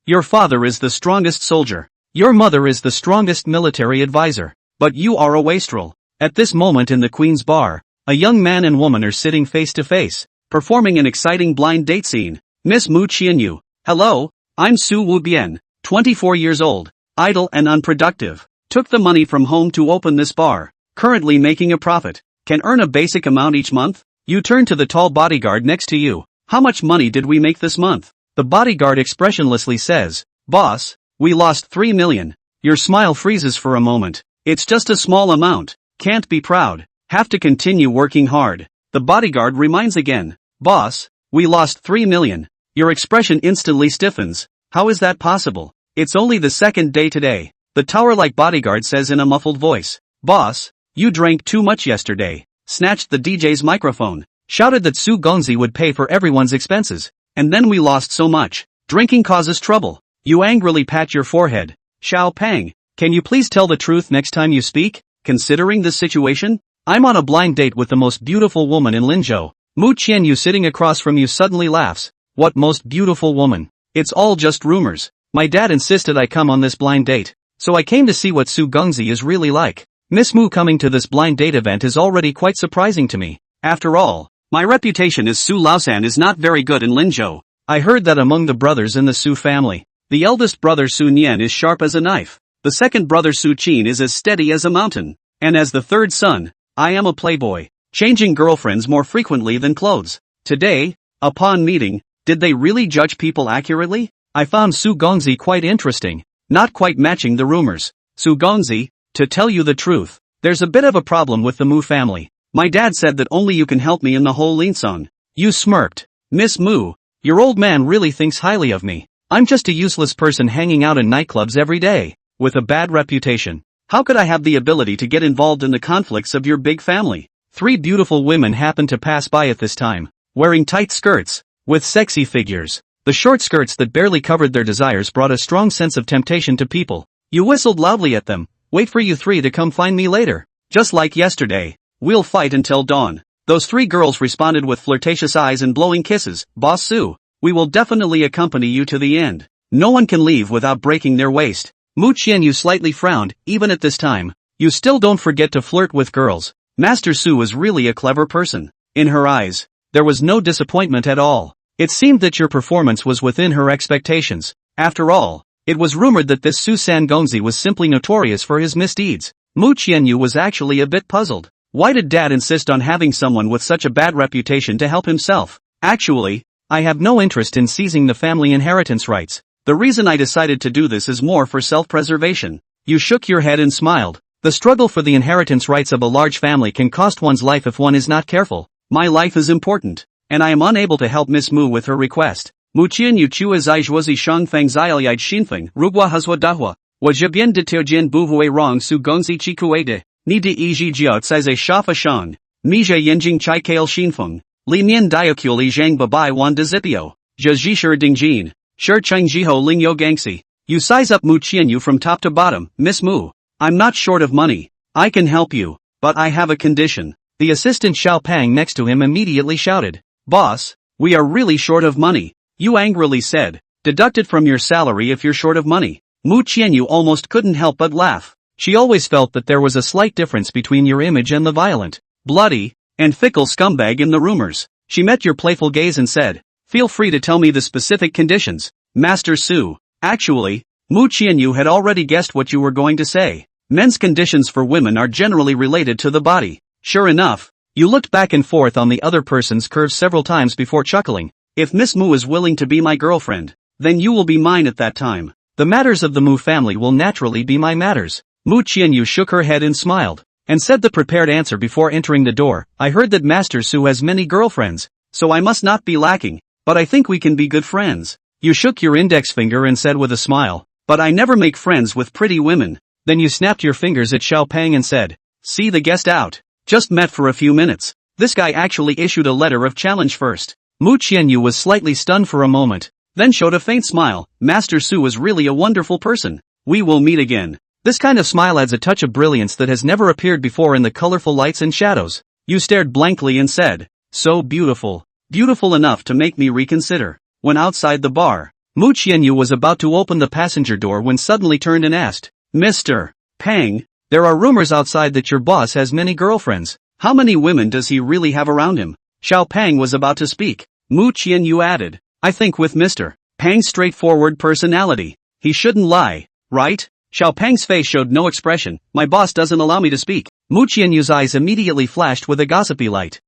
Your father is the strongest soldier. Your mother is the strongest military advisor. But you are a wastrel. At this moment in the Queen's bar, a young man and woman are sitting face to face, performing an exciting blind date scene. Miss Mu Qianyu. Hello, I'm Su Wubian, 24 years old, idle and unproductive. Took the money from home to open this bar. Currently making a profit. Can earn a basic amount each month? You turn to the tall bodyguard next to you. How much money did we make this month? The bodyguard expressionlessly says, Boss, we lost 3 million. Your smile freezes for a moment. It's just a small amount. Can't be proud. Have to continue working hard. The bodyguard reminds again. Boss, we lost 3 million. Your expression instantly stiffens. How is that possible? It's only the second day today. The tower-like bodyguard says in a muffled voice. Boss, you drank too much yesterday. Snatched the DJ's microphone. Shouted that Su Gongzi would pay for everyone's expenses. And then we lost so much. Drinking causes trouble. You angrily pat your forehead. Xiao Pang, can you please tell the truth next time you speak? Considering this situation, I'm on a blind date with the most beautiful woman in Linzhou. Mu Qianyu sitting across from you suddenly laughs. What most beautiful woman? It's all just rumors. My dad insisted I come on this blind date. So I came to see what Su Gongzi is really like. Miss Mu coming to this blind date event is already quite surprising to me. After all, my reputation as Su Laosan is not very good in Linzhou. I heard that among the brothers in the Su family, the eldest brother Su Nian is sharp as a knife. The second brother Su Qin is as steady as a mountain. And as the third son, I am a playboy, changing girlfriends more frequently than clothes. Today, upon meeting, did they really judge people accurately? I found Su Gongzi quite interesting, not quite matching the rumors. Su Gongzi, to tell you the truth, there's a bit of a problem with the Mu family. My dad said that only you can help me in the whole Linsong. You smirked. Miss Mu, your old man really thinks highly of me. I'm just a useless person hanging out in nightclubs every day, with a bad reputation. How could I have the ability to get involved in the conflicts of your big family? 3 beautiful women happened to pass by at this time, wearing tight skirts, with sexy figures. The short skirts that barely covered their desires brought a strong sense of temptation to people. You whistled loudly at them. Wait for you 3 to come find me later. Just like yesterday. We'll fight until dawn. Those 3 girls responded with flirtatious eyes and blowing kisses. Boss Su, we will definitely accompany you to the end. No one can leave without breaking their waist. Mu Qianyu slightly frowned. Even at this time, you still don't forget to flirt with girls. Master Su is really a clever person. In her eyes, there was no disappointment at all. It seemed that your performance was within her expectations. After all, it was rumored that this Su San Gongzi was simply notorious for his misdeeds. Mu Qianyu was actually a bit puzzled. Why did Dad insist on having someone with such a bad reputation to help himself? Actually, I have no interest in seizing the family inheritance rights. The reason I decided to do this is more for self-preservation. You shook your head and smiled. The struggle for the inheritance rights of a large family can cost one's life if one is not careful. My life is important, and I am unable to help Miss Mu with her request. Mu Qianyu chua zai zhuozi shang feng zai'ai xinfeng, rugua hazhua dahua, wa zhibian de tianjian buvui rong su gongzi chi kuede. Ni de yi jiao cai shafa shang, mi zhe yanjing chai kail xinfeng, li nian dioculi zhang babai wan de zipio, zhe zhishir dingjin, shir cheng jiho ling yo gangxi. You size up Mu Qianyu from top to bottom. Miss Mu, I'm not short of money. I can help you, but I have a condition. The assistant Xiao Pang next to him immediately shouted. Boss, we are really short of money. You angrily said. Deducted from your salary if you're short of money. Mu Qianyu almost couldn't help but laugh. She always felt that there was a slight difference between your image and the violent, bloody, and fickle scumbag in the rumors. She met your playful gaze and said, feel free to tell me the specific conditions, Master Su. Actually, Mu Qianyu had already guessed what you were going to say. Men's conditions for women are generally related to the body. Sure enough, you looked back and forth on the other person's curves several times before chuckling. If Miss Mu is willing to be my girlfriend, then you will be mine at that time. The matters of the Mu family will naturally be my matters. Mu Qianyu shook her head and smiled, and said the prepared answer before entering the door. I heard that Master Su has many girlfriends, so I must not be lacking, but I think we can be good friends. You shook your index finger and said with a smile, but I never make friends with pretty women. Then you snapped your fingers at Xiao Pang and said, see the guest out. Just met for a few minutes. This guy actually issued a letter of challenge first. Mu Qianyu was slightly stunned for a moment, then showed a faint smile. Master Su is really a wonderful person. We will meet again. This kind of smile adds a touch of brilliance that has never appeared before in the colorful lights and shadows. You stared blankly and said, so beautiful. Beautiful enough to make me reconsider. When outside the bar, Mu Qianyu was about to open the passenger door when suddenly turned and asked, Mr. Pang, there are rumors outside that your boss has many girlfriends. How many women does he really have around him? Xiao Pang was about to speak. Mu Qianyu added, I think with Mr. Pang's straightforward personality, he shouldn't lie, right? Xiao Pang's face showed no expression. My boss doesn't allow me to speak. Mu Qianyu's eyes immediately flashed with a gossipy light.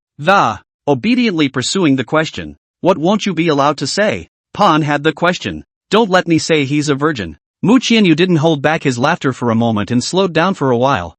Obediently pursuing the question. What won't you be allowed to say? Pan had the question. Don't let me say he's a virgin. Mu Qianyu didn't hold back his laughter for a moment and slowed down for a while.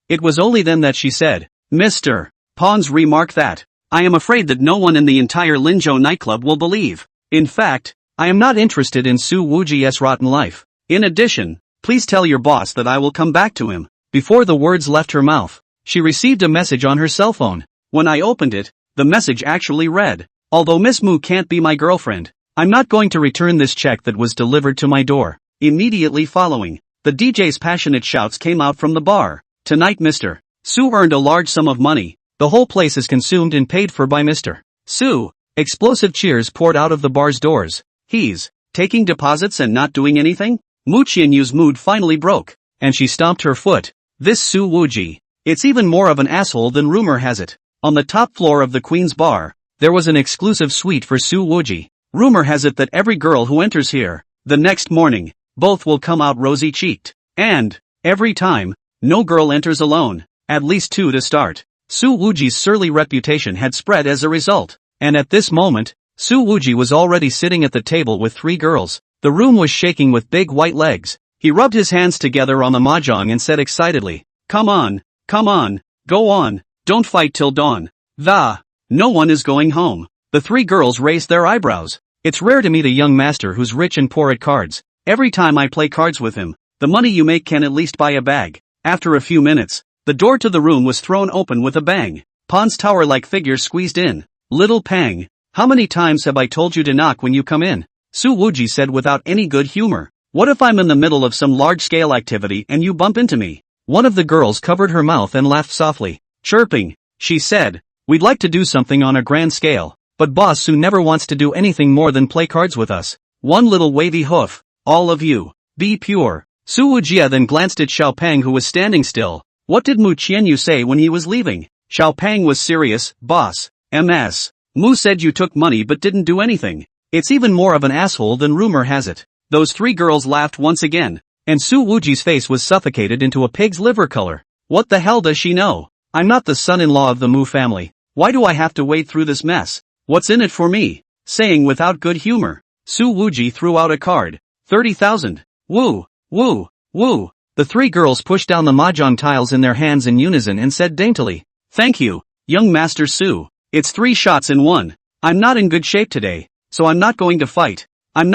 It was only then that she said, Mr. Pan's remark that, I am afraid that no one in the entire Linzhou nightclub will believe. In fact, I am not interested in Su Wuji's rotten life. In addition, please tell your boss that I will come back to him. Before the words left her mouth, she received a message on her cell phone. When I opened it, the message actually read, although Miss Mu can't be my girlfriend, I'm not going to return this check that was delivered to my door. Immediately following, the DJ's passionate shouts came out from the bar. Tonight Mr. Su earned a large sum of money. The whole place is consumed and paid for by Mr. Su. Explosive cheers poured out of the bar's doors. He's taking deposits and not doing anything? Mu Qianyu's mood finally broke, and she stomped her foot. This Su Wuji. It's even more of an asshole than rumor has it. On the top floor of the Queen's Bar, there was an exclusive suite for Su Wuji. Rumor has it that every girl who enters here, the next morning, both will come out rosy-cheeked. And, every time, no girl enters alone, at least two to start. Su Wuji's surly reputation had spread as a result, and at this moment, Su Wuji was already sitting at the table with three girls. The room was shaking with big white legs. He rubbed his hands together on the mahjong and said excitedly, Come on, go on, don't fight till dawn. No one is going home. The three girls raised their eyebrows. It's rare to meet a young master who's rich and poor at cards. Every time I play cards with him, the money you make can at least buy a bag. After a few minutes, the door to the room was thrown open with a bang. Pan's tower-like figure squeezed in. Little Pang, how many times have I told you to knock when you come in? Su Wuji said without any good humor. What if I'm in the middle of some large-scale activity and you bump into me? One of the girls covered her mouth and laughed softly. Chirping, she said, We'd like to do something on a grand scale, but Boss Su never wants to do anything more than play cards with us. One little wavy hoof. All of you, be pure. Su Wujia then glanced at Xiao Pang who was standing still. What did Mu Qianyu say when he was leaving? Xiao Pang was serious. Boss, MS. Mu said you took money but didn't do anything. It's even more of an asshole than rumor has it. Those three girls laughed once again, and Su Wuji's face was suffocated into a pig's liver color. What the hell does she know? I'm not the son-in-law of the Mu family. Why do I have to wade through this mess? What's in it for me? Saying without good humor. Su Wuji threw out a card. 30,000. Woo, woo, woo. The three girls pushed down the mahjong tiles in their hands in unison and said daintily, Thank you, young Master Su. It's 3 shots in 1. I'm not in good shape today, so I'm not going to fight. I'm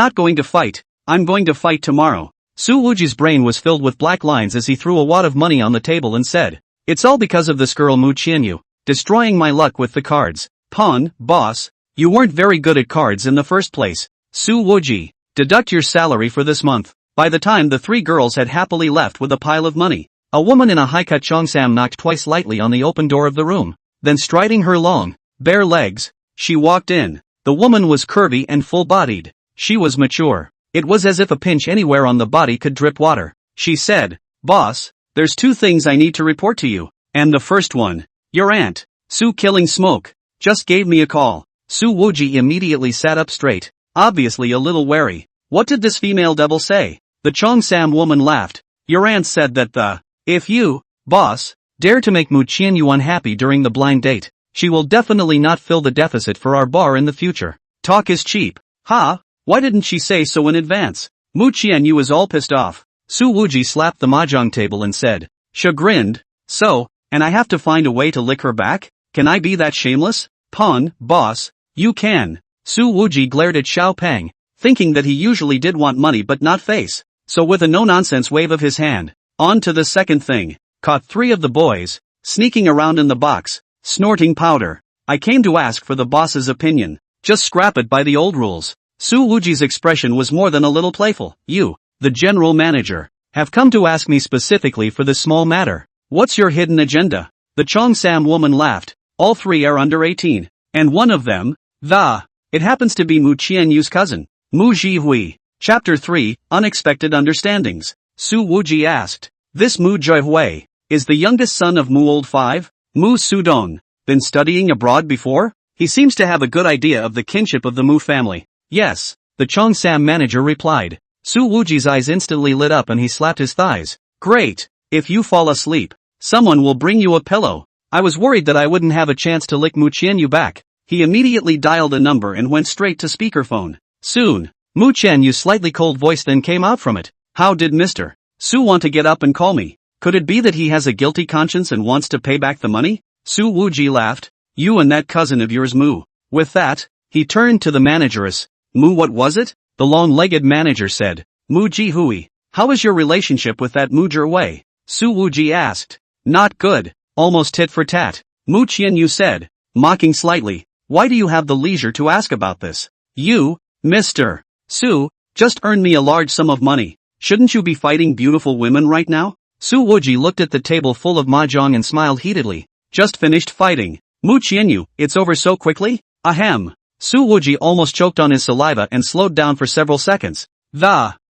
going to fight tomorrow. Su Wuji's brain was filled with black lines as he threw a wad of money on the table and said, It's all because of this girl Mu Qianyu, destroying my luck with the cards. Pawn, boss, you weren't very good at cards in the first place. Su Wuji, deduct your salary for this month. By the time the three girls had happily left with a pile of money, a woman in a high-cut cheongsam knocked twice lightly on the open door of the room. Then striding her long, bare legs, she walked in. The woman was curvy and full-bodied. She was mature. It was as if a pinch anywhere on the body could drip water. She said, Boss, there's 2 things I need to report to you. And the first one, your aunt, Su Killing Smoke, just gave me a call. Su Wuji immediately sat up straight, obviously a little wary. What did this female devil say? The cheongsam woman laughed. Your aunt said that if you, boss, dare to make Mu Qianyu unhappy during the blind date, she will definitely not fill the deficit for our bar in the future. Talk is cheap. Ha? Why didn't she say so in advance? Mu Qianyu is all pissed off. Su Wuji slapped the mahjong table and said, chagrined, so, and I have to find a way to lick her back? Can I be that shameless? Pawn, boss, you can. Su Wuji glared at Xiao Pang, thinking that he usually did want money but not face. So with a no-nonsense wave of his hand, on to the second thing, caught 3 of the boys, sneaking around in the box, snorting powder. I came to ask for the boss's opinion. Just scrap it by the old rules. Su Wuji's expression was more than a little playful. You, the general manager, have come to ask me specifically for this small matter. What's your hidden agenda? The cheongsam woman laughed. All 3 are under 18, and one of them, it happens to be Mu Qianyu's cousin. Mu Jihui. Chapter 3, Unexpected Understandings. Su Wuji asked. This Mu Jihui is the youngest son of Mu Old 5? Mu Sudong. Been studying abroad before? He seems to have a good idea of the kinship of the Mu family. Yes, the Cheongsam manager replied. Su Wuji's eyes instantly lit up and he slapped his thighs. Great. If you fall asleep, someone will bring you a pillow. I was worried that I wouldn't have a chance to lick Mu Qianyu back. He immediately dialed a number and went straight to speakerphone. Soon, Mu Qianyu's slightly cold voice then came out from it. How did Mr. Su want to get up and call me? Could it be that he has a guilty conscience and wants to pay back the money? Su Wuji laughed. You and that cousin of yours Mu. With that, he turned to the manageress. Mu, what was it? The long-legged manager said. Mu Jihui. How is your relationship with that Mu Jihui? Su Wuji asked. Not good. Almost tit for tat. Mu Qianyu said, mocking slightly. Why do you have the leisure to ask about this? You, Mr. Su, just earned me a large sum of money. Shouldn't you be fighting beautiful women right now? Su Wuji looked at the table full of mahjong and smiled heatedly. Just finished fighting. Mu Qianyu, it's over so quickly? Ahem. Su Wuji almost choked on his saliva and slowed down for several seconds.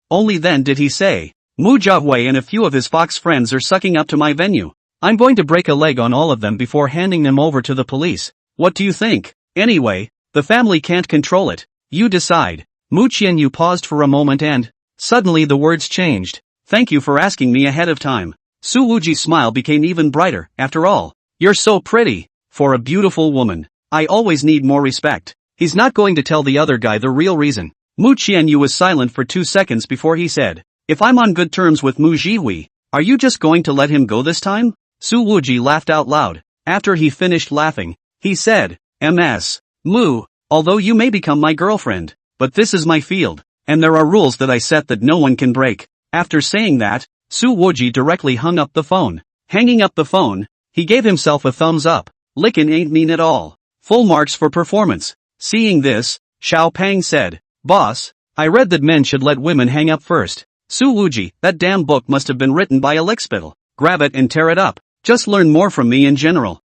Only then did he say, Mu Jihui and a few of his fox friends are sucking up to my venue. I'm going to break a leg on all of them before handing them over to the police. What do you think? Anyway, the family can't control it. You decide. Mu Qianyu paused for a moment and, suddenly the words changed. Thank you for asking me ahead of time. Su Wuji's smile became even brighter. After all, you're so pretty. For a beautiful woman, I always need more respect. He's not going to tell the other guy the real reason. Mu Qianyu was silent for 2 seconds before he said, if I'm on good terms with Mu Jihui, are you just going to let him go this time? Su Wuji laughed out loud. After he finished laughing, he said, Mu, although you may become my girlfriend, but this is my field, and there are rules that I set that no one can break. After saying that, Su Wuji directly hung up the phone. Hanging up the phone, he gave himself a thumbs up. Lickin' ain't mean at all. Full marks for performance. Seeing this, Xiao Pang said, Boss, I read that men should let women hang up first. Su Wuji, that damn book must have been written by a lickspittle. Grab it and tear it up. Just learn more from me in general.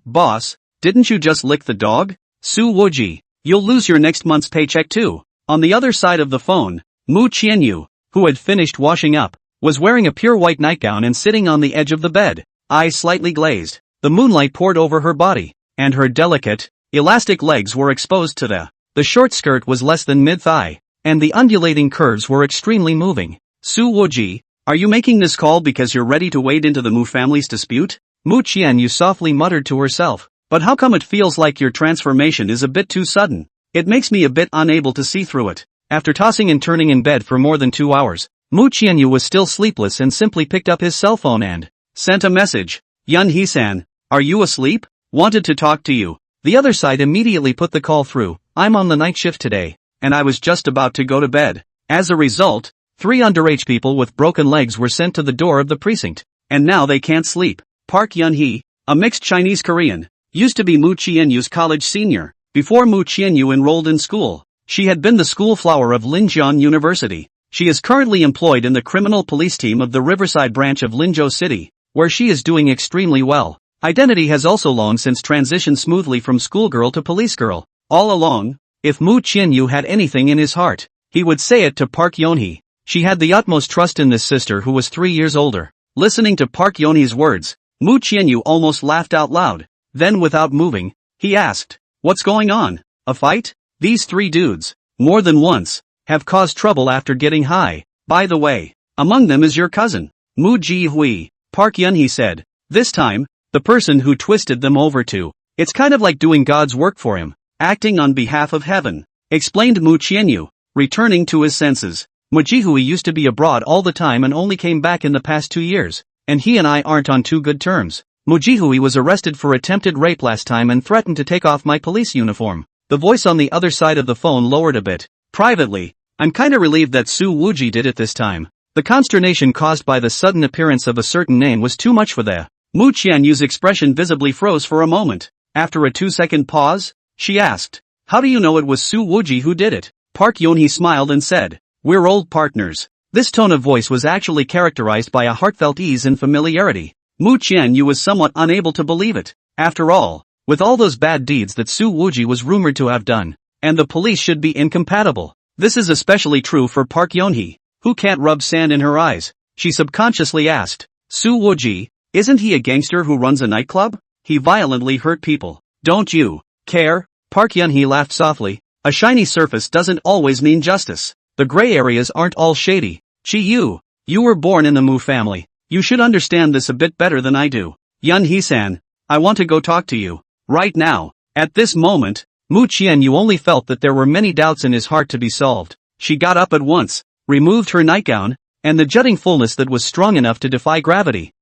Boss, didn't you just lick the dog? Su Wuji, you'll lose your next month's paycheck too. On the other side of the phone, Mu Qianyu, who had finished washing up, was wearing a pure white nightgown and sitting on the edge of the bed, eyes slightly glazed. The moonlight poured over her body, and her delicate, elastic legs were exposed to the short skirt was less than mid-thigh, and the undulating curves were extremely moving. Su Wuji, are you making this call because you're ready to wade into the Mu family's dispute? Mu Qianyu softly muttered to herself, but how come it feels like your transformation is a bit too sudden? It makes me a bit unable to see through it. After tossing and turning in bed for more than 2 hours, Mu Qianyu was still sleepless and simply picked up his cell phone and sent a message. Yun He-san, are you asleep? Wanted to talk to you. The other side immediately put the call through. I'm on the night shift today, and I was just about to go to bed. As a result, 3 underage people with broken legs were sent to the door of the precinct, and now they can't sleep. Park Yun-hee, a mixed Chinese-Korean, used to be Mu Qianyu's college senior. Before Mu Qianyu enrolled in school, she had been the school flower of Linjiang University. She is currently employed in the criminal police team of the Riverside branch of Linzhou City, where she is doing extremely well. Identity has also long since transitioned smoothly from schoolgirl to police girl. All along, if Mu Qianyu had anything in his heart, he would say it to Park Yun-hee. She had the utmost trust in this sister who was 3 years older. Listening to Park Yun-hee's words, Mu Qianyu almost laughed out loud. Then without moving, he asked, what's going on? A fight? These 3 dudes, more than once, have caused trouble after getting high. By the way, among them is your cousin, Mu Jihui, Park Yun-hee said. This time, the person who twisted them over to. It's kind of like doing God's work for him, acting on behalf of heaven, explained Mu Qianyu, returning to his senses. Mu Jihui used to be abroad all the time and only came back in the past 2 years, and he and I aren't on too good terms. Mu Jihui was arrested for attempted rape last time and threatened to take off my police uniform. The voice on the other side of the phone lowered a bit. Privately, I'm kinda relieved that Su Wuji did it this time. The consternation caused by the sudden appearance of a certain name was too much for the. Mu Qianyu's expression visibly froze for a moment. After a 2-second pause, she asked, how do you know it was Su Wuji who did it? Park Yun-hee smiled and said, we're old partners. This tone of voice was actually characterized by a heartfelt ease and familiarity. Mu Qianyu was somewhat unable to believe it. After all, with all those bad deeds that Su Wuji was rumored to have done, and the police should be incompatible, This is especially true for Park Yeon-hee, who can't rub sand in her eyes. She subconsciously asked, Soo Woo-ji, isn't he a gangster who runs a nightclub? He violently hurt people. Don't you care? Park Yeon-hee laughed softly. A shiny surface doesn't always mean justice. The gray areas aren't all shady. You were born in the Moo family. You should understand this a bit better than I do. Yeon-hee-san, I want to go talk to you. Right now. At this moment, Moo Chien-yu only felt that there were many doubts in his heart to be solved. She got up at once, removed her nightgown, and the jutting fullness that was strong enough to defy gravity.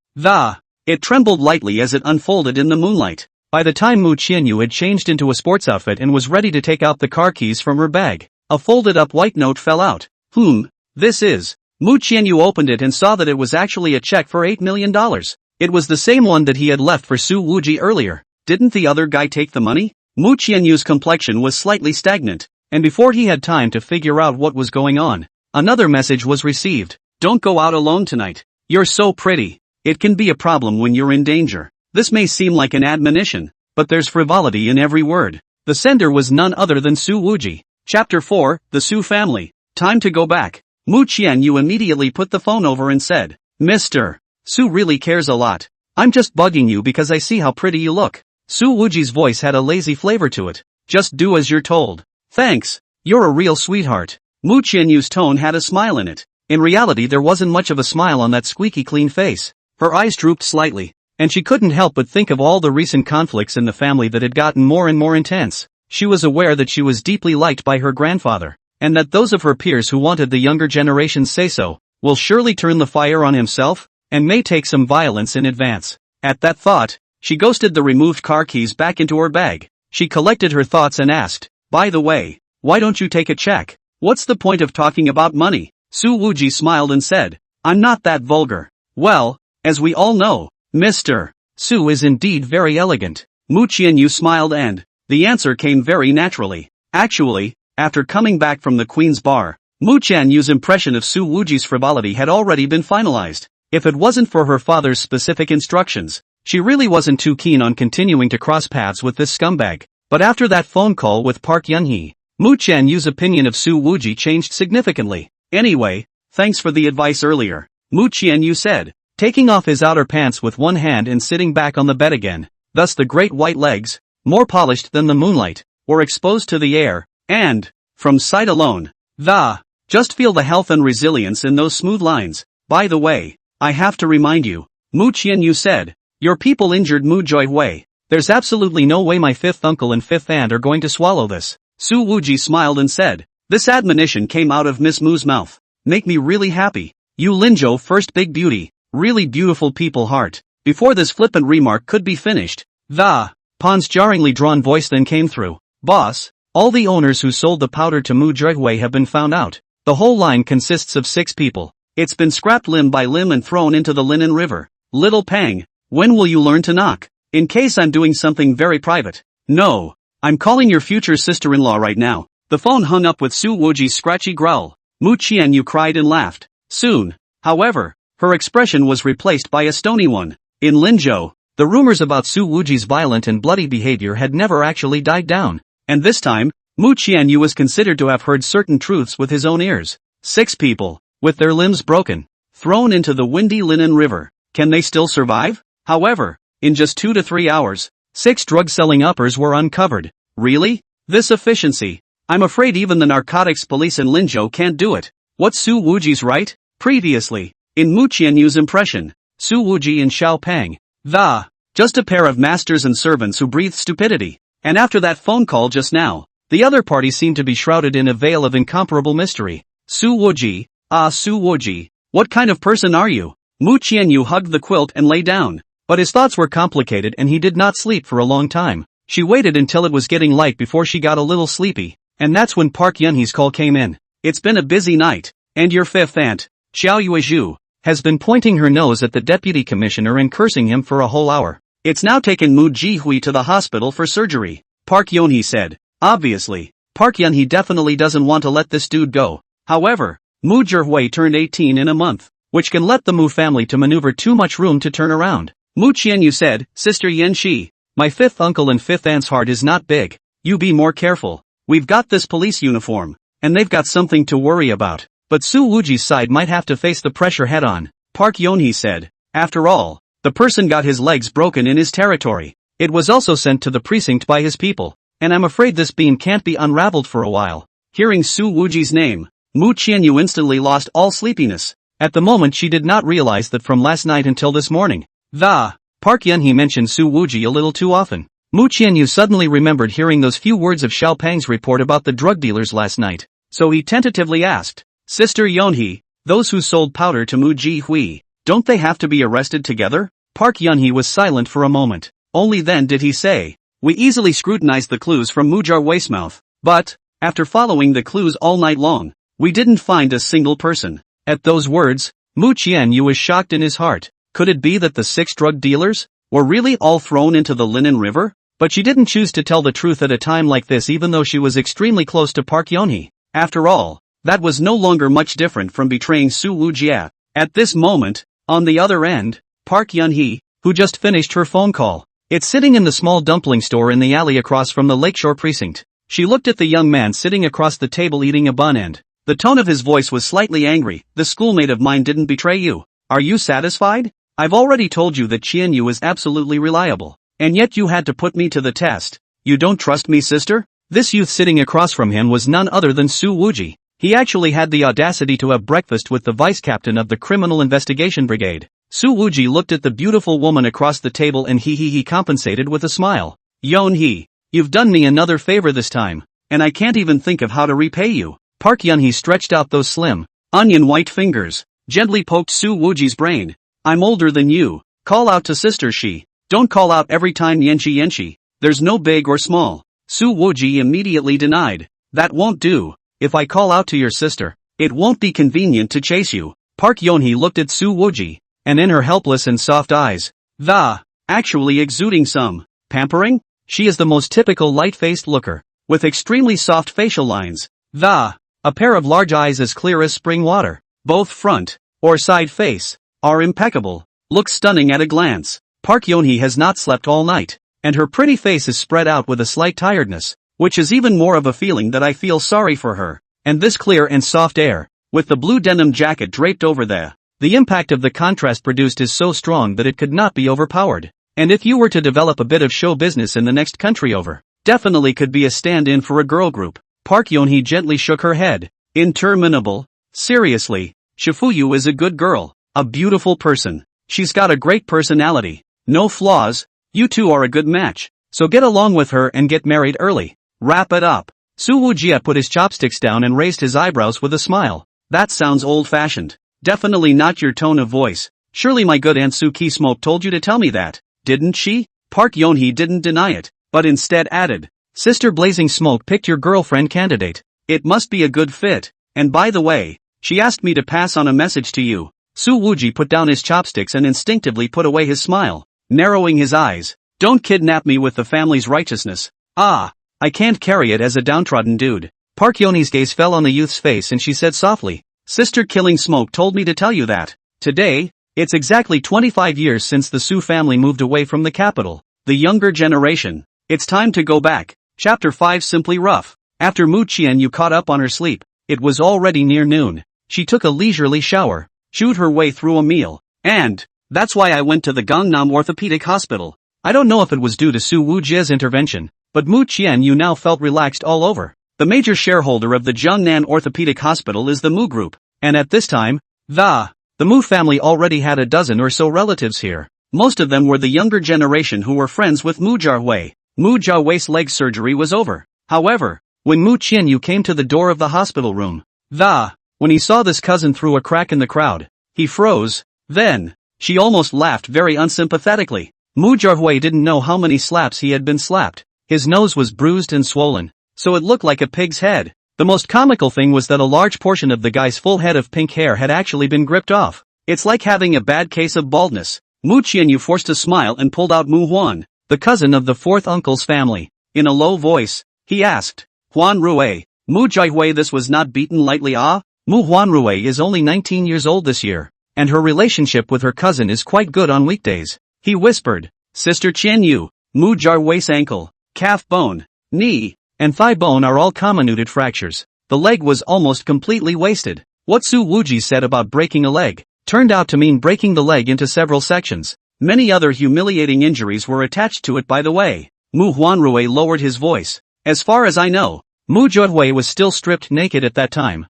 It trembled lightly as it unfolded in the moonlight. By the time Moo Chien-yu had changed into a sports outfit and was ready to take out the car keys from her bag, a folded-up white note fell out. This is. Moo Chien-yu opened it and saw that it was actually a check for $8 million. It was the same one that he had left for Soo Woo-ji earlier. Didn't the other guy take the money? Moo Chien-yu's complexion was slightly stagnant, and before he had time to figure out what was going on, another message was received. Don't go out alone tonight. You're so pretty. It can be a problem when you're in danger. This may seem like an admonition, but there's frivolity in every word. The sender was none other than Soo Woo-ji. Chapter 4, The Soo Family. Time to go back. Moo Chien-yu immediately put the phone over and said, Mr. Soo really cares a lot. I'm just bugging you because I see how pretty you look. Soo Woo-ji's voice had a lazy flavor to it. Just do as you're told. Thanks. You're a real sweetheart. Moo Chien-yu's tone had a smile in it. In reality there wasn't much of a smile on that squeaky clean face. Her eyes drooped slightly, and she couldn't help but think of all the recent conflicts in the family that had gotten more and more intense. She was aware that she was deeply liked by her grandfather, and that those of her peers who wanted the younger generation's say-so, will surely turn the fire on himself, and may take some violence in advance. At that thought, she ghosted the removed car keys back into her bag. She collected her thoughts and asked, by the way, why don't you take a check? What's the point of talking about money? Soo Woo-ji smiled and said, I'm not that vulgar. Well, as we all know, Mr. Soo is indeed very elegant. Moo Chien-yu smiled and, the answer came very naturally. Actually, after coming back from the Queen's bar, Moo Chien-yu's impression of Soo Woo-ji's frivolity had already been finalized. If it wasn't for her father's specific instructions, she really wasn't too keen on continuing to cross paths with this scumbag. But after that phone call with Park Yeon-hee, Moo Chien-yu's opinion of Soo Woo-ji changed significantly. Anyway, thanks for the advice earlier, Moo Chien-yu said, taking off his outer pants with one hand and sitting back on the bed again. Thus the great white legs, more polished than the moonlight, were exposed to the air, and, from sight alone, just feel the health and resilience in those smooth lines. By the way, I have to remind you, Moo Chien-yu said, your people injured Moo Joi-hui. There's absolutely no way my fifth uncle and fifth aunt are going to swallow this. Soo Woo-ji smiled and said, this admonition came out of Miss Moo's mouth. Make me really happy. You Linjo first big beauty, really beautiful people heart. Before this flippant remark could be finished, Pon's jarringly drawn voice then came through. Boss, all the owners who sold the powder to Moo Joi-hui have been found out. The whole line consists of 6 people. It's been scrapped limb by limb and thrown into the Linen River. Little Pang, when will you learn to knock? In case I'm doing something very private. No, I'm calling your future sister-in-law right now. The phone hung up with Soo Woo-ji's scratchy growl. Moo Chien-yu cried and laughed. Soon, however, her expression was replaced by a stony one. In Linzhou, the rumors about Soo Woo-ji's violent and bloody behavior had never actually died down. And this time, Moo Chien-yu was considered to have heard certain truths with his own ears. 6 people, with their limbs broken, thrown into the windy Linen River. Can they still survive? However, in just 2 to 3 hours, 6 drug-selling uppers were uncovered. Really? This efficiency? I'm afraid even the narcotics police in Linzhou can't do it. What's Soo Woo-ji's right? Previously, in Moo Chien-yu's impression, Soo Woo-ji and Xiao Pang, just a pair of masters and servants who breathed stupidity. And after that phone call just now, the other party seemed to be shrouded in a veil of incomparable mystery. Soo Woo-ji, Soo Woo-ji, what kind of person are you? Moo Chien-yu hugged the quilt and lay down. But his thoughts were complicated and he did not sleep for a long time. She waited until it was getting light before she got a little sleepy, and that's when Park Yeon-hee's call came in. It's been a busy night, and your fifth aunt, Xiao Yuezhu, has been pointing her nose at the deputy commissioner and cursing him for a whole hour. It's now taken Moo Ji-hui to the hospital for surgery, Park Yeon-hee said. Obviously, Park Yeon-hee definitely doesn't want to let this dude go. However, Moo Ji-hui turned 18 in a month, which can let the Moo family to maneuver too much room to turn around. Moo Chien-yu said, Sister Yen-shi, my fifth uncle and fifth aunt's heart is not big. You be more careful. We've got this police uniform. and they've got something to worry about. But Su Wuji's side might have to face the pressure head-on, Park Yeonhee said. After all, the person got his legs broken in his territory. It was also sent to the precinct by his people, and I'm afraid this beam can't be unraveled for a while. Hearing Su Wuji's name, Mu Qianyu instantly lost all sleepiness. At the moment she did not realize that from last night until this morning, Park Yeonhee mentioned Su Wuji a little too often. Mu Qianyu suddenly remembered hearing those few words of Xiao Pang's report about the drug dealers last night. So he tentatively asked, Sister Yeonhee, those who sold powder to Mu Ji Hui, don't they have to be arrested together? Park Yeonhee was silent for a moment. Only then did he say, we easily scrutinized the clues from Mu Jarwei's mouth, but, after following the clues all night long, we didn't find a single person. At those words, Mu Qianyu was shocked in his heart. Could it be that the 6 drug dealers were really all thrown into the Linen River? But she didn't choose to tell the truth at a time like this, even though she was extremely close to Park Yeonhee. After all, that was no longer much different from betraying Su Wujia. At this moment, on the other end, Park Yeonhee, who just finished her phone call. It's sitting in the small dumpling store in the alley across from the Lakeshore precinct. She looked at the young man sitting across the table eating a bun and the tone of his voice was slightly angry. The schoolmate of mine didn't betray you. Are you satisfied? I've already told you that Qianyu is absolutely reliable. And yet you had to put me to the test. You don't trust me, sister? This youth sitting across from him was none other than Su Wuji. He actually had the audacity to have breakfast with the vice-captain of the Criminal Investigation Brigade. Su Wuji looked at the beautiful woman across the table and he compensated with a smile. Yeonhee, you've done me another favor this time, and I can't even think of how to repay you. Park Yeonhee stretched out those slim, onion-white fingers, gently poked Su Wuji's brain. I'm older than you. Call out to sister she. Don't call out every time Yenchi. There's no big or small. Su Wuji immediately denied. That won't do. If I call out to your sister, it won't be convenient to chase you. Park Yeonhee looked at Su Wuji, and in her helpless and soft eyes, actually exuding some pampering? She is the most typical light-faced looker, with extremely soft facial lines. A pair of large eyes as clear as spring water. Both front, or side face, are impeccable. Look stunning at a glance. Park Yeonhee has not slept all night, and her pretty face is spread out with a slight tiredness, which is even more of a feeling that I feel sorry for her. And this clear and soft air, with the blue denim jacket draped over the impact of the contrast produced is so strong that it could not be overpowered. And if you were to develop a bit of show business in the next country over, definitely could be a stand-in for a girl group. Park Yeonhee gently shook her head. Interminable. Seriously, Shifuyu is a good girl, a beautiful person. She's got a great personality. No flaws. You two are a good match. So get along with her and get married early. Wrap it up. Su Wujia put his chopsticks down and raised his eyebrows with a smile. That sounds old-fashioned. Definitely not your tone of voice. Surely my good Aunt Su Ki Smoke told you to tell me that, didn't she? Park Yeonhee didn't deny it, but instead added, Sister Blazing Smoke picked your girlfriend candidate. It must be a good fit. And by the way, she asked me to pass on a message to you. Su Wuji put down his chopsticks and instinctively put away his smile, narrowing his eyes. Don't kidnap me with the family's righteousness. I can't carry it as a downtrodden dude. Park Yeonhee's gaze fell on the youth's face and she said softly, Sister Killing Smoke told me to tell you that. Today, it's exactly 25 years since the Su family moved away from the capital. The younger generation. It's time to go back. Chapter 5 Simply Rough. After Mu Qianyu caught up on her sleep, it was already near noon. She took a leisurely shower, chewed her way through a meal, and that's why I went to the Gangnam Orthopedic Hospital. I don't know if it was due to Su Wujia's intervention, but Mu Qianyu now felt relaxed all over. The major shareholder of the Jiangnan Orthopedic Hospital is the Mu Group, and at this time, the Mu family already had a dozen or so relatives here. Most of them were the younger generation who were friends with Mu Jarwei. Mu Jarwei's leg surgery was over. However, when Mu Qianyu came to the door of the hospital room, when he saw this cousin through a crack in the crowd, he froze. Then, she almost laughed very unsympathetically. Mu Jarwei didn't know how many slaps he had been slapped. His nose was bruised and swollen, so it looked like a pig's head. The most comical thing was that a large portion of the guy's full head of pink hair had actually been gripped off. It's like having a bad case of baldness. Mu Qianyu forced a smile and pulled out Mu Huan, the cousin of the fourth uncle's family. In a low voice, he asked, Huan Rui, Mu Jihui, this was not beaten lightly. Mu Huan Rui is only 19 years old this year, and her relationship with her cousin is quite good on weekdays. He whispered, Sister Qianyu, Mu Jarwei's ankle, calf bone, knee, and thigh bone are all comminuted fractures. The leg was almost completely wasted. What Su Wuji said about breaking a leg turned out to mean breaking the leg into several sections. Many other humiliating injuries were attached to it, by the way. Mu Huanrui lowered his voice. As far as I know, Mu Juhui was still stripped naked at that time.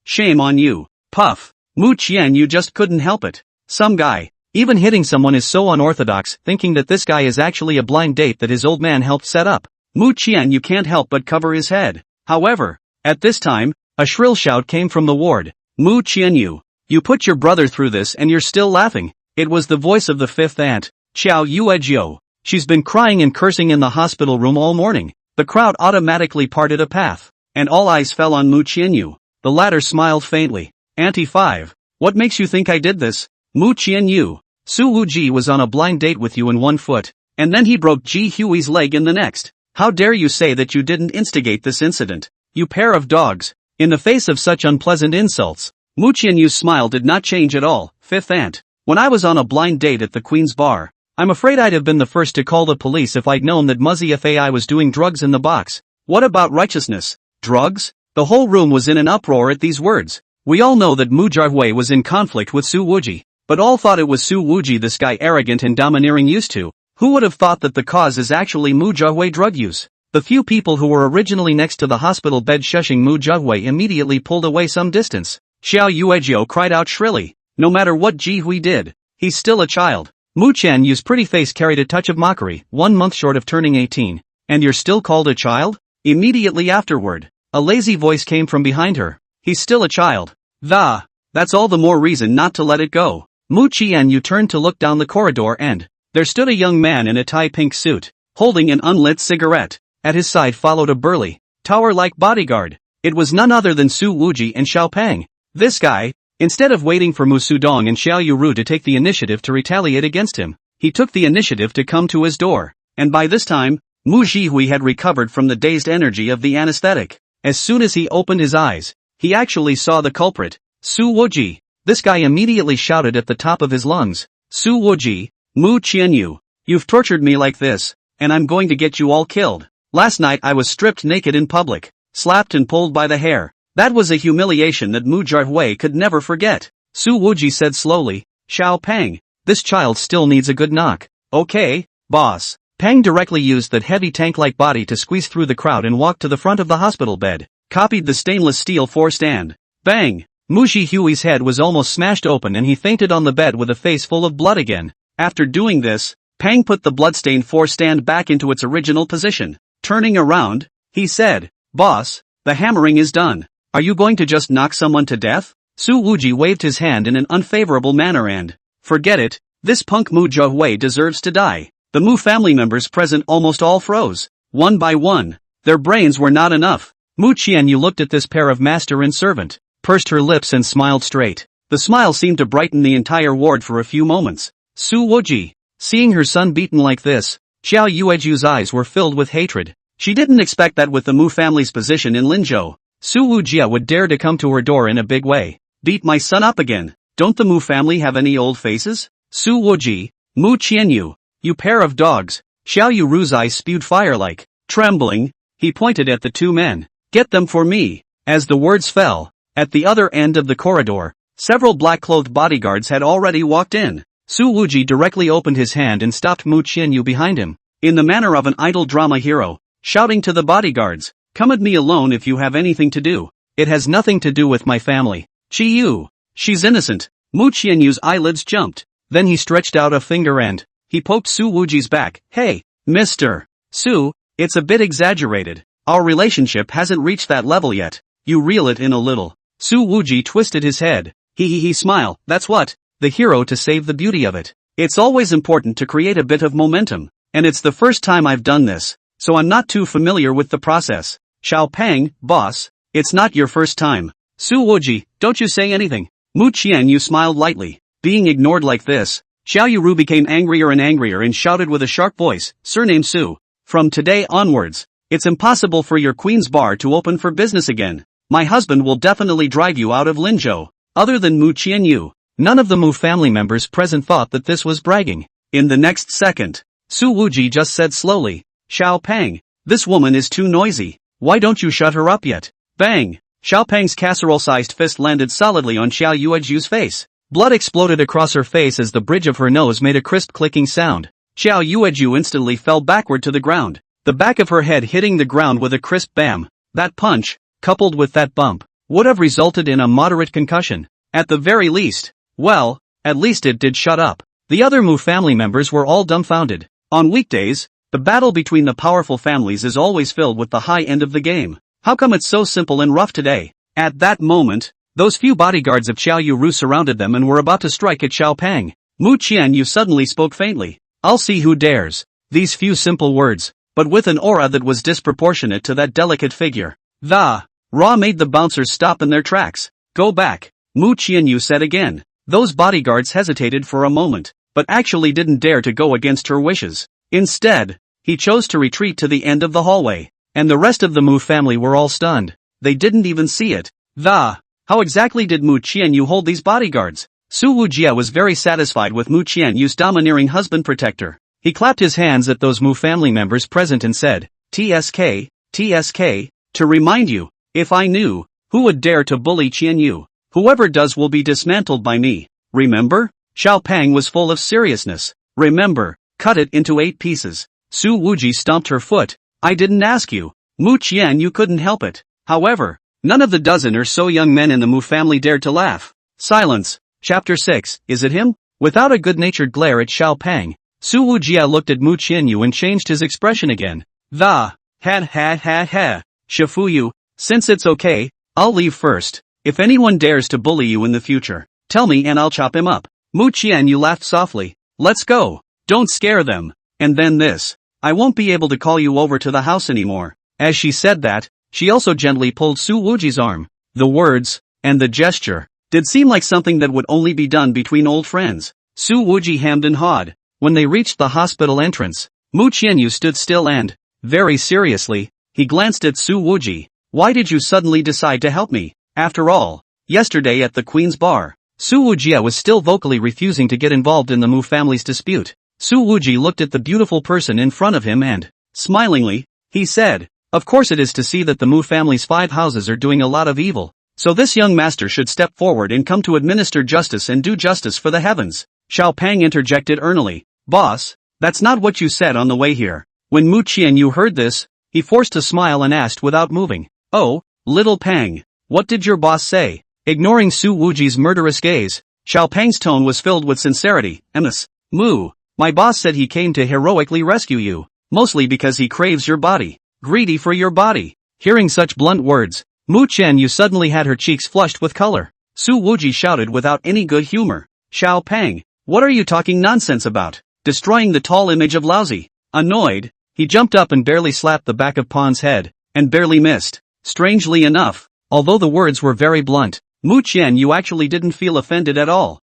Shame on you. Puff. Mu Qian, you just couldn't help it. Some guy. Even hitting someone is so unorthodox, thinking that this guy is actually a blind date that his old man helped set up. Mu Qian, you can't help but cover his head. However, at this time, a shrill shout came from the ward. Mu Qian, you put your brother through this and you're still laughing. It was the voice of the fifth aunt, Xiao Yuejio. She's been crying and cursing in the hospital room all morning. The crowd automatically parted a path, and all eyes fell on Mu Qianyu. The latter smiled faintly. Auntie 5. What makes you think I did this? Mu Qianyu. Su Wuji was on a blind date with you in one foot, and then he broke Ji Hui's leg in the next. How dare you say that you didn't instigate this incident? You pair of dogs. In the face of such unpleasant insults, Mu Qianyu's smile did not change at all. Fifth aunt. When I was on a blind date at the Queen's bar, I'm afraid I'd have been the first to call the police if I'd known that Muzzy Fai was doing drugs in the box. What about righteousness? Drugs? The whole room was in an uproar at these words. We all know that Mu Jarhui was in conflict with Su Wuji, but all thought it was Su Wuji this guy arrogant and domineering used to. Who would have thought that the cause is actually Mu Jarhui drug use? The few people who were originally next to the hospital bed shushing Mu Jarhui immediately pulled away some distance. Xiao Yuejio cried out shrilly. No matter what Ji Hui did, he's still a child. Mu Qianyu's pretty face carried a touch of mockery. 1 month short of turning 18. And you're still called a child? Immediately afterward, a lazy voice came from behind her. He's still a child. That's all the more reason not to let it go. Mu Qianyu turned to look down the corridor and there stood a young man in a tie-pink suit, holding an unlit cigarette. At his side followed a burly, tower-like bodyguard. It was none other than Su Wuji and Xiao Peng. This guy, instead of waiting for Mu Sudong and Xiao Yuru to take the initiative to retaliate against him, he took the initiative to come to his door. And by this time, Mu Jihui had recovered from the dazed energy of the anesthetic. As soon as he opened his eyes, he actually saw the culprit, Su Wuji. This guy immediately shouted at the top of his lungs, Su Wuji, Mu Qianyu, you've tortured me like this, and I'm going to get you all killed. Last night I was stripped naked in public, slapped and pulled by the hair. That was a humiliation that Mu Jarhui could never forget. Su Wuji said slowly, Xiao Peng, this child still needs a good knock. Okay, boss. Peng directly used that heavy tank-like body to squeeze through the crowd and walked to the front of the hospital bed, copied the stainless steel forced and bang! Mu Jihui's head was almost smashed open and he fainted on the bed with a face full of blood again. After doing this, Peng put the bloodstained forced stand back into its original position. Turning around, he said, Boss, the hammering is done. Are you going to just knock someone to death? Su Wuji waved his hand in an unfavorable manner and, forget it, this punk Mu Jihui deserves to die. The Mu family members present almost all froze. One by one. Their brains were not enough. Mu Qianyu looked at this pair of master and servant, pursed her lips and smiled straight. The smile seemed to brighten the entire ward for a few moments. Su Wuji, seeing her son beaten like this, Xiao Yueju's eyes were filled with hatred. She didn't expect that with the Mu family's position in Linzhou, Su Wujia would dare to come to her door in a big way. Beat my son up again. Don't the Mu family have any old faces? Su Wuji, Mu Qianyu, you pair of dogs. Xiao Yuru's eyes spewed fire like. Trembling, he pointed at the two men. Get them for me. As the words fell, at the other end of the corridor, several black-clothed bodyguards had already walked in. Su Wuji directly opened his hand and stopped Mu Qianyu behind him, in the manner of an idle drama hero, shouting to the bodyguards, come at me alone if you have anything to do. It has nothing to do with my family. Qiyu, she's innocent. Mu Qianyu's eyelids jumped. Then he stretched out a finger and he poked Su Wuji's back. Hey, Mr. Su, it's a bit exaggerated. Our relationship hasn't reached that level yet. You reel it in a little. Su Wuji twisted his head. He smile. That's what? The hero to save the beauty of it. It's always important to create a bit of momentum. And it's the first time I've done this, so I'm not too familiar with the process. Xiao Peng, boss, it's not your first time. Su Wuji, don't you say anything. Mu Qianyu smiled lightly. Being ignored like this, Xiao Yuru became angrier and shouted with a sharp voice, Surname Su. From today onwards, it's impossible for your Queen's Bar to open for business again. My husband will definitely drive you out of Linzhou. Other than Mu Qianyu, none of the Mu family members present thought that this was bragging. In the next second, Su Wuji just said slowly, Xiao Peng, this woman is too noisy. Why don't you shut her up yet? Bang! Xiao Peng's casserole-sized fist landed solidly on Xiao Yueju's face. Blood exploded across her face as the bridge of her nose made a crisp clicking sound. Xiao Yueju instantly fell backward to the ground, the back of her head hitting the ground with a crisp bam. That punch, coupled with that bump, would have resulted in a moderate concussion. At the very least. Well, at least it did. Shut up. The other Mu family members were all dumbfounded. On weekdays, the battle between the powerful families is always filled with the high end of the game. How come it's so simple and rough today? At that moment, those few bodyguards of Xiao Yu surrounded them and were about to strike at Xiao Peng. Mu Qianyu suddenly spoke faintly. I'll see who dares. These few simple words, but with an aura that was disproportionate to that delicate figure. The Ra made the bouncers stop in their tracks. Go back, Mu Qianyu said again. Those bodyguards hesitated for a moment, but actually didn't dare to go against her wishes. Instead, he chose to retreat to the end of the hallway, and the rest of the Mu family were all stunned. They didn't even see it. How exactly did Mu Qianyu hold these bodyguards? Su Wujia was very satisfied with Mu Qianyu's domineering husband-protector. He clapped his hands at those Mu family members present and said, TSK, to remind you, if I knew, who would dare to bully Qianyu? Whoever does will be dismantled by me. Remember? Xiao Peng was full of seriousness. Remember, cut it into 8 pieces. Su Wuji stomped her foot. I didn't ask you. Mu Qianyu couldn't help it. However, none of the dozen or so young men in the Mu family dared to laugh. Silence. Chapter 6, is it him? Without a good-natured glare at Xiao Peng, Su Wujia looked at Mu Qianyu and changed his expression again. Ha. Shifuyu, since it's okay, I'll leave first. If anyone dares to bully you in the future, tell me and I'll chop him up. Mu Qianyu laughed softly. Let's go. Don't scare them. And then this. I won't be able to call you over to the house anymore. As she said that, she also gently pulled Su Wuji's arm. The words, and the gesture, did seem like something that would only be done between old friends. Su Wuji hemmed and hawed. When they reached the hospital entrance, Mu Qianyu stood still and, very seriously, he glanced at Su Wuji. Why did you suddenly decide to help me? After all, yesterday at the Queen's bar, Su Wujia was still vocally refusing to get involved in the Mu family's dispute. Su Wuji looked at the beautiful person in front of him and, smilingly, he said, of course it is to see that the Mu family's 5 houses are doing a lot of evil. So this young master should step forward and come to administer justice and do justice for the heavens. Xiao Peng interjected earnestly. Boss, that's not what you said on the way here. When Mu Qianyu heard this, he forced a smile and asked without moving. Oh, little Peng, what did your boss say? Ignoring Su Wuji's murderous gaze, Xiao Peng's tone was filled with sincerity. Mu, my boss said he came to heroically rescue you, mostly because he craves your body. Greedy for your body. Hearing such blunt words, Mu Qianyu suddenly had her cheeks flushed with color. Su Wuji shouted without any good humor. Xiao Peng, what are you talking nonsense about? Destroying the tall image of Laozi. Annoyed, he jumped up and barely slapped the back of Pon's head, and barely missed. Strangely enough, although the words were very blunt, Mu Qianyu actually didn't feel offended at all.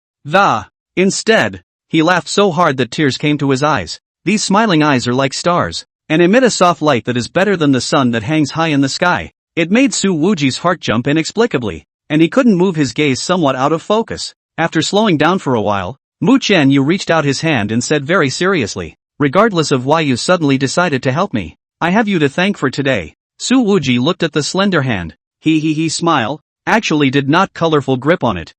Instead, he laughed so hard that tears came to his eyes. These smiling eyes are like stars, and emit a soft light that is better than the sun that hangs high in the sky. It made Su Wuji's heart jump inexplicably, and he couldn't move his gaze somewhat out of focus. After slowing down for a while, Mu Qianyu reached out his hand and said very seriously, regardless of why you suddenly decided to help me, I have you to thank for today. Su Wuji looked at the slender hand. He smile, actually did not colorful grip on it.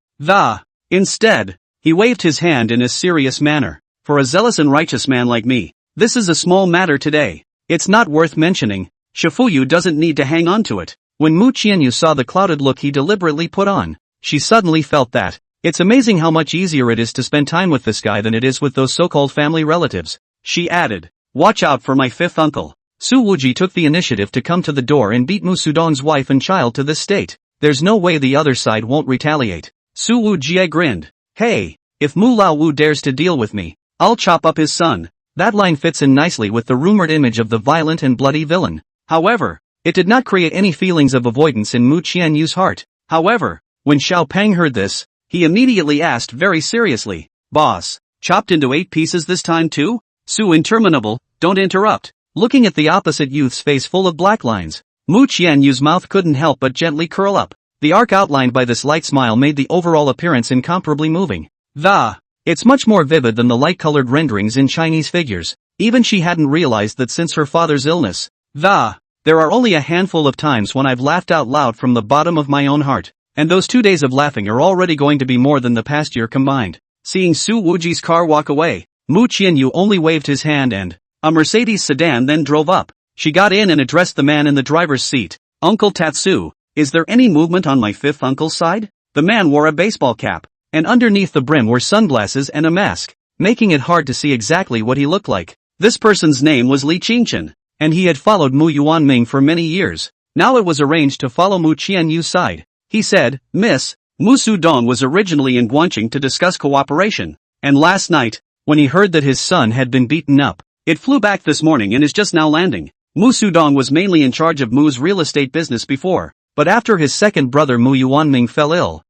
Instead, he waved his hand in a serious manner. For a zealous and righteous man like me, this is a small matter today. It's not worth mentioning. Shifuyu doesn't need to hang on to it. When Mu Qianyu saw the clouded look he deliberately put on, she suddenly felt that, it's amazing how much easier it is to spend time with this guy than it is with those so-called family relatives. She added, watch out for my 5th uncle. Su Wuji took the initiative to come to the door and beat Mu Sudong's wife and child to this state. There's no way the other side won't retaliate. Su Wujie grinned. Hey, if Mu Laowu dares to deal with me, I'll chop up his son. That line fits in nicely with the rumored image of the violent and bloody villain. However, it did not create any feelings of avoidance in Mu Qianyu's heart. However, when Xiao Peng heard this, he immediately asked very seriously, Boss, chopped into 8 pieces this time too? Su interminable, don't interrupt. Looking at the opposite youth's face full of black lines, Mu Qianyu's mouth couldn't help but gently curl up. The arc outlined by this light smile made the overall appearance incomparably moving. It's much more vivid than the light-colored renderings in Chinese figures. Even she hadn't realized that since her father's illness, there There are only a handful of times when I've laughed out loud from the bottom of my own heart, and those 2 days of laughing are already going to be more than the past year combined. Seeing Su Wuji's car walk away, Mu Qianyu only waved his hand and a Mercedes sedan then drove up. She got in and addressed the man in the driver's seat. Uncle Tatsu, is there any movement on my fifth uncle's side? The man wore a baseball cap, and underneath the brim were sunglasses and a mask, making it hard to see exactly what he looked like. This person's name was Li Qingchen, and he had followed Mu Yuanming for many years. Now it was arranged to follow Mu Qianyu's side. He said, Miss, Mu Sudong was originally in Guangqing to discuss cooperation, and last night, when he heard that his son had been beaten up, it flew back this morning and is just now landing. Mu Sudong was mainly in charge of Mu's real estate business before, but after his second brother Mu Yuanming fell ill,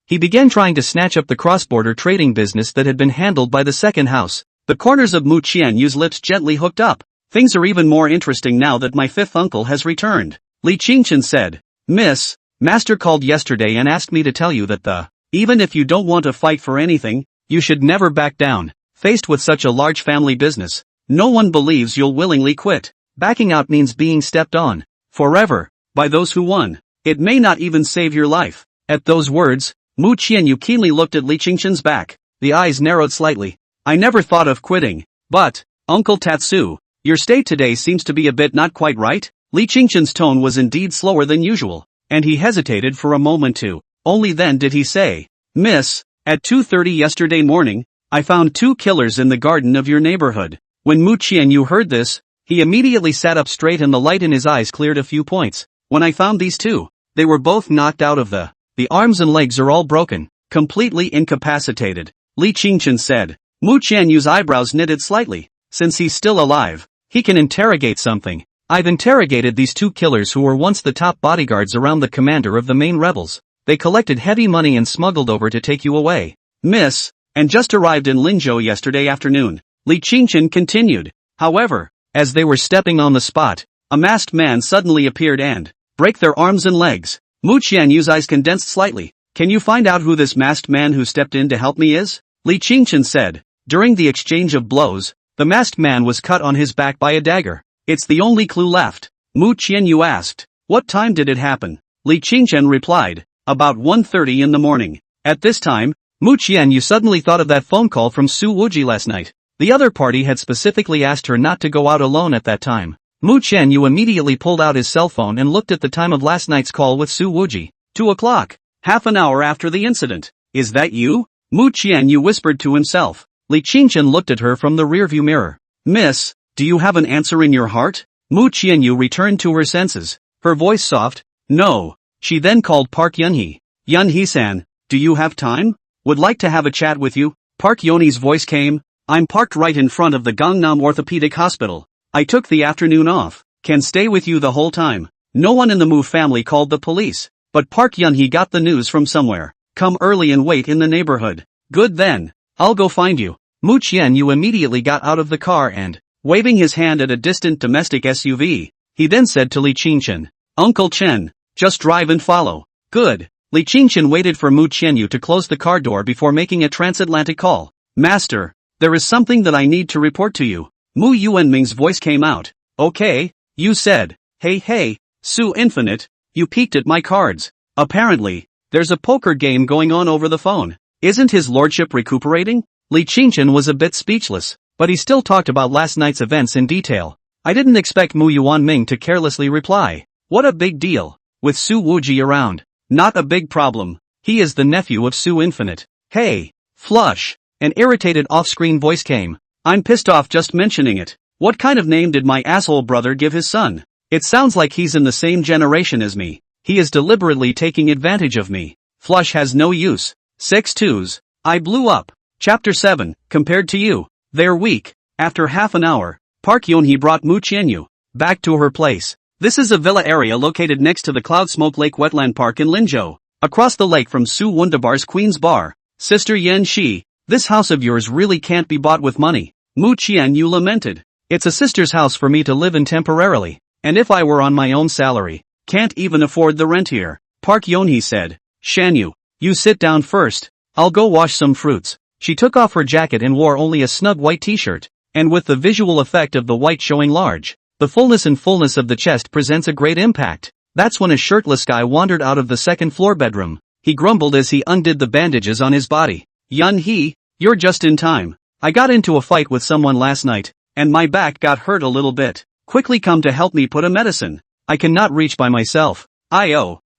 he began trying to snatch up the cross-border trading business that had been handled by the second house. The corners of Mu Qianyu's lips gently hooked up. Things are even more interesting now that my fifth uncle has returned. Li Qingchen said, Miss, Master called yesterday and asked me to tell you that even if you don't want to fight for anything, you should never back down. Faced with such a large family business, no one believes you'll willingly quit. Backing out means being stepped on forever by those who won. It may not even save your life. At those words, Mu Qianyu keenly looked at Li Qingchen's back. The eyes narrowed slightly. I never thought of quitting. But, Uncle Tatsu, your state today seems to be a bit not quite right. Li Qingchen's tone was indeed slower than usual, and he hesitated for a moment too. Only then did he say, Miss, at 2:30 yesterday morning, I found 2 killers in the garden of your neighborhood. When Mu Qianyu heard this, he immediately sat up straight and the light in his eyes cleared a few points. When I found these 2, they were both knocked out of the arms and legs are all broken, completely incapacitated. Li Qingchen said. Mu Qianyu's eyebrows knitted slightly. Since he's still alive, he can interrogate something. I've interrogated these 2 killers who were once the top bodyguards around the commander of the main rebels. They collected heavy money and smuggled over to take you away, Miss, and just arrived in Linzhou yesterday afternoon. Li Qingchen continued. However, as they were stepping on the spot, a masked man suddenly appeared and break their arms and legs. Mu Qianyu's eyes condensed slightly. Can you find out who this masked man who stepped in to help me is? Li Qingchen said. During the exchange of blows, the masked man was cut on his back by a dagger. It's the only clue left. Mu Qianyu asked, what time did it happen? Li Qingchen replied, about 1:30 in the morning. At this time, Mu Qianyu suddenly thought of that phone call from Su Wuji last night. The other party had specifically asked her not to go out alone at that time. Mu Qianyu immediately pulled out his cell phone and looked at the time of last night's call with Su Wuji. 2 o'clock. Half an hour after the incident. Is that you? Mu Qianyu whispered to himself. Li Qingchen looked at her from the rearview mirror. Miss, do you have an answer in your heart? Mu Qianyu returned to her senses, her voice soft. No. She then called Park Yunhee. Yunhee-san, do you have time? Would like to have a chat with you. Park Yunhee's voice came. I'm parked right in front of the Gangnam Orthopedic Hospital. I took the afternoon off. Can stay with you the whole time. No one in the Mu family called the police, but Park Yunhee got the news from somewhere. Come early and wait in the neighborhood. Good then. I'll go find you. Mu Qianyu immediately got out of the car and, waving his hand at a distant domestic SUV, he then said to Li Qingchen, Uncle Chen, just drive and follow. Good. Li Qingchen waited for Mu Qianyu to close the car door before making a transatlantic call. Master, there is something that I need to report to you. Mu Yuanming's voice came out. Okay, you said. Hey, Su Infinite, you peeked at my cards. Apparently, there's a poker game going on over the phone. Isn't his lordship recuperating? Li Qingchen was a bit speechless, but he still talked about last night's events in detail. I didn't expect Mu Yuanming to carelessly reply. What a big deal. With Su Wuji around. Not a big problem. He is the nephew of Su Infinite. Hey, Flush. An irritated off-screen voice came. I'm pissed off just mentioning it. What kind of name did my asshole brother give his son? It sounds like he's in the same generation as me. He is deliberately taking advantage of me. Flush has no use. 6 twos. I blew up. Chapter 7, compared to you. They're weak. After half an hour, Park Yunhee brought Mu Qianyu back to her place. This is a villa area located next to the Cloud Smoke Lake Wetland Park in Linzhou, across the lake from Su Wunderbar's Queen's Bar. Sister Yan Shi, this house of yours really can't be bought with money. Mu Qianyu lamented. It's a sister's house for me to live in temporarily, and if I were on my own salary, can't even afford the rent here. Park Yunhee said. Shanyu, you sit down first. I'll go wash some fruits. She took off her jacket and wore only a snug white t-shirt, and with the visual effect of the white showing large, The fullness and fullness of the chest presents a great impact. That's when a shirtless guy wandered out of the second floor bedroom. He grumbled as he undid the bandages on his body. Yun-hee, you're just in time. I got into a fight with someone last night, and my back got hurt a little bit. Quickly come to help me put a medicine. I cannot reach by myself.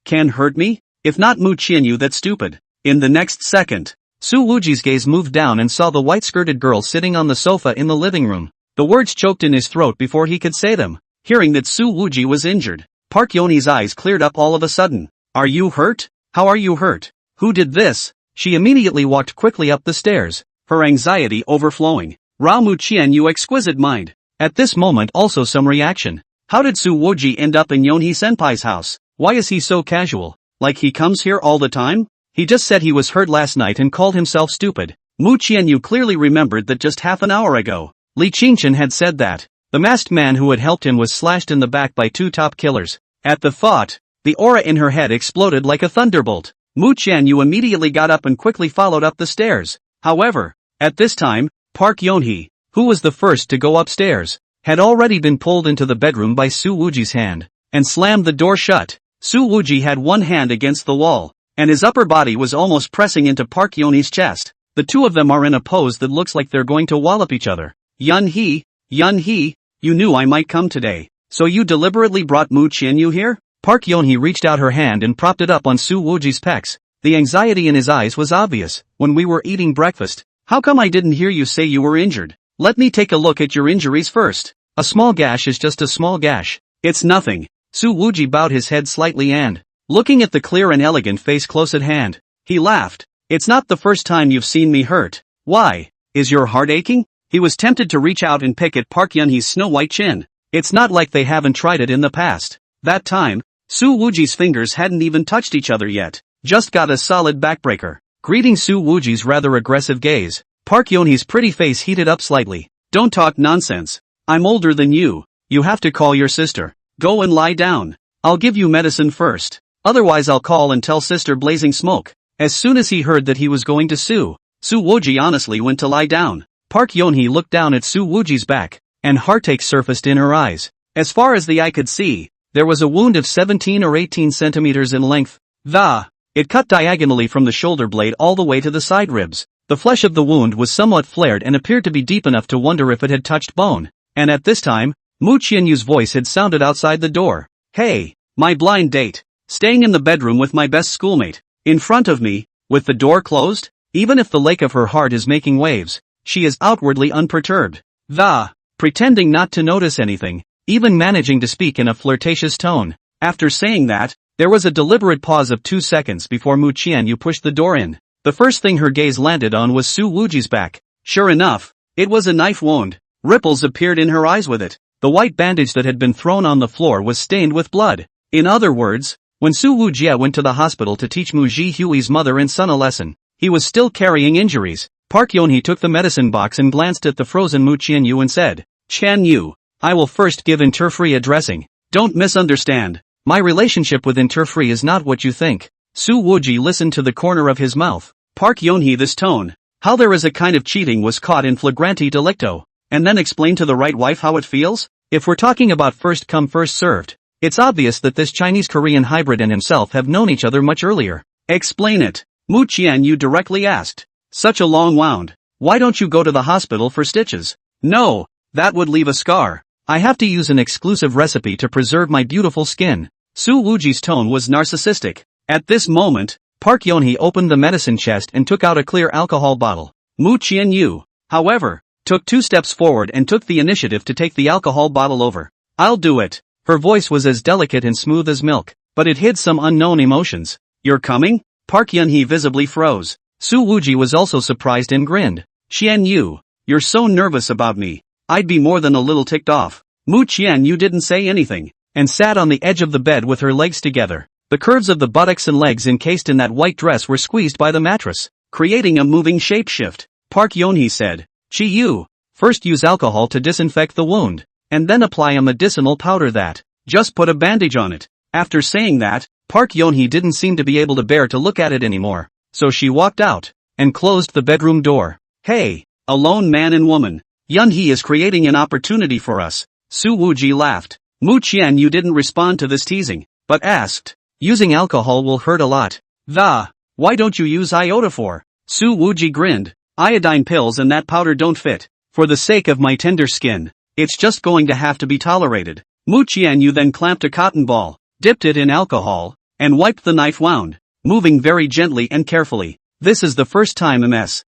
Can hurt me? If not Mu Qianyu that's stupid. In the next second, Su Wuji's gaze moved down and saw the white-skirted girl sitting on the sofa in the living room. The words choked in his throat before he could say them. Hearing that Su Wuji was injured, Park Yonhee's eyes cleared up all of a sudden. Are you hurt? How are you hurt? Who did this? She immediately walked quickly up the stairs, her anxiety overflowing. Rao Mu Qianyu exquisite mind. At this moment also some reaction. How did Su Wuji end up in Yonhee-senpai's house? Why is he so casual? Like he comes here all the time? He just said he was hurt last night and called himself stupid. Mu Qianyu clearly remembered that just half an hour ago, Li Qingchen had said that. The masked man who had helped him was slashed in the back by two top killers. At the thought, the aura in her head exploded like a thunderbolt. Mu Qianyu immediately got up and quickly followed up the stairs. However, at this time, Park Yonhee, who was the first to go upstairs, had already been pulled into the bedroom by Su Wuji's hand, and slammed the door shut. Su Wuji had one hand against the wall, and his upper body was almost pressing into Park Yonhee's chest. The two of them are in a pose that looks like they're going to wallop each other. Yun-hee, you knew I might come today, so you deliberately brought Mu Qianyu here? Park Yonhee reached out her hand and propped it up on Su Wuji's pecs. The anxiety in his eyes was obvious. When we were eating breakfast, how come I didn't hear you say you were injured? Let me take a look at your injuries first. A small gash is just a small gash. It's nothing. Su Wuji bowed his head slightly and, looking at the clear and elegant face close at hand, he laughed. It's not the first time you've seen me hurt. Why? Is your heart aching? He was tempted to reach out and pick at Park Yonhee's snow-white chin. It's not like they haven't tried it in the past. That time, Su Wuji's fingers hadn't even touched each other yet. Just got a solid backbreaker. Greeting Su Wuji's rather aggressive gaze, Park Yonhee's pretty face heated up slightly. Don't talk nonsense. I'm older than you. You have to call your sister. Go and lie down. I'll give you medicine first. Otherwise I'll call and tell Sister Blazing Smoke. As soon as he heard that he was going to sue, Su Wuji honestly went to lie down. Park Yonhee looked down at Su Wuji's back, and heartache surfaced in her eyes. As far as the eye could see, there was a wound of 17 or 18 centimeters in length. It cut diagonally from the shoulder blade all the way to the side ribs. The flesh of the wound was somewhat flared and appeared to be deep enough to wonder if it had touched bone. And at this time, Mu Qianyu's voice had sounded outside the door. Hey, my blind date. Staying in the bedroom with my best schoolmate. In front of me, with the door closed? Even if the lake of her heart is making waves, she is outwardly unperturbed. Pretending not to notice anything, even managing to speak in a flirtatious tone. After saying that, there was a deliberate pause of 2 seconds before Mu Qianyu pushed the door in. The first thing her gaze landed on was Su Wuji's back. Sure enough, it was a knife wound. Ripples appeared in her eyes with it. The white bandage that had been thrown on the floor was stained with blood. In other words, when Su Wujie went to the hospital to teach Mu Ji-hui's mother and son a lesson, he was still carrying injuries. Park Yonhee took the medicine box and glanced at the frozen Mu Qianyu and said, Qianyu, I will first give Interfree a dressing. Don't misunderstand. My relationship with Interfree is not what you think. Su Wuji listened to the corner of his mouth. Park Yonhee, this tone. How there is a kind of cheating was caught in flagrante delicto. And then explain to the right wife how it feels? If we're talking about first come first served, it's obvious that this Chinese-Korean hybrid and himself have known each other much earlier. Explain it. Mu Qianyu directly asked. Such a long wound. Why don't you go to the hospital for stitches? No, that would leave a scar. I have to use an exclusive recipe to preserve my beautiful skin. Su Wuji's tone was narcissistic. At this moment, Park Yonhee opened the medicine chest and took out a clear alcohol bottle. Mu Qianyu, however, took 2 steps forward and took the initiative to take the alcohol bottle over. I'll do it. Her voice was as delicate and smooth as milk, but it hid some unknown emotions. You're coming? Park Yonhee visibly froze. Su Wuji was also surprised and grinned. Qianyu, you're so nervous about me. I'd be more than a little ticked off. Mu Qianyu didn't say anything, and sat on the edge of the bed with her legs together. The curves of the buttocks and legs encased in that white dress were squeezed by the mattress, creating a moving shapeshift. Park Yonhee said, Qiyu, first use alcohol to disinfect the wound, and then apply a medicinal powder that, just put a bandage on it. After saying that, Park Yonhee didn't seem to be able to bear to look at it anymore, so she walked out, and closed the bedroom door. Hey, a lone man and woman. Yunhee is creating an opportunity for us. Su Wuji laughed. Mu Qianyu didn't respond to this teasing, but asked, using alcohol will hurt a lot. Why don't you use iota for? Su Wuji grinned. Iodine pills and that powder don't fit. For the sake of my tender skin, it's just going to have to be tolerated. Mu Qianyu then clamped a cotton ball, dipped it in alcohol, and wiped the knife wound, moving very gently and carefully. This is the first time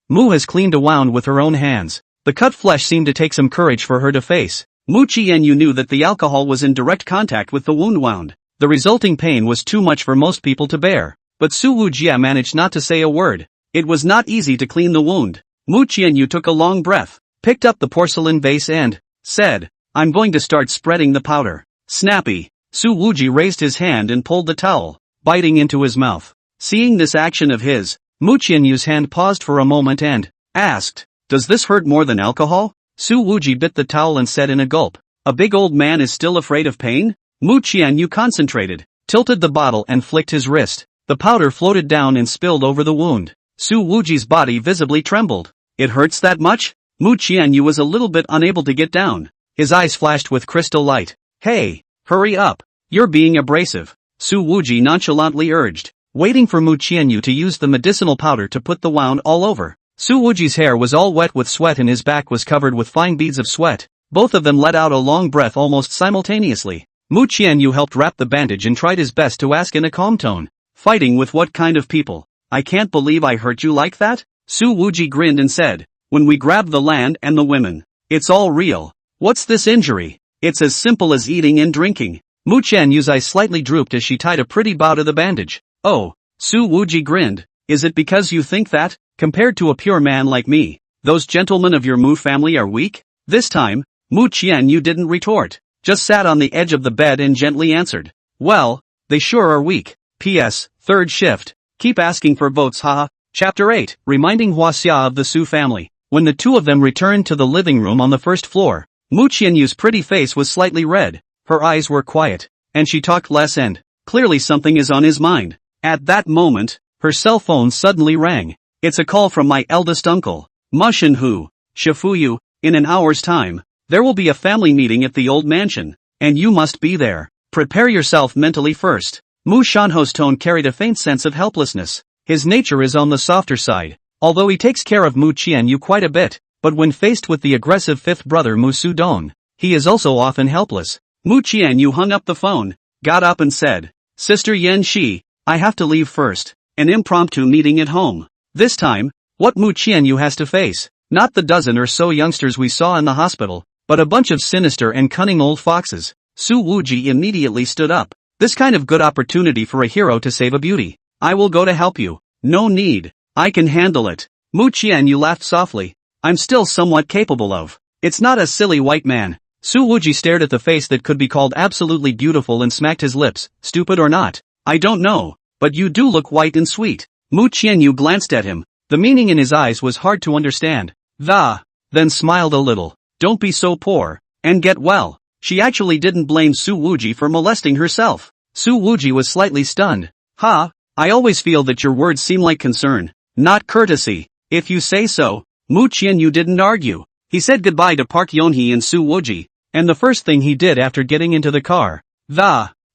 Mu has cleaned a wound with her own hands. The cut flesh seemed to take some courage for her to face. Mu Qianyu knew that the alcohol was in direct contact with the wound. The resulting pain was too much for most people to bear, but Su Wujia managed not to say a word. It was not easy to clean the wound. Mu Qianyu took a long breath, picked up the porcelain vase and said, I'm going to start spreading the powder. Snappy. Su Wuji raised his hand and pulled the towel, biting into his mouth. Seeing this action of his, Mu Qianyu's hand paused for a moment and asked, does this hurt more than alcohol? Su Wuji bit the towel and said in a gulp, a big old man is still afraid of pain? Mu Qianyu concentrated, tilted the bottle and flicked his wrist. The powder floated down and spilled over the wound. Su Wuji's body visibly trembled. It hurts that much? Mu Qianyu was a little bit unable to get down. His eyes flashed with crystal light. Hey, hurry up. You're being abrasive. Su Wuji nonchalantly urged, waiting for Mu Qianyu to use the medicinal powder to put the wound all over. Su Wuji's hair was all wet with sweat and his back was covered with fine beads of sweat. Both of them let out a long breath almost simultaneously. Mu Qianyu helped wrap the bandage and tried his best to ask in a calm tone, fighting with what kind of people? I can't believe I hurt you like that? Su Wuji grinned and said, when we grab the land and the women, it's all real. What's this injury? It's as simple as eating and drinking. Mu Qianyu's eyes slightly drooped as she tied a pretty bow to the bandage. Oh, Su Wuji grinned. Is it because you think that, compared to a pure man like me, those gentlemen of your Mu family are weak? This time, Mu Qianyu didn't retort, just sat on the edge of the bed and gently answered. Well, they sure are weak. P.S. Third shift. Keep asking for votes haha. Chapter 8, reminding Huaxia of the Su family. When the two of them returned to the living room on the first floor, Mu Qianyu's pretty face was slightly red, her eyes were quiet, and she talked less and, clearly something is on his mind. At that moment, her cell phone suddenly rang. It's a call from my eldest uncle, Ma Shenhu. Shifuyu, in an hour's time, there will be a family meeting at the old mansion, and you must be there. Prepare yourself mentally first. Mu Shanho's tone carried a faint sense of helplessness. His nature is on the softer side, although he takes care of Mu Qianyu quite a bit, but when faced with the aggressive fifth brother Mu Sudong, he is also often helpless. Mu Qianyu hung up the phone, got up and said, Sister Yan Shi, I have to leave first. An impromptu meeting at home. This time, what Mu Qianyu has to face, not the dozen or so youngsters we saw in the hospital, but a bunch of sinister and cunning old foxes. Su Wuji immediately stood up. This kind of good opportunity for a hero to save a beauty. I will go to help you. No need. I can handle it. Mu Qianyu laughed softly. I'm still somewhat capable of. It's not a silly white man. Su Wuji stared at the face that could be called absolutely beautiful and smacked his lips. Stupid or not? I don't know, but you do look white and sweet. Mu Qianyu glanced at him. The meaning in his eyes was hard to understand. Then smiled a little. Don't be so poor, and get well. She actually didn't blame Su Wuji for molesting herself. Su Wuji was slightly stunned. I always feel that your words seem like concern, not courtesy. If you say so. Mu Qianyu didn't argue. He said goodbye to Park Yonhee and Su Wuji, and the first thing he did after getting into the car,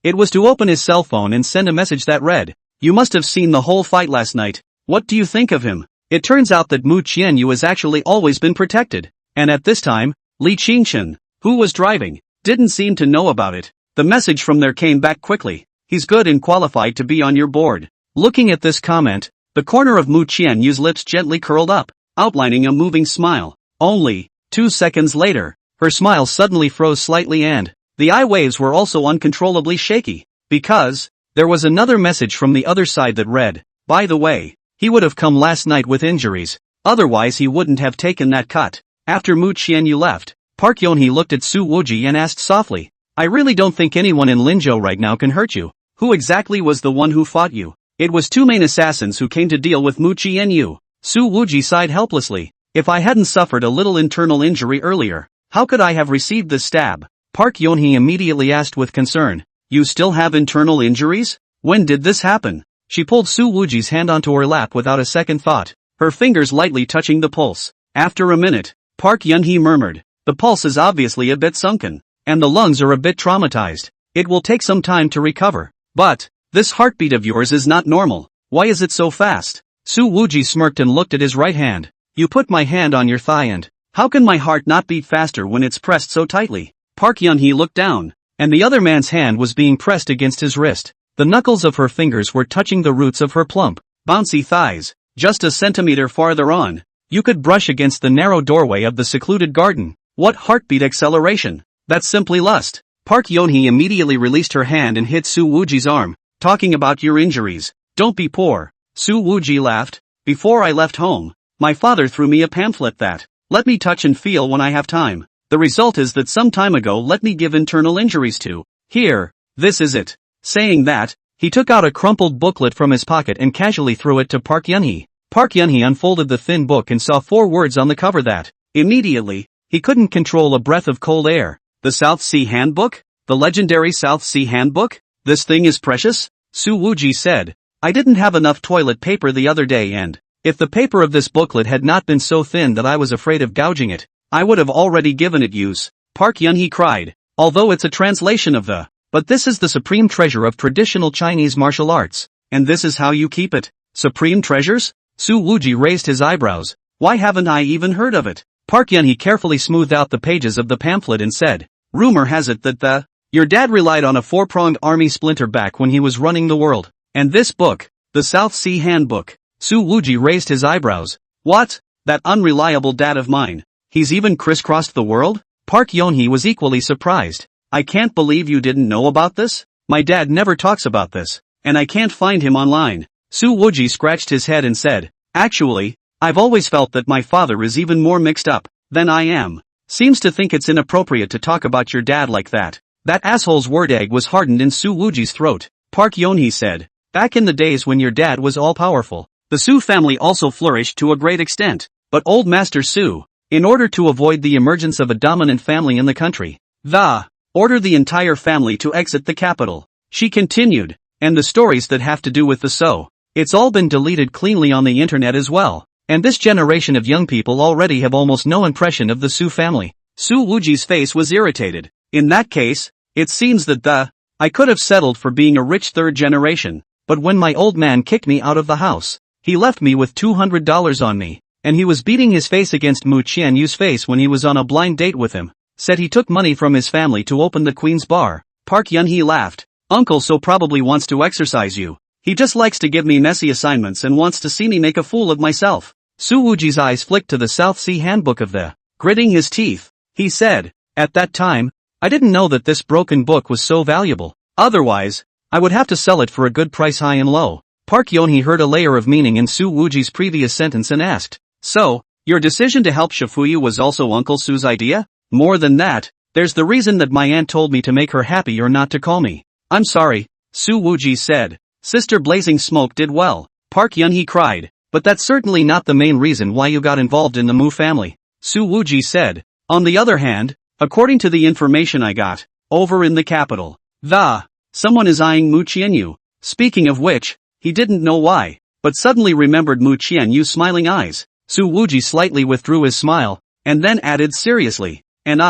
it was to open his cell phone and send a message that read, you must have seen the whole fight last night. What do you think of him? It turns out that Mu Qianyu has actually always been protected, and at this time, Li Qingshan, who was driving, didn't seem to know about it. The message from there came back quickly. He's good and qualified to be on your board. Looking at this comment, the corner of Mu Qianyu's lips gently curled up, outlining a moving smile. Only 2 seconds later, her smile suddenly froze slightly and the eye waves were also uncontrollably shaky, because there was another message from the other side that read, by the way, he would have come last night with injuries, otherwise he wouldn't have taken that cut. After Mu Qianyu left, Park Yonhee looked at Su Wuji and asked softly, I really don't think anyone in Linzhou right now can hurt you. Who exactly was the one who fought you? It was two main assassins who came to deal with Mu Qianyu. Su Wuji sighed helplessly. If I hadn't suffered a little internal injury earlier, how could I have received the stab? Park Yonhee immediately asked with concern. You still have internal injuries? When did this happen? She pulled Su Wuji's hand onto her lap without a second thought, her fingers lightly touching the pulse. After a minute, Park Yonhee murmured, the pulse is obviously a bit sunken. and the lungs are a bit traumatized. It will take some time to recover. But, this heartbeat of yours is not normal. Why is it so fast? Su Wuji smirked and looked at his right hand. You put my hand on your thigh and, how can my heart not beat faster when it's pressed so tightly? Park Yun-hee looked down, and the other man's hand was being pressed against his wrist. The knuckles of her fingers were touching the roots of her plump, bouncy thighs. Just a centimeter farther on, you could brush against the narrow doorway of the secluded garden. What heartbeat acceleration! That's simply lust. Park Yun-hee immediately released her hand and hit Su Wuji's arm, talking about your injuries. Don't be poor. Su Wuji laughed. Before I left home, my father threw me a pamphlet that, let me touch and feel when I have time. The result is that some time ago let me give internal injuries to. Here, this is it. Saying that, he took out a crumpled booklet from his pocket and casually threw it to Park Yun-hee. Park Yun-hee unfolded the thin book and saw 4 words on the cover that, immediately, he couldn't control a breath of cold air. The South Sea Handbook? The legendary South Sea Handbook? This thing is precious? Su Wuji said. I didn't have enough toilet paper the other day and, if the paper of this booklet had not been so thin that I was afraid of gouging it, I would have already given it use. Park Yun-hee cried. Although it's a translation of the, but this is the supreme treasure of traditional Chinese martial arts, and this is how you keep it. Supreme treasures? Su Wuji raised his eyebrows. Why haven't I even heard of it? Park Yun-hee carefully smoothed out the pages of the pamphlet and said, rumor has it that your dad relied on a 4-pronged army splinter back when he was running the world. And this book, the South Sea Handbook. Su Wuji raised his eyebrows. What? That unreliable dad of mine. He's even crisscrossed the world? Park Yun-hee was equally surprised. I can't believe you didn't know about this? My dad never talks about this, and I can't find him online. Su Wuji scratched his head and said, actually, I've always felt that my father is even more mixed up than I am. Seems to think it's inappropriate to talk about your dad like that. That asshole's word egg was hardened in Su Wuji's throat. Park Yun-hee said, back in the days when your dad was all-powerful, the Su family also flourished to a great extent. But old Master Su, in order to avoid the emergence of a dominant family in the country, ordered the entire family to exit the capital. She continued, and the stories that have to do with the it's all been deleted cleanly on the internet as well, and this generation of young people already have almost no impression of the Su family. Su Wuji's face was irritated. In that case, it seems that I could have settled for being a rich third generation, but when my old man kicked me out of the house, he left me with $200 on me, and he was beating his face against Mu Qianyu's face when he was on a blind date with him. Said he took money from his family to open the Queen's Bar. Park Yun-hee laughed. Uncle So probably wants to exercise you. He just likes to give me messy assignments and wants to see me make a fool of myself. Su Wuji's eyes flicked to the South Sea Handbook of the, gritting his teeth. He said, at that time, I didn't know that this broken book was so valuable. Otherwise, I would have to sell it for a good price high and low. Park Yun-hee heard a layer of meaning in Su Wuji's previous sentence and asked, so, your decision to help Shifuyu was also Uncle Su's idea? More than that, there's the reason that my aunt told me to make her happy or not to call me. I'm sorry, Su Wuji said. Sister Blazing Smoke did well. Park Yun-hee cried. But that's certainly not the main reason why you got involved in the Mu family. Su Wuji said. On the other hand, according to the information I got, over in the capital, someone is eyeing Mu Qianyu. Speaking of which, he didn't know why, but suddenly remembered Mu Qianyu's smiling eyes. Su Wuji slightly withdrew his smile, and then added seriously. And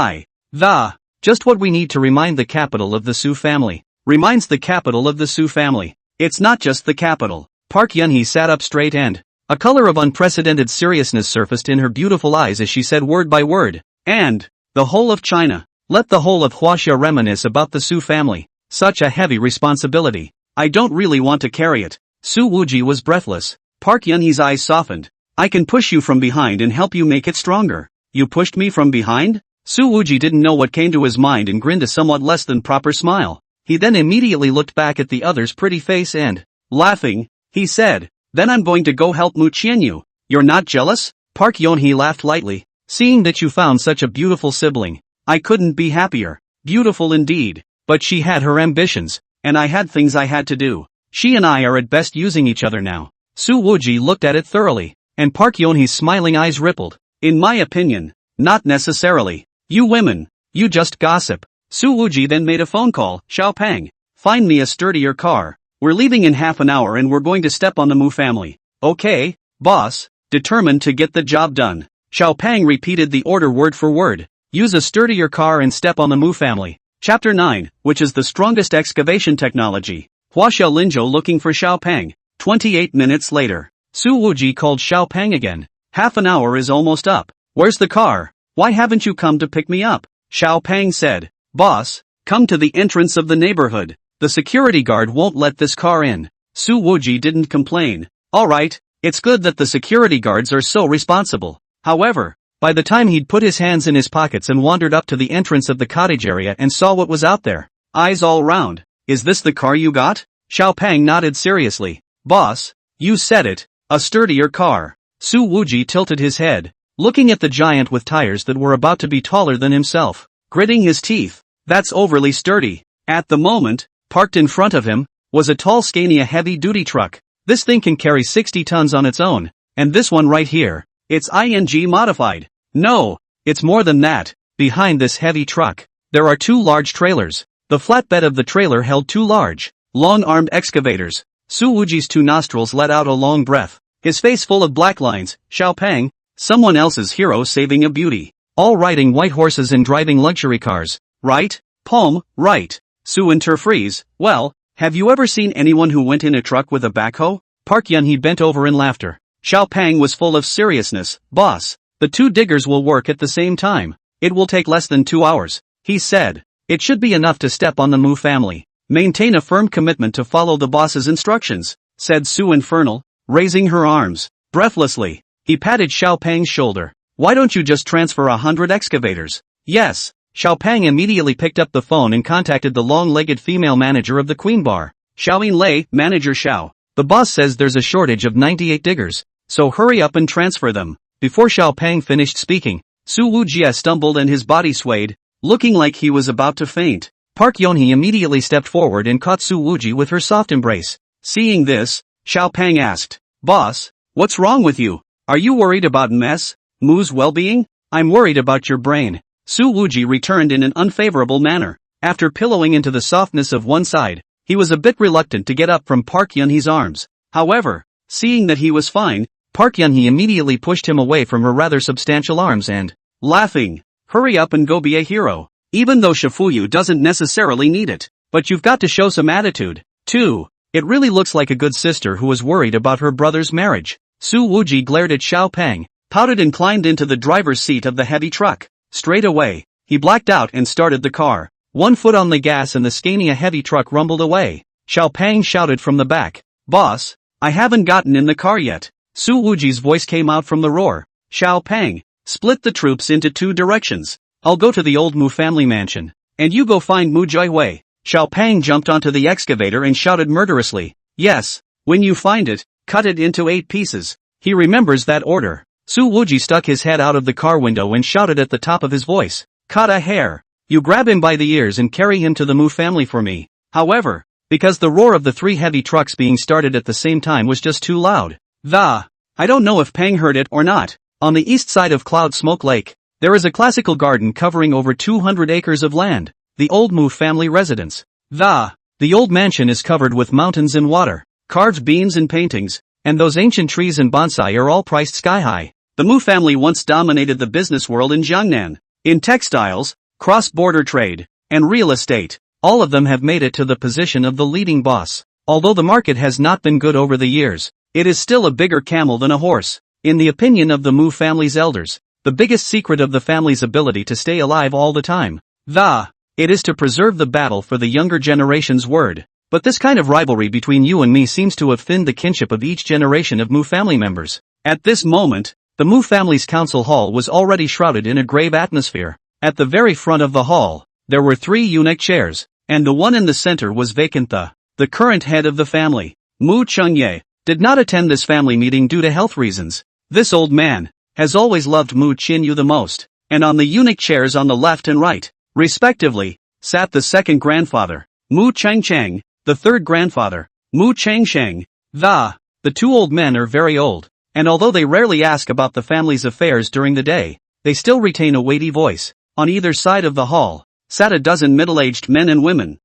just what we need to remind the capital of the Su family. Reminds the capital of the Su family. It's not just the capital. Park Yun-hee sat up straight and, a color of unprecedented seriousness surfaced in her beautiful eyes as she said word by word. And, the whole of China. Let the whole of Huaxia reminisce about the Su family. Such a heavy responsibility. I don't really want to carry it. Su Wuji was breathless. Park Yun-hee's eyes softened. I can push you from behind and help you make it stronger. You pushed me from behind? Su Wuji didn't know what came to his mind and grinned a somewhat less than proper smile. He then immediately looked back at the other's pretty face and, laughing, he said, then I'm going to go help Mu Qianyu. You're not jealous? Park Yun-hee laughed lightly. Seeing that you found such a beautiful sibling, I couldn't be happier. Beautiful indeed. But she had her ambitions, and I had things I had to do. She and I are at best using each other now. Su Wuji looked at it thoroughly, and Park Yun-hee's smiling eyes rippled. In my opinion, not necessarily. You women, you just gossip. Su Wuji then made a phone call. Xiao Pang, find me a sturdier car. We're leaving in half an hour and we're going to step on the Mu family. Okay, boss. Determined to get the job done, Xiao Pang repeated the order word for word. Use a sturdier car and step on the Mu family. Chapter 9, which is the strongest excavation technology. Hua Xiaolinzhou looking for Xiao Pang. 28 minutes later. Su Wuji called Xiao Pang again. Half an hour is almost up. Where's the car? Why haven't you come to pick me up? Xiao Pang said. Boss, come to the entrance of the neighborhood. The security guard won't let this car in. Su Wuji didn't complain. Alright, it's good that the security guards are so responsible. However, by the time he'd put his hands in his pockets and wandered up to the entrance of the cottage area and saw what was out there, eyes all round. Is this the car you got? Xiao Pang nodded seriously. Boss, you said it, a sturdier car. Su Wuji tilted his head, looking at the giant with tires that were about to be taller than himself, gritting his teeth. That's overly sturdy. At the moment, parked in front of him, was a tall Scania heavy-duty truck. This thing can carry 60 tons on its own, and this one right here, it's ing modified. No, it's more than that. Behind this heavy truck, there are two large trailers. The flatbed of the trailer held two large, long-armed excavators. Su Wuji's two nostrils let out a long breath, his face full of black lines. Xiao Pang, someone else's hero saving a beauty. All riding white horses and driving luxury cars, right? Palm, right. Su interfreeze, well, have you ever seen anyone who went in a truck with a backhoe? Park Yun-hee bent over in laughter. Xiao Pang was full of seriousness. Boss, the two diggers will work at the same time. It will take less than 2 hours, he said. It should be enough to step on the Mu family. Maintain a firm commitment to follow the boss's instructions, said Su Infernal, raising her arms. Breathlessly, he patted Xiao Pang's shoulder. Why don't you just transfer 100 excavators? Yes. Xiao Pang immediately picked up the phone and contacted the long-legged female manager of the Queen Bar. Xiaoyin Lei, Manager Xiao. The boss says there's a shortage of 98 diggers, so hurry up and transfer them. Before Xiao Pang finished speaking, Su Wujie stumbled and his body swayed, looking like he was about to faint. Park Yun-hee immediately stepped forward and caught Su Wuji with her soft embrace. Seeing this, Xiao Pang asked, Boss, what's wrong with you? Are you worried about Mu's well-being? I'm worried about your brain. Su Wuji returned in an unfavorable manner. After pillowing into the softness of one side, he was a bit reluctant to get up from Park Yun-hee's arms. However, seeing that he was fine, Park Yun-hee immediately pushed him away from her rather substantial arms and, laughing, hurry up and go be a hero. Even though Shifuyu doesn't necessarily need it, but you've got to show some attitude, too. It really looks like a good sister who was worried about her brother's marriage. Su Wuji glared at Xiao Pang, pouted and climbed into the driver's seat of the heavy truck. Straight away, he blacked out and started the car. 1 foot on the gas and the Scania heavy truck rumbled away. Xiao Pang shouted from the back, Boss, I haven't gotten in the car yet. Su Wuji's voice came out from the roar. Xiao Pang, split the troops into 2 directions. I'll go to the old Mu family mansion, and you go find Mu Jiahui. Xiao Pang jumped onto the excavator and shouted murderously, Yes, when you find it, cut it into 8 pieces. He remembers that order. Su Wuji stuck his head out of the car window and shouted at the top of his voice, Cut a hair. You grab him by the ears and carry him to the Mu family for me. However, because the roar of the 3 heavy trucks being started at the same time was just too loud. I don't know if Pang heard it or not. On the east side of Cloud Smoke Lake, there is a classical garden covering over 200 acres of land, the old Mu family residence. The old mansion is covered with mountains and water, carved beams and paintings, and those ancient trees and bonsai are all priced sky-high. The Mu family once dominated the business world in Jiangnan. In textiles, cross-border trade, and real estate, all of them have made it to the position of the leading boss. Although the market has not been good over the years, it is still a bigger camel than a horse. In the opinion of the Mu family's elders, the biggest secret of the family's ability to stay alive all the time, it is to preserve the battle for the younger generation's word. But this kind of rivalry between you and me seems to have thinned the kinship of each generation of Mu family members. At this moment, the Mu family's council hall was already shrouded in a grave atmosphere. At the very front of the hall, there were 3 eunuch chairs, and the one in the center was vacant. The current head of the family, Mu Chengye, did not attend this family meeting due to health reasons. This old man has always loved Mu Qinyu the most, and on the eunuch chairs on the left and right, respectively, sat the second grandfather, Mu Chengcheng, the third grandfather, Mu Chengsheng. The 2 old men are very old, and although they rarely ask about the family's affairs during the day, they still retain a weighty voice. On either side of the hall, sat a dozen middle-aged men and women.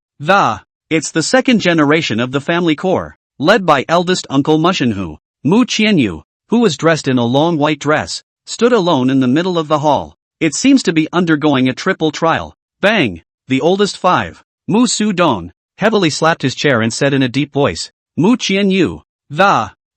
It's the second generation of the family core, led by eldest uncle Mushinhu. Mu Qianyu, who was dressed in a long white dress, stood alone in the middle of the hall. It seems to be undergoing a triple trial. Bang! The oldest 5. Mu Su-dong heavily slapped his chair and said in a deep voice, Mu Qian-yu,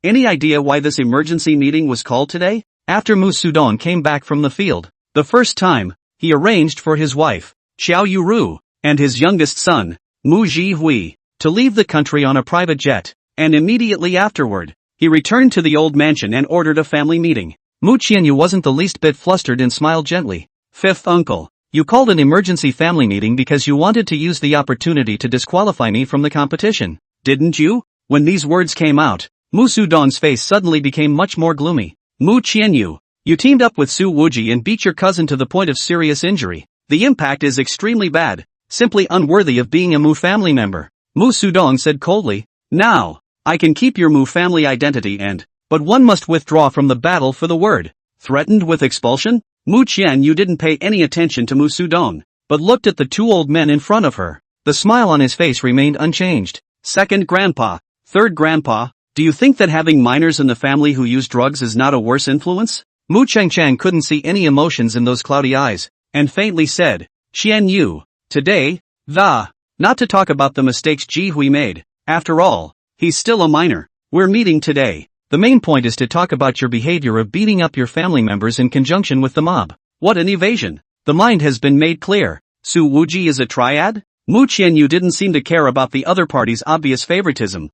any idea why this emergency meeting was called today? After Mu Su-dong came back from the field, the first time, he arranged for his wife, Xiao Yu-ru, and his youngest son, Mu Ji-hui, to leave the country on a private jet, and immediately afterward, he returned to the old mansion and ordered a family meeting. Mu Qianyu wasn't the least bit flustered and smiled gently. Fifth uncle, you called an emergency family meeting because you wanted to use the opportunity to disqualify me from the competition, didn't you? When these words came out, Mu Su-dong's face suddenly became much more gloomy. Mu Qianyu, you teamed up with Su Wuji and beat your cousin to the point of serious injury. The impact is extremely bad, simply unworthy of being a Mu family member. Mu Su-dong said coldly, now, I can keep your Mu family identity but one must withdraw from the battle for the word. Threatened with expulsion? Mu Qianyu didn't pay any attention to Mu Su-dong, but looked at the two old men in front of her. The smile on his face remained unchanged. Second grandpa, third grandpa, do you think that having minors in the family who use drugs is not a worse influence? Mu Changchang couldn't see any emotions in those cloudy eyes, and faintly said, Xian Yu, today, not to talk about the mistakes Ji Hui made. After all, he's still a minor. We're meeting today. The main point is to talk about your behavior of beating up your family members in conjunction with the mob. What an evasion. The mind has been made clear. Su Wuji is a triad? Mu Qianyu didn't seem to care about the other party's obvious favoritism.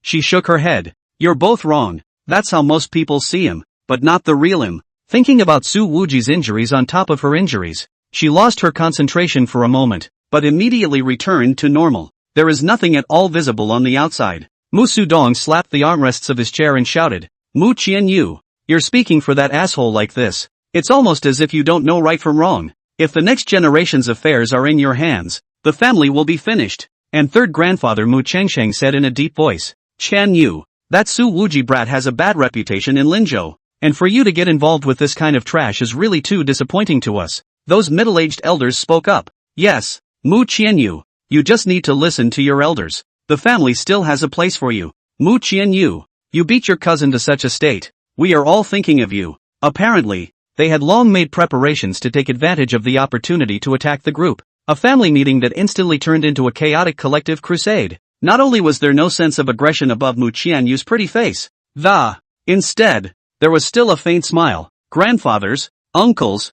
She shook her head. You're both wrong. That's how most people see him, but not the real him. Thinking about Su Wuji's injuries on top of her injuries, she lost her concentration for a moment, but immediately returned to normal. There is nothing at all visible on the outside. Mu Su-dong slapped the armrests of his chair and shouted, Mu Qianyu, you're speaking for that asshole like this. It's almost as if you don't know right from wrong. If the next generation's affairs are in your hands, the family will be finished. And third grandfather Mu Changcheng said in a deep voice, Qian Yu, that Su Wuji brat has a bad reputation in Linzhou, and for you to get involved with this kind of trash is really too disappointing to us. Those middle-aged elders spoke up. Yes, Mu Qianyu, you just need to listen to your elders. The family still has a place for you. Mu Qianyu, you beat your cousin to such a state. We are all thinking of you. Apparently, they had long made preparations to take advantage of the opportunity to attack the group. A family meeting that instantly turned into a chaotic collective crusade. Not only was there no sense of aggression above Mu Qianyu's pretty face, instead, there was still a faint smile. Grandfathers, uncles,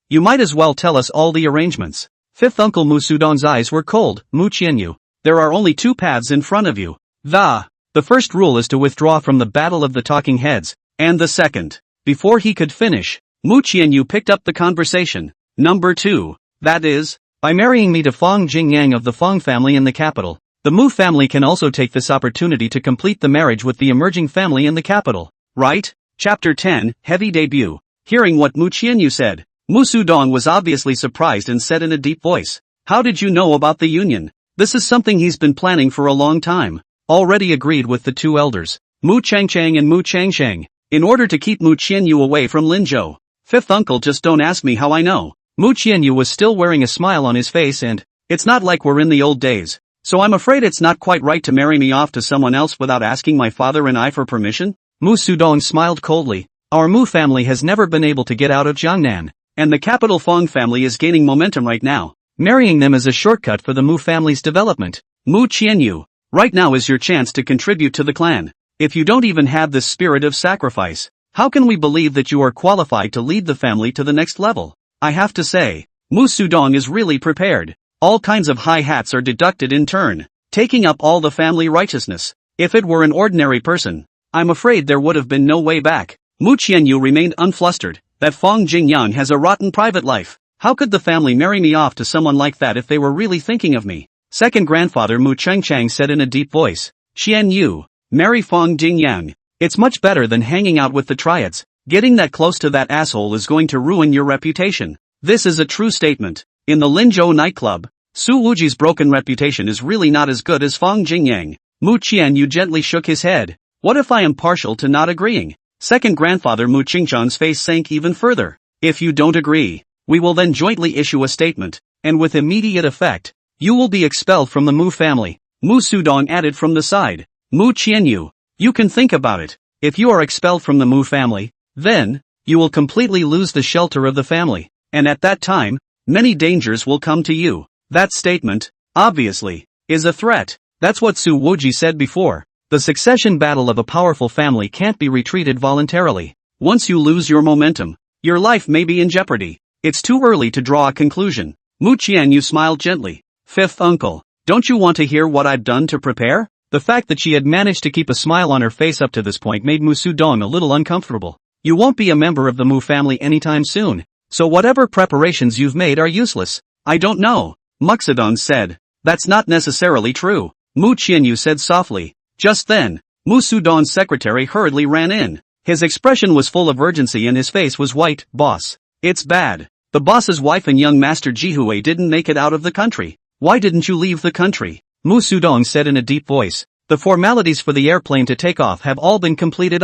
you might as well tell us all the arrangements. Fifth uncle Mu Su-dong's eyes were cold. Mu Qianyu, there are only two paths in front of you. The first rule is to withdraw from the battle of the talking heads, and the second. Before he could finish, Mu Qianyu picked up the conversation. Number 2, that is, by marrying me to Fong Jingyang of the Fong family in the capital. The Mu family can also take this opportunity to complete the marriage with the emerging family in the capital. Right? Chapter 10, Heavy Debut. Hearing what Mu Qianyu said, Mu Su-dong was obviously surprised and said in a deep voice, how did you know about the union? This is something he's been planning for a long time. Already agreed with the two elders, Mu Changcheng and Mu Changcheng, in order to keep Mu Qianyu away from Linzhou. Fifth uncle, just don't ask me how I know. Mu Qianyu was still wearing a smile on his face and, it's not like we're in the old days, so I'm afraid it's not quite right to marry me off to someone else without asking my father and I for permission? Mu Su-dong smiled coldly. Our Mu family has never been able to get out of Jiangnan, and the capital Fong family is gaining momentum right now. Marrying them is a shortcut for the Mu family's development. Mu Qianyu, right now is your chance to contribute to the clan. If you don't even have this spirit of sacrifice, how can we believe that you are qualified to lead the family to the next level? I have to say, Mu Su-dong is really prepared. All kinds of high hats are deducted in turn, taking up all the family righteousness. If it were an ordinary person, I'm afraid there would have been no way back. Mu Qianyu remained unflustered. That Fong Jingyang has a rotten private life. How could the family marry me off to someone like that if they were really thinking of me? Second grandfather Mu Changchang said in a deep voice, Xian Yu, marry Fong Jingyang. It's much better than hanging out with the triads. Getting that close to that asshole is going to ruin your reputation. This is a true statement. In the Linzhou nightclub, Su Wuji's broken reputation is really not as good as Fong Jingyang. Mu Qianyu gently shook his head. What if I am partial to not agreeing? Second grandfather Mu Qingzhan's face sank even further. If you don't agree, we will then jointly issue a statement, and with immediate effect, you will be expelled from the Mu family. Mu Su-dong added from the side. Mu Qianyu, you can think about it. If you are expelled from the Mu family, then, you will completely lose the shelter of the family. And at that time, many dangers will come to you. That statement, obviously, is a threat. That's what Su Wuji said before. The succession battle of a powerful family can't be retreated voluntarily. Once you lose your momentum, your life may be in jeopardy. It's too early to draw a conclusion. Mu Qianyu smiled gently. Fifth uncle, don't you want to hear what I've done to prepare? The fact that she had managed to keep a smile on her face up to this point made Mu Sudong a little uncomfortable. You won't be a member of the Mu family anytime soon, so whatever preparations you've made are useless. I don't know, Muxidong said. That's not necessarily true, Mu Qianyu said softly. Just then, Mu Sudong's secretary hurriedly ran in. His expression was full of urgency and his face was white. Boss, it's bad. The boss's wife and young master Jihui didn't make it out of the country. Why didn't you leave the country? Mu Sudong said in a deep voice. The formalities for the airplane to take off have all been completed.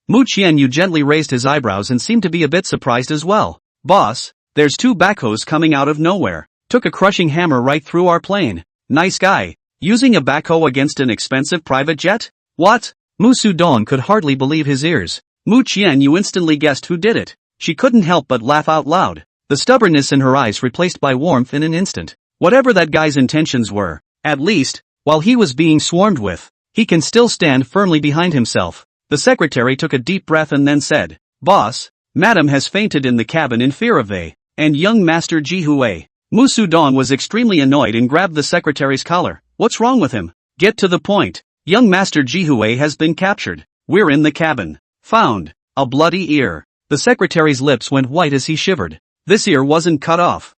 Mu Qianyu gently raised his eyebrows and seemed to be a bit surprised as well. Boss, there's two backhoes coming out of nowhere. Took a crushing hammer right through our plane. Nice guy. Using a backhoe against an expensive private jet? What? Mu Sudong could hardly believe his ears. Mu Qianyu instantly guessed who did it. She couldn't help but laugh out loud. The stubbornness in her eyes replaced by warmth in an instant. Whatever that guy's intentions were, at least, while he was being swarmed with, he can still stand firmly behind himself. The secretary took a deep breath and then said, Boss, Madam has fainted in the cabin in fear of A. and young Master Jihui. Mu Sudong was extremely annoyed and grabbed the secretary's collar. What's wrong with him? Get to the point. Young Master Jihui has been captured. We're in the cabin. Found. A bloody ear. The secretary's lips went white as he shivered. This ear wasn't cut off.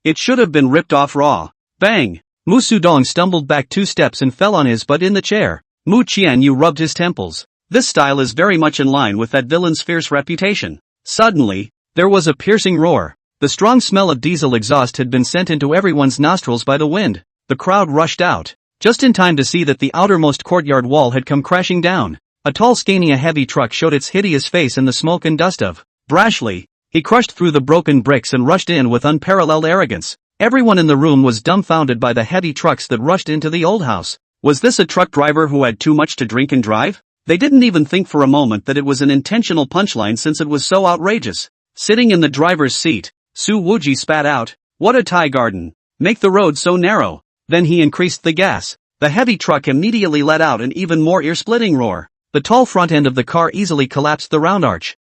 It should have been ripped off raw. Bang! Mu Sudong stumbled back 2 steps and fell on his butt in the chair. Mu Qianyu rubbed his temples. This style is very much in line with that villain's fierce reputation. Suddenly, there was a piercing roar. The strong smell of diesel exhaust had been sent into everyone's nostrils by the wind. The crowd rushed out, just in time to see that the outermost courtyard wall had come crashing down. A tall Scania heavy truck showed its hideous face in the smoke and dust of. Brashly, he crushed through the broken bricks and rushed in with unparalleled arrogance. Everyone in the room was dumbfounded by the heavy trucks that rushed into the old house. Was this a truck driver who had too much to drink and drive? They didn't even think for a moment that it was an intentional punchline since it was so outrageous. Sitting in the driver's seat, Su Wuji spat out, "What a Thai garden! Make the road so narrow." Then he increased the gas. The heavy truck immediately let out an even more ear-splitting roar. The tall front end of the car easily collapsed the round arch,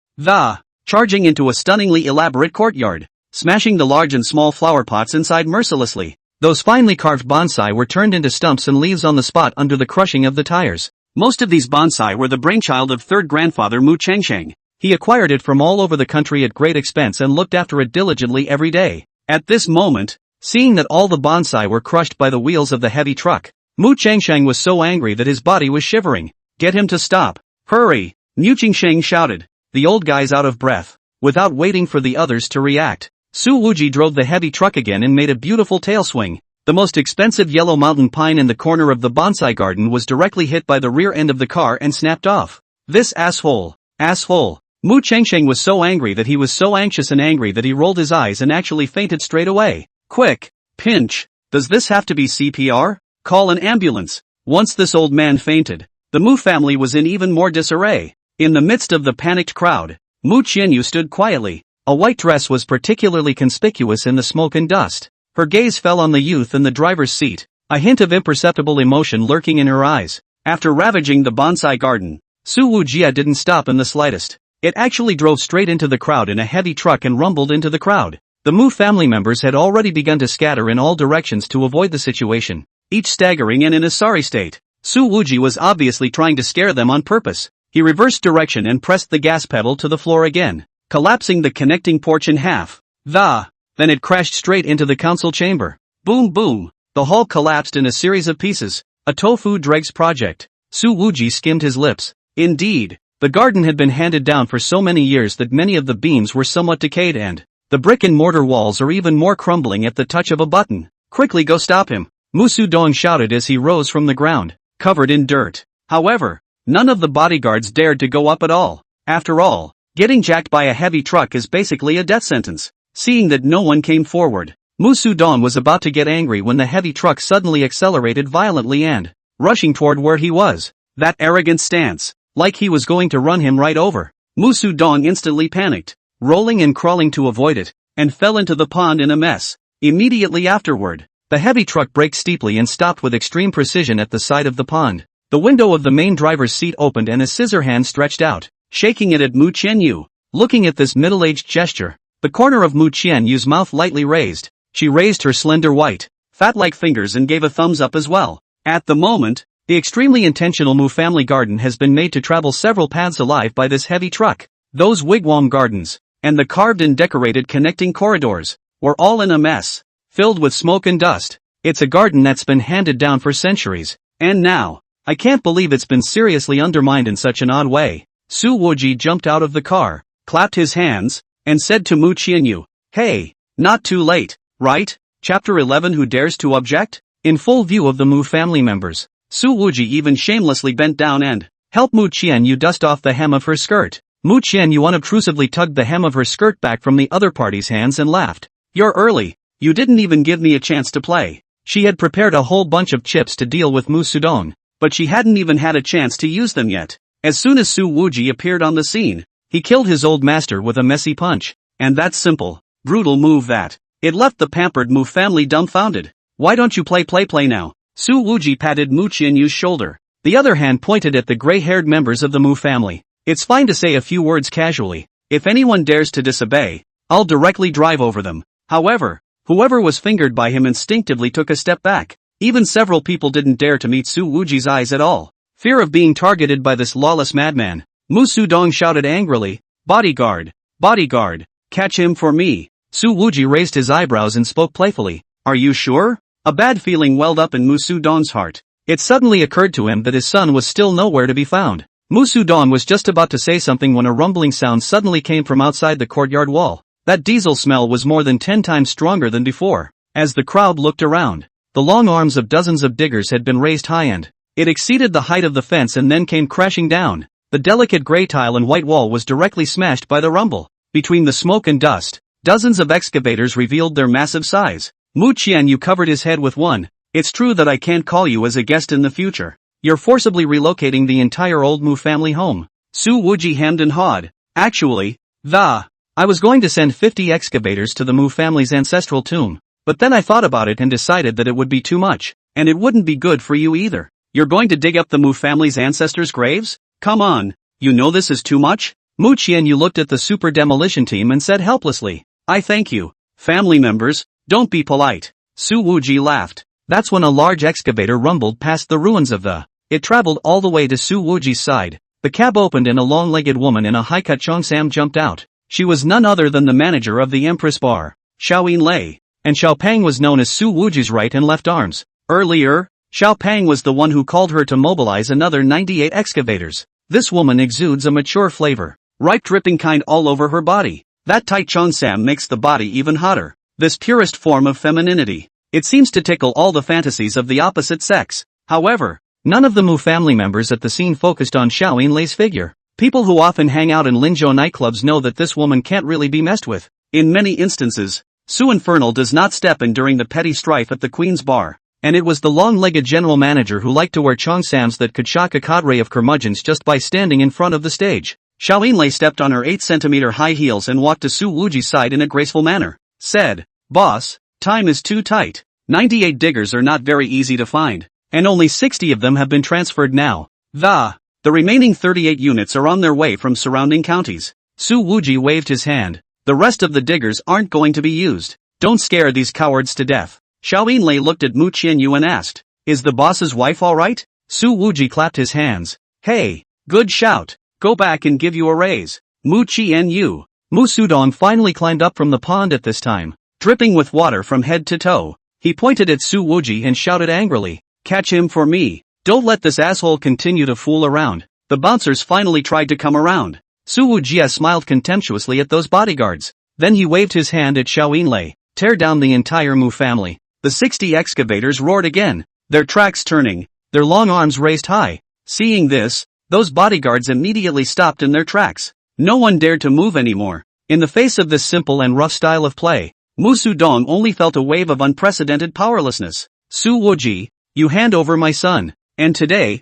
charging into a stunningly elaborate courtyard, smashing the large and small flower pots inside mercilessly. Those finely carved bonsai were turned into stumps and leaves on the spot under the crushing of the tires. Most of these bonsai were the brainchild of third grandfather Mu Chengsheng. He acquired it from all over the country at great expense and looked after it diligently every day. At this moment, seeing that all the bonsai were crushed by the wheels of the heavy truck, Mu Chengsheng was so angry that his body was shivering. "Get him to stop. Hurry!" Mu Chengsheng shouted, the old guy's out of breath. Without waiting for the others to react, Su Wuji drove the heavy truck again and made a beautiful tail swing. The most expensive yellow mountain pine in the corner of the bonsai garden was directly hit by the rear end of the car and snapped off. "This asshole! Asshole!" Mu Chengsheng was so angry that he was so anxious and angry that he rolled his eyes and actually fainted straight away. "Quick! Pinch! Does this have to be CPR? Call an ambulance!" Once this old man fainted, the Mu family was in even more disarray. In the midst of the panicked crowd, Mu Qianyu stood quietly. A white dress was particularly conspicuous in the smoke and dust. Her gaze fell on the youth in the driver's seat, a hint of imperceptible emotion lurking in her eyes. After ravaging the bonsai garden, Su Wujia didn't stop in the slightest. It actually drove straight into the crowd in a heavy truck and rumbled into the crowd. The Mu family members had already begun to scatter in all directions to avoid the situation, each staggering and in a sorry state. Su Wuji was obviously trying to scare them on purpose. He reversed direction and pressed the gas pedal to the floor again, collapsing the connecting porch in half. Then it crashed straight into the council chamber. Boom boom! The hall collapsed in a series of pieces. A tofu dregs project. Su Wuji skimmed his lips. Indeed, the garden had been handed down for so many years that many of the beams were somewhat decayed and the brick and mortar walls are even more crumbling at the touch of a button. "Quickly go stop him!" Mu Sudong shouted as he rose from the ground, covered in dirt. However, none of the bodyguards dared to go up at all. After all, getting jacked by a heavy truck is basically a death sentence. Seeing that no one came forward, Mu Sudong was about to get angry when the heavy truck suddenly accelerated violently and, rushing toward where he was, that arrogant stance, like he was going to run him right over. Musu Dong instantly panicked, rolling and crawling to avoid it, and fell into the pond in a mess. Immediately afterward, the heavy truck braked steeply and stopped with extreme precision at the side of the pond. The window of the main driver's seat opened and a scissor hand stretched out, shaking it at Mu Qianyu. Looking at this middle-aged gesture, the corner of Mu Qianyu's mouth lightly raised. She raised her slender white, fat-like fingers and gave a thumbs up as well. At the moment, the extremely intentional Mu family garden has been made to travel several paths alive by this heavy truck. Those wigwam gardens, and the carved and decorated connecting corridors, were all in a mess, filled with smoke and dust. It's a garden that's been handed down for centuries, and now, I can't believe it's been seriously undermined in such an odd way. Su Wuji jumped out of the car, clapped his hands, and said to Mu Qianyu, "Hey, not too late, right?" Chapter 11 Who Dares to Object? In full view of the Mu family members, Su Wuji even shamelessly bent down and helped Mu Qianyu dust off the hem of her skirt. Mu Qianyu unobtrusively tugged the hem of her skirt back from the other party's hands and laughed. "You're early, you didn't even give me a chance to play." She had prepared a whole bunch of chips to deal with Mu Sudong, but she hadn't even had a chance to use them yet. As soon as Su Wuji appeared on the scene, he killed his old master with a messy punch, and that simple, brutal move that it left the pampered Mu family dumbfounded. "Why don't you play now?" Su Wuji patted Mu Qianyu's shoulder. The other hand pointed at the gray-haired members of the Mu family. "It's fine to say a few words casually. If anyone dares to disobey, I'll directly drive over them." However, whoever was fingered by him instinctively took a step back. Even several people didn't dare to meet Su Wuji's eyes at all. Fear of being targeted by this lawless madman. Mu Sudong shouted angrily, "Bodyguard! Bodyguard! Catch him for me!" Su Wuji raised his eyebrows and spoke playfully. "Are you sure?" A bad feeling welled up in Mu Sudong's heart. It suddenly occurred to him that his son was still nowhere to be found. Mu Sudong was just about to say something when a rumbling sound suddenly came from outside the courtyard wall. That diesel smell was more than 10 times stronger than before. As the crowd looked around, the long arms of dozens of diggers had been raised high and it exceeded the height of the fence and then came crashing down. The delicate gray tile and white wall was directly smashed by the rumble. Between the smoke and dust, dozens of excavators revealed their massive size. Mu Qianyu covered his head with one. "It's true that I can't call you as a guest in the future. You're forcibly relocating the entire old Mu family home." Su Wuji hemmed and hawed. "Actually, I was going to send 50 excavators to the Mu family's ancestral tomb, but then I thought about it and decided that it would be too much, and it wouldn't be good for you either." "You're going to dig up the Mu family's ancestors' graves? Come on, you know this is too much?" Mu Qianyu looked at the super demolition team and said helplessly, "I thank you. Family members, don't be polite." Su Wuji laughed. That's when a large excavator rumbled past the ruins of the. It traveled all the way to Su Wuji's side. The cab opened and a long-legged woman in a high-cut cheongsam jumped out. She was none other than the manager of the Empress Bar, Xiaoyin Lei, and Xiao Pang was known as Su Wuji's right and left arms. Earlier, Xiao Pang was the one who called her to mobilize another 98 excavators. This woman exudes a mature flavor, ripe dripping kind all over her body. That tight cheongsam makes the body even hotter. This purest form of femininity. It seems to tickle all the fantasies of the opposite sex. However, none of the Mu family members at the scene focused on Xiaoyin Lei's figure. People who often hang out in Linzhou nightclubs know that this woman can't really be messed with. In many instances, Su Infernal does not step in during the petty strife at the Queen's Bar, and it was the long-legged general manager who liked to wear cheongsams that could shock a cadre of curmudgeons just by standing in front of the stage. Xiaoyin Lei stepped on her 8-centimeter high heels and walked to Su Wuji's side in a graceful manner. Said, "Boss, time is too tight. 98 diggers are not very easy to find, and only 60 of them have been transferred now. The remaining 38 units are on their way from surrounding counties." Su Wuji waved his hand. "The rest of the diggers aren't going to be used. Don't scare these cowards to death." Xiaoyin Lei looked at Mu Qianyu and asked, "Is the boss's wife alright?" Su Wuji clapped his hands. "Hey, good shout. Go back and give you a raise. Mu Qianyu." Mu Sudong finally climbed up from the pond at this time, dripping with water from head to toe. He pointed at Su Wuji and shouted angrily, "Catch him for me. Don't let this asshole continue to fool around." The bouncers finally tried to come around. Su Wuji smiled contemptuously at those bodyguards. Then he waved his hand at Xiaoyin Lei. "Tear down the entire Mu family." The 60 excavators roared again, their tracks turning, their long arms raised high. Seeing this, those bodyguards immediately stopped in their tracks. No one dared to move anymore. In the face of this simple and rough style of play, Mu Sudong only felt a wave of unprecedented powerlessness. "Su Wuji, you hand over my son, and today,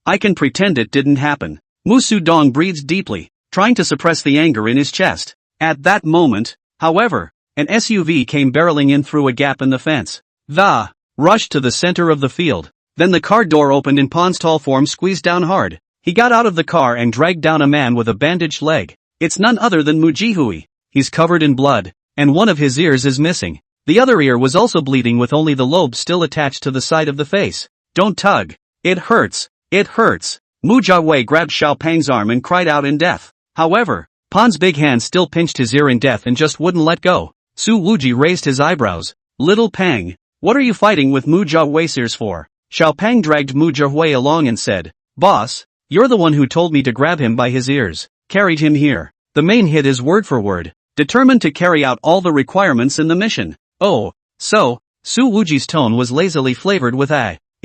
I can pretend it didn't happen." Mu Sudong breathed deeply, trying to suppress the anger in his chest. At that moment, however, an SUV came barreling in through a gap in the fence. The rushed to the center of the field. Then the car door opened and Pon's tall form squeezed down hard. He got out of the car and dragged down a man with a bandaged leg. It's none other than Mujihui. He's covered in blood, and one of his ears is missing. The other ear was also bleeding with only the lobe still attached to the side of the face. Don't tug. It hurts. It hurts. Mu Jiahui grabbed Xiao Pang's arm and cried out in death. However, Pon's big hand still pinched his ear in death and just wouldn't let go. Su Wuji raised his eyebrows. Little Pang, what are you fighting with Mu Jiahui's ears for? Xiao Pang dragged Mu Jiahui along and said, Boss, you're the one who told me to grab him by his ears. Carried him here. The main hit is word for word, determined to carry out all the requirements in the mission. Oh, so, Su Wuji's tone was lazily flavored with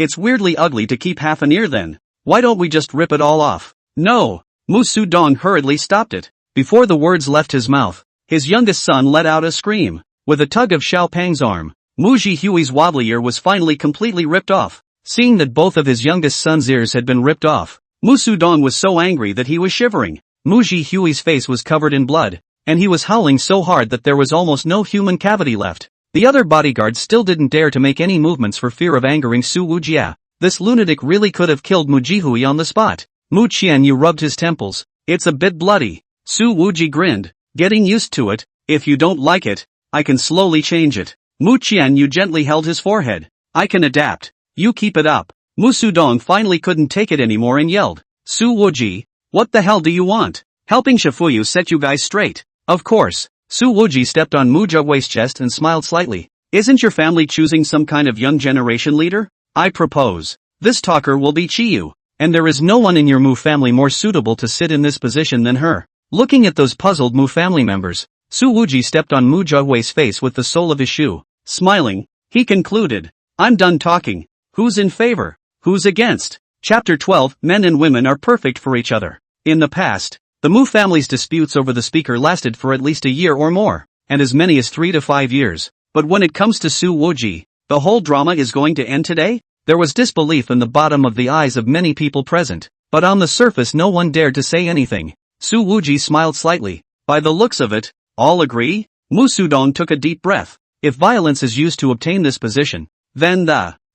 it's weirdly ugly to keep half an ear then. Why don't we just rip it all off? No. Mu Sudong hurriedly stopped it. Before the words left his mouth, his youngest son let out a scream. With a tug of Xiao Pang's arm, Mu Jihui's wobbly ear was finally completely ripped off. Seeing that both of his youngest son's ears had been ripped off, Mu Sudong was so angry that he was shivering. Mu Jihui's face was covered in blood, and he was howling so hard that there was almost no human cavity left. The other bodyguards still didn't dare to make any movements for fear of angering Su Wujia. This lunatic really could have killed Mu Jihui on the spot. Mu Qianyu rubbed his temples. It's a bit bloody. Su Wuji grinned. Getting used to it. If you don't like it, I can slowly change it. Mu Qianyu gently held his forehead. I can adapt. You keep it up. Mu Sudong finally couldn't take it anymore and yelled. Su Wuji, what the hell do you want? Helping Shifuyu set you guys straight. Of course. Su Wuji stepped on Mu Jiahui's chest and smiled slightly. Isn't your family choosing some kind of young generation leader? I propose. This talker will be Chiyu. And there is no one in your Mu family more suitable to sit in this position than her. Looking at those puzzled Mu family members, Su Wuji stepped on Mu Jiahui's face with the sole of his shoe. Smiling, he concluded. I'm done talking. Who's in favor? Who's against? Chapter 12. Men and women are perfect for each other. In the past, the Mu family's disputes over the speaker lasted for at least a year or more, and as many as 3 to 5 years. But when it comes to Su Wuji, the whole drama is going to end today? There was disbelief in the bottom of the eyes of many people present, but on the surface no one dared to say anything. Su Wuji smiled slightly. By the looks of it, all agree? Mu Sudong took a deep breath. If violence is used to obtain this position, then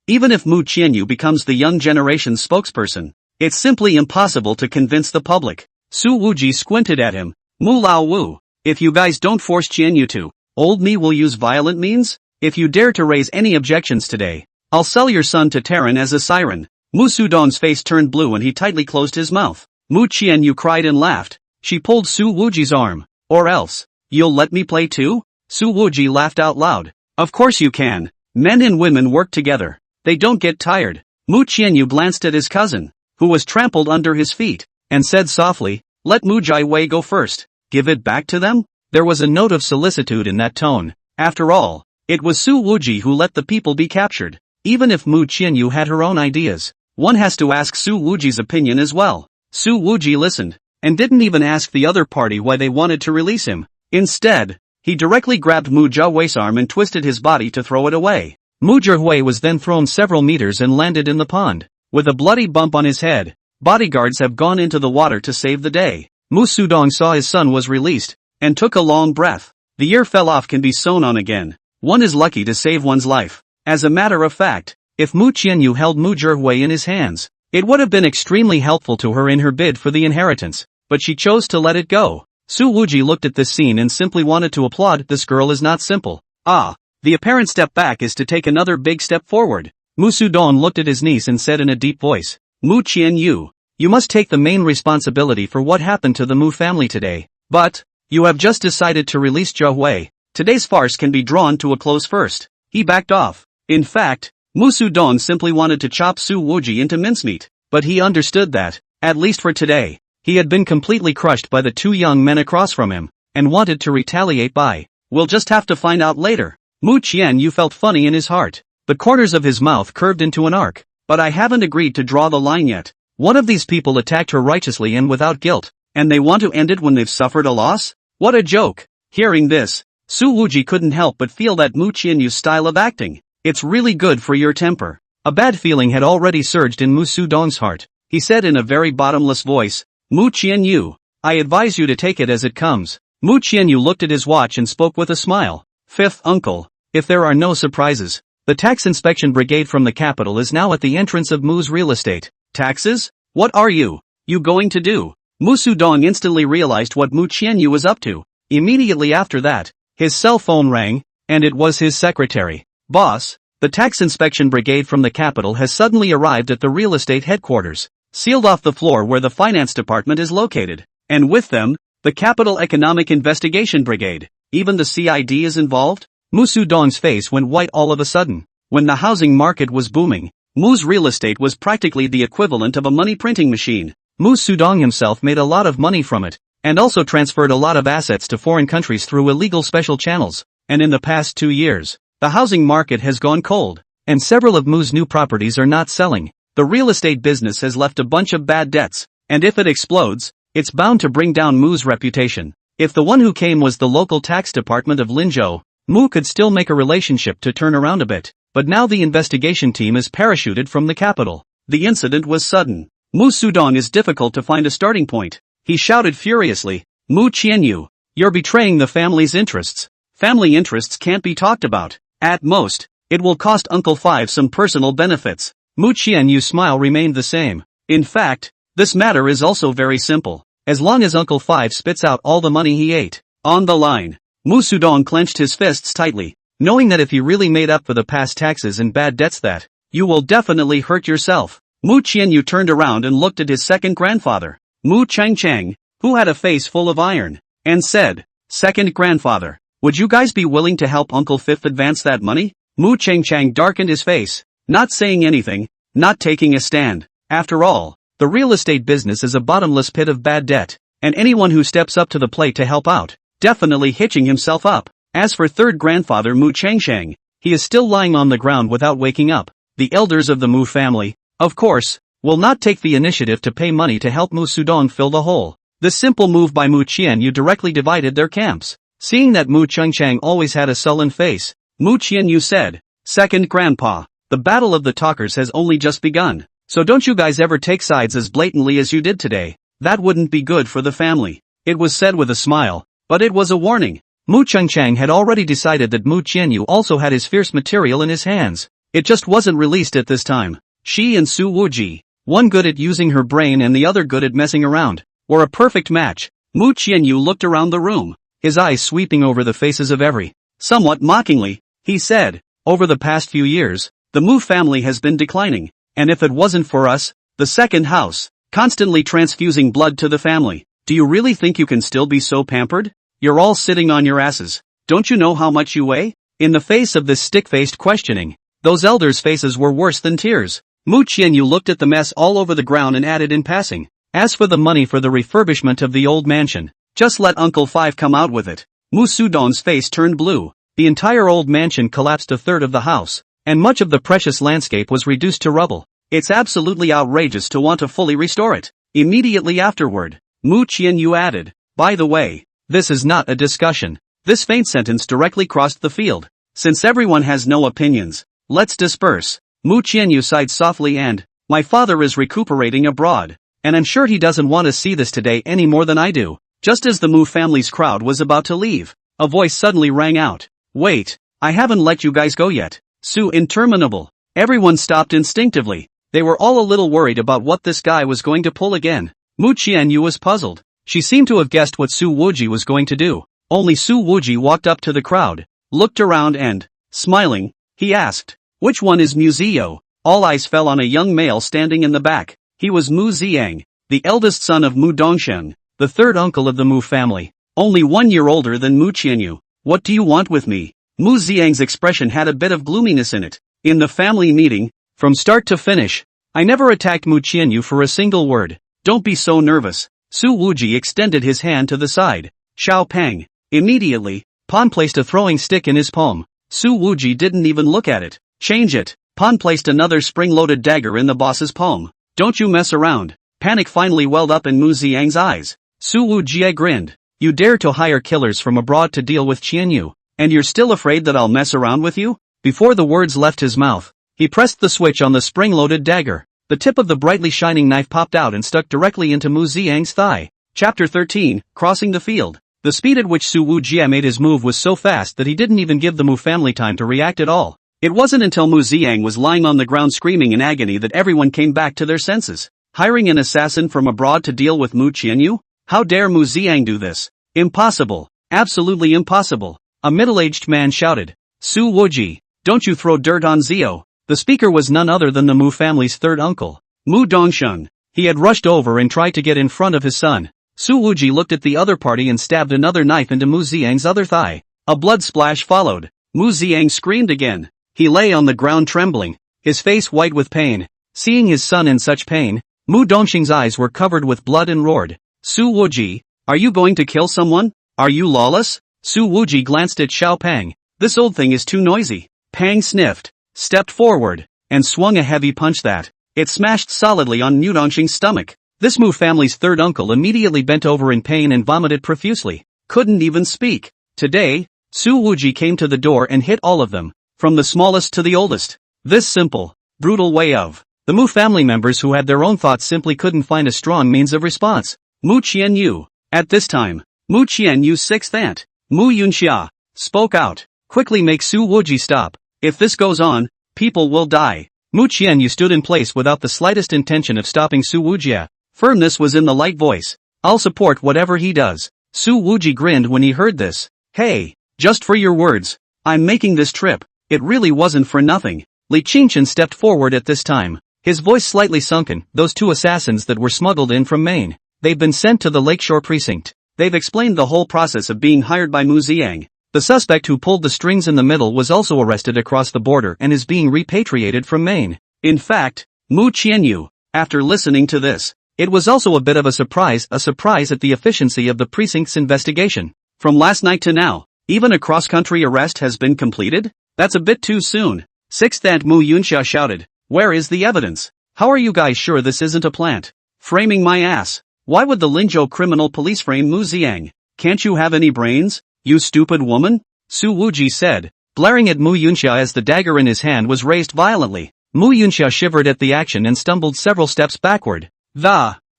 even if Mu Qianyu becomes the young generation's spokesperson, it's simply impossible to convince the public. Su Wuji squinted at him. Mu Lao Wu, if you guys don't force Qianyu to, old me will use violent means? If you dare to raise any objections today, I'll sell your son to Terran as a siren. Mu Sudong's face turned blue and he tightly closed his mouth. Mu Qianyu cried and laughed. She pulled Su Wuji's arm. Or else, you'll let me play too? Su Wuji laughed out loud. Of course you can. Men and women work together. They don't get tired. Mu Qianyu glanced at his cousin, who was trampled under his feet, and said softly, let Mu Jiahui go first. Give it back to them? There was a note of solicitude in that tone. After all, it was Su Wuji who let the people be captured. Even if Mu Qianyu had her own ideas, one has to ask Su Wuji's opinion as well. Su Wuji listened, and didn't even ask the other party why they wanted to release him. Instead, he directly grabbed Mu Jiahui's arm and twisted his body to throw it away. Mu Jiahui was then thrown several meters and landed in the pond. With a bloody bump on his head, bodyguards have gone into the water to save the day. Mu Sudong saw his son was released, and took a long breath. The ear fell off can be sewn on again. One is lucky to save one's life. As a matter of fact, if Mu Qianyu held Mu Jiahui in his hands, it would have been extremely helpful to her in her bid for the inheritance, but she chose to let it go. Su Wuji looked at this scene and simply wanted to applaud. This girl is not simple. The apparent step back is to take another big step forward. Mu Sudong looked at his niece and said in a deep voice, Mu Qianyu, you must take the main responsibility for what happened to the Mu family today. But, you have just decided to release Jiahui. Today's farce can be drawn to a close first. He backed off. In fact, Mu Sudong simply wanted to chop Su Wuji into mincemeat, but he understood that, at least for today, he had been completely crushed by the two young men across from him, and wanted to retaliate by, we'll just have to find out later. Mu Qianyu felt funny in his heart. The corners of his mouth curved into an arc. But I haven't agreed to draw the line yet. One of these people attacked her righteously and without guilt, and they want to end it when they've suffered a loss? What a joke. Hearing this, Su Wuji couldn't help but feel that Mu Qianyu's style of acting. It's really good for your temper. A bad feeling had already surged in Mu Sudong's heart. He said in a very bottomless voice, Mu Qianyu, I advise you to take it as it comes. Mu Qianyu looked at his watch and spoke with a smile. Fifth uncle, if there are no surprises, the tax inspection brigade from the capital is now at the entrance of Mu's real estate. Taxes? What are you going to do? Mu Sudong instantly realized what Mu Qianyu was up to. Immediately after that, his cell phone rang, and it was his secretary. Boss, the tax inspection brigade from the capital has suddenly arrived at the real estate headquarters, sealed off the floor where the finance department is located, and with them, the Capital Economic Investigation Brigade. Even the CID is involved? Mu Sudong's face went white all of a sudden. When the housing market was booming, Mu's real estate was practically the equivalent of a money printing machine. Mu Sudong himself made a lot of money from it, and also transferred a lot of assets to foreign countries through illegal special channels, and in the past 2 years, the housing market has gone cold, and several of Mu's new properties are not selling. The real estate business has left a bunch of bad debts, and if it explodes, it's bound to bring down Mu's reputation. If the one who came was the local tax department of Linzhou, Mu could still make a relationship to turn around a bit, but now the investigation team is parachuted from the capital. The incident was sudden. Mu Sudong is difficult to find a starting point. He shouted furiously, Mu Qianyu, you're betraying the family's interests. Family interests can't be talked about. At most, it will cost Uncle Five some personal benefits. Mu Qianyu's smile remained the same. In fact, this matter is also very simple. As long as Uncle Five spits out all the money he ate on the line. Mu Sudong clenched his fists tightly, knowing that if he really made up for the past taxes and bad debts that, you will definitely hurt yourself. Mu Qianyu turned around and looked at his second grandfather, Mu Changchang, who had a face full of iron, and said, Second grandfather, would you guys be willing to help Uncle Fifth advance that money? Mu Changchang darkened his face, not saying anything, not taking a stand. After all, the real estate business is a bottomless pit of bad debt, and anyone who steps up to the plate to help out, definitely hitching himself up. As for third grandfather Mu Changchang, he is still lying on the ground without waking up. The elders of the Mu family, of course, will not take the initiative to pay money to help Mu Sudong fill the hole. This simple move by Mu Qianyu directly divided their camps. Seeing that Mu Changchang always had a sullen face, Mu Qianyu said, Second grandpa, the battle of the talkers has only just begun, so don't you guys ever take sides as blatantly as you did today. That wouldn't be good for the family. It was said with a smile, but it was a warning. Mu Changchang had already decided that Mu Qianyu also had his fierce material in his hands. It just wasn't released at this time. She and Su Wuji, one good at using her brain and the other good at messing around, were a perfect match. Mu Qianyu looked around the room, his eyes sweeping over the faces of every. Somewhat mockingly, he said, over the past few years, the Mu family has been declining, and if it wasn't for us, the second house, constantly transfusing blood to the family, do you really think you can still be so pampered? You're all sitting on your asses. Don't you know how much you weigh? In the face of this stick-faced questioning, those elders' faces were worse than tears. Mu Qianyu looked at the mess all over the ground and added in passing, as for the money for the refurbishment of the old mansion, just let Uncle Five come out with it. Mu Sudong's face turned blue. The entire old mansion collapsed a third of the house, and much of the precious landscape was reduced to rubble. It's absolutely outrageous to want to fully restore it. Immediately afterward, Mu Qianyu added, by the way, this is not a discussion. This faint sentence directly crossed the field. Since everyone has no opinions, let's disperse. Mu Qianyu sighed softly and, my father is recuperating abroad, and I'm sure he doesn't want to see this today any more than I do. Just as the Mu family's crowd was about to leave, a voice suddenly rang out. Wait, I haven't let you guys go yet. Su interminable. Everyone stopped instinctively. They were all a little worried about what this guy was going to pull again. Mu Qianyu was puzzled. She seemed to have guessed what Su Wuji was going to do. Only Su Wuji walked up to the crowd, looked around and, smiling, he asked, which one is Mu Ziyou? All eyes fell on a young male standing in the back. He was Mu Ziyang, the eldest son of Mu Dongsheng, the third uncle of the Mu family, only 1 year older than Mu Qianyu. What do you want with me? Mu Ziyang's expression had a bit of gloominess in it. In the family meeting, from start to finish, I never attacked Mu Qianyu for a single word. Don't be so nervous. Su Wuji extended his hand to the side. Xiao Pang. Immediately, Pan placed a throwing stick in his palm. Su Wuji didn't even look at it. Change it. Pan placed another spring-loaded dagger in the boss's palm. Don't you mess around. Panic finally welled up in Mu Ziyang's eyes. Su Wuji grinned. You dare to hire killers from abroad to deal with Qianyu, and you're still afraid that I'll mess around with you? Before the words left his mouth, he pressed the switch on the spring-loaded dagger. The tip of the brightly shining knife popped out and stuck directly into Mu Ziyang's thigh. Chapter 13, Crossing the Field. The speed at which Su Wujie made his move was so fast that he didn't even give the Mu family time to react at all. It wasn't until Mu Ziyang was lying on the ground screaming in agony that everyone came back to their senses. Hiring an assassin from abroad to deal with Mu Qianyu? How dare Mu Ziyang do this? Impossible. Absolutely impossible. A middle-aged man shouted. Su Wujie, don't you throw dirt on Zio. The speaker was none other than the Mu family's third uncle, Mu Dongsheng. He had rushed over and tried to get in front of his son. Su Wujie looked at the other party and stabbed another knife into Mu Ziyang's other thigh. A blood splash followed. Mu Ziyang screamed again. He lay on the ground trembling, his face white with pain. Seeing his son in such pain, Mu Dongsheng's eyes were covered with blood and roared. Su Wujie, are you going to kill someone? Are you lawless? Su Wujie glanced at Xiao Pang. This old thing is too noisy. Pang sniffed, stepped forward, and swung a heavy punch that it smashed solidly on Mu Dongsheng's stomach. This Mu family's third uncle immediately bent over in pain and vomited profusely. Couldn't even speak. Today, Su Wujie came to the door and hit all of them, from the smallest to the oldest. This simple, brutal way of. The Mu family members who had their own thoughts simply couldn't find a strong means of response. Mu Qianyu. At this time, Mu Qianyu's sixth aunt, Mu Yunxia, spoke out. Quickly make Su Wujie stop. If this goes on, people will die. Mu Qianyu stood in place without the slightest intention of stopping Su Wujie. Firmness was in the light voice. I'll support whatever he does. Su Wujie grinned when he heard this. Hey, just for your words, I'm making this trip. It really wasn't for nothing. Li Qingchen stepped forward at this time, his voice slightly sunken. Those two assassins that were smuggled in from Maine. They've been sent to the Lakeshore precinct. They've explained the whole process of being hired by Mu Ziyang. The suspect who pulled the strings in the middle was also arrested across the border and is being repatriated from Maine. In fact, Mu Qianyu, after listening to this, it was also a bit of a surprise at the efficiency of the precinct's investigation. From last night to now, even a cross-country arrest has been completed? That's a bit too soon. Sixth Aunt Mu Yunxia shouted. Where is the evidence? How are you guys sure this isn't a plant? Framing my ass. Why would the Linzhou criminal police frame Mu Ziyang? Can't you have any brains, you stupid woman? Su Wujie said, blaring at Mu Yunxia as the dagger in his hand was raised violently. Mu Yunxia shivered at the action and stumbled several steps backward.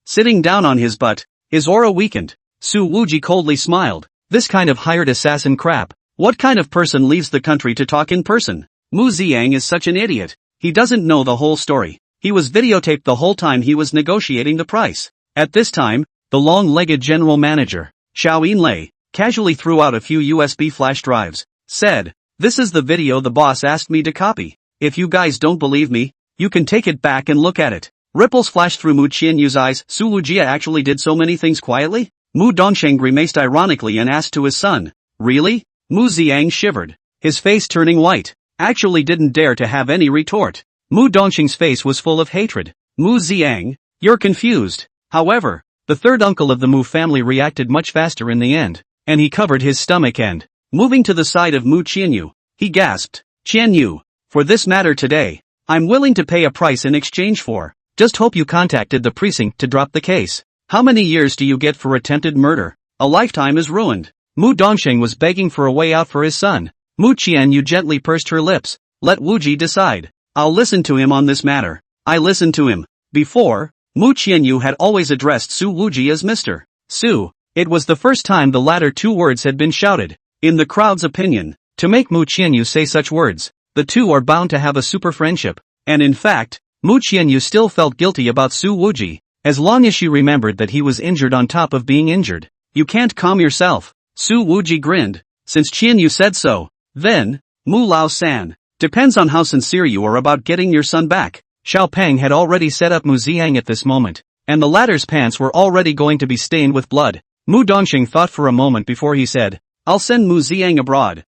Sitting down on his butt, his aura weakened. Su Wujie coldly smiled. This kind of hired assassin crap. What kind of person leaves the country to talk in person? Mu Ziyang is such an idiot. He doesn't know the whole story. He was videotaped the whole time he was negotiating the price. At this time, the long-legged general manager, Xiao Yinlei, casually threw out a few USB flash drives, said, this is the video the boss asked me to copy. If you guys don't believe me, you can take it back and look at it. Ripples flashed through Mu Qianyu's eyes. Su Wujie actually did so many things quietly? Mu Dongsheng grimaced ironically and asked to his son, really? Mu Ziyang shivered, his face turning white, actually didn't dare to have any retort. Mu Dongsheng's face was full of hatred. Mu Ziyang, you're confused. However, the third uncle of the Mu family reacted much faster in the end, and he covered his stomach and, moving to the side of Mu Qianyu, he gasped, Qianyu, for this matter today, I'm willing to pay a price in exchange for. Just hope you contacted the precinct to drop the case. How many years do you get for attempted murder? A lifetime is ruined. Mu Dongsheng was begging for a way out for his son. Mu Qianyu gently pursed her lips. Let Wujie decide. I'll listen to him on this matter. I listened to him. Before, Mu Qianyu had always addressed Su Wujie as Mr. Su. It was the first time the latter two words had been shouted. In the crowd's opinion, to make Mu Qianyu say such words, the two are bound to have a super friendship. And in fact, Mu Qianyu still felt guilty about Su Wujie, as long as she remembered that he was injured on top of being injured. You can't calm yourself. Su Wujie grinned. Since Qianyu said so, then, Mu Lao-san, depends on how sincere you are about getting your son back. Xiao Peng had already set up Mu Ziyang at this moment, and the latter's pants were already going to be stained with blood. Mu Dongsheng thought for a moment before he said, I'll send Mu Ziyang abroad.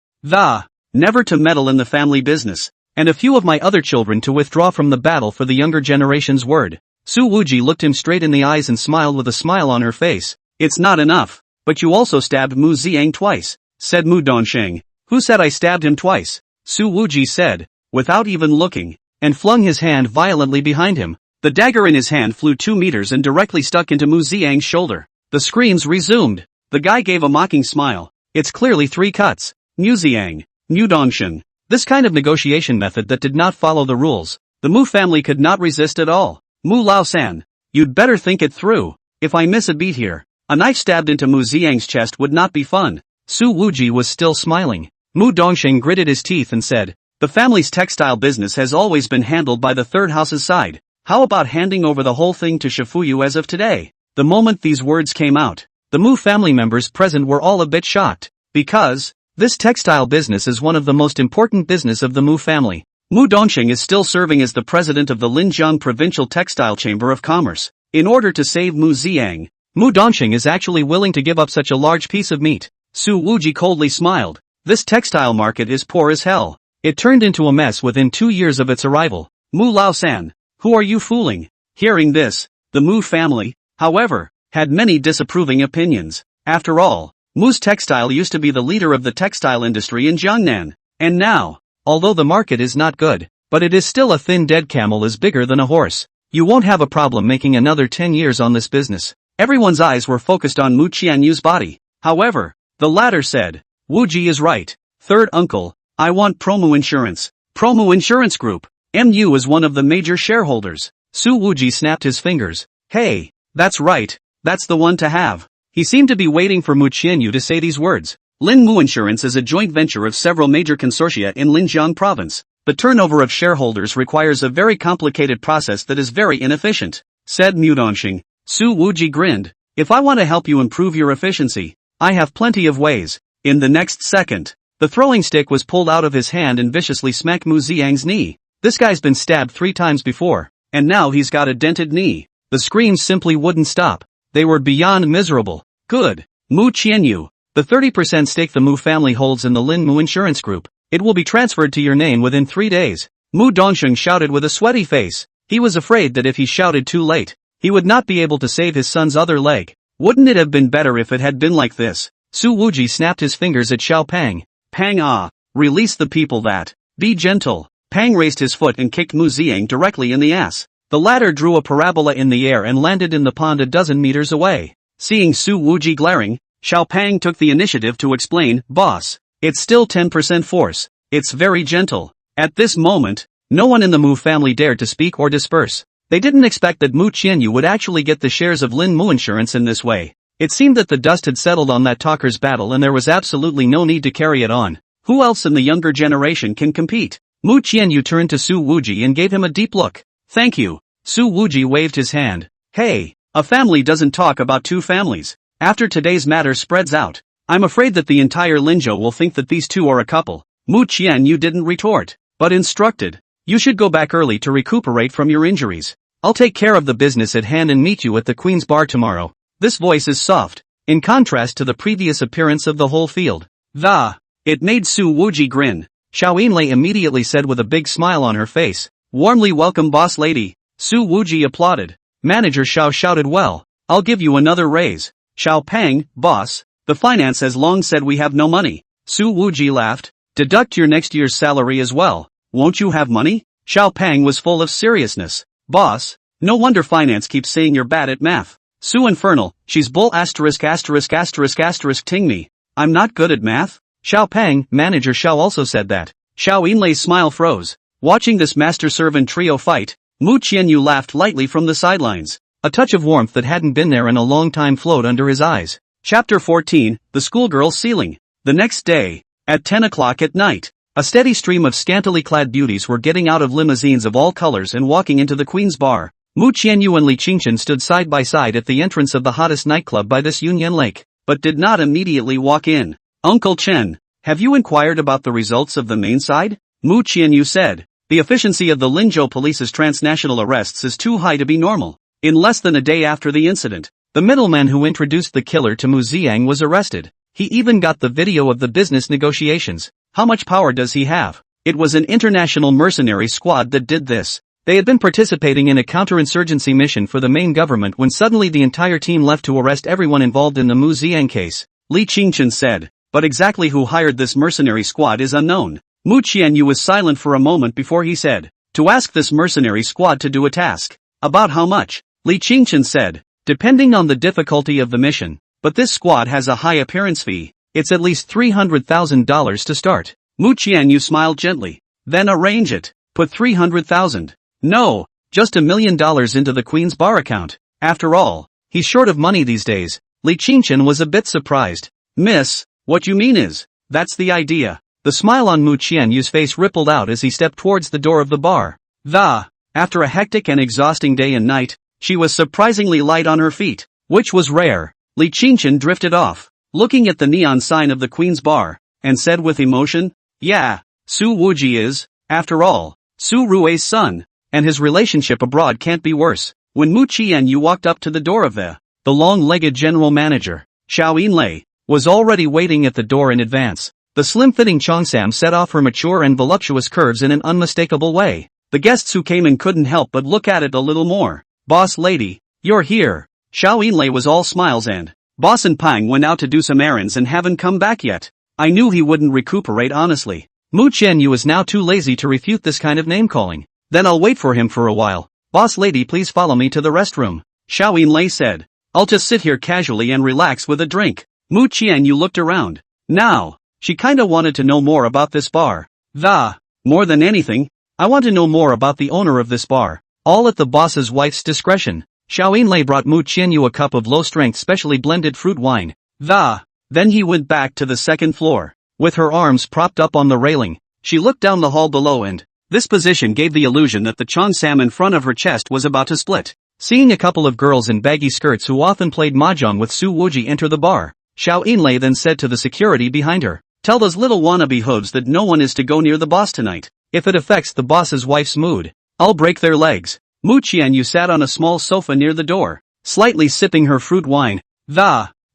Never to meddle in the family business, and a few of my other children to withdraw from the battle for the younger generation's word. Su Wujie looked him straight in the eyes and smiled with a smile on her face. It's not enough, but you also stabbed Mu Ziyang twice, said Mu Dongsheng. Who said I stabbed him twice? Su Wujie said, without even looking, and flung his hand violently behind him. The dagger in his hand flew 2 meters and directly stuck into Mu Ziyang's shoulder. The screams resumed. The guy gave a mocking smile. It's clearly 3 cuts. Mu Ziyang, Mu Dongsheng. This kind of negotiation method that did not follow the rules, the Mu family could not resist at all. Mu Lao-san, you'd better think it through. If I miss a beat here, A knife stabbed into Mu Ziyang's chest would not be fun. Su Wuji was still smiling. Mu Dongxing gritted his teeth and said, "The family's textile business has always been handled by the third house's side. How about handing over the whole thing to Shifuyu as of today?" The moment these words came out, the Mu family members present were all a bit shocked, because this textile business is one of the most important business of the Mu family. Mu Dongxing is still serving as the president of the Linjiang Provincial Textile Chamber of Commerce. In order to save Mu Ziyang, Mu Dongxing is actually willing to give up such a large piece of meat. Su Wuji coldly smiled. This textile market is poor as hell. It turned into a mess within 2 years of its arrival. Mu Lao-san, who are you fooling? Hearing this, the Mu family, however, had many disapproving opinions. After all, Mu's Textile used to be the leader of the textile industry in Jiangnan. And now, although the market is not good, but it is still a thin dead camel is bigger than a horse. You won't have a problem making another 10 years on this business. Everyone's eyes were focused on Mu Qianyu's body. However, the latter said, Wuji is right. Third uncle, I want Promu Insurance. Promu Insurance Group. MU is one of the major shareholders. Su Wuji snapped his fingers. Hey, that's right, that's the one to have. He seemed to be waiting for Mu Qianyu to say these words. Lin Mu Insurance is a joint venture of several major consortia in Linjiang province. The turnover of shareholders requires a very complicated process that is very inefficient, said Mu Dongxing. Su Wuji grinned. If I want to help you improve your efficiency, I have plenty of ways. In the next second, the throwing stick was pulled out of his hand and viciously smacked Mu Ziyang's knee. This guy's been stabbed 3 times before, and now he's got a dented knee. The screams simply wouldn't stop. They were beyond miserable. Good. Mu Qianyu, the 30% stake the Mu family holds in the Lin Mu Insurance Group. It will be transferred to your name within 3 days. Mu Dongxing shouted with a sweaty face. He was afraid that if he shouted too late, he would not be able to save his son's other leg. Wouldn't it have been better if it had been like this? Su Wuji snapped his fingers at Xiao Pang. Pang release the people that. Be gentle. Pang raised his foot and kicked Mu Ziyang directly in the ass. The latter drew a parabola in the air and landed in the pond a dozen meters away. Seeing Su Wuji glaring, Xiao Pang took the initiative to explain, Boss, it's still 10% force. It's very gentle. At this moment, no one in the Mu family dared to speak or disperse. They didn't expect that Mu Qianyu would actually get the shares of Lin Mu Insurance in this way. It seemed that the dust had settled on that talker's battle and there was absolutely no need to carry it on. Who else in the younger generation can compete? Mu Qianyu turned to Su Wuji and gave him a deep look. Thank you. Su Wuji waved his hand. Hey, a family doesn't talk about 2 families. After today's matter spreads out, I'm afraid that the entire Linzhou will think that these 2 are a couple. Mu Qianyu didn't retort, but instructed. You should go back early to recuperate from your injuries. I'll take care of the business at hand and meet you at the Queen's Bar tomorrow. This voice is soft, in contrast to the previous appearance of the whole field. It made Su Wuji grin. Xiao Yinlei immediately said with a big smile on her face, warmly welcome boss lady. Su Wuji applauded. Manager Xiao shouted well, I'll give you another raise. Xiao Pang, boss, the finance has long said we have no money. Su Wuji laughed. Deduct your next year's salary as well. Won't you have money? Xiao Pang was full of seriousness. Boss, no wonder finance keeps saying you're bad at math. Su Infernal, she's bull ****** ting me. I'm not good at math? Xiao Pang, manager Xiao also said that. Xiao Yinlei's smile froze. Watching this master-servant trio fight, Mu Qianyu laughed lightly from the sidelines. A touch of warmth that hadn't been there in a long time flowed under his eyes. Chapter 14, The Schoolgirl's Ceiling. The next day, at 10 o'clock at night, a steady stream of scantily clad beauties were getting out of limousines of all colors and walking into the Queen's Bar. Mu Qianyu and Li Qingchen stood side by side at the entrance of the hottest nightclub by this Yunyan Lake, but did not immediately walk in. Uncle Chen, have you inquired about the results of the main side? Mu Qianyu said. The efficiency of the Linzhou police's transnational arrests is too high to be normal. In less than a day after the incident, the middleman who introduced the killer to Mu Ziyang was arrested. He even got the video of the business negotiations. How much power does he have? It was an international mercenary squad that did this. They had been participating in a counterinsurgency mission for the main government when suddenly the entire team left to arrest everyone involved in the Mu Ziyang case. Li Qingchen said. But exactly who hired this mercenary squad is unknown. Mu Qianyu was silent for a moment before he said, to ask this mercenary squad to do a task. About how much? Li Qingchen said, depending on the difficulty of the mission. But this squad has a high appearance fee. It's at least $300,000 to start. Mu Qianyu smiled gently. Then arrange it. Put 300,000. No, just $1 million into the Queen's Bar account. After all, he's short of money these days. Li Qingchen was a bit surprised. Miss, what you mean is, that's the idea. The smile on Mu Qianyu's face rippled out as he stepped towards the door of the bar. After a hectic and exhausting day and night, she was surprisingly light on her feet, which was rare. Li Qingchen drifted off, looking at the neon sign of the Queen's Bar, and said with emotion, yeah, Su Wuji is, after all, Su Rui's son, and his relationship abroad can't be worse. When Mu Qianyu walked up to the door of the long-legged general manager, Xiao Yinlei, was already waiting at the door in advance. The slim-fitting Cheongsam set off her mature and voluptuous curves in an unmistakable way. The guests who came in couldn't help but look at it a little more. Boss lady, you're here. Xiao Yinlei was all smiles and, Boss and Pang went out to do some errands and haven't come back yet. I knew he wouldn't recuperate honestly. Mu Qianyu is now too lazy to refute this kind of name-calling. Then I'll wait for him for a while. Boss lady, please follow me to the restroom. Xiao Yinlei said. I'll just sit here casually and relax with a drink. Mu Qianyu looked around. Now, she kinda wanted to know more about this bar. More than anything, I want to know more about the owner of this bar. All at the boss's wife's discretion. Xiao Yinlei brought Mu Qianyu a cup of low-strength specially blended fruit wine. Then he went back to the second floor. With her arms propped up on the railing, she looked down the hall below and, this position gave the illusion that the cheongsam in front of her chest was about to split. Seeing a couple of girls in baggy skirts who often played mahjong with Su Wuji enter the bar, Xiao Yinlei then said to the security behind her, tell those little wannabe hooves that no one is to go near the boss tonight. If it affects the boss's wife's mood, I'll break their legs. Mu Qianyu sat on a small sofa near the door, slightly sipping her fruit wine.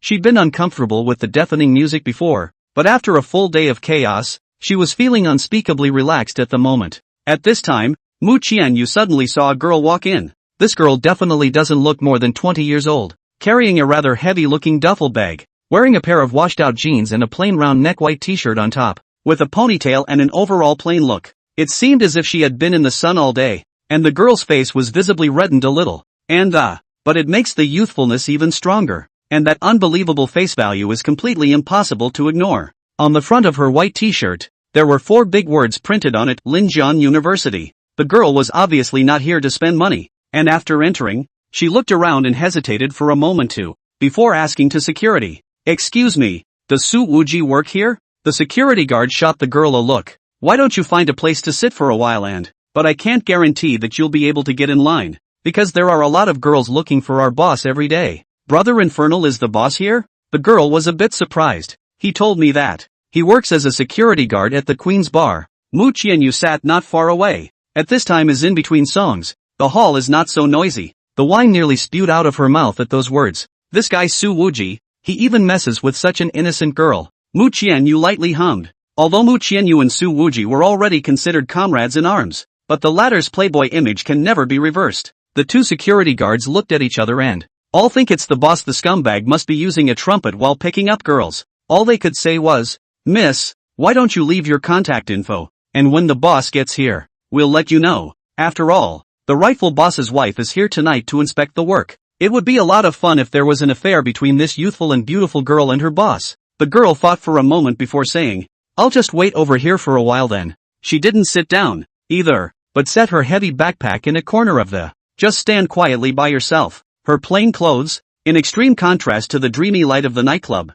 She'd been uncomfortable with the deafening music before, but after a full day of chaos, she was feeling unspeakably relaxed at the moment. At this time, Mu Qianyu suddenly saw a girl walk in. This girl definitely doesn't look more than 20 years old, carrying a rather heavy-looking duffel bag, wearing a pair of washed-out jeans and a plain round neck white t-shirt on top, with a ponytail and an overall plain look. It seemed as if she had been in the sun all day, and the girl's face was visibly reddened a little, but it makes the youthfulness even stronger, and that unbelievable face value is completely impossible to ignore. On the front of her white t-shirt, there were 4 big words printed on it, Linjian University. The girl was obviously not here to spend money, and after entering, she looked around and hesitated for a moment too, before asking to security, excuse me, does Su Wuji work here? The security guard shot the girl a look. Why don't you find a place to sit for a while but I can't guarantee that you'll be able to get in line, because there are a lot of girls looking for our boss every day. Brother Infernal is the boss here? The girl was a bit surprised. He told me that. He works as a security guard at the Queen's Bar. Mu Qianyu sat not far away. At this time is in between songs. The hall is not so noisy. The wine nearly spewed out of her mouth at those words. This guy Su Wuji, he even messes with such an innocent girl. Mu Qianyu lightly hummed. Although Mu Qianyu and Su Wuji were already considered comrades in arms, but the latter's playboy image can never be reversed. The 2 security guards looked at each other and all think it's the boss. The scumbag must be using a trumpet while picking up girls. All they could say was, Miss, why don't you leave your contact info, and when the boss gets here, we'll let you know. After all, the rightful boss's wife is here tonight to inspect the work. It would be a lot of fun if there was an affair between this youthful and beautiful girl and her boss. The girl thought for a moment before saying, I'll just wait over here for a while then. She didn't sit down, either, but set her heavy backpack in a corner of the, just stand quietly by yourself. Her plain clothes, in extreme contrast to the dreamy light of the nightclub.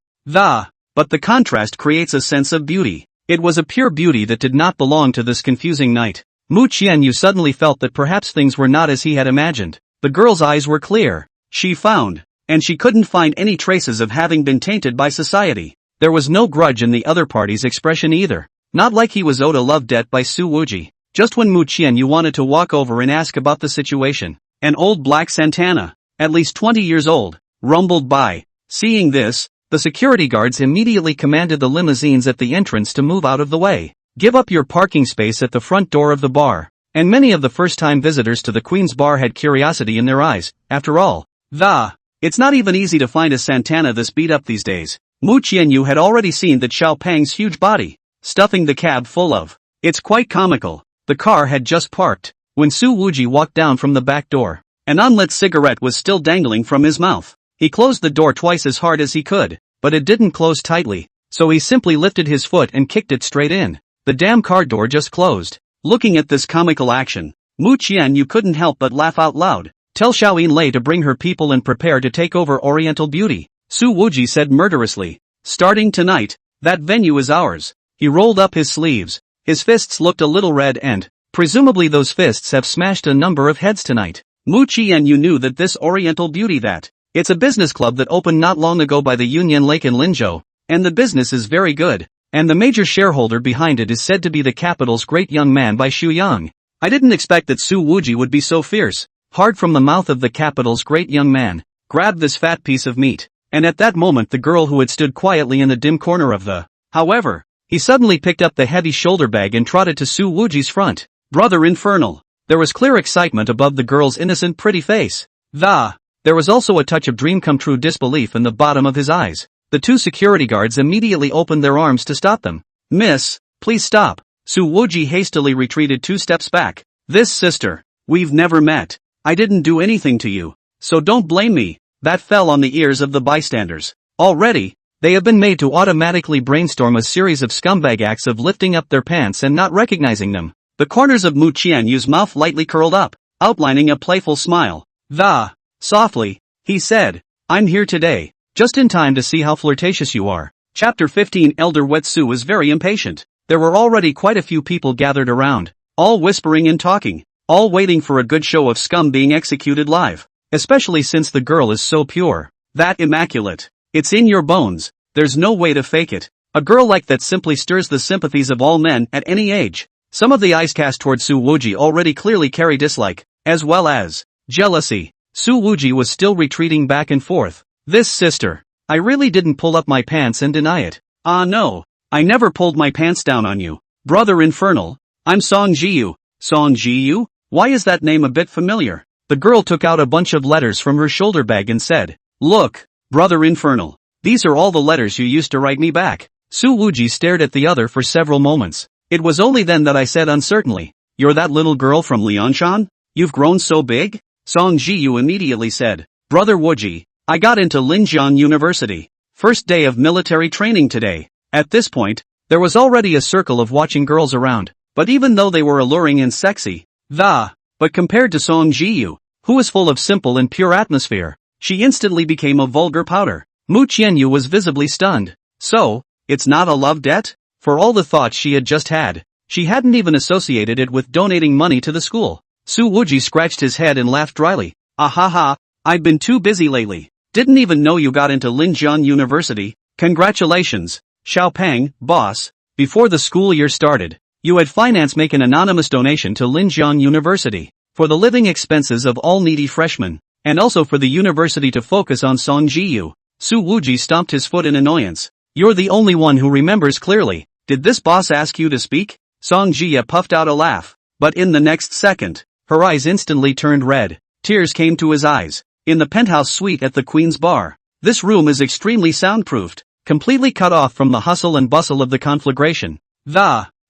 But the contrast creates a sense of beauty. It was a pure beauty that did not belong to this confusing night. Mu Qianyu suddenly felt that perhaps things were not as he had imagined. The girl's eyes were clear. She found, and she couldn't find any traces of having been tainted by society. There was no grudge in the other party's expression either. Not like he was owed a love debt by Su Wuji. Just when Mu Qianyu wanted to walk over and ask about the situation, an old black Santana, at least 20 years old, rumbled by. Seeing this, the security guards immediately commanded the limousines at the entrance to move out of the way. Give up your parking space at the front door of the bar. And many of the first-time visitors to the Queen's Bar had curiosity in their eyes. After all, it's not even easy to find a Santana this beat up these days. Mu Qianyu had already seen that Xiao Pang's huge body, stuffing the cab full of. It's quite comical. The car had just parked, when Su Wuji walked down from the back door. An unlit cigarette was still dangling from his mouth. He closed the door twice as hard as he could, but it didn't close tightly, so he simply lifted his foot and kicked it straight in. The damn car door just closed. Looking at this comical action, Mu Qianyu couldn't help but laugh out loud. Tell Xiao Yinlei to bring her people and prepare to take over Oriental Beauty. Su Wuji said murderously. Starting tonight, that venue is ours. He rolled up his sleeves. His fists looked a little red and, presumably those fists have smashed a number of heads tonight. Mu Qianyu knew that this oriental beauty it's a business club that opened not long ago by the Union Lake in Linzhou, and the business is very good, and the major shareholder behind it is said to be the capital's great young man by Xu Yang. I didn't expect that Su Wuji would be so fierce. Hard from the mouth of the capital's great young man, grabbed this fat piece of meat, and at that moment the girl who had stood quietly in the dim corner of the, however, he suddenly picked up the heavy shoulder bag and trotted to Su Wuji's front. Brother infernal. There was clear excitement above the girl's innocent pretty face. There was also a touch of dream-come-true disbelief in the bottom of his eyes. The two security guards immediately opened their arms to stop them. Miss, please stop. Su Wuji hastily retreated 2 steps back. This sister, we've never met. I didn't do anything to you, so don't blame me. That fell on the ears of the bystanders. Already, they have been made to automatically brainstorm a series of scumbag acts of lifting up their pants and not recognizing them. The corners of Mu Qianyu's mouth lightly curled up, outlining a playful smile. Softly, he said, I'm here today, just in time to see how flirtatious you are. Chapter 15. Elder Wetsu was very impatient. There were already quite a few people gathered around, all whispering and talking, all waiting for a good show of scum being executed live, especially since the girl is so pure, that immaculate. It's in your bones, there's no way to fake it. A girl like that simply stirs the sympathies of all men at any age. Some of the eyes cast toward Su Wuji already clearly carry dislike, as well as jealousy. Su Wuji was still retreating back and forth. This sister. I really didn't pull up my pants and deny it. No. I never pulled my pants down on you. Brother infernal. I'm Song Jiyu. Song Jiyu? Why is that name a bit familiar? The girl took out a bunch of letters from her shoulder bag and said, Look, brother infernal. These are all the letters you used to write me back. Su Wuji stared at the other for several moments. It was only then that I said uncertainly, You're that little girl from Lianshan? You've grown so big? Song Jiyu immediately said, Brother Wuji, I got into Linjiang University. First day of military training today. At this point, there was already a circle of watching girls around, but even though they were alluring and sexy, but compared to Song Jiyu, who was full of simple and pure atmosphere, she instantly became a vulgar powder. Mu Qianyu was visibly stunned. So, it's not a love debt? For all the thoughts she had just had, she hadn't even associated it with donating money to the school. Su Wuji scratched his head and laughed dryly. Ahaha, I've been too busy lately. Didn't even know you got into Linjiang University. Congratulations, Xiaopeng, boss. Before the school year started, you had finance make an anonymous donation to Linjiang University, for the living expenses of all needy freshmen, and also for the university to focus on Song Jiyu. Su Wuji stomped his foot in annoyance. You're the only one who remembers clearly. Did this boss ask you to speak? Song Jiya puffed out a laugh, but in the next second, her eyes instantly turned red. Tears came to his eyes. In the penthouse suite at the Queen's Bar. This room is extremely soundproofed, completely cut off from the hustle and bustle of the conflagration.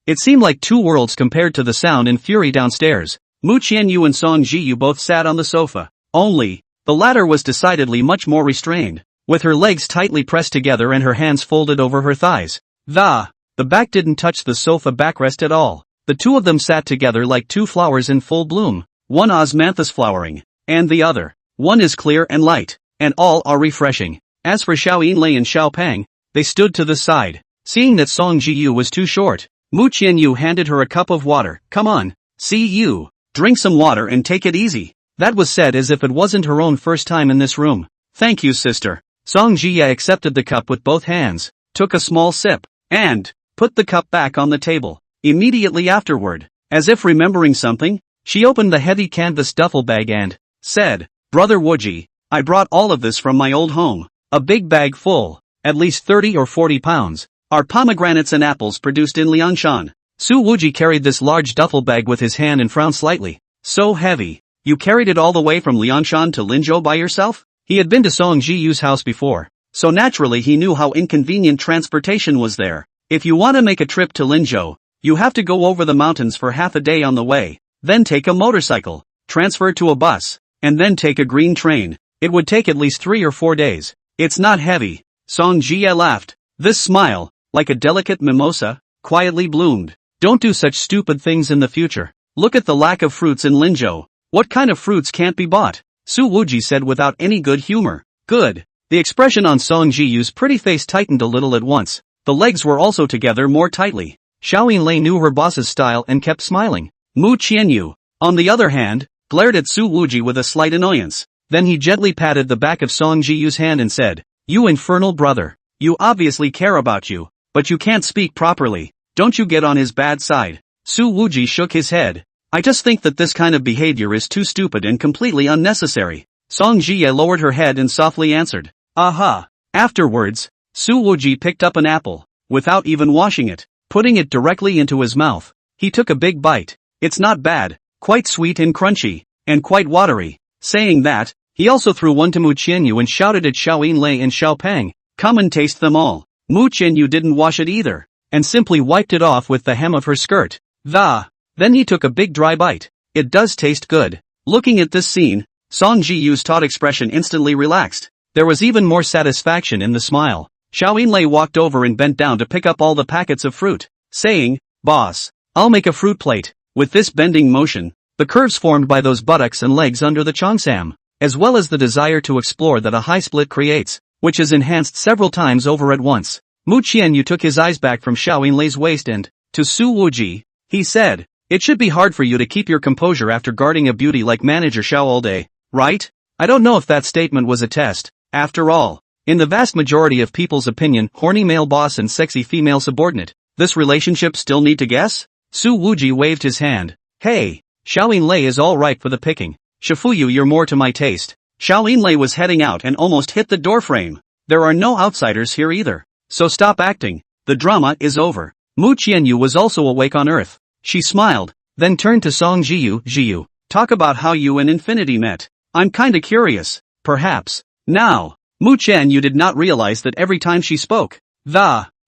It seemed like two worlds compared to the sound and fury downstairs. Mu Qianyu and Song Jiyu both sat on the sofa. Only, the latter was decidedly much more restrained, with her legs tightly pressed together and her hands folded over her thighs. The back didn't touch the sofa backrest at all. The two of them sat together like two flowers in full bloom, one osmanthus flowering, and the other. One is clear and light, and all are refreshing. As for Xiao Yinlei and Xiao Peng, they stood to the side. Seeing that Song Jiyu was too short, Mu Qianyu handed her a cup of water. Come on, see you, drink some water and take it easy. That was said as if it wasn't her own first time in this room. Thank you, sister. Song Jiya accepted the cup with both hands, took a small sip, and put the cup back on the table. Immediately afterward, as if remembering something, she opened the heavy canvas duffel bag and said, Brother Wuji, I brought all of this from my old home. A big bag full, at least 30 or 40 pounds, are pomegranates and apples produced in Lianshan. Su Wuji carried this large duffel bag with his hand and frowned slightly. So heavy. You carried it all the way from Lianshan to Linzhou by yourself? He had been to Song Jiyu's house before, so naturally he knew how inconvenient transportation was there. If you want to make a trip to Linzhou, you have to go over the mountains for half a day on the way, then take a motorcycle, transfer to a bus, and then take a green train. It would take at least 3 or 4 days. It's not heavy. Song Jia laughed. This smile, like a delicate mimosa, quietly bloomed. Don't do such stupid things in the future. Look at the lack of fruits in Linzhou. What kind of fruits can't be bought? Su Wuji said without any good humor. Good. The expression on Song Ji-yu's pretty face tightened a little at once. The legs were also together more tightly. Xiao Yinlei knew her boss's style and kept smiling. Mu Qianyu, on the other hand, glared at Su Wuji with a slight annoyance. Then he gently patted the back of Song Ji-yu's hand and said, "You infernal brother. You obviously care about you, but you can't speak properly. Don't you get on his bad side." Su Wuji shook his head. "I just think that this kind of behavior is too stupid and completely unnecessary." Song Ji-ye lowered her head and softly answered, "Aha." Afterwards, Su Wuji picked up an apple, without even washing it, putting it directly into his mouth. He took a big bite. "It's not bad, quite sweet and crunchy, and quite watery." Saying that, he also threw one to Mu Qianyu and shouted at Xiao Yinlei and Xiao Peng, "Come and taste them all." Mu Qianyu didn't wash it either, and simply wiped it off with the hem of her skirt. Then he took a big dry bite. "It does taste good." Looking at this scene, Song Ji-yu's taut expression instantly relaxed. There was even more satisfaction in the smile. Xiao Yinlei walked over and bent down to pick up all the packets of fruit, saying, "Boss, I'll make a fruit plate." With this bending motion, the curves formed by those buttocks and legs under the cheongsam, as well as the desire to explore that a high split creates, which is enhanced several times over at once. Mu Qianyu took his eyes back from Xiao Yinlei's waist and, to Su Wuji, he said, "It should be hard for you to keep your composure after guarding a beauty like Manager Xiao all day, right?" I don't know if that statement was a test. After all, in the vast majority of people's opinion, horny male boss and sexy female subordinate, this relationship still need to guess? Su Wuji waved his hand. "Hey, Xiao Yinlei is all right for the picking. Shifuyu, you're more to my taste." Xiao Yinlei was heading out and almost hit the doorframe. "There are no outsiders here either. So stop acting. The drama is over." Mu Qianyu was also awake on earth. She smiled, then turned to Song Ji-yu. "Ji-yu, talk about how you and Infinity met. I'm kinda curious." "Perhaps." Now, Mu Qianyu did not realize that every time she spoke,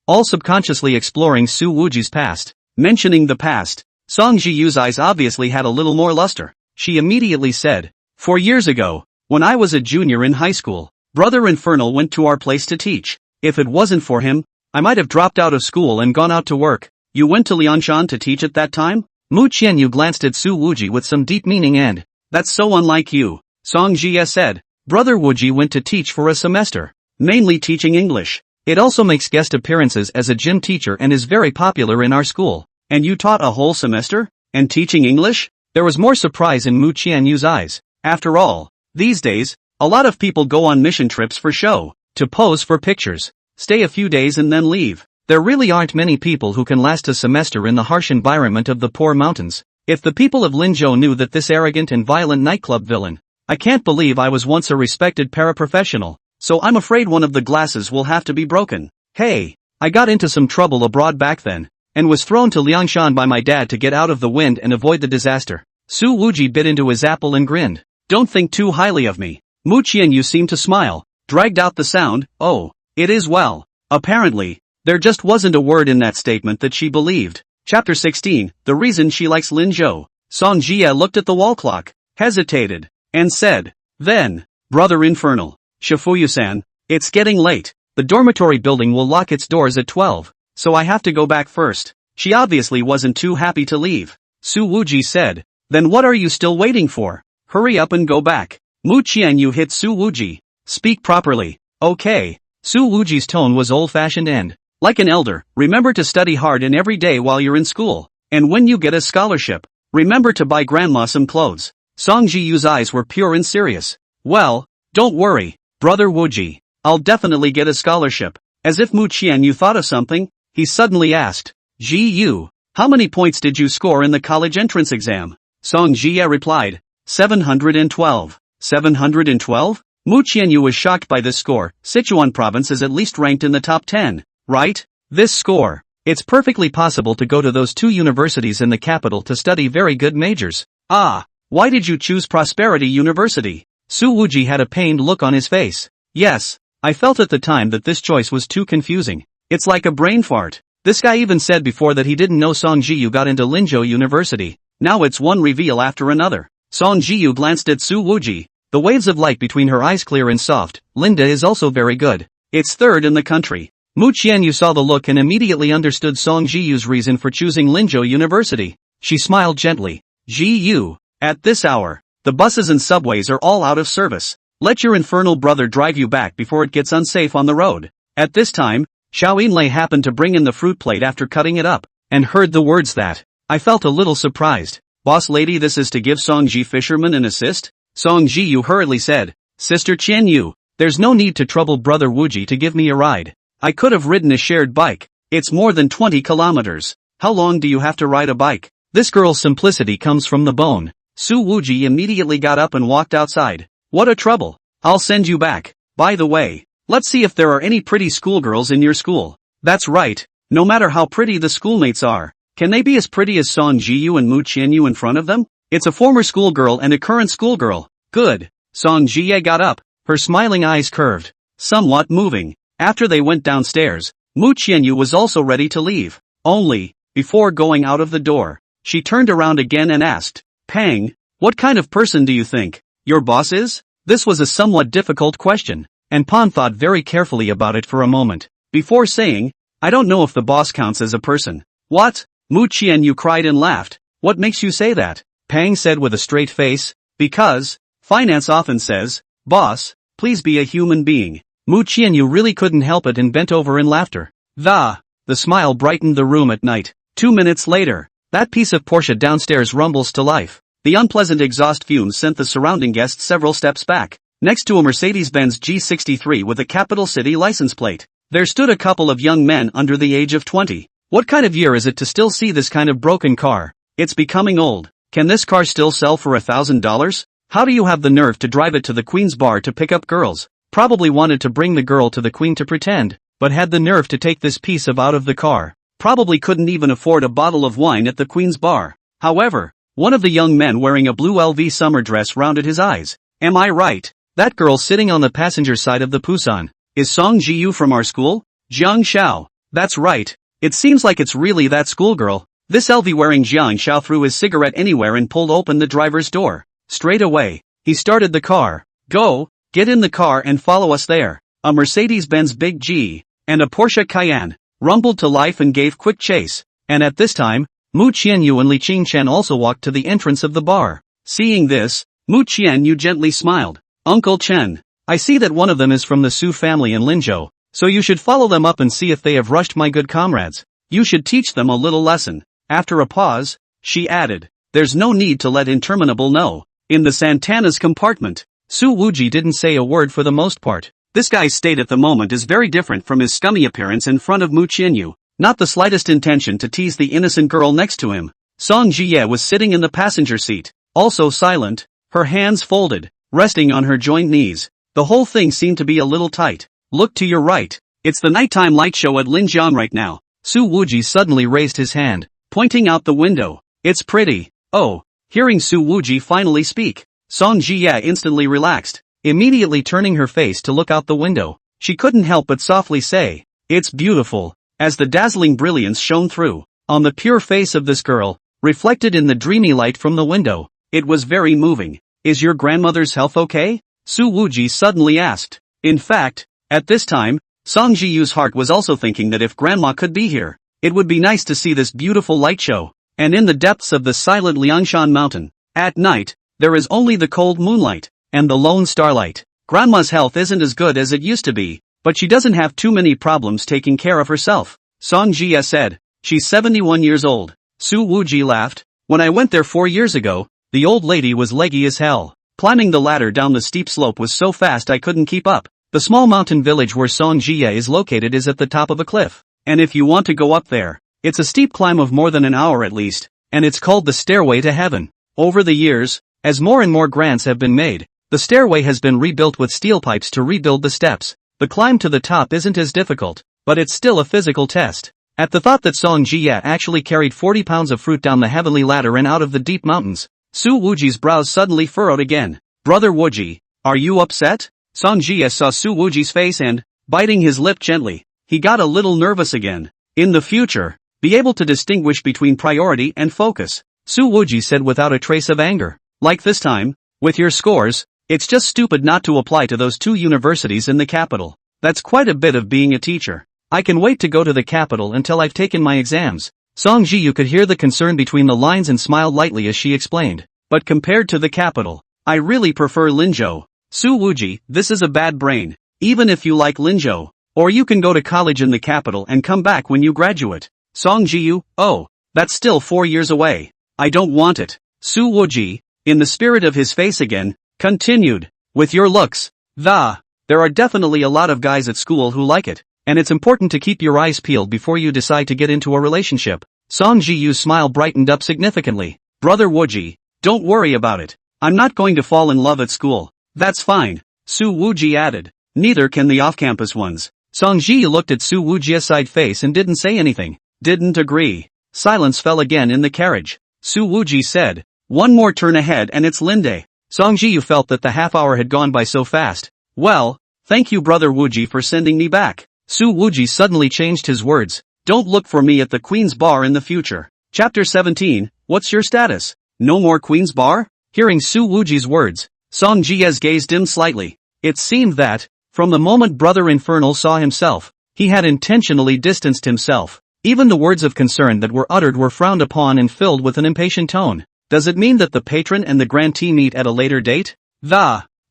all subconsciously exploring Su Wuji's past, mentioning the past, Song Ji-yu's eyes obviously had a little more luster. She immediately said, "4 years ago, when I was a junior in high school, Brother Infernal went to our place to teach. If it wasn't for him, I might have dropped out of school and gone out to work." "You went to Liangshan to teach at that time?" Mu Qianyu glanced at Su Wuji with some deep meaning and, "That's so unlike you." Song Ji said, "Brother Wuji went to teach for a semester, mainly teaching English. It also makes guest appearances as a gym teacher and is very popular in our school." "And you taught a whole semester? And teaching English?" There was more surprise in Mu Qianyu's eyes. After all, these days, a lot of people go on mission trips for show, to pose for pictures, stay a few days and then leave. There really aren't many people who can last a semester in the harsh environment of the poor mountains. If the people of Linzhou knew that this arrogant and violent nightclub villain, I can't believe I was once a respected paraprofessional, so I'm afraid one of the glasses will have to be broken. Hey, I got into some trouble abroad back then, and was thrown to Liangshan by my dad to get out of the wind and avoid the disaster. Su Wuji bit into his apple and grinned. "Don't think too highly of me." Mu Qianyu seemed to smile, dragged out the sound, "Oh, it is well." Apparently, there just wasn't a word in that statement that she believed. Chapter 16, The Reason She Likes Linzhou. Song Jie looked at the wall clock, hesitated, and said, "Then, Brother Infernal, Shifuyu-san, it's getting late. The dormitory building will lock its doors at 12, so I have to go back first." She obviously wasn't too happy to leave. Su Wuji said, "Then what are you still waiting for? Hurry up and go back." Mu Qianyu hit Su Wuji. "Speak properly, okay?" Su Wuji's tone was old-fashioned and, like an elder, "Remember to study hard and every day while you're in school, and when you get a scholarship, remember to buy grandma some clothes." Song Jiyu's eyes were pure and serious. "Well, don't worry, Brother Wuji, I'll definitely get a scholarship." As if Mu Qianyu thought of something, he suddenly asked, "Ji-yu, how many points did you score in the college entrance exam?" Song Jie replied, 712. 712? Mu Qianyu was shocked by this score. Sichuan province is at least ranked in the top 10, right? This score. It's perfectly possible to go to those 2 universities in the capital to study very good majors. Ah, why did you choose Prosperity University? Su Wuji had a pained look on his face. Yes, I felt at the time that this choice was too confusing. It's like a brain fart. This guy even said before that he didn't know Song Jiyu got into Linzhou University. Now it's one reveal after another. Song Jiyu glanced at Su Wuji. The waves of light between her eyes clear and soft. "Linda is also very good. It's third in the country." Mu Qianyu saw the look and immediately understood Song Jiyu's reason for choosing Linzhou University. She smiled gently. "Jiyu, at this hour, the buses and subways are all out of service. Let your infernal brother drive you back before it gets unsafe on the road. At this time, Xiao Yinlei happened to bring in the fruit plate after cutting it up, and heard the words that. I felt a little surprised. Boss lady, this is to give Songji fisherman an assist? Songji Yu hurriedly said, Sister Qian Yu, there's no need to trouble brother Wuji to give me a ride. I could have ridden a shared bike. It's more than 20 kilometers. How long do you have to ride a bike? This girl's simplicity comes from the bone. Su Wuji immediately got up and walked outside. What a trouble. I'll send you back. By the way, let's see if there are any pretty schoolgirls in your school. That's right. No matter how pretty the schoolmates are, can they be as pretty as Song Jiyu and Mu Qianyu in front of them? It's a former schoolgirl and a current schoolgirl. Good. Song Jie got up, her smiling eyes curved, somewhat moving. After they went downstairs, Mu Qianyu was also ready to leave. Only, before going out of the door, she turned around again and asked, Pang, what kind of person do you think your boss is? This was a somewhat difficult question, and Pan thought very carefully about it for a moment, before saying, I don't know if the boss counts as a person. What? Mu Qianyu cried and laughed. What makes you say that? Pang said with a straight face, because finance often says, boss, please be a human being. Mu Qianyu really couldn't help it and bent over in laughter. The smile brightened the room at night. 2 minutes later, that piece of Porsche downstairs rumbles to life. The unpleasant exhaust fumes sent the surrounding guests several steps back. Next to a Mercedes-Benz G63 with a capital city license plate, there stood a couple of young men under the age of 20. What kind of year is it to still see this kind of broken car? It's becoming old. Can this car still sell for $1,000? How do you have the nerve to drive it to the Queen's bar to pick up girls? Probably wanted to bring the girl to the Queen to pretend, but had the nerve to take this piece of out of the car. Probably couldn't even afford a bottle of wine at the Queen's bar. However, one of the young men wearing a blue LV summer dress rounded his eyes. Am I right? That girl sitting on the passenger side of the Pusan is Song Jiyu from our school? Jiang Xiao. That's right. It seems like it's really that schoolgirl. This LV-wearing Jiang Xiao threw his cigarette anywhere and pulled open the driver's door. Straight away, he started the car. Go, get in the car and follow us there. A Mercedes-Benz Big G and a Porsche Cayenne rumbled to life and gave quick chase. And at this time, Mu Qianyu and Li Qingchen also walked to the entrance of the bar. Seeing this, Mu Qianyu gently smiled. Uncle Chen, I see that one of them is from the Su family in Linzhou, so you should follow them up and see if they have rushed my good comrades. You should teach them a little lesson. After a pause, she added, there's no need to let interminable know. In the Santana's compartment, Su Wuji didn't say a word for the most part. This guy's state at the moment is very different from his scummy appearance in front of Mu Qianyu. Not the slightest intention to tease the innocent girl next to him. Song Jie was sitting in the passenger seat, also silent, her hands folded, resting on her joined knees. The whole thing seemed to be a little tight. Look to your right. It's the nighttime light show at Linjiang right now. Su Wuji suddenly raised his hand, pointing out the window. It's pretty. Oh. Hearing Su Wuji finally speak, Song Jie instantly relaxed, immediately turning her face to look out the window. She couldn't help but softly say, it's beautiful, as the dazzling brilliance shone through on the pure face of this girl, reflected in the dreamy light from the window. It was very moving. Is your grandmother's health okay? Su Wuji suddenly asked. In fact, at this time, Song Jiyu's heart was also thinking that if grandma could be here, it would be nice to see this beautiful light show. And in the depths of the silent Liangshan mountain, at night, there is only the cold moonlight and the lone starlight. Grandma's health isn't as good as it used to be, but she doesn't have too many problems taking care of herself. Song Jie said, she's 71 years old. Su Wuji laughed. When I went there 4 years ago, the old lady was leggy as hell. Climbing the ladder down the steep slope was so fast I couldn't keep up. The small mountain village where Song Jie is located is at the top of a cliff. And if you want to go up there, it's a steep climb of more than an hour at least, and it's called the Stairway to Heaven. Over the years, as more and more grants have been made, the stairway has been rebuilt with steel pipes to rebuild the steps. The climb to the top isn't as difficult, but it's still a physical test. At the thought that Song Jie actually carried 40 pounds of fruit down the heavenly ladder and out of the deep mountains, Su Wuji's brows suddenly furrowed again. Brother Wuji, are you upset? Song Jie saw Su Wuji's face and, biting his lip gently, he got a little nervous again. In the future, be able to distinguish between priority and focus, Su Wuji said without a trace of anger. Like this time, with your scores, it's just stupid not to apply to those 2 universities in the capital. That's quite a bit of being a teacher. I can wait to go to the capital until I've taken my exams. Song Jiyu could hear the concern between the lines and smiled lightly as she explained. But compared to the capital, I really prefer Linzhou. Su Wuji, this is a bad brain. Even if you like Linzhou. Or you can go to college in the capital and come back when you graduate. Song Jiyu, oh, that's still 4 years away. I don't want it. Su Wuji, in the spirit of his face again, continued. With your looks, there are definitely a lot of guys at school who like it, and it's important to keep your eyes peeled before you decide to get into a relationship. Song Jiyu's smile brightened up significantly. Brother Wuji, don't worry about it. I'm not going to fall in love at school. That's fine. Su Wuji added. Neither can the off-campus ones. Song Jiyu looked at Su Wuji's side face and didn't say anything. Didn't agree. Silence fell again in the carriage. Su Wuji said, one more turn ahead and it's Linde. Song Jiyu felt that the half hour had gone by so fast. Well, thank you Brother Wuji for sending me back. Su Wuji suddenly changed his words. Don't look for me at the Queen's Bar in the future. Chapter 17, what's your status? No more Queen's Bar? Hearing Su Wuji's words, Song Jiye's gaze dimmed slightly. It seemed that, from the moment Brother Infernal saw himself, he had intentionally distanced himself. Even the words of concern that were uttered were frowned upon and filled with an impatient tone. Does it mean that the patron and the grantee meet at a later date?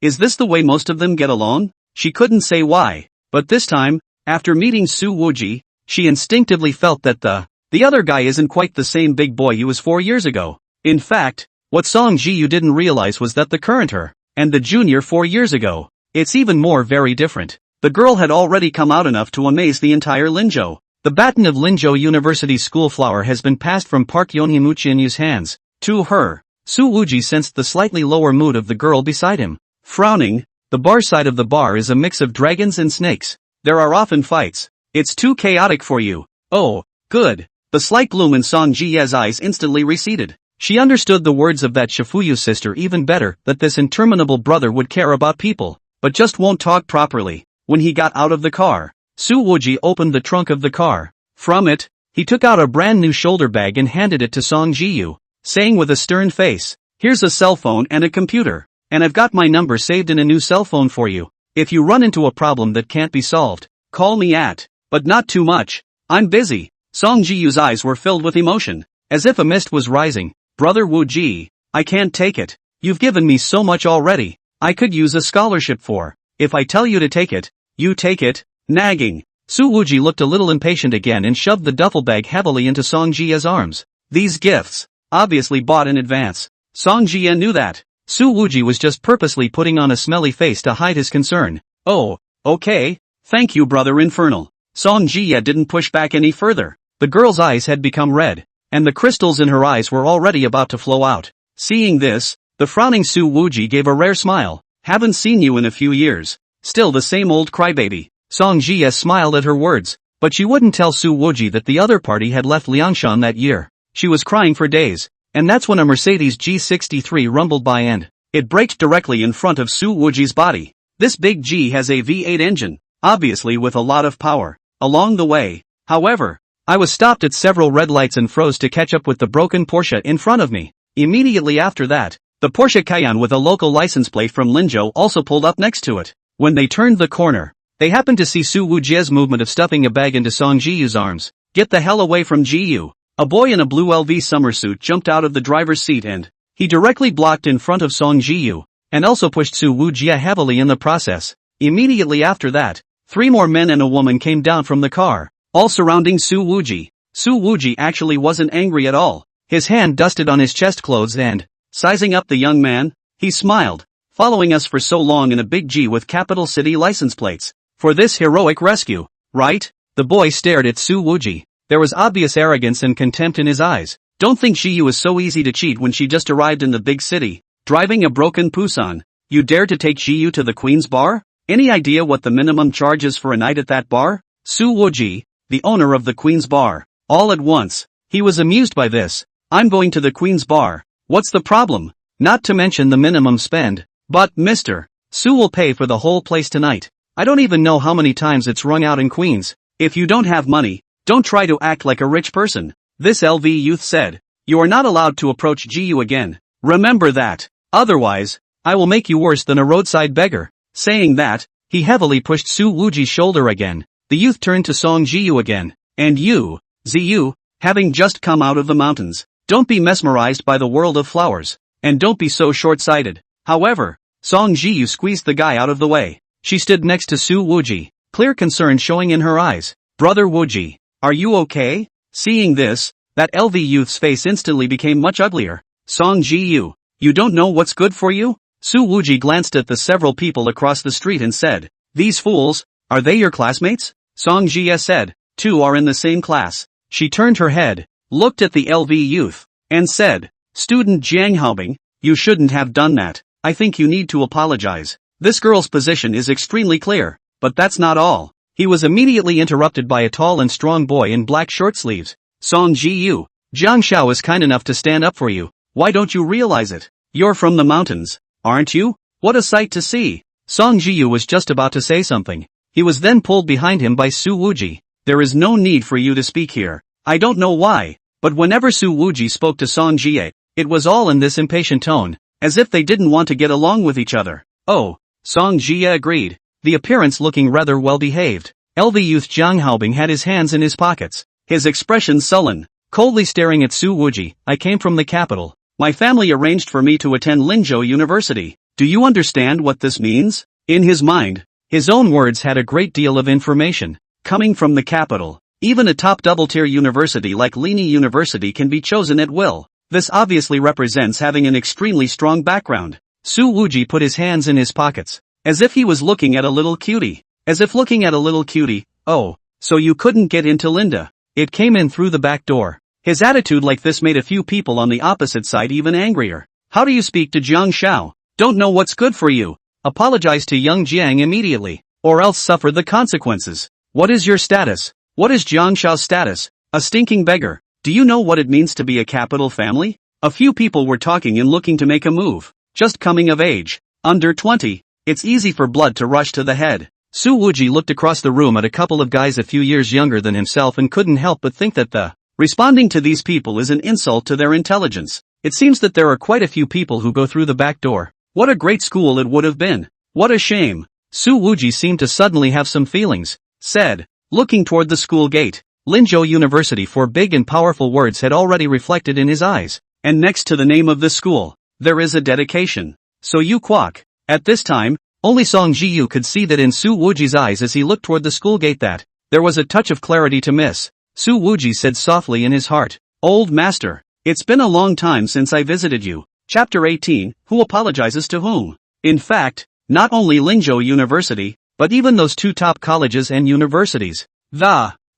Is this the way most of them get along? She couldn't say why, but this time, after meeting Su Wuji, she instinctively felt that the other guy isn't quite the same big boy he was 4 years ago. In fact, what Song Jiyu didn't realize was that the current her, and the junior 4 years ago, it's even more very different. The girl had already come out enough to amaze the entire Linzhou. The baton of Linzhou University's school flower has been passed from Park Yeonhee-Muchianyu's hands to her. Su Wuji sensed the slightly lower mood of the girl beside him. Frowning, the bar side of the bar is a mix of dragons and snakes. There are often fights. It's too chaotic for you. Oh, good. The slight gloom in Song Jiye's eyes instantly receded. She understood the words of that Shifuyu sister even better, that this interminable brother would care about people, but just won't talk properly. When he got out of the car, Su Wuji opened the trunk of the car. From it, he took out a brand new shoulder bag and handed it to Song Jiyu, saying with a stern face, here's a cell phone and a computer, and I've got my number saved in a new cell phone for you. If you run into a problem that can't be solved, call me at, but not too much. I'm busy. Song Jiyu's eyes were filled with emotion, as if a mist was rising. Brother Wuji, I can't take it. You've given me so much already. I could use a scholarship for. If I tell you to take it, you take it. Nagging. Su Wuji looked a little impatient again and shoved the duffel bag heavily into Song Jiye's arms. These gifts, obviously bought in advance. Song Jiye knew that. Su Wuji was just purposely putting on a smelly face to hide his concern. Oh, okay. Thank you Brother Infernal. Song Jiye didn't push back any further. The girl's eyes had become red, and the crystals in her eyes were already about to flow out. Seeing this, the frowning Su Wuji gave a rare smile. Haven't seen you in a few years. Still the same old crybaby. Song Jiye smiled at her words, but she wouldn't tell Su Wuji that the other party had left Liangshan that year. She was crying for days, and that's when a Mercedes G63 rumbled by and it braked directly in front of Su Wuji's body. This big G has a V8 engine, obviously with a lot of power. Along the way, however, I was stopped at several red lights and froze to catch up with the broken Porsche in front of me. Immediately after that, the Porsche Cayenne with a local license plate from Linzhou also pulled up next to it. When they turned the corner, they happened to see Su Wuji's movement of stuffing a bag into Song Jiyu's arms. Get the hell away from Jiyu. A boy in a blue LV summer suit jumped out of the driver's seat and he directly blocked in front of Song Jiyu, and also pushed Su Wuji heavily in the process. Immediately after that, 3 more men and a woman came down from the car, all surrounding Su Wuji. Su Wuji actually wasn't angry at all. His hand dusted on his chest clothes and, sizing up the young man, he smiled. Following us for so long in a big G with capital city license plates. For this heroic rescue, right? The boy stared at Su Wuji. There was obvious arrogance and contempt in his eyes. Don't think Jiyu was so easy to cheat when she just arrived in the big city, driving a broken Pusan. You dare to take Jiyu to the Queen's Bar? Any idea what the minimum charge is for a night at that bar? Su Wuji, the owner of the Queen's Bar, all at once. He was amused by this. I'm going to the Queen's Bar. What's the problem? Not to mention the minimum spend. But, Mr. Su will pay for the whole place tonight. I don't even know how many times it's rung out in Queens. If you don't have money, don't try to act like a rich person. This LV youth said. You are not allowed to approach Jiyu again. Remember that. Otherwise, I will make you worse than a roadside beggar. Saying that, he heavily pushed Su Wuji's shoulder again. The youth turned to Song Jiyu again. And you, Ziyu, having just come out of the mountains, don't be mesmerized by the world of flowers. And don't be so short-sighted. However, Song Jiyu squeezed the guy out of the way. She stood next to Su Wuji, clear concern showing in her eyes. Brother Wuji, are you okay? Seeing this, that LV youth's face instantly became much uglier. Song Jiyu, you don't know what's good for you? Su Wuji glanced at the several people across the street and said, these fools, are they your classmates? Song Jie said, 2 are in the same class. She turned her head, looked at the LV youth, and said, student Jiang Haobing, you shouldn't have done that. I think you need to apologize. This girl's position is extremely clear, but that's not all. He was immediately interrupted by a tall and strong boy in black short sleeves. Song Jiyu, Jiang Xiao is kind enough to stand up for you. Why don't you realize it? You're from the mountains, aren't you? What a sight to see. Song Jiyu was just about to say something. He was then pulled behind him by Su Wuji. There is no need for you to speak here. I don't know why, but whenever Su Wuji spoke to Song Jie, it was all in this impatient tone, as if they didn't want to get along with each other. Oh, Song Jie agreed, the appearance looking rather well behaved. LV youth Jiang Haobing had his hands in his pockets, his expression sullen, coldly staring at Su Wuji. I came from the capital. My family arranged for me to attend Linzhou University. Do you understand what this means? In his mind, his own words had a great deal of information. Coming from the capital, even a top double-tier university like Lini University can be chosen at will. This obviously represents having an extremely strong background. Su Wuji put his hands in his pockets, as if he was looking at a little cutie. As if looking at a little cutie. Oh, so you couldn't get into Linda. It came in through the back door. His attitude like this made a few people on the opposite side even angrier. How do you speak to Jiang Xiao? Don't know what's good for you. Apologize to young Jiang immediately, or else suffer the consequences. What is your status? What is Jiang Xiao's status? A stinking beggar. Do you know what it means to be a capital family? A few people were talking and looking to make a move. Just coming of age. Under 20. It's easy for blood to rush to the head. Su Wuji looked across the room at a couple of guys a few years younger than himself and couldn't help but think that responding to these people is an insult to their intelligence. It seems that there are quite a few people who go through the back door. What a great school it would have been. What a shame. Su Wuji seemed to suddenly have some feelings, said, looking toward the school gate. Linzhou University, for big and powerful words had already reflected in his eyes. And next to the name of the school, there is a dedication. So you quack. At this time, only Song Jiyu could see that in Su Wuji's eyes as he looked toward the school gate that there was a touch of clarity to miss. Su Wuji said softly in his heart, old master, it's been a long time since I visited you. Chapter 18, Who apologizes to whom? In fact, not only Linzhou University, but even those 2 top colleges and universities.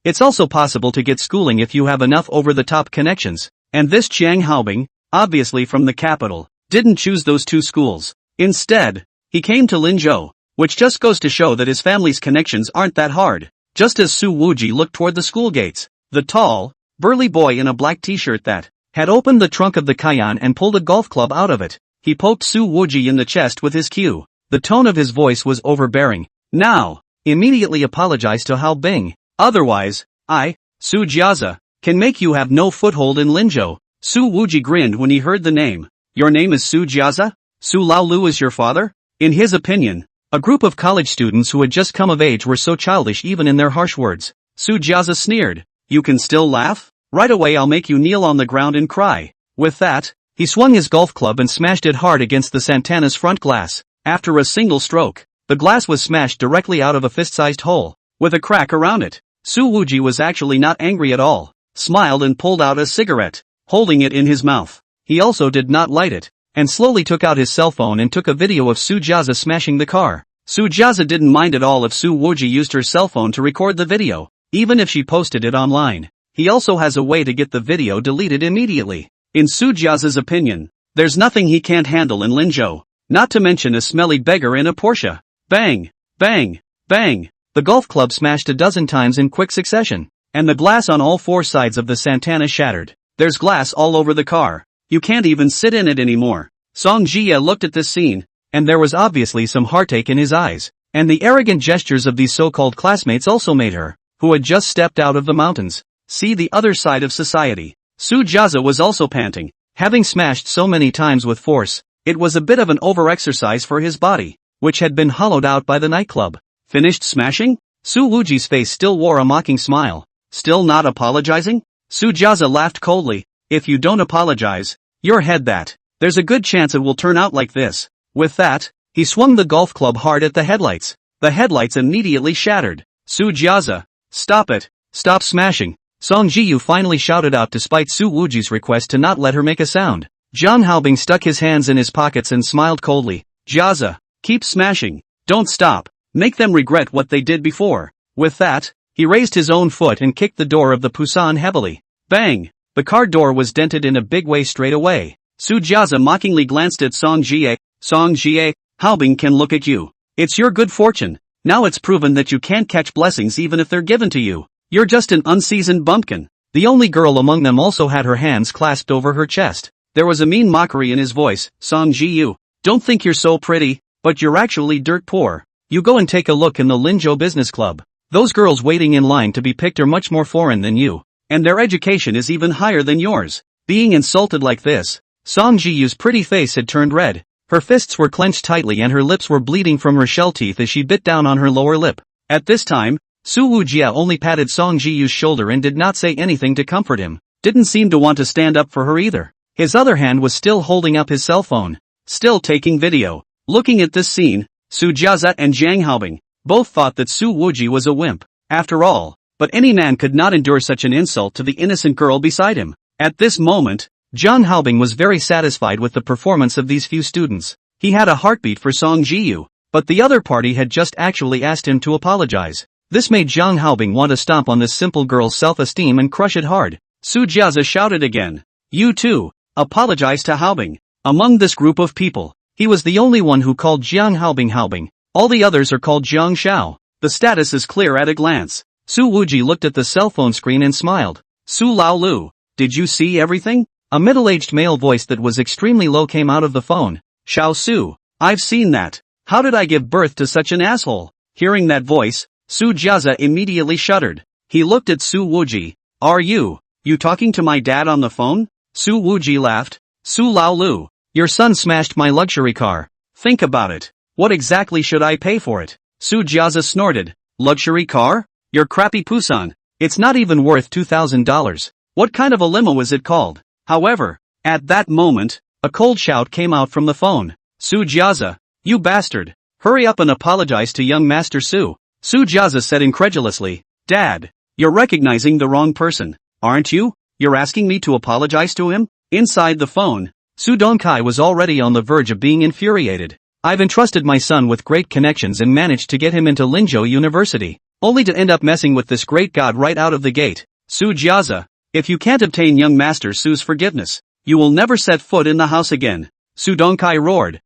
It's also possible to get schooling if you have enough over-the-top connections. And this Jiang Haobing, obviously from the capital, didn't choose those 2 schools. Instead, he came to Linzhou, which just goes to show that his family's connections aren't that hard. Just as Su Wuji looked toward the school gates, the tall, burly boy in a black t-shirt that had opened the trunk of the Kayan and pulled a golf club out of it. He poked Su Wuji in the chest with his cue. The tone of his voice was overbearing. Now, immediately apologize to Hao Bing. Otherwise, I, Su Jiaza, can make you have no foothold in Linzhou. Su Wuji grinned when he heard the name. Your name is Su Jiaza? Su Laolu is your father? In his opinion, a group of college students who had just come of age were so childish even in their harsh words. Su Jiaza sneered. You can still laugh? Right away I'll make you kneel on the ground and cry. With that, he swung his golf club and smashed it hard against the Santana's front glass. After a single stroke, the glass was smashed directly out of a fist-sized hole, with a crack around it. Su Wuji was actually not angry at all, smiled and pulled out a cigarette, holding it in his mouth. He also did not light it, and slowly took out his cell phone and took a video of Su Jiaza smashing the car. Su Jiaza didn't mind at all if Su Wuji used her cell phone to record the video, even if she posted it online. He also has a way to get the video deleted immediately. In Su Jiaza's opinion, there's nothing he can't handle in Linzhou, not to mention a smelly beggar in a Porsche. Bang! Bang! Bang! The golf club smashed a dozen times in quick succession, and the glass on all 4 sides of the Santana shattered. There's glass all over the car. You can't even sit in it anymore. Song Jie looked at this scene, and there was obviously some heartache in his eyes, and the arrogant gestures of these so-called classmates also made her, who had just stepped out of the mountains, see the other side of society. Su Jiaza was also panting, having smashed so many times with force. It was a bit of an over-exercise for his body, which had been hollowed out by the nightclub. Finished smashing? Su Wuji's face still wore a mocking smile. Still not apologizing? Su Jiaza laughed coldly. If you don't apologize, your head that. There's a good chance it will turn out like this. With that, He swung the golf club hard at the headlights. The headlights immediately shattered. Su Jiaza, stop it. Stop smashing. Song Jiyu finally shouted out despite Su Wuji's request to not let her make a sound. Jiang Haobing stuck his hands in his pockets and smiled coldly. Jiaza, keep smashing. Don't stop. Make them regret what they did before. With that, he raised his own foot and kicked the door of the Pusan heavily. Bang! The car door was dented in a big way straight away. Su Jiaza mockingly glanced at Song Jie. Song Jie, Haobing can look at you. It's your good fortune. Now it's proven that you can't catch blessings even if they're given to you. You're just an unseasoned bumpkin. The only girl among them also had her hands clasped over her chest. There was a mean mockery in his voice. Song Jiyu, don't think you're so pretty, but you're actually dirt poor. You go and take a look in the Linzhou Business Club. Those girls waiting in line to be picked are much more foreign than you, and their education is even higher than yours. Being insulted like this, Song Jiyu's pretty face had turned red. Her fists were clenched tightly and her lips were bleeding from her shell teeth as she bit down on her lower lip. At this time, Su Wujia only patted Song Jiyu's shoulder and did not say anything to comfort him. Didn't seem to want to stand up for her either. His other hand was still holding up his cell phone, still taking video. Looking at this scene, Su Jiaza and Jiang Haobing both thought that Su Wuji was a wimp, after all, but any man could not endure such an insult to the innocent girl beside him. At this moment, Jiang Haobing was very satisfied with the performance of these few students. He had a heartbeat for Song Jiyu, but the other party had just actually asked him to apologize. This made Jiang Haobing want to stomp on this simple girl's self-esteem and crush it hard. Su Jiaza shouted again. You too, apologize to Haobing. Among this group of people, he was the only one who called Jiang Haobing Haobing. All the others are called Jiang Xiao. The status is clear at a glance. Su Wuji looked at the cell phone screen and smiled. Su Lao Lu, did you see everything? A middle-aged male voice that was extremely low came out of the phone. Xiao Su, I've seen that. How did I give birth to such an asshole? Hearing that voice, Su Jiaza immediately shuddered. He looked at Su Wuji. Are you talking to my dad on the phone? Su Wuji laughed. Su Lao Lu, your son smashed my luxury car. Think about it. What exactly should I pay for it? Su Jiaza snorted. Luxury car? Your crappy Pusan. It's not even worth $2,000. What kind of a limo is it called? However, at that moment, a cold shout came out from the phone. Su Jiaza, you bastard. Hurry up and apologize to young Master Su. Su Jiaza said incredulously. Dad, you're recognizing the wrong person, aren't you? You're asking me to apologize to him? Inside the phone, Su Dongkai was already on the verge of being infuriated. I've entrusted my son with great connections and managed to get him into Linzhou University, only to end up messing with this great god right out of the gate. Su Jiaza, if you can't obtain young Master Su's forgiveness, you will never set foot in the house again. Su Dongkai roared.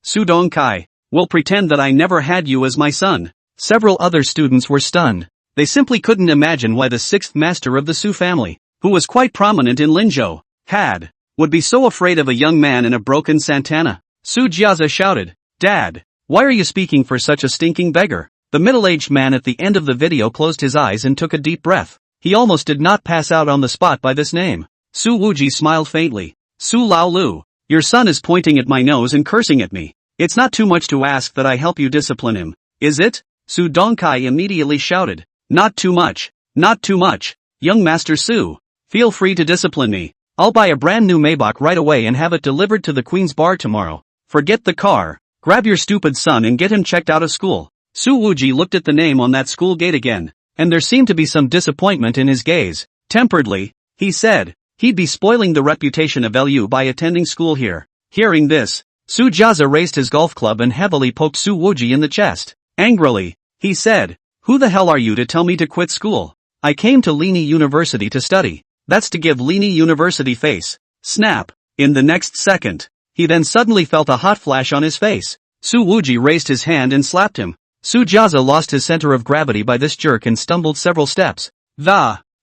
Su Dongkai, will pretend that I never had you as my son. Several other students were stunned. They simply couldn't imagine why the sixth master of the Su family, who was quite prominent in Linzhou, would be so afraid of a young man in a broken Santana. Su Jiaza shouted. Dad, why are you speaking for such a stinking beggar? The middle-aged man at the end of the video closed his eyes and took a deep breath. He almost did not pass out on the spot by this name. Su Wuji smiled faintly. Su Lao Lu, your son is pointing at my nose and cursing at me. It's not too much to ask that I help you discipline him, is it? Su Dongkai immediately shouted. Not too much. Not too much. Young Master Su, feel free to discipline me. I'll buy a brand new Maybach right away and have it delivered to the Queen's Bar tomorrow. Forget the car. Grab your stupid son and get him checked out of school. Su Wuji looked at the name on that school gate again, and there seemed to be some disappointment in his gaze. Temperedly, he said, he'd be spoiling the reputation of Lu by attending school here. Hearing this, Su Jiaza raised his golf club and heavily poked Su Wuji in the chest. Angrily, he said, who the hell are you to tell me to quit school? I came to Lini University to study. That's to give Lini University face. Snap. In the next second, he then suddenly felt a hot flash on his face. Su Wuji raised his hand and slapped him. Su Jiaza lost his center of gravity by this jerk and stumbled several steps.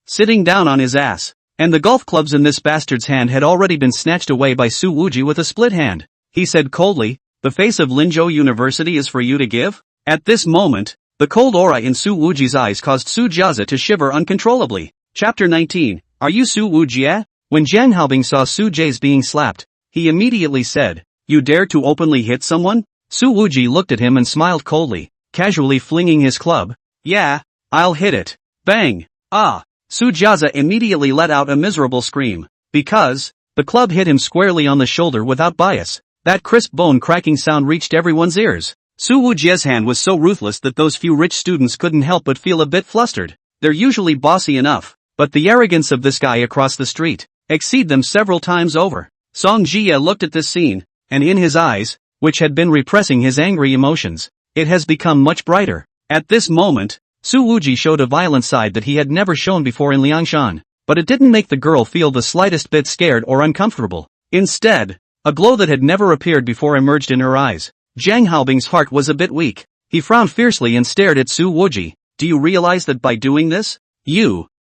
Sitting down on his ass. And the golf clubs in this bastard's hand had already been snatched away by Su Wuji with a split hand. He said coldly, the face of Linzhou University is for you to give? At this moment, the cold aura in Su Wuji's eyes caused Su Jiaza to shiver uncontrollably. Chapter 19, Are you Su Wujie? When Jiang Haobing saw Su Jia's being slapped, he immediately said, You dare to openly hit someone? Su Wuji looked at him and smiled coldly, casually flinging his club. Yeah, I'll hit it. Bang! Su Jiaza immediately let out a miserable scream, because the club hit him squarely on the shoulder without bias. That crisp bone-cracking sound reached everyone's ears. Su Wujie's hand was so ruthless that those few rich students couldn't help but feel a bit flustered. They're usually bossy enough, but the arrogance of this guy across the street exceeded them several times over. Song Jie looked at this scene, and in his eyes, which had been repressing his angry emotions, it has become much brighter. At this moment, Su Wuji showed a violent side that he had never shown before in Liangshan, but it didn't make the girl feel the slightest bit scared or uncomfortable. Instead, a glow that had never appeared before emerged in her eyes. Zhang Haobing's heart was a bit weak. He frowned fiercely and stared at Su Wuji. Do you realize that by doing this,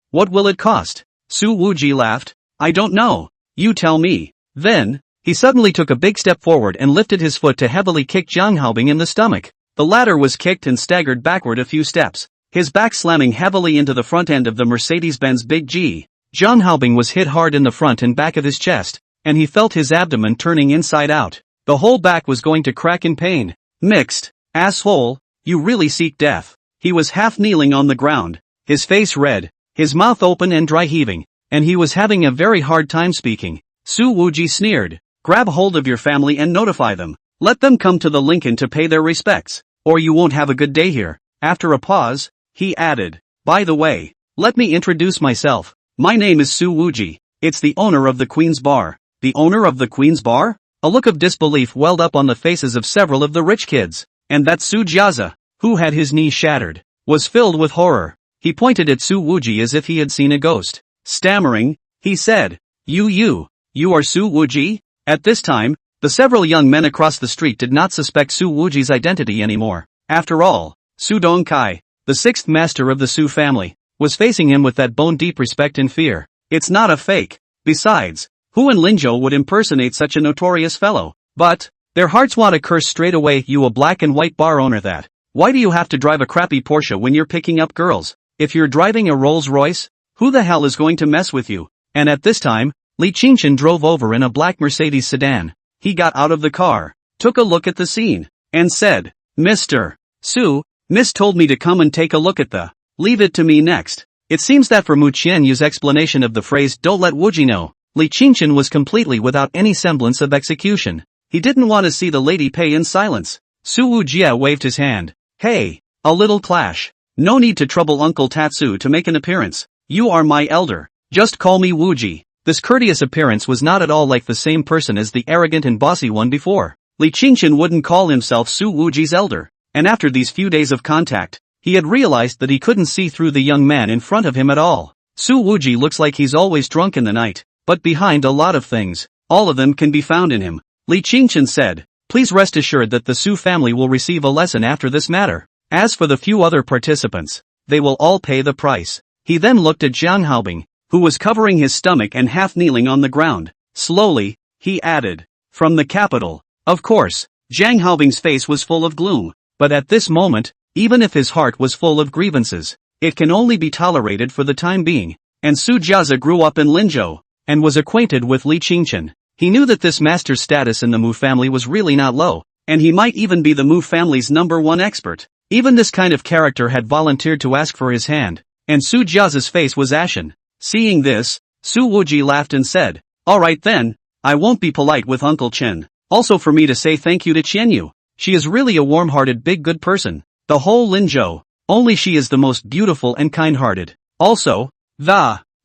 what will it cost? Su Wuji laughed. I don't know. You tell me. Then, he suddenly took a big step forward and lifted his foot to heavily kick Zhang Haobing in the stomach. The latter was kicked and staggered backward a few steps, his back slamming heavily into the front end of the Mercedes-Benz Big G. Zhang Haobing was hit hard in the front and back of his chest, and he felt his abdomen turning inside out. The whole back was going to crack in pain. Mixed, asshole, you really seek death. He was half kneeling on the ground, his face red, his mouth open and dry heaving, and he was having a very hard time speaking. Su Wuji sneered. Grab hold of your family and notify them. Let them come to the Lincoln to pay their respects, or you won't have a good day here. After a pause, he added, by the way, let me introduce myself. My name is Su Wuji. It's the owner of the Queen's Bar. The owner of the Queen's Bar? A look of disbelief welled up on the faces of several of the rich kids, and that Su Jiazi, who had his knee shattered, was filled with horror. He pointed at Su Wuji as if he had seen a ghost. Stammering, he said, You are Su Wuji? At this time, the several young men across the street did not suspect Su Wuji's identity anymore. After all, Su Dongkai, the sixth master of the Su family, was facing him with that bone-deep respect and fear. It's not a fake. Besides, who in Linzhou would impersonate such a notorious fellow? But, their hearts want to curse straight away. You a black and white bar owner that. Why do you have to drive a crappy Porsche when you're picking up girls? If you're driving a Rolls Royce, who the hell is going to mess with you? And at this time, Li Qingqian drove over in a black Mercedes sedan. He got out of the car, took a look at the scene, and said, Mr. Su, Miss told me to come and take a look at the. Leave it to me next. It seems that for Mu Qianyu's explanation of the phrase don't let Wuji know, Li Qingqian was completely without any semblance of execution. He didn't want to see the lady pay in silence. Su Wujia waved his hand. Hey, a little clash. No need to trouble Uncle Tatsu to make an appearance. You are my elder. Just call me Wuji. This courteous appearance was not at all like the same person as the arrogant and bossy one before. Li Qingqian wouldn't call himself Su Wuji's elder, and after these few days of contact, he had realized that he couldn't see through the young man in front of him at all. Su Wuji looks like he's always drunk in the night, but behind a lot of things, all of them can be found in him. Li Qingqian said, please rest assured that the Su family will receive a lesson after this matter. As for the few other participants, they will all pay the price. He then looked at Zhang Haobing, who was covering his stomach and half kneeling on the ground. Slowly, he added, from the capital. Of course, Zhang Haobing's face was full of gloom, but at this moment, even if his heart was full of grievances, it can only be tolerated for the time being. And Su Jiazi grew up in Linzhou, and was acquainted with Li Qingqian. He knew that this master's status in the Mu family was really not low, and he might even be the Mu family's #1 expert. Even this kind of character had volunteered to ask for his hand, and Su Jiazi's face was ashen. Seeing this, Su Wuji laughed and said, alright then, I won't be polite with Uncle Chen. Also for me to say thank you to Qianyu. She is really a warm-hearted big good person. The whole Linzhou, only she is the most beautiful and kind-hearted. Also,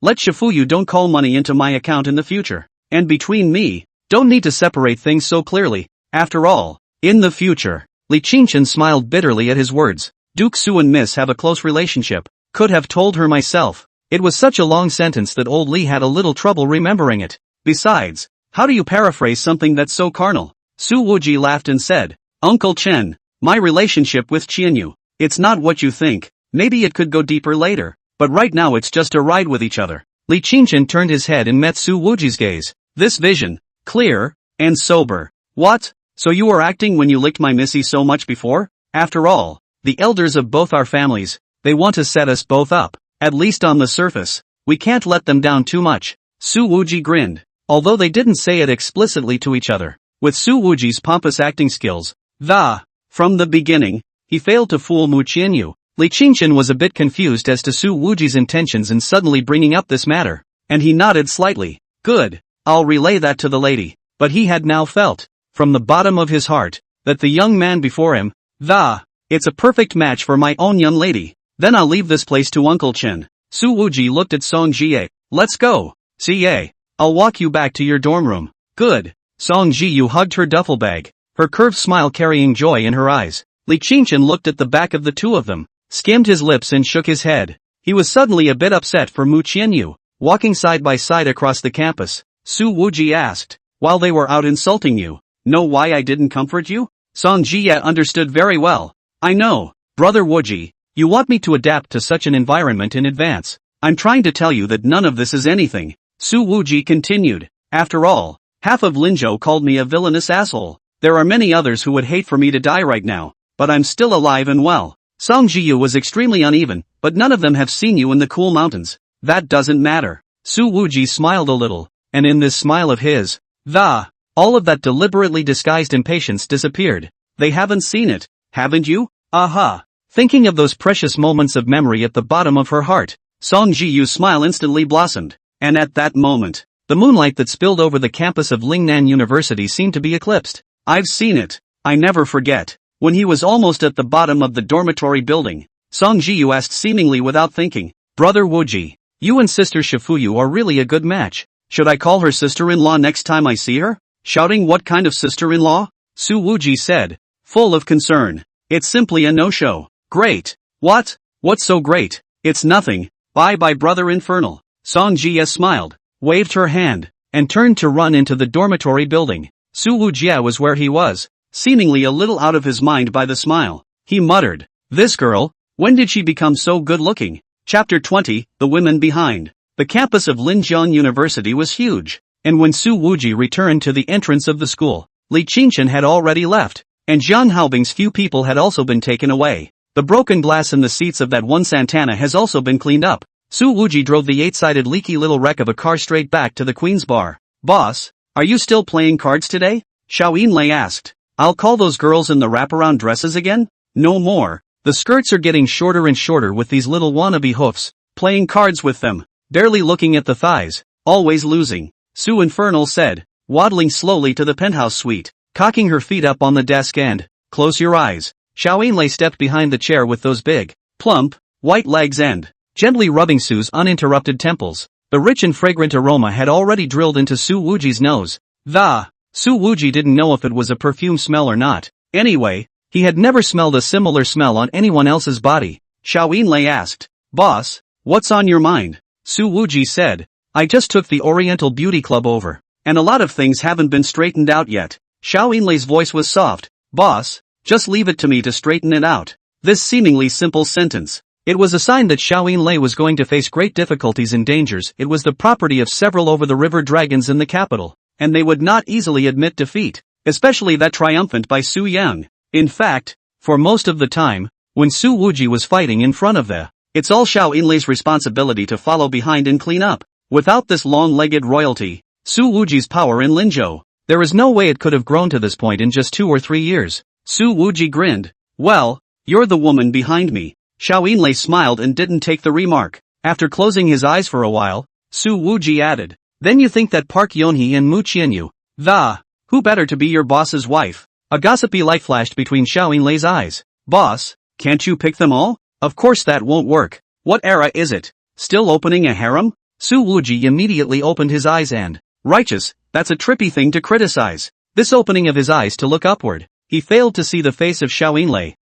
let Shifuyu don't call money into my account in the future. And between me, don't need to separate things so clearly. After all, in the future, Li Qingqian smiled bitterly at his words. Duke Su and Miss have a close relationship. Could have told her myself. It was such a long sentence that old Li had a little trouble remembering it. Besides, how do you paraphrase something that's so carnal? Su Wuji laughed and said, Uncle Chen, my relationship with Qianyu, it's not what you think. Maybe it could go deeper later, but right now it's just a ride with each other. Li Qingqian turned his head and met Su Wuji's gaze. This vision, clear, and sober. What? So you were acting when you licked my missy so much before? After all, the elders of both our families, they want to set us both up. At least on the surface, we can't let them down too much. Su Wuji grinned, although they didn't say it explicitly to each other. With Su Wuji's pompous acting skills, from the beginning, he failed to fool Mu Qianyu. Li Qingqian was a bit confused as to Su Wuji's intentions in suddenly bringing up this matter, and he nodded slightly. Good, I'll relay that to the lady. But he had now felt, from the bottom of his heart, that the young man before him, it's a perfect match for my own young lady. Then I'll leave this place to Uncle Chen. Su Wuji looked at Song Jie. Let's go. CA. I'll walk you back to your dorm room. Good. Song Jiyu hugged her duffel bag, her curved smile carrying joy in her eyes. Li Qingchen looked at the back of the two of them, skimmed his lips and shook his head. He was suddenly a bit upset for Mu Qianyu. Walking side by side across the campus, Su Wuji asked, while they were out insulting you, know why I didn't comfort you? Song Jie understood very well. I know, brother Wuji, you want me to adapt to such an environment in advance. I'm trying to tell you that none of this is anything. Su Wuji continued. After all, half of Linzhou called me a villainous asshole. There are many others who would hate for me to die right now, but I'm still alive and well. Song Jiyu was extremely uneven, but none of them have seen you in the cool mountains. That doesn't matter. Su Wuji smiled a little, and in this smile of his, all of that deliberately disguised impatience disappeared. They haven't seen it, haven't you? Aha! Thinking of those precious moments of memory at the bottom of her heart, Song Jiyu's smile instantly blossomed, and at that moment, the moonlight that spilled over the campus of Lingnan University seemed to be eclipsed. I've seen it. I never forget. When he was almost at the bottom of the dormitory building, Song Jiyu asked seemingly without thinking, Brother Wuji, you and Sister Shifuyu are really a good match. Should I call her sister-in-law next time I see her? Shouting what kind of sister-in-law? Su Wuji said, full of concern. It's simply a no-show. Great. What? What's so great? It's nothing. Bye-bye brother infernal. Song Jie smiled, waved her hand, and turned to run into the dormitory building. Su Wujie was where he was, seemingly a little out of his mind by the smile. He muttered, this girl, when did she become so good-looking? Chapter 20, The Women Behind. The campus of Linjiang University was huge, and when Su Wuji returned to the entrance of the school, Li Qingchen had already left, and Jiang Haobing's few people had also been taken away. The broken glass in the seats of that one Santana has also been cleaned up. Su Wuji drove the 8-sided leaky little wreck of a car straight back to the Queen's Bar. Boss, are you still playing cards today? Xiao Yinlei asked. I'll call those girls in the wraparound dresses again? No more. The skirts are getting shorter and shorter with these little wannabe hoofs. Playing cards with them. Barely looking at the thighs. Always losing. Su Infernal said, waddling slowly to the penthouse suite, cocking her feet up on the desk and, close your eyes. Xiao Yinlei stepped behind the chair with those big, plump, white legs and, gently rubbing Su's uninterrupted temples. The rich and fragrant aroma had already drilled into Su Wuji's nose. Su Wuji didn't know if it was a perfume smell or not. Anyway, he had never smelled a similar smell on anyone else's body. Xiao Yinlei asked, Boss, what's on your mind? Su Wuji said, I just took the Oriental Beauty Club over, and a lot of things haven't been straightened out yet. Xiao Yinlei's voice was soft. Boss, just leave it to me to straighten it out. This seemingly simple sentence. It was a sign that Xiao Yinlei was going to face great difficulties and dangers. It was the property of several over-the-river dragons in the capital, and they would not easily admit defeat, especially that triumphant by Su Yang. In fact, for most of the time, when Su Wuji was fighting in front of it's all Xiao Yinlei's responsibility to follow behind and clean up. Without this long-legged royalty, Su Wuji's power in Linzhou, there is no way it could have grown to this point in just 2 or 3 years. Su Wuji grinned. Well, you're the woman behind me. Xiao Yinlei smiled and didn't take the remark. After closing his eyes for a while, Su Wuji added, then you think that Park Yonhee and Mu Qianyu, who better to be your boss's wife? A gossipy light flashed between Xiao Yinlei's eyes. Boss, can't you pick them all? Of course that won't work. What era is it? Still opening a harem? Su Wuji immediately opened his eyes and, righteous, that's a trippy thing to criticize. This opening of his eyes to look upward, he failed to see the face of Xiao Yinlei.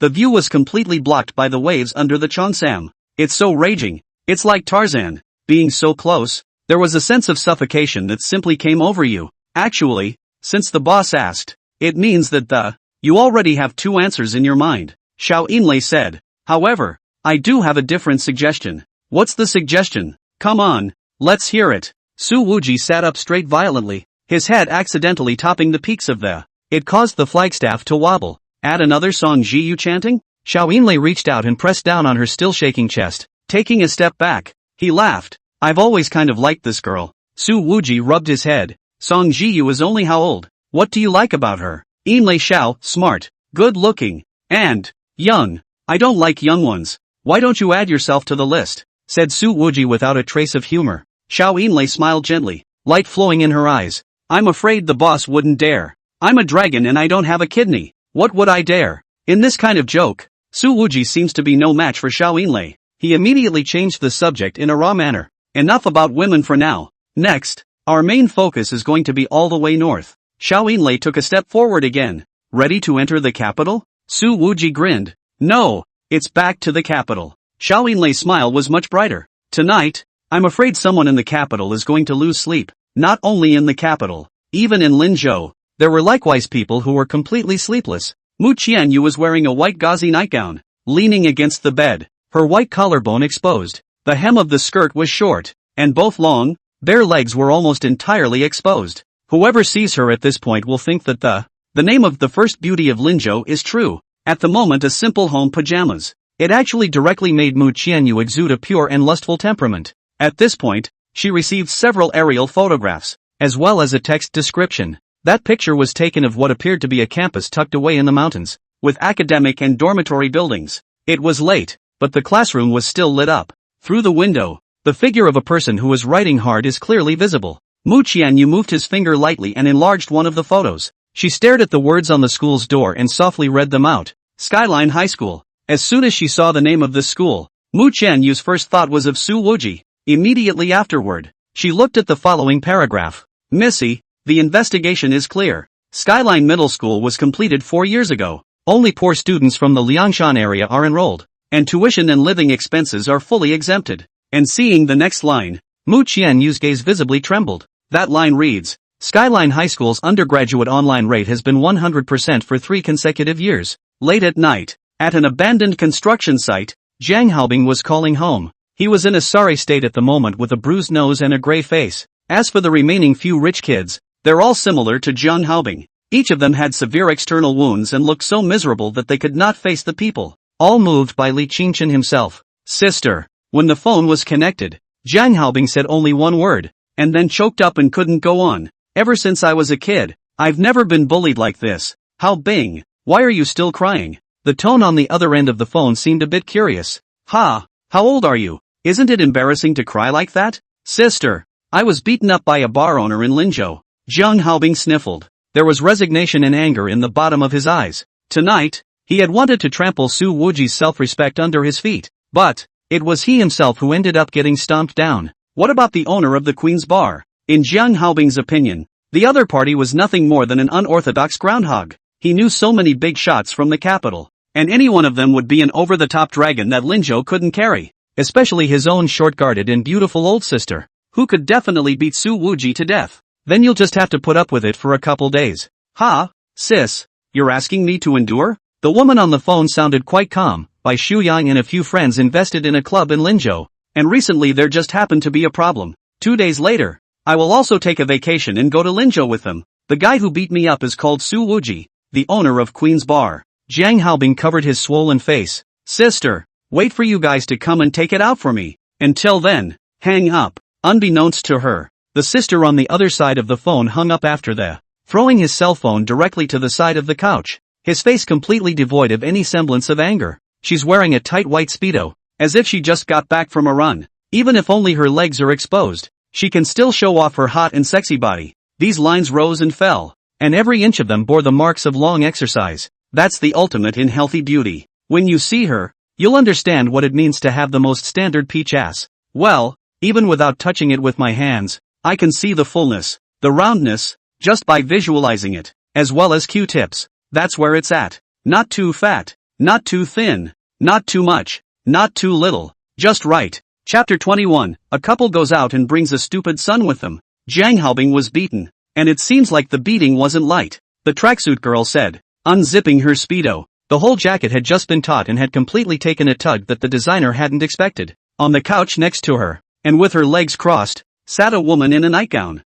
The view was completely blocked by the waves under the Cheongsam. It's so raging. It's like Tarzan. Being so close, there was a sense of suffocation that simply came over you. Actually, since the boss asked, it means that you already have 2 answers in your mind. Xiao Yinlei said. However, I do have a different suggestion. What's the suggestion? Come on, let's hear it. Su Wuji sat up straight violently, his head accidentally topping the peaks of it caused the flagstaff to wobble. Add another Song Jiyu chanting? Xiao Yinlei reached out and pressed down on her still shaking chest, taking a step back. He laughed. I've always kind of liked this girl. Su Wuji rubbed his head. Song Jiyu is only how old? What do you like about her? Yinlei Xiao, smart, good looking, and young. I don't like young ones. Why don't you add yourself to the list? Said Su Wuji without a trace of humor. Xiao Yinlei smiled gently, light flowing in her eyes. I'm afraid the boss wouldn't dare. I'm a dragon and I don't have a kidney. What would I dare? In this kind of joke, Su Wuji seems to be no match for Xiao Yinlei. He immediately changed the subject in a raw manner. Enough about women for now. Next, our main focus is going to be all the way north. Xiao Yinlei took a step forward again. Ready to enter the capital? Su Wuji grinned. No, it's back to the capital. Xiao Yinlei's smile was much brighter. Tonight, I'm afraid someone in the capital is going to lose sleep. Not only in the capital, even in Linzhou, there were likewise people who were completely sleepless. Mu Qianyu was wearing a white gauzy nightgown, leaning against the bed, her white collarbone exposed. The hem of the skirt was short, and both long, bare legs were almost entirely exposed. Whoever sees her at this point will think that the name of the first beauty of Linzhou is true. At the moment a simple home pajamas. It actually directly made Mu Qianyu exude a pure and lustful temperament. At this point, she received several aerial photographs, as well as a text description. That picture was taken of what appeared to be a campus tucked away in the mountains, with academic and dormitory buildings. It was late, but the classroom was still lit up. Through the window, the figure of a person who is writing hard is clearly visible. Mu Qianyu moved his finger lightly and enlarged one of the photos. She stared at the words on the school's door and softly read them out. Skyline High School. As soon as she saw the name of this school, Mu Qianyu's first thought was of Su Wuji. Immediately afterward, she looked at the following paragraph. Missy, the investigation is clear. Skyline Middle School was completed 4 years ago. Only poor students from the Liangshan area are enrolled, and tuition and living expenses are fully exempted. And seeing the next line, Mu Qianyu's gaze visibly trembled. That line reads, Skyline High School's undergraduate online rate has been 100% for 3 consecutive years. Late at night, at an abandoned construction site, Jiang Haobing was calling home. He was in a sorry state at the moment with a bruised nose and a gray face. As for the remaining few rich kids, they're all similar to Jiang Haobing. Each of them had severe external wounds and looked so miserable that they could not face the people. All moved by Li Qingchen himself. Sister. When the phone was connected, Jiang Haobing said only one word, and then choked up and couldn't go on. Ever since I was a kid, I've never been bullied like this. Haobing, why are you still crying? The tone on the other end of the phone seemed a bit curious. Ha, how old are you? Isn't it embarrassing to cry like that? Sister, I was beaten up by a bar owner in Linzhou. Jiang Haobing sniffled. There was resignation and anger in the bottom of his eyes. Tonight, he had wanted to trample Su Wuji's self-respect under his feet, but it was he himself who ended up getting stomped down. What about the owner of the Queen's Bar? In Jiang Haobing's opinion, the other party was nothing more than an unorthodox groundhog. He knew so many big shots from the capital, and any one of them would be an over-the-top dragon that Linzhou couldn't carry, especially his own short-guarded and beautiful old sister, who could definitely beat Su Wuji to death. Then you'll just have to put up with it for a couple days. Ha, sis, you're asking me to endure? The woman on the phone sounded quite calm. By Xu Yang and a few friends invested in a club in Linzhou, and recently there just happened to be a problem. 2 days later, I will also take a vacation and go to Linzhou with them. The guy who beat me up is called Su Wuji, the owner of Queen's Bar. Jiang Haobing covered his swollen face. Sister, wait for you guys to come and take it out for me. Until then, hang up. Unbeknownst to her, the sister on the other side of the phone hung up after the, throwing his cell phone directly to the side of the couch, his face completely devoid of any semblance of anger. She's wearing a tight white speedo, as if she just got back from a run. Even if only her legs are exposed, she can still show off her hot and sexy body. These lines rose and fell, and every inch of them bore the marks of long exercise. That's the ultimate in healthy beauty. When you see her, you'll understand what it means to have the most standard peach ass. Well, even without touching it with my hands, I can see the fullness, the roundness, just by visualizing it, as well as Q-tips. That's where it's at. Not too fat, not too thin, not too much, not too little, just right. Chapter 21, a couple goes out and brings a stupid son with them. Jiang Haobing was beaten, and it seems like the beating wasn't light. The tracksuit girl said, unzipping her speedo. The whole jacket had just been taut and had completely taken a tug that the designer hadn't expected. On the couch next to her, and with her legs crossed, sat a woman in a nightgown.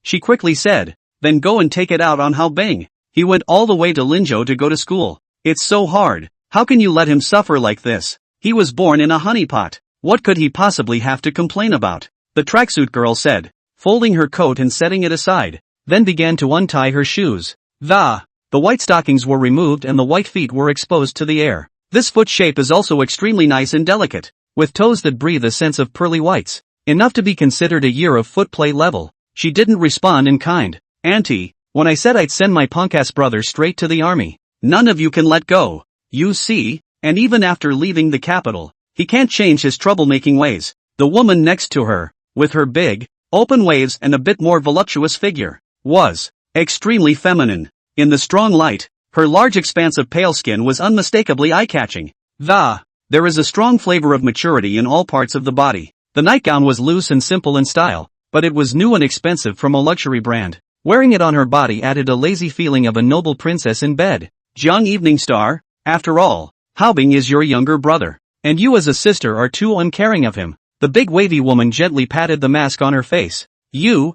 She quickly said, then go and take it out on Haobing. He went all the way to Linzhou to go to school. It's so hard. How can you let him suffer like this? He was born in a honeypot. What could he possibly have to complain about? The tracksuit girl said, folding her coat and setting it aside, then began to untie her shoes. The white stockings were removed and the white feet were exposed to the air. This foot shape is also extremely nice and delicate, with toes that breathe a sense of pearly whites. Enough to be considered a year of foot play level. She didn't respond in kind. Auntie, when I said I'd send my punk-ass brother straight to the army. None of you can let go. You see, and even after leaving the capital, he can't change his troublemaking ways. The woman next to her, with her big, open waves and a bit more voluptuous figure, was extremely feminine. In the strong light, her large expanse of pale skin was unmistakably eye-catching. There is a strong flavor of maturity in all parts of the body. The nightgown was loose and simple in style, but it was new and expensive from a luxury brand. Wearing it on her body added a lazy feeling of a noble princess in bed. Young Evening Star, after all, Haobing is your younger brother, and you as a sister are too uncaring of him. The big wavy woman gently patted the mask on her face. You,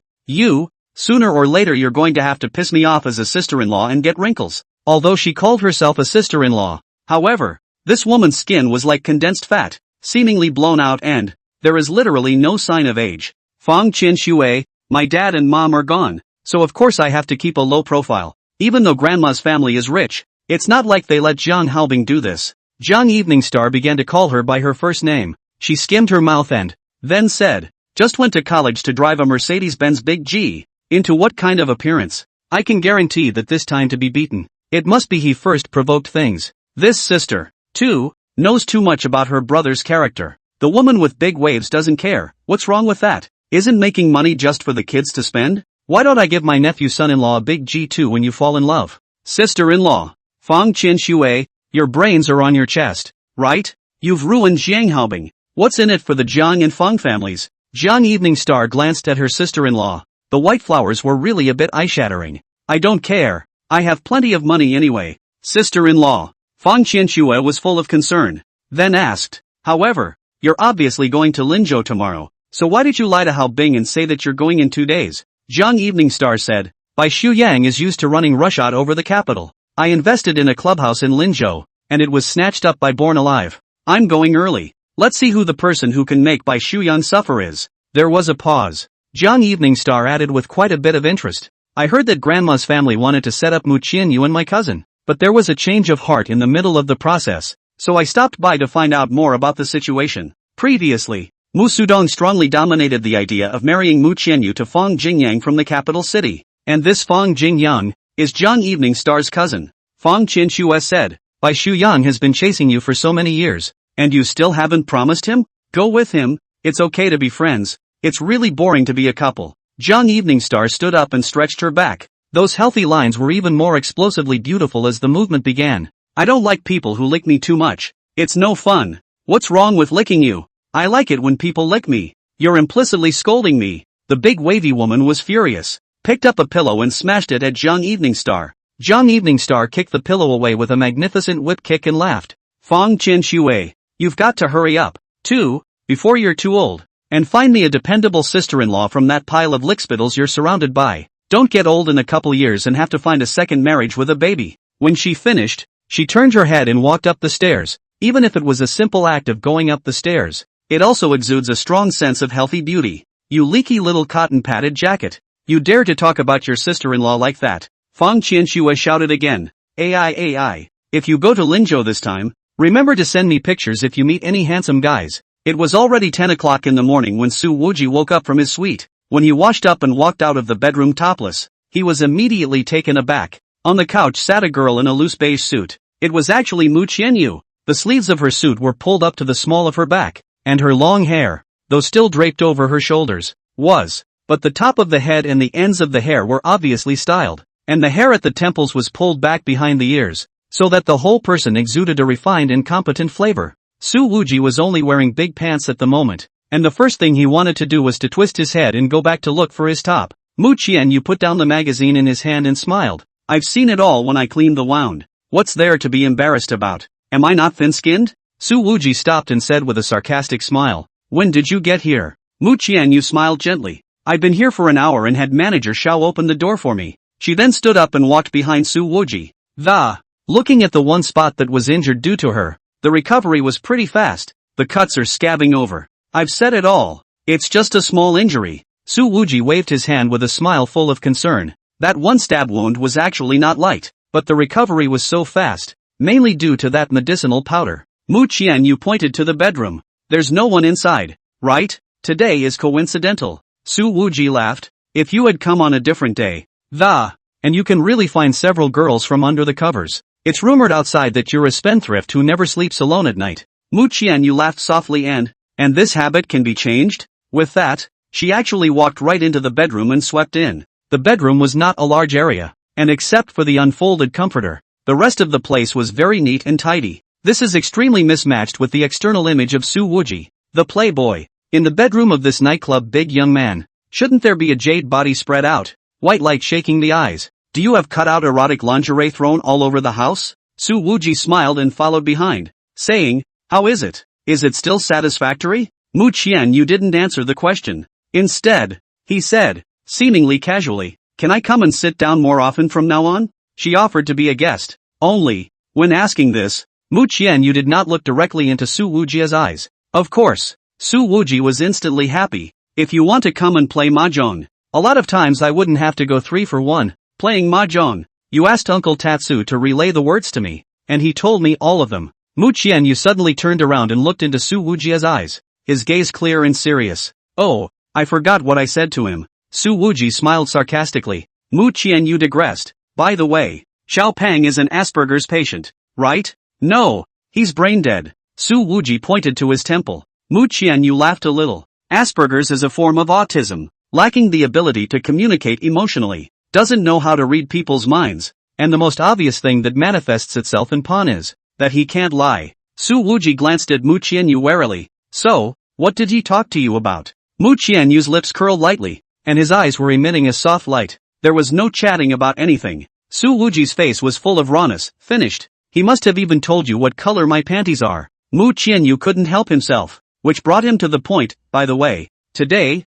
sooner or later you're going to have to piss me off as a sister-in-law and get wrinkles. Although she called herself a sister-in-law, however, this woman's skin was like condensed fat, seemingly blown out, and there is literally no sign of age. Fang Qinshui, my dad and mom are gone, so of course I have to keep a low profile. Even though grandma's family is rich, it's not like they let Zhang Haobing do this. Zhang Evening Star began to call her by her first name. She skimmed her mouth and then said, just went to college to drive a Mercedes-Benz Big G. Into what kind of appearance? I can guarantee that this time to be beaten. It must be he first provoked things. This sister, too, knows too much about her brother's character. The woman with big waves doesn't care. What's wrong with that? Isn't making money just for the kids to spend? Why don't I give my nephew son-in-law a big G too when you fall in love? Sister-in-law. Fang Qinshui, your brains are on your chest, right? You've ruined Zhang Haobing. What's in it for the Zhang and Fang families? Zhang Evening Star glanced at her sister-in-law. The white flowers were really a bit eye-shattering. I don't care. I have plenty of money anyway. Sister-in-law. Fang Qinshui was full of concern. Then asked, however, you're obviously going to Linzhou tomorrow, so why did you lie to Haobing and say that you're going in 2 days? Zhang Evening Star said, Bai Shuyang is used to running rushot over the capital. I invested in a clubhouse in Linzhou, and it was snatched up by Born Alive. I'm going early. Let's see who the person who can make Bai Shuyang suffer is. There was a pause. Zhang Evening Star added with quite a bit of interest. I heard that grandma's family wanted to set up Mu Qianyu and my cousin, but there was a change of heart in the middle of the process, so I stopped by to find out more about the situation. Previously, Mu Sudong strongly dominated the idea of marrying Mu Qianyu to Fang Jingyang from the capital city, and this Fang Jingyang is Zhang Evening Star's cousin. Fang Qinshui said, Bai Shuyang has been chasing you for so many years, and you still haven't promised him? Go with him. It's okay to be friends. It's really boring to be a couple. Zhang Evening Star stood up and stretched her back. Those healthy lines were even more explosively beautiful as the movement began. I don't like people who lick me too much. It's no fun. What's wrong with licking you? I like it when people lick me. You're implicitly scolding me. The big wavy woman was furious, picked up a pillow and smashed it at Zhang Evening Star. Zhang Evening Star kicked the pillow away with a magnificent whip kick and laughed. Fang Qinshui, you've got to hurry up, too, before you're too old. And find me a dependable sister-in-law from that pile of lickspittles you're surrounded by. Don't get old in a couple years and have to find a second marriage with a baby. When she finished, she turned her head and walked up the stairs. Even if it was a simple act of going up the stairs, it also exudes a strong sense of healthy beauty. You leaky little cotton-padded jacket. You dare to talk about your sister-in-law like that? Fang Qinshui shouted again. AI. If you go to Linzhou this time, remember to send me pictures if you meet any handsome guys. It was already 10 o'clock in the morning when Su Wuji woke up from his suite. When he washed up and walked out of the bedroom topless, he was immediately taken aback. On the couch sat a girl in a loose beige suit. It was actually Mu Qianyu. The sleeves of her suit were pulled up to the small of her back, and her long hair, though still draped over her shoulders, but the top of the head and the ends of the hair were obviously styled, and the hair at the temples was pulled back behind the ears, so that the whole person exuded a refined and competent flavor. Su Wuji was only wearing big pants at the moment, and the first thing he wanted to do was to twist his head and go back to look for his top. Mu Qianyu put down the magazine in his hand and smiled. I've seen it all when I cleaned the wound. What's there to be embarrassed about? Am I not thin-skinned? Su Wuji stopped and said with a sarcastic smile. When did you get here? Mu Qianyu smiled gently. I've been here for an hour and had manager Xiao open the door for me. She then stood up and walked behind Su Wuji. Looking at the one spot that was injured due to her, the recovery was pretty fast. The cuts are scabbing over. I've said it all. It's just a small injury. Su Wuji waved his hand with a smile full of concern. That one stab wound was actually not light, but the recovery was so fast, mainly due to that medicinal powder. Mu Qianyu pointed to the bedroom. There's no one inside, right? Today is coincidental. Su Wuji laughed. If you had come on a different day, and and you can really find several girls from under the covers. It's rumored outside that you're a spendthrift who never sleeps alone at night. Mu Qianyu laughed softly and this habit can be changed? With that, she actually walked right into the bedroom and swept in. The bedroom was not a large area, and except for the unfolded comforter, the rest of the place was very neat and tidy. This is extremely mismatched with the external image of Su Wuji, the playboy. In the bedroom of this nightclub big young man, shouldn't there be a jade body spread out, white light shaking the eyes? Do you have cut-out erotic lingerie thrown all over the house? Su Wuji smiled and followed behind, saying, how is it? Is it still satisfactory? Mu Qianyu didn't answer the question. Instead, he said, seemingly casually, can I come and sit down more often from now on? She offered to be a guest. Only, when asking this, Mu Qianyu did not look directly into Su Wuji's eyes. Of course, Su Wuji was instantly happy. If you want to come and play mahjong, a lot of times I wouldn't have to go 3 for 1. Playing mahjong. You asked Uncle Tatsu to relay the words to me, and he told me all of them. Mu Qianyu suddenly turned around and looked into Su Wuji's eyes, his gaze clear and serious. Oh, I forgot what I said to him. Su Wuji smiled sarcastically. Mu Qianyu digressed. By the way, Xiao Pang is an Asperger's patient, right? No, he's brain dead. Su Wuji pointed to his temple. Mu Qianyu laughed a little. Asperger's is a form of autism, lacking the ability to communicate emotionally, doesn't know how to read people's minds, and the most obvious thing that manifests itself in Pan is that he can't lie. Su Wuji glanced at Mu Qianyu warily. So, what did he talk to you about? Mu Qianyu's lips curled lightly, and his eyes were emitting a soft light. There was no chatting about anything. Su Wuji's face was full of rawness. Finished. He must have even told you what color my panties are. Mu Qianyu couldn't help himself, which brought him to the point. By the way, today,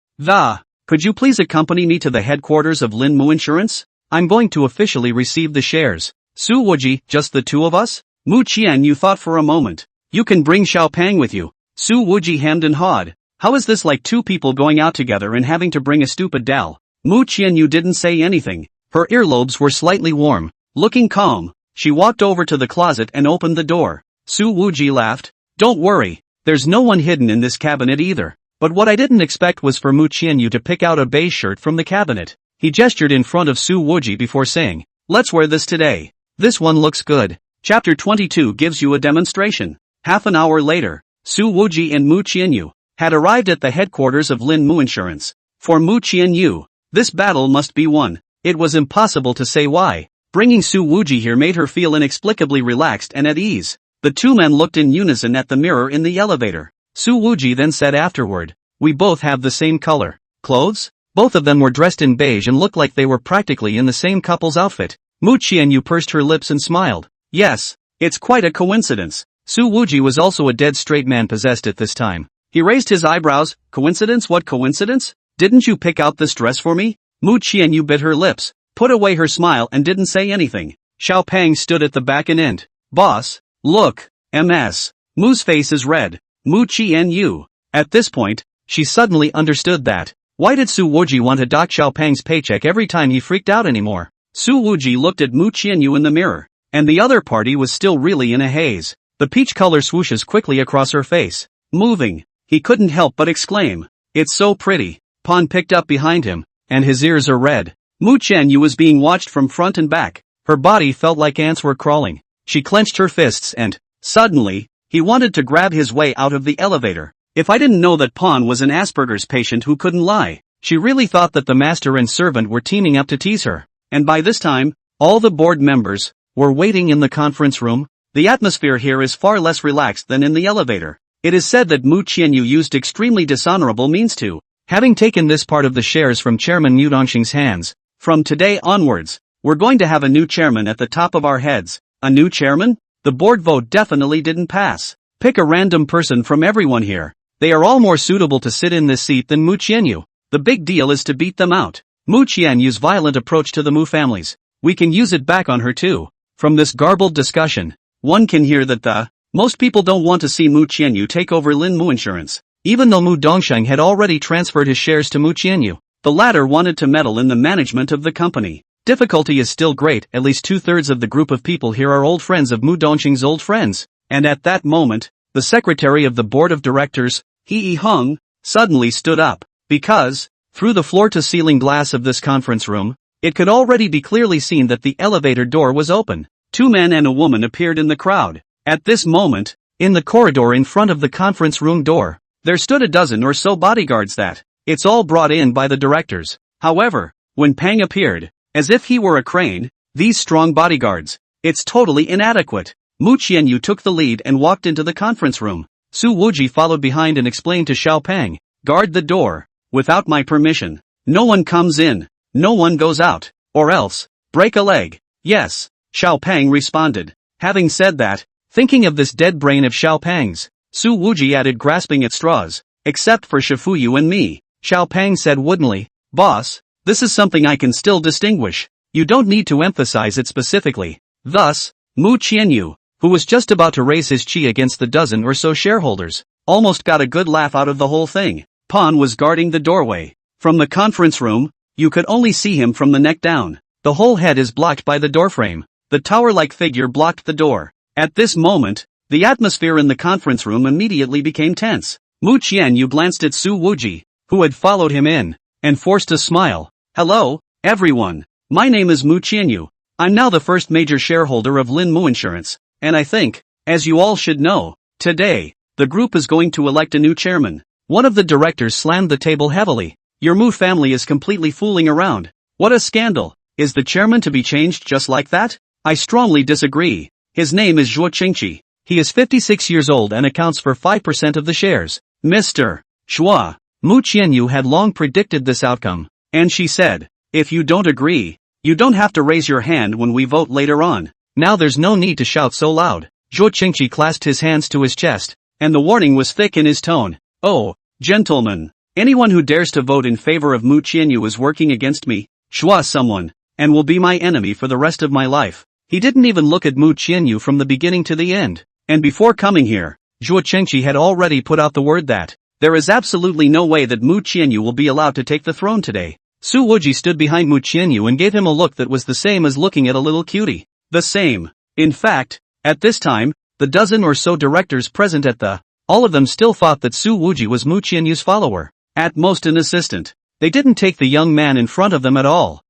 could you please accompany me to the headquarters of Lin Mu Insurance? I'm going to officially receive the shares. Su Wuji, just the two of us? Mu Qianyu thought for a moment. You can bring Xiao Pang with you. Su Wuji hemmed and hawed. How is this like two people going out together and having to bring a stupid doll? Mu Qianyu didn't say anything. Her earlobes were slightly warm. Looking calm, she walked over to the closet and opened the door. Su Wuji laughed. Don't worry, there's no one hidden in this cabinet either. But what I didn't expect was for Mu Qianyu to pick out a beige shirt from the cabinet. He gestured in front of Su Wuji before saying, let's wear this today. This one looks good. Chapter 22 gives you a demonstration. Half an hour later, Su Wuji and Mu Qianyu had arrived at the headquarters of Lin Mu Insurance. For Mu Qianyu, this battle must be won. It was impossible to say why. Bringing Su Wuji here made her feel inexplicably relaxed and at ease. The two men looked in unison at the mirror in the elevator. Su Wuji then said afterward, we both have the same color clothes? Both of them were dressed in beige and looked like they were practically in the same couple's outfit. Mu Qianyu pursed her lips and smiled. Yes, it's quite a coincidence. Su Wuji was also a dead straight man possessed at this time. He raised his eyebrows. Coincidence? What coincidence? Didn't you pick out this dress for me? Mu Qianyu bit her lips, put away her smile and didn't say anything. Xiao Pang stood at the back and boss, look, Ms. Mu's face is red. Mu Qianyu. At this point, she suddenly understood that. Why did Su Wuji want to dock Xiao Pang's paycheck every time he freaked out anymore? Su Wuji looked at Mu Qianyu in the mirror, and the other party was still really in a haze. The peach color swooshes quickly across her face, moving. He couldn't help but exclaim, it's so pretty. Pan picked up behind him, and his ears are red. Mu Qianyu was being watched from front and back. Her body felt like ants were crawling. She clenched her fists and, suddenly, he wanted to grab his way out of the elevator. If I didn't know that Pan was an Asperger's patient who couldn't lie. She really thought that the master and servant were teaming up to tease her. And by this time, all the board members were waiting in the conference room. The atmosphere here is far less relaxed than in the elevator. It is said that Mu Qianyu used extremely dishonorable means to, having taken this part of the shares from Chairman Mu Dongxing's hands. From today onwards, we're going to have a new chairman at the top of our heads. A new chairman? The board vote definitely didn't pass. Pick a random person from everyone here. They are all more suitable to sit in this seat than Mu Qianyu. The big deal is to beat them out. Mu Qianyu's violent approach to the Mu families. We can use it back on her too. From this garbled discussion, one can hear that most people don't want to see Mu Qianyu take over Lin Mu Insurance. Even though Mu Dongxing had already transferred his shares to Mu Qianyu, the latter wanted to meddle in the management of the company. Difficulty is still great. At least 2/3 of the group of people here are old friends of Mu Dongxing's old friends. And at that moment, the secretary of the board of directors, He Hung, suddenly stood up. Because, through the floor-to-ceiling glass of this conference room, It could already be clearly seen that the elevator door was open. 2 men and a woman appeared in the crowd. At this moment, in the corridor in front of the conference room door, there stood a dozen or so bodyguards that, it's all brought in by the directors. However, when Pang appeared, as if he were a crane, these strong bodyguards, it's totally inadequate. Mu Qianyu took the lead and walked into the conference room. Su Wuji followed behind and explained to Xiao Pang, guard the door, without my permission. No one comes in, no one goes out, or else, break a leg. Yes, Xiao Pang responded. Having said that, thinking of this dead brain of Xiao Pang's, Su Wuji added, grasping at straws, except for Shifuyu and me. Xiao Pang said woodenly, boss, this is something I can still distinguish. You don't need to emphasize it specifically. Thus, Mu Qianyu, who was just about to raise his chi against the dozen or so shareholders, almost got a good laugh out of the whole thing. Pan was guarding the doorway. From the conference room, you could only see him from the neck down. The whole head is blocked by the doorframe. The tower-like figure blocked the door. At this moment, the atmosphere in the conference room immediately became tense. Mu Qianyu glanced at Su Wuji, who had followed him in, and forced a smile. Hello, everyone. My name is Mu Qianyu. I'm now the first major shareholder of Lin Mu Insurance, and I think, as you all should know, today, the group is going to elect a new chairman. One of the directors slammed the table heavily. Your Mu family is completely fooling around. What a scandal. Is the chairman to be changed just like that? I strongly disagree. His name is Zhuo Qingqi. He is 56 years old and accounts for 5% of the shares. Mr. Zhuo. Mu Qianyu had long predicted this outcome, and she said, if you don't agree, you don't have to raise your hand when we vote later on. Now there's no need to shout so loud. Zhuo Qingqi clasped his hands to his chest, and the warning was thick in his tone. Oh, gentlemen, anyone who dares to vote in favor of Mu Qianyu is working against me, Zhuo someone, and will be my enemy for the rest of my life. He didn't even look at Mu Qianyu from the beginning to the end, and before coming here, Zhuo Qingqi had already put out the word that, there is absolutely no way that Mu Qianyu will be allowed to take the throne today. Su Wuji stood behind Mu Qianyu and gave him a look that was the same as looking at a little cutie. The same. In fact, at this time, the dozen or so directors present at all of them still thought that Su Wuji was Mu Qianyu's follower, at most an assistant. They didn't take the young man in front of them at all.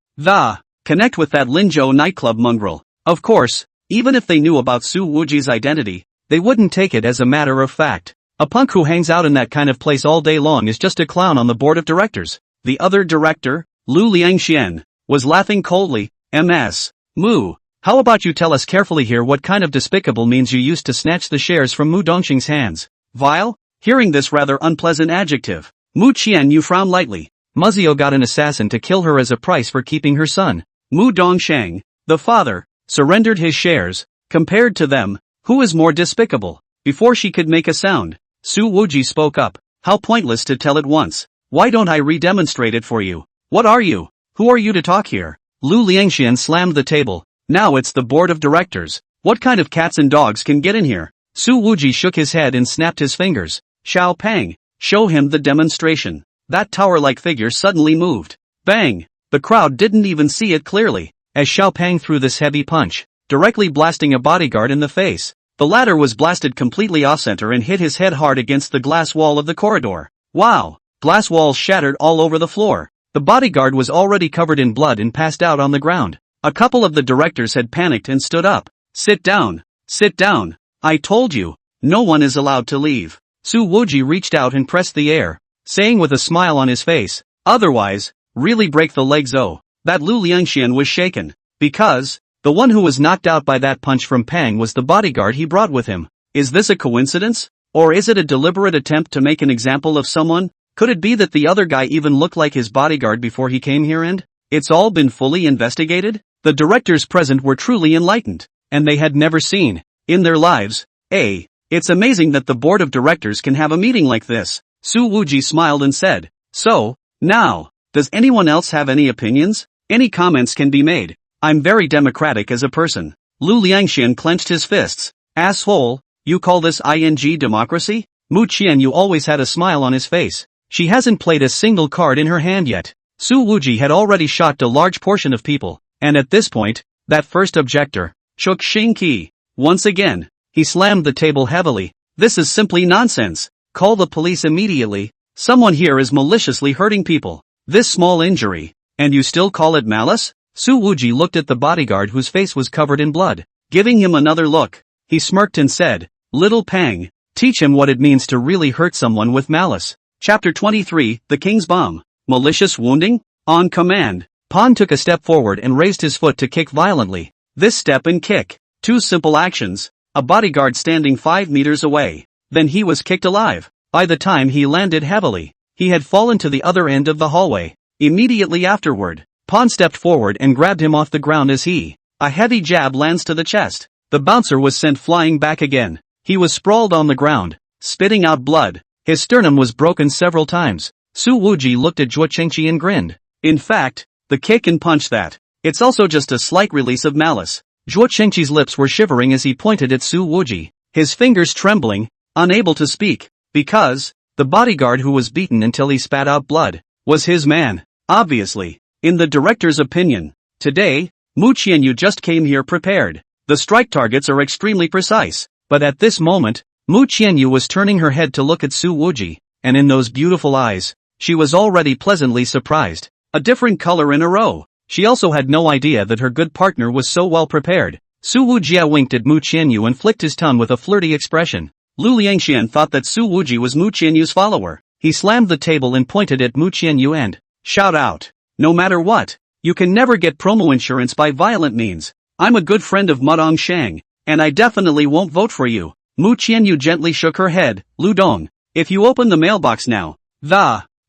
Connect with that Linzhou nightclub mongrel. Of course, even if they knew about Su Wuji's identity, they wouldn't take it as a matter of fact. A punk who hangs out in that kind of place all day long is just a clown on the board of directors. The other director, Lu Liangxian, was laughing coldly. Ms. Mu, how about you tell us carefully here what kind of despicable means you used to snatch the shares from Mu Dongxing's hands? Vile? Hearing this rather unpleasant adjective, Mu Qianyu frowned lightly. Muzio got an assassin to kill her as a price for keeping her son. Mu Dongsheng, the father, surrendered his shares. Compared to them, who is more despicable? Before she could make a sound, Su Wuji spoke up. How pointless to tell it once. Why don't I re-demonstrate it for you? What are you? Who are you to talk here? Lu Liangxian slammed the table. Now it's the board of directors. What kind of cats and dogs can get in here? Su Wuji shook his head and snapped his fingers. Xiao Pang, show him the demonstration. That tower-like figure suddenly moved. Bang! The crowd didn't even see it clearly, as Xiao Pang threw this heavy punch, directly blasting a bodyguard in the face. The latter was blasted completely off-center and hit his head hard against the glass wall of the corridor. Wow! Glass walls shattered all over the floor. The bodyguard was already covered in blood and passed out on the ground. A couple of the directors had panicked and stood up. Sit down. Sit down. I told you, no one is allowed to leave. Su Wuji reached out and pressed the air, saying with a smile on his face, otherwise, really break the legs. Oh, that Lu Liangxian was shaken, because, the one who was knocked out by that punch from Pang was the bodyguard he brought with him. Is this a coincidence? Or is it a deliberate attempt to make an example of someone? Could it be that the other guy even looked like his bodyguard before he came here and it's all been fully investigated? The directors present were truly enlightened, and they had never seen, in their lives, it's amazing that the board of directors can have a meeting like this. Su Wuji smiled and said, so, now, does anyone else have any opinions? Any comments can be made. I'm very democratic as a person. Lu Liangxian clenched his fists. Asshole, you call this ing democracy? Mu Qianyu always had a smile on his face. She hasn't played a single card in her hand yet. Su Wuji had already shocked a large portion of people, and at this point, that first objector, shook Xingqi. Once again, he slammed the table heavily. This is simply nonsense. Call the police immediately. Someone here is maliciously hurting people. This small injury, and you still call it malice? Su Wuji looked at the bodyguard whose face was covered in blood. Giving him another look, he smirked and said, "Little Pang, teach him what it means to really hurt someone with malice." Chapter 23, The King's Bomb. Malicious wounding? On command, Pan took a step forward and raised his foot to kick violently. This step and kick, two simple actions, a bodyguard standing 5 meters away. Then he was kicked alive. By the time he landed heavily, he had fallen to the other end of the hallway. Immediately afterward, Pan stepped forward and grabbed him off the ground as a heavy jab lands to the chest. The bouncer was sent flying back again. He was sprawled on the ground, spitting out blood. His sternum was broken several times. Su Wuji looked at Zhuo Qingqi and grinned. In fact, the kick and punch it's also just a slight release of malice. Zhuo Qingqi's lips were shivering as he pointed at Su Wuji, his fingers trembling, unable to speak, because the bodyguard who was beaten until he spat out blood was his man. Obviously, in the director's opinion, today, Mu Qianyu just came here prepared. The strike targets are extremely precise, but at this moment, Mu Qianyu was turning her head to look at Su Wuji, and in those beautiful eyes, she was already pleasantly surprised. A different color in a row. She also had no idea that her good partner was so well prepared. Su Wujia winked at Mu Qianyu and flicked his tongue with a flirty expression. Lu Liangxian thought that Su Wuji was Mu Qianyu's follower. He slammed the table and pointed at Mu Qianyu and shout out, "No matter what, you can never get promo insurance by violent means. I'm a good friend of Madong Shang, and I definitely won't vote for you." Mu Qianyu gently shook her head. "Lu Dong, if you open the mailbox now,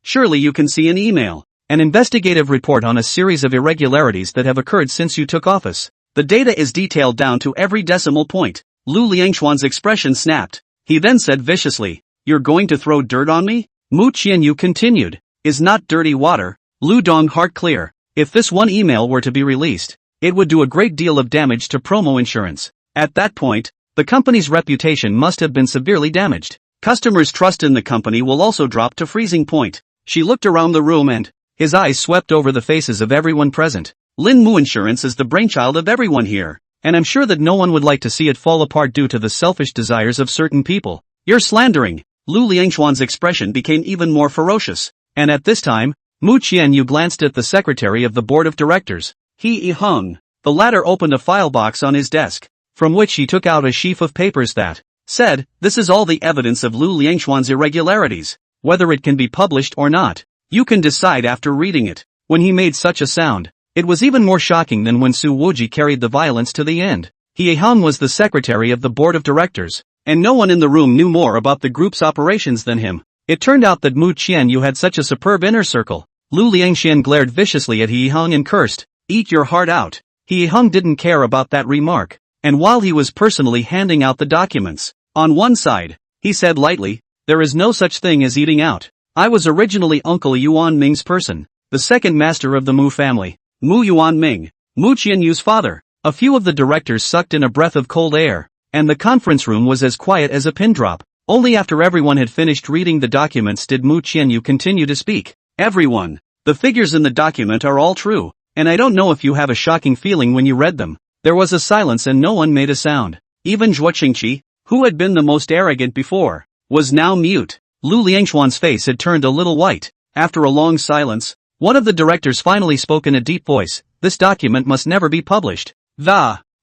surely you can see an email. An investigative report on a series of irregularities that have occurred since you took office. The data is detailed down to every decimal point." Lu Liangxuan's expression snapped. He then said viciously, "You're going to throw dirt on me?" Mu Qianyu continued, "Is not dirty water, Lu Dong heart clear. If this one email were to be released, it would do a great deal of damage to promo insurance. At that point, the company's reputation must have been severely damaged. Customers' trust in the company will also drop to freezing point." She looked around the room and his eyes swept over the faces of everyone present. Lin Mu Insurance is the brainchild of everyone here, and I'm sure that no one would like to see it fall apart due to the selfish desires of certain people. "You're slandering." Lu Liangxuan's expression became even more ferocious, and at this time, Mu Qianyu glanced at the secretary of the board of directors, He Hung. The latter opened a file box on his desk, from which he took out a sheaf of papers that said, "This is all the evidence of Lu Liangxuan's irregularities. Whether it can be published or not, you can decide after reading it." When he made such a sound, it was even more shocking than when Su Wuji carried the violence to the end. He Hung was the secretary of the board of directors, and no one in the room knew more about the group's operations than him. It turned out that Mu Qianyu had such a superb inner circle. Lu Liangxian glared viciously at He Hung and cursed, "Eat your heart out." He Hung didn't care about that remark, and while he was personally handing out the documents, on one side, he said lightly, "There is no such thing as eating out. I was originally Uncle Yuan Ming's person, the second master of the Mu family. Mu Yuan Ming, Mu Qianyu's father." A few of the directors sucked in a breath of cold air, and the conference room was as quiet as a pin drop. Only after everyone had finished reading the documents did Mu Qianyu continue to speak. "Everyone, the figures in the document are all true, and I don't know if you have a shocking feeling when you read them." There was a silence and no one made a sound. Even Zhuo Qingqi, who had been the most arrogant before, was now mute. Lu Liangxuan's face had turned a little white. After a long silence, one of the directors finally spoke in a deep voice, "This document must never be published.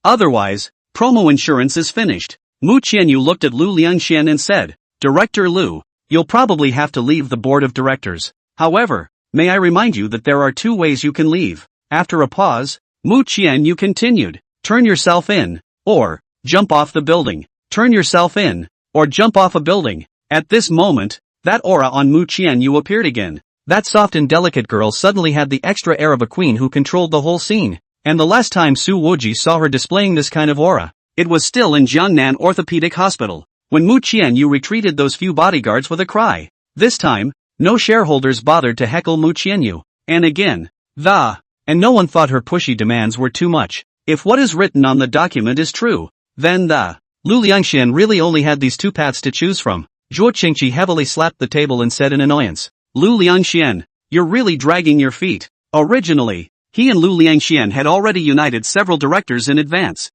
Otherwise, promo insurance is finished." Mu Qianyu looked at Lu Liangxian and said, "Director Lu, you'll probably have to leave the board of directors. However, may I remind you that there are 2 ways you can leave." After a pause, Mu Qianyu continued, "Turn yourself in, or jump off the building. Turn yourself in, or jump off a building." At this moment, that aura on Mu Qianyu appeared again. That soft and delicate girl suddenly had the extra air of a queen who controlled the whole scene. And the last time Su Wuji saw her displaying this kind of aura, it was still in Jiangnan Orthopedic Hospital, when Mu Qianyu retreated those few bodyguards with a cry. This time, no shareholders bothered to heckle Mu Qianyu. And again, and no one thought her pushy demands were too much. If what is written on the document is true, then Lu Liangxian really only had these 2 paths to choose from. Zhuo Qingqi heavily slapped the table and said in annoyance, "Lu Liangxian, you're really dragging your feet." Originally, he and Lu Liangxian had already united several directors in advance.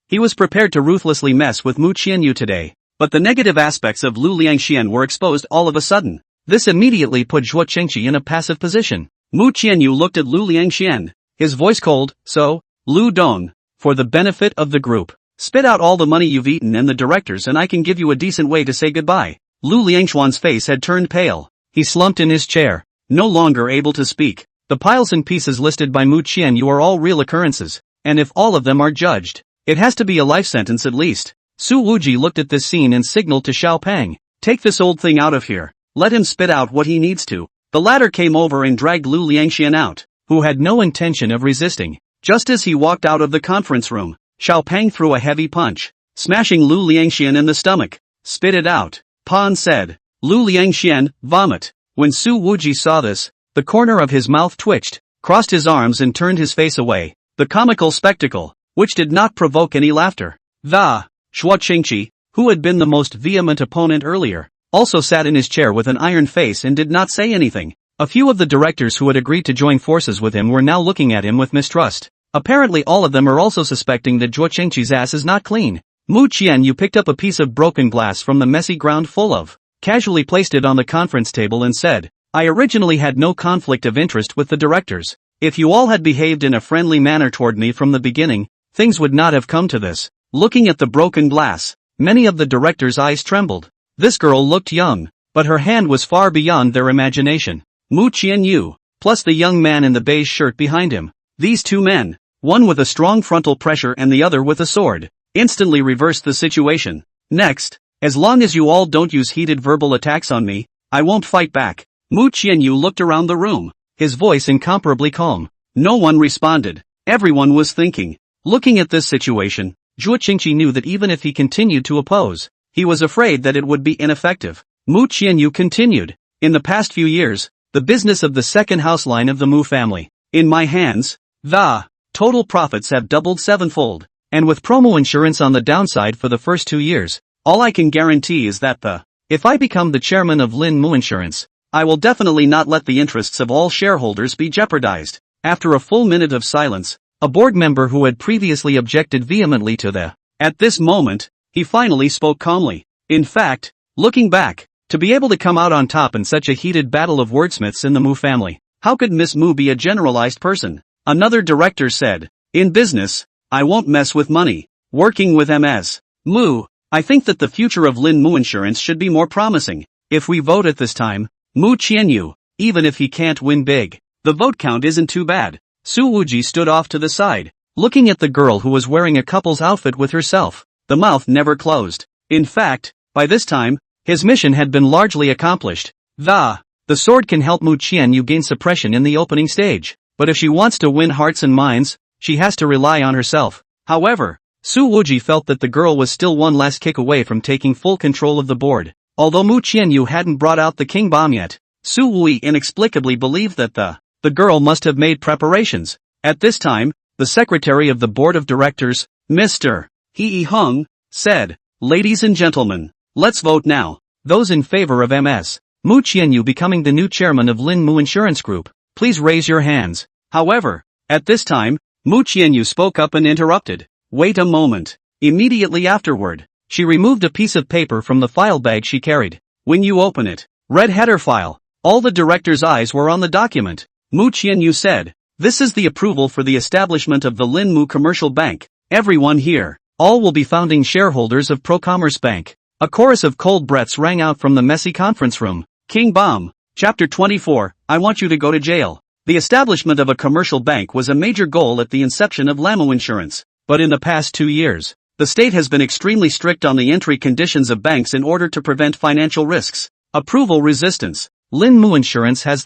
He was prepared to ruthlessly mess with Mu Qianyu today, but the negative aspects of Lu Liangxian were exposed all of a sudden. This immediately put Zhuo Qingqi in a passive position. Mu Qianyu looked at Lu Liangxian, his voice cold. So, Lu Dong, for the benefit of the group, spit out all the money you've eaten and the directors and I can give you a decent way to say goodbye. Lu Liangxuan's face had turned pale. He slumped in his chair, no longer able to speak. The piles and pieces listed by Mu Qianyu are all real occurrences, and if all of them are judged, it has to be a life sentence at least. Su Wuji looked at this scene and signaled to Xiao Pang, take this old thing out of here. Let him spit out what he needs to. The latter came over and dragged Lu Liangxian out, who had no intention of resisting. Just as he walked out of the conference room, Xiao Pang threw a heavy punch, smashing Lu Liangxian in the stomach. Spit it out, Pan said. Lu Liangxian, vomit. When Su Wuji saw this, the corner of his mouth twitched, crossed his arms and turned his face away. The comical spectacle, which did not provoke any laughter. The Shuo Qingqi, who had been the most vehement opponent earlier, also sat in his chair with an iron face and did not say anything. A few of the directors who had agreed to join forces with him were now looking at him with mistrust. Apparently all of them are also suspecting that Zhuo Qingqi's ass is not clean. Mu Qianyu picked up a piece of broken glass from the messy ground full of, casually placed it on the conference table and said, I originally had no conflict of interest with the directors. If you all had behaved in a friendly manner toward me from the beginning, things would not have come to this. Looking at the broken glass, many of the directors' eyes trembled. This girl looked young, but her hand was far beyond their imagination. Mu Qianyu, plus the young man in the beige shirt behind him. These two men, one with a strong frontal pressure and the other with a sword, instantly reversed the situation. Next, as long as you all don't use heated verbal attacks on me, I won't fight back. Mu Qianyu looked around the room, his voice incomparably calm. No one responded. Everyone was thinking. Looking at this situation, Zhuo Qingqi knew that even if he continued to oppose, he was afraid that it would be ineffective. Mu Qianyu continued. In the past few years, the business of the second house line of the Mu family, in my hands, the total profits have doubled sevenfold, and with promo insurance on the downside for the first 2 years, all I can guarantee is that if I become the chairman of Lin Mu Insurance, I will definitely not let the interests of all shareholders be jeopardized. After a full minute of silence, a board member who had previously objected vehemently to at this moment, he finally spoke calmly. In fact, looking back, to be able to come out on top in such a heated battle of wordsmiths in the Mu family, how could Miss Mu be a generalized person? Another director said, in business, I won't mess with money. Working with MS Mu, I think that the future of Lin Mu Insurance should be more promising. If we vote at this time, Mu Qianyu, even if he can't win big, the vote count isn't too bad. Su Wuji stood off to the side, looking at the girl who was wearing a couple's outfit with herself. The mouth never closed. In fact, by this time, his mission had been largely accomplished. The sword can help Mu Qianyu gain suppression in the opening stage, but if she wants to win hearts and minds, she has to rely on herself. However, Su Wuji felt that the girl was still one last kick away from taking full control of the board. Although Mu Qianyu hadn't brought out the king bomb yet, Su Wui inexplicably believed that the girl must have made preparations. At this time, the secretary of the board of directors, Mr. He Hung, said, ladies and gentlemen, let's vote now. Those in favor of MS Mu Qianyu becoming the new chairman of Lin Mu Insurance Group, please raise your hands. However, at this time, Mu Qianyu spoke up and interrupted. Wait a moment. Immediately afterward, she removed a piece of paper from the file bag she carried. When you open it, red header file. All the directors' eyes were on the document. Mu Qianyu said, this is the approval for the establishment of the Lin Mu Commercial Bank. Everyone here, all will be founding shareholders of Procommerce Bank. A chorus of cold breaths rang out from the messy conference room. King Bomb. Chapter 24, I want you to go to jail. The establishment of a commercial bank was a major goal at the inception of Lamu Insurance. But in the past 2 years, the state has been extremely strict on the entry conditions of banks in order to prevent financial risks. Approval resistance. Lin Mu Insurance has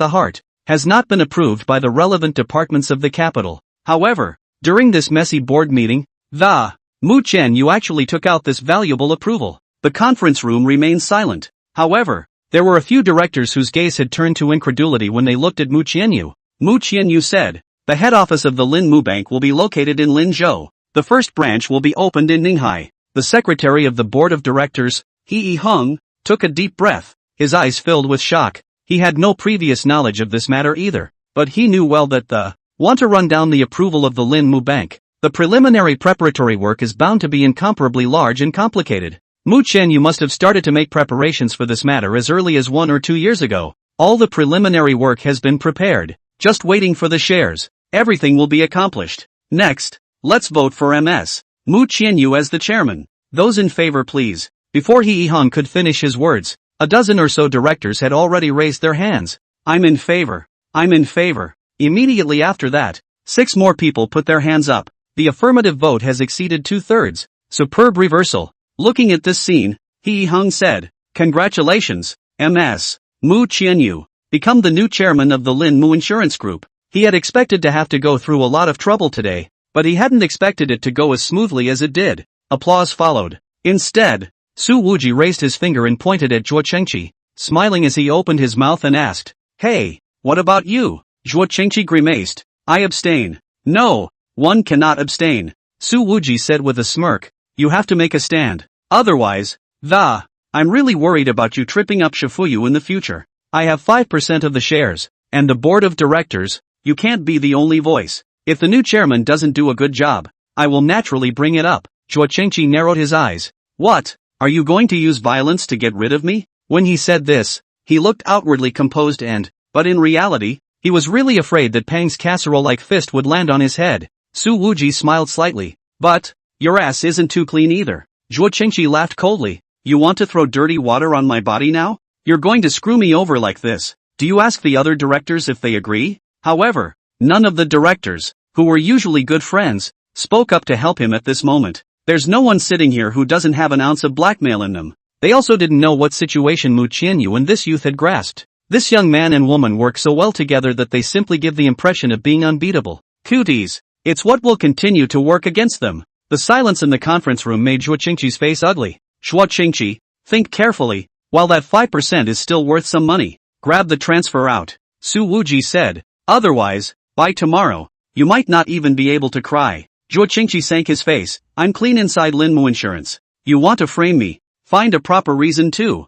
not been approved by the relevant departments of the capital. However, during this messy board meeting, the Mu Qianyu actually took out this valuable approval. The conference room remained silent. However, there were a few directors whose gaze had turned to incredulity when they looked at Mu Qianyu. Mu Qianyu said, the head office of the Lin Mu Bank will be located in Linzhou. The first branch will be opened in Ninghai. The secretary of the board of directors, He Hung, took a deep breath. His eyes filled with shock. He had no previous knowledge of this matter either, but he knew well that want to run down the approval of the Lin Mu Bank. The preliminary preparatory work is bound to be incomparably large and complicated. Mu Qianyu must have started to make preparations for this matter as early as 1 or 2 years ago. All the preliminary work has been prepared, just waiting for the shares. everything will be accomplished. Next, let's vote for Ms. Mu Qianyu as the chairman. Those in favor please. Before He Yihong could finish his words, a dozen or so directors had already raised their hands. I'm in favor. I'm in favor. Immediately after that, 6 more people put their hands up. The affirmative vote has exceeded 2/3. Superb reversal. Looking at this scene, He Yihong said, "Congratulations, Ms. Mu Qianyu. Become the new chairman of the Lin Mu Insurance Group." He had expected to have to go through a lot of trouble today, but he hadn't expected it to go as smoothly as it did. Applause followed. Instead, Su Wuji raised his finger and pointed at Zhuo Chengqi, smiling as he opened his mouth and asked, "Hey, what about you?" Zhuo Chengqi grimaced. "I abstain." "No, one cannot abstain," Su Wuji said with a smirk. "You have to make a stand. Otherwise, I'm really worried about you tripping up Shifuyu in the future. I have 5% of the shares, and the board of directors. You can't be the only voice. If the new chairman doesn't do a good job, I will naturally bring it up." Zhuo Chengqi narrowed his eyes. "What? Are you going to use violence to get rid of me?" When he said this, he looked outwardly composed but in reality, he was really afraid that Pang's casserole-like fist would land on his head. Su Wuji smiled slightly. "But, your ass isn't too clean either." Zhuo Chengqi laughed coldly. "You want to throw dirty water on my body now? You're going to screw me over like this. Do you ask the other directors if they agree?" However, none of the directors, who were usually good friends, spoke up to help him at this moment. There's no one sitting here who doesn't have an ounce of blackmail in them. They also didn't know what situation Mu Qianyu and this youth had grasped. This young man and woman work so well together that they simply give the impression of being unbeatable. Cooties. It's what will continue to work against them. The silence in the conference room made Zhuo Qingqi's face ugly. "Zhuo Qingqi, think carefully. While that 5% is still worth some money, grab the transfer out," Su Wuji said. "Otherwise, by tomorrow, you might not even be able to cry." Zhuo Qingqi sank his face. "I'm clean inside Lin Mu Insurance. You want to frame me? Find a proper reason too."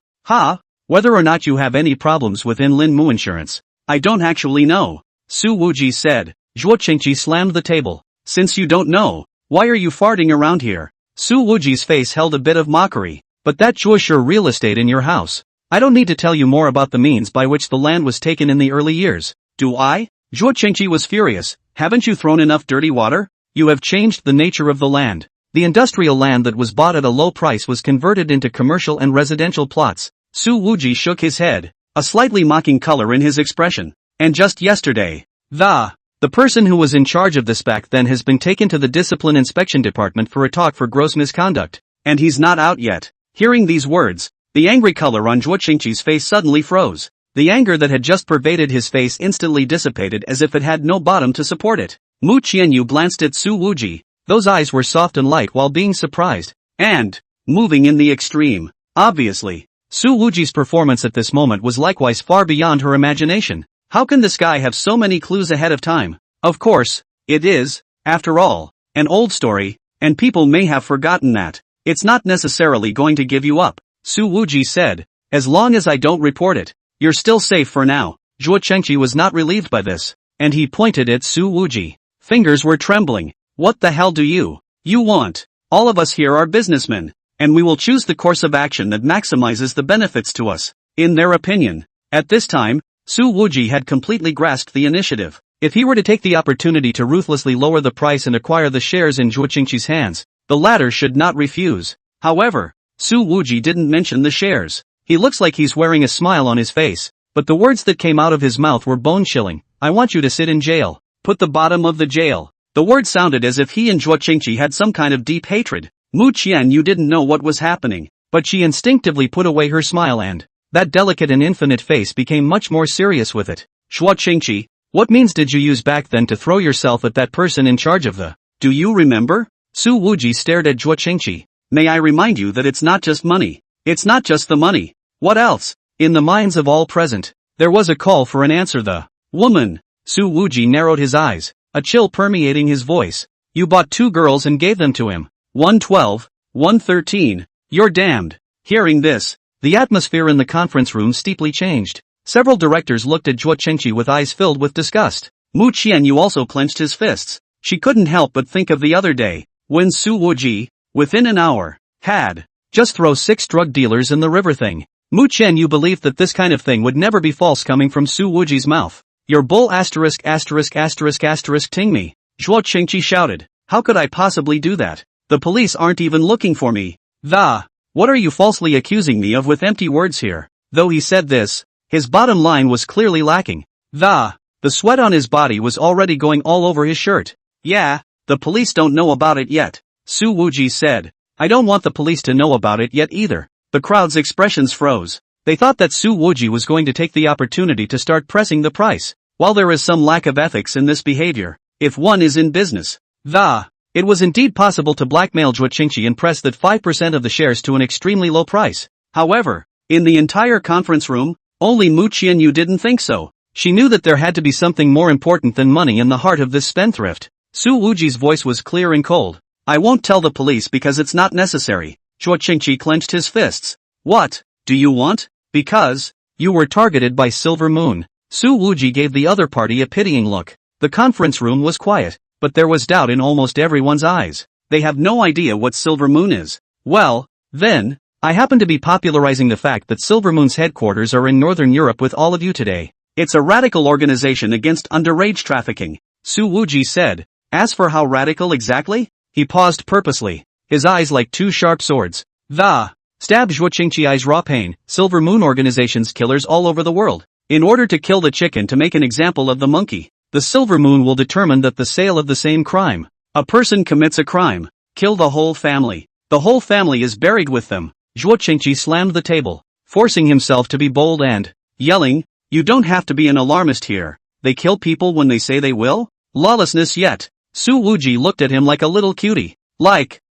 Whether or not you have any problems within Lin Mu Insurance, I don't actually know," Su Wuji said. Zhuo Qingqi slammed the table. "Since you don't know, why are you farting around here?" Su Wuji's face held a bit of mockery. "But that Zhuo real estate in your house. I don't need to tell you more about the means by which the land was taken in the early years, do I?" Zhuo Qingqi was furious. "Haven't you thrown enough dirty water? You have changed the nature of the land. The industrial land that was bought at a low price was converted into commercial and residential plots." Su Wuji shook his head, a slightly mocking color in his expression. "And just yesterday, the person who was in charge of this back then has been taken to the Discipline Inspection Department for a talk for gross misconduct, and he's not out yet." Hearing these words, the angry color on Zhuo Qingqi's face suddenly froze. The anger that had just pervaded his face instantly dissipated as if it had no bottom to support it. Mu Qianyu glanced at Su Wuji. Those eyes were soft and light while being surprised, and moving in the extreme. Obviously, Su Wuji's performance at this moment was likewise far beyond her imagination. How can this guy have so many clues ahead of time? Of course, it is, after all, an old story, and people may have forgotten that. "It's not necessarily going to give you up," Su Wuji said. "As long as I don't report it, you're still safe for now." Zhuo Chengqi was not relieved by this, and he pointed at Su Wuji. Fingers were trembling. "What the hell do you want? All of us here are businessmen, and we will choose the course of action that maximizes the benefits to us." In their opinion, at this time, Su Wuji had completely grasped the initiative. If he were to take the opportunity to ruthlessly lower the price and acquire the shares in Zhuo Qingqi's hands, the latter should not refuse. However, Su Wuji didn't mention the shares. He looks like he's wearing a smile on his face, but the words that came out of his mouth were bone-chilling. "I want you to sit in jail. Put the bottom of the jail." The word sounded as if he and Zhuo Qingqi had some kind of deep hatred. Mu Qianyu didn't know what was happening, but she instinctively put away her smile and that delicate and infinite face became much more serious with it. "Zhuo Qingqi, what means did you use back then to throw yourself at that person in charge of the... Do you remember?" Su Wuji stared at Zhuo Qingqi. "May I remind you that it's not just money. It's not just the money. What else?" In the minds of all present, there was a call for an answer. "The woman." Su Wuji narrowed his eyes, a chill permeating his voice. "You bought 2 girls and gave them to him. 112, 113, you're damned." Hearing this, the atmosphere in the conference room steeply changed. Several directors looked at Zhuo Qingqi with eyes filled with disgust. Mu Qianyu also clenched his fists. She couldn't help but think of the other day, when Su Wuji, within an hour, had just throw 6 drug dealers in the river thing. Mu Qianyu believed that this kind of thing would never be false coming from Su Wuji's mouth. Your bull asterisk asterisk asterisk asterisk ting me. Zhuo Qingqi shouted. How could I possibly do that? The police aren't even looking for me. What are you falsely accusing me of with empty words here? Though he said this, his bottom line was clearly lacking. The sweat on his body was already going all over his shirt. Yeah, the police don't know about it yet, Su Wuji said. I don't want the police to know about it yet either. The crowd's expressions froze. They thought that Su Wuji was going to take the opportunity to start pressing the price. While there is some lack of ethics in this behavior, if one is in business, it was indeed possible to blackmail Zhuo Qingqi and press that 5% of the shares to an extremely low price. However, in the entire conference room, only Mu Qianyu didn't think so. She knew that there had to be something more important than money in the heart of this spendthrift. Su Wuji's voice was clear and cold. I won't tell the police because it's not necessary. Zhuo Qingqi clenched his fists. What do you want? Because you were targeted by Silver Moon. Su Wuji gave the other party a pitying look. The conference room was quiet, but there was doubt in almost everyone's eyes. They have no idea what Silver Moon is. Well, then, I happen to be popularizing the fact that Silver Moon's headquarters are in Northern Europe with all of you today. It's a radical organization against underage trafficking, Su Wuji said. As for how radical exactly? He paused purposely, his eyes like two sharp swords. Stabbed Zhuo Qingqi eyes raw pain. Silver Moon organization's killers all over the world. In order to kill the chicken to make an example of the monkey, the Silver Moon will determine that the sale of the same crime. A person commits a crime, kill the whole family. The whole family is buried with them. Zhuo Qingqi slammed the table, forcing himself to be bold and yelling, you don't have to be an alarmist here. They kill people when they say they will? Lawlessness yet. Su Wuji looked at him like a little cutie.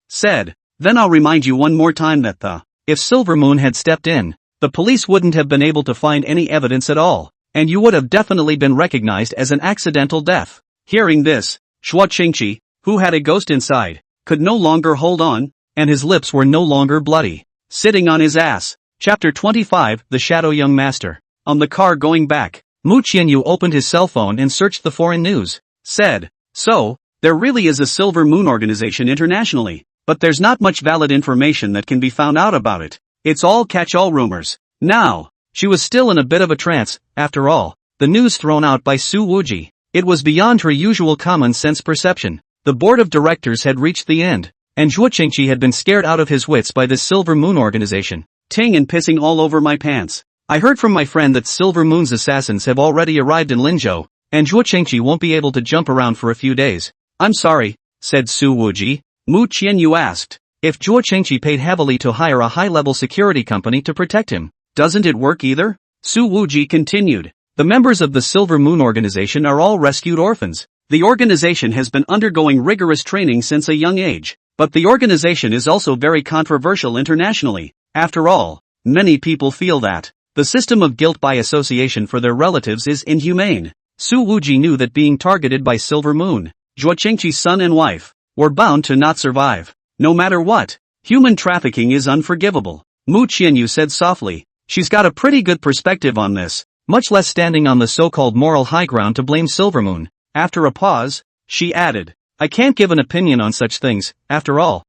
Said, then I'll remind you one more time that if Silver Moon had stepped in, the police wouldn't have been able to find any evidence at all, and you would have definitely been recognized as an accidental death. Hearing this, Zhuo Qingqi, who had a ghost inside, could no longer hold on, and his lips were no longer bloody. Sitting on his ass. Chapter 25, The Shadow Young Master. On the car going back, Mu Qianyu opened his cell phone and searched the foreign news. Said, so, there really is a Silver Moon organization internationally, but there's not much valid information that can be found out about it. It's all catch-all rumors. Now, she was still in a bit of a trance. After all, the news thrown out by Su Wuji, it was beyond her usual common-sense perception. The board of directors had reached the end, and Zhuo Qingqi had been scared out of his wits by this Silver Moon organization. Ting and pissing all over my pants. I heard from my friend that Silver Moon's assassins have already arrived in Linzhou, and Zhuo Qingqi won't be able to jump around for a few days. I'm sorry, said Su Wuji. Mu Qianyu asked, if Zhuo Qingqi paid heavily to hire a high-level security company to protect him, doesn't it work either? Su Wuji continued, the members of the Silver Moon organization are all rescued orphans. The organization has been undergoing rigorous training since a young age, but the organization is also very controversial internationally. After all, many people feel that the system of guilt by association for their relatives is inhumane. Su Wuji knew that being targeted by Silver Moon, Zhuo Qingqi's son and wife, were bound to not survive. No matter what, human trafficking is unforgivable. Mu Qianyu said softly, she's got a pretty good perspective on this, much less standing on the so-called moral high ground to blame Silver Moon. After a pause, she added, I can't give an opinion on such things. After all,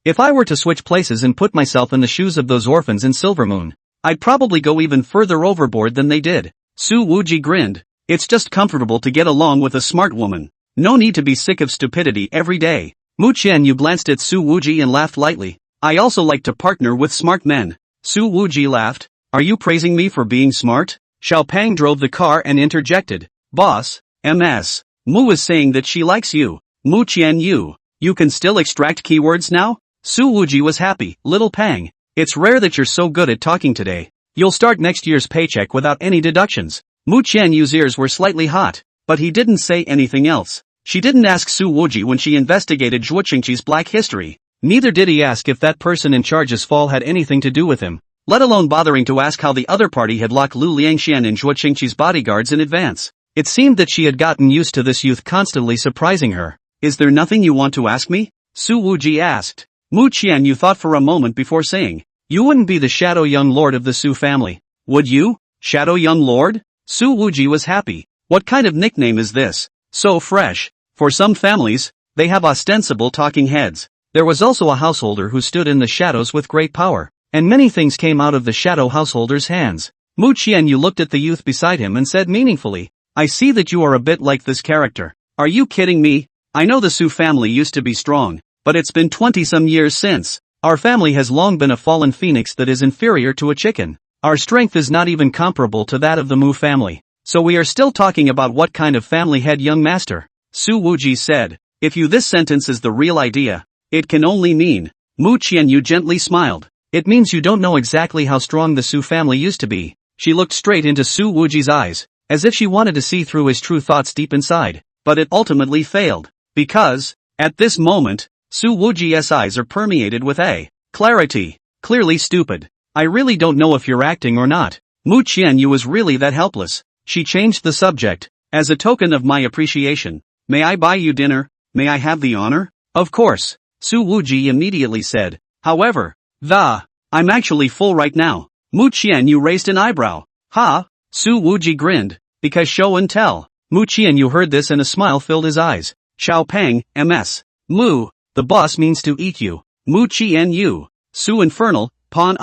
if I were to switch places and put myself in the shoes of those orphans in Silver Moon, I'd probably go even further overboard than they did. Su Wuji grinned. It's just comfortable to get along with a smart woman. No need to be sick of stupidity every day. Mu Qianyu glanced at Su Wuji and laughed lightly. I also like to partner with smart men. Su Wuji laughed. Are you praising me for being smart? Xiao Pang drove the car and interjected. Boss, MS. Mu is saying that she likes you. Mu Qianyu, you can still extract keywords now? Su Wuji was happy. Little Pang, it's rare that you're so good at talking today. You'll start next year's paycheck without any deductions. Mu Qianyu's ears were slightly hot, but he didn't say anything else. She didn't ask Su Wuji when she investigated Zhuo Qingqi's black history. Neither did he ask if that person in charge's fall had anything to do with him, let alone bothering to ask how the other party had locked Lu Liangxian and Zhuo Qingqi's bodyguards in advance. It seemed that she had gotten used to this youth constantly surprising her. Is there nothing you want to ask me? Su Wuji asked. Mu Qianyu thought for a moment before saying, you wouldn't be the Shadow Young Lord of the Su family, would you? Shadow Young Lord? Su Wuji was happy. What kind of nickname is this? So fresh. For some families, they have ostensible talking heads. There was also a householder who stood in the shadows with great power, and many things came out of the shadow householder's hands. Mu Qianyu looked at the youth beside him and said meaningfully, I see that you are a bit like this character. Are you kidding me? I know the Su family used to be strong, but it's been 20-some years since. Our family has long been a fallen phoenix that is inferior to a chicken. Our strength is not even comparable to that of the Mu family. So we are still talking about what kind of family head young master? Su Wuji said. If this sentence is the real idea, it can only mean. Mu Qianyu gently smiled. It means you don't know exactly how strong the Su family used to be. She looked straight into Su Wuji's eyes, as if she wanted to see through his true thoughts deep inside, but it ultimately failed. Because, at this moment, Su Wuji's eyes are permeated with a clarity. Clearly stupid. I really don't know if you're acting or not. Mu Qianyu was really that helpless. She changed the subject. As a token of my appreciation, may I buy you dinner? May I have the honor? Of course, Su Wuji immediately said. However, I'm actually full right now. Mu Qianyu raised an eyebrow. Ha! Su Wuji grinned. Because show and tell. Mu Qianyu heard this and a smile filled his eyes. Xiao Peng, MS. Mu, the boss means to eat you. Mu Qianyu. Su Infernal, Pon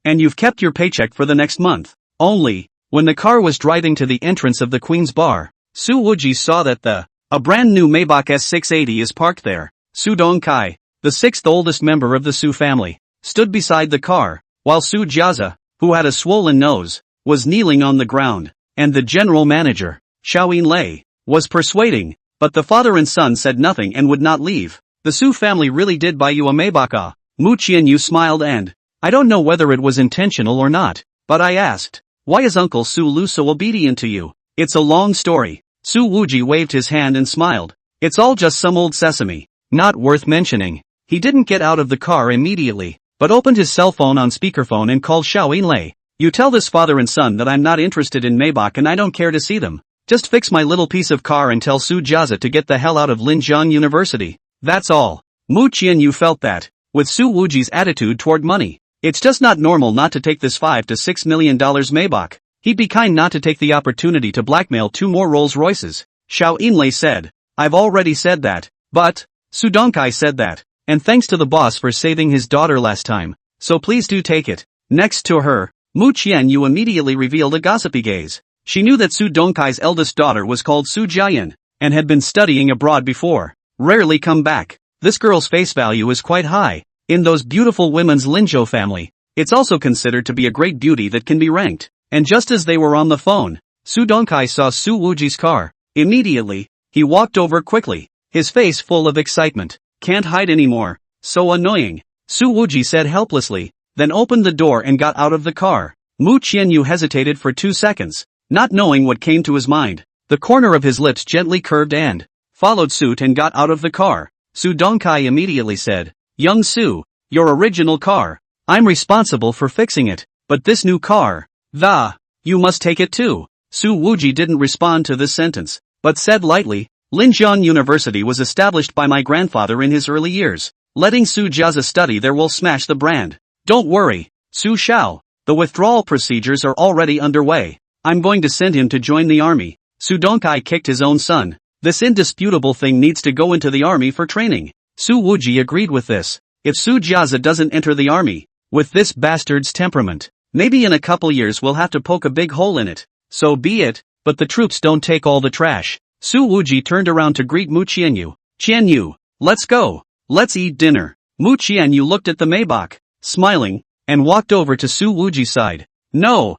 and you've kept your paycheck for the next month. Only, when the car was driving to the entrance of the Queen's Bar, Su Wuji saw that a brand new Maybach S680 is parked there. Su Dongkai, the sixth oldest member of the Su family, stood beside the car, while Su Jiazi, who had a swollen nose, was kneeling on the ground, and the general manager, Xiao Yinlei, was persuading, but the father and son said nothing and would not leave. The Su family really did buy you a Maybach. Mu Qianyu smiled and, I don't know whether it was intentional or not, but I asked, why is Uncle Su Lu so obedient to you? It's a long story. Su Wuji waved his hand and smiled. It's all just some old sesame, not worth mentioning. He didn't get out of the car immediately, but opened his cell phone on speakerphone and called Xiao Yinlei. You tell this father and son that I'm not interested in Maybach and I don't care to see them. Just fix my little piece of car and tell Su Jiazi to get the hell out of Linjiang University. That's all. Mu Qianyu felt that, with Su Wuji's attitude toward money, it's just not normal not to take this $5 to $6 million Maybach. He'd be kind not to take the opportunity to blackmail 2 more Rolls Royces. Xiao Yinlei said. I've already said that. But, Su Dongkai said that. And thanks to the boss for saving his daughter last time. So please do take it. Next to her, Mu Qianyu immediately revealed a gossipy gaze. She knew that Su Dongkai's eldest daughter was called Su Jiayan, and had been studying abroad before. Rarely come back. This girl's face value is quite high. In those beautiful women's Linzhou family, it's also considered to be a great beauty that can be ranked. And just as they were on the phone, Su Dongkai saw Su Wuji's car. Immediately, he walked over quickly, his face full of excitement. Can't hide anymore. So annoying. Su Wuji said helplessly, then opened the door and got out of the car. Mu Qianyu hesitated for 2 seconds, not knowing what came to his mind. The corner of his lips gently curved and followed suit and got out of the car. Su Dongkai immediately said, Young Su, your original car. I'm responsible for fixing it, but this new car, you must take it too. Su Wuji didn't respond to this sentence, but said lightly, Linjiang University was established by my grandfather in his early years. Letting Su Jiazi study there will smash the brand. Don't worry, Su Xiao. The withdrawal procedures are already underway. I'm going to send him to join the army. Su Dongkai kicked his own son. This indisputable thing needs to go into the army for training. Su Wuji agreed with this. If Su Jiazi doesn't enter the army, with this bastard's temperament, maybe in a couple years we'll have to poke a big hole in it. So be it, but the troops don't take all the trash. Su Wuji turned around to greet Mu Qianyu. Qianyu, let's go. Let's eat dinner. Mu Qianyu looked at the Maybach, smiling, and walked over to Su Wuji's side. No,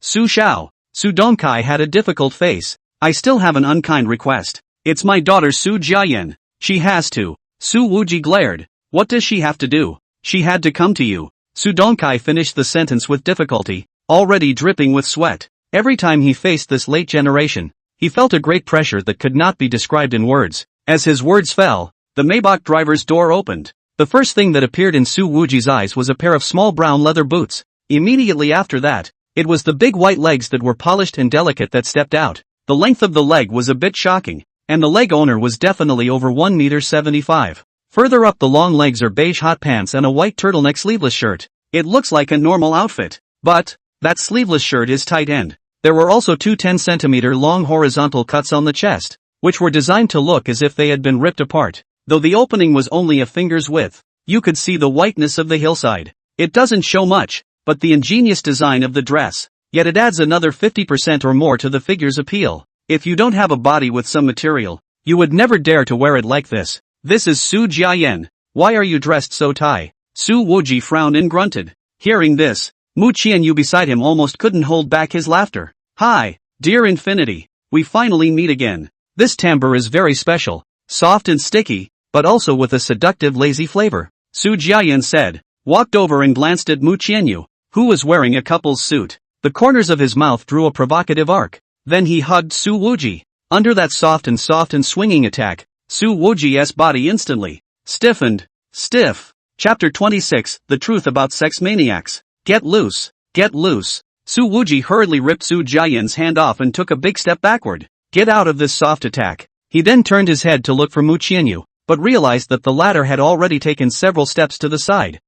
Su Xiao. Su Dongkai had a difficult face. I still have an unkind request. It's my daughter Su Jiayan. She has to. Su Wuji glared. What does she have to do? She had to come to you. Su Dongkai finished the sentence with difficulty, already dripping with sweat. Every time he faced this late generation, he felt a great pressure that could not be described in words. As his words fell, the Maybach driver's door opened. The first thing that appeared in Su Wuji's eyes was a pair of small brown leather boots. Immediately after that, it was the big white legs that were polished and delicate that stepped out. The length of the leg was a bit shocking, and the leg owner was definitely over 1.75 meters. Further up the long legs are beige hot pants and a white turtleneck sleeveless shirt. It looks like a normal outfit, but that sleeveless shirt is tight-end. There were also 2 10-centimeter long horizontal cuts on the chest, which were designed to look as if they had been ripped apart. Though the opening was only a finger's width, you could see the whiteness of the hillside. It doesn't show much, but the ingenious design of the dress, yet it adds another 50% or more to the figure's appeal. If you don't have a body with some material, you would never dare to wear it like this. This is Su Jiayan. Why are you dressed so tight? Su Wuji frowned and grunted. Hearing this, Mu Qianyu beside him almost couldn't hold back his laughter. Hi, dear Infinity. We finally meet again. This timbre is very special, soft and sticky, but also with a seductive lazy flavor. Su Jiayan said, walked over and glanced at Mu Qianyu, who was wearing a couple's suit. The corners of his mouth drew a provocative arc. Then he hugged Su Wuji. Under that soft and swinging attack, Su Wuji's body instantly stiffened. Stiff. Chapter 26, The Truth About Sex Maniacs. Get loose. Get loose. Su Wuji hurriedly ripped Su Jiayan's hand off and took a big step backward. Get out of this soft attack. He then turned his head to look for Mu Qianyu, but realized that the latter had already taken several steps to the side.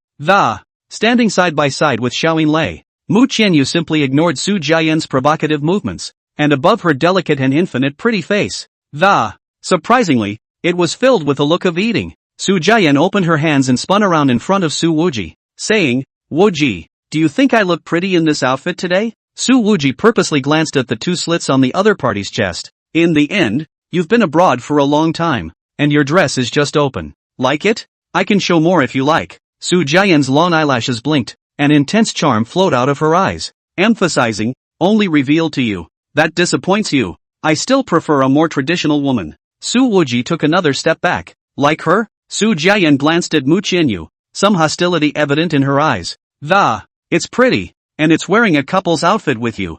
Standing side by side with Xiaoyin Lei, Mu Qianyu simply ignored Su Jiayan's provocative movements, and above her delicate and infinite pretty face, surprisingly, it was filled with a look of eating. Su Jiayan opened her hands and spun around in front of Su Wuji, saying, Wuji, do you think I look pretty in this outfit today? Su Wuji purposely glanced at the two slits on the other party's chest. In the end, you've been abroad for a long time, and your dress is just open. Like it? I can show more if you like. Su Jiayan's long eyelashes blinked, and intense charm flowed out of her eyes, emphasizing, only revealed to you. That disappoints you. I still prefer a more traditional woman. Su Wuji took another step back. Like her? Su Jiayan glanced at Mu Qianyu, some hostility evident in her eyes. It's pretty, and it's wearing a couple's outfit with you.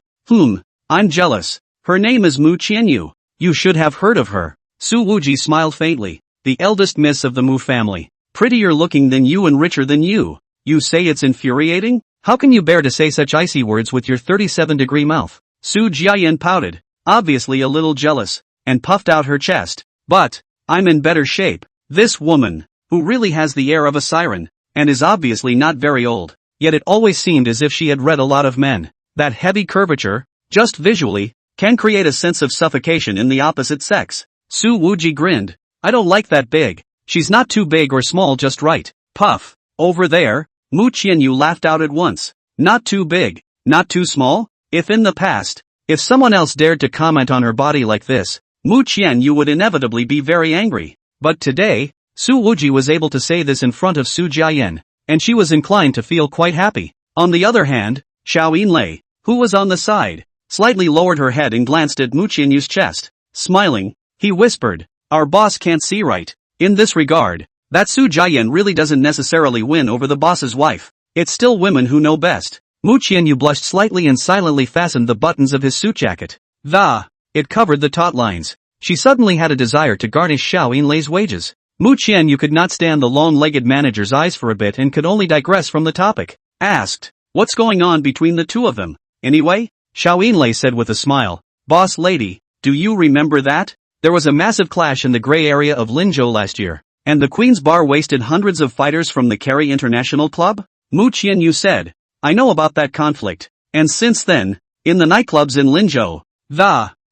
I'm jealous. Her name is Mu Qianyu. You should have heard of her. Su Wuji smiled faintly. The eldest miss of the Mu family. Prettier looking than you and richer than you. You say it's infuriating? How can you bear to say such icy words with your 37-degree mouth? Su Jiayan pouted, obviously a little jealous, and puffed out her chest. But, I'm in better shape. This woman, who really has the air of a siren, and is obviously not very old, yet it always seemed as if she had read a lot of men. That heavy curvature, just visually, can create a sense of suffocation in the opposite sex. Su Wuji grinned. I don't like that big. She's not too big or small, just right. Puff. Over there, Mu Qianyu laughed out at once. Not too big, not too small? If in the past, if someone else dared to comment on her body like this, Mu Qianyu would inevitably be very angry. But today, Su Wuji was able to say this in front of Su Jiayan, and she was inclined to feel quite happy. On the other hand, Xiaoyin Lei, who was on the side, slightly lowered her head and glanced at Mu Qianyu's chest. Smiling, he whispered, our boss can't see right. In this regard, that Su Jiayan really doesn't necessarily win over the boss's wife. It's still women who know best. Mu Qianyu blushed slightly and silently fastened the buttons of his suit jacket. It covered the taut lines. She suddenly had a desire to garnish Xiaoyin Lei's wages. Mu Qianyu could not stand the long-legged manager's eyes for a bit and could only digress from the topic. Asked, what's going on between the two of them? Anyway? Xiaoyin Lei said with a smile. Boss lady, do you remember that? There was a massive clash in the gray area of Linzhou last year, and the Queen's Bar wasted hundreds of fighters from the Kerry International Club? Mu Qianyu said. I know about that conflict, and since then, in the nightclubs in Linzhou,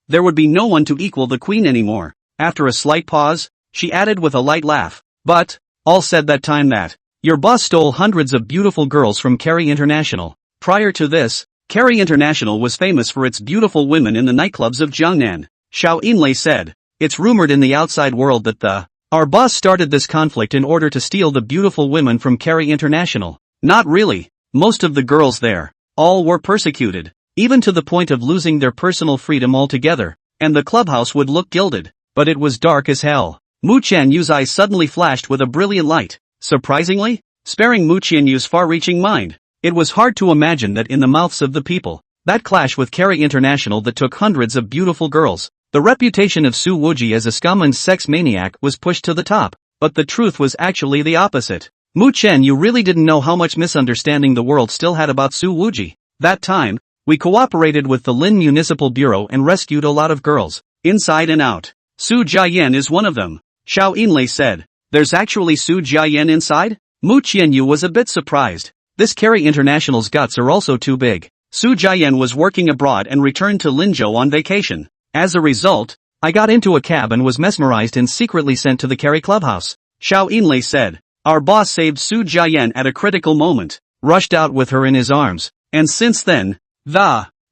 there would be no one to equal the Queen anymore. After a slight pause, she added with a light laugh. But, all said that time that, your boss stole hundreds of beautiful girls from Kerry International. Prior to this, Kerry International was famous for its beautiful women in the nightclubs of Jiangnan. Xiaoyin Lei said, it's rumored in the outside world that our boss started this conflict in order to steal the beautiful women from Kerry International. Not really. Most of the girls there, all were persecuted, even to the point of losing their personal freedom altogether, and the clubhouse would look gilded, but it was dark as hell. Mu Qianyu's eyes suddenly flashed with a brilliant light. Surprisingly, sparing Mu Qianyu's far-reaching mind, it was hard to imagine that in the mouths of the people, that clash with Kerry International that took hundreds of beautiful girls, the reputation of Su Wuji as a scum and sex maniac was pushed to the top, but the truth was actually the opposite. Mu Qianyu really didn't know how much misunderstanding the world still had about Su Wuji. That time, we cooperated with the Lin Municipal Bureau and rescued a lot of girls, inside and out. Su Jiayan is one of them. Xiaoyin Lei said. There's actually Su Jiayan inside? Mu Qianyu was a bit surprised. This Kerry International's guts are also too big. Su Jiayan was working abroad and returned to Linzhou on vacation. As a result, I got into a cab and was mesmerized and secretly sent to the Kerry clubhouse. Xiaoyin Lei said. Our boss saved Su Jiayan at a critical moment, rushed out with her in his arms, and since then,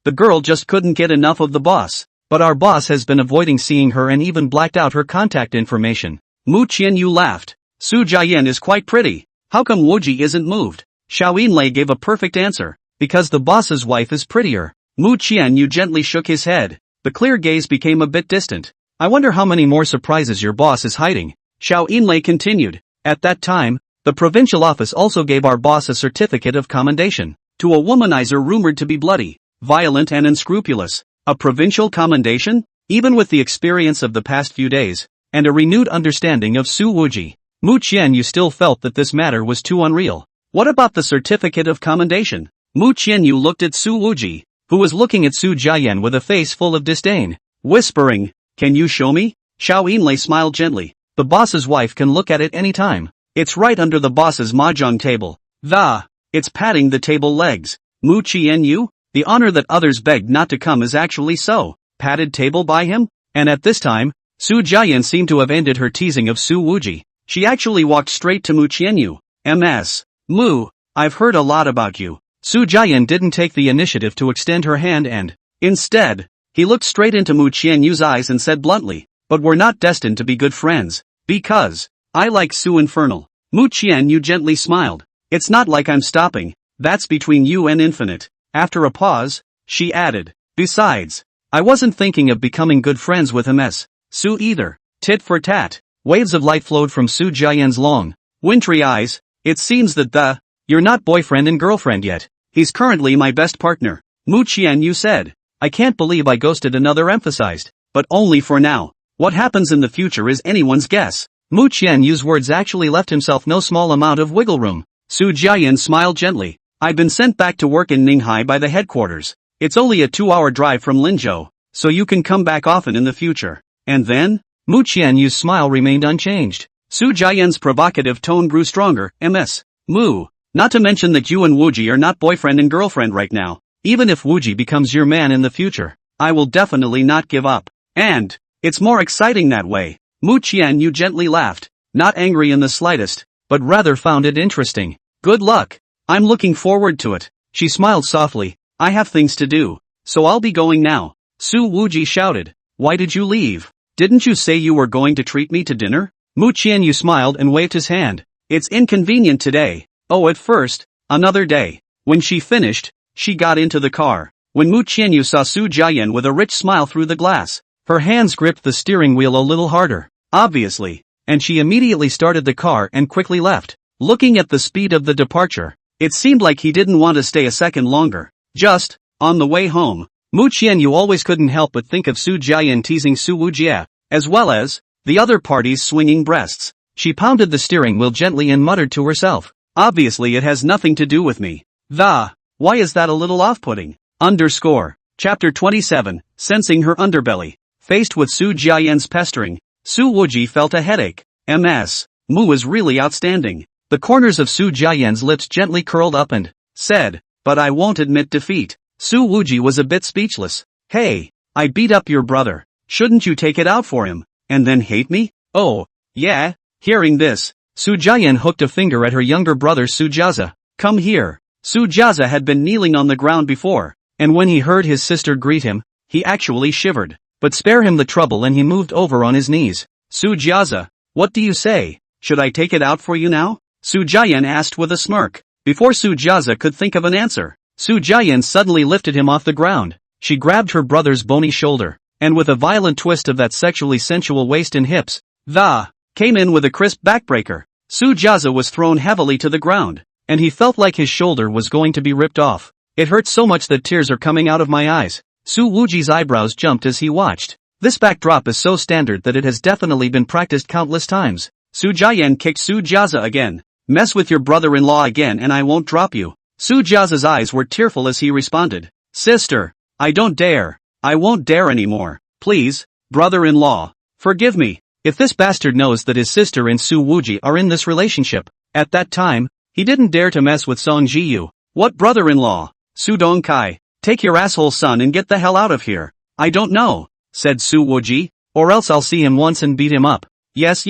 The girl just couldn't get enough of the boss. But our boss has been avoiding seeing her and even blacked out her contact information. Mu Qianyu laughed. Su Jiayan is quite pretty. How come Wuji isn't moved? Xiao Yinlei gave a perfect answer. Because the boss's wife is prettier. Mu Qianyu gently shook his head. The clear gaze became a bit distant. I wonder how many more surprises your boss is hiding. Xiao Yinlei continued. At that time, the provincial office also gave our boss a certificate of commendation. To a womanizer rumored to be bloody, violent and unscrupulous. A provincial commendation? Even with the experience of the past few days, and a renewed understanding of Su Wuji, Mu Qianyu still felt that this matter was too unreal. What about the certificate of commendation? Mu Qianyu looked at Su Wuji, who was looking at Su Jiayan with a face full of disdain, whispering, "Can you show me?" Xiao Yinlei smiled gently. The boss's wife can look at it any time. It's right under the boss's mahjong table. It's patting the table legs. Mu Qianyu? The honor that others begged not to come is actually so patted table by him? And at this time, Su Jiayan seemed to have ended her teasing of Su Wuji. She actually walked straight to Mu Qianyu. "Ms. Mu, I've heard a lot about you." Su Jiayan didn't take the initiative to extend her hand and, instead, he looked straight into Mu Qianyu's eyes and said bluntly, "But we're not destined to be good friends. Because I like Su Infernal." Mu Qianyu gently smiled. "It's not like I'm stopping. That's between you and infinite." After a pause, she added, "Besides, I wasn't thinking of becoming good friends with Ms. Su either." Tit for tat. Waves of light flowed from Su Jiayan's long, wintry eyes. "It seems that you're not boyfriend and girlfriend yet. He's currently my best partner." Mu Qianyu said. "I can't believe I ghosted," another emphasized. "But only for now. What happens in the future is anyone's guess." Mu Qianyu's words actually left himself no small amount of wiggle room. Su Jiayan smiled gently. "I've been sent back to work in Ninghai by the headquarters. It's only a 2-hour drive from Linzhou, so you can come back often in the future." And then? Mu Qianyu's smile remained unchanged. Su Jiayan's provocative tone grew stronger. "Ms. Mu, not to mention that you and Wuji are not boyfriend and girlfriend right now. Even if Wuji becomes your man in the future, I will definitely not give up. And it's more exciting that way." Mu Qianyu gently laughed, not angry in the slightest, but rather found it interesting. "Good luck. I'm looking forward to it." She smiled softly. "I have things to do, so I'll be going now." Su Wuji shouted. "Why did you leave? Didn't you say you were going to treat me to dinner?" Mu Qianyu smiled and waved his hand. "It's inconvenient today." "Oh, at first, another day." When she finished, she got into the car. When Mu Qianyu saw Su Jiayan with a rich smile through the glass, her hands gripped the steering wheel a little harder, obviously, and she immediately started the car and quickly left. Looking at the speed of the departure, it seemed like he didn't want to stay a second longer. Just, on the way home, Mu Qianyu always couldn't help but think of Su Jiayan teasing Su Wujie, as well as the other party's swinging breasts. She pounded the steering wheel gently and muttered to herself, "Obviously it has nothing to do with me. Why is that a little off-putting?" Chapter 27, Sensing her underbelly. Faced with Su Jiayan's pestering, Su Wuji felt a headache. Ms. Mu is really outstanding. The corners of Su Jiayan's lips gently curled up and said, "But I won't admit defeat." Su Wuji was a bit speechless. "Hey, I beat up your brother. Shouldn't you take it out for him, and then hate me?" "Oh, yeah." Hearing this, Su Jiayan hooked a finger at her younger brother Su Jiaza. "Come here." Su Jiaza had been kneeling on the ground before, and when he heard his sister greet him, he actually shivered. But spare him the trouble and he moved over on his knees. "Su Jiaza, what do you say? Should I take it out for you now?" Su Jiayan asked with a smirk. Before Su Jiaza could think of an answer, Su Jiayan suddenly lifted him off the ground. She grabbed her brother's bony shoulder, and with a violent twist of that sexually sensual waist and hips, came in with a crisp backbreaker. Su Jiaza was thrown heavily to the ground, and he felt like his shoulder was going to be ripped off. "It hurts so much that tears are coming out of my eyes." Su Wuji's eyebrows jumped as he watched. This backdrop is so standard that it has definitely been practiced countless times. Su Jiayan kicked Su Jiaza again. "Mess with your brother-in-law again and I won't drop you." Su Jiaza's eyes were tearful as he responded. "Sister, I don't dare. I won't dare anymore. Please, brother-in-law, forgive me." If this bastard knows that his sister and Su Wuji are in this relationship, at that time, he didn't dare to mess with Song Jiyu. "What brother-in-law? Su Dongkai, take your asshole son and get the hell out of here." "I don't know," said Su Wuji, "or else I'll see him once and beat him up." Yes.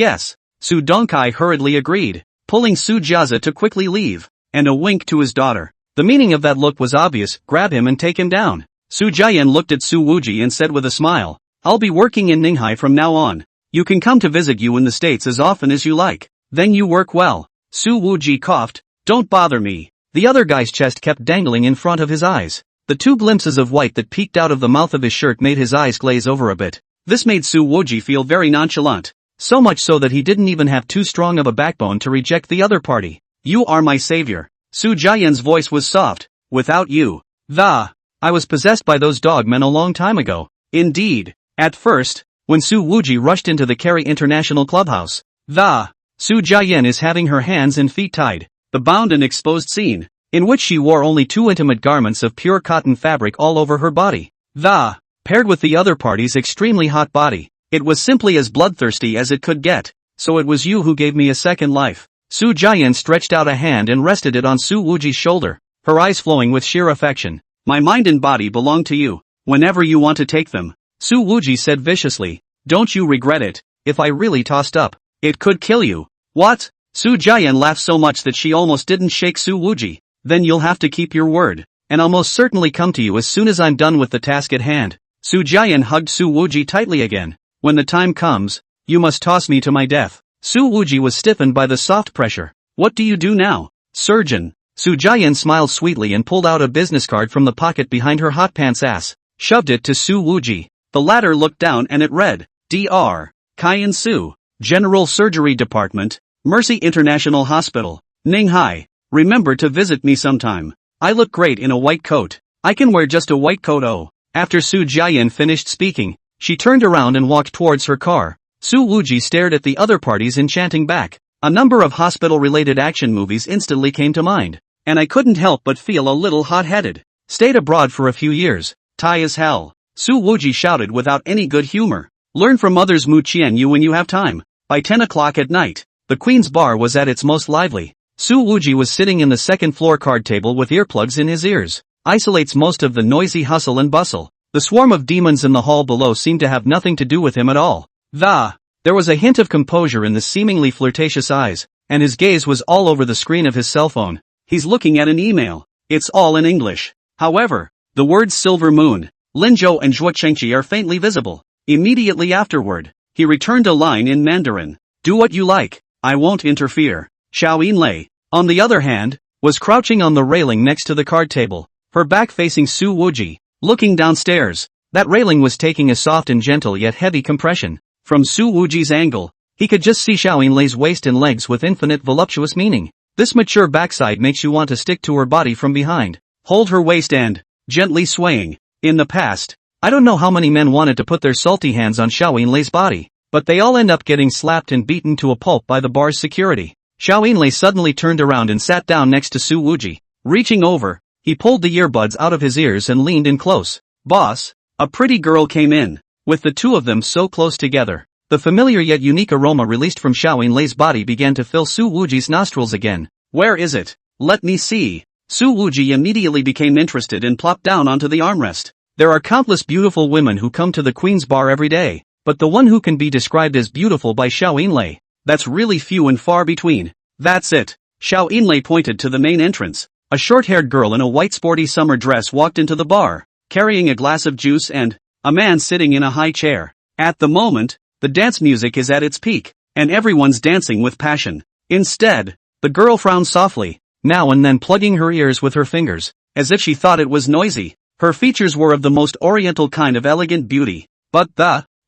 Su Dongkai hurriedly agreed, pulling Su Jiaza to quickly leave, and a wink to his daughter. The meaning of that look was obvious: grab him and take him down. Su Jian looked at Su Wuji and said with a smile, I'll be working in Ninghai from now on. You can come to visit you in the States as often as you like. Then you work well. Su Wuji coughed, don't bother me. The other guy's chest kept dangling in front of his eyes. The two glimpses of white that peeked out of the mouth of his shirt made his eyes glaze over a bit. This made Su Wuji feel very nonchalant. So much so that he didn't even have too strong of a backbone to reject the other party. You are my savior. Su Jian's voice was soft. Without you. I was possessed by those dogmen a long time ago. Indeed. At first, when Su Wuji rushed into the Kerry International Clubhouse. Su Jian is having her hands and feet tied. The bound and exposed scene, in which she wore only two intimate garments of pure cotton fabric all over her body. Paired with the other party's extremely hot body. It was simply as bloodthirsty as it could get. So it was you who gave me a second life. Su Jian stretched out a hand and rested it on Su Wuji's shoulder, her eyes flowing with sheer affection. My mind and body belong to you. Whenever you want to take them. Su Wuji said viciously. Don't you regret it? If I really tossed up, it could kill you. What? Su Jian laughed so much that she almost didn't shake Su Wuji. Then you'll have to keep your word. And I'll most certainly come to you as soon as I'm done with the task at hand. Su Jian hugged Su Wuji tightly again. When the time comes, you must toss me to my death. Su Wuji was stiffened by the soft pressure. What do you do now? Surgeon. Su Jian smiled sweetly and pulled out a business card from the pocket behind her hot pants ass. Shoved it to Su Wuji. The latter looked down and it read, Dr. Kaiyan Su, General Surgery Department, Mercy International Hospital, Ninghai. Remember to visit me sometime. I look great in a white coat. I can wear just a white coat. Oh. After Su Jian finished speaking, she turned around and walked towards her car. Su Wuji stared at the other parties enchanting back. A number of hospital-related action movies instantly came to mind. And I couldn't help but feel a little hot-headed. Stayed abroad for a few years. Thai as hell. Su Wuji shouted without any good humor. Learn from others Mu Qian Yu when you have time. By 10 o'clock at night, the Queen's Bar was at its most lively. Su Wuji was sitting in the second floor card table with earplugs in his ears. Isolates most of the noisy hustle and bustle. The swarm of demons in the hall below seemed to have nothing to do with him at all. There was a hint of composure in the seemingly flirtatious eyes, and his gaze was all over the screen of his cell phone. He's looking at an email. It's all in English. However, the words Silver Moon, Linzhou and Zhuo Chengqi are faintly visible. Immediately afterward, he returned a line in Mandarin. Do what you like. I won't interfere. Xiao Yinlei, on the other hand, was crouching on the railing next to the card table, her back facing Su Wuji, looking downstairs. That railing was taking a soft and gentle yet heavy compression. From Su Wuji's angle, he could just see Xiao Yinlei's waist and legs with infinite voluptuous meaning. This mature backside makes you want to stick to her body from behind, hold her waist and, gently swaying. In the past, I don't know how many men wanted to put their salty hands on Xiao Yinlei's body, but they all end up getting slapped and beaten to a pulp by the bar's security. Xiao Yinlei suddenly turned around and sat down next to Su Wuji. Reaching over, he pulled the earbuds out of his ears and leaned in close. Boss, a pretty girl came in. With the two of them so close together, the familiar yet unique aroma released from Xiao Yinlei's body began to fill Su Wuji's nostrils again. Where is it? Let me see. Su Wuji immediately became interested and plopped down onto the armrest. There are countless beautiful women who come to the Queen's Bar every day, but the one who can be described as beautiful by Xiao Yinlei, that's really few and far between. That's it. Xiao Yinlei pointed to the main entrance. A short-haired girl in a white sporty summer dress walked into the bar, carrying a glass of juice and a man sitting in a high chair. At the moment, the dance music is at its peak, and everyone's dancing with passion. Instead, the girl frowned softly, now and then plugging her ears with her fingers, as if she thought it was noisy. Her features were of the most oriental kind of elegant beauty, but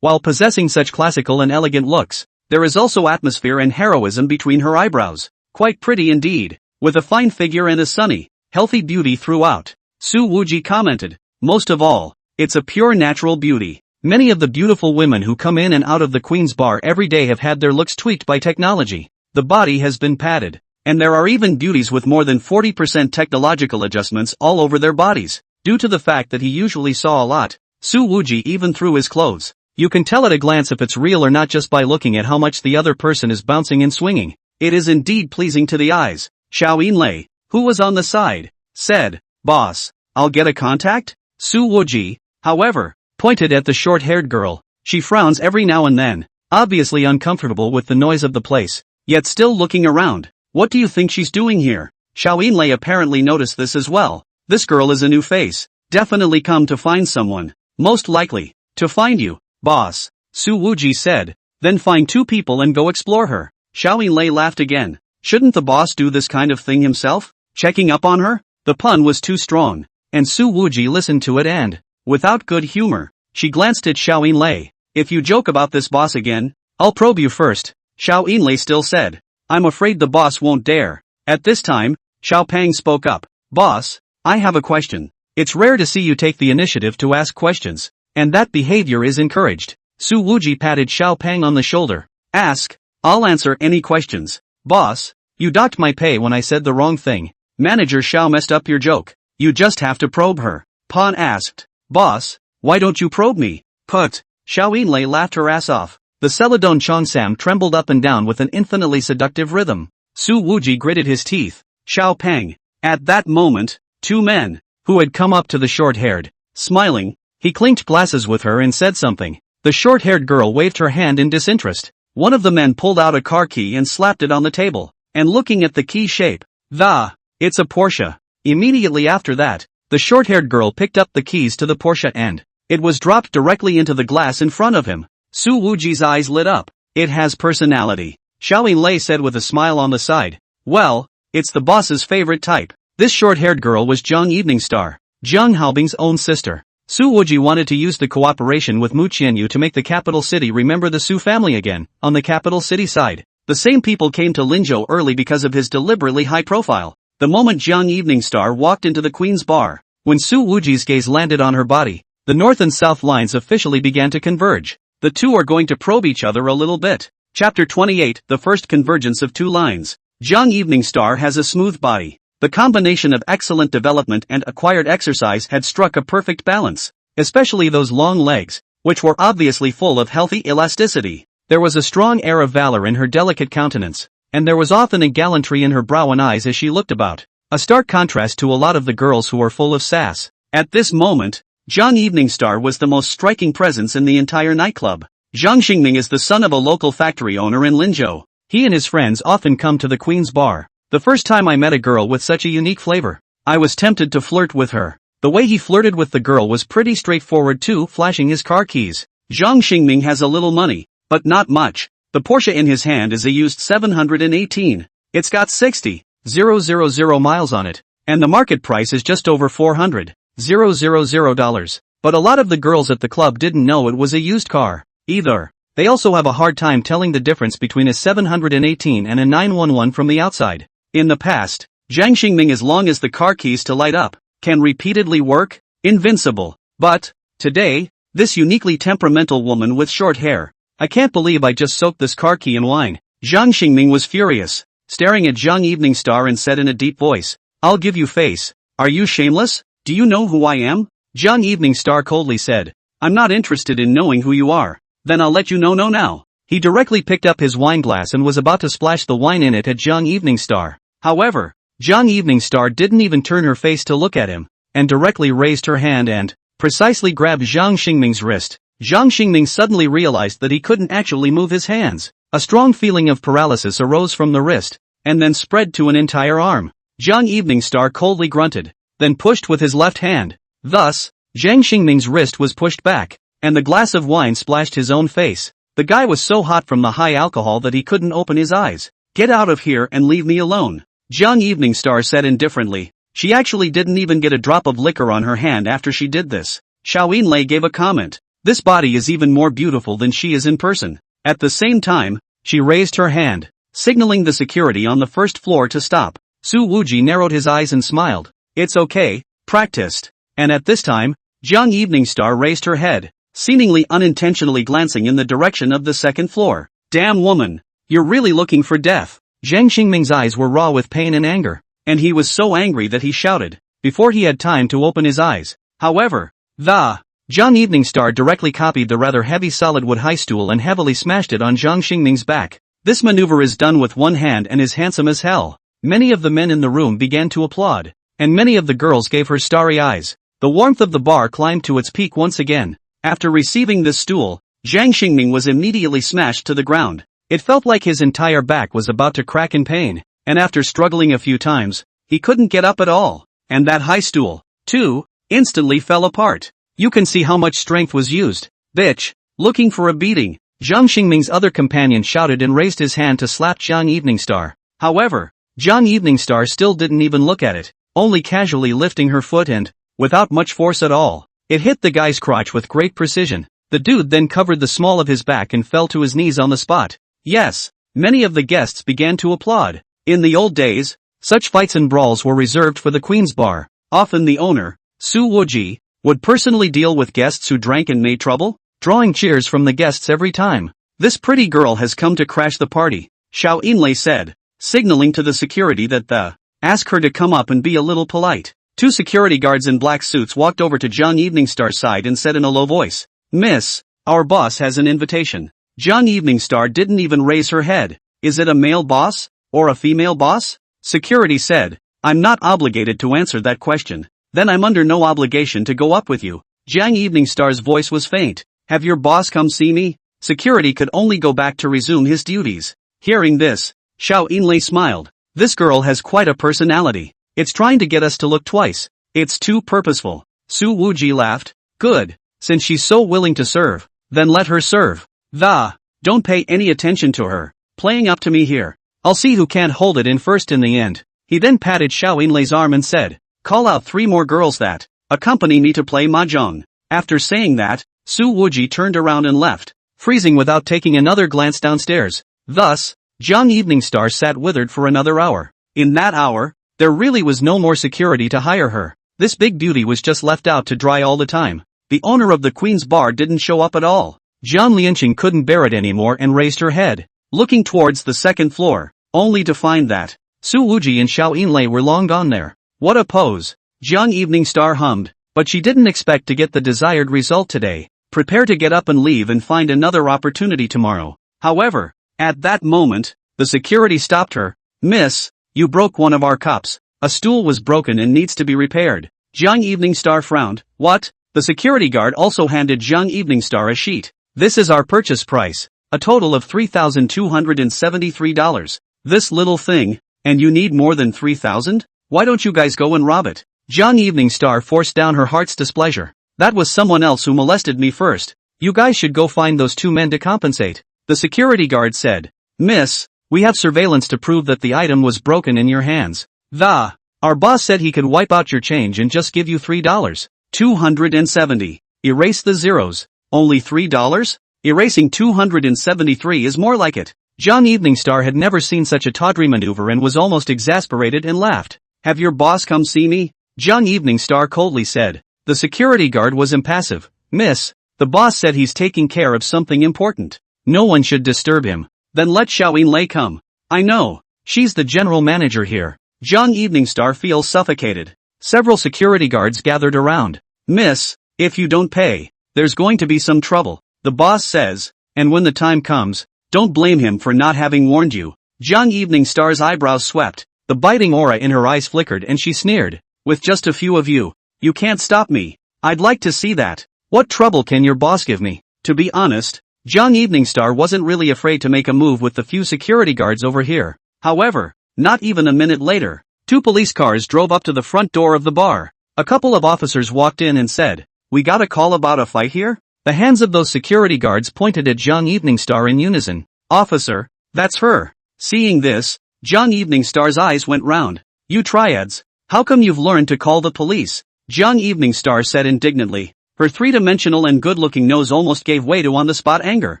while possessing such classical and elegant looks, there is also atmosphere and heroism between her eyebrows. Quite pretty indeed, with a fine figure and a sunny, healthy beauty throughout. Su Wuji commented. Most of all, it's a pure natural beauty. Many of the beautiful women who come in and out of the Queen's Bar every day have had their looks tweaked by technology. The body has been padded, and there are even beauties with more than 40% technological adjustments all over their bodies. Due to the fact that he usually saw a lot, Su Wuji even threw his clothes. You can tell at a glance if it's real or not just by looking at how much the other person is bouncing and swinging. It is indeed pleasing to the eyes. Xiao Yinlei, who was on the side, said, Boss, I'll get a contact? Su Wuji, however, pointed at the short-haired girl. She frowns every now and then, obviously uncomfortable with the noise of the place, yet still looking around. What do you think she's doing here? Xiao Yinlei apparently noticed this as well. This girl is a new face. Definitely come to find someone. Most likely. To find you, boss. Su Wuji said. Then find 2 people and go explore her. Xiao Yinlei laughed again. Shouldn't the boss do this kind of thing himself? Checking up on her? The pun was too strong. And Su Wuji listened to it and, without good humor, she glanced at Xiao Yinlei. If you joke about this boss again, I'll probe you first. Xiao Yinlei still said. I'm afraid the boss won't dare. At this time, Xiao Pang spoke up. Boss, I have a question. It's rare to see you take the initiative to ask questions, and that behavior is encouraged. Su Wuji patted Xiao Pang on the shoulder. Ask, I'll answer any questions. Boss, you docked my pay when I said the wrong thing. Manager Xiao messed up your joke. You just have to probe her. Pan asked. Boss, why don't you probe me? Put. Xiao Yinlei laughed her ass off. The Celadon Cheongsam trembled up and down with an infinitely seductive rhythm. Su Wuji gritted his teeth. Xiao Pang. At that moment, 2 men, who had come up to the short-haired, smiling, he clinked glasses with her and said something. The short-haired girl waved her hand in disinterest. One of the men pulled out a car key and slapped it on the table, and looking at the key shape, it's a Porsche. Immediately after that, the short-haired girl picked up the keys to the Porsche and it was dropped directly into the glass in front of him. Su Wuji's eyes lit up. It has personality. Xiao Yinlei said with a smile on the side. Well, it's the boss's favorite type. This short-haired girl was Zhang Eveningstar, Jiang Haobing's own sister. Su Wuji wanted to use the cooperation with Mu Qianyu to make the capital city remember the Su family again. On the capital city side, the same people came to Linzhou early because of his deliberately high profile. The moment Jiang Eveningstar walked into the Queen's bar, when Su Wuji's gaze landed on her body, the north and south lines officially began to converge. The 2 are going to probe each other a little bit. Chapter 28, The First Convergence of 2 Lines. Jiang Eveningstar has a smooth body. The combination of excellent development and acquired exercise had struck a perfect balance, especially those long legs, which were obviously full of healthy elasticity. There was a strong air of valor in her delicate countenance, and there was often a gallantry in her brow and eyes as she looked about. A stark contrast to a lot of the girls who were full of sass. At this moment, Jiang Eveningstar was the most striking presence in the entire nightclub. Zhang Xingming is the son of a local factory owner in Linzhou. He and his friends often come to the Queen's bar. The first time I met a girl with such a unique flavor, I was tempted to flirt with her. The way he flirted with the girl was pretty straightforward too, flashing his car keys. Zhang Xingming has a little money, but not much. The Porsche in his hand is a used 718. It's got 60,000 miles on it, and the market price is just over $400,000. But a lot of the girls at the club didn't know it was a used car, either. They also have a hard time telling the difference between a 718 and a 911 from the outside. In the past, Zhang Xingming, as long as the car keys to light up can repeatedly work, invincible. But today, this uniquely temperamental woman with short hair. I can't believe I just soaked this car key in wine. Zhang Xingming was furious, staring at Jiang Eveningstar and said in a deep voice, I'll give you face. Are you shameless? Do you know who I am? Jiang Eveningstar coldly said, I'm not interested in knowing who you are. Then I'll let you know now. He directly picked up his wine glass and was about to splash the wine in it at Jiang Eveningstar. However, Jiang Eveningstar didn't even turn her face to look at him, and directly raised her hand and precisely grabbed Zhang Xingming's wrist. Zhang Xingming suddenly realized that he couldn't actually move his hands. A strong feeling of paralysis arose from the wrist, and then spread to an entire arm. Jiang Eveningstar coldly grunted, then pushed with his left hand. Thus, Zhang Xingming's wrist was pushed back, and the glass of wine splashed his own face. The guy was so hot from the high alcohol that he couldn't open his eyes. Get out of here and leave me alone, Jiang Eveningstar said indifferently. She actually didn't even get a drop of liquor on her hand after she did this. Xiao Yinlei gave a comment. This body is even more beautiful than she is in person. At the same time, she raised her hand, signaling the security on the first floor to stop. Su Wuji narrowed his eyes and smiled. It's okay, practiced. And at this time, Jiang Eveningstar raised her head, seemingly unintentionally glancing in the direction of the second floor. Damn woman, you're really looking for death. Zhang Xingming's eyes were raw with pain and anger, and he was so angry that he shouted, before he had time to open his eyes. However, Jiang Eveningstar directly copied the rather heavy solid wood high stool and heavily smashed it on Zhang Xingming's back. This maneuver is done with one hand and is handsome as hell. Many of the men in the room began to applaud, and many of the girls gave her starry eyes. The warmth of the bar climbed to its peak once again. After receiving this stool, Zhang Xingming was immediately smashed to the ground. It felt like his entire back was about to crack in pain, and after struggling a few times, he couldn't get up at all. And that high stool, too, instantly fell apart. You can see how much strength was used. Bitch, looking for a beating. Jiang Xingming's other companion shouted and raised his hand to slap Jiang Eveningstar. However, Jiang Eveningstar still didn't even look at it, only casually lifting her foot and, without much force at all, it hit the guy's crotch with great precision. The dude then covered the small of his back and fell to his knees on the spot. Yes, many of the guests began to applaud. In the old days, such fights and brawls were reserved for the Queen's Bar. Often the owner, Su Wuji, would personally deal with guests who drank and made trouble, drawing cheers from the guests every time. This pretty girl has come to crash the party, Xiao Yinlei said, signaling to the security that ask her to come up and be a little polite. Two security guards in black suits walked over to Jiang Eveningstar's side and said in a low voice, "Miss, our boss has an invitation." Jiang Eveningstar didn't even raise her head. Is it a male boss, or a female boss? Security said, I'm not obligated to answer that question. Then I'm under no obligation to go up with you. Jiang Eveningstar's voice was faint. Have your boss come see me? Security could only go back to resume his duties. Hearing this, Xiao Yinlei smiled. This girl has quite a personality. It's trying to get us to look twice. It's too purposeful. Su Wuji laughed. Good. Since she's so willing to serve, then let her serve. Don't pay any attention to her. Playing up to me here. I'll see who can't hold it in first in the end. He then patted Xiao Yinlei's arm and said, call out 3 more girls that accompany me to play mahjong. After saying that, Su Wuji turned around and left, freezing without taking another glance downstairs. Thus, Jiang Eveningstar sat withered for another hour. In that hour, there really was no more security to hire her. This big beauty was just left out to dry all the time. The owner of the Queen's Bar didn't show up at all. Jiang Lianqing couldn't bear it anymore and raised her head, looking towards the second floor, only to find that Su Wuji and Xiao Yinlei were long gone there. What a pose! Jiang Eveningstar hummed, but she didn't expect to get the desired result today. Prepare to get up and leave and find another opportunity tomorrow. However, at that moment, the security stopped her. Miss, you broke one of our cups. A stool was broken and needs to be repaired. Jiang Eveningstar frowned. What? The security guard also handed Jiang Eveningstar a sheet. This is our purchase price. A total of $3,273. This little thing, and you need more than 3,000? Why don't you guys go and rob it? Jiang Eveningstar forced down her heart's displeasure. That was someone else who molested me first. You guys should go find those 2 men to compensate. The security guard said, Miss, we have surveillance to prove that the item was broken in your hands. Our boss said he could wipe out your change and just give you $3. 270. Erase the zeros. Only $3? Erasing 273 is more like it. Jiang Eveningstar had never seen such a tawdry maneuver and was almost exasperated and laughed. Have your boss come see me? Jiang Eveningstar coldly said. The security guard was impassive. Miss, the boss said he's taking care of something important. No one should disturb him. Then let Xiao Yinlei come. I know. She's the general manager here. Jiang Eveningstar feels suffocated. Several security guards gathered around. Miss, if you don't pay, there's going to be some trouble, the boss says, and when the time comes, don't blame him for not having warned you. Jiang Eveningstar's eyebrows swept, the biting aura in her eyes flickered and she sneered. With just a few of you, you can't stop me. I'd like to see that. What trouble can your boss give me? To be honest, Jiang Eveningstar wasn't really afraid to make a move with the few security guards over here. However, not even a minute later, 2 police cars drove up to the front door of the bar. A couple of officers walked in and said, we got a call about a fight here? The hands of those security guards pointed at Jiang Eveningstar in unison. Officer, that's her. Seeing this, Jiang Eveningstar's eyes went round. You triads, how come you've learned to call the police? Jiang Eveningstar said indignantly. Her 3-dimensional and good-looking nose almost gave way to on-the-spot anger.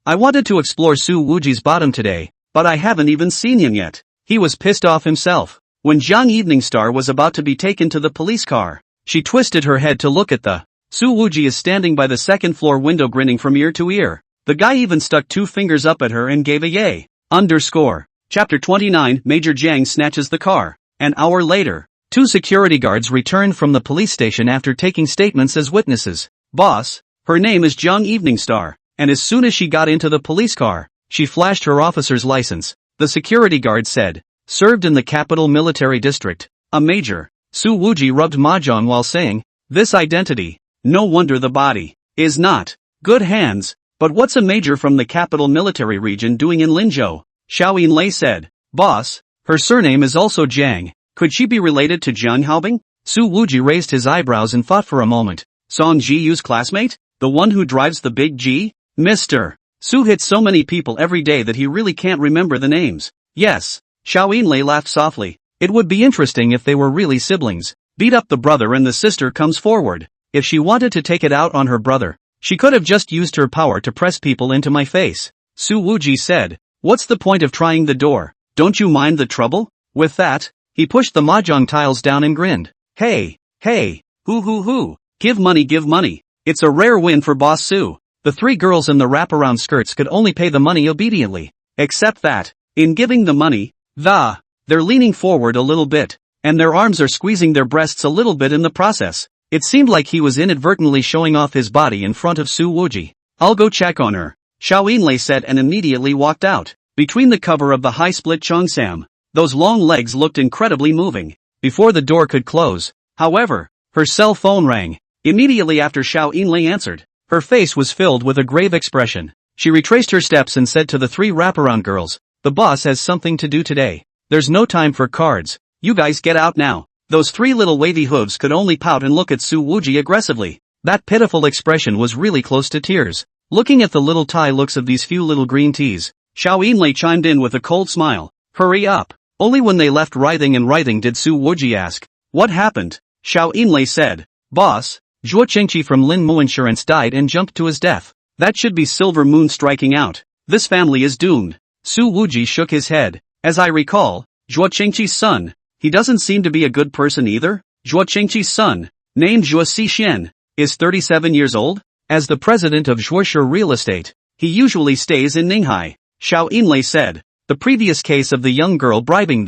I wanted to explore Su Wuji's bottom today, but I haven't even seen him yet. He was pissed off himself. When Jiang Eveningstar was about to be taken to the police car, she twisted her head to look at the Su Wuji is standing by the second-floor window grinning from ear to ear. The guy even stuck 2 fingers up at her and gave a yay. Chapter 29 Major Jiang snatches the car. An hour later, 2 security guards returned from the police station after taking statements as witnesses. Boss, her name is Jiang Eveningstar, and as soon as she got into the police car, she flashed her officer's license. The security guard said, served in the capital military district. A major. Su Wuji rubbed mahjong while saying, this identity. No wonder the body is not good hands. But what's a major from the capital military region doing in Linzhou? Xiao Yinlei said. Boss, her surname is also Jiang. Could she be related to Jiang Haobing? Su Wuji raised his eyebrows and thought for a moment. Song Ji-yu's classmate? The one who drives the big G? Mr. Su hits so many people every day that he really can't remember the names. Yes. Xiao Yinlei laughed softly. It would be interesting if they were really siblings. Beat up the brother and the sister comes forward. If she wanted to take it out on her brother, she could have just used her power to press people into my face. Su Wuji said. What's the point of trying the door? Don't you mind the trouble? With that, he pushed the mahjong tiles down and grinned. Hey, hoo. Give money. It's a rare win for Boss Su. The three girls in the wraparound skirts could only pay the money obediently. Except that, in giving the money, they're leaning forward a little bit, and their arms are squeezing their breasts a little bit in the process. It seemed like he was inadvertently showing off his body in front of Su Wuji. I'll go check on her, Xiao Yinlei said and immediately walked out. Between the cover of the high-split cheongsam, those long legs looked incredibly moving. Before the door could close, however, her cell phone rang. Immediately after Xiao Yinlei answered, her face was filled with a grave expression. She retraced her steps and said to the three wraparound girls, the boss has something to do today. There's no time for cards. You guys get out now. Those three little wavy hooves could only pout and look at Su Wuji aggressively. That pitiful expression was really close to tears. Looking at the little Thai looks of these few little green teas, Xiao Yinlei chimed in with a cold smile. Hurry up. Only when they left writhing did Su Wuji ask, what happened? Xiao Yinlei said, boss, Zhuo Qingqi from Lin Mu Insurance died and jumped to his death. That should be Silver Moon striking out. This family is doomed. Su Wuji shook his head. As I recall, Zhuo Qingqi's son, he doesn't seem to be a good person either. Zhuo Qingqi's son, named Zhuo Xixian, is 37 years old. As the president of Zhuoshi Real Estate, he usually stays in Ninghai. Xiao Yinlei said. The previous case of the young girl bribing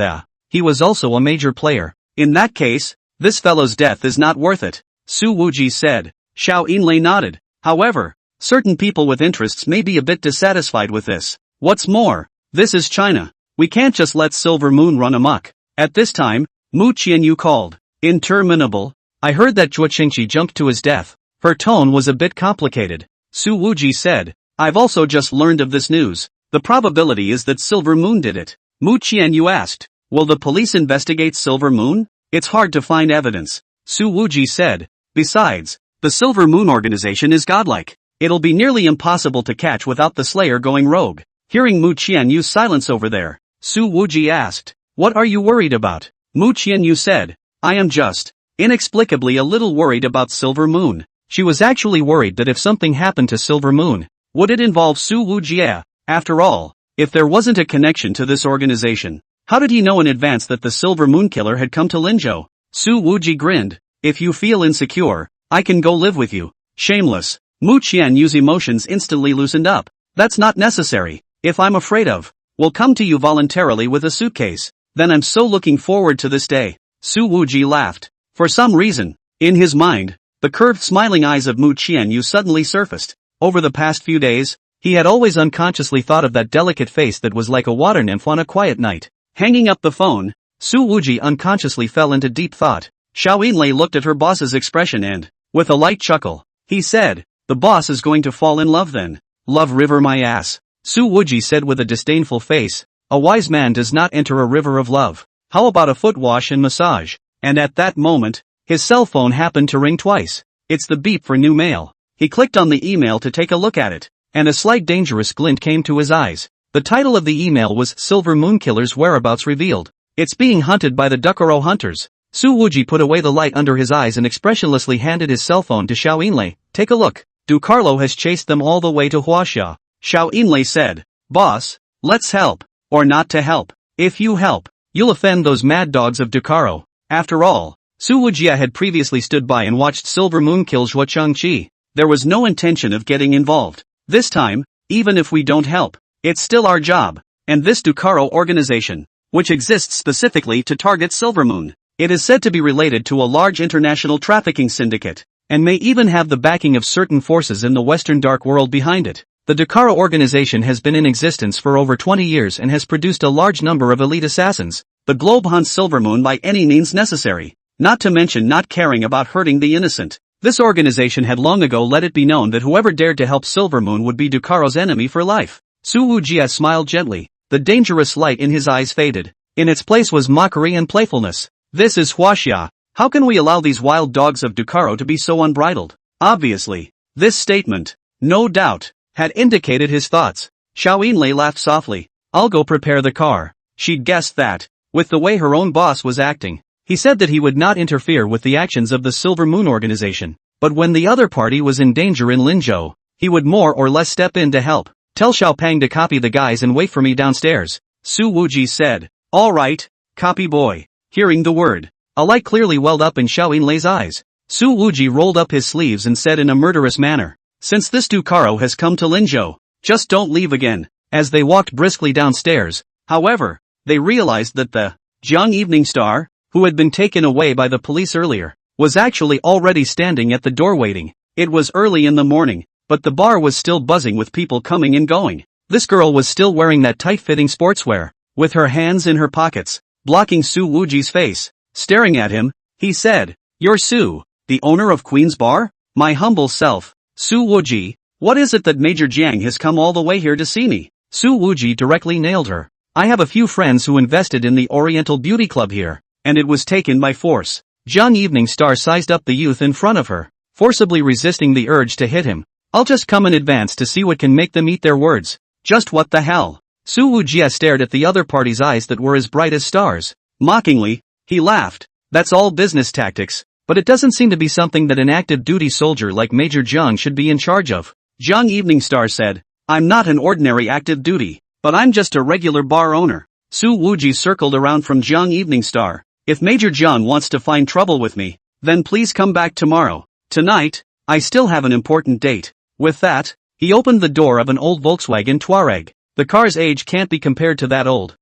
he was also a major player. In that case, this fellow's death is not worth it, Su Wuji said. Xiao Yinlei nodded. However, certain people with interests may be a bit dissatisfied with this. What's more, this is China. We can't just let Silver Moon run amok. At this time, Mu Qianyu called. Interminable. I heard that Zhuo Qingqi jumped to his death. Her tone was a bit complicated. Su Wuji said. I've also just learned of this news. The probability is that Silver Moon did it. Mu Qianyu asked. Will the police investigate Silver Moon? It's hard to find evidence, Su Wuji said. Besides, the Silver Moon organization is godlike. It'll be nearly impossible to catch without the Slayer going rogue. Hearing Mu Qianyu's silence over there, Su Wuji asked, what are you worried about? Mu Qianyu said, I am just, inexplicably a little worried about Silver Moon. She was actually worried that if something happened to Silver Moon, would it involve Su Wuji? After all, if there wasn't a connection to this organization, how did he know in advance that the Silver Moon killer had come to Linzhou? Su Wuji grinned. If you feel insecure, I can go live with you. Shameless. Mu Qianyu's emotions instantly loosened up. That's not necessary. If I'm afraid of, will come to you voluntarily with a suitcase. Then I'm so looking forward to this day. Su Wuji laughed. For some reason, in his mind, the curved smiling eyes of Mu Qianyu suddenly surfaced. Over the past few days, he had always unconsciously thought of that delicate face that was like a water nymph on a quiet night. Hanging up the phone, Su Wuji unconsciously fell into deep thought. Xiao Yinlei looked at her boss's expression and, with a light chuckle, he said, the boss is going to fall in love then. Love river my ass. Su Wuji said with a disdainful face, a wise man does not enter a river of love. How about a foot wash and massage? And at that moment, his cell phone happened to ring twice. It's the beep for new mail. He clicked on the email to take a look at it, and a slight dangerous glint came to his eyes. The title of the email was Silver Moon Killer's Whereabouts Revealed. It's being hunted by the Dukkaro hunters. Su Wuji put away the light under his eyes and expressionlessly handed his cell phone to Xiao Yinlei. Take a look. Ducarlo has chased them all the way to Huaxia. Xiao Yinlei said, boss, let's help. Or not to help. If you help, you'll offend those mad dogs of Ducarro. After all, Su Wujia had previously stood by and watched Silver Moon kill Zhuo Qingqi. There was no intention of getting involved. This time, even if we don't help, it's still our job. And this Ducarro organization, which exists specifically to target Silver Moon, it is said to be related to a large international trafficking syndicate, and may even have the backing of certain forces in the Western Dark World behind it. The Ducarro organization has been in existence for over 20 years and has produced a large number of elite assassins. The globe hunts Silver Moon by any means necessary, not to mention not caring about hurting the innocent. This organization had long ago let it be known that whoever dared to help Silver Moon would be Ducarro's enemy for life. Su Wujia smiled gently. The dangerous light in his eyes faded. In its place was mockery and playfulness. This is Huaxia. How can we allow these wild dogs of Ducaro to be so unbridled? Obviously, this statement, no doubt, had indicated his thoughts. Xiao Yinlei laughed softly. I'll go prepare the car. She'd guessed that, with the way her own boss was acting. He said that he would not interfere with the actions of the Silver Moon organization, but when the other party was in danger in Linzhou, he would more or less step in to help. Tell Xiao Pang to copy the guys and wait for me downstairs, Su Wuji said. All right, copy boy. Hearing the word, a light clearly welled up in Xiao Yinlei's eyes. Su Wuji rolled up his sleeves and said in a murderous manner, since this Ducaro has come to Linzhou, just don't leave again. As they walked briskly downstairs, however, they realized that the Jiang Evening Star, who had been taken away by the police earlier, was actually already standing at the door waiting. It was early in the morning, but the bar was still buzzing with people coming and going. This girl was still wearing that tight-fitting sportswear, with her hands in her pockets, blocking Su Wuji's face. Staring at him, he said, You're Su, the owner of Queen's Bar? My humble self, Su Wuji. What is it that Major Jiang has come all the way here to see me? Su Wuji directly nailed her. I have a few friends who invested in the Oriental Beauty Club here, and it was taken by force. Jiang Evening Star sized up the youth in front of her, forcibly resisting the urge to hit him. I'll just come in advance to see what can make them eat their words. Just what the hell? Su Wujie stared at the other party's eyes that were as bright as stars. Mockingly, he laughed. That's all business tactics, but it doesn't seem to be something that an active duty soldier like Major Jiang should be in charge of. Jiang Evening Star said, I'm not an ordinary active duty, but I'm just a regular bar owner. Su Wuji circled around from Jiang Evening Star. If Major Jiang wants to find trouble with me, then please come back tomorrow. Tonight, I still have an important date. With that, he opened the door of an old Volkswagen Touareg. The car's age can't be compared to that old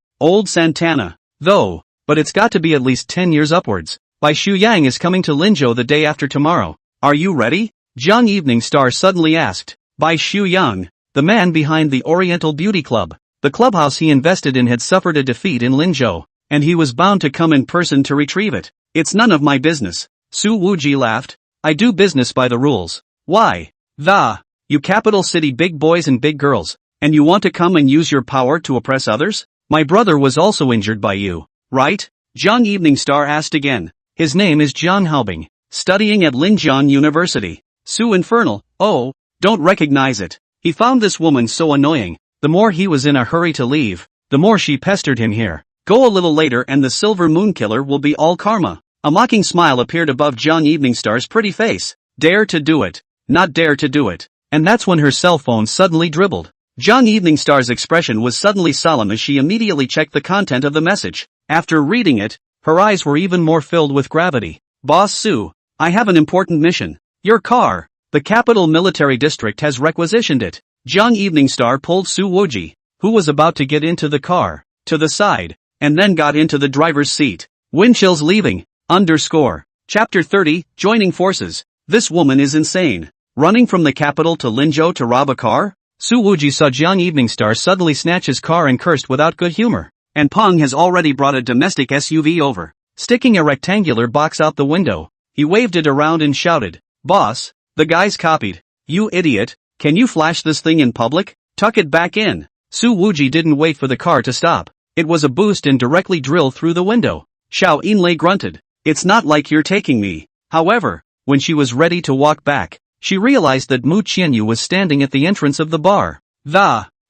Santana, though, but it's got to be at least 10 years upwards. Bai Shuyang is coming to Linzhou the day after tomorrow. Are you ready? Jiang Evening Star suddenly asked. Bai Shuyang, the man behind the Oriental Beauty Club. The clubhouse he invested in had suffered a defeat in Linzhou, and he was bound to come in person to retrieve it. It's none of my business. Su Wuji laughed. I do business by the rules. Why? You capital city big boys and big girls, and you want to come and use your power to oppress others? My brother was also injured by you, right? Jiang Evening Star asked again. His name is Jiang Haobing, studying at Linjiang University. Su Infernal, oh, don't recognize it. He found this woman so annoying. The more he was in a hurry to leave, the more she pestered him here. Go a little later and the Silver Moon Killer will be all karma. A mocking smile appeared above Jiang Evening Star's pretty face. Dare to do it. Not dare to do it. And that's when her cell phone suddenly dribbled. Jiang Evening Star's expression was suddenly solemn as she immediately checked the content of the message. After reading it, her eyes were even more filled with gravity. Boss Su, I have an important mission. Your car. The capital military district has requisitioned it. Jiang Evening Star pulled Su Wuji, who was about to get into the car, to the side, and then got into the driver's seat. Windchill's leaving. Chapter 30, Joining Forces. This woman is insane. Running from the capital to Linzhou to rob a car? Su Wuji saw Jiang Evening Star suddenly snatch his car and cursed without good humor. And Peng has already brought a domestic SUV over. Sticking a rectangular box out the window, he waved it around and shouted, Boss, the guy's copied. You idiot, can you flash this thing in public? Tuck it back in. Su Wuji didn't wait for the car to stop. It was a boost and directly drilled through the window. Xiao Yinlei grunted. It's not like you're taking me. However, when she was ready to walk back, she realized that Mu Qianyu was standing at the entrance of the bar.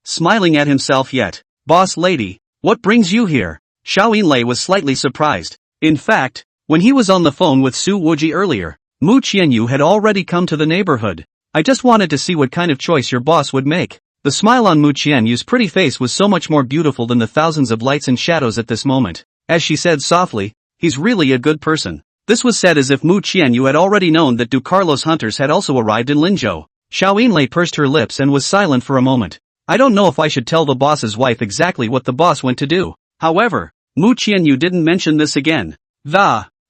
Smiling at himself yet. Boss lady, what brings you here? Xiao Yinlei was slightly surprised. In fact, when he was on the phone with Su Wuji earlier, Mu Qianyu had already come to the neighborhood. I just wanted to see what kind of choice your boss would make. The smile on Mu Qianyu's pretty face was so much more beautiful than the thousands of lights and shadows at this moment. As she said softly, he's really a good person. This was said as if Mu Qianyu had already known that Ducarlo's hunters had also arrived in Linzhou. Xiao Yinlei pursed her lips and was silent for a moment. I don't know if I should tell the boss's wife exactly what the boss went to do. However, Mu Qianyu didn't mention this again.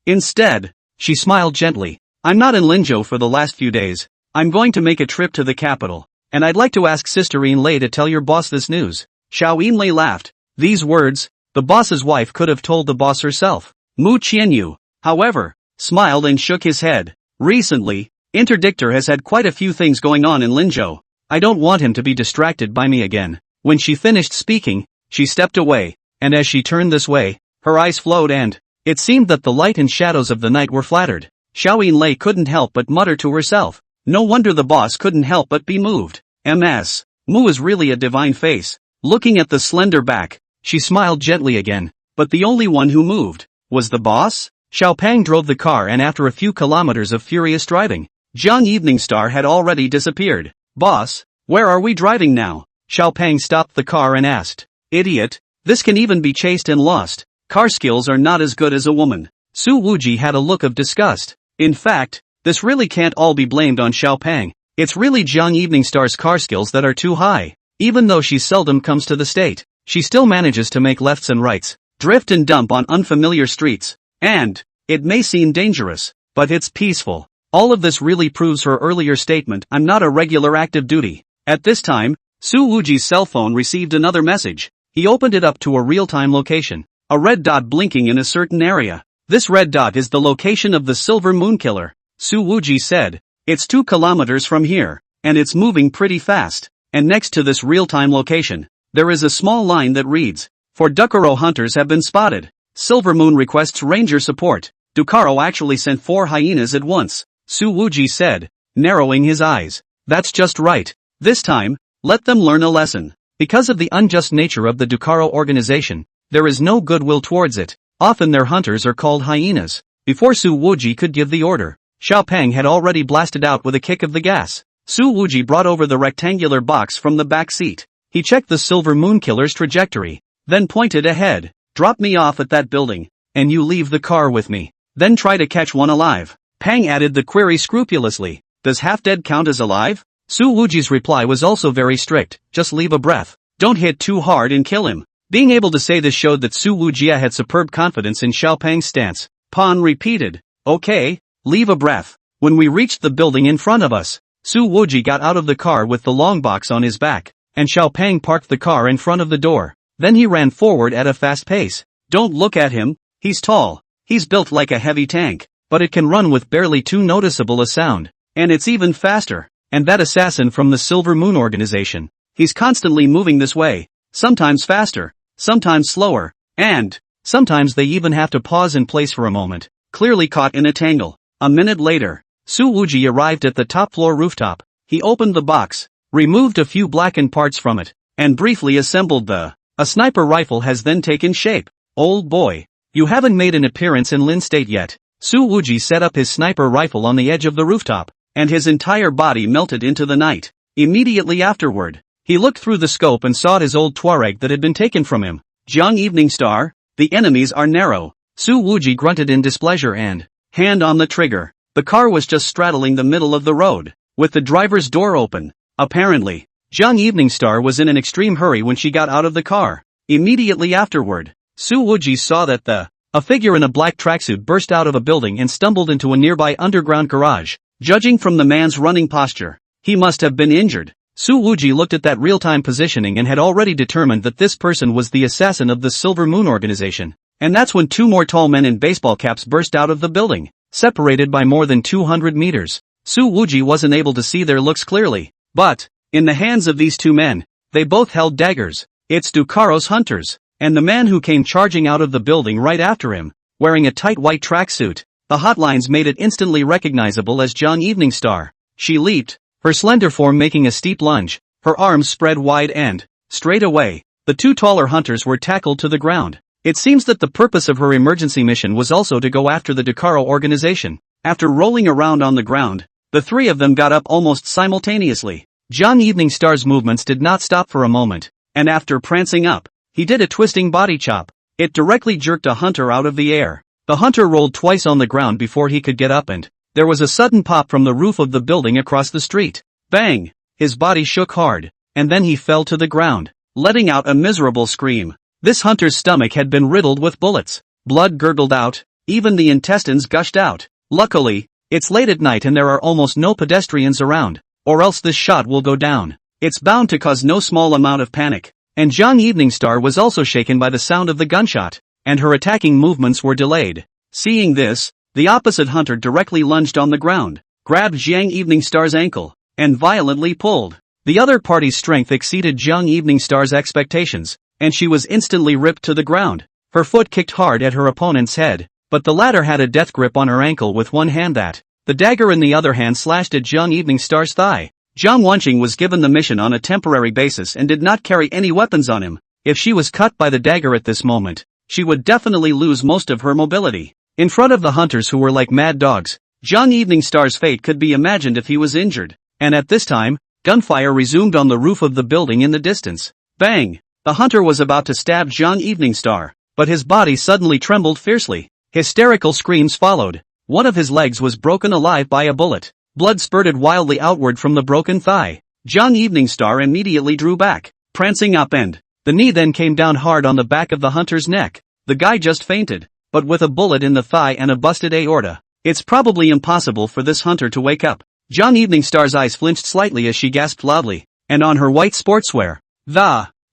Instead, she smiled gently. I'm not in Linzhou for the last few days. I'm going to make a trip to the capital, and I'd like to ask Sister Yinlei to tell your boss this news. Xiao Yinlei laughed. These words, the boss's wife could have told the boss herself. Mu Qianyu, however, smiled and shook his head. Recently, Interdictor has had quite a few things going on in Linzhou. I don't want him to be distracted by me again. When she finished speaking, she stepped away, and as she turned this way, her eyes flowed and, It seemed that the light and shadows of the night were flattered. Xiao Yinlei couldn't help but mutter to herself. No wonder the boss couldn't help but be moved. Ms. Mu is really a divine face. Looking at the slender back, she smiled gently again. But the only one who moved was the boss? Xiao Pang drove the car, and after a few kilometers of furious driving, Jiang Evening Star had already disappeared. Boss, where are we driving now? Xiao Pang stopped the car and asked. Idiot, this can even be chased and lost. Car skills are not as good as a woman. Su Wuji had a look of disgust. In fact, this really can't all be blamed on Xiao Pang. It's really Jiang Evening Star's car skills that are too high. Even though she seldom comes to the state, she still manages to make lefts and rights, drift and dump on unfamiliar streets. And it may seem dangerous, but it's peaceful. All of this really proves her earlier statement, I'm not a regular active duty. At this time, Su Wuji's cell phone received another message. He opened it up to a real-time location. A red dot blinking in a certain area. This red dot is the location of the Silver Moon Killer. Su Wuji said, it's 2 kilometers from here, and it's moving pretty fast. And next to this real-time location, there is a small line that reads, for Dukaro hunters have been spotted. Silver Moon requests ranger support. Dukaro actually sent 4 hyenas at once, Su Wuji said, narrowing his eyes. That's just right. This time, let them learn a lesson. Because of the unjust nature of the Dukaro organization, there is no goodwill towards it. Often their hunters are called hyenas. Before Su Wuji could give the order, Xiao Pang had already blasted out with a kick of the gas. Su Wuji brought over the rectangular box from the back seat. He checked the Silver Moon Killer's trajectory, then pointed ahead. Drop me off at that building, and you leave the car with me. Then try to catch one alive. Pang added the query scrupulously. Does half-dead count as alive? Su Wuji's reply was also very strict. Just leave a breath. Don't hit too hard and kill him. Being able to say this showed that Su Wujia had superb confidence in Xiao Pang's stance. Pan repeated. Okay, leave a breath. When we reached the building in front of us, Su Wuji got out of the car with the long box on his back, and Xiao Pang parked the car in front of the door. Then he ran forward at a fast pace. Don't look at him. He's tall. He's built like a heavy tank, but it can run with barely too noticeable a sound. And it's even faster. And that assassin from the Silver Moon organization. He's constantly moving this way. Sometimes faster, sometimes slower, and sometimes they even have to pause in place for a moment, clearly caught in a tangle. A minute later, Su Wuji arrived at the top floor rooftop. He opened the box, removed a few blackened parts from it, and briefly assembled a sniper rifle has then taken shape. Old boy, you haven't made an appearance in Lin State yet. Su Wuji set up his sniper rifle on the edge of the rooftop, and his entire body melted into the night. Immediately afterward, he looked through the scope and saw his old Tuareg that had been taken from him. Jiang Evening Star, the enemies are narrow. Su Wuji grunted in displeasure and, hand on the trigger. The car was just straddling the middle of the road, with the driver's door open. Apparently, Jiang Evening Star was in an extreme hurry when she got out of the car. Immediately afterward, Su Wuji saw that a figure in a black tracksuit burst out of a building and stumbled into a nearby underground garage. Judging from the man's running posture, he must have been injured. Su Wuji looked at that real-time positioning and had already determined that this person was the assassin of the Silver Moon organization. And that's when 2 more tall men in baseball caps burst out of the building, separated by more than 200 meters. Su Wuji wasn't able to see their looks clearly, but, in the hands of these 2 men, they both held daggers. It's Ducaro's hunters, and the man who came charging out of the building right after him, wearing a tight white tracksuit. The hotlines made it instantly recognizable as Jiang Evening Star. She leaped, her slender form making a steep lunge, her arms spread wide and, straight away, the 2 taller hunters were tackled to the ground. It seems that the purpose of her emergency mission was also to go after the Ducaro organization. After rolling around on the ground, the 3 of them got up almost simultaneously. Jiang Evening Star's movements did not stop for a moment, and after prancing up, he did a twisting body chop. It directly jerked a hunter out of the air. The hunter rolled twice on the ground before he could get up, and there was a sudden pop from the roof of the building across the street. Bang! His body shook hard, and then he fell to the ground, letting out a miserable scream. This hunter's stomach had been riddled with bullets. Blood gurgled out, even the intestines gushed out. Luckily, it's late at night and there are almost no pedestrians around, or else this shot will go down. It's bound to cause no small amount of panic. And Jiang Evening Star was also shaken by the sound of the gunshot, and her attacking movements were delayed. Seeing this, the opposite hunter directly lunged on the ground, grabbed Jiang Evening Star's ankle, and violently pulled. The other party's strength exceeded Jiang Evening Star's expectations, and she was instantly ripped to the ground. Her foot kicked hard at her opponent's head, but the latter had a death grip on her ankle with one hand that. The dagger in the other hand slashed at Jiang Eveningstar's thigh. Jiang Wanqing was given the mission on a temporary basis and did not carry any weapons on him. If she was cut by the dagger at this moment, she would definitely lose most of her mobility. In front of the hunters who were like mad dogs, Jiang Eveningstar's fate could be imagined if he was injured. And at this time, gunfire resumed on the roof of the building in the distance. Bang! The hunter was about to stab Jiang Eveningstar, but his body suddenly trembled fiercely. Hysterical screams followed. One of his legs was broken alive by a bullet. Blood spurted wildly outward from the broken thigh. Jiang Eveningstar immediately drew back, prancing up, and the knee then came down hard on the back of the hunter's neck. The guy just fainted, but with a bullet in the thigh and a busted aorta, it's probably impossible for this hunter to wake up. Jiang Eveningstar's eyes flinched slightly as she gasped loudly, and on her white sportswear,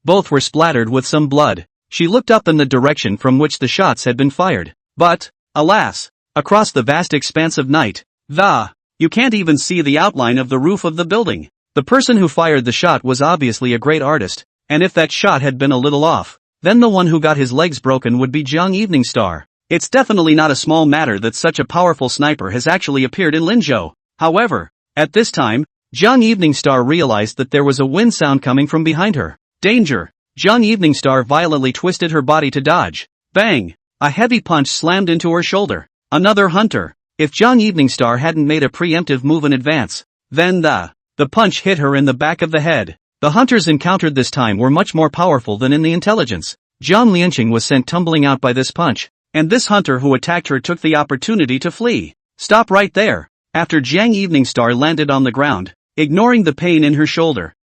both were splattered with some blood. She looked up in the direction from which the shots had been fired. But, alas, across the vast expanse of night, you can't even see the outline of the roof of the building. The person who fired the shot was obviously a great artist, and if that shot had been a little off, then the one who got his legs broken would be Jiang Eveningstar. It's definitely not a small matter that such a powerful sniper has actually appeared in Linzhou. However, at this time, Jiang Eveningstar realized that there was a wind sound coming from behind her. Danger! Jiang Eveningstar violently twisted her body to dodge. Bang! A heavy punch slammed into her shoulder. Another hunter. If Jiang Eveningstar hadn't made a preemptive move in advance, then the punch hit her in the back of the head. The hunters encountered this time were much more powerful than in the intelligence. Jiang Lianqing was sent tumbling out by this punch, and this hunter who attacked her took the opportunity to flee. Stop right there. After Jiang Eveningstar landed on the ground, ignoring the pain in her shoulder,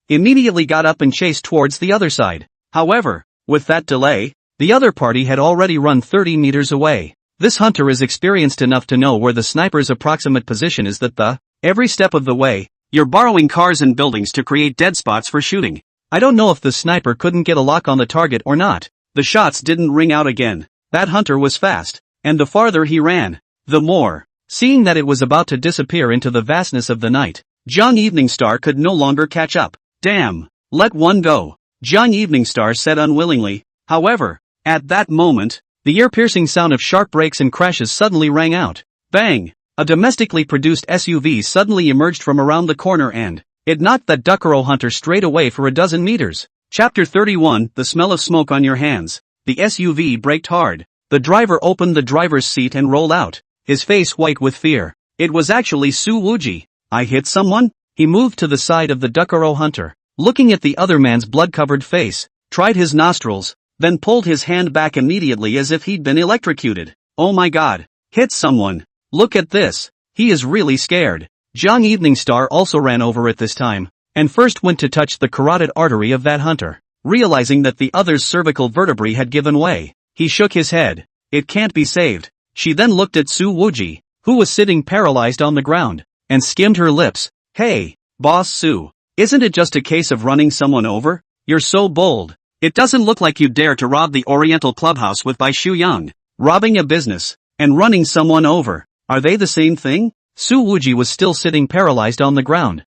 immediately got up and chased towards the other side. However, with that delay, the other party had already run 30 meters away. This hunter is experienced enough to know where the sniper's approximate position is that every step of the way, you're borrowing cars and buildings to create dead spots for shooting. I don't know if the sniper couldn't get a lock on the target or not. The shots didn't ring out again. That hunter was fast, and the farther he ran, the more. Seeing that it was about to disappear into the vastness of the night, Jiang Eveningstar could no longer catch up. Damn, let one go, Jiang Eveningstar said unwillingly. However, at that moment, the ear-piercing sound of sharp brakes and crashes suddenly rang out. Bang! A domestically produced SUV suddenly emerged from around the corner and it knocked that Duckaro hunter straight away for a dozen meters. Chapter 31, The Smell of Smoke on Your Hands. The SUV braked hard. The driver opened the driver's seat and rolled out, his face white with fear. It was actually Su Wuji. I hit someone? He moved to the side of the Duckaro hunter, looking at the other man's blood-covered face, tried his nostrils, then pulled his hand back immediately as if he'd been electrocuted. Oh my god. Hit someone. Look at this. He is really scared. Jiang Eveningstar also ran over at this time, and first went to touch the carotid artery of that hunter. Realizing that the other's cervical vertebrae had given way, he shook his head. It can't be saved. She then looked at Su Wuji, who was sitting paralyzed on the ground, and skimmed her lips. Hey, Boss Su, isn't it just a case of running someone over? You're so bold. It doesn't look like you dare to rob the Oriental Clubhouse with Bai Shuyang. Robbing a business, and running someone over. Are they the same thing? Su Wuji was still sitting paralyzed on the ground.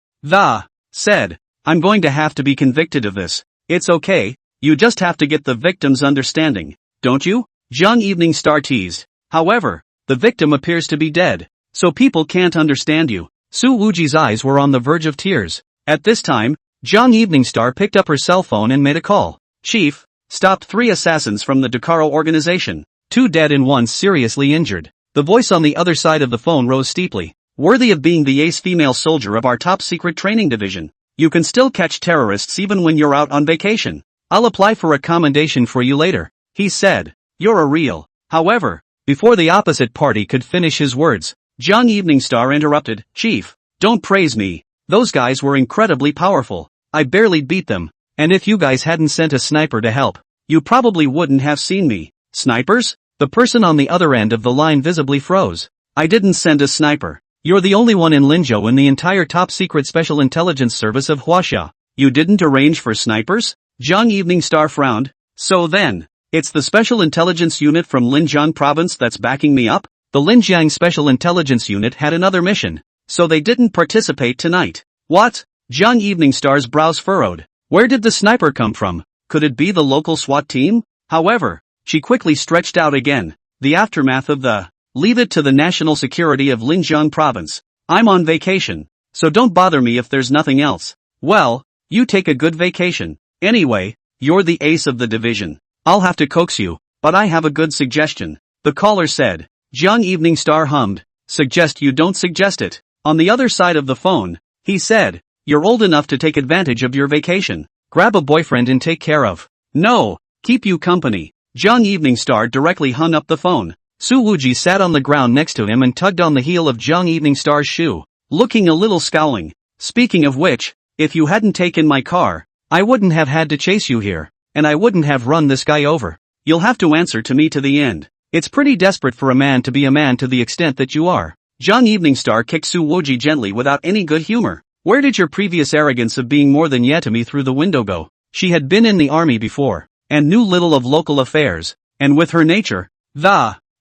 Said, I'm going to have to be convicted of this. It's okay, you just have to get the victim's understanding, don't you? Jiang Eveningstar teased. However, the victim appears to be dead, so people can't understand you. Su Wuji's eyes were on the verge of tears. At this time, Jiang Eveningstar picked up her cell phone and made a call. Chief, stopped 3 assassins from the Duckaro organization. 2 dead and 1 seriously injured. The voice on the other side of the phone rose steeply. Worthy of being the ace female soldier of our top-secret training division. You can still catch terrorists even when you're out on vacation. I'll apply for a commendation for you later, he said. You're a real. However, before the opposite party could finish his words, Jiang Eveningstar interrupted. Chief, don't praise me. Those guys were incredibly powerful. I barely beat them, and if you guys hadn't sent a sniper to help, you probably wouldn't have seen me. Snipers? The person on the other end of the line visibly froze. I didn't send a sniper. You're the only one in Linzhou in the entire top-secret special intelligence service of Huaxia. You didn't arrange for snipers? Jiang Eveningstar frowned. So then, it's the special intelligence unit from Linjiang province that's backing me up? The Linjiang special intelligence unit had another mission, so they didn't participate tonight. What? Jiang Eveningstar's brows furrowed. Where did the sniper come from? Could it be the local SWAT team? However, she quickly stretched out again. the aftermath of the leave it to the national security of Linjiang province. I'm on vacation, so don't bother me if there's nothing else. Well, you take a good vacation. Anyway, you're the ace of the division. I'll have to coax you, but I have a good suggestion. The caller said. Jiang Evening Star hummed. Suggest you don't suggest it. On the other side of the phone, he said, you're old enough to take advantage of your vacation. Grab a boyfriend and take care of. No, keep you company. Jiang Evening Star directly hung up the phone. Su Wuji sat on the ground next to him and tugged on the heel of Jiang Evening Star's shoe, looking a little scowling. Speaking of which, if you hadn't taken my car, I wouldn't have had to chase you here, and I wouldn't have run this guy over. You'll have to answer to me to the end. It's pretty desperate for a man to be a man to the extent that you are. Jiang Evening Star kicked Su Wuji gently without any good humor. Where did your previous arrogance of being more than Yetami through the window go? She had been in the army before, and knew little of local affairs, and with her nature,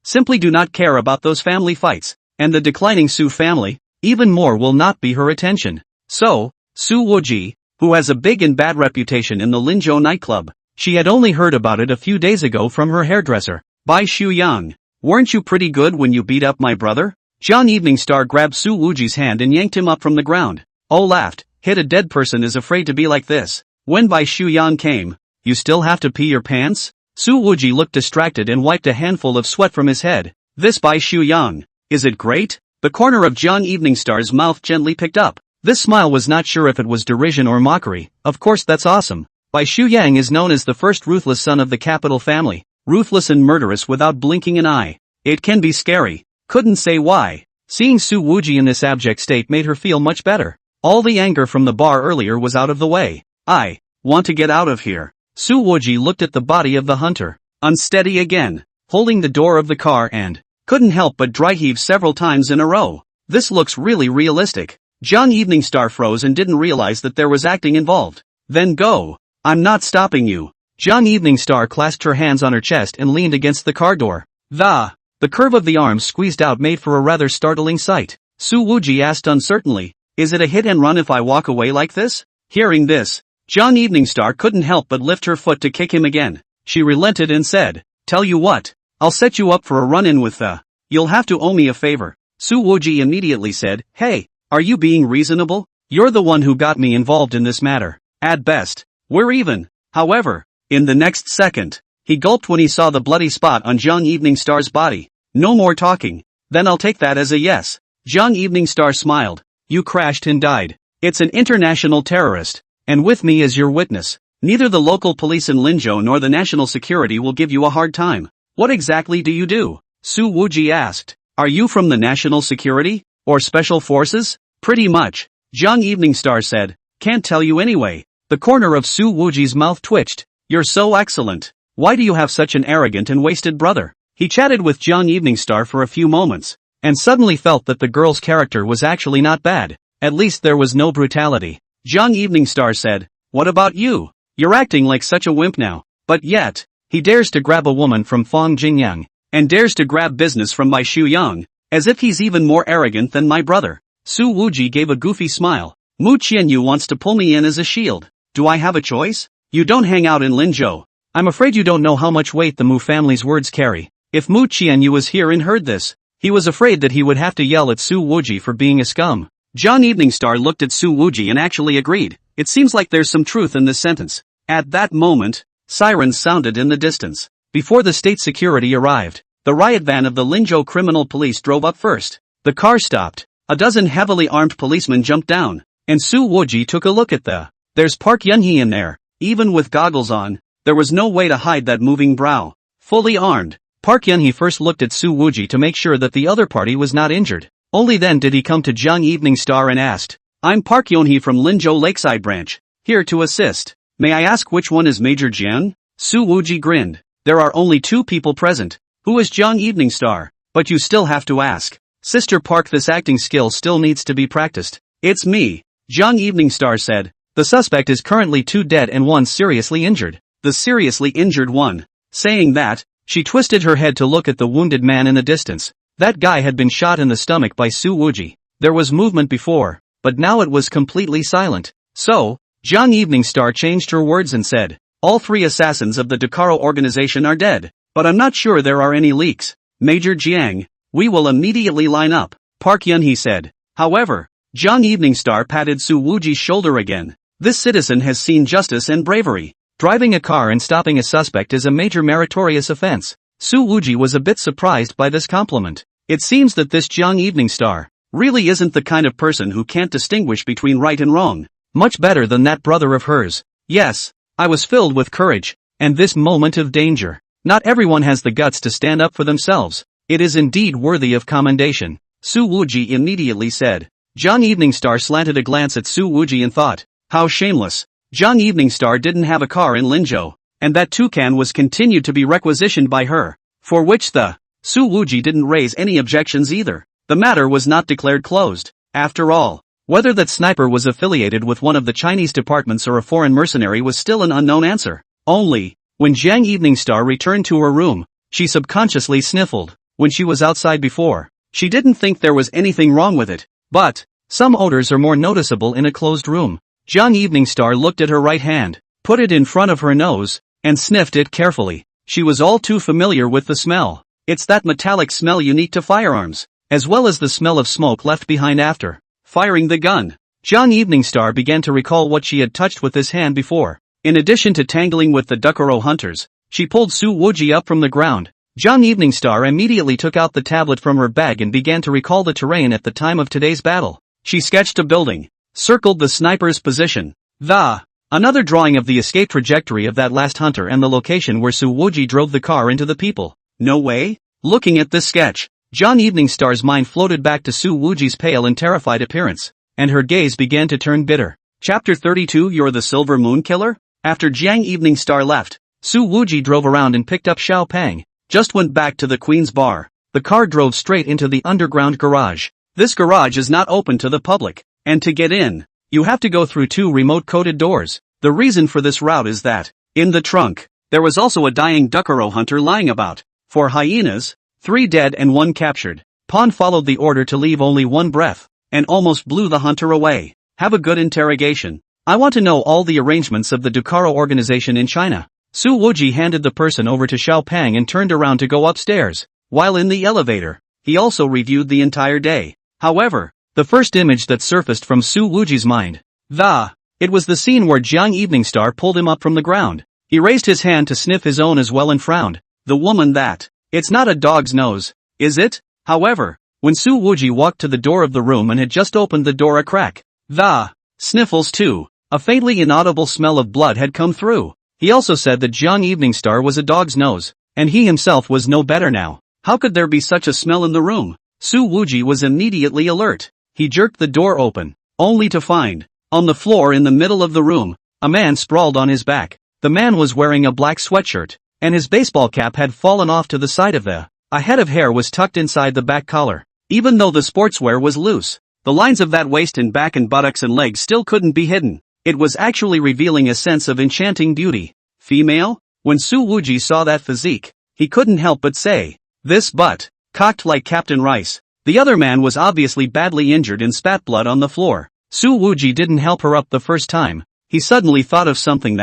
simply do not care about those family fights, and the declining Su family, even more will not be her attention. So, Su Wuji, who has a big and bad reputation in the Linzhou nightclub, she had only heard about it a few days ago from her hairdresser. Bai Shu Yang, weren't you pretty good when you beat up my brother? Jiang Evening Star grabbed Su Wuji's hand and yanked him up from the ground. Oh laughed, hit a dead person is afraid to be like this. When Bai Shu Yang came, you still have to pee your pants? Su Wuji looked distracted and wiped a handful of sweat from his head. This Bai Shu Yang, is it great? The corner of Jiang Evening Star's mouth gently picked up. This smile was not sure if it was derision or mockery. Of course that's awesome. Bai Shu Yang is known as the first ruthless son of the capital family. Ruthless and murderous without blinking an eye. It can be scary. Couldn't say why. Seeing Su Wuji in this abject state made her feel much better. All the anger from the bar earlier was out of the way. I want to get out of here. Su Wuji looked at the body of the hunter. Unsteady again. Holding the door of the car and couldn't help but dry heave several times in a row. This looks really realistic. Jiang Evening Star froze and didn't realize that there was acting involved. Then go. I'm not stopping you. Jiang Evening Star clasped her hands on her chest and leaned against the car door. The curve of the arms squeezed out made for a rather startling sight. Su Wuji asked uncertainly, is it a hit and run if I walk away like this? Hearing this, Jiang Evening Star couldn't help but lift her foot to kick him again. She relented and said, tell you what, I'll set you up for a run-in with you'll have to owe me a favor. Su Wuji immediately said, hey, are you being reasonable? You're the one who got me involved in this matter. At best, we're even. However, in the next second, he gulped when he saw the bloody spot on Jiang Evening Star's body. No more talking. Then I'll take that as a yes. Jiang Evening Star smiled. You crashed and died. It's an international terrorist. And with me as your witness, neither the local police in Linzhou nor the national security will give you a hard time. What exactly do you do? Su Wuji asked. Are you from the national security? Or special forces? Pretty much. Jiang Evening Star said. Can't tell you anyway. The corner of Su Wuji's mouth twitched. You're so excellent. Why do you have such an arrogant and wasted brother? He chatted with Jiang Evening Star for a few moments, and suddenly felt that the girl's character was actually not bad. At least there was no brutality. Jiang Evening Star said, what about you? You're acting like such a wimp now. But yet, he dares to grab a woman from Fang Jingyang, and dares to grab business from Bai Shu Yang, as if he's even more arrogant than my brother. Su Wuji gave a goofy smile. Mu Qianyu wants to pull me in as a shield. Do I have a choice? You don't hang out in Linzhou. I'm afraid you don't know how much weight the Mu family's words carry. If Mu Qianyu was here and heard this, he was afraid that he would have to yell at Su Wuji for being a scum. Jiang Evening Star looked at Su Wuji and actually agreed. It seems like there's some truth in this sentence. At that moment, sirens sounded in the distance. Before the state security arrived, the riot van of the Linzhou criminal police drove up first. The car stopped. A dozen heavily armed policemen jumped down, and Su Wuji took a look at there's Park Yunhee in there. Even with goggles on, there was no way to hide that moving brow. Fully armed, Park Yunhee first looked at Su Wuji to make sure that the other party was not injured. Only then did he come to Jiang Evening Star and asked, I'm Park Yunhee from Linzhou Lakeside Branch, here to assist. May I ask which one is Major Jiang? Su Wuji grinned. There are only two people present. Who is Jiang Evening Star? But you still have to ask. Sister Park, this acting skill still needs to be practiced. It's me, Jiang Evening Star said. The suspect is currently 2 dead and 1 seriously injured. The seriously injured one. Saying that, she twisted her head to look at the wounded man in the distance. That guy had been shot in the stomach by Su Wuji. There was movement before, but now it was completely silent. So, Jiang Evening Star changed her words and said, all 3 assassins of the Dakaro organization are dead, but I'm not sure there are any leaks. Major Jiang, we will immediately line up, Park Yun-hee said. However, Jiang Evening Star patted Su Wuji's shoulder again. This citizen has seen justice and bravery. Driving a car and stopping a suspect is a major meritorious offense. Su Wuji was a bit surprised by this compliment. It seems that this Jiang Evening Star really isn't the kind of person who can't distinguish between right and wrong. Much better than that brother of hers. Yes, I was filled with courage, and this moment of danger. Not everyone has the guts to stand up for themselves. It is indeed worthy of commendation, Su Wuji immediately said. Jiang Evening Star slanted a glance at Su Wuji and thought, how shameless. Jiang Evening Star didn't have a car in Linzhou, and that toucan was continued to be requisitioned by her, for which the Su Wuji didn't raise any objections either. The matter was not declared closed. After all, whether that sniper was affiliated with one of the Chinese departments or a foreign mercenary was still an unknown answer. Only, when Jiang Evening Star returned to her room, she subconsciously sniffled. When she was outside before, she didn't think there was anything wrong with it. But, some odors are more noticeable in a closed room. Jiang Evening Star looked at her right hand, put it in front of her nose, and sniffed it carefully. She was all too familiar with the smell. It's that metallic smell unique to firearms, as well as the smell of smoke left behind after firing the gun. Jiang Evening Star began to recall what she had touched with this hand before. In addition to tangling with the Dukkaro hunters, she pulled Su Wuji up from the ground. Jiang Evening Star immediately took out the tablet from her bag and began to recall the terrain at the time of today's battle. She sketched a building, circled the sniper's position. Another drawing of the escape trajectory of that last hunter and the location where Su Wuji drove the car into the people. No way? Looking at this sketch, Jiang Evening Star's mind floated back to Su Wuji's pale and terrified appearance, and her gaze began to turn bitter. Chapter 32 You're the Silver Moon Killer? After Jiang Evening Star left, Su Wuji drove around and picked up Xiao Pang. Just went back to the Queen's Bar. The car drove straight into the underground garage. This garage is not open to the public, and to get in, you have to go through 2 remote-coded doors. The reason for this route is that, in the trunk, there was also a dying Dukkaro hunter lying about. 4 hyenas, 3 dead and 1 captured. Pan followed the order to leave only 1 breath, and almost blew the hunter away. Have a good interrogation. I want to know all the arrangements of the Dukkaro organization in China. Su Wuji handed the person over to Xiao Pang and turned around to go upstairs. While in the elevator, he also reviewed the entire day. However, the first image that surfaced from Su Wuji's mind, it was the scene where Jiang Evening Star pulled him up from the ground. He raised his hand to sniff his own as well and frowned. The woman that, it's not a dog's nose, is it? However, when Su Wuji walked to the door of the room and had just opened the door a crack, sniffles too, a faintly inaudible smell of blood had come through. He also said that Jiang Evening Star was a dog's nose, and he himself was no better now. How could there be such a smell in the room? Su Wuji was immediately alert. He jerked the door open, only to find, on the floor in the middle of the room, a man sprawled on his back. The man was wearing a black sweatshirt, and his baseball cap had fallen off to the side of a head of hair was tucked inside the back collar. Even though the sportswear was loose, the lines of that waist and back and buttocks and legs still couldn't be hidden. It was actually revealing a sense of enchanting beauty. Female? When Su Wuji saw that physique, he couldn't help but say, this butt, cocked like Captain Rice. The other man was obviously badly injured and spat blood on the floor. Su Wuji didn't help her up the first time. He suddenly thought of something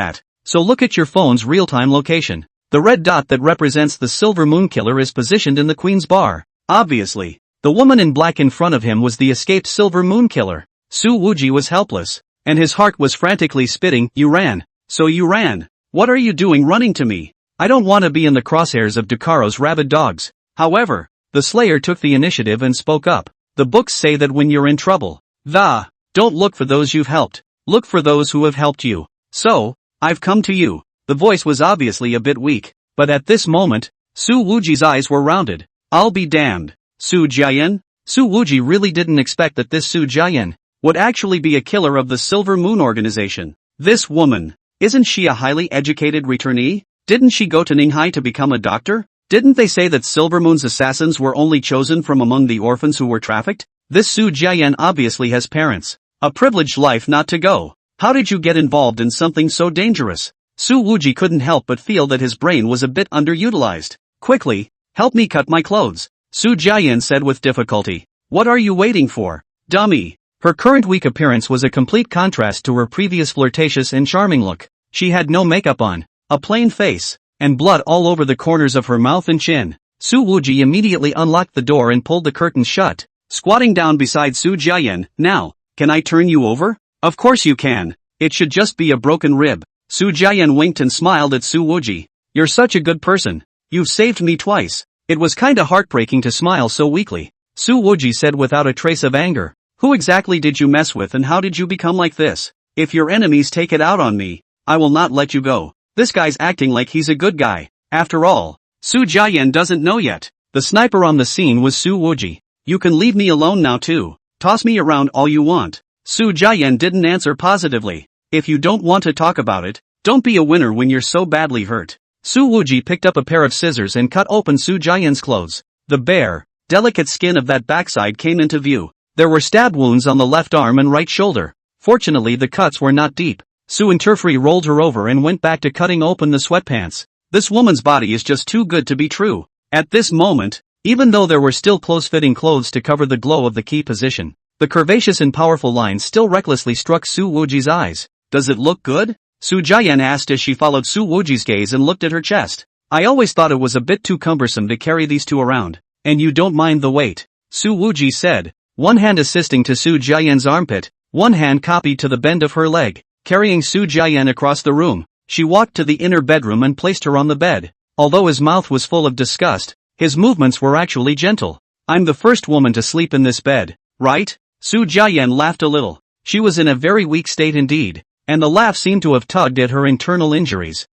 so look at your phone's real-time location. The red dot that represents the Silver Moon Killer is positioned in the Queen's Bar. Obviously, the woman in black in front of him was the escaped Silver Moon Killer. Su Wuji was helpless, and his heart was frantically spitting. You ran. So you ran. What are you doing running to me? I don't want to be in the crosshairs of Dukaro's rabid dogs. However, the Slayer took the initiative and spoke up. The books say that when you're in trouble, don't look for those you've helped. Look for those who have helped you. So, I've come to you. The voice was obviously a bit weak, but at this moment, Su Wuji's eyes were rounded. I'll be damned. Su Jiayan? Su Wuji really didn't expect that this Su Jiayan would actually be a killer of the Silver Moon organization. This woman, isn't she a highly educated returnee? Didn't she go to Ninghai to become a doctor? Didn't they say that Silver Moon's assassins were only chosen from among the orphans who were trafficked? This Su Jiayan obviously has parents. A privileged life not to go. How did you get involved in something so dangerous? Su Wuji couldn't help but feel that his brain was a bit underutilized. Quickly, help me cut my clothes, Su Jiayan said with difficulty. What are you waiting for, dummy? Her current weak appearance was a complete contrast to her previous flirtatious and charming look. She had no makeup on, a plain face, and blood all over the corners of her mouth and chin. Su Wuji immediately unlocked the door and pulled the curtain shut, squatting down beside Su Jiayan. Now, can I turn you over? Of course you can. It should just be a broken rib. Su Jiayan winked and smiled at Su Wuji. You're such a good person. You've saved me twice. It was kinda heartbreaking to smile so weakly. Su Wuji said without a trace of anger. Who exactly did you mess with and how did you become like this? If your enemies take it out on me, I will not let you go. This guy's acting like he's a good guy. After all, Su Jiayan doesn't know yet. The sniper on the scene was Su Wuji. You can leave me alone now too. Toss me around all you want. Su Jiayan didn't answer positively. If you don't want to talk about it, don't be a winner when you're so badly hurt. Su Wuji picked up a pair of scissors and cut open Su Jiayan's clothes. The bare, delicate skin of that backside came into view. There were stab wounds on the left arm and right shoulder. Fortunately the cuts were not deep. Su Interfree rolled her over and went back to cutting open the sweatpants. This woman's body is just too good to be true. At this moment, even though there were still close-fitting clothes to cover the glow of the key position, the curvaceous and powerful lines still recklessly struck Su Wuji's eyes. Does it look good? Su Jiayan asked as she followed Su Wuji's gaze and looked at her chest. I always thought it was a bit too cumbersome to carry these two around. And you don't mind the weight? Su Wuji said, one hand assisting to Su Jiayan's armpit, one hand copied to the bend of her leg. Carrying Su Jiayan across the room, she walked to the inner bedroom and placed her on the bed. Although his mouth was full of disgust, his movements were actually gentle. I'm the first woman to sleep in this bed, right? Su Jiayan laughed a little. She was in a very weak state indeed, and the laugh seemed to have tugged at her internal injuries.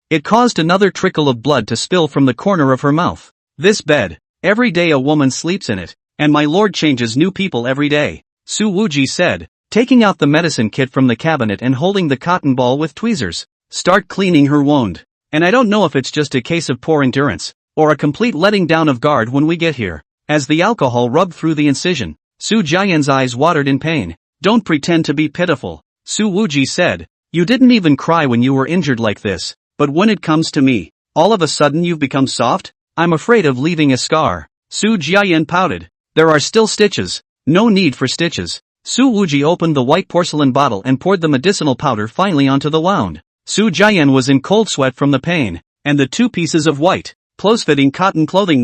It caused another trickle of blood to spill from the corner of her mouth. This bed, every day a woman sleeps in it, and my lord changes new people every day, Su Wuji said, taking out the medicine kit from the cabinet and holding the cotton ball with tweezers. Start cleaning her wound. And I don't know if it's just a case of poor endurance, or a complete letting down of guard when we get here. As the alcohol rubbed through the incision, Su Jiayan's eyes watered in pain. Don't pretend to be pitiful, Su Wuji said. You didn't even cry when you were injured like this, but when it comes to me, all of a sudden you've become soft? I'm afraid of leaving a scar. Su Jiayan pouted. There are still stitches. No need for stitches. Su Wuji opened the white porcelain bottle and poured the medicinal powder finely onto the wound. Su Jiayan was in cold sweat from the pain, and the two pieces of white, close-fitting cotton clothing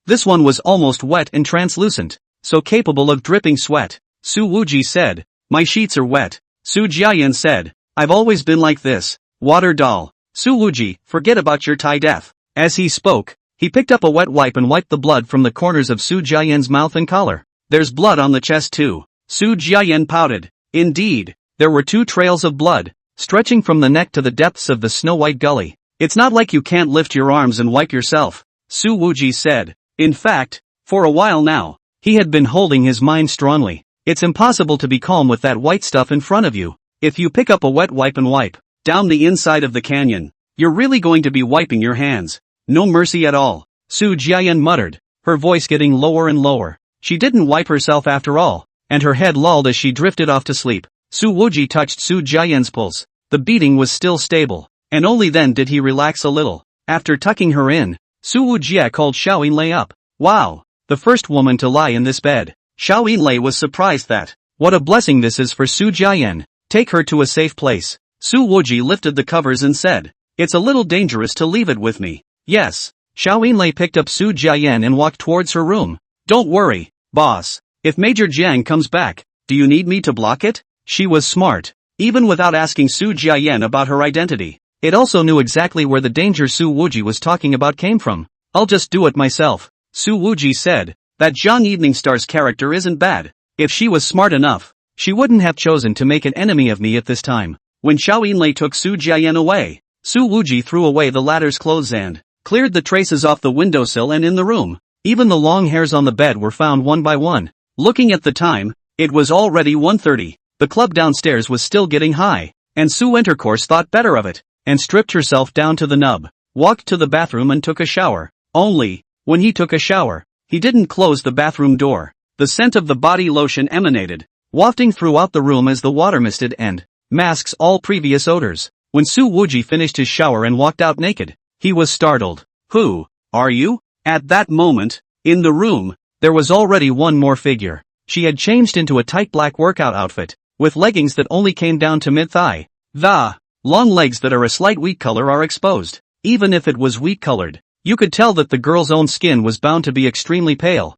this one was almost wet and translucent, so capable of dripping sweat. Su Wuji said, my sheets are wet. Su Jiayan said, I've always been like this, water doll. Su Wuji, forget about your Thai death. As he spoke, he picked up a wet wipe and wiped the blood from the corners of Su Jiayan's mouth and collar. There's blood on the chest too. Su Jiayan pouted. Indeed, there were two trails of blood, stretching from the neck to the depths of the snow-white gully. It's not like you can't lift your arms and wipe yourself, Su Wuji said. In fact, for a while now, he had been holding his mind strongly. It's impossible to be calm with that white stuff in front of you. If you pick up a wet wipe and wipe down the inside of the canyon, you're really going to be wiping your hands. No mercy at all, Su Jiayan muttered, her voice getting lower and lower. She didn't wipe herself after all, and her head lolled as she drifted off to sleep. Su Wuji touched Su Jiayan's pulse. The beating was still stable, and only then did he relax a little. After tucking her in, Su Wujia called Xiao Yinlei up. Wow, the first woman to lie in this bed. Xiao Yinlei was surprised that, what a blessing this is for Su Jiayan. Take her to a safe place. Su Wuji lifted the covers and said, it's a little dangerous to leave it with me. Yes. Xiao Yinlei picked up Su Jiayan and walked towards her room. Don't worry, boss. If Major Jiang comes back, do you need me to block it? She was smart. Even without asking Su Jiayan about her identity, it also knew exactly where the danger Su Wuji was talking about came from. I'll just do it myself, Su Wuji said. That Zhang Evening Star's character isn't bad. If she was smart enough, she wouldn't have chosen to make an enemy of me at this time. When Xiao Yinlei took Su Jiayan away, Su Wuji threw away the latter's clothes and cleared the traces off the windowsill and in the room. Even the long hairs on the bed were found one by one. Looking at the time, it was already 1:30. The club downstairs was still getting high, and Su Intercourse thought better of it, and stripped herself down to the nub, walked to the bathroom and took a shower. Only, when he took a shower, he didn't close the bathroom door. The scent of the body lotion emanated, wafting throughout the room as the water misted and masks all previous odors. When Su Wuji finished his shower and walked out naked, he was startled. Who are you? At that moment, in the room, there was already one more figure. She had changed into a tight black workout outfit, with leggings that only came down to mid-thigh. The long legs that are a slight wheat color are exposed. Even if it was wheat colored, You could tell that the girl's own skin was bound to be extremely pale.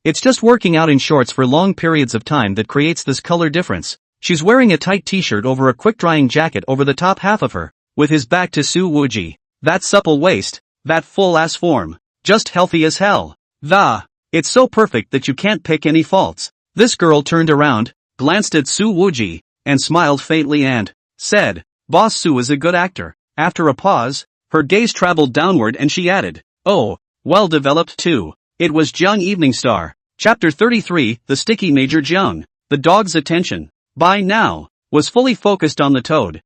It's just working out in shorts for long periods of time that creates this color difference. She's wearing a tight t-shirt over a quick-drying jacket over the top half of her, with his back to Su Wuji. That supple waist, that full-ass form, just healthy as hell. It's so perfect that you can't pick any faults. This girl turned around, glanced at Su Wuji, and smiled faintly and said, "Boss Su is a good actor." After a pause, her gaze traveled downward and she added, "Oh, well developed too." It was Jiang Evening Star. Chapter 33, The Sticky Major Jiang. The dog's attention, by now, was fully focused on the toad.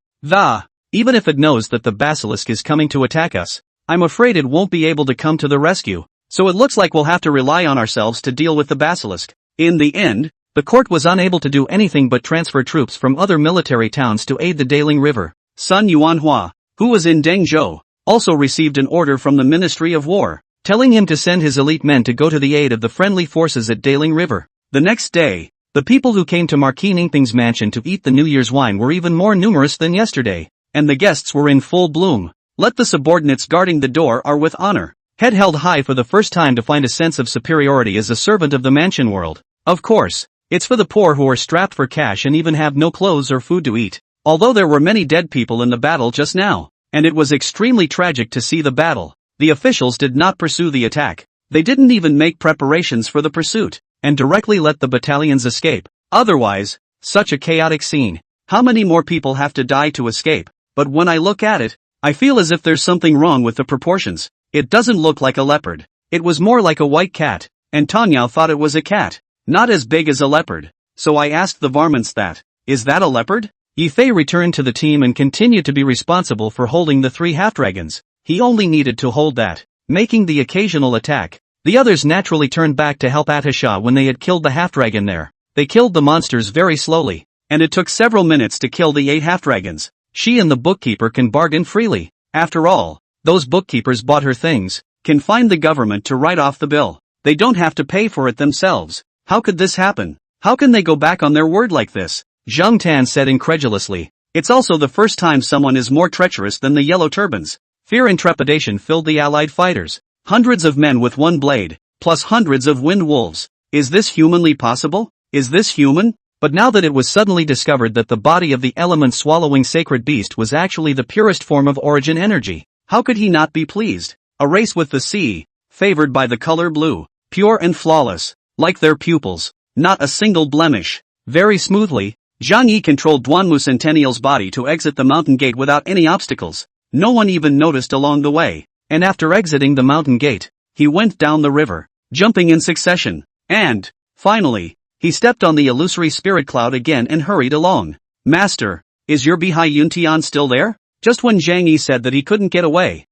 Even if it knows that the basilisk is coming to attack us, I'm afraid it won't be able to come to the rescue. So it looks like we'll have to rely on ourselves to deal with the basilisk. In the end, the court was unable to do anything but transfer troops from other military towns to aid the Daling River. Sun Yuanhua, who was in Dengzhou, also received an order from the Ministry of War, telling him to send his elite men to go to the aid of the friendly forces at Daling River. The next day, the people who came to Marquis Ningting's mansion to eat the New Year's wine were even more numerous than yesterday, and the guests were in full bloom. Let the subordinates guarding the door are with honor, head held high for the first time to find a sense of superiority as a servant of the mansion world. Of course, it's for the poor who are strapped for cash and even have no clothes or food to eat. Although there were many dead people in the battle just now, and it was extremely tragic to see the battle, the officials did not pursue the attack. They didn't even make preparations for the pursuit, and directly let the battalions escape. Otherwise, such a chaotic scene. How many more people have to die to escape? But when I look at it, I feel as if there's something wrong with the proportions. It doesn't look like a leopard. It was more like a white cat, and Tanyao thought it was a cat, not as big as a leopard. So I asked the varmints that, "Is that a leopard?" Yifei returned to the team and continued to be responsible for holding the 3 half-dragons. He only needed to hold that, making the occasional attack. The others naturally turned back to help Atasha when they had killed the half-dragon there. They killed the monsters very slowly, and it took several minutes to kill the 8 half-dragons. She and the bookkeeper can bargain freely. After all, those bookkeepers bought her things, can find the government to write off the bill. They don't have to pay for it themselves. How could this happen? How can they go back on their word like this? Zhang Tan said incredulously. It's also the first time someone is more treacherous than the yellow turbans. Fear and trepidation filled the allied fighters. Hundreds of men with one blade, plus hundreds of wind wolves. Is this humanly possible? Is this human? But now that it was suddenly discovered that the body of the element-swallowing sacred beast was actually the purest form of origin energy, how could he not be pleased? A race with the sea, favored by the color blue, pure and flawless, like their pupils, not a single blemish. Very smoothly, Zhang Yi controlled Duanmu Centennial's body to exit the mountain gate without any obstacles. No one even noticed along the way, and after exiting the mountain gate, he went down the river, jumping in succession, and, finally, he stepped on the illusory spirit cloud again and hurried along. "Master, is your Bihai Yuntian still there?" Just when Zhang Yi said that he couldn't get away,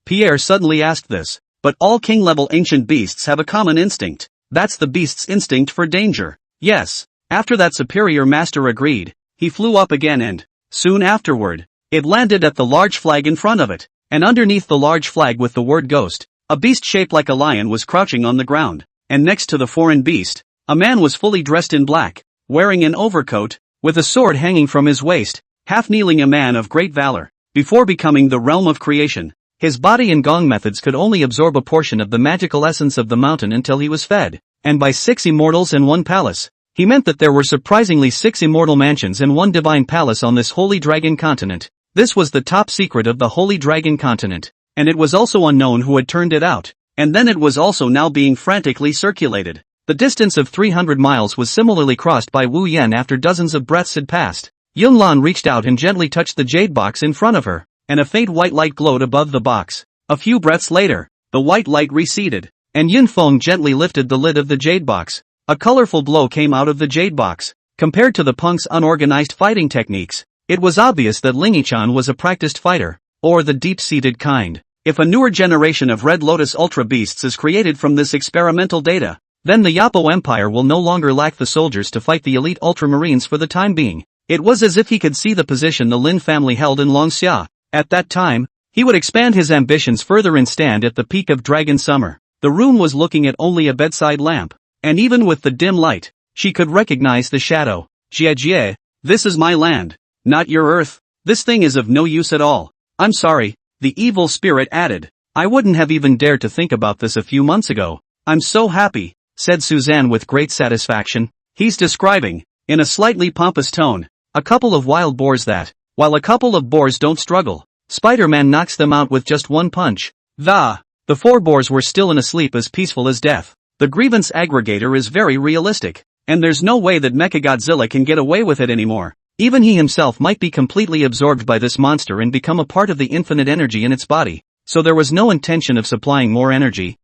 Pierre suddenly asked this. But all king-level ancient beasts have a common instinct. That's the beast's instinct for danger. Yes. After that superior master agreed, he flew up again and, soon afterward, it landed at the large flag in front of it, and underneath the large flag with the word ghost, a beast shaped like a lion was crouching on the ground, and next to the foreign beast, a man was fully dressed in black, wearing an overcoat, with a sword hanging from his waist, half kneeling, a man of great valor. Before becoming the realm of creation, his body and gong methods could only absorb a portion of the magical essence of the mountain until he was fed, and by 6 immortals and 1 palace. He meant that there were surprisingly 6 immortal mansions and 1 divine palace on this Holy Dragon continent. This was the top secret of the Holy Dragon continent, and it was also unknown who had turned it out, and then it was also now being frantically circulated. The distance of 300 miles was similarly crossed by Wu Yan after dozens of breaths had passed. Yunlan reached out and gently touched the jade box in front of her, and a faint white light glowed above the box. A few breaths later, the white light receded, and Yunfeng gently lifted the lid of the jade box. A colorful glow came out of the jade box. Compared to the punk's unorganized fighting techniques, it was obvious that Lingyi-chan was a practiced fighter, or the deep-seated kind. If a newer generation of Red Lotus Ultra Beasts is created from this experimental data, then the Yapo Empire will no longer lack the soldiers to fight the elite Ultramarines for the time being. It was as if he could see the position the Lin family held in Longxia. At that time, he would expand his ambitions further and stand at the peak of Dragon Summer. The room was looking at only a bedside lamp, and even with the dim light, she could recognize the shadow. Jie, this is my land, not your earth. This thing is of no use at all. I'm sorry, the evil spirit added. I wouldn't have even dared to think about this a few months ago. I'm so happy, said Suzanne with great satisfaction. He's describing, in a slightly pompous tone, a couple of wild boars that, while a couple of boars don't struggle, Spider-Man knocks them out with just one punch. The 4 boars were still in a sleep as peaceful as death. The grievance aggregator is very realistic, and there's no way that Mechagodzilla can get away with it anymore. Even he himself might be completely absorbed by this monster and become a part of the infinite energy in its body, so there was no intention of supplying more energy.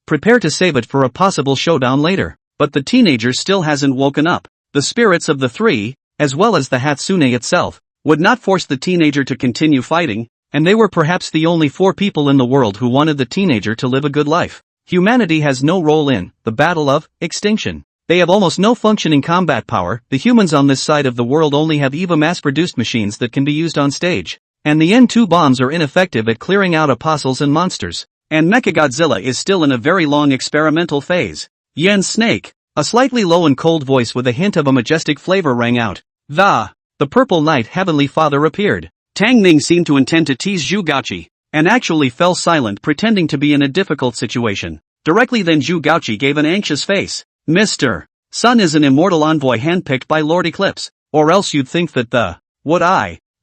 Prepare to save it for a possible showdown later. But the teenager still hasn't woken up. The spirits of the 3, as well as the Hatsune itself, would not force the teenager to continue fighting, and they were perhaps the only 4 people in the world who wanted the teenager to live a good life. Humanity has no role in the battle of extinction. They have almost no functioning combat power. The humans on this side of the world only have EVA mass-produced machines that can be used on stage, and the N2 bombs are ineffective at clearing out apostles and monsters. And Mechagodzilla is still in a very long experimental phase. Yen's snake, a slightly low and cold voice with a hint of a majestic flavor rang out. The Purple Knight Heavenly Father appeared. Tang Ning seemed to intend to tease Zhu Gaoqi, and actually fell silent pretending to be in a difficult situation. Directly then Zhu Gaoqi gave an anxious face. Mr. Sun is an immortal envoy handpicked by Lord Eclipse, or else you'd think that the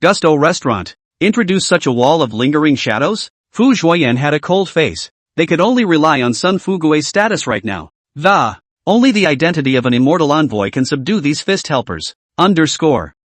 Gusto restaurant introduced such a wall of lingering shadows? Fu Zhuoyan had a cold face. They could only rely on Sun Fugue's status right now. Only the identity of an immortal envoy can subdue these fist helpers.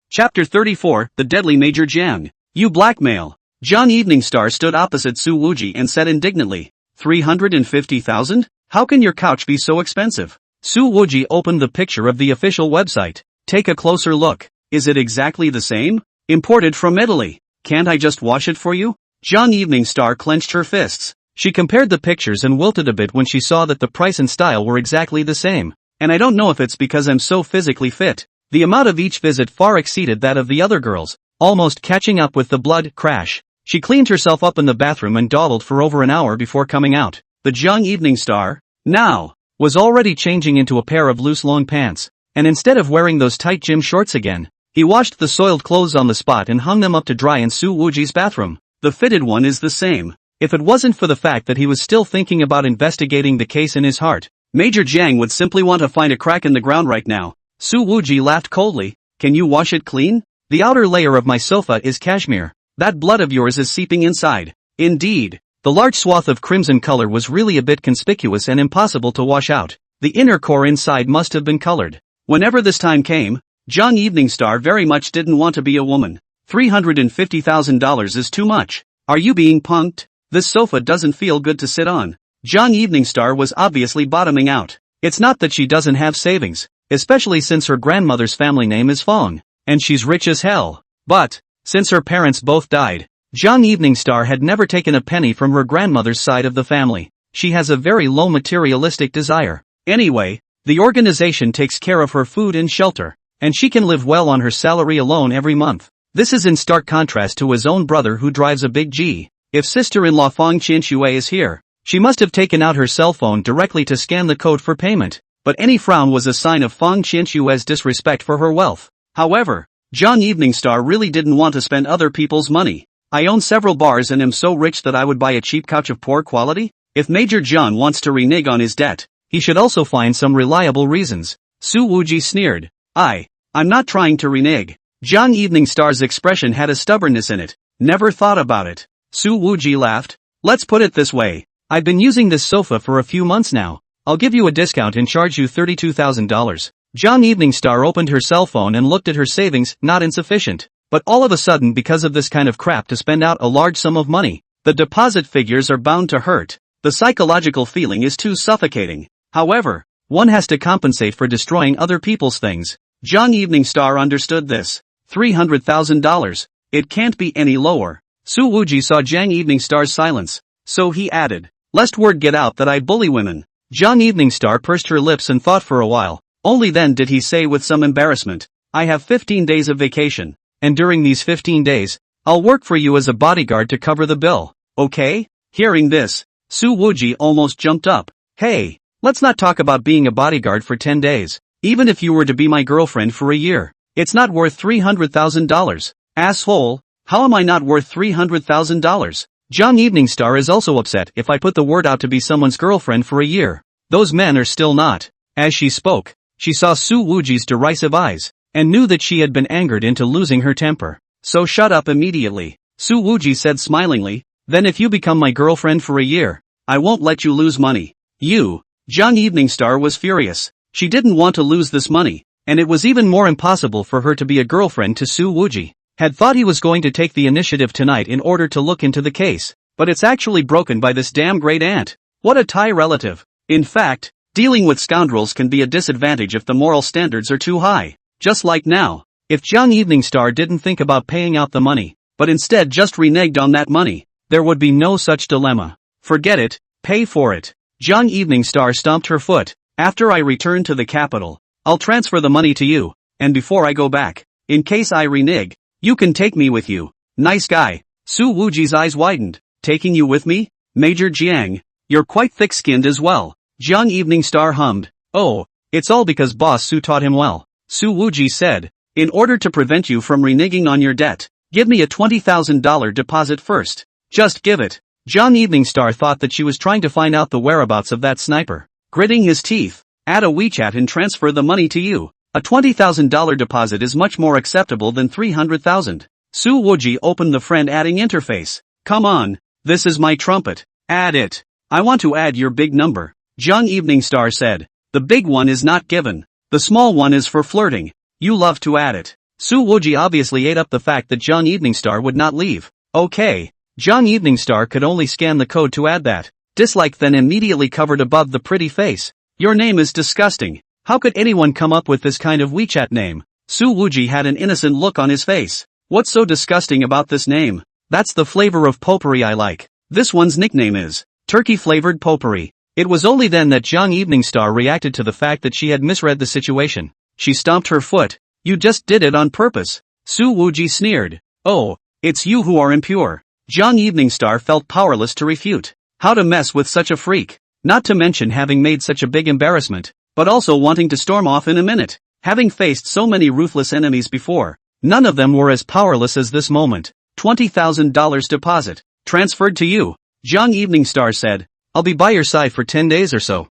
Chapter 34, The Deadly Major Jiang. You blackmail. John Eveningstar stood opposite Su Wuji and said indignantly, 350,000? How can your couch be so expensive? Su Wuji opened the picture of the official website. Take a closer look. Is it exactly the same? Imported from Italy. Can't I just wash it for you? John Eveningstar clenched her fists. She compared the pictures and wilted a bit when she saw that the price and style were exactly the same. And I don't know if it's because I'm so physically fit. The amount of each visit far exceeded that of the other girls, almost catching up with the blood crash. She cleaned herself up in the bathroom and dawdled for over an hour before coming out. The John Eveningstar, now, was already changing into a pair of loose long pants, and instead of wearing those tight gym shorts again, he washed the soiled clothes on the spot and hung them up to dry in Su Wuji's bathroom. The fitted one is the same. If it wasn't for the fact that he was still thinking about investigating the case in his heart, Major Jiang would simply want to find a crack in the ground right now. Su Wuji laughed coldly. Can you wash it clean? The outer layer of my sofa is cashmere. That blood of yours is seeping inside. Indeed. The large swath of crimson color was really a bit conspicuous and impossible to wash out. The inner core inside must have been colored. Whenever this time came, John Eveningstar very much didn't want to be a woman. $350,000 is too much. Are you being punked? This sofa doesn't feel good to sit on. John Eveningstar was obviously bottoming out. It's not that she doesn't have savings, especially since her grandmother's family name is Fong, and she's rich as hell. But, since her parents both died, John Eveningstar had never taken a penny from her grandmother's side of the family. She has a very low materialistic desire. Anyway, the organization takes care of her food and shelter, and she can live well on her salary alone every month. This is in stark contrast to his own brother who drives a big G. If sister-in-law Fong Qianxue is here, she must have taken out her cell phone directly to scan the code for payment, but any frown was a sign of Fong Qianxue's disrespect for her wealth. However, John Eveningstar really didn't want to spend other people's money. I own several bars and am so rich that I would buy a cheap couch of poor quality? If Major John wants to renege on his debt, he should also find some reliable reasons. Su Wuji sneered. I'm not trying to renege. John Eveningstar's expression had a stubbornness in it. Never thought about it. Su Wuji laughed. Let's put it this way. I've been using this sofa for a few months now. I'll give you a discount and charge you $32,000. John Eveningstar opened her cell phone and looked at her savings, not insufficient. But all of a sudden, because of this kind of crap to spend out a large sum of money, the deposit figures are bound to hurt. The psychological feeling is too suffocating. However, one has to compensate for destroying other people's things. John Eveningstar understood this. $300,000. It can't be any lower. Su Wuji saw Jiang Eveningstar's silence, so he added, lest word get out that I bully women. John Eveningstar pursed her lips and thought for a while. Only then did he say with some embarrassment, I have 15 days of vacation, and during these 15 days, I'll work for you as a bodyguard to cover the bill, okay? Hearing this, Su Wuji almost jumped up. Hey, let's not talk about being a bodyguard for 10 days. Even if you were to be my girlfriend for a year, it's not worth $300,000. Asshole, how am I not worth $300,000? Jung Evening Star is also upset if I put the word out to be someone's girlfriend for a year. Those men are still not. As she spoke, she saw Su Wuji's derisive eyes, and knew that she had been angered into losing her temper. So shut up immediately, Su Wuji said smilingly. Then if you become my girlfriend for a year, I won't let you lose money. You. Jung Evening Star was furious. She didn't want to lose this money, and it was even more impossible for her to be a girlfriend to Su Wuji. Had thought he was going to take the initiative tonight in order to look into the case, but it's actually broken by this damn great aunt. What a Thai relative. In fact, dealing with scoundrels can be a disadvantage if the moral standards are too high. Just like now, if Jung Evening Star didn't think about paying out the money, but instead just reneged on that money, there would be no such dilemma. Forget it, pay for it. Jung Evening Star stomped her foot. After I return to the capital, I'll transfer the money to you, and before I go back, in case I renege, you can take me with you. Nice guy. Su Wuji's eyes widened. Taking you with me? Major Jiang, you're quite thick-skinned as well. Jung Evening Star hummed. Oh, it's all because Boss Su taught him well. Su Wuji said, in order to prevent you from reneging on your debt, give me a $20,000 deposit first. Just give it. Jung Evening Star thought that she was trying to find out the whereabouts of that sniper. Gritting his teeth, add a WeChat and transfer the money to you. A $20,000 deposit is much more acceptable than $300,000. Su Wuji opened the friend adding interface. Come on, this is my trumpet. Add it. I want to add your big number. Jung Evening Star said. The big one is not given. The small one is for flirting. You love to add it. Su Wuji obviously ate up the fact that Jung Evening Star would not leave. Okay. Jung Evening Star could only scan the code to add that. Dislike then immediately covered above the pretty face. Your name is disgusting. How could anyone come up with this kind of WeChat name? Su Wuji had an innocent look on his face. What's so disgusting about this name? That's the flavor of potpourri I like. This one's nickname is turkey-flavored potpourri. It was only then that Jung Evening Star reacted to the fact that she had misread the situation. She stomped her foot. You just did it on purpose. Su Wuji sneered. Oh, it's you who are impure. Jung Evening Star felt powerless to refute. How to mess with such a freak? Not to mention having made such a big embarrassment, but also wanting to storm off in a minute. Having faced so many ruthless enemies before, none of them were as powerless as this moment. $20,000 deposit, transferred to you. Jung Evening Star said, I'll be by your side for 10 days or so.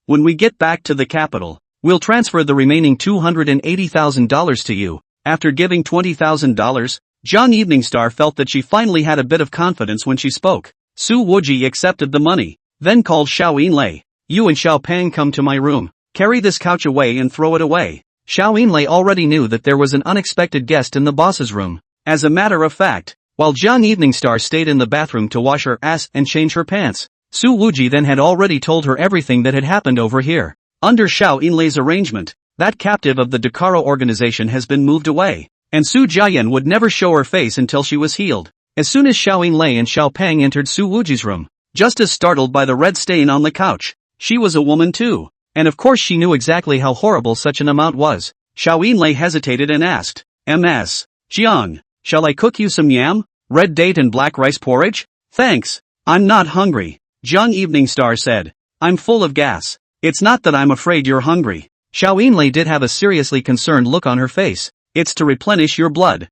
When we get back to the capital, we'll transfer the remaining $280,000 to you. After giving $20,000, Jung Evening Star felt that she finally had a bit of confidence when she spoke. Su Wuji accepted the money, then called Xiao Yinlei. You and Xiao Pang come to my room. Carry this couch away and throw it away. Xiao Yinlei already knew that there was an unexpected guest in the boss's room. As a matter of fact, while Jung Evening Star stayed in the bathroom to wash her ass and change her pants, Su Wuji then had already told her everything that had happened over here. Under Xiao Yinlei's arrangement, that captive of the Dakaro organization has been moved away, and Su Jiayan would never show her face until she was healed. As soon as Xiao Yinlei and Xiao Pang entered Su Wuji's room, just as startled by the red stain on the couch, she was a woman too, and of course she knew exactly how horrible such an amount was. Xiao Yinlei hesitated and asked, Ms. Jiang, shall I cook you some yam, red date and black rice porridge? Thanks, I'm not hungry. Jung Evening Star said, I'm full of gas. It's not that I'm afraid you're hungry. Xiao Yinlei did have a seriously concerned look on her face. It's to replenish your blood.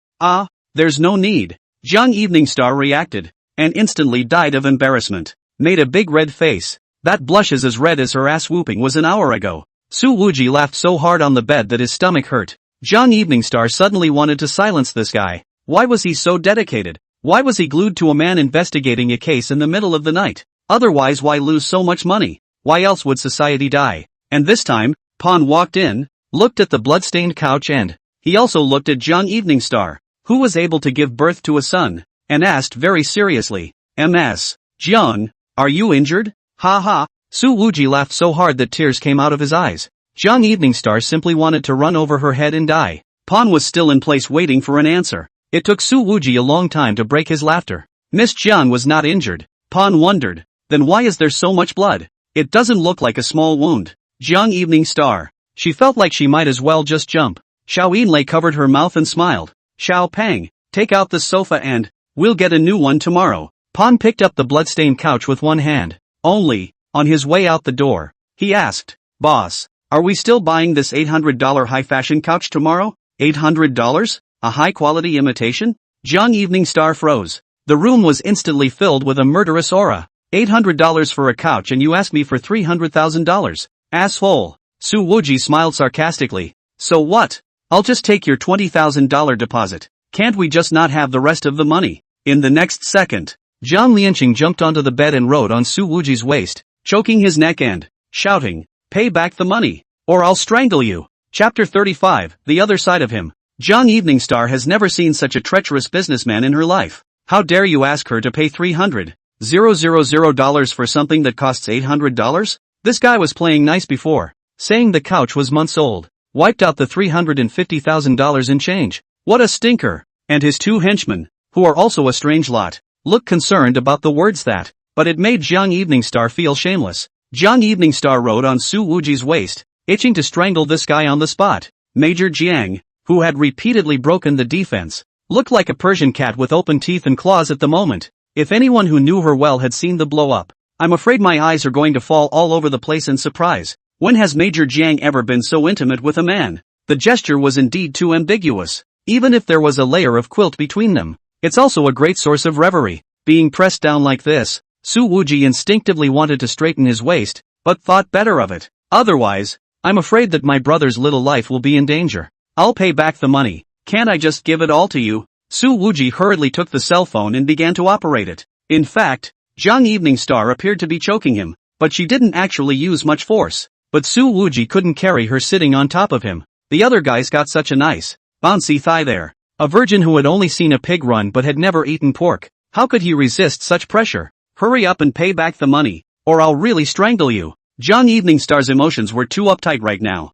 There's no need. Jung Evening Star reacted, and instantly died of embarrassment. Made a big red face. That blush is as red as her ass whooping was an hour ago. Su Wuji laughed so hard on the bed that his stomach hurt. Jung Evening Star suddenly wanted to silence this guy. Why was he so dedicated? Why was he glued to a man investigating a case in the middle of the night? Otherwise why lose so much money? Why else would society die? And this time, Pan walked in, looked at the bloodstained couch and, he also looked at Jung Evening Star, who was able to give birth to a son, and asked very seriously, Ms. Jiang, are you injured? Ha ha. Su Wuji laughed so hard that tears came out of his eyes. Jung Evening Star simply wanted to run over her head and die. Pan was still in place waiting for an answer. It took Su Wuji a long time to break his laughter. Miss Jiang was not injured. Pan wondered. Then why is there so much blood? It doesn't look like a small wound. Jung Evening Star. She felt like she might as well just jump. Xiao Yinlei covered her mouth and smiled. Xiao Pang, take out the sofa and, we'll get a new one tomorrow. Pan picked up the bloodstained couch with one hand. Only, on his way out the door, he asked, Boss, are we still buying this $800 high-fashion couch tomorrow? $800? A high-quality imitation? Jung Evening Star froze. The room was instantly filled with a murderous aura. $800 for a couch and you ask me for $300,000. Asshole. Su Wuji smiled sarcastically. So what? I'll just take your $20,000 deposit. Can't we just not have the rest of the money? In the next second, Jiang Lianqing jumped onto the bed and rode on Su Wuji's waist, choking his neck and shouting, "Pay back the money, or I'll strangle you." Chapter 35, The Other Side of Him. Jiang Eveningstar has never seen such a treacherous businessman in her life. How dare you ask her to pay $300,000 for something that costs $800? This guy was playing nice before, saying the couch was months old, wiped out the $350,000 in change. What a stinker! And his two henchmen, who are also a strange lot, look concerned about the words that, but it made Jiang Eveningstar feel shameless. Jiang Eveningstar rode on Su Wuji's waist, itching to strangle this guy on the spot. Major Jiang, who had repeatedly broken the defense, looked like a Persian cat with open teeth and claws at the moment. If anyone who knew her well had seen the blow-up, I'm afraid my eyes are going to fall all over the place in surprise. When has Major Jiang ever been so intimate with a man? The gesture was indeed too ambiguous. Even if there was a layer of quilt between them, it's also a great source of reverie. Being pressed down like this, Su Wuji instinctively wanted to straighten his waist, but thought better of it. Otherwise, I'm afraid that my brother's little life will be in danger. I'll pay back the money. Can't I just give it all to you? Su Wuji hurriedly took the cell phone and began to operate it. In fact, Jiang Eveningstar appeared to be choking him, but she didn't actually use much force. But Su Wuji couldn't carry her sitting on top of him. The other guy's got such a nice, bouncy thigh there. A virgin who had only seen a pig run but had never eaten pork. How could he resist such pressure? Hurry up and pay back the money, or I'll really strangle you. Jiang Eveningstar's emotions were too uptight right now.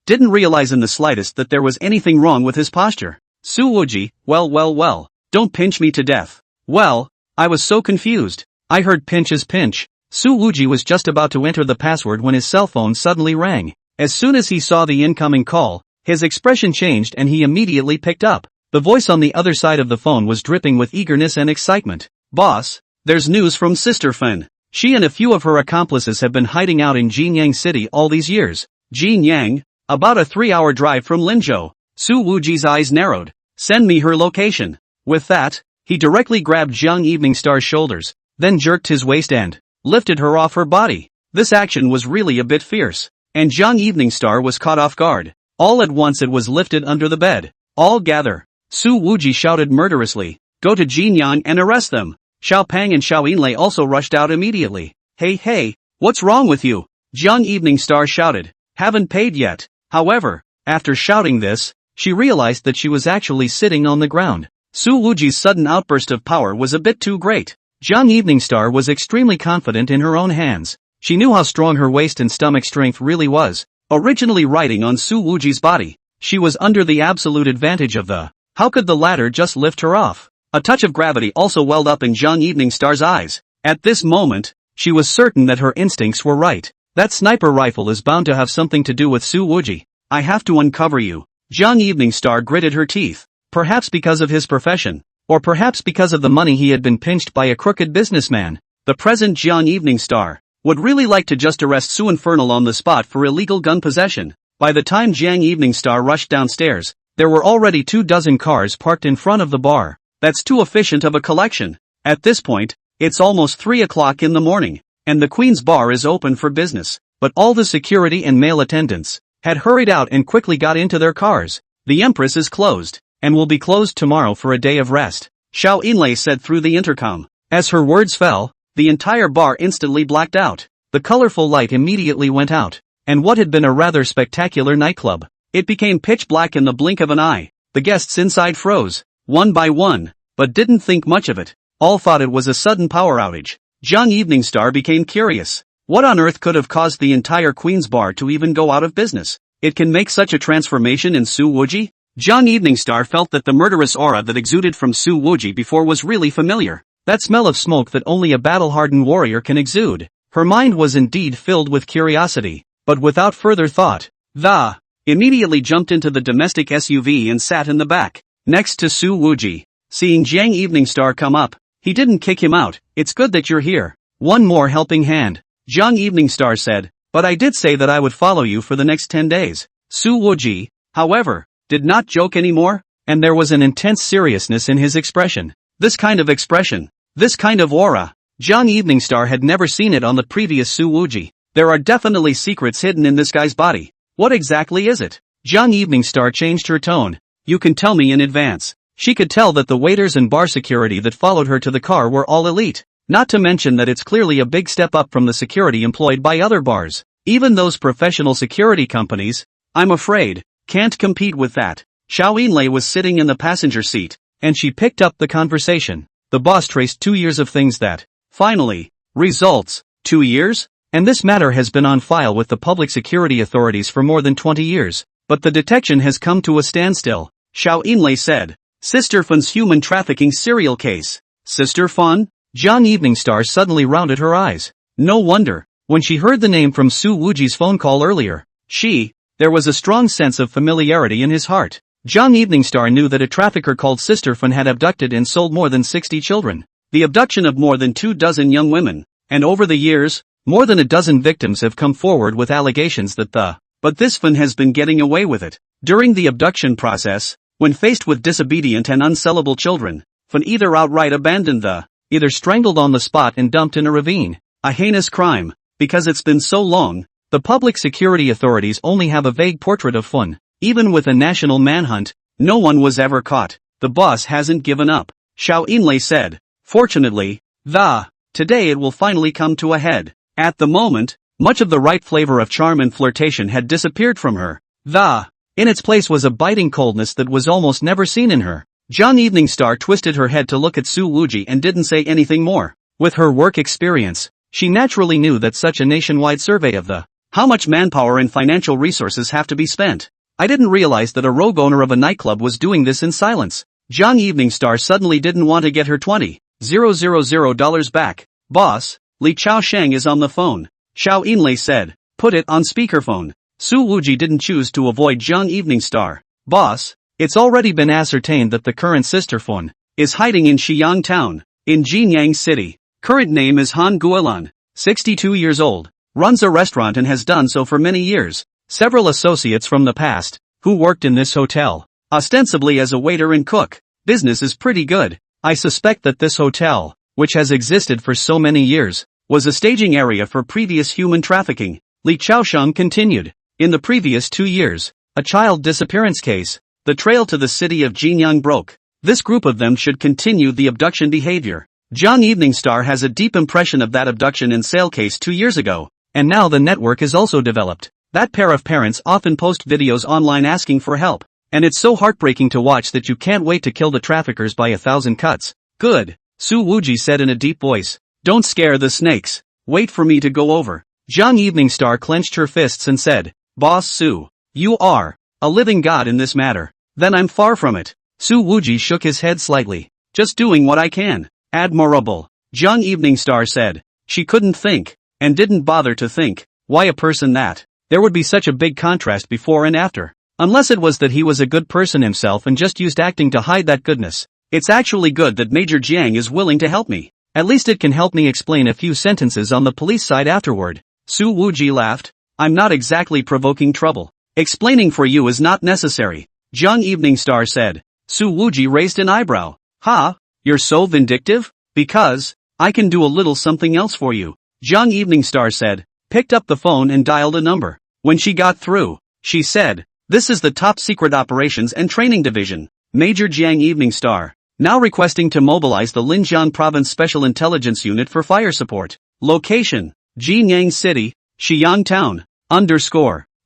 Didn't realize in the slightest that there was anything wrong with his posture. Su Wuji, well, don't pinch me to death. Well, I was so confused. I heard pinch is pinch. Su Wuji was just about to enter the password when his cell phone suddenly rang. As soon as he saw the incoming call, his expression changed and he immediately picked up. The voice on the other side of the phone was dripping with eagerness and excitement. Boss, there's news from Sister Fen. She and a few of her accomplices have been hiding out in Jinyang City all these years. Jinyang? About a 3-hour drive from Linzhou. Su Wuji's eyes narrowed. Send me her location. With that, he directly grabbed Jiang Eveningstar's shoulders, then jerked his waist and lifted her off her body. This action was really a bit fierce, and Jiang Eveningstar was caught off guard. All at once it was lifted under the bed. All gather. Su Wuji shouted murderously. Go to Jinyang and arrest them. Xiao Pang and Xiao Yinlei also rushed out immediately. Hey, what's wrong with you? Jiang Eveningstar shouted. Haven't paid yet. However, after shouting this, she realized that she was actually sitting on the ground. Su Wuji's sudden outburst of power was a bit too great. Jiang Eveningstar was extremely confident in her own hands. She knew how strong her waist and stomach strength really was. Originally riding on Su Wuji's body, she was under the absolute advantage of the. How could the latter just lift her off? A touch of gravity also welled up in Jiang Eveningstar's eyes. At this moment, she was certain that her instincts were right. That sniper rifle is bound to have something to do with Su Wuji. I have to uncover you. Jiang Eveningstar gritted her teeth. Perhaps because of his profession, or perhaps because of the money he had been pinched by a crooked businessman. The present Jiang Eveningstar would really like to just arrest Su Infernal on the spot for illegal gun possession. By the time Jiang Eveningstar rushed downstairs, there were already 24 cars parked in front of the bar. That's too efficient of a collection. At this point, it's almost 3 o'clock in the morning, and the Queen's Bar is open for business. But all the security and male attendants had hurried out and quickly got into their cars. The Empress is closed, and will be closed tomorrow for a day of rest, Xiao Yinlei said through the intercom. As her words fell, the entire bar instantly blacked out. The colorful light immediately went out, and what had been a rather spectacular nightclub, it became pitch black in the blink of an eye. The guests inside froze, one by one, but didn't think much of it. All thought it was a sudden power outage. Jiang Eveningstar became curious. What on earth could have caused the entire Queen's Bar to even go out of business? It can make such a transformation in Su Wuji? Jiang Eveningstar felt that the murderous aura that exuded from Su Wuji before was really familiar. That smell of smoke that only a battle-hardened warrior can exude. Her mind was indeed filled with curiosity, but without further thought, immediately jumped into the domestic SUV and sat in the back, next to Su Wuji. Seeing Jiang Eveningstar come up, he didn't kick him out. It's good that you're here. One more helping hand, Jiang Eveningstar said, but I did say that I would follow you for the next 10 days. Su Wuji, however, did not joke anymore, and there was an intense seriousness in his expression. This kind of expression. This kind of aura. Young Evening Star had never seen it on the previous Su Wuji. There are definitely secrets hidden in this guy's body. What exactly is it? Young Evening Star changed her tone. You can tell me in advance. She could tell that the waiters and bar security that followed her to the car were all elite. Not to mention that it's clearly a big step up from the security employed by other bars. Even those professional security companies, I'm afraid, can't compete with that. Xiao Yinlei was sitting in the passenger seat, and she picked up the conversation. The boss traced 2 years of things that, finally, results. 2 years? And this matter has been on file with the public security authorities for more than 20 years. But the detection has come to a standstill. Xiao Yinlei said. Sister Fun's human trafficking serial case. Sister Fun? Young Evening Star suddenly rounded her eyes. No wonder. When she heard the name from Su Wuji's phone call earlier, there was a strong sense of familiarity in his heart. Young Evening Star knew that a trafficker called Sister Fun had abducted and sold more than 60 children. The abduction of more than 24 young women. And over the years, more than a dozen victims have come forward with allegations that but this Fun has been getting away with it. During the abduction process, when faced with disobedient and unsellable children, Fun either outright abandoned either strangled on the spot and dumped in a ravine. A heinous crime. Because it's been so long, the public security authorities only have a vague portrait of Fun. Even with a national manhunt, no one was ever caught. The boss hasn't given up. Xiao Yinlei said. Fortunately, today it will finally come to a head. At the moment, much of the right flavor of charm and flirtation had disappeared from her. In its place was a biting coldness that was almost never seen in her. Young Evening Star twisted her head to look at Su Wuji and didn't say anything more. With her work experience, she naturally knew that such a nationwide survey of how much manpower and financial resources have to be spent. I didn't realize that a rogue owner of a nightclub was doing this in silence. Young Evening Star suddenly didn't want to get her $20,000 back. Boss, Li Chaosheng is on the phone. Xiao Yinlei said. Put it on speakerphone. Su Wuji didn't choose to avoid Young Evening Star. Boss, it's already been ascertained that the current Sister Fun is hiding in Xiyang Town, in Jinyang City. Current name is Han Guolan, 62 years old, runs a restaurant and has done so for many years. Several associates from the past, who worked in this hotel, ostensibly as a waiter and cook. Business is pretty good. I suspect that this hotel, which has existed for so many years, was a staging area for previous human trafficking. Li Chaosheng continued. In the previous 2 years, a child disappearance case, the trail to the city of Jinyang broke. This group of them should continue the abduction behavior. Young Evening Star has a deep impression of that abduction and sale case 2 years ago, and now the network is also developed. That pair of parents often post videos online asking for help, and it's so heartbreaking to watch that you can't wait to kill the traffickers by 1,000 cuts. Good, Su Wuji said in a deep voice. Don't scare the snakes. Wait for me to go over. Young Evening Star clenched her fists and said, Boss Su, you are a living god in this matter. Then I'm far from it. Su Wuji shook his head slightly. Just doing what I can. Admirable. Young Evening Star said. She couldn't think, and didn't bother to think, why a person that there would be such a big contrast before and after. Unless it was that he was a good person himself and just used acting to hide that goodness. It's actually good that Major Jiang is willing to help me. At least it can help me explain a few sentences on the police side afterward. Su Wuji laughed. I'm not exactly provoking trouble. Explaining for you is not necessary. Young Evening Star said. Su Wuji raised an eyebrow. You're so vindictive? Because I can do a little something else for you. Young Evening Star said. Picked up the phone and dialed a number. When she got through, she said, this is the Top Secret Operations and Training Division. Major Jiang Evening Star. Now requesting to mobilize the Linjiang Province Special Intelligence Unit for fire support. Location, Jinyang City, Xiyang Town.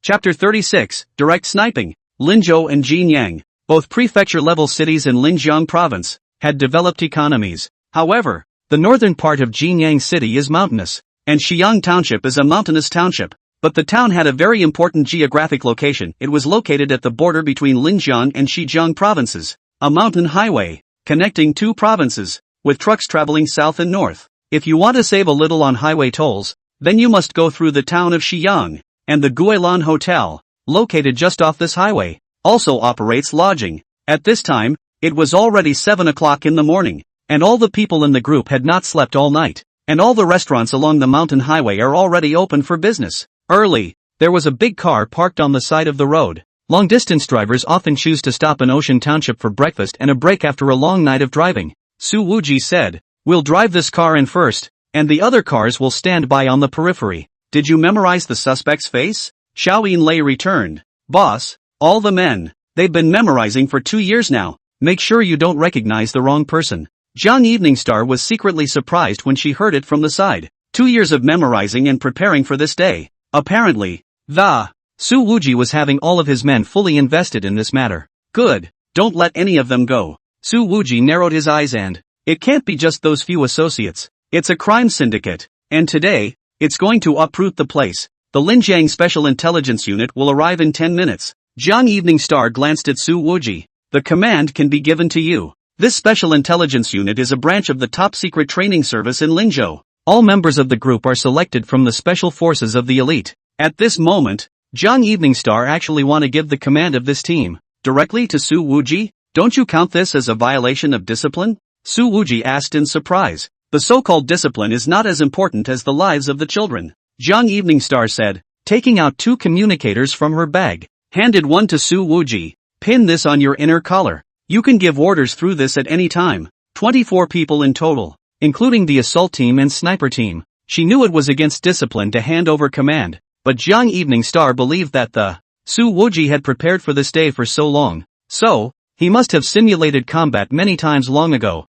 Chapter 36, Direct Sniping. Linzhou and Jinyang, both prefecture-level cities in Linjiang Province, had developed economies. However, the northern part of Jinyang City is mountainous, and Xiyang Township is a mountainous township. But the town had a very important geographic location. It was located at the border between Linjiang and Xizang provinces, a mountain highway, connecting two provinces, with trucks traveling south and north. If you want to save a little on highway tolls, then you must go through the town of Xiyang, and the Guilan Hotel, located just off this highway, also operates lodging. At this time, it was already 7 o'clock in the morning, and all the people in the group had not slept all night, and all the restaurants along the mountain highway are already open for business. Early, there was a big car parked on the side of the road. Long-distance drivers often choose to stop in Ocean Township for breakfast and a break after a long night of driving. Su Wuji said. We'll drive this car in first, and the other cars will stand by on the periphery. Did you memorize the suspect's face? Xiao Yinlei returned. Boss, all the men. They've been memorizing for 2 years now. Make sure you don't recognize the wrong person. Jiang Eveningstar was secretly surprised when she heard it from the side. 2 years of memorizing and preparing for this day. Apparently, Su Wuji was having all of his men fully invested in this matter. Good, don't let any of them go. Su Wuji narrowed his eyes and, it can't be just those few associates. It's a crime syndicate. And today, it's going to uproot the place. The Linjiang Special Intelligence Unit will arrive in 10 minutes. Jiang Eveningstar glanced at Su Wuji. The command can be given to you. This Special Intelligence Unit is a branch of the top-secret training service in Linzhou. All members of the group are selected from the special forces of the elite. At this moment, Jiang Eveningstar actually want to give the command of this team directly to Su Wuji? Don't you count this as a violation of discipline? Su Wuji asked in surprise. The so-called discipline is not as important as the lives of the children. Jiang Eveningstar said, taking out 2 communicators from her bag. Handed one to Su Wuji. Pin this on your inner collar. You can give orders through this at any time. 24 people in total, including the assault team and sniper team. She knew it was against discipline to hand over command, but Jiang Eveningstar believed that the Su Wuji had prepared for this day for so long. So, he must have simulated combat many times long ago.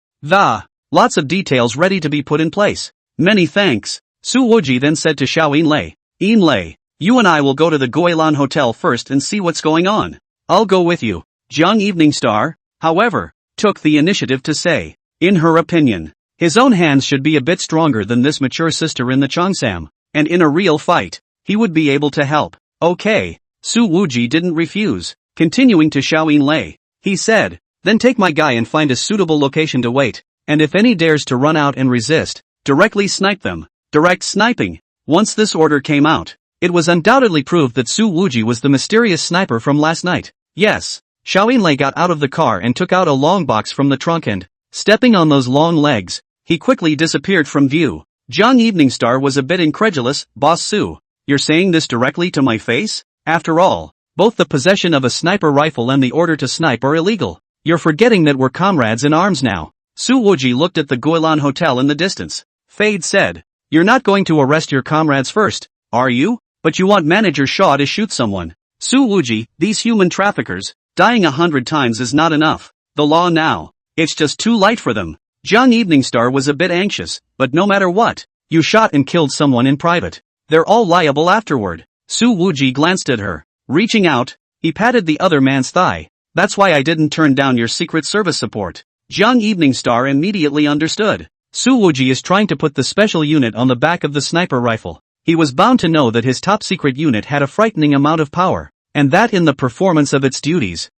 Lots of details ready to be put in place. Many thanks. Su Wuji then said to Xiao Yinlei. Yinlei, you and I will go to the Guilan Hotel first and see what's going on. I'll go with you. Jiang Eveningstar, however, took the initiative to say, in her opinion, his own hands should be a bit stronger than this mature sister in the Cheongsam, and in a real fight, he would be able to help. Okay. Su Wuji didn't refuse. Continuing to Xiao Yinlei, he said, then take my guy and find a suitable location to wait, and if any dares to run out and resist, directly snipe them. Direct sniping. Once this order came out, it was undoubtedly proved that Su Wuji was the mysterious sniper from last night. Yes. Xiao Yinlei got out of the car and took out a long box from the trunk and, stepping on those long legs, he quickly disappeared from view. Jiang Eveningstar was a bit incredulous. Boss Su, you're saying this directly to my face? After all, both the possession of a sniper rifle and the order to snipe are illegal. You're forgetting that we're comrades in arms now. Su Wuji looked at the Guilan Hotel in the distance. Fade said, you're not going to arrest your comrades first, are you? But you want Manager Shaw to shoot someone. Su Wuji, these human traffickers, dying 100 times is not enough. The law now, it's just too light for them. Jiang Eveningstar was a bit anxious, but no matter what, you shot and killed someone in private. They're all liable afterward. Su Wuji glanced at her. Reaching out, he patted the other man's thigh. That's why I didn't turn down your Secret Service support. Jiang Eveningstar immediately understood. Su Wuji is trying to put the special unit on the back of the sniper rifle. He was bound to know that his top-secret unit had a frightening amount of power, and that in the performance of its duties,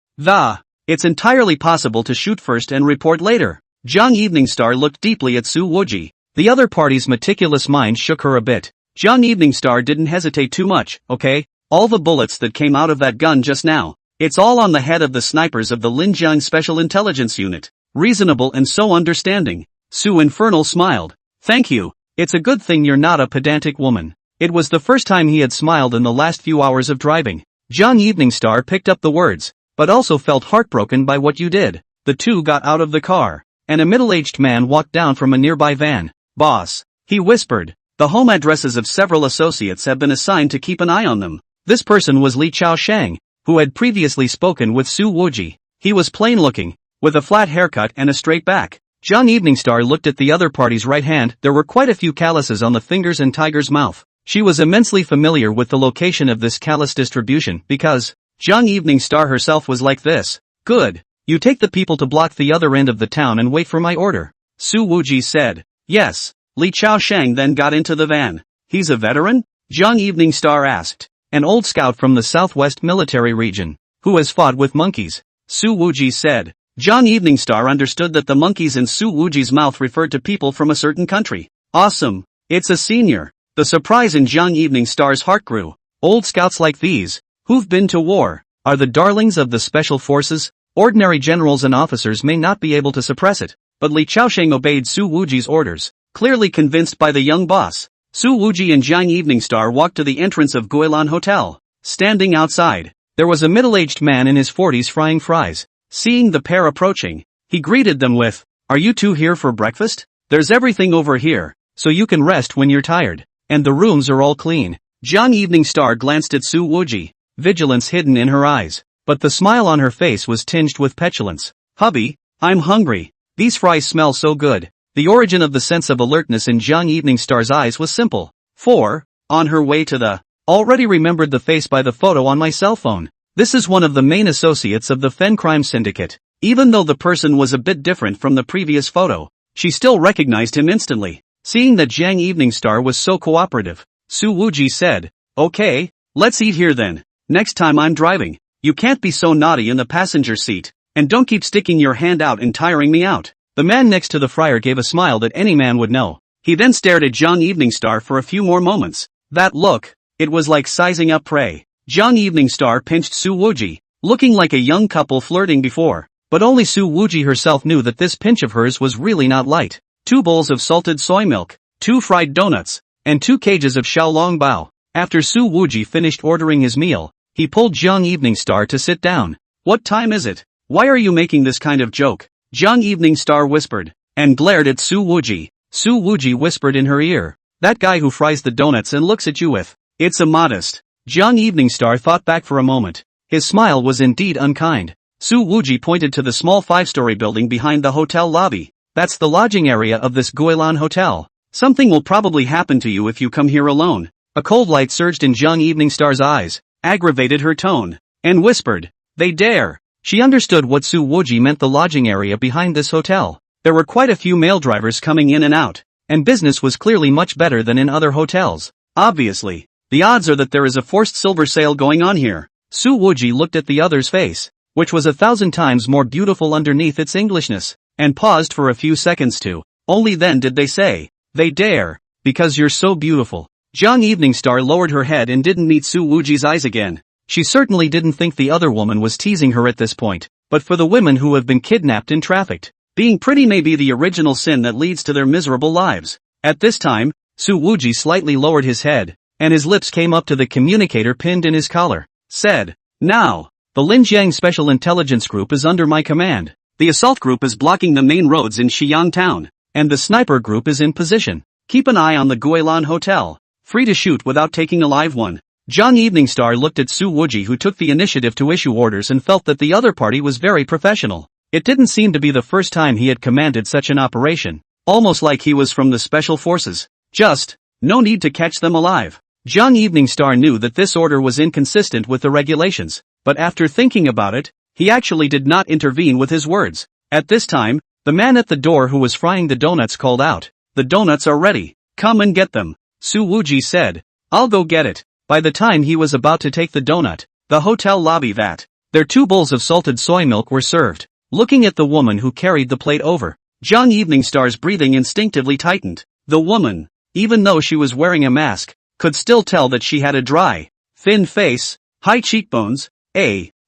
it's entirely possible to shoot first and report later. Jiang Eveningstar looked deeply at Su Wuji. The other party's meticulous mind shook her a bit. Jiang Eveningstar didn't hesitate too much. Okay, all the bullets that came out of that gun just now, it's all on the head of the snipers of the Linjiang Special Intelligence Unit. Reasonable and so understanding. Su Infernal smiled. Thank you. It's a good thing you're not a pedantic woman. It was the first time he had smiled in the last few hours of driving. Jiang Eveningstar picked up the words, but also felt heartbroken by what you did. The two got out of the car, and a middle-aged man walked down from a nearby van. Boss, he whispered, the home addresses of several associates have been assigned to keep an eye on them. This person was Li Chaoshang, who had previously spoken with Su Wuji. He was plain-looking, with a flat haircut and a straight back. Jiang Eveningstar looked at the other party's right hand. There were quite a few calluses on the fingers and Tiger's mouth. She was immensely familiar with the location of this callus distribution because Jiang Eveningstar herself was like this. Good. You take the people to block the other end of the town and wait for my order. Su Wuji said. Yes. Li Chaoshang then got into the van. He's a veteran? Jiang Eveningstar asked. An old scout from the southwest military region, who has fought with monkeys. Su Wuji said. Jiang Eveningstar understood that the monkeys in Su Wuji's mouth referred to people from a certain country. Awesome. It's a senior. The surprise in Jiang Eveningstar's heart grew. Old scouts like these, who've been to war, are the darlings of the special forces. Ordinary generals and officers may not be able to suppress it, but Li Chaoshang obeyed Su Wuji's orders, clearly convinced by the young boss. Su Wuji and Jiang Eveningstar walked to the entrance of Guilan Hotel. Standing outside, there was a middle-aged man in his 40s frying fries. Seeing the pair approaching, he greeted them with, Are you two here for breakfast? There's everything over here, so you can rest when you're tired. And the rooms are all clean. Young Evening Star glanced at Su Wuji, vigilance hidden in her eyes. But the smile on her face was tinged with petulance. Hubby, I'm hungry. These fries smell so good. The origin of the sense of alertness in Young Evening Star's eyes was simple. 4. On her way to the... Already remembered the face by the photo on my cell phone. This is one of the main associates of the Fen crime syndicate. Even though the person was a bit different from the previous photo, she still recognized him instantly. Seeing that Young Evening Star was so cooperative, Su Wuji said, "Okay, let's eat here then. Next time I'm driving, you can't be so naughty in the passenger seat, and don't keep sticking your hand out and tiring me out." The man next to the fryer gave a smile that any man would know. He then stared at Young Evening Star for a few more moments. That look, it was like sizing up prey. Young Evening Star pinched Su Wuji, looking like a young couple flirting before. But only Su Wuji herself knew that this pinch of hers was really not light. 2 bowls of salted soy milk, 2 fried donuts, and 2 cages of xiaolong bao. After Su Wuji finished ordering his meal, he pulled Young Evening Star to sit down. "What time is it? Why are you making this kind of joke?" Young Evening Star whispered, and glared at Su Wuji. Su Wuji whispered in her ear, "That guy who fries the donuts and looks at you with, it's immodest." Young Evening Star thought back for a moment. His smile was indeed unkind. Su Wuji pointed to the small 5-story building behind the hotel lobby. "That's the lodging area of this Guilan hotel. Something will probably happen to you if you come here alone." A cold light surged in Young Evening Star's eyes, aggravated her tone, and whispered, "They dare." She understood what Su Wuji meant, the lodging area behind this hotel. There were quite a few male drivers coming in and out, and business was clearly much better than in other hotels. Obviously, the odds are that there is a forced silver sale going on here. Su Wuji looked at the other's face, which was 1,000 times more beautiful underneath its Englishness, and paused for a few seconds too. Only then did they say, "They dare, because you're so beautiful." Young Evening Star lowered her head and didn't meet Su Wuji's eyes again. She certainly didn't think the other woman was teasing her at this point, but for the women who have been kidnapped and trafficked, being pretty may be the original sin that leads to their miserable lives. At this time, Su Wuji slightly lowered his head, and his lips came up to the communicator pinned in his collar. Said, "Now, the Linjiang Special Intelligence Group is under my command. The assault group is blocking the main roads in Xi'an town, and the sniper group is in position. Keep an eye on the Guilan Hotel. Free to shoot without taking a live one." Young Evening Star looked at Su Wuji, who took the initiative to issue orders, and felt that the other party was very professional. It didn't seem to be the first time he had commanded such an operation, almost like he was from the special forces. Just, no need to catch them alive. Young Evening Star knew that this order was inconsistent with the regulations, but after thinking about it, he actually did not intervene with his words. At this time, the man at the door who was frying the donuts called out, "The donuts are ready. Come and get them." Su Wuji said, "I'll go get it." By the time he was about to take the donut, the hotel lobby their 2 bowls of salted soy milk were served. Looking at the woman who carried the plate over, Young Evening Star's breathing instinctively tightened. The woman, even though she was wearing a mask, could still tell that she had a dry, thin face, high cheekbones,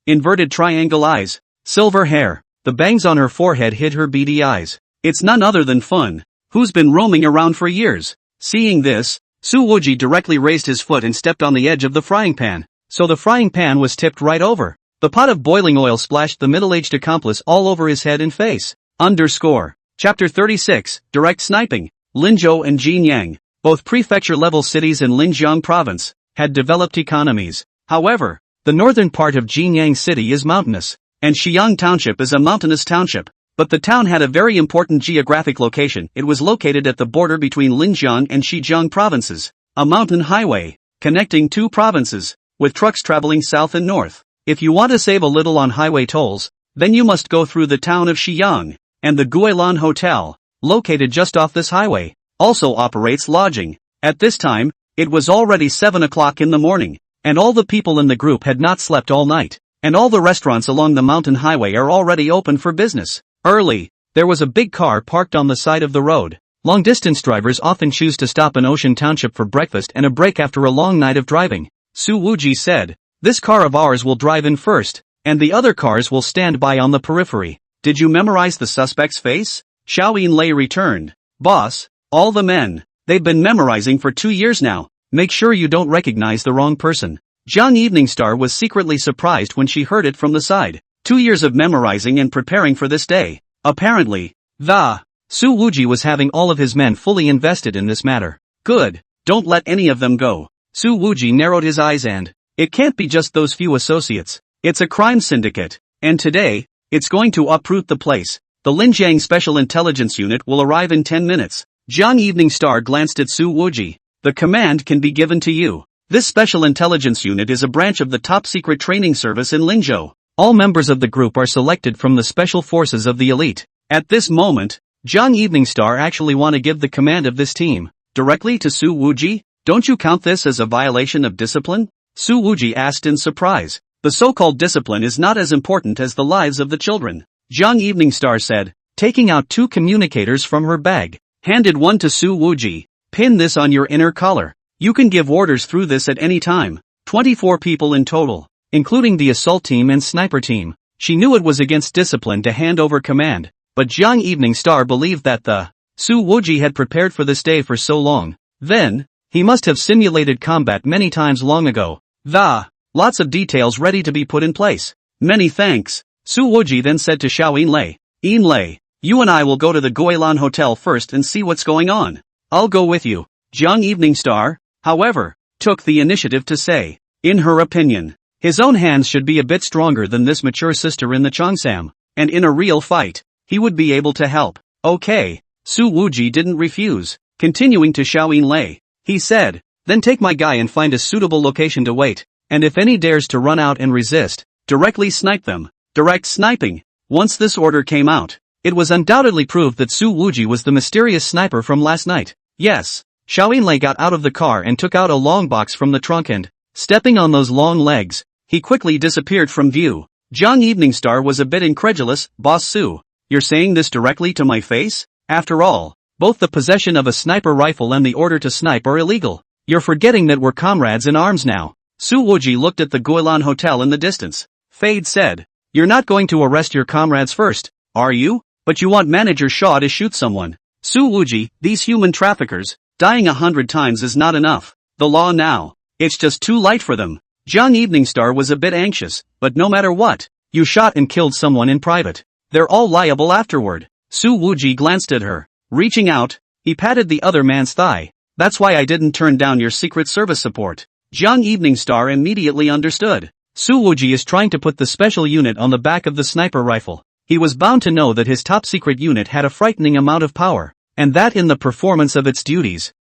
inverted triangle eyes, silver hair. The bangs on her forehead hid her beady eyes. It's none other than Fun, who's been roaming around for years. Seeing this, Su Wuji directly raised his foot and stepped on the edge of the frying pan, so the frying pan was tipped right over. The pot of boiling oil splashed the middle-aged accomplice all over his head and face. Chapter 36, Direct Sniping. Linzhou and Jinyang, both prefecture-level cities in Linjiang province, had developed economies. However, the northern part of Jinyang city is mountainous, and Xiang Township is a mountainous township. But the town had a very important geographic location. It was located at the border between Linjiang and Xizang provinces, a mountain highway, connecting 2 provinces, with trucks traveling south and north. If you want to save a little on highway tolls, then you must go through the town of Xi'an, and the Guilan Hotel, located just off this highway, also operates lodging. At this time, it was already 7 o'clock in the morning, and all the people in the group had not slept all night, and all the restaurants along the mountain highway are already open for business. Early, there was a big car parked on the side of the road. Long-distance drivers often choose to stop in Ocean Township for breakfast and a break after a long night of driving. Su Wuji said, "This car of ours will drive in first, and the other cars will stand by on the periphery." "Did you memorize the suspect's face?" Xiao Yinlei returned. "Boss, all the men, they've been memorizing for 2 years now. Make sure you don't recognize the wrong person." Young Evening Star was secretly surprised when she heard it from the side. 2 years of memorizing and preparing for this day. Apparently, Su Wuji was having all of his men fully invested in this matter. Good. Don't let any of them go. Su Wuji narrowed his eyes and, it can't be just those few associates. It's a crime syndicate. And today, it's going to uproot the place. The Linjiang Special Intelligence Unit will arrive in 10 minutes. Jiang Evening Star glanced at Su Wuji. The command can be given to you. This Special Intelligence Unit is a branch of the top-secret training service in Linzhou. All members of the group are selected from the special forces of the elite. At this moment, Jiang Evening Star actually want to give the command of this team directly to Su Wuji? Don't you count this as a violation of discipline? Su Wuji asked in surprise. The so-called discipline is not as important as the lives of the children. Jiang Evening Star said, taking out 2 communicators from her bag. Handed one to Su Wuji. Pin this on your inner collar. You can give orders through this at any time. 24 people in total, including the assault team and sniper team. She knew it was against discipline to hand over command, but Jiang Evening Star believed that the Su Wuji had prepared for this day for so long. Then, he must have simulated combat many times long ago. Lots of details ready to be put in place. Many thanks. Su Wuji then said to Xiao Yinlei, Yinlei, you and I will go to the Guilan Hotel first and see what's going on. I'll go with you. Jiang Evening Star, however, took the initiative to say, in her opinion, his own hands should be a bit stronger than this mature sister in the Cheongsam, and in a real fight, he would be able to help. Okay. Su Wuji didn't refuse. Continuing to Xiao Yinlei, he said, then take my guy and find a suitable location to wait, and if any dares to run out and resist, directly snipe them. Direct sniping. Once this order came out, it was undoubtedly proved that Su Wuji was the mysterious sniper from last night. Yes. Xiao Yinlei got out of the car and took out a long box from the trunk and, stepping on those long legs, he quickly disappeared from view. Jiang Evening Star was a bit incredulous. Boss Su, you're saying this directly to my face? After all, both the possession of a sniper rifle and the order to snipe are illegal. You're forgetting that we're comrades in arms now. Su Wuji looked at the Guilan Hotel in the distance. Fade said, you're not going to arrest your comrades first, are you? But you want Manager Shaw to shoot someone. Su Wuji, these human traffickers, dying 100 times is not enough. The law now, it's just too light for them. Jiang Evening Star was a bit anxious, but no matter what, you shot and killed someone in private. They're all liable afterward. Su Wuji glanced at her. Reaching out, he patted the other man's thigh. That's why I didn't turn down your Secret Service support. Jiang Evening Star immediately understood. Su Wuji is trying to put the special unit on the back of the sniper rifle. He was bound to know that his top-secret unit had a frightening amount of power, and that in the performance of its duties.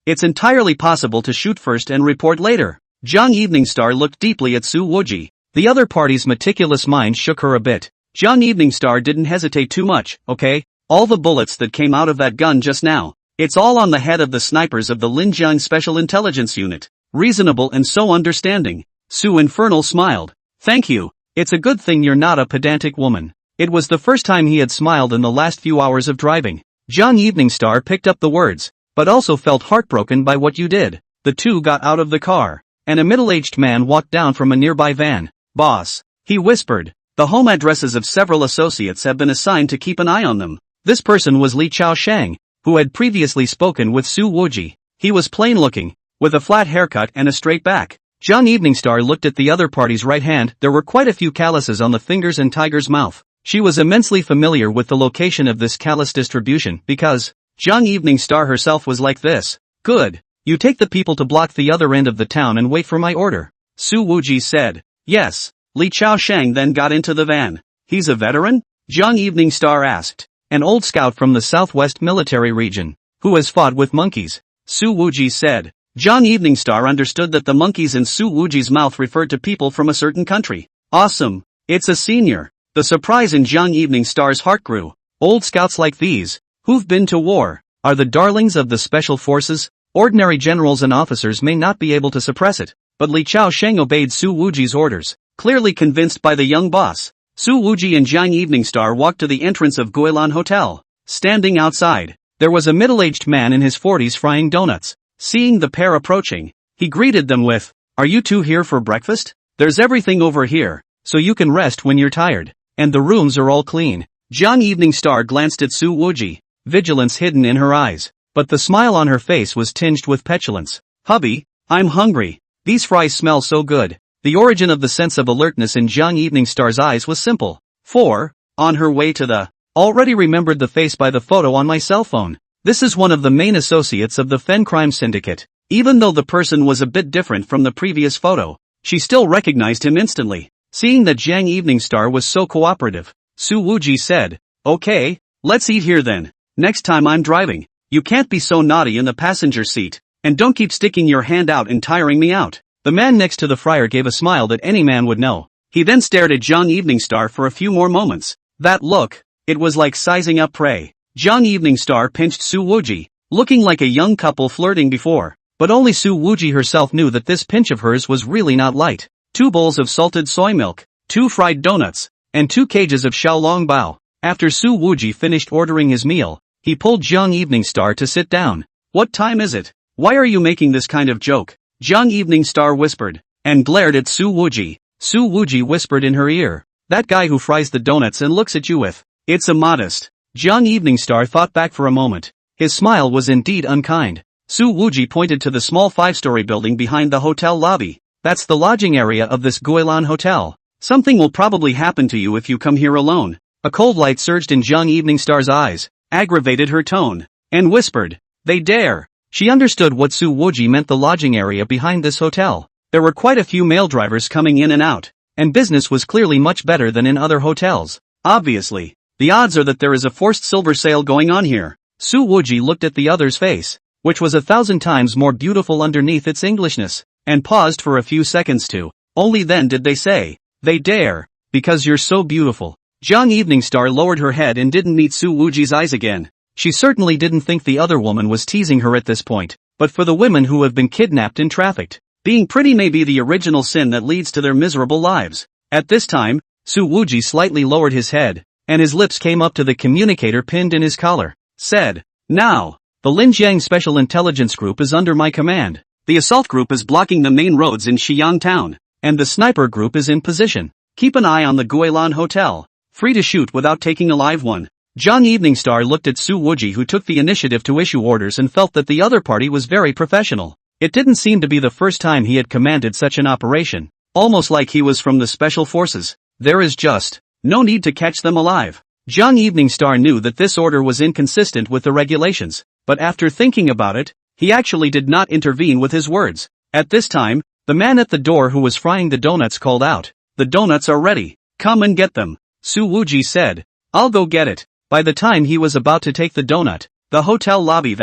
It's entirely possible to shoot first and report later. Jiang Evening Star looked deeply at Su Wuji. The other party's meticulous mind shook her a bit. Jiang Evening Star didn't hesitate too much, okay? All the bullets that came out of that gun just now, it's all on the head of the snipers of the Linjiang Special Intelligence Unit. Reasonable and so understanding. Su Infernal smiled. Thank you. It's a good thing you're not a pedantic woman. It was the first time he had smiled in the last few hours of driving. Jiang Evening Star picked up the words, but also felt heartbroken by what you did. The two got out of the car, and a middle-aged man walked down from a nearby van. Boss, he whispered, the home addresses of several associates have been assigned to keep an eye on them. This person was Li Chaoshang, who had previously spoken with Su Wuji. He was plain-looking, with a flat haircut and a straight back. Jiang Evening Star looked at the other party's right hand. There were quite a few calluses on the fingers and Tiger's mouth. She was immensely familiar with the location of this callus distribution because Jiang Evening Star herself was like this. Good. You take the people to block the other end of the town and wait for my order. Su Wuji said. Yes. Li Chaoshang then got into the van. He's a veteran? Jiang Evening Star asked. An old scout from the southwest military region, who has fought with monkeys. Su Wuji said. Jiang Evening Star understood that the monkeys in Su Wuji's mouth referred to people from a certain country. Awesome. It's a senior. The surprise in Jiang Evening Star's heart grew. Old scouts like these, who've been to war, are the darlings of the special forces. Ordinary generals and officers may not be able to suppress it, but Li Chaoshang obeyed Su Wuji's orders, clearly convinced by the young boss. Su Wuji and Jiang Evening Star walked to the entrance of Guilan Hotel. Standing outside, there was a middle-aged man in his 40s frying donuts. Seeing the pair approaching, he greeted them with, "Are you two here for breakfast? There's everything over here, so you can rest when you're tired, and the rooms are all clean." Jiang Evening Star glanced at Su Wuji, vigilance hidden in her eyes, but the smile on her face was tinged with petulance. "Hubby, I'm hungry. These fries smell so good." The origin of the sense of alertness in Jiang Evening Star's eyes was simple. For, on her way to the Already remembered the face by the photo on my cell phone. This is one of the main associates of the Fen crime syndicate. Even though the person was a bit different from the previous photo, she still recognized him instantly. Seeing that Jiang Evening Star was so cooperative, Su Wuji said, "Okay, let's eat here then. Next time I'm driving, you can't be so naughty in the passenger seat, and don't keep sticking your hand out and tiring me out." The man next to the friar gave a smile that any man would know. He then stared at Jiang Evening Star for a few more moments. That look, it was like sizing up prey. Jiang Evening Star pinched Su Wuji, looking like a young couple flirting before. But only Su Wuji herself knew that this pinch of hers was really not light. 2 bowls of salted soy milk, 2 fried donuts, and 2 cages of xiaolong bao. After Su Wuji finished ordering his meal, he pulled Jiang Evening Star to sit down. "What time is it? Why are you making this kind of joke?" Jiang Evening Star whispered, and glared at Su Wuji. Su Wuji whispered in her ear, "That guy who fries the donuts and looks at you with, it's immodest." Jiang Evening Star thought back for a moment. His smile was indeed unkind. Su Wuji pointed to the small 5-story building behind the hotel lobby. "That's the lodging area of this Guilan hotel. Something will probably happen to you if you come here alone." A cold light surged in Jiang Evening Star's eyes, aggravated her tone, and whispered, "They dare." She understood what Su Wuji meant, the lodging area behind this hotel. There were quite a few male drivers coming in and out, and business was clearly much better than in other hotels. Obviously, the odds are that there is a forced silver sale going on here. Su Wuji looked at the other's face, which was 1,000 times more beautiful underneath its Englishness, and paused for a few seconds too. Only then did they say, "They dare, because you're so beautiful." Jiang Evening Star lowered her head and didn't meet Su Wuji's eyes again. She certainly didn't think the other woman was teasing her at this point, but for the women who have been kidnapped and trafficked, being pretty may be the original sin that leads to their miserable lives. At this time, Su Wuji slightly lowered his head, and his lips came up to the communicator pinned in his collar. Said, "Now, the Linjiang Special Intelligence Group is under my command. The assault group is blocking the main roads in Xi'an Town, and the sniper group is in position. Keep an eye on the Guilan Hotel. Free to shoot without taking a live one." Jiang Evening Star looked at Su Wuji, who took the initiative to issue orders, and felt that the other party was very professional. It didn't seem to be the first time he had commanded such an operation, almost like he was from the special forces. There is just no need to catch them alive. Jiang Evening Star knew that this order was inconsistent with the regulations, but after thinking about it, he actually did not intervene with his words. At this time, the man at the door who was frying the donuts called out, "The donuts are ready. Come and get them." Su Wuji said, "I'll go get it." By the time he was about to take the donut, the hotel lobby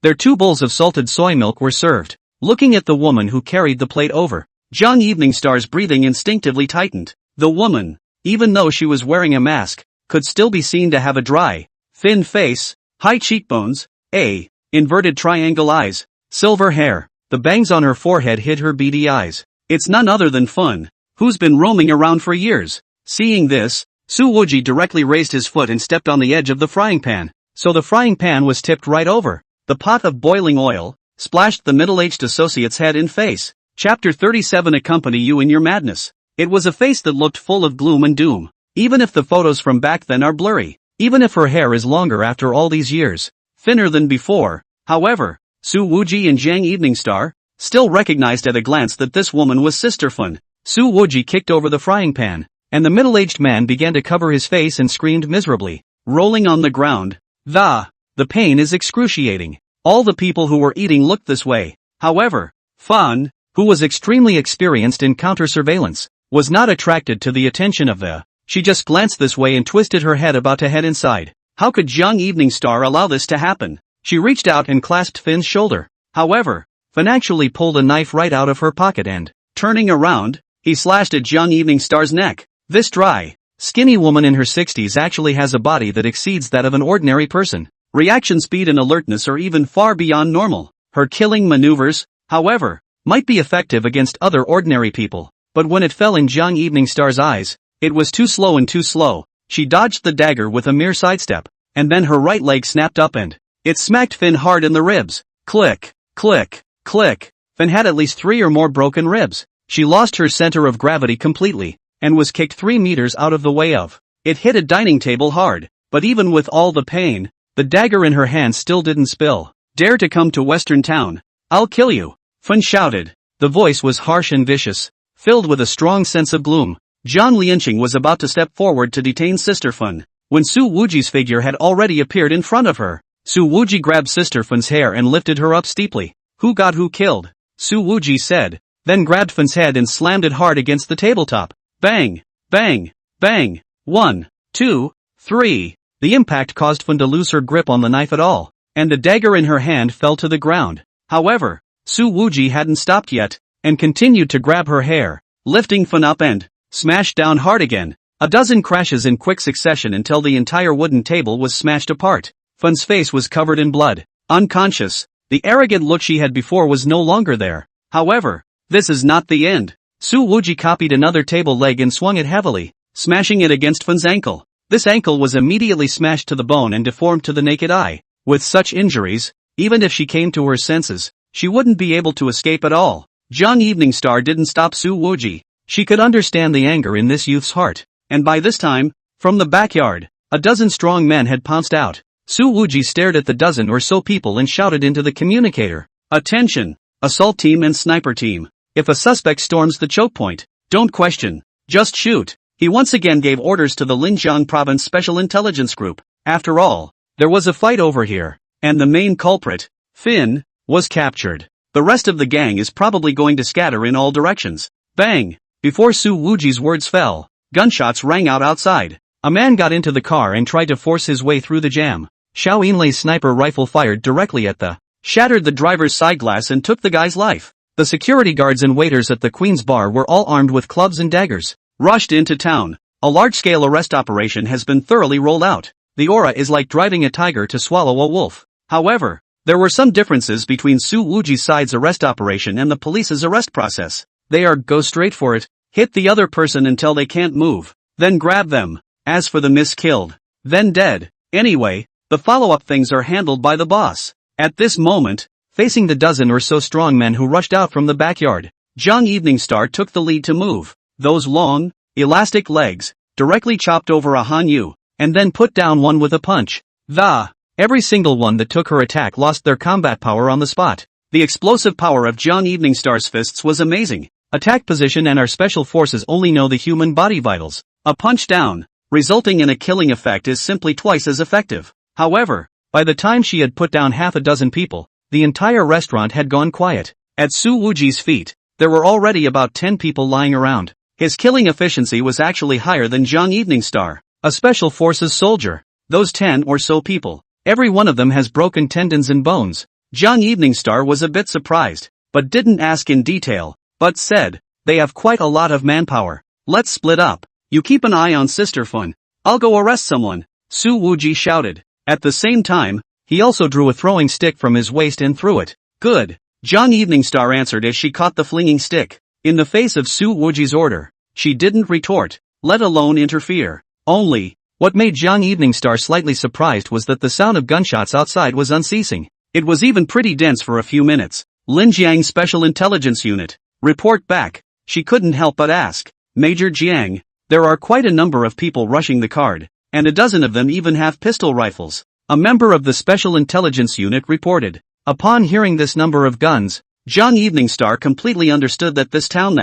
their 2 bowls of salted soy milk were served. Looking at the woman who carried the plate over, Jiang Evening Star's breathing instinctively tightened. The woman, even though she was wearing a mask, could still be seen to have a dry, thin face, high cheekbones, inverted triangle eyes, silver hair. The bangs on her forehead hid her beady eyes. It's none other than Fun, who's been roaming around for years. Seeing this, Su Wuji directly raised his foot and stepped on the edge of the frying pan, so the frying pan was tipped right over. The pot of boiling oil splashed the middle-aged associate's head and face. Chapter 37. Accompany you in your madness. It was a face that looked full of gloom and doom. Even if the photos from back then are blurry, even if her hair is longer after all these years, thinner than before, however, Su Wuji and Jiang Evening Star still recognized at a glance that this woman was Sister Fun. Su Wuji kicked over the frying pan, and the middle-aged man began to cover his face and screamed miserably, rolling on the ground. The pain is excruciating. All the people who were eating looked this way. However, Fan, who was extremely experienced in counter-surveillance, was not attracted to the attention of she just glanced this way and twisted her head about to head inside. How could Jiang Evening Star allow this to happen? She reached out and clasped Finn's shoulder. However, Finn actually pulled a knife right out of her pocket and, turning around, he slashed at Jiang Evening Star's neck. This dry, skinny woman in her 60s actually has a body that exceeds that of an ordinary person. Reaction speed and alertness are even far beyond normal. Her killing maneuvers, however, might be effective against other ordinary people, but when it fell in Jiang Evening Star's eyes, it was too slow and too slow. She dodged the dagger with a mere sidestep, and then her right leg snapped up and it smacked Finn hard in the ribs. Click, click, click. Finn had at least 3 or more broken ribs. She lost her center of gravity completely, and was kicked 3 meters out of the way of. It hit a dining table hard, but even with all the pain, the dagger in her hand still didn't spill. Dare to come to Western Town? I'll kill you, Fun shouted. The voice was harsh and vicious, filled with a strong sense of gloom. Zhang Lianqing was about to step forward to detain Sister Fun. when Su Wuji's figure had already appeared in front of her. Su Wuji grabbed Sister Fun's hair and lifted her up steeply. Who got who killed? Su Wuji said, then grabbed Fun's head and slammed it hard against the tabletop. Bang! Bang! Bang! 1, 2, 3. The impact caused Fun to lose her grip on the knife at all, and the dagger in her hand fell to the ground. However, Su Wuji hadn't stopped yet, and continued to grab her hair, lifting Fun up and smashed down hard again. A dozen crashes in quick succession until the entire wooden table was smashed apart. Fun's face was covered in blood, unconscious. The arrogant look she had before was no longer there. However, this is not the end. Su Wuji copied another table leg and swung it heavily, smashing it against Fun's ankle. This ankle was immediately smashed to the bone and deformed to the naked eye. With such injuries, even if she came to her senses, she wouldn't be able to escape at all. Young Evening Star didn't stop Su Wuji. She could understand the anger in this youth's heart. And by this time, from the backyard, a dozen strong men had pounced out. Su Wuji stared at the dozen or so people and shouted into the communicator. Attention! Assault team and sniper team. If a suspect storms the choke point, don't question, just shoot. He once again gave orders to the Linjiang Province Special Intelligence Group. After all, there was a fight over here, and the main culprit, Finn, was captured. The rest of the gang is probably going to scatter in all directions. Bang! Before Su Wuji's words fell, gunshots rang out outside. A man got into the car and tried to force his way through the jam. Xiao Yinlei's sniper rifle fired directly at shattered the driver's side glass and took the guy's life. The security guards and waiters at the Queen's Bar were all armed with clubs and daggers, rushed into town. A large-scale arrest operation has been thoroughly rolled out. The aura is like driving a tiger to swallow a wolf. However, there were some differences between Su Wuji's side's arrest operation and the police's arrest process. They are go straight for it, hit the other person until they can't move, then grab them. As for the miss-killed, then dead. Anyway, the follow-up things are handled by the boss. At this moment, facing the dozen or so strong men who rushed out from the backyard, Young Evening Star took the lead to move. Those long, elastic legs, directly chopped over a Hanyu, and then put down one with a punch. Every single one that took her attack lost their combat power on the spot. The explosive power of Young Evening Star's fists was amazing. Attack position and our special forces only know the human body vitals. A punch down, resulting in a killing effect, is simply twice as effective. However, by the time she had put down half a dozen people, the entire restaurant had gone quiet. At Su Wuji's feet, there were already about 10 people lying around. His killing efficiency was actually higher than Young Evening Star, a special forces soldier. Those 10 or so people, every one of them has broken tendons and bones. Young Evening Star was a bit surprised, but didn't ask in detail, but said, they have quite a lot of manpower. Let's split up. You keep an eye on Sister Fun. I'll go arrest someone. Su Wuji shouted. At the same time, he also drew a throwing stick from his waist and threw it. Good. Young Evening Star answered as she caught the flinging stick. In the face of Su Wuji's order, she didn't retort, let alone interfere. Only, what made Young Evening Star slightly surprised was that the sound of gunshots outside was unceasing. It was even pretty dense for a few minutes. Linjiang Special Intelligence Unit, report back. She couldn't help but ask, Major Jiang, there are quite a number of people rushing the card, and a dozen of them even have pistol rifles. A member of the Special Intelligence Unit reported. Upon hearing this number of guns, Young Evening Star completely understood that this town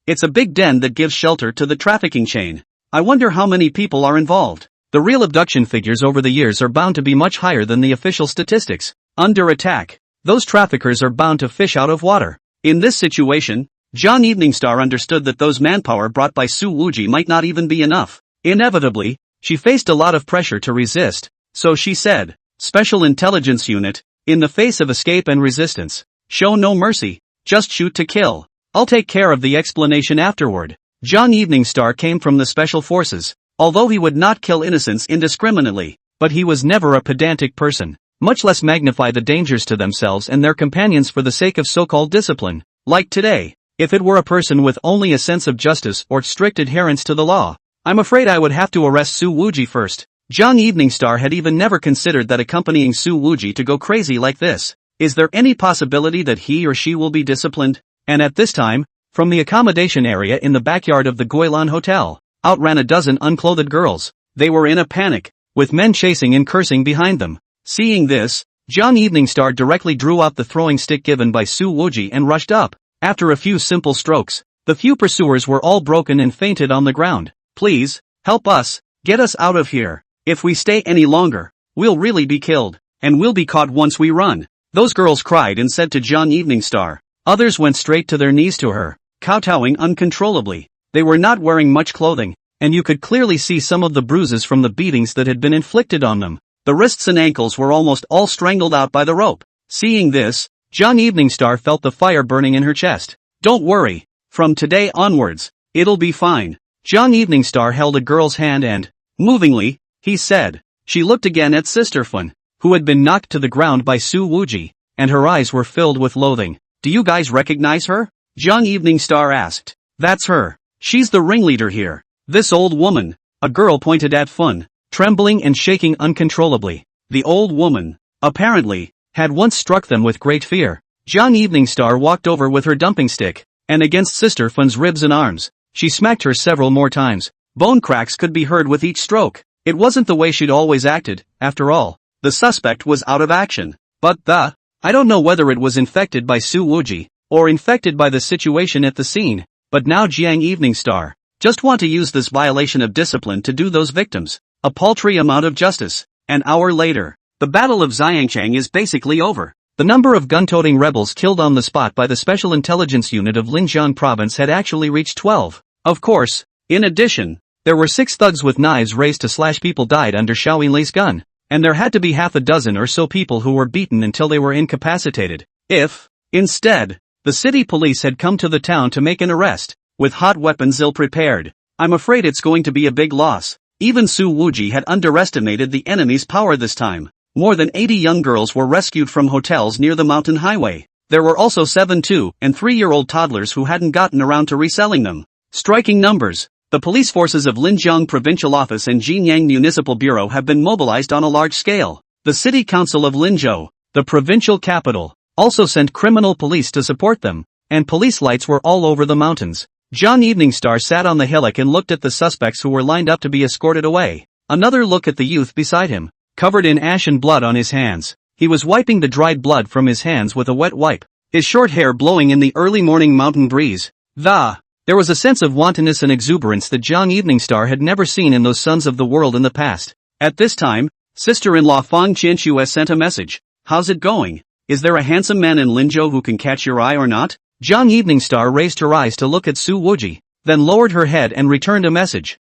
it's a big den that gives shelter to the trafficking chain. I wonder how many people are involved. The real abduction figures over the years are bound to be much higher than the official statistics. Under attack, those traffickers are bound to fish out of water. In this situation, Young Evening Star understood that those manpower brought by Su Wuji might not even be enough. Inevitably, she faced a lot of pressure to resist, so she said, Special Intelligence Unit, in the face of escape and resistance, show no mercy, just shoot to kill. I'll take care of the explanation afterward. Young Evening Star came from the Special Forces, although he would not kill innocents indiscriminately, but he was never a pedantic person, much less magnify the dangers to themselves and their companions for the sake of so-called discipline. Like today, if it were a person with only a sense of justice or strict adherence to the law, I'm afraid I would have to arrest Su Wuji first. Young Evening Star had even never considered that accompanying Su Wuji to go crazy like this. Is there any possibility that he or she will be disciplined? And at this time, from the accommodation area in the backyard of the Guilan Hotel, outran a dozen unclothed girls. They were in a panic, with men chasing and cursing behind them. Seeing this, Young Evening Star directly drew out the throwing stick given by Su Wuji and rushed up. After a few simple strokes, the few pursuers were all broken and fainted on the ground. Please, help us, get us out of here. If we stay any longer, we'll really be killed, and we'll be caught once we run. Those girls cried and said to John Evening Star. Others went straight to their knees to her, kowtowing uncontrollably. They were not wearing much clothing, and you could clearly see some of the bruises from the beatings that had been inflicted on them. The wrists and ankles were almost all strangled out by the rope. Seeing this, John Evening Star felt the fire burning in her chest. Don't worry. From today onwards, it'll be fine. John Evening Star held a girl's hand and, movingly, he said. She looked again at Sister Fun, who had been knocked to the ground by Su Wuji, and her eyes were filled with loathing. Do you guys recognize her? John Evening Star asked. That's her. She's the ringleader here. This old woman. A girl pointed at Fun, trembling and shaking uncontrollably. The old woman, apparently, had once struck them with great fear. John Evening Star walked over with her dumping stick, and against Sister Fun's ribs and arms, she smacked her several more times. Bone cracks could be heard with each stroke. It wasn't the way she'd always acted, after all. The suspect was out of action. But I don't know whether it was infected by Su Wuji, or infected by the situation at the scene, but now Jiang Evening Star just want to use this violation of discipline to do those victims a paltry amount of justice. An hour later, the Battle of Xiangchang is basically over. The number of gun-toting rebels killed on the spot by the Special Intelligence Unit of Linjiang Province had actually reached 12. Of course, in addition, there were 6 thugs with knives raised to slash people died under Xiao Yinlei's gun, and there had to be half a dozen or so people who were beaten until they were incapacitated. If, instead, the city police had come to the town to make an arrest, with hot weapons ill-prepared, I'm afraid it's going to be a big loss. Even Su Wuji had underestimated the enemy's power this time. More than 80 young girls were rescued from hotels near the mountain highway. There were also 7 2- and 3-year-old toddlers who hadn't gotten around to reselling them. Striking numbers. The police forces of Linjiang Provincial Office and Jinyang Municipal Bureau have been mobilized on a large scale. The City Council of Linzhou, the provincial capital, also sent criminal police to support them, and police lights were all over the mountains. John Evening Star sat on the hillock and looked at the suspects who were lined up to be escorted away. Another look at the youth beside him, covered in ash and blood on his hands. He was wiping the dried blood from his hands with a wet wipe, his short hair blowing in the early morning mountain breeze. There was a sense of wantonness and exuberance that John Evening Star had never seen in those sons of the world in the past. At this time, sister-in-law Fang Qianxue sent a message. How's it going? Is there a handsome man in Linzhou who can catch your eye or not? John Evening Star raised her eyes to look at Su Wuji, then lowered her head and returned a message.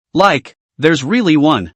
There's really one.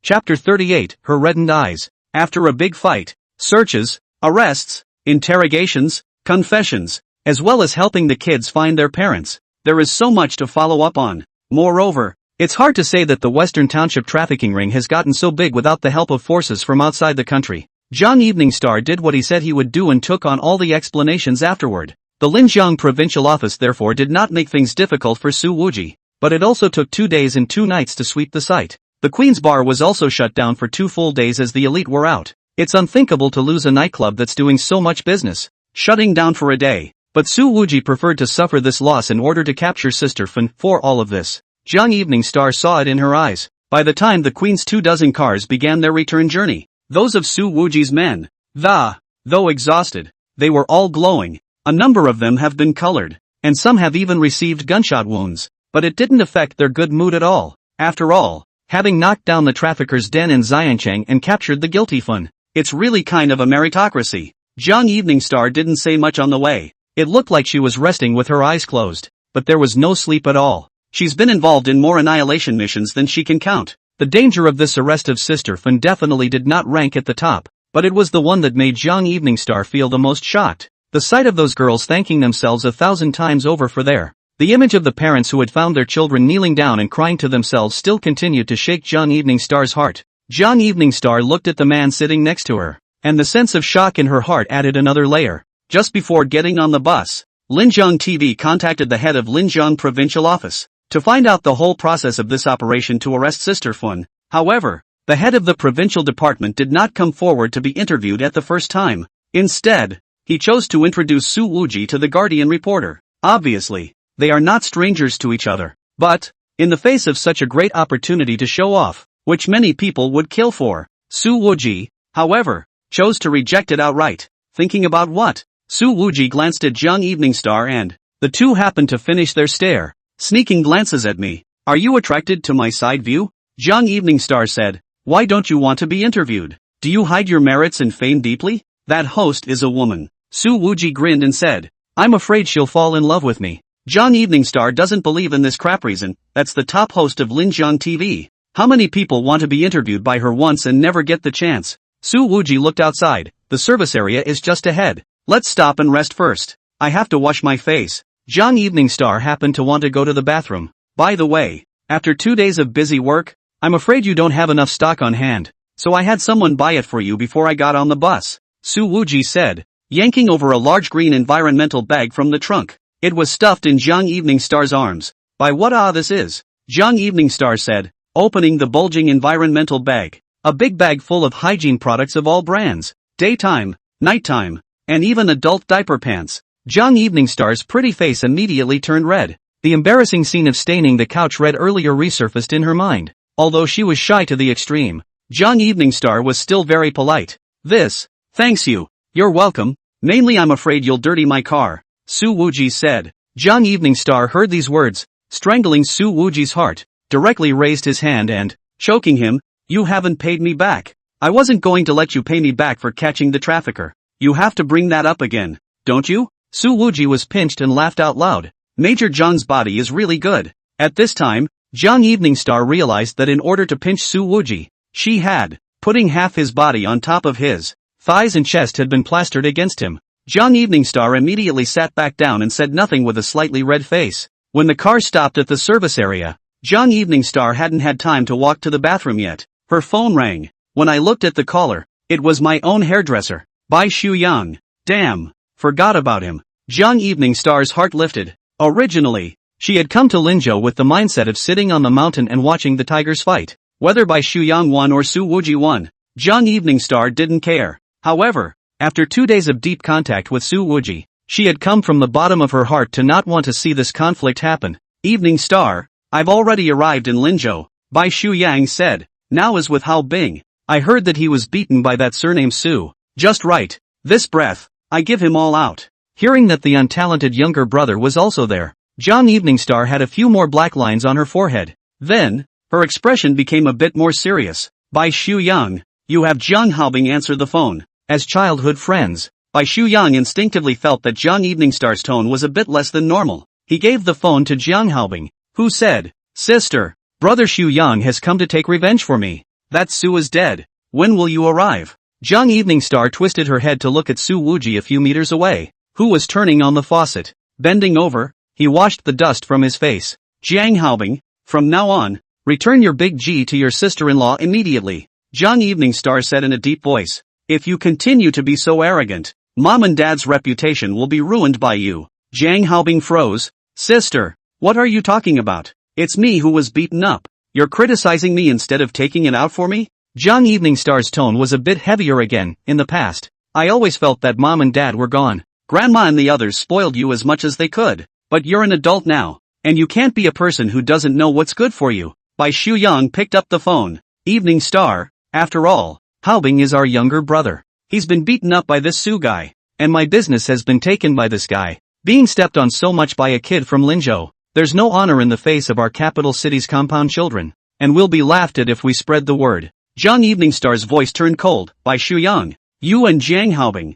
Chapter 38, Her Reddened Eyes. After a big fight, searches, arrests, interrogations, confessions, as well as helping the kids find their parents, there is so much to follow up on. Moreover, it's hard to say that the Western Township trafficking ring has gotten so big without the help of forces from outside the country. John Evening Star did what he said he would do and took on all the explanations afterward. The Linjiang Provincial Office therefore did not make things difficult for Su Wuji, but it also took 2 days and 2 nights to sweep the site. The Queen's Bar was also shut down for 2 full days as the elite were out. It's unthinkable to lose a nightclub that's doing so much business, shutting down for a day. But Su Wuji preferred to suffer this loss in order to capture Sister Fan. For all of this, John Evening Star saw it in her eyes. By the time the Queen's 24 cars began their return journey, those of Su Wuji's men, though exhausted, they were all glowing. A number of them have been colored, and some have even received gunshot wounds, but it didn't affect their good mood at all. After all, having knocked down the traffickers' den in Xiangchang and captured the guilty Fan, it's really kind of a meritocracy. John Evening Star didn't say much on the way. It looked like she was resting with her eyes closed, but there was no sleep at all. She's been involved in more annihilation missions than she can count. The danger of this arrest of Sister Fan definitely did not rank at the top, but it was the one that made John Evening Star feel the most shocked. The sight of those girls thanking themselves 1,000 times over for the image of the parents who had found their children kneeling down and crying to themselves still continued to shake John Evening Star's heart. John Evening Star looked at the man sitting next to her, and the sense of shock in her heart added another layer. Just before getting on the bus, Linjiang TV contacted the head of Linjiang Provincial Office to find out the whole process of this operation to arrest Sister Fan. However, the head of the provincial department did not come forward to be interviewed at the first time. Instead, he chose to introduce Su Wuji to the Guardian reporter. Obviously, they are not strangers to each other. But, in the face of such a great opportunity to show off, which many people would kill for, Su Wuji, however, chose to reject it outright. Thinking about what? Su Wuji glanced at John Evening Star and the two happened to finish their stare, sneaking glances at me. Are you attracted to my side view? Young Evening Star said, "Why don't you want to be interviewed? Do you hide your merits and fame deeply?" "That host is a woman." Su Wuji grinned and said, "I'm afraid she'll fall in love with me." Young Evening Star doesn't believe in this crap reason. That's the top host of Linjiang TV. How many people want to be interviewed by her once and never get the chance? Su Wuji looked outside. The service area is just ahead. Let's stop and rest first. I have to wash my face. Young Evening Star happened to want to go to the bathroom. By the way, after 2 days of busy work, I'm afraid you don't have enough stock on hand, so I had someone buy it for you before I got on the bus, Su Wuji said, yanking over a large green environmental bag from the trunk. It was stuffed in Young Evening Star's arms. "By what this is?" Young Evening Star said, opening the bulging environmental bag. A big bag full of hygiene products of all brands, daytime, nighttime, and even adult diaper pants. Young Evening Star's pretty face immediately turned red. The embarrassing scene of staining the couch red earlier resurfaced in her mind. Although she was shy to the extreme, Young Evening Star was still very polite. Thanks you. You're welcome. Mainly I'm afraid you'll dirty my car," Su Wuji said. Young Evening Star heard these words, strangling Su Wuji's heart, directly raised his hand and, choking him, "You haven't paid me back. I wasn't going to let you pay me back for catching the trafficker. You have to bring that up again, don't you?" Su Wuji was pinched and laughed out loud. Major Zhang's body is really good. At this time, Young Evening Star realized that in order to pinch Su Wuji, she had, putting half his body on top of his thighs and chest had been plastered against him. Young Evening Star immediately sat back down and said nothing with a slightly red face. When the car stopped at the service area, Young Evening Star hadn't had time to walk to the bathroom yet. Her phone rang. When I looked at the caller, it was my own hairdresser, Bai Shu Yang. Damn, forgot about him. Young Evening Star's heart lifted. Originally, she had come to Linzhou with the mindset of sitting on the mountain and watching the tigers fight. Whether Bai Shu Yang won or Su Wuji won, Young Evening Star didn't care. However, after 2 days of deep contact with Su Wuji, she had come from the bottom of her heart to not want to see this conflict happen. "Evening Star, I've already arrived in Linzhou," Bai Shu Yang said. "Now is with Hao Bing. I heard that he was beaten by that surname Su. Just right. This breath, I give him all out." Hearing that the untalented younger brother was also there, Young Evening Star had a few more black lines on her forehead. Then, her expression became a bit more serious. "Bai Shu Yang, you have Zhang Haobing answer the phone." As childhood friends, Bai Shu Yang instinctively felt that Young Evening Star's tone was a bit less than normal. He gave the phone to Zhang Haobing, who said, "Sister, Brother Shu Yang has come to take revenge for me. That Su is dead. When will you arrive?" Young Evening Star twisted her head to look at Su Wuji a few meters away, who was turning on the faucet. Bending over, he washed the dust from his face. "Zhang Haobing, from now on, return your big G to your sister-in-law immediately," Young Evening Star said in a deep voice. "If you continue to be so arrogant, Mom and Dad's reputation will be ruined by you." Zhang Haobing froze. "Sister, what are you talking about? It's me who was beaten up. You're criticizing me instead of taking it out for me?" Young Evening Star's tone was a bit heavier again. "In the past, I always felt that Mom and Dad were gone. Grandma and the others spoiled you as much as they could. But you're an adult now, and you can't be a person who doesn't know what's good for you." Bai Shu Yang picked up the phone. "Evening Star, after all, Haobing is our younger brother. He's been beaten up by this Su guy, and my business has been taken by this guy. Being stepped on so much by a kid from Linzhou, there's no honor in the face of our capital city's compound children, and we'll be laughed at if we spread the word." Young Evening Star's voice turned cold. "Bai Shu Yang, you and Zhang Haobing,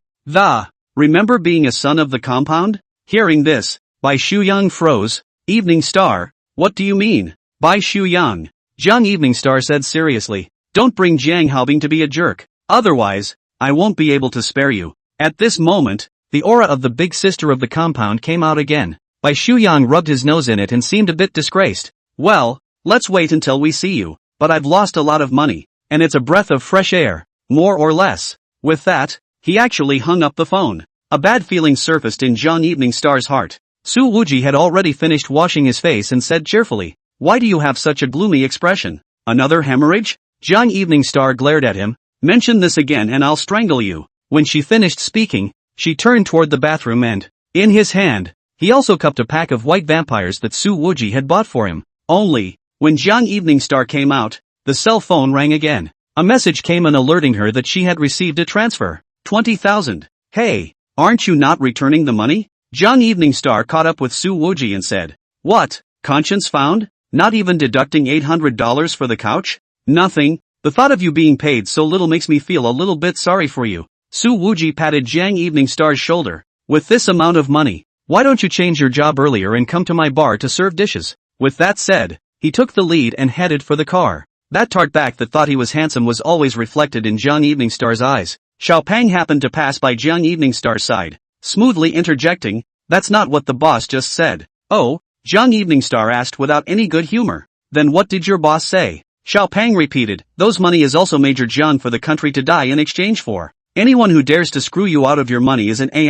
remember being a son of the compound?" Hearing this, Bai Shu Yang froze. "Evening Star, what do you mean?" "Bai Shu Yang," Young Evening Star said seriously, "don't bring Zhang Haobing to be a jerk. Otherwise, I won't be able to spare you." At this moment, the aura of the big sister of the compound came out again. Bai Shu Yang rubbed his nose in it and seemed a bit disgraced. "Well, let's wait until we see you, but I've lost a lot of money, and it's a breath of fresh air, more or less." With that, he actually hung up the phone. A bad feeling surfaced in Young Evening Star's heart. Su Wuji had already finished washing his face and said cheerfully, "Why do you have such a gloomy expression? Another hemorrhage?" Young Evening Star glared at him. "Mention this again and I'll strangle you." When she finished speaking, she turned toward the bathroom and, in his hand, he also cupped a pack of white vampires that Su Wuji had bought for him. Only, when Young Evening Star came out, the cell phone rang again. A message came in alerting her that she had received a transfer. 20,000. "Hey, aren't you not returning the money?" Young Evening Star caught up with Su Wuji and said, "What, conscience found? Not even deducting $800 for the couch? Nothing. The thought of you being paid so little makes me feel a little bit sorry for you. Su Wuji patted Jiang Evening Star's shoulder. With this amount of money, why don't you change your job earlier and come to my bar to serve dishes? With that said, he took the lead and headed for the car. That tart back that thought he was handsome was always reflected in Jiang Evening Star's eyes. Xiao Pang happened to pass by Jiang Evening Star's side, smoothly interjecting, "That's not what the boss just said." "Oh?" Jiang Evening Star asked without any good humor. "Then what did your boss say?" Xiao Pang repeated, "Those money is also Major Jiang for the country to die in exchange for. Anyone who dares to screw you out of your money is an A***.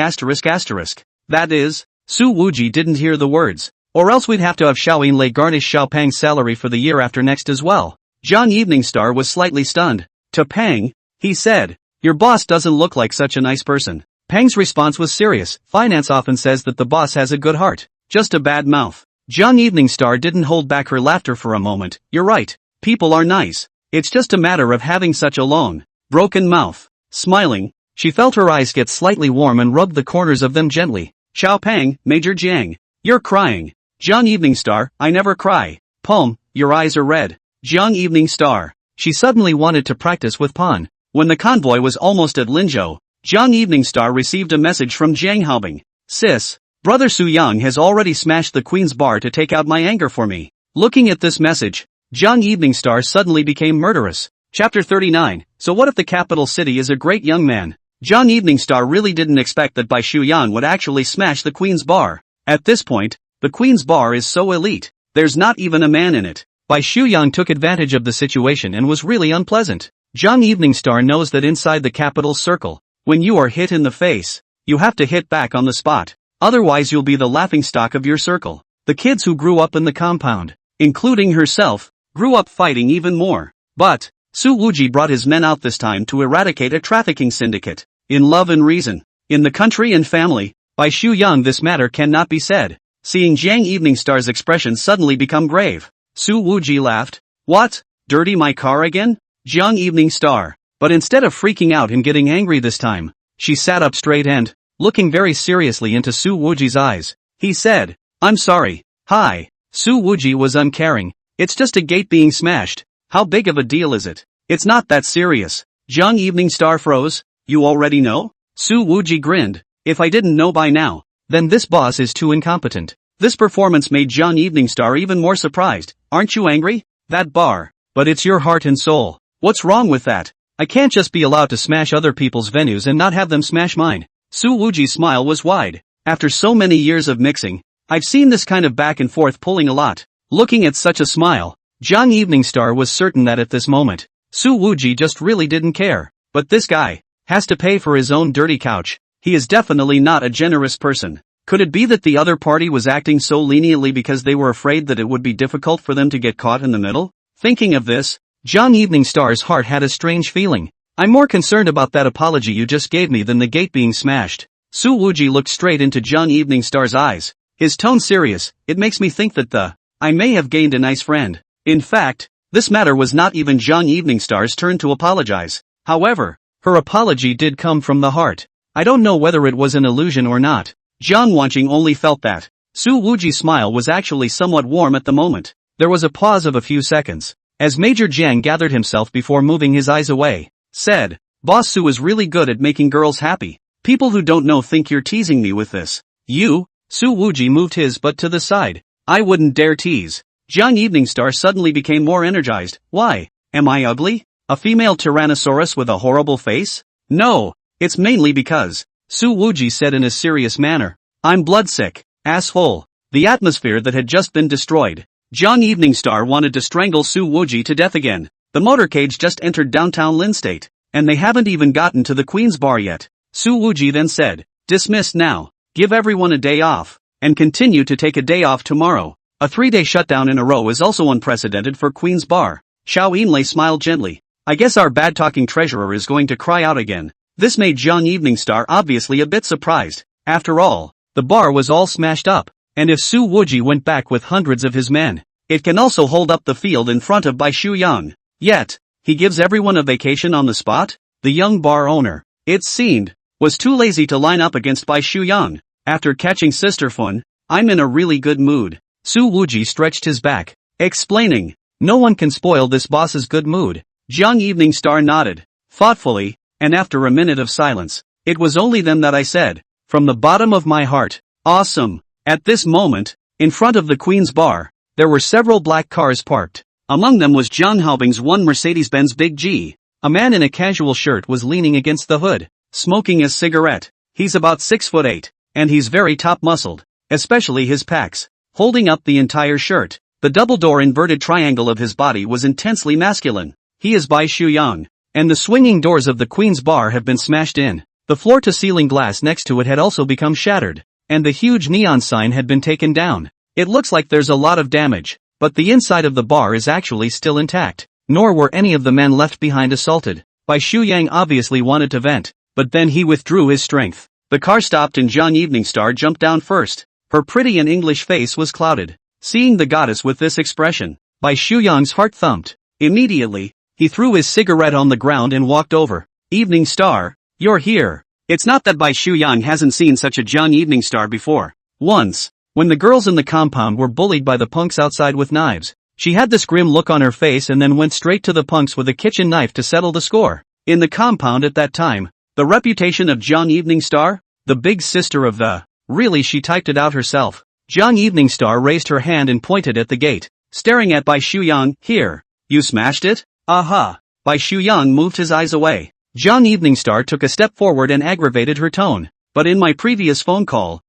That is." Su Wuji didn't hear the words. "Or else we'd have to have Xiao Yinlei garnish Xiao Pang's salary for the year after next as well." Jiang Evening Star was slightly stunned. To Pang, he said, "Your boss doesn't look like such a nice person." Pang's response was serious. "Finance often says that the boss has a good heart, just a bad mouth." Jiang Evening Star didn't hold back her laughter for a moment. "You're right. People are nice. It's just a matter of having such a long, broken mouth." Smiling, she felt her eyes get slightly warm and rubbed the corners of them gently. "Xiao Pang, Major Jiang, you're crying." Jiang Evening Star, "I never cry." "Palm, your eyes are red." Jiang Evening Star. She suddenly wanted to practice with Pan. When the convoy was almost at Linzhou, Jiang Evening Star received a message from Jiang Haobing. "Sis, Brother Su Yang has already smashed the Queen's bar to take out my anger for me." Looking at this message, Jiang Evening Star suddenly became murderous. Chapter 39. So what if the capital city is a great young man? Jiang Evening Star really didn't expect that Bai Shuyan would actually smash the Queen's bar. At this point, the Queen's bar is so elite, there's not even a man in it. Bai Shuyan took advantage of the situation and was really unpleasant. Jiang Evening Star knows that inside the capital's circle, when you are hit in the face, you have to hit back on the spot. Otherwise you'll be the laughingstock of your circle. The kids who grew up in the compound, including herself, grew up fighting even more. But Su Wuji brought his men out this time to eradicate a trafficking syndicate. In love and reason, in the country and family, by Xu Yang this matter cannot be said. Seeing Jiang Evening Star's expression suddenly become grave, Su Wuji laughed. "What? Dirty my car again?" Jiang Evening Star. But instead of freaking out and getting angry this time, she sat up straight and, looking very seriously into Su Wuji's eyes, he said, "I'm sorry." "Hi." Su Wuji was uncaring. "It's just a gate being smashed. How big of a deal is it? It's not that serious." Jiang Evening Star froze. "You already know?" Su Wuji grinned. "If I didn't know by now, then this boss is too incompetent." This performance made Jiang Evening Star even more surprised. "Aren't you angry? That bar. But it's your heart and soul. What's wrong with that? I can't just be allowed to smash other people's venues and not have them smash mine." Su Wuji's smile was wide. "After so many years of mixing, I've seen this kind of back and forth pulling a lot." Looking at such a smile, Jiang Evening Star was certain that at this moment, Su Wuji just really didn't care. But this guy has to pay for his own dirty couch. He is definitely not a generous person. Could it be that the other party was acting so leniently because they were afraid that it would be difficult for them to get caught in the middle? Thinking of this, Jiang Evening Star's heart had a strange feeling. "I'm more concerned about that apology you just gave me than the gate being smashed." Su Wuji looked straight into Jiang Evening Star's eyes, his tone serious. "It makes me think that I may have gained a nice friend." In fact, this matter was not even Jiang Evening Star's turn to apologize. However, her apology did come from the heart. I don't know whether it was an illusion or not. Jiang Wanqing only felt that. Su Wuji's smile was actually somewhat warm at the moment. There was a pause of a few seconds, as Major Jiang gathered himself before moving his eyes away, said, "Boss Su is really good at making girls happy. People who don't know think you're teasing me with this." "You?" Su Wuji moved his butt to the side. "I wouldn't dare tease." Jiang Evening Star suddenly became more energized. "Why? Am I ugly? A female Tyrannosaurus with a horrible face?" "No, it's mainly because," Su Wuji said in a serious manner, "I'm bloodsick, asshole." The atmosphere that had just been destroyed. Jiang Evening Star wanted to strangle Su Wuji to death again. The motorcade just entered downtown Lin State, and they haven't even gotten to the Queen's bar yet. Su Wuji then said, "Dismissed now. Give everyone a day off, and continue to take a day off tomorrow." A 3-day shutdown in a row is also unprecedented for Queen's bar. Xiao Yinlei smiled gently. "I guess our bad-talking treasurer is going to cry out again." This made Jiang Evening Star obviously a bit surprised. After all, the bar was all smashed up, and if Su Wuji went back with hundreds of his men, it can also hold up the field in front of Bai Shuyang. Yet, he gives everyone a vacation on the spot? The young bar owner, it seemed, was too lazy to line up against Bai Shuyang. After catching Sister Fun, "I'm in a really good mood." Su Wuji stretched his back. Explaining. No one can spoil this boss's good mood. Young Evening Star nodded, thoughtfully, and after a minute of silence, it was only then that I said, from the bottom of my heart, awesome. At this moment, in front of the Queen's bar, there were several black cars parked. Among them was John Halbing's one Mercedes-Benz Big G. A man in a casual shirt was leaning against the hood, smoking a cigarette. He's about 6'8", and he's very top-muscled, especially his pecs, holding up the entire shirt. The double-door inverted triangle of his body was intensely masculine. He is Bai Shuyang, and the swinging doors of the Queen's bar have been smashed in. The floor-to-ceiling glass next to it had also become shattered, and the huge neon sign had been taken down. It looks like there's a lot of damage, but the inside of the bar is actually still intact. Nor were any of the men left behind assaulted. Bai Shuyang obviously wanted to vent, but then he withdrew his strength. The car stopped and Young Evening Star jumped down first. Her pretty and English face was clouded. Seeing the goddess with this expression, Bai Shuyang's heart thumped. Immediately, he threw his cigarette on the ground and walked over. Evening Star, you're here. It's not that Bai Shuyang hasn't seen such a Young Evening Star before. Once, when the girls in the compound were bullied by the punks outside with knives, she had this grim look on her face and then went straight to the punks with a kitchen knife to settle the score. In the compound at that time, the reputation of Young Evening Star, the big sister of the, really she typed it out herself. Young Evening Star raised her hand and pointed at the gate, staring at Bai Shuyang. Here, you smashed it? Aha. Bai Shuyang moved his eyes away. Young Evening Star took a step forward and aggravated her tone. But in my previous phone call,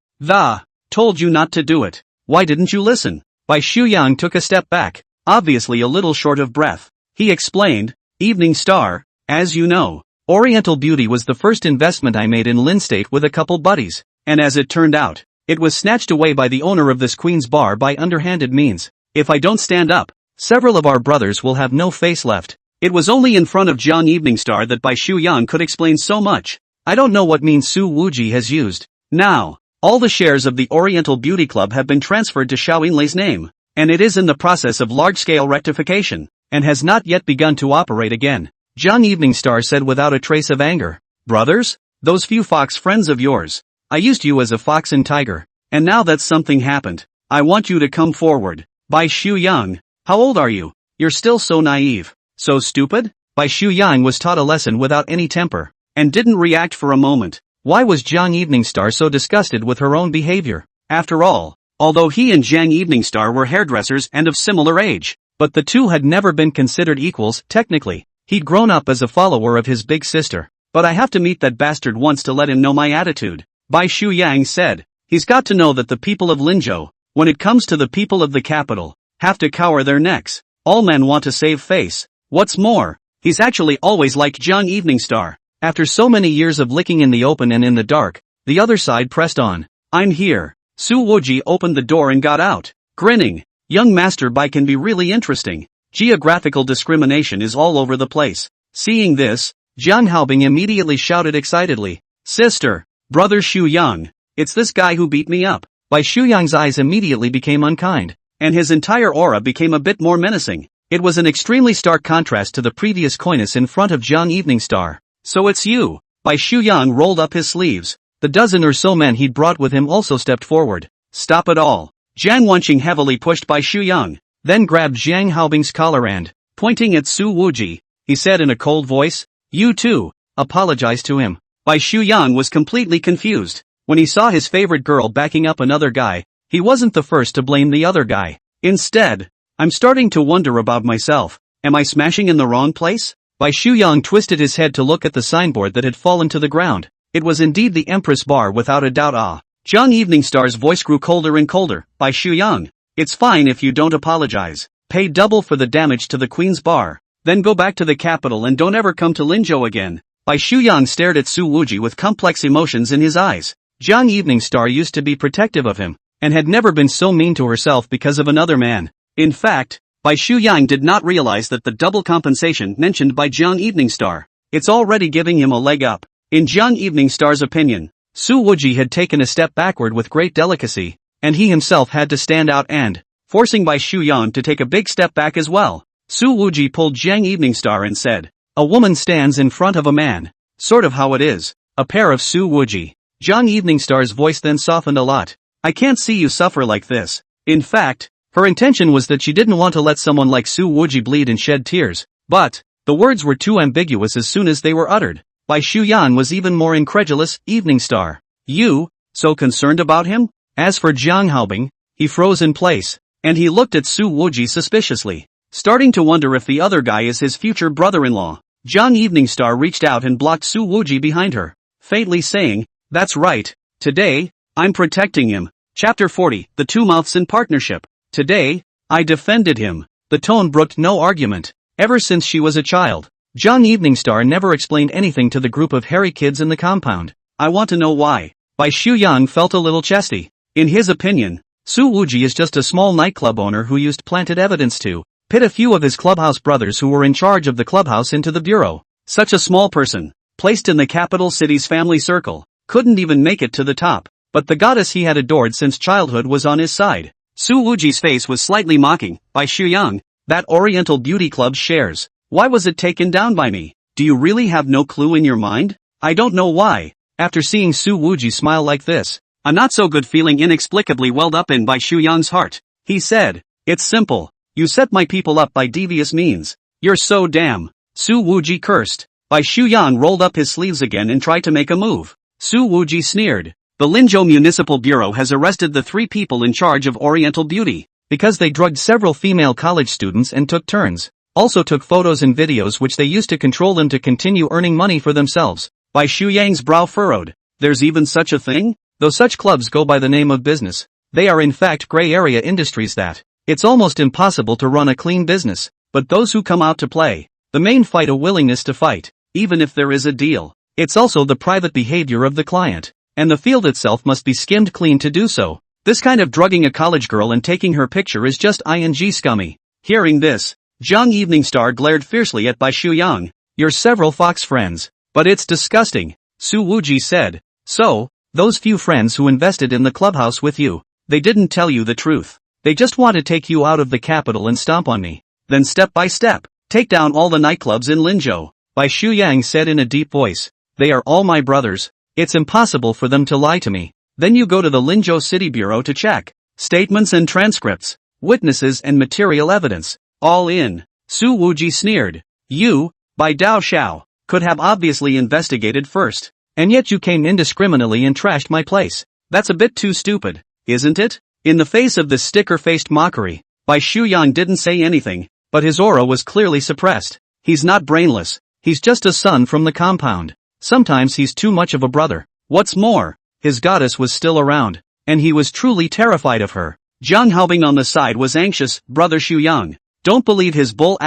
told you not to do it. Why didn't you listen? Bai Shuyang took a step back, obviously a little short of breath. He explained, Evening Star, as you know, Oriental Beauty was the first investment I made in Lin State with a couple buddies, and as it turned out, it was snatched away by the owner of this Queen's bar by underhanded means. If I don't stand up, several of our brothers will have no face left. It was only in front of Young Evening Star that Bai Shuyang could explain so much. I don't know what means Su Wuji has used. Now, all the shares of the Oriental Beauty Club have been transferred to Xiao Yinlei's name, and it is in the process of large-scale rectification, and has not yet begun to operate again. Young Evening Star said without a trace of anger. Brothers? Those few fox friends of yours. I used you as a fox and tiger, and now that something happened, I want you to come forward. Bai Shuyang, how old are you? You're still so naive, so stupid? Bai Shuyang was taught a lesson without any temper, and didn't react for a moment. Why was Young Evening Star so disgusted with her own behavior? After all, although he and Young Evening Star were hairdressers and of similar age, but the two had never been considered equals, technically. He'd grown up as a follower of his big sister. But I have to meet that bastard once to let him know my attitude. Bai Shuyang said. He's got to know that the people of Linzhou, when it comes to the people of the capital, have to cower their necks. All men want to save face. What's more, he's actually always liked Young Evening Star. After so many years of licking in the open and in the dark, the other side pressed on. I'm here. Su Wuji opened the door and got out, grinning. Young Master Bai can be really interesting. Geographical discrimination is all over the place. Seeing this, Jiang Haobing immediately shouted excitedly. Sister, brother Shuyang, it's this guy who beat me up. Bai Shuyang's eyes immediately became unkind, and his entire aura became a bit more menacing. It was an extremely stark contrast to the previous coyness in front of Young Evening Star. So it's you. Bai Shuyang rolled up his sleeves. The dozen or so men he'd brought with him also stepped forward. Stop it all. Jiang Wenqing heavily pushed Bai Shuyang, then grabbed Jiang Haobing's collar and, pointing at Su Wuji, he said in a cold voice, You too, apologize to him. Bai Shuyang was completely confused. When he saw his favorite girl backing up another guy, he wasn't the first to blame the other guy. Instead, I'm starting to wonder about myself. Am I smashing in the wrong place? Bai Shuyang twisted his head to look at the signboard that had fallen to the ground. It was indeed the Empress Bar without a doubt. Young Evening Star's voice grew colder and colder. Bai Shuyang, it's fine if you don't apologize. Pay double for the damage to the Queen's Bar. Then go back to the capital and don't ever come to Linzhou again. Bai Shuyang stared at Su Wuji with complex emotions in his eyes. Young Evening Star used to be protective of him, and had never been so mean to herself because of another man. In fact, Bai Shuyang did not realize that the double compensation mentioned by Young Evening Star, it's already giving him a leg up. In Young Evening Star's opinion, Su Wuji had taken a step backward with great delicacy, and he himself had to stand out and, forcing Bai Shuyang to take a big step back as well. Su Wuji pulled Young Evening Star and said, A woman stands in front of a man. Sort of how it is. A pair of Su Wuji. Young Evening Star's voice then softened a lot. I can't see you suffer like this. In fact, Her intention was that she didn't want to let someone like Su Wuji bleed and shed tears, but the words were too ambiguous as soon as they were uttered. Bai Shuyan was even more incredulous. Evening Star. You, so concerned about him? As for Jiang Haobing, he froze in place, and he looked at Su Wuji suspiciously, starting to wonder if the other guy is his future brother-in-law. Jiang Evening Star reached out and blocked Su Wuji behind her, faintly saying, "That's right, today, I'm protecting him." Chapter 40, The Two Mouths in Partnership. Today, I defended him. The tone brooked no argument. Ever since she was a child, Jiang Evening Star never explained anything to the group of hairy kids in the compound. I want to know why. Bai Shuyang felt a little chesty. In his opinion, Su Wuji is just a small nightclub owner who used planted evidence to pit a few of his clubhouse brothers who were in charge of the clubhouse into the bureau. Such a small person, placed in the capital city's family circle, couldn't even make it to the top. But the goddess he had adored since childhood was on his side. Su Wuji's face was slightly mocking. Bai Shuyang, that Oriental Beauty Club's shares. Why was it taken down by me? Do you really have no clue in your mind? I don't know why. After seeing Su Wuji smile like this, a not-so-good feeling inexplicably welled up in Bai Shuyang's heart. He said, "It's simple. You set my people up by devious means. You're so damn." Su Wuji cursed. Bai Shuyang rolled up his sleeves again and tried to make a move. Su Wuji sneered. The Linzhou Municipal Bureau has arrested the 3 people in charge of Oriental Beauty, because they drugged several female college students and took turns. Also took photos and videos which they used to control them to continue earning money for themselves. Bai Shuyang's brow furrowed. There's even such a thing? Though such clubs go by the name of business, they are in fact gray area industries that it's almost impossible to run a clean business. But those who come out to play, the main fight a willingness to fight, even if there is a deal. It's also the private behavior of the client. And the field itself must be skimmed clean to do so. This kind of drugging a college girl and taking her picture is just ing scummy. Hearing this, Jiang Evening Star glared fiercely at Bai Shuyang. You're several fox friends. But it's disgusting, Su Wuji said. So, those few friends who invested in the clubhouse with you, they didn't tell you the truth. They just want to take you out of the capital and stomp on me. Then step by step, take down all the nightclubs in Linzhou. Bai Shuyang said in a deep voice. They are all my brothers. It's impossible for them to lie to me. Then you go to the Linzhou City Bureau to check statements and transcripts, witnesses and material evidence, all in. Su Wuji sneered. You, Bai Dao Xiao, could have obviously investigated first. And yet you came indiscriminately and trashed my place. That's a bit too stupid, isn't it? In the face of this sticker-faced mockery, Bai Shuyang didn't say anything, but his aura was clearly suppressed. He's not brainless. He's just a son from the compound. Sometimes he's too much of a brother. What's more, his goddess was still around, and he was truly terrified of her. Jiang Haobing on the side was anxious. Brother Shuyang, don't believe his bull ********.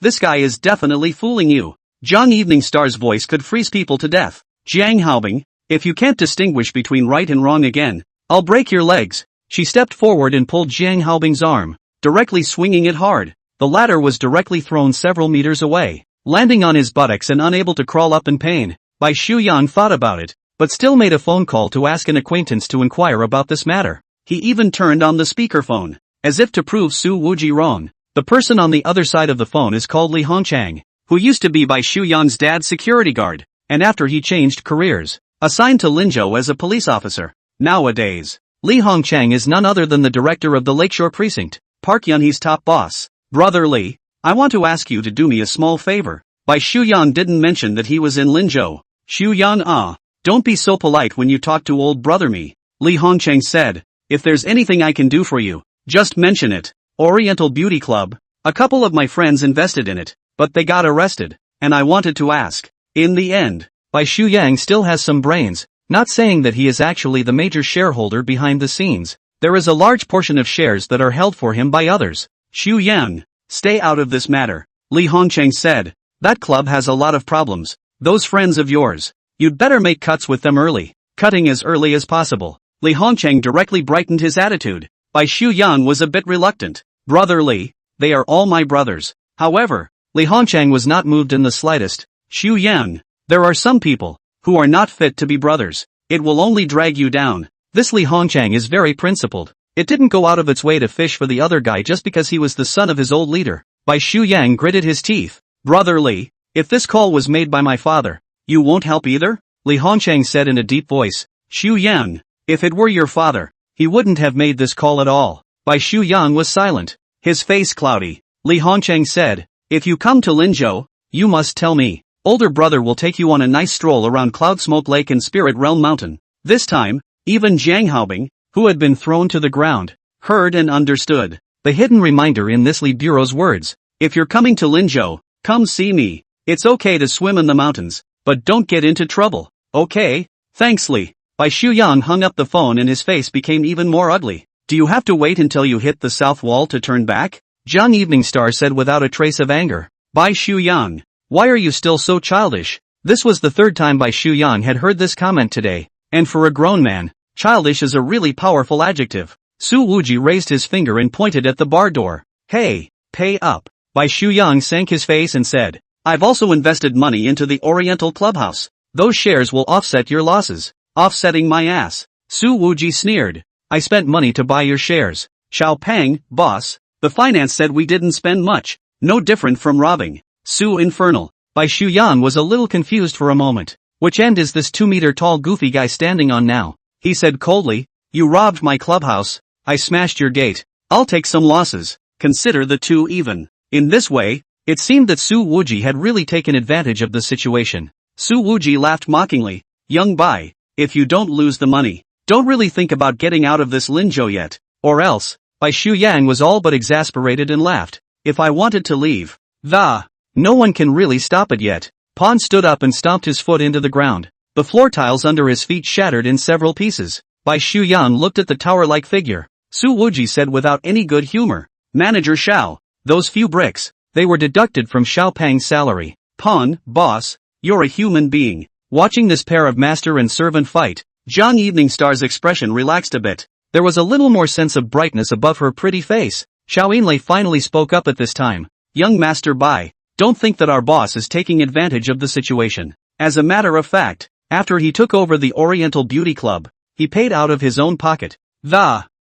This guy is definitely fooling you. Jiang Evening Star's voice could freeze people to death. Jiang Haobing, if you can't distinguish between right and wrong again, I'll break your legs. She stepped forward and pulled Jiang Haobing's arm, directly swinging it hard. The latter was directly thrown several meters away, landing on his buttocks and unable to crawl up in pain. Bai Shuyang thought about it, but still made a phone call to ask an acquaintance to inquire about this matter. He even turned on the speakerphone, as if to prove Su Wuji wrong. The person on the other side of the phone is called Li Hongchang, who used to be Bai Shuyang's dad's security guard, and after he changed careers, assigned to Linzhou as a police officer. Nowadays, Li Hongchang is none other than the director of the Lakeshore Precinct, Park Yunhe's top boss. Brother Li, I want to ask you to do me a small favor. Bai Shuyang didn't mention that he was in Linzhou. Shuyang don't be so polite when you talk to old brother me. Li Hongchang said, if there's anything I can do for you, just mention it. Oriental Beauty Club. A couple of my friends invested in it, but they got arrested, and I wanted to ask. In the end, Bai Shuyang still has some brains, not saying that he is actually the major shareholder behind the scenes. There is a large portion of shares that are held for him by others. Shuyang, stay out of this matter. Li Hongchang said, that club has a lot of problems. Those friends of yours, you'd better make cuts with them early. Cutting as early as possible. Li Hongchang directly brightened his attitude. Bai Shuyang was a bit reluctant. Brother Li, they are all my brothers. However, Li Hongchang was not moved in the slightest. Shuyang, there are some people who are not fit to be brothers. It will only drag you down. This Li Hongchang is very principled. It didn't go out of its way to fish for the other guy just because he was the son of his old leader. Bai Shuyang gritted his teeth. Brother Li, if this call was made by my father, you won't help either? Li Hongchang said in a deep voice. Shuyang, if it were your father, he wouldn't have made this call at all. Bai Shu-yang was silent, his face cloudy. Li Hongcheng said, if you come to Linzhou, you must tell me. Older brother will take you on a nice stroll around Cloud Smoke Lake and Spirit Realm Mountain. This time, even Zhang Haobing, who had been thrown to the ground, heard and understood the hidden reminder in this Li Bureau's words. If you're coming to Linzhou, come see me. It's okay to swim in the mountains, but don't get into trouble. Okay? Thanks, Li. Bai Shu-yang hung up the phone and his face became even more ugly. Do you have to wait until you hit the south wall to turn back? Zhang Evening Star said without a trace of anger. Bai Shu-yang, why are you still so childish? This was the third time Bai Shu-yang had heard this comment today, and for a grown man, childish is a really powerful adjective. Su Wuji raised his finger and pointed at the bar door. Hey, pay up. Bai Shu-yang sank his face and said, I've also invested money into the Oriental Clubhouse. Those shares will offset your losses. Offsetting my ass. Su Wuji sneered. I spent money to buy your shares. Xiao Pang, boss. The finance said we didn't spend much. No different from robbing. Su Infernal. Bai Shu-yang was a little confused for a moment. Which end is this 2-meter tall goofy guy standing on now? He said coldly, you robbed my clubhouse. I smashed your gate. I'll take some losses. Consider the two even. In this way, it seemed that Su Wuji had really taken advantage of the situation. Su Wuji laughed mockingly. Young Bai, if you don't lose the money, don't really think about getting out of this Linzhou yet. Or else. Bai Shu-yang was all but exasperated and laughed. If I wanted to leave, no one can really stop it yet. Pan stood up and stomped his foot into the ground. The floor tiles under his feet shattered in several pieces. Bai Shu-yang looked at the tower-like figure. Su Wuji said without any good humor. Manager Xiao, those few bricks, they were deducted from Xiao Pang's salary. Pan, boss, you're a human being. Watching this pair of master and servant fight, Zhang Evening Star's expression relaxed a bit. There was a little more sense of brightness above her pretty face. Xiao Yinlei finally spoke up at this time. Young Master Bai, don't think that our boss is taking advantage of the situation. As a matter of fact, after he took over the Oriental Beauty Club, he paid out of his own pocket.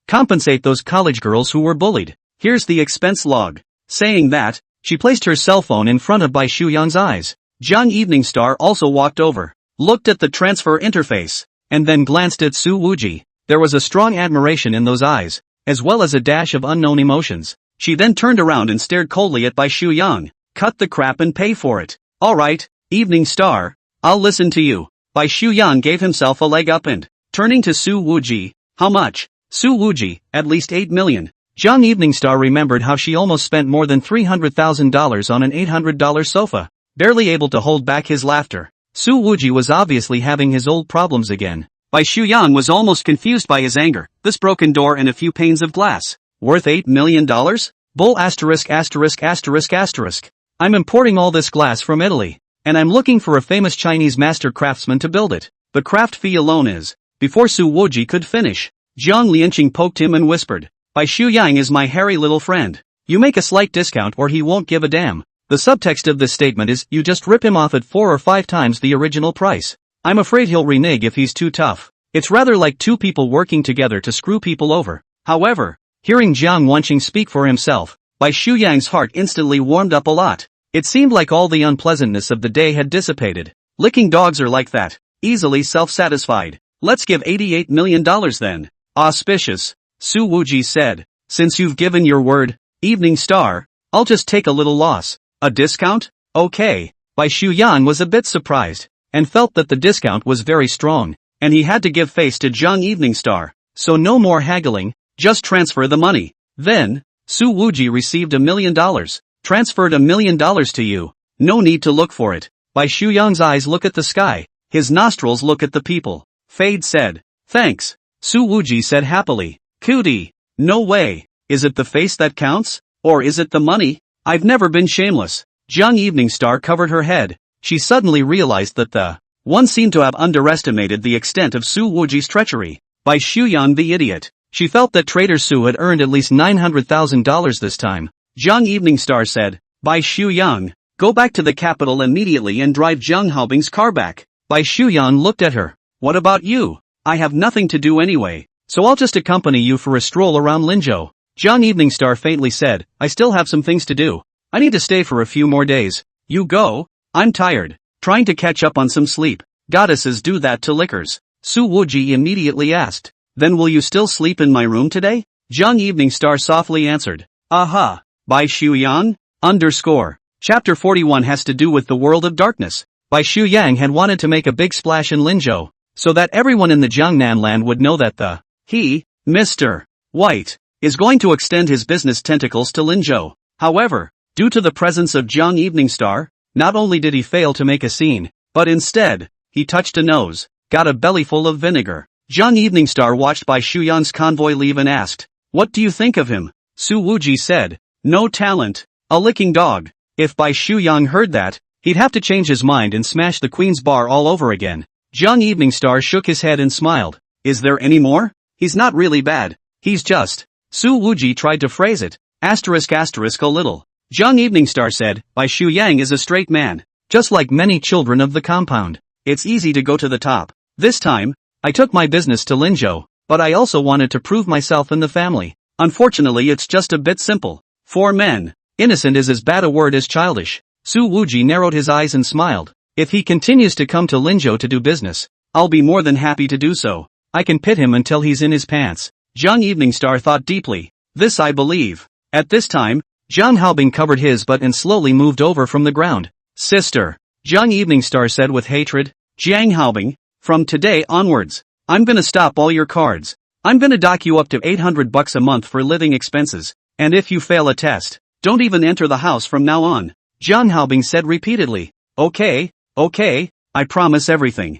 Compensate those college girls who were bullied. Here's the expense log. Saying that, she placed her cell phone in front of Bai Shu-yang's eyes. Zhang Evening Star also walked over, looked at the transfer interface, and then glanced at Su Wuji. There was a strong admiration in those eyes, as well as a dash of unknown emotions. She then turned around and stared coldly at Bai Shu-yang. Cut the crap and pay for it. Alright, Evening Star, I'll listen to you. Bai Shu-yang gave himself a leg up and, turning to Su Wuji, how much? Su Wuji, at least 8 million. Zhang Evening Star remembered how she almost spent more than $300,000 on an $800 sofa, barely able to hold back his laughter. Su Wuji was obviously having his old problems again. Bai Shu-yang was almost confused by his anger. This broken door and a few panes of glass. Worth $8 million? Bull asterisk asterisk asterisk asterisk. I'm importing all this glass from Italy, and I'm looking for a famous Chinese master craftsman to build it. The craft fee alone is. Before Su Wuji could finish, Jiang Lianqing poked him and whispered, Bai Shu-yang is my hairy little friend. You make a slight discount or he won't give a damn. The subtext of this statement is, you just rip him off at 4 or 5 times the original price. I'm afraid he'll renege if he's too tough. It's rather like two people working together to screw people over. However, hearing Jiang Wanqing speak for himself, Bai Shu-yang's heart instantly warmed up a lot. It seemed like all the unpleasantness of the day had dissipated. Licking dogs are like that, easily self-satisfied. Let's give $88 million then. Auspicious, Su Wuji said. Since you've given your word, Evening Star, I'll just take a little loss. A discount? Okay. Bai Shu-yang was a bit surprised, and felt that the discount was very strong, and he had to give face to Zhang Evening Star. So no more haggling, just transfer the money. Then, Su Wuji received $1 million. Transferred $1 million to you. No need to look for it. Bai Shu-yang's eyes look at the sky, his nostrils look at the people. Fade said, thanks. Su Wuji said happily. Cootie. No way. Is it the face that counts? Or is it the money? I've never been shameless. Jiang Evening Star covered her head. She suddenly realized that the one seemed to have underestimated the extent of Su Wuji's treachery. Bai Shu-yang the idiot. She felt that Trader Su had earned at least $900,000 this time. Zhang Evening Star said, Bai Shu-yang, go back to the capital immediately and drive Zhang Haobing's car back. Bai Shu-yang looked at her. What about you? I have nothing to do anyway, so I'll just accompany you for a stroll around Linzhou. Zhang Evening Star faintly said, I still have some things to do. I need to stay for a few more days. You go? I'm tired. Trying to catch up on some sleep. Goddesses do that to lickers. Su Wuji immediately asked. Then will you still sleep in my room today? Jung Evening Star softly answered. Aha! By Xu Yang? Chapter 41 has to do with the world of darkness. Bai Shu Yang had wanted to make a big splash in Linzhou, so that everyone in the Jiangnan land would know that Mr. White, is going to extend his business tentacles to Linzhou. However, due to the presence of Jiang Evening Star, not only did he fail to make a scene, but instead, he touched a nose, got a bellyful of vinegar. Jiang Evening Star watched Bai Shu Yang's convoy leave and asked, "What do you think of him?" Su Wuji said, "No talent, a licking dog." If Bai Shu Yang heard that, he'd have to change his mind and smash the Queen's bar all over again. Jiang Evening Star shook his head and smiled. Is there any more? He's not really bad. He's just. Su Wuji tried to phrase it. Asterisk a little. Jiang Evening Star said, Bai Shu Yang is a straight man. Just like many children of the compound. It's easy to go to the top. This time, I took my business to Linzhou, but I also wanted to prove myself in the family. Unfortunately it's just a bit simple. For men, innocent is as bad a word as childish. Su Wuji narrowed his eyes and smiled. If he continues to come to Linzhou to do business, I'll be more than happy to do so. I can pit him until he's in his pants. Jiang Evening Star thought deeply. This I believe. At this time, Jiang Haobing covered his butt and slowly moved over from the ground. Sister, Jiang Evening Star said with hatred. Jiang Haobing, from today onwards, I'm gonna stop all your cards. I'm gonna dock you up to $800 a month for living expenses, and if you fail a test, don't even enter the house from now on. Jiang Haobing said repeatedly. Okay, I promise everything.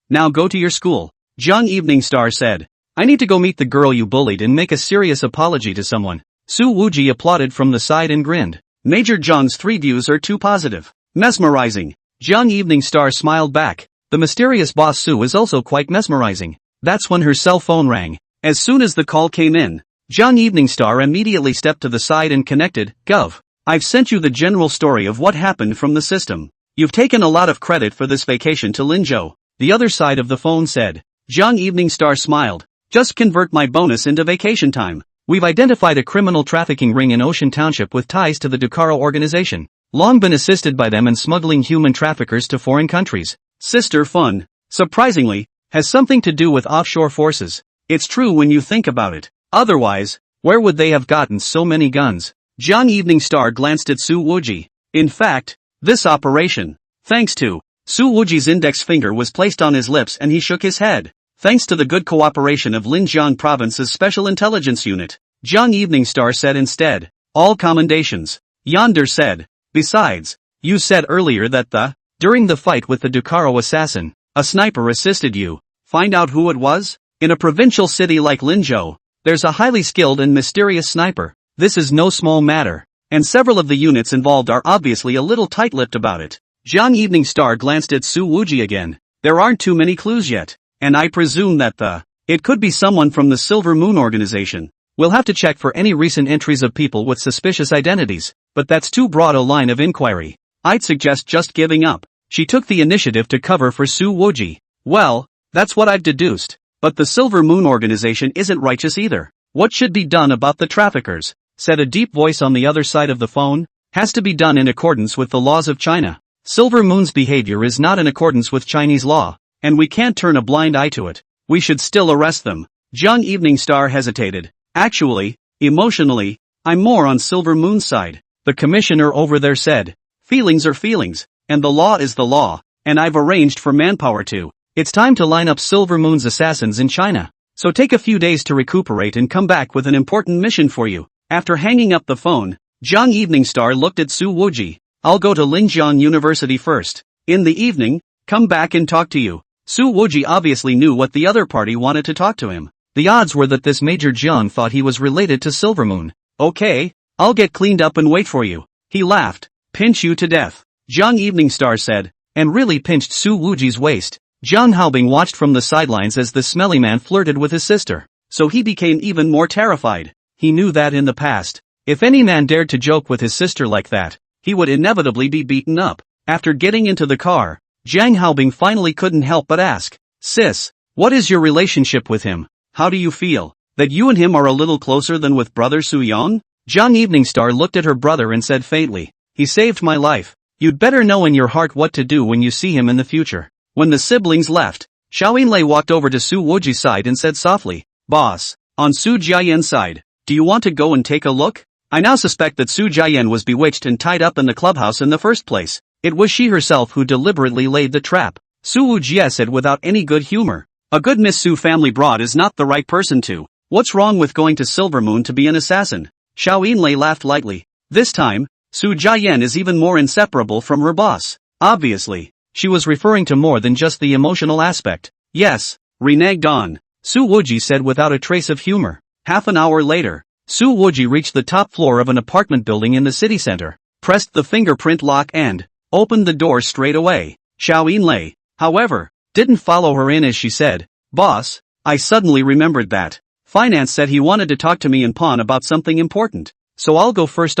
Now go to your school. Jiang Evening Star said. I need to go meet the girl you bullied and make a serious apology to someone. Su Wuji applauded from the side and grinned. Major Jiang's 3 views are too positive. Mesmerizing. Jiang Evening Star smiled back. The mysterious boss Su is also quite mesmerizing. That's when her cell phone rang. As soon as the call came in, Jiang Evening Star immediately stepped to the side and connected. Gov. I've sent you the general story of what happened from the system. You've taken a lot of credit for this vacation to Linzhou. The other side of the phone said. Jiang Evening Star smiled. Just convert my bonus into vacation time. We've identified a criminal trafficking ring in Ocean Township with ties to the Dukara organization. Long been assisted by them in smuggling human traffickers to foreign countries. Sister Fun, surprisingly, has something to do with offshore forces. It's true when you think about it. Otherwise, where would they have gotten so many guns? Jiang Evening Star glanced at Su Wuji. In fact, this operation, thanks to Su Wuji's index finger was placed on his lips and he shook his head. Thanks to the good cooperation of Linjiang Province's Special Intelligence Unit, Jiang Evening Star said instead. All commendations. Yonder said. Besides, you said earlier that during the fight with the Dukaro assassin, a sniper assisted you. Find out who it was? In a provincial city like Linzhou, there's a highly skilled and mysterious sniper. This is no small matter, and several of the units involved are obviously a little tight-lipped about it. Jiang Evening Star glanced at Su Wuji again. There aren't too many clues yet. And I presume that it could be someone from the Silver Moon organization. We'll have to check for any recent entries of people with suspicious identities, but that's too broad a line of inquiry. I'd suggest just giving up. She took the initiative to cover for Su Wuji. Well, that's what I've deduced. But the Silver Moon organization isn't righteous either. What should be done about the traffickers? Said a deep voice on the other side of the phone. Has to be done in accordance with the laws of China. Silver Moon's behavior is not in accordance with Chinese law. And we can't turn a blind eye to it. We should still arrest them. Jiang Evening Star hesitated. Actually, emotionally, I'm more on Silver Moon's side. The commissioner over there said. Feelings are feelings, and the law is the law, and I've arranged for manpower to. It's time to line up Silver Moon's assassins in China. So take a few days to recuperate and come back with an important mission for you. After hanging up the phone, Jiang Evening Star looked at Su Wuji. I'll go to Linjiang University first. In the evening, come back and talk to you. Su Wuji obviously knew what the other party wanted to talk to him. The odds were that this Major Jiang thought he was related to Silver Moon. Okay, I'll get cleaned up and wait for you. He laughed. Pinch you to death. Jiang Evening Star said, and really pinched Su Wuji's waist. Jiang Haobing watched from the sidelines as the smelly man flirted with his sister. So he became even more terrified. He knew that in the past, if any man dared to joke with his sister like that, he would inevitably be beaten up. After getting into the car, Jiang Haobing finally couldn't help but ask, Sis, what is your relationship with him? How do you feel? That you and him are a little closer than with brother Su Yang? Jiang Evening Star looked at her brother and said faintly, he saved my life. You'd better know in your heart what to do when you see him in the future. When the siblings left, Xiao Yinlei walked over to Su Wuji's side and said softly, "Boss, on Su Jiayan's side, do you want to go and take a look?" I now suspect that Su Jiayan was bewitched and tied up in the clubhouse in the first place. It was she herself who deliberately laid the trap. Su Wujie said without any good humor. A good Miss Su family broad is not the right person to. What's wrong with going to Silver Moon to be an assassin? Xiao Yinlei laughed lightly. This time, Su Jiayan is even more inseparable from her boss. Obviously, she was referring to more than just the emotional aspect. Yes, reneged on, Su Wuji said without a trace of humor. Half an hour later, Su Wuji reached the top floor of an apartment building in the city center, pressed the fingerprint lock and opened the door straight away. Xiao Yinlei, however, didn't follow her in as she said, "Boss, I suddenly remembered that Finance said he wanted to talk to me in pawn about something important, so I'll go first."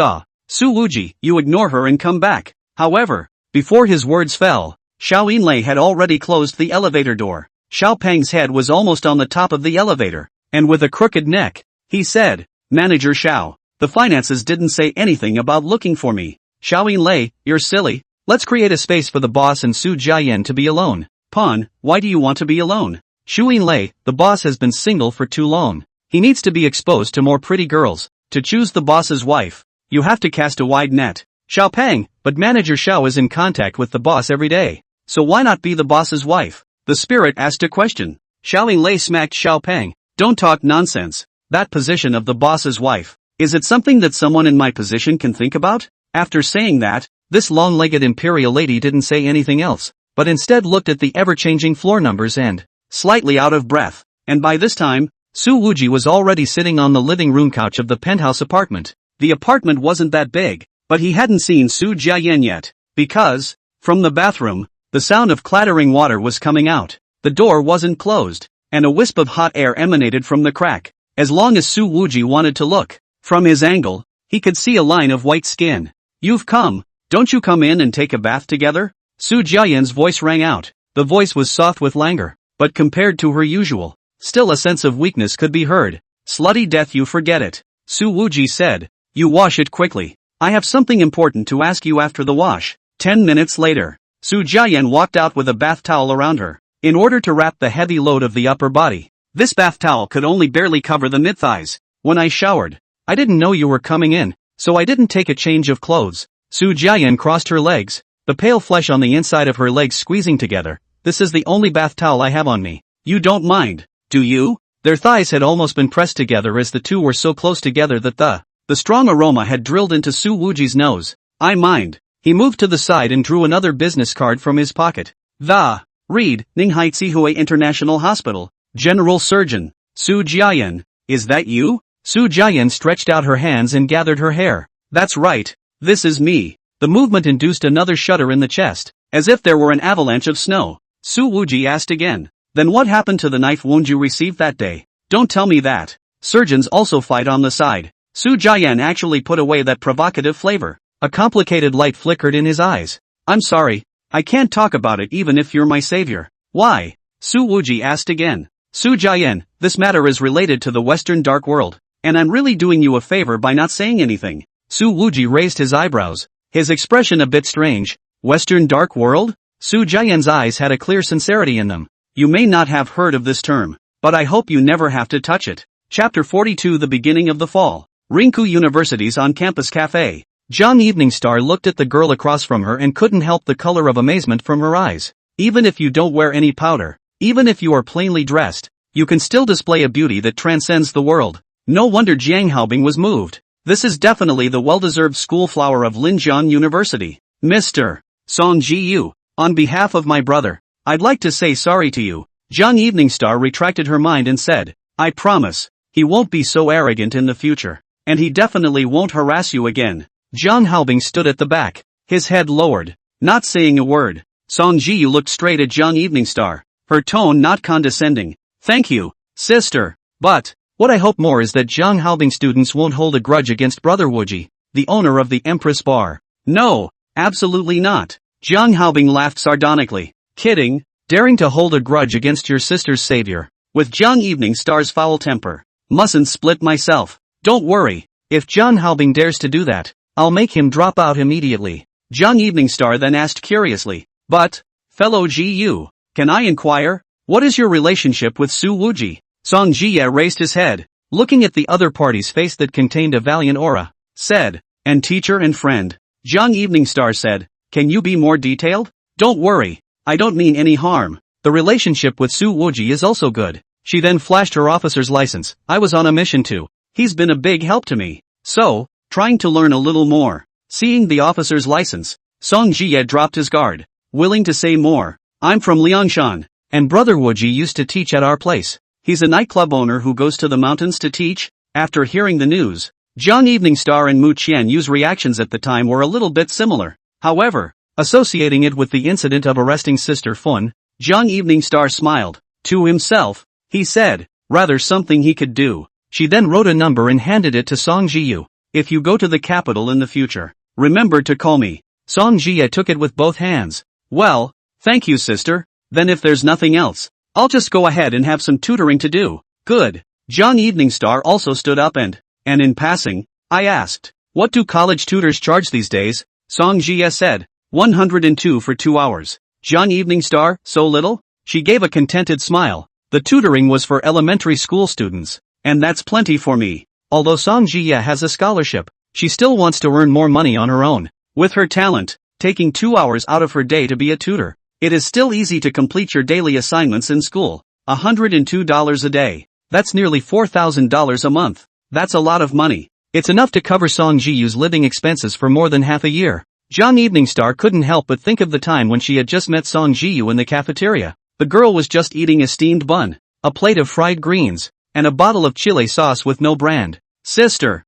Su Wuji, you ignore her and come back. However, before his words fell, Xiao Yinlei had already closed the elevator door. Xiao Peng's head was almost on the top of the elevator, and with a crooked neck, he said, "Manager Xiao, the finances didn't say anything about looking for me." Xiao Yinlei, you're silly. Let's create a space for the boss and Su Jiayan to be alone. Pawn, why do you want to be alone? Xu Yinlei, the boss has been single for too long. He needs to be exposed to more pretty girls. To choose the boss's wife, you have to cast a wide net. Xiao Peng, but Manager Xiao is in contact with the boss every day. So why not be the boss's wife? The spirit asked a question. Xiao Yinlei smacked Xiao Peng. Don't talk nonsense. That position of the boss's wife, is it something that someone in my position can think about? After saying that, this long-legged imperial lady didn't say anything else, but instead looked at the ever-changing floor numbers and, slightly out of breath, and by this time, Su Wuji was already sitting on the living room couch of the penthouse apartment. The apartment wasn't that big, but he hadn't seen Su Jiayan yet, because, from the bathroom, the sound of clattering water was coming out. The door wasn't closed, and a wisp of hot air emanated from the crack. As long as Su Wuji wanted to look, from his angle, he could see a line of white skin. You've come, don't you come in and take a bath together? Su Jiayan's voice rang out. The voice was soft with languor, but compared to her usual, still a sense of weakness could be heard. Slutty death, you forget it. Su Wuji said, you wash it quickly. I have something important to ask you after the wash. 10 minutes later, Su Jiayan walked out with a bath towel around her, in order to wrap the heavy load of the upper body. This bath towel could only barely cover the mid-thighs. When I showered, I didn't know you were coming in, so I didn't take a change of clothes. Su Jiayan crossed her legs, the pale flesh on the inside of her legs squeezing together. This is the only bath towel I have on me. You don't mind, do you? Their thighs had almost been pressed together as the two were so close together that the strong aroma had drilled into Su Wuji's nose. I mind. He moved to the side and drew another business card from his pocket. Read, Ninghai Tsihui International Hospital. General Surgeon, Su Jiayan, is that you? Su Jiayan stretched out her hands and gathered her hair. That's right, this is me. The movement induced another shudder in the chest, as if there were an avalanche of snow. Su Wuji asked again, then what happened to the knife wound you received that day? Don't tell me that. Surgeons also fight on the side. Su Jiayan actually put away that provocative flavor. A complicated light flickered in his eyes. I'm sorry, I can't talk about it even if you're my savior. Why? Su Wuji asked again. Su Jiayan, this matter is related to the Western Dark World, and I'm really doing you a favor by not saying anything. Su Wuji raised his eyebrows, his expression a bit strange. Western Dark World? Su Jiayan's eyes had a clear sincerity in them. You may not have heard of this term, but I hope you never have to touch it. Chapter 42, The Beginning of the Fall. Rinku University's on-campus cafe. Zhang Eveningstar looked at the girl across from her and couldn't help the color of amazement from her eyes. Even if you don't wear any powder, even if you are plainly dressed, you can still display a beauty that transcends the world. No wonder Jiang Haobing was moved. This is definitely the well-deserved school flower of Linjiang University. Mr. Song Ji-yu, on behalf of my brother, I'd like to say sorry to you. Zhang Eveningstar retracted her mind and said, I promise, he won't be so arrogant in the future, and he definitely won't harass you again. Jiang Haobing stood at the back, his head lowered, not saying a word. Song Ji-yu looked straight at Zhang Eveningstar, her tone not condescending. Thank you, sister. But, what I hope more is that Jiang Haobing students won't hold a grudge against Brother Wuji, the owner of the Empress Bar. No, absolutely not. Jiang Haobing laughed sardonically. Kidding? Daring to hold a grudge against your sister's savior. With Jiang Eveningstar's foul temper. Mustn't split myself. Don't worry. If Jiang Haobing dares to do that, I'll make him drop out immediately. Jiang Eveningstar then asked curiously. But, fellow Ji-yu, can I inquire? What is your relationship with Su Wuji? Song Jie raised his head, looking at the other party's face that contained a valiant aura, said, and teacher and friend. Young Evening Star said, can you be more detailed? Don't worry, I don't mean any harm. The relationship with Su Wuji is also good. She then flashed her officer's license. I was on a mission too. He's been a big help to me. So, trying to learn a little more. Seeing the officer's license, Song Jie dropped his guard, willing to say more. I'm from Liangshan, and Brother Wuji used to teach at our place. He's a nightclub owner who goes to the mountains to teach. After hearing the news, Young Evening Star and Mu Qianyu's reactions at the time were a little bit similar. However, associating it with the incident of arresting Sister Fun, Young Evening Star smiled. To himself, he said, rather something he could do. She then wrote a number and handed it to Song Jiyu. If you go to the capital in the future, remember to call me. Song Jie took it with both hands. Well, thank you sister. Then if there's nothing else, I'll just go ahead and have some tutoring to do. Good. Young Evening Star also stood up and in passing, I asked, what do college tutors charge these days? Song Jie said, 102 for 2 hours. Young Evening Star, so little? She gave a contented smile. The tutoring was for elementary school students, and that's plenty for me. Although Song Jie has a scholarship, she still wants to earn more money on her own. With her talent, taking 2 hours out of her day to be a tutor, it is still easy to complete your daily assignments in school. $102 a day. That's nearly $4,000 a month. That's a lot of money. It's enough to cover Song Jiyu's living expenses for more than half a year. Young Evening Star couldn't help but think of the time when she had just met Song Jiyu in the cafeteria. The girl was just eating a steamed bun, a plate of fried greens, and a bottle of chili sauce with no brand. Sister.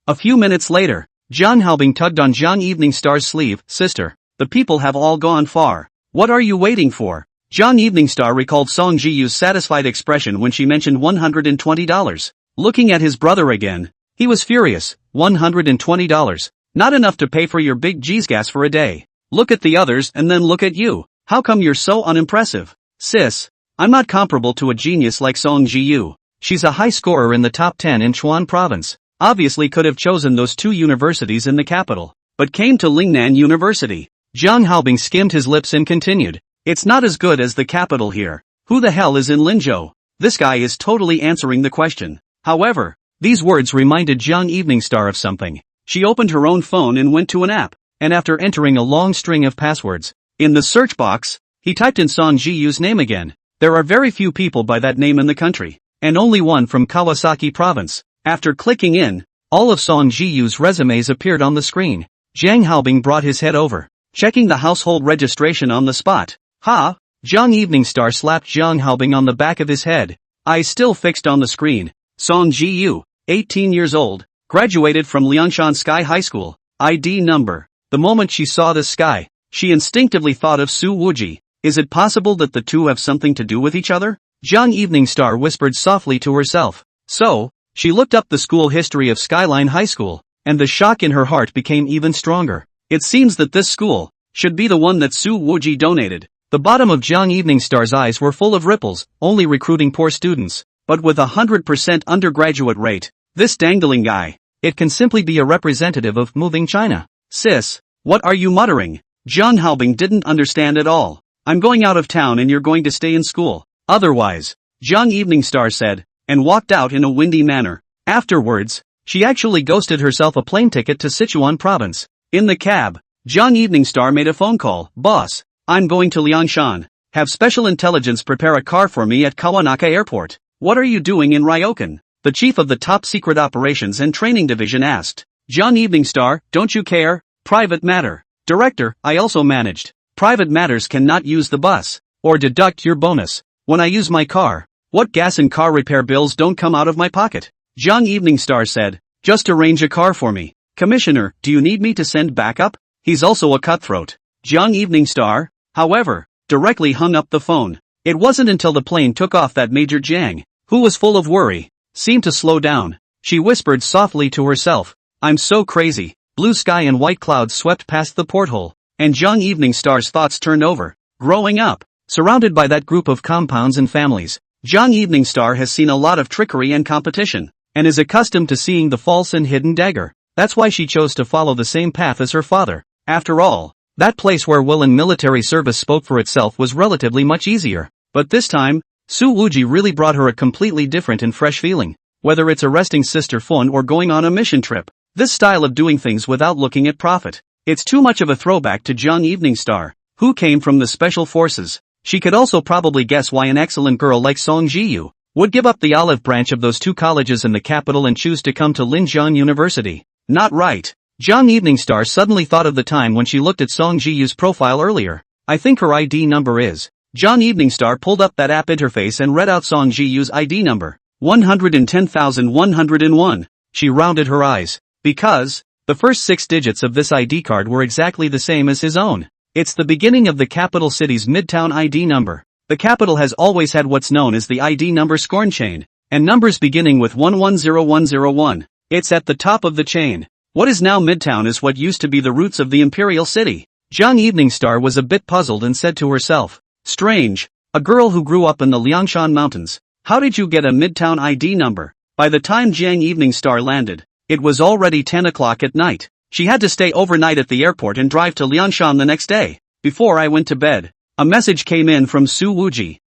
A few minutes later, John Halbing tugged on Young Evening Star's sleeve. Sister, the people have all gone far. What are you waiting for? Young Evening Star recalled Song Jiyu's satisfied expression when she mentioned $120. Looking at his brother again, he was furious. $120. Not enough to pay for your big G's gas for a day. Look at the others and then look at you. How come you're so unimpressive? Sis, I'm not comparable to a genius like Song Jiyu. She's a high scorer in the top 10 in Chuan province. Obviously could have chosen those 2 universities in the capital, but came to Lingnan University. Zhang Haobing skimmed his lips and continued. It's not as good as the capital here. Who the hell is in Linzhou? This guy is totally answering the question. However, these words reminded Young Evening Star of something. She opened her own phone and went to an app, and after entering a long string of passwords, in the search box, he typed in Song Jiyu's name again. There are very few people by that name in the country, and only one from Kawasaki province. After clicking in, all of Song Jiyu's resumes appeared on the screen. Zhang Haobing brought his head over, checking the household registration on the spot. Ha! Young Evening Star slapped Zhang Haobing on the back of his head. Eyes still fixed on the screen. Song Jiyu, 18 years old, graduated from Liangshan Sky High School. ID number. The moment she saw this sky, she instinctively thought of Su Wuji. Is it possible that the two have something to do with each other? Young Evening Star whispered softly to herself. So, she looked up the school history of Skyline High School, and the shock in her heart became even stronger. It seems that this school should be the one that Su Wuji donated. The bottom of Young Evening Star's eyes were full of ripples, only recruiting poor students. But with 100% undergraduate rate, this dangling guy, it can simply be a representative of moving China. Sis, what are you muttering? Zhang Haobing didn't understand at all. I'm going out of town and you're going to stay in school. Otherwise, Young Evening Star said, and walked out in a windy manner. Afterwards, she actually ghosted herself a plane ticket to Sichuan province. In the cab, Young Evening Star made a phone call. Boss, I'm going to Liangshan. Have special intelligence prepare a car for me at Kawanaka Airport. What are you doing in Ryokan? The chief of the top secret operations and training division asked. Young Evening Star, don't you care? Private matter. Director, I also managed. Private matters cannot use the bus, or deduct your bonus. When I use my car, what gas and car repair bills don't come out of my pocket? Young Evening Star said, just arrange a car for me. Commissioner, do you need me to send backup? He's also a cutthroat. Young Evening Star, however, directly hung up the phone. It wasn't until the plane took off that Major Jiang, who was full of worry, seemed to slow down. She whispered softly to herself, I'm so crazy. Blue sky and white clouds swept past the porthole, and Young Evening Star's thoughts turned over. Growing up, surrounded by that group of compounds and families, Young Evening Star has seen a lot of trickery and competition, and is accustomed to seeing the false and hidden dagger. That's why she chose to follow the same path as her father. After all, that place where will and military service spoke for itself was relatively much easier. But this time, Su Wuji really brought her a completely different and fresh feeling. Whether it's arresting Sister Fun or going on a mission trip, this style of doing things without looking at profit, it's too much of a throwback to Jung Evening Star, who came from the special forces. She could also probably guess why an excellent girl like Song Ji-yu would give up the olive branch of those two colleges in the capital and choose to come to Linjiang University. Not right. Jung Evening Star suddenly thought of the time when she looked at Song Ji-yu's profile earlier. I think her ID number is. Jung Evening Star pulled up that app interface and read out Song Ji-yu's ID number. 110,101. She rounded her eyes. Because the first 6 digits of this ID card were exactly the same as his own. It's the beginning of the capital city's midtown ID number. The capital has always had what's known as the ID number scorn chain, and numbers beginning with 110101. It's at the top of the chain. What is now Midtown is what used to be the roots of the imperial city. Jung Evening Star was a bit puzzled and said to herself, strange, a girl who grew up in the Liangshan Mountains. How did you get a Midtown ID number? By the time Jung Evening Star landed, it was already 10 o'clock at night. She had to stay overnight at the airport and drive to Liangshan the next day. Before I went to bed, a message came in from Su Wuji.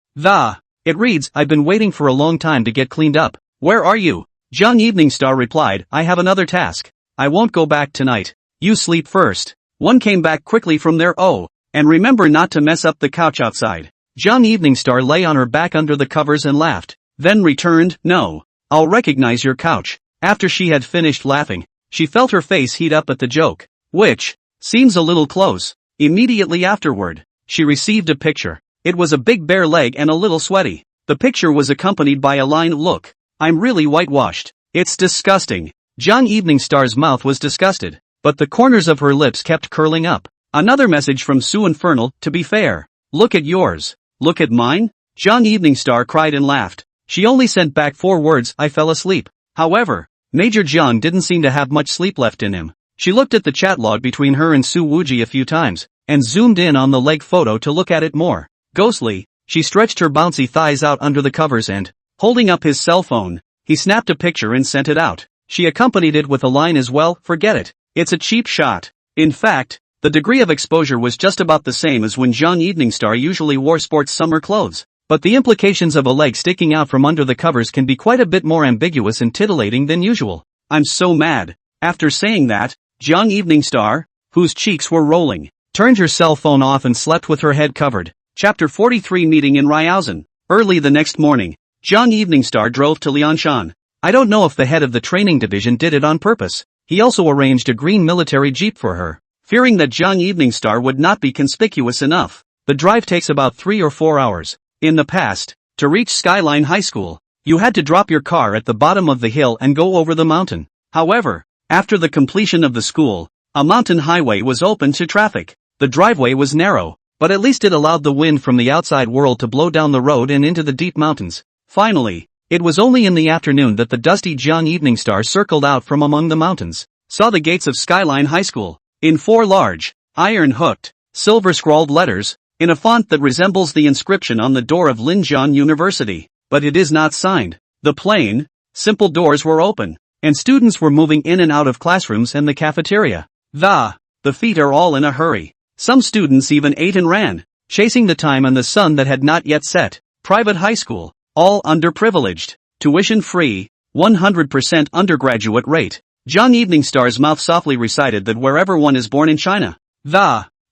It reads, I've been waiting for a long time to get cleaned up. Where are you? Jung Evening Star replied, I have another task. I won't go back tonight. You sleep first. One came back quickly from there. Oh, and remember not to mess up the couch outside. Jung Evening Star lay on her back under the covers and laughed, then returned, no, I'll recognize your couch. After she had finished laughing, she felt her face heat up at the joke, which seems a little close. Immediately afterward, she received a picture. It was a big bare leg and a little sweaty. The picture was accompanied by a line, look, I'm really whitewashed. It's disgusting. Jung Evening Star's mouth was disgusted, but the corners of her lips kept curling up. Another message from Su Infernal, to be fair. Look at yours. Look at mine? Jung Evening Star cried and laughed. She only sent back 4 words, I fell asleep. However, Major Jung didn't seem to have much sleep left in him. She looked at the chat log between her and Su Wuji a few times, and zoomed in on the leg photo to look at it more. Ghostly, she stretched her bouncy thighs out under the covers and, holding up his cell phone, he snapped a picture and sent it out. She accompanied it with a line as well, forget it. It's a cheap shot. In fact, the degree of exposure was just about the same as when Jung Evening Star usually wore sports summer clothes. But the implications of a leg sticking out from under the covers can be quite a bit more ambiguous and titillating than usual. I'm so mad. After saying that, Jung Evening Star, whose cheeks were rolling, turned her cell phone off and slept with her head covered. Chapter 43 Meeting in Ryazan. Early the next morning, Jung Evening Star drove to Liangshan. I don't know if the head of the training division did it on purpose. He also arranged a green military jeep for her, fearing that Jung Evening Star would not be conspicuous enough. The drive takes about 3 or 4 hours. In the past, to reach Skyline High School, you had to drop your car at the bottom of the hill and go over the mountain. However, after the completion of the school, a mountain highway was open to traffic. The driveway was narrow, but at least it allowed the wind from the outside world to blow down the road and into the deep mountains. Finally, it was only in the afternoon that the dusty Jung Evening Star circled out from among the mountains, saw the gates of Skyline High School, in 4 large, iron-hooked, silver-scrawled letters, in a font that resembles the inscription on the door of Linjiang University, but it is not signed. The plain, simple doors were open, and students were moving in and out of classrooms and the cafeteria. The feet are all in a hurry. Some students even ate and ran, chasing the time and the sun that had not yet set. Private high school, all underprivileged, tuition free, 100% undergraduate rate. Jung Evening Star's mouth softly recited that wherever one is born in China,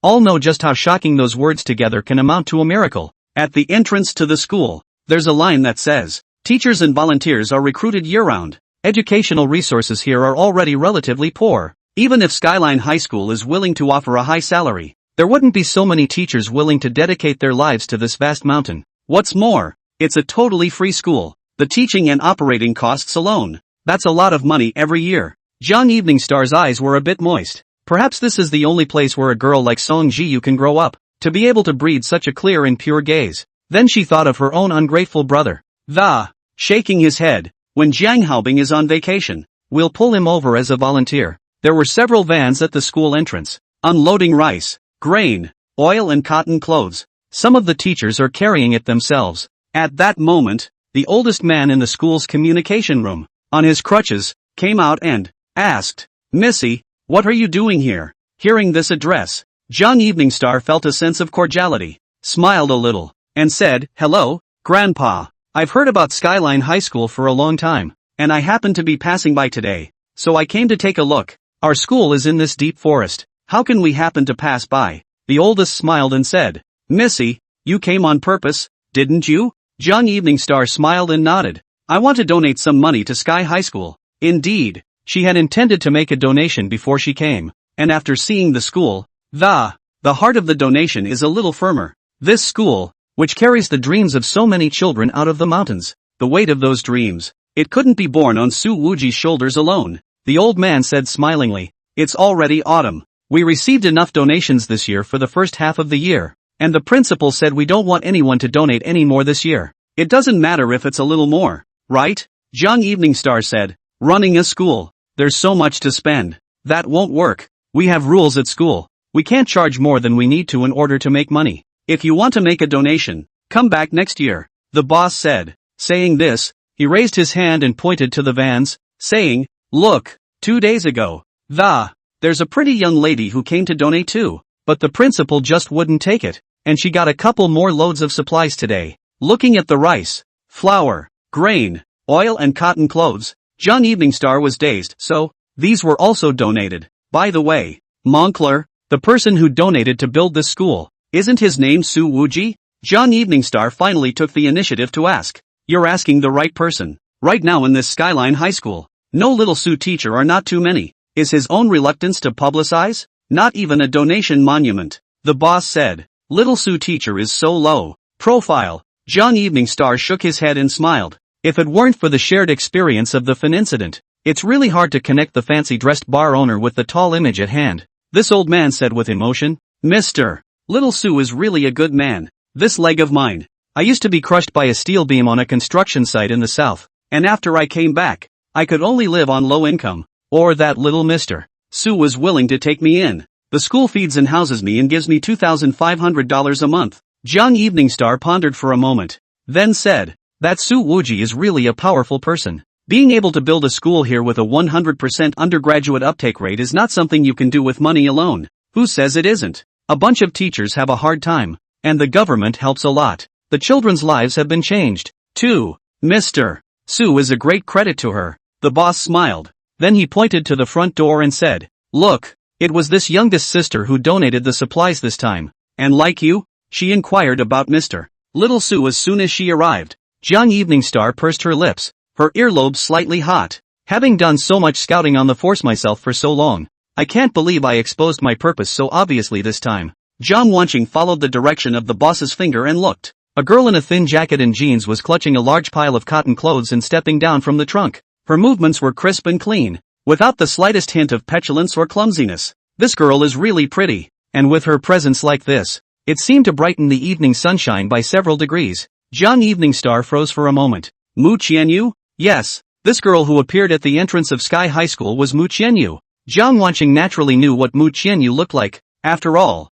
all know just how shocking those words together can amount to a miracle. At the entrance to the school, there's a line that says, teachers and volunteers are recruited year-round. Educational resources here are already relatively poor. Even if Skyline High School is willing to offer a high salary, there wouldn't be so many teachers willing to dedicate their lives to this vast mountain. What's more, it's a totally free school. The teaching and operating costs alone, that's a lot of money every year. Jung Evening Star's eyes were a bit moist. Perhaps this is the only place where a girl like Song Ji-yu can grow up, to be able to breathe such a clear and pure gaze. Then she thought of her own ungrateful brother. Shaking his head, when Jiang Haobing is on vacation, we'll pull him over as a volunteer. There were several vans at the school entrance, unloading rice, grain, oil and cotton clothes. Some of the teachers are carrying it themselves. At that moment, the oldest man in the school's communication room, on his crutches, came out and asked, Missy, what are you doing here? Hearing this address, Jung Evening Star felt a sense of cordiality, smiled a little, and said, "Hello, Grandpa. I've heard about Skyline High School for a long time, and I happened to be passing by today, so I came to take a look. Our school is in this deep forest. How can we happen to pass by?" The oldest smiled and said, "Missy, you came on purpose, didn't you?" Young Evening Star smiled and nodded. "I want to donate some money to Sky High School." Indeed, she had intended to make a donation before she came, and after seeing the school, the heart of the donation is a little firmer. This school, which carries the dreams of so many children out of the mountains, the weight of those dreams, it couldn't be borne on Su Wuji's shoulders alone. The old man said smilingly, "It's already autumn. We received enough donations this year for the first half of the year, and the principal said we don't want anyone to donate any more this year. It doesn't matter if it's a little more, right?" Young Evening Star said, "Running a school, there's so much to spend. That won't work. We have rules at school. We can't charge more than we need to in order to make money. If you want to make a donation, come back next year," the boss said. Saying this, he raised his hand and pointed to the vans, saying, "Look, 2 days ago, there's a pretty young lady who came to donate too, but the principal just wouldn't take it, and she got a couple more loads of supplies today." Looking at the rice, flour, grain, oil and cotton clothes, Young Evening Star was dazed. "So, these were also donated. By the way, Moncler, the person who donated to build this school, isn't his name Su Wuji?" Young Evening Star finally took the initiative to ask. "You're asking the right person. Right now in this Skyline High School, no little Su teacher are not too many." Is his own reluctance to publicize? "Not even a donation monument," the boss said. "Little Su teacher is so low profile." Young Evening Star shook his head and smiled. If it weren't for the shared experience of the Fin incident, it's really hard to connect the fancy-dressed bar owner with the tall image at hand. This old man said with emotion, "Mr. Little Su is really a good man. This leg of mine. I used to be crushed by a steel beam on a construction site in the south, and after I came back, I could only live on low income. Or that little Mr. Su was willing to take me in. The school feeds and houses me and gives me $2,500 a month." Young Evening Star pondered for a moment, then said, "That Su Wuji is really a powerful person. Being able to build a school here with a 100% undergraduate uptake rate is not something you can do with money alone. Who says it isn't? A bunch of teachers have a hard time, and the government helps a lot. The children's lives have been changed, too. Mr. Su is a great credit to her." The boss smiled. Then he pointed to the front door and said, "Look, it was this youngest sister who donated the supplies this time. And like you?" she inquired about Mr. Little Su as soon as she arrived. Young Evening Star pursed her lips, her earlobes slightly hot. "Having done so much scouting on the force myself for so long, I can't believe I exposed my purpose so obviously this time." Zhang Wanqing followed the direction of the boss's finger and looked. A girl in a thin jacket and jeans was clutching a large pile of cotton clothes and stepping down from the trunk. Her movements were crisp and clean, without the slightest hint of petulance or clumsiness. This girl is really pretty, and with her presence like this, it seemed to brighten the evening sunshine by several degrees. Young Evening Star froze for a moment. Mu Qianyu? Yes, this girl who appeared at the entrance of Sky High School was Mu Qianyu. Zhang Wanqing naturally knew what Mu Qianyu looked like. After all,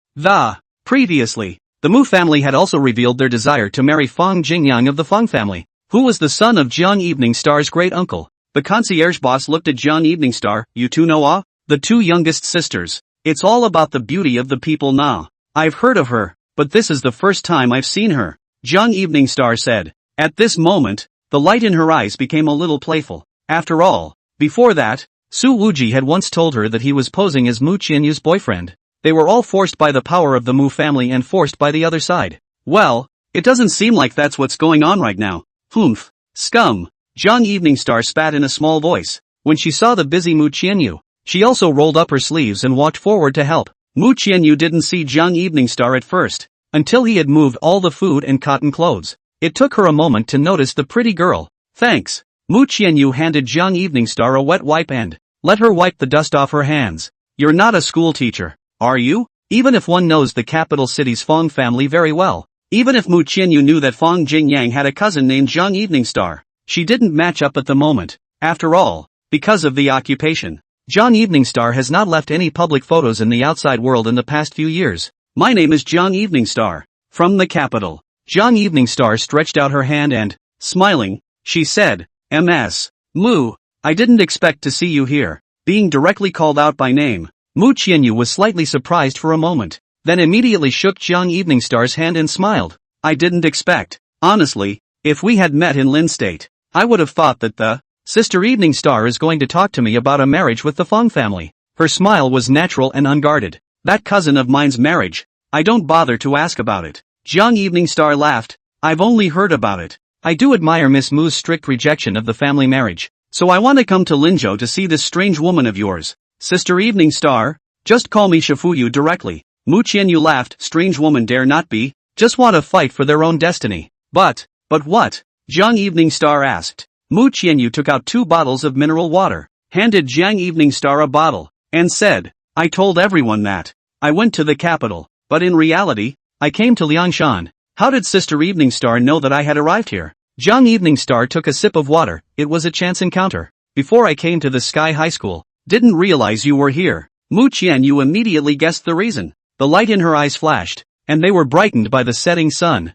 previously, the Mu family had also revealed their desire to marry Fang Jingyang of the Fang family, who was the son of Young Evening Star's great uncle. The concierge boss looked at Young Evening Star. "You two know the two youngest sisters. It's all about the beauty of the people now. I've heard of her, but this is the first time I've seen her," Young Evening Star said. At this moment, the light in her eyes became a little playful. After all, before that, Su Wuji had once told her that he was posing as Mu Qianyu's boyfriend. They were all forced by the power of the Mu family and forced by the other side. Well, it doesn't seem like that's what's going on right now. Humph. Scum. Young Evening Star spat in a small voice. When she saw the busy Mu Qianyu, she also rolled up her sleeves and walked forward to help. Mu Qianyu didn't see Young Evening Star at first, until he had moved all the food and cotton clothes. It took her a moment to notice the pretty girl. "Thanks." Mu Qianyu handed Young Evening Star a wet wipe and let her wipe the dust off her hands. "You're not a school teacher, are you?" Even if one knows the capital city's Fang family very well, even if Mu Qianyu knew that Fang Jingyang had a cousin named Young Evening Star, she didn't match up at the moment. After all, because of the occupation, Young Evening Star has not left any public photos in the outside world in the past few years. "My name is Young Evening Star, from the capital." Young Evening Star stretched out her hand and, smiling, she said, "Ms. Mu, I didn't expect to see you here." Being directly called out by name, Mu Qianyu was slightly surprised for a moment, then immediately shook Young Evening Star's hand and smiled. I didn't expect. Honestly, if we had met in Lin State, I would have thought that the Sister Evening Star is going to talk to me about a marriage with the Fong family. Her smile was natural and unguarded. That cousin of mine's marriage. I don't bother to ask about it. Jiang Evening Star laughed. I've only heard about it. I do admire Miss Mu's strict rejection of the family marriage. So I want to come to Linzhou to see this strange woman of yours. Sister Evening Star? Just call me Shifuyu directly. Mu Qianyu laughed. Strange woman dare not be. Just want to fight for their own destiny. But what? Jiang Evening Star asked. Mu Qianyu took out 2 bottles of mineral water, handed Jiang Evening Star a bottle, and said, I told everyone that I went to the capital, but in reality, I came to Liangshan. How did Sister Evening Star know that I had arrived here? Jiang Evening Star took a sip of water. It was a chance encounter. Before I came to the Sky High School, didn't realize you were here. Mu Qianyu immediately guessed the reason. The light in her eyes flashed, and they were brightened by the setting sun.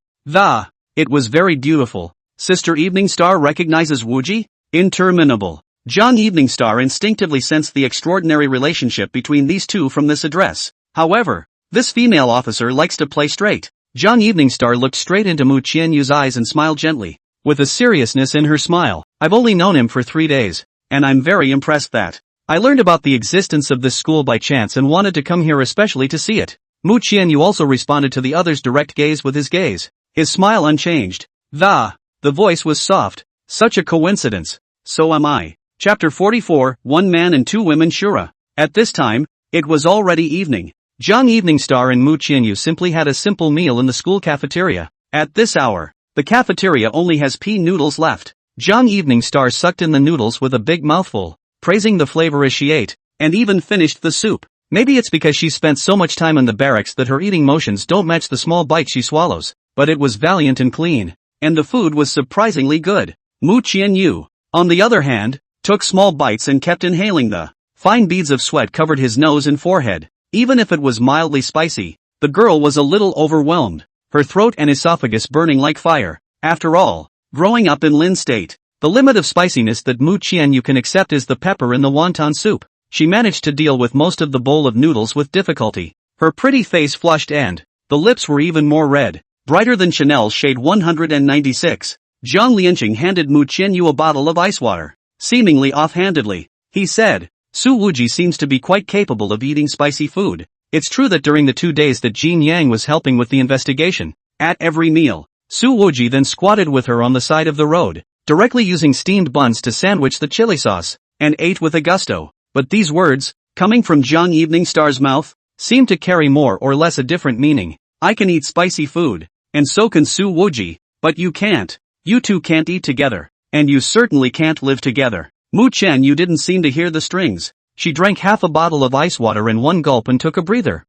It was very beautiful. Sister Evening Star recognizes Wuji? Interminable. Jiang Evening Star instinctively sensed the extraordinary relationship between these two from this address. However, this female officer likes to play straight. Jiang Evening Star looked straight into Mu Qianyu's eyes and smiled gently, with a seriousness in her smile. I've only known him for 3 days, and I'm very impressed that I learned about the existence of this school by chance and wanted to come here especially to see it. Mu Qianyu also responded to the other's direct gaze with his gaze, his smile unchanged. The voice was soft. Such a coincidence. So am I. Chapter 44, 1 Man and 2 Women Shura. At this time, it was already evening. Jiang Evening Star and Mu Qianyu simply had a simple meal in the school cafeteria. At this hour, the cafeteria only has pea noodles left. Jiang Evening Star sucked in the noodles with a big mouthful, praising the flavor as she ate, and even finished the soup. Maybe it's because she spent so much time in the barracks that her eating motions don't match the small bites she swallows, but it was valiant and clean, and the food was surprisingly good. Mu Qianyu, on the other hand, took small bites and kept inhaling the fine beads of sweat covered his nose and forehead. Even if it was mildly spicy, the girl was a little overwhelmed, her throat and esophagus burning like fire. After all, growing up in Lin State, the limit of spiciness that Mu Qianyu can accept is the pepper in the wonton soup. She managed to deal with most of the bowl of noodles with difficulty. Her pretty face flushed and the lips were even more red, brighter than Chanel's shade 196. Zhang Lianqing handed Mu Qianyu a bottle of ice water. Seemingly offhandedly, he said, Su Wuji seems to be quite capable of eating spicy food. It's true that during the 2 days that Jin Yang was helping with the investigation, at every meal, Su Wuji then squatted with her on the side of the road, directly using steamed buns to sandwich the chili sauce, and ate with a gusto. But these words, coming from Jiang Evening Star's mouth, seemed to carry more or less a different meaning. I can eat spicy food, and so can Su Wuji, but you can't. You two can't eat together, and you certainly can't live together. Mu Qianyu didn't seem to hear the strings. She drank half a bottle of ice water in one gulp and took a breather.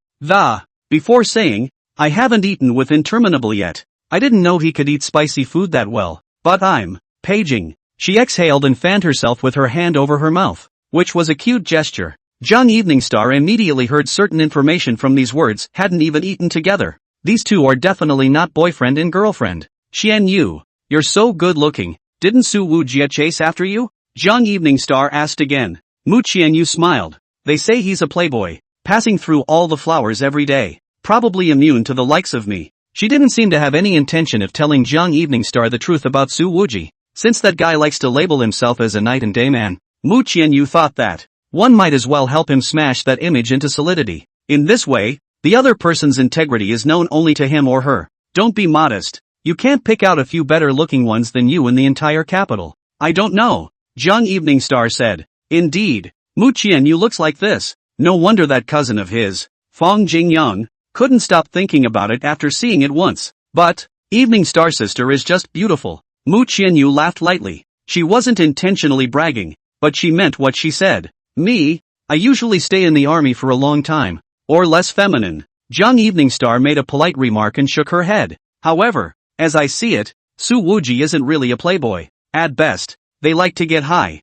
Before saying, I haven't eaten with interminable yet. I didn't know he could eat spicy food that well, but I'm paging. She exhaled and fanned herself with her hand over her mouth, which was a cute gesture. Jiang Evening Star immediately heard certain information from these words, hadn't even eaten together. These two are definitely not boyfriend and girlfriend. Qian Yu, you're so good looking. Didn't Su Wujia chase after you? Jiang Evening Star asked again. Mu Qianyu smiled. They say he's a playboy, passing through all the flowers every day, probably immune to the likes of me. She didn't seem to have any intention of telling Jiang Evening Star the truth about Su Wuji, since that guy likes to label himself as a night and day man. Mu Qianyu thought that one might as well help him smash that image into solidity. In this way, the other person's integrity is known only to him or her. Don't be modest. You can't pick out a few better looking ones than you in the entire capital. I don't know, Jiang Evening Star said. Indeed, Mu Qianyu looks like this. No wonder that cousin of his, Fong Jingyang, couldn't stop thinking about it after seeing it once. But, Evening Star sister is just beautiful. Mu Qianyu laughed lightly. She wasn't intentionally bragging, but she meant what she said. Me? I usually stay in the army for a long time. Or less feminine. Jiang Evening Star made a polite remark and shook her head. However, as I see it, Su Wuji isn't really a playboy. At best, they like to get high.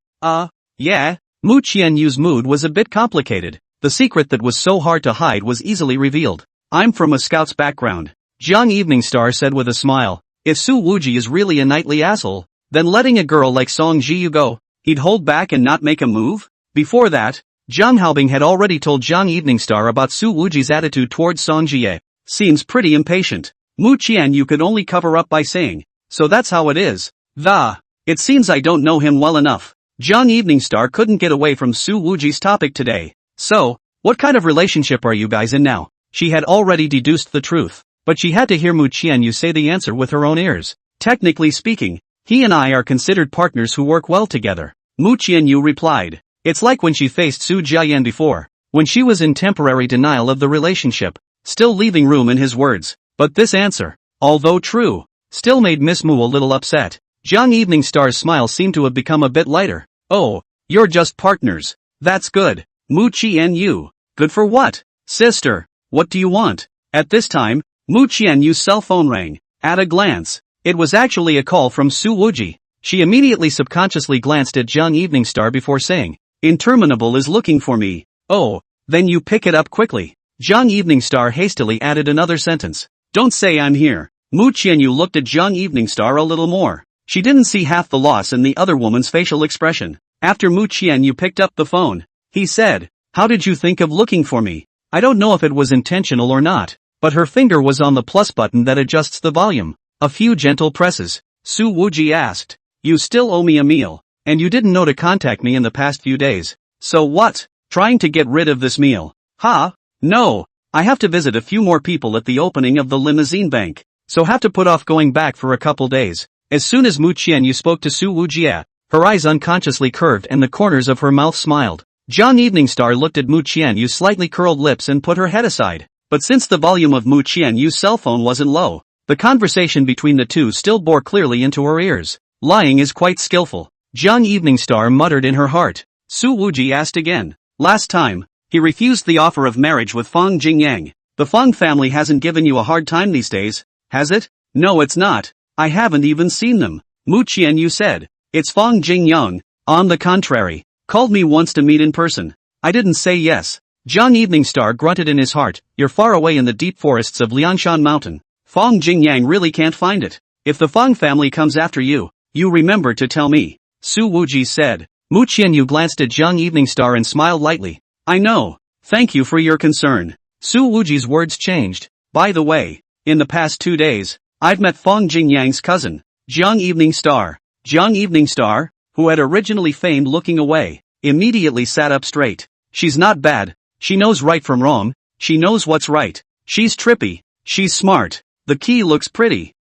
Yeah? Mu Qianyu's mood was a bit complicated. The secret that was so hard to hide was easily revealed. I'm from a scout's background, Jiang Evening Star said with a smile. If Su Wuji is really a knightly asshole, then letting a girl like Song Jiyu go, he'd hold back and not make a move? Before that, Zhang Haobing had already told Jiang Evening Star about Su Wuji's attitude towards Song Jie. Seems pretty impatient. Mu Qianyu could only cover up by saying, "So that's how it is." It seems I don't know him well enough. Jiang Evening Star couldn't get away from Su Wuji's topic today. "So, what kind of relationship are you guys in now?" She had already deduced the truth, but she had to hear Mu Qianyu say the answer with her own ears. "Technically speaking, he and I are considered partners who work well together." Mu Qianyu replied. It's like when she faced Su Jiayan before, when she was in temporary denial of the relationship, still leaving room in his words. But this answer, although true, still made Miss Mu a little upset. Jiang Evening Star's smile seemed to have become a bit lighter. "Oh, you're just partners. That's good. Mu Qianyu. Good for what? Sister, what do you want?" At this time, Mu Qianyu's cell phone rang. At a glance, it was actually a call from Su Wuji. She immediately subconsciously glanced at Jiang Evening Star before saying, "Interminable is looking for me." "Oh, then you pick it up quickly." Jiang Evening Star hastily added another sentence. "Don't say I'm here." Mu Qianyu looked at Jiang Evening Star a little more. She didn't see half the loss in the other woman's facial expression. After Mu Qianyu picked up the phone, he said, "How did you think of looking for me?" I don't know if it was intentional or not, but her finger was on the plus button that adjusts the volume. A few gentle presses. Su Wuji asked, "You still owe me a meal, and you didn't know to contact me in the past few days. So what? Trying to get rid of this meal?" "Ha? No. I have to visit a few more people at the opening of the limousine bank, so have to put off going back for a couple days." As soon as Mu Qianyu spoke to Su Wujia, her eyes unconsciously curved and the corners of her mouth smiled. Jiang Evening Star looked at Mu Qianyu's slightly curled lips and put her head aside. But since the volume of Mu Qianyu's cell phone wasn't low, the conversation between the two still bore clearly into her ears. Lying is quite skillful, Jiang Evening Star muttered in her heart. Su Wuji asked again. Last time, he refused the offer of marriage with Feng Jingyang. The Feng family hasn't given you a hard time these days, has it? No, it's not. I haven't even seen them. Mu Qianyu said. It's Feng Jingyang, on the contrary, called me once to meet in person. I didn't say yes. Jiang Evening Star grunted in his heart. You're far away in the deep forests of Liangshan Mountain. Feng Jingyang really can't find it. If the Feng family comes after you, you remember to tell me. Su Wuji said. Mu Qianyu glanced at Jiang Evening Star and smiled lightly. I know. Thank you for your concern. Su Wuji's words changed. By the way, in the past 2 days, I've met Feng Jingyang's cousin, Jiang Evening Star. Jiang Evening Star, who had originally feigned looking away, immediately sat up straight. She's not bad. She knows right from wrong. She knows what's right. She's trippy. She's smart. The key looks pretty.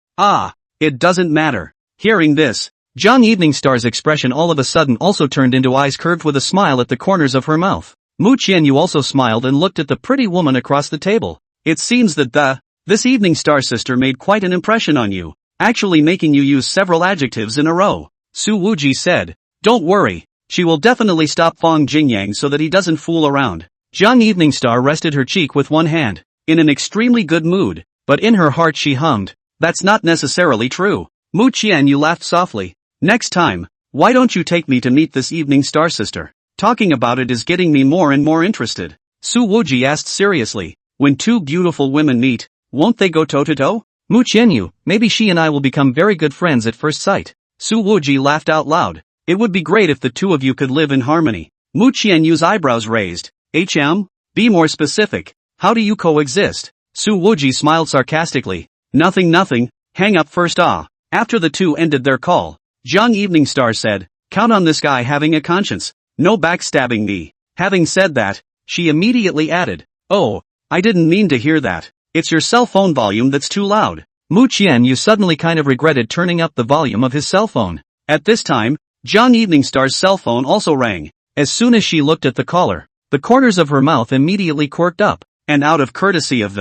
It doesn't matter. Hearing this, Jiang Evening Star's expression all of a sudden also turned into eyes curved with a smile at the corners of her mouth. Mu Qianyu also smiled and looked at the pretty woman across the table. It seems that this Evening Star sister made quite an impression on you, actually making you use several adjectives in a row. Su Wuji said. Don't worry, she will definitely stop Feng Jingyang so that he doesn't fool around. Jiang Evening Star rested her cheek with one hand, in an extremely good mood, but in her heart she hummed. That's not necessarily true. Mu Qianyu laughed softly. Next time, why don't you take me to meet this Evening Star sister? Talking about it is getting me more and more interested. Su Wuji asked seriously. When two beautiful women meet, won't they go toe-to-toe? Mu Qianyu, maybe she and I will become very good friends at first sight. Su Wuji laughed out loud. It would be great if the two of you could live in harmony. Mu Qianyu's eyebrows raised. Be more specific. How do you coexist? Su Wuji smiled sarcastically. Nothing. Hang up first. After the two ended their call, Jiang Evening Star said, count on this guy having a conscience. No backstabbing me. Having said that, she immediately added, oh, I didn't mean to hear that. It's your cell phone volume that's too loud. Mu Qianyu suddenly kind of regretted turning up the volume of his cell phone. At this time, Jiang Evening Star's cell phone also rang. As soon as she looked at the caller, the corners of her mouth immediately quirked up, and out of courtesy of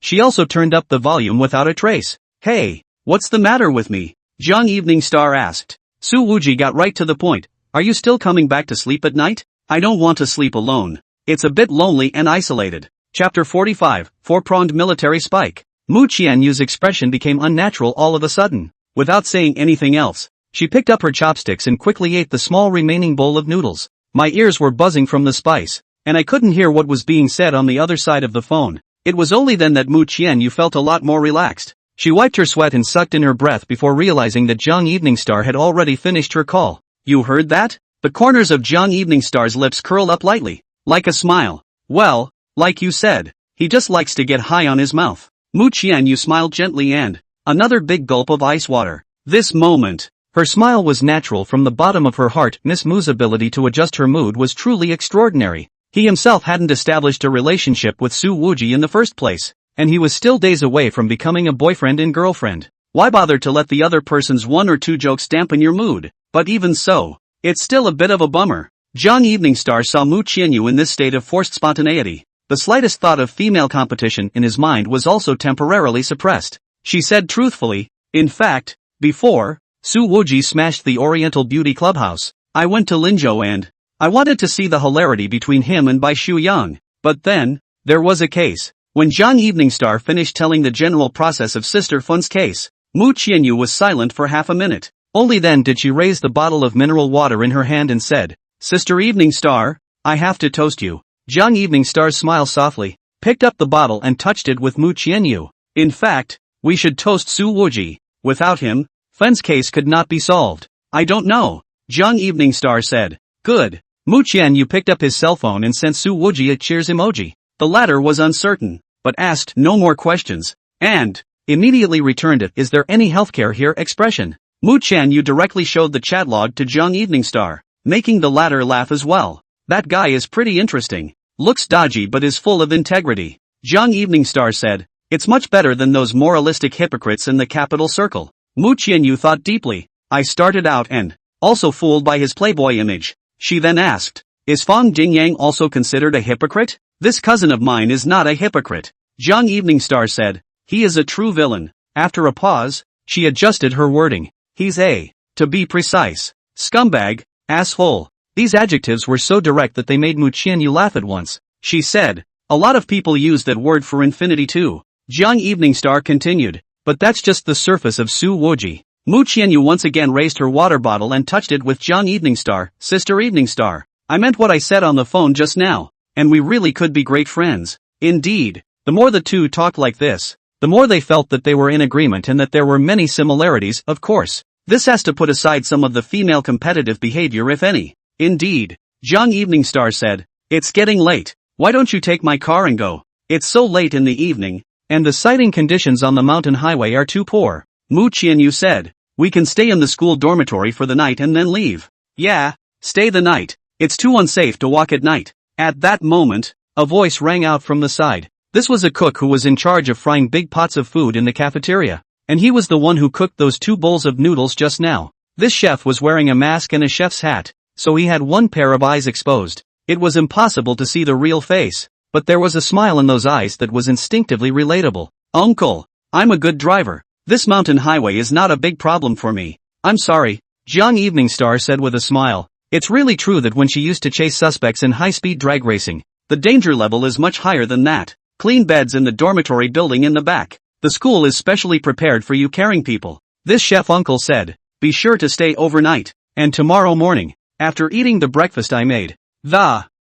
she also turned up the volume without a trace. Hey, what's the matter with me? Jiang Evening Star asked. Su Wuji got right to the point. Are you still coming back to sleep at night? I don't want to sleep alone. It's a bit lonely and isolated. Chapter 45, Four-Pronged Military Spike. Mu Qianyu's expression became unnatural all of a sudden. Without saying anything else, she picked up her chopsticks and quickly ate the small remaining bowl of noodles. My ears were buzzing from the spice, and I couldn't hear what was being said on the other side of the phone. It was only then that Mu Qianyu felt a lot more relaxed. She wiped her sweat and sucked in her breath before realizing that Jiang Evening Star had already finished her call. You heard that? The corners of Jiang Evening Star's lips curled up lightly, like a smile. Well, like you said, he just likes to get high on his mouth. Mu Qianyu smiled gently and another big gulp of ice water. This moment, her smile was natural from the bottom of her heart. Miss Mu's ability to adjust her mood was truly extraordinary. He himself hadn't established a relationship with Su Wuji in the first place, and he was still days away from becoming a boyfriend and girlfriend. Why bother to let the other person's one or two jokes dampen your mood? But even so, it's still a bit of a bummer. Jiang Evening Star saw Mu Qianyu in this state of forced spontaneity. The slightest thought of female competition in his mind was also temporarily suppressed. She said truthfully, in fact, before Su Wuji smashed the Oriental Beauty Clubhouse, I went to Linzhou and I wanted to see the hilarity between him and Bai Shuyang. But then, there was a case. When Jiang Evening Star finished telling the general process of Sister Fun's case, Mu Qianyu was silent for half a minute. Only then did she raise the bottle of mineral water in her hand and said, Sister Evening Star, I have to toast you. Jiang Evening Star smiled softly, picked up the bottle and touched it with Mu Qianyu. In fact, we should toast Su Wuji. Without him, Fen's case could not be solved. I don't know, Jiang Evening Star said. Good. Mu Qianyu picked up his cell phone and sent Su Wuji a cheers emoji. The latter was uncertain, but asked no more questions, and immediately returned it. Is there any healthcare here expression? Mu Qianyu directly showed the chat log to Jiang Evening Star, making the latter laugh as well. That guy is pretty interesting. Looks dodgy but is full of integrity. Jiang Evening Star said, it's much better than those moralistic hypocrites in the capital circle. Mu Qianyu thought deeply. I started out and also fooled by his playboy image. She then asked, is Fang Jingyang also considered a hypocrite? This cousin of mine is not a hypocrite. Jiang Evening Star said, he is a true villain. After a pause, she adjusted her wording. He's a, to be precise, scumbag, asshole. These adjectives were so direct that they made Mu Qianyu laugh at once. She said, a lot of people use that word for infinity too. Jiang Evening Star continued, but that's just the surface of Su Wuji. Mu Qianyu once again raised her water bottle and touched it with Jiang Evening Star. Sister Evening Star, I meant what I said on the phone just now, and we really could be great friends. Indeed, the more the two talked like this, the more they felt that they were in agreement and that there were many similarities. Of course, this has to put aside some of the female competitive behavior if any. Indeed, Jiang Evening Star said, it's getting late. Why don't you take my car and go? It's so late in the evening, and the sighting conditions on the mountain highway are too poor. Mu Qianyu said, we can stay in the school dormitory for the night and then leave. Yeah, stay the night. It's too unsafe to walk at night. At that moment, a voice rang out from the side. This was a cook who was in charge of frying big pots of food in the cafeteria, and he was the one who cooked those 2 bowls of noodles just now. This chef was wearing a mask and a chef's hat, so he had one pair of eyes exposed. It was impossible to see the real face, but there was a smile in those eyes that was instinctively relatable. Uncle, I'm a good driver. This mountain highway is not a big problem for me. I'm sorry, Jiang Evening Star said with a smile. It's really true that when she used to chase suspects in high-speed drag racing, the danger level is much higher than that. Clean beds in the dormitory building in the back. The school is specially prepared for you caring people. This chef uncle said, be sure to stay overnight, and tomorrow morning, after eating the breakfast I made,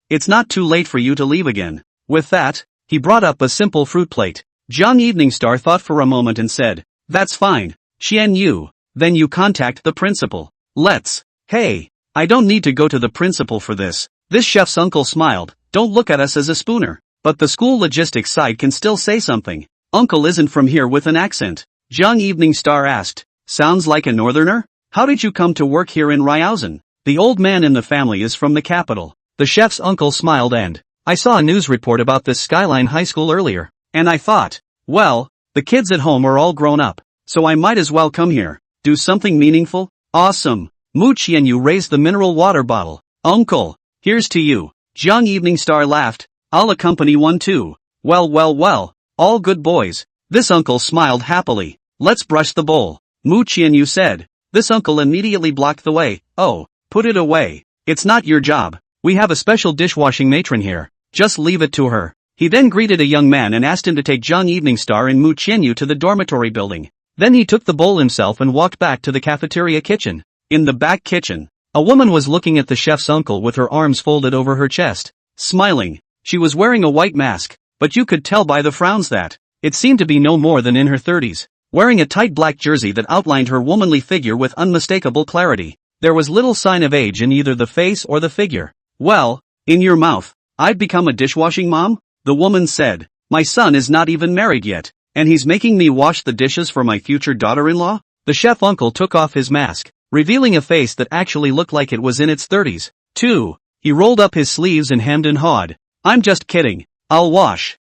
it's not too late for you to leave again. With that, he brought up a simple fruit plate. Jiang Evening Star thought for a moment and said, that's fine, Xian Yu, then you contact the principal. Hey, I don't need to go to the principal for this. This chef's uncle smiled, don't look at us as a spooner, but the school logistics side can still say something. Uncle isn't from here with an accent. Jiang Evening Star asked, sounds like a northerner? How did you come to work here in Ryazan? The old man in the family is from the capital. The chef's uncle smiled and, I saw a news report about this Skyline High School earlier, and I thought, well, the kids at home are all grown up, so I might as well come here, do something meaningful. Awesome. Mu Qianyu raised the mineral water bottle. Uncle, here's to you. Jiang Evening Star laughed, I'll accompany one too. Well, all good boys. This uncle smiled happily. Let's brush the bowl. Mu Qianyu said. This uncle immediately blocked the way. Oh, put it away. It's not your job. We have a special dishwashing matron here. Just leave it to her. He then greeted a young man and asked him to take Jiang Evening Star and Mu Qianyu to the dormitory building. Then he took the bowl himself and walked back to the cafeteria kitchen. In the back kitchen, a woman was looking at the chef's uncle with her arms folded over her chest, smiling. She was wearing a white mask, but you could tell by the frowns that it seemed to be no more than in her 30s. Wearing a tight black jersey that outlined her womanly figure with unmistakable clarity, there was little sign of age in either the face or the figure. Well, in your mouth, I've become a dishwashing mom? The woman said. My son is not even married yet. And he's making me wash the dishes for my future daughter-in-law? The chef uncle took off his mask, revealing a face that actually looked like it was in its 30s. 2. He rolled up his sleeves and hemmed and hawed. I'm just kidding. I'll wash.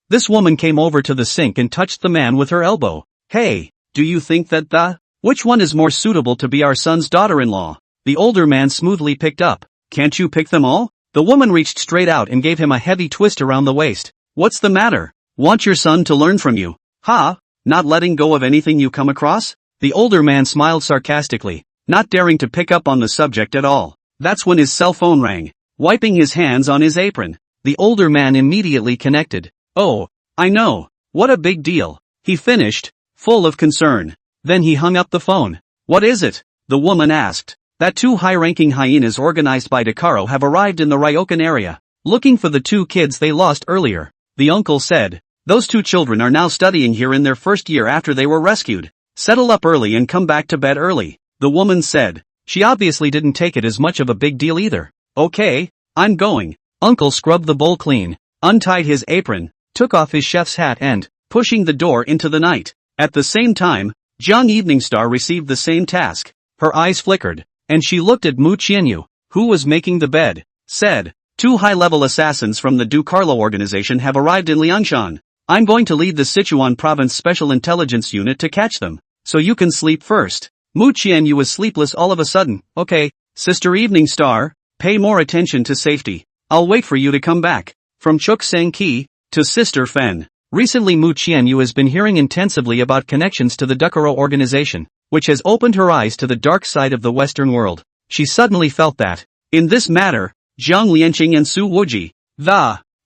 This woman came over to the sink and touched the man with her elbow. Hey, do you think that which one is more suitable to be our son's daughter-in-law? The older man smoothly picked up. Can't you pick them all? The woman reached straight out and gave him a heavy twist around the waist. What's the matter? Want your son to learn from you? Ha? Not letting go of anything you come across? The older man smiled sarcastically, not daring to pick up on the subject at all. That's when his cell phone rang. Wiping his hands on his apron, the older man immediately connected. Oh, I know. What a big deal. He finished, full of concern. Then he hung up the phone. What is it? The woman asked. That 2 high-ranking hyenas organized by Dakaro have arrived in the Ryokan area, looking for the 2 kids they lost earlier. The uncle said. Those 2 children are now studying here in their first year after they were rescued. Settle up early and come back to bed early, the woman said. She obviously didn't take it as much of a big deal either. Okay, I'm going. Uncle scrubbed the bowl clean, untied his apron, took off his chef's hat and, pushing the door into the night. At the same time, Jung Evening Star received the same task. Her eyes flickered, and she looked at Mu Qianyu, who was making the bed, said, 2 high-level assassins from the Du Carlo organization have arrived in Liangshan. I'm going to lead the Sichuan Province Special Intelligence Unit to catch them, so you can sleep first. Mu Qianyu was sleepless all of a sudden. Okay, Sister Evening Star, pay more attention to safety. I'll wait for you to come back. From Chuk Sang Ki, to Sister Fen. Recently Mu Qianyu has been hearing intensively about connections to the Dakaro organization, which has opened her eyes to the dark side of the Western world. She suddenly felt that, in this matter, Zhang Lianqing and Su Wuji,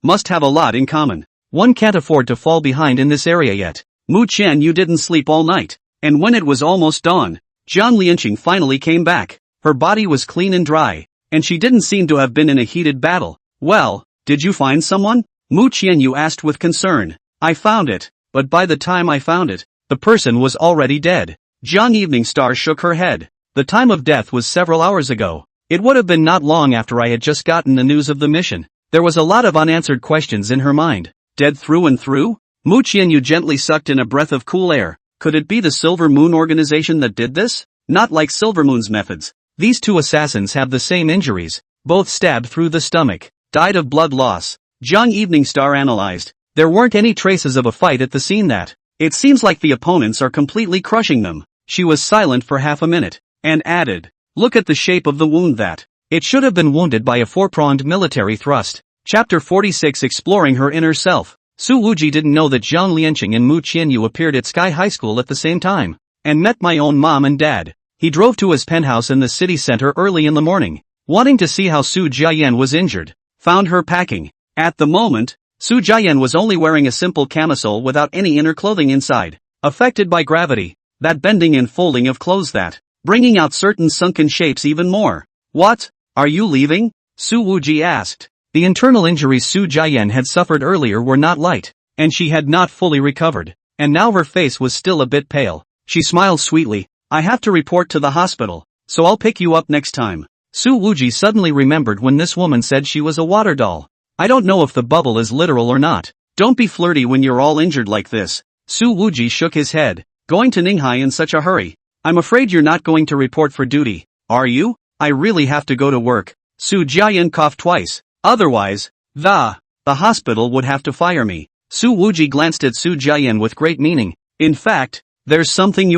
must have a lot in common. One can't afford to fall behind in this area yet. Mu Qianyu didn't sleep all night, and when it was almost dawn, Zhang Lianqing finally came back. Her body was clean and dry, and she didn't seem to have been in a heated battle. Well, did you find someone? Mu Qianyu asked with concern. I found it, but by the time I found it, the person was already dead. Zhang Evening Star shook her head. The time of death was several hours ago. It would have been not long after I had just gotten the news of the mission. There was a lot of unanswered questions in her mind. Dead through and through? Mu Qianyu gently sucked in a breath of cool air. Could it be the Silver Moon organization that did this? Not like Silver Moon's methods. These 2 assassins have the same injuries. Both stabbed through the stomach. Died of blood loss. Zhang Evening Star analyzed. There weren't any traces of a fight at the scene that. It seems like the opponents are completely crushing them. She was silent for half a minute, and added. Look at the shape of the wound that. It should have been wounded by a 4-pronged military thrust. Chapter 46 Exploring Her Inner Self. Su Wuji didn't know that Zhang Lianqing and Mu Qianyu appeared at Sky High School at the same time, and met my own mom and dad. He drove to his penthouse in the city center early in the morning, wanting to see how Su Jiayan was injured. Found her packing. At the moment, Su Jiayan was only wearing a simple camisole without any inner clothing inside, affected by gravity, that bending and folding of clothes that, bringing out certain sunken shapes even more. What? Are you leaving? Su Wuji asked. The internal injuries Su Jiayan had suffered earlier were not light, and she had not fully recovered, and now her face was still a bit pale. She smiled sweetly. I have to report to the hospital, so I'll pick you up next time. Su Wuji suddenly remembered when this woman said she was a water doll. I don't know if the bubble is literal or not. Don't be flirty when you're all injured like this. Su Wuji shook his head. Going to Ninghai in such a hurry. I'm afraid you're not going to report for duty, are you? I really have to go to work. Su Jiayan coughed twice. Otherwise, the hospital would have to fire me. Su Wuji glanced at Su Jiayan with great meaning. In fact, there's something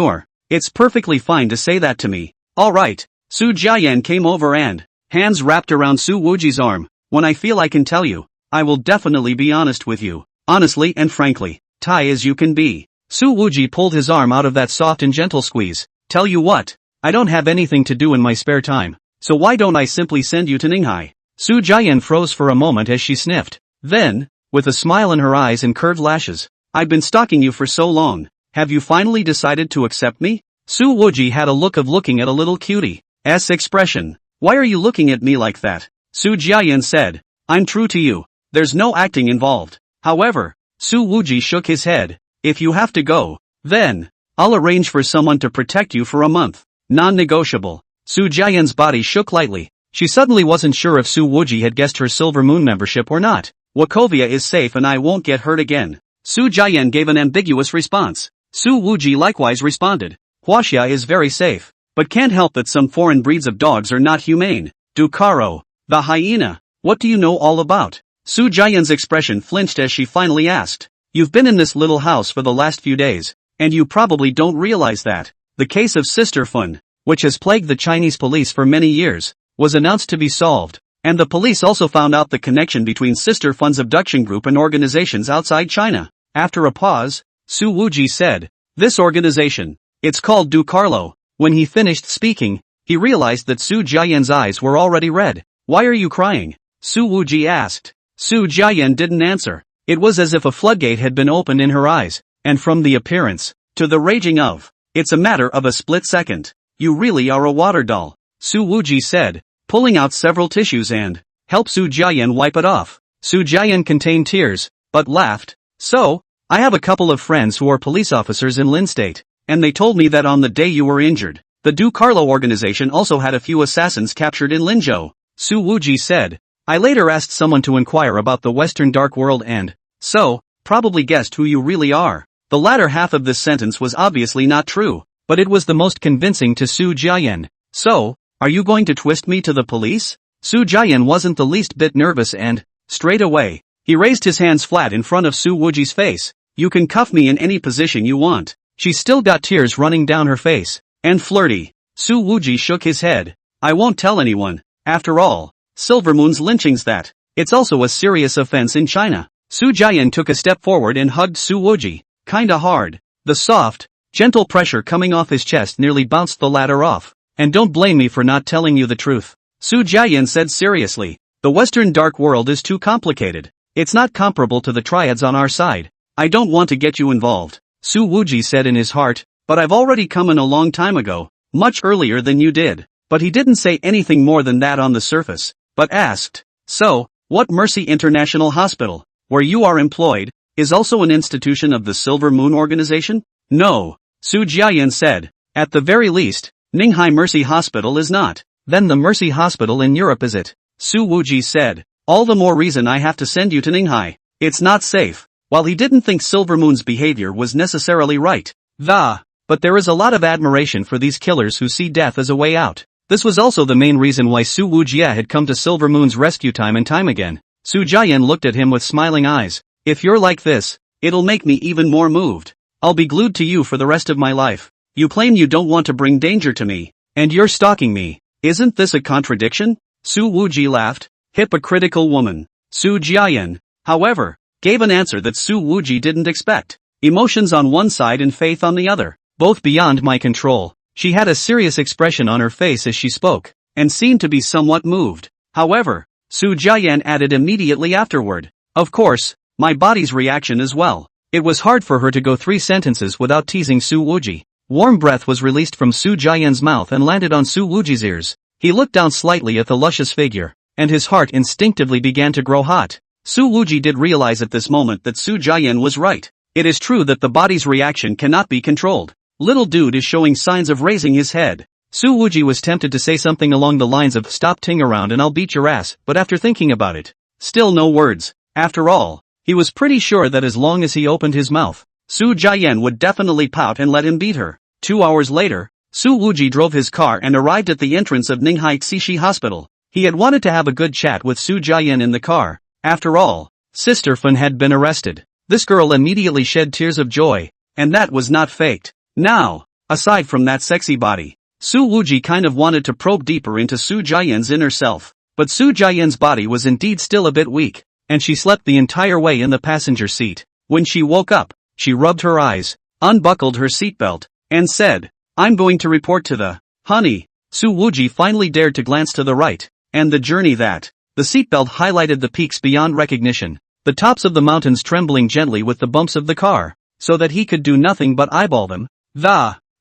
it's perfectly fine to say that to me. Alright. Su Jiayan came over and, hands wrapped around Su Wuji's arm. When I feel I can tell you, I will definitely be honest with you. Honestly and frankly, Thai as you can be. Su Wuji pulled his arm out of that soft and gentle squeeze. Tell you what, I don't have anything to do in my spare time, so why don't I simply send you to Ninghai? Su Jiayan froze for a moment as she sniffed. Then, with a smile in her eyes and curved lashes, I've been stalking you for so long. Have you finally decided to accept me? Su Wuji had a look of looking at a little cutie's expression. Why are you looking at me like that? Su Jiayan said. I'm true to you. There's no acting involved. However, Su Wuji shook his head. If you have to go, then, I'll arrange for someone to protect you for a month. Non-negotiable. Su Jiayan's body shook lightly. She suddenly wasn't sure if Su Wuji had guessed her Silver Moon membership or not. Wachovia is safe and I won't get hurt again. Su Jiayan gave an ambiguous response. Su Wuji likewise responded. Huaxia is very safe, but can't help that some foreign breeds of dogs are not humane. Ducaro, the hyena, what do you know all about? Su Jiayan's expression flinched as she finally asked. You've been in this little house for the last few days, and you probably don't realize that. The case of Sister Fun, which has plagued the Chinese police for many years, was announced to be solved, and the police also found out the connection between Sister Fun's abduction group and organizations outside China. After a pause, Su Wuji said, this organization, it's called Du Carlo. When he finished speaking, he realized that Su Jiayan's eyes were already red. Why are you crying? Su Wuji asked. Su Jiayan didn't answer. It was as if a floodgate had been opened in her eyes, and from the appearance, to the raging of, it's a matter of a split second. You really are a water doll, Su Wuji said, pulling out several tissues and helped Su Jiayan wipe it off. Su Jiayan contained tears, but laughed. So, I have a couple of friends who are police officers in Lin State, and they told me that on the day you were injured, the Du Carlo organization also had a few assassins captured in Linzhou. Su Wuji said. I later asked someone to inquire about the Western Dark World and, so, probably guessed who you really are. The latter half of this sentence was obviously not true, but it was the most convincing to Su Jiayan. So, are you going to twist me to the police? Su Jiayan wasn't the least bit nervous and, straight away, he raised his hands flat in front of Su Wuji's face. You can cuff me in any position you want. She still got tears running down her face. And flirty. Su Wuji shook his head. I won't tell anyone. After all, Silver Moon's lynching's that. It's also a serious offense in China. Su Jiayan took a step forward and hugged Su Wuji. Kinda hard. The soft, gentle pressure coming off his chest nearly bounced the latter off. And don't blame me for not telling you the truth. Su Jiayan said seriously. The Western Dark World is too complicated. It's not comparable to the triads on our side. I don't want to get you involved. Su Wuji said in his heart, but I've already come in a long time ago, much earlier than you did. But he didn't say anything more than that on the surface, but asked, so, what Mercy International Hospital, where you are employed, is also an institution of the Silver Moon organization? No, Su Jiayan said. At the very least, Ninghai Mercy Hospital is not. Then the Mercy Hospital in Europe is it? Su Wuji said. All the more reason I have to send you to Ninghai. It's not safe. While he didn't think Silver Moon's behavior was necessarily right, but there is a lot of admiration for these killers who see death as a way out. This was also the main reason why Su Wujia had come to Silver Moon's rescue time and time again. Su Jiayan looked at him with smiling eyes. If you're like this, it'll make me even more moved. I'll be glued to you for the rest of my life. You claim you don't want to bring danger to me, and you're stalking me. Isn't this a contradiction? Su Wuji laughed. Hypocritical woman. Su Jiayan, however, gave an answer that Su Wuji didn't expect. Emotions on one side and faith on the other, both beyond my control. She had a serious expression on her face as she spoke, and seemed to be somewhat moved. However, Su Jiayan added immediately afterward, of course, my body's reaction as well. It was hard for her to go 3 sentences without teasing Su Wuji. Warm breath was released from Su Jiayan's mouth and landed on Su Wuji's ears. He looked down slightly at the luscious figure, and his heart instinctively began to grow hot. Su Wuji did realize at this moment that Su Jiayan was right. It is true that the body's reaction cannot be controlled. Little dude is showing signs of raising his head. Su Wuji was tempted to say something along the lines of stop ting around and I'll beat your ass, but after thinking about it, still no words. After all, he was pretty sure that as long as he opened his mouth, Su Jiayan would definitely pout and let him beat her. 2 hours later, Su Wuji drove his car and arrived at the entrance of Ninghai Xishi Hospital. He had wanted to have a good chat with Su Jiayan in the car. After all, Sister Fun had been arrested. This girl immediately shed tears of joy, and that was not faked. Now, aside from that sexy body, Su Wuji kind of wanted to probe deeper into Su Jiayan's inner self. But Su Jiayan's body was indeed still a bit weak, and she slept the entire way in the passenger seat. When she woke up, she rubbed her eyes, unbuckled her seatbelt, and said, I'm going to report to the honey. Su Wuji finally dared to glance to the right, and the journey that the seatbelt highlighted the peaks beyond recognition, the tops of the mountains trembling gently with the bumps of the car, so that he could do nothing but eyeball them.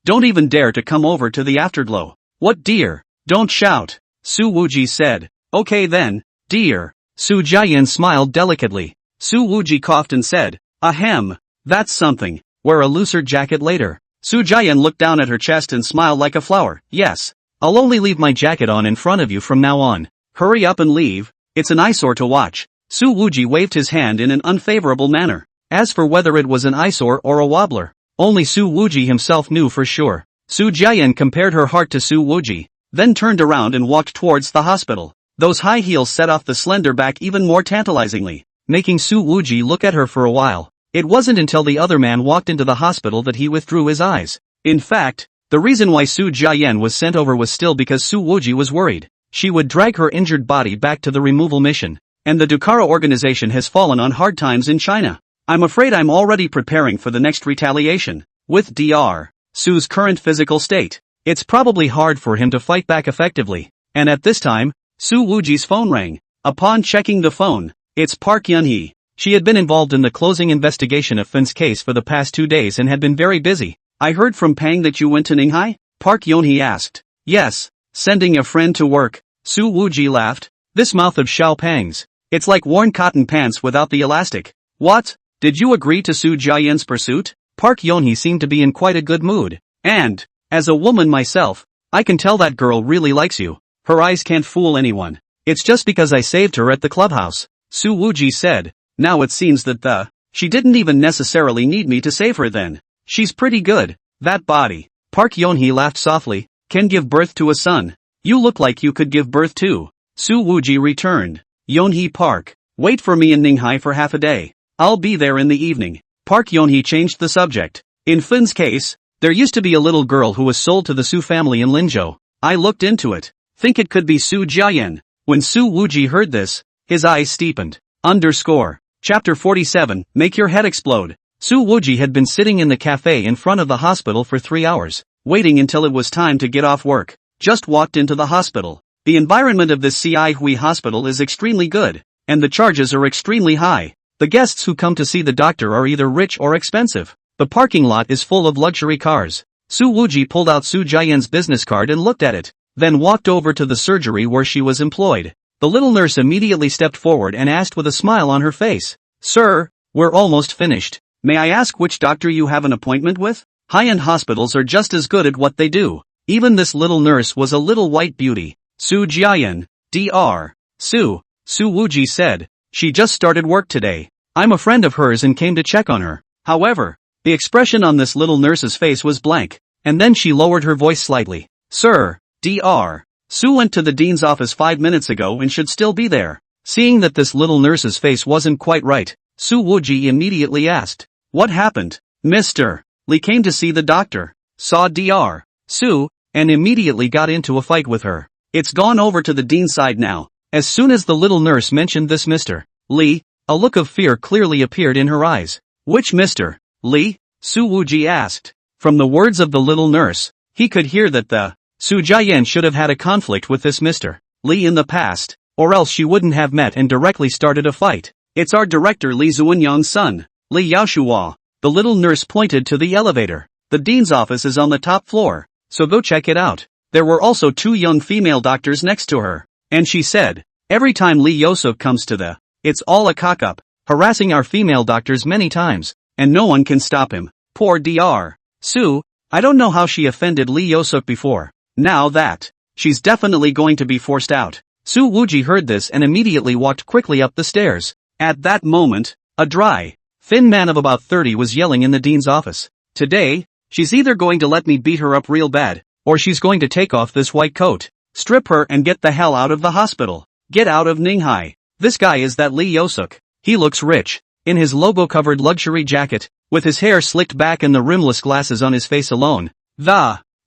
Don't even dare to come over to the afterglow. What dear? Don't shout. Su Wuji said. Okay then, dear. Su Jiayan smiled delicately. Su Wuji coughed and said, ahem, that's something. Wear a looser jacket later. Su Jiayan looked down at her chest and smiled like a flower. Yes. I'll only leave my jacket on in front of you from now on. Hurry up and leave. It's an eyesore to watch. Su Wuji waved his hand in an unfavorable manner. As for whether it was an eyesore or a wobbler, only Su Wuji himself knew for sure. Su Jiayan compared her heart to Su Wuji, then turned around and walked towards the hospital. Those high heels set off the slender back even more tantalizingly, making Su Wuji look at her for a while. It wasn't until the other man walked into the hospital that he withdrew his eyes. In fact, the reason why Su Jiayan was sent over was still because Su Wuji was worried she would drag her injured body back to the removal mission, and the Dukara organization has fallen on hard times in China. I'm afraid I'm already preparing for the next retaliation. With Dr. Su's current physical state, it's probably hard for him to fight back effectively, and at this time, Su Wuji's phone rang. Upon checking the phone, it's Park Yun-hee. She had been involved in the closing investigation of Finn's case for the past 2 days and had been very busy. I heard from Pang that you went to Ninghai? Park Yun-hee asked. Yes, sending a friend to work. Su Wuji laughed. This mouth of Xiao Pang's. It's like worn cotton pants without the elastic. What? Did you agree to Su Jiayan's pursuit? Park Yun-hee seemed to be in quite a good mood. And, as a woman myself, I can tell that girl really likes you. Her eyes can't fool anyone. It's just because I saved her at the clubhouse, Su Wuji said. Now it seems that she didn't even necessarily need me to save her then. She's pretty good. That body. Park Yun-hee laughed softly. Can give birth to a son. You look like you could give birth too. Su Wuji returned. Yun-hee Park. Wait for me in Ninghai for half a day. I'll be there in the evening. Park Yun-hee changed the subject. In Finn's case, there used to be a little girl who was sold to the Su family in Linzhou. I looked into it. Think it could be Su Jiayan. When Su Wuji heard this, his eyes steepened. Chapter 47, Make Your Head Explode. Su Wuji had been sitting in the cafe in front of the hospital for 3 hours, waiting until it was time to get off work. Just walked into the hospital. The environment of this Ci Hui hospital is extremely good, and the charges are extremely high. The guests who come to see the doctor are either rich or expensive. The parking lot is full of luxury cars. Su Wuji pulled out Su Jiayan's business card and looked at it, then walked over to the surgery where she was employed. The little nurse immediately stepped forward and asked with a smile on her face, Sir, we're almost finished. May I ask which doctor you have an appointment with? High-end hospitals are just as good at what they do. Even this little nurse was a little white beauty. Su Jiayan, Dr. Su Wuji said. She just started work today. I'm a friend of hers and came to check on her. However, the expression on this little nurse's face was blank, and then she lowered her voice slightly. Sir, Dr. Su went to the dean's office 5 minutes ago and should still be there. Seeing that this little nurse's face wasn't quite right, Su Wuji immediately asked, What happened? Mr. Li came to see the doctor, saw Dr. Su, and immediately got into a fight with her. It's gone over to the dean's side now. As soon as the little nurse mentioned this Mr. Li, a look of fear clearly appeared in her eyes. Which Mr. Li? Su Wuji asked. From the words of the little nurse, he could hear that the Su Jiayan should have had a conflict with this Mr. Li in the past, or else she wouldn't have met and directly started a fight. It's our director Li Zuanyang's son, Li Yaoshua. The little nurse pointed to the elevator. The dean's office is on the top floor, so go check it out. There were also 2 young female doctors next to her, and she said, every time Li Yosuk comes to it's all a cock-up, harassing our female doctors many times, and no one can stop him. Poor Dr. Su, I don't know how she offended Li Yosuk before. Now that, she's definitely going to be forced out. Su Wuji heard this and immediately walked quickly up the stairs. At that moment, a dry, thin man of about 30 was yelling in the dean's office. Today, she's either going to let me beat her up real bad, or she's going to take off this white coat, strip her and get the hell out of the hospital. Get out of Ninghai. This guy is that Li Yosuk. He looks rich, in his logo-covered luxury jacket, with his hair slicked back and the rimless glasses on his face alone.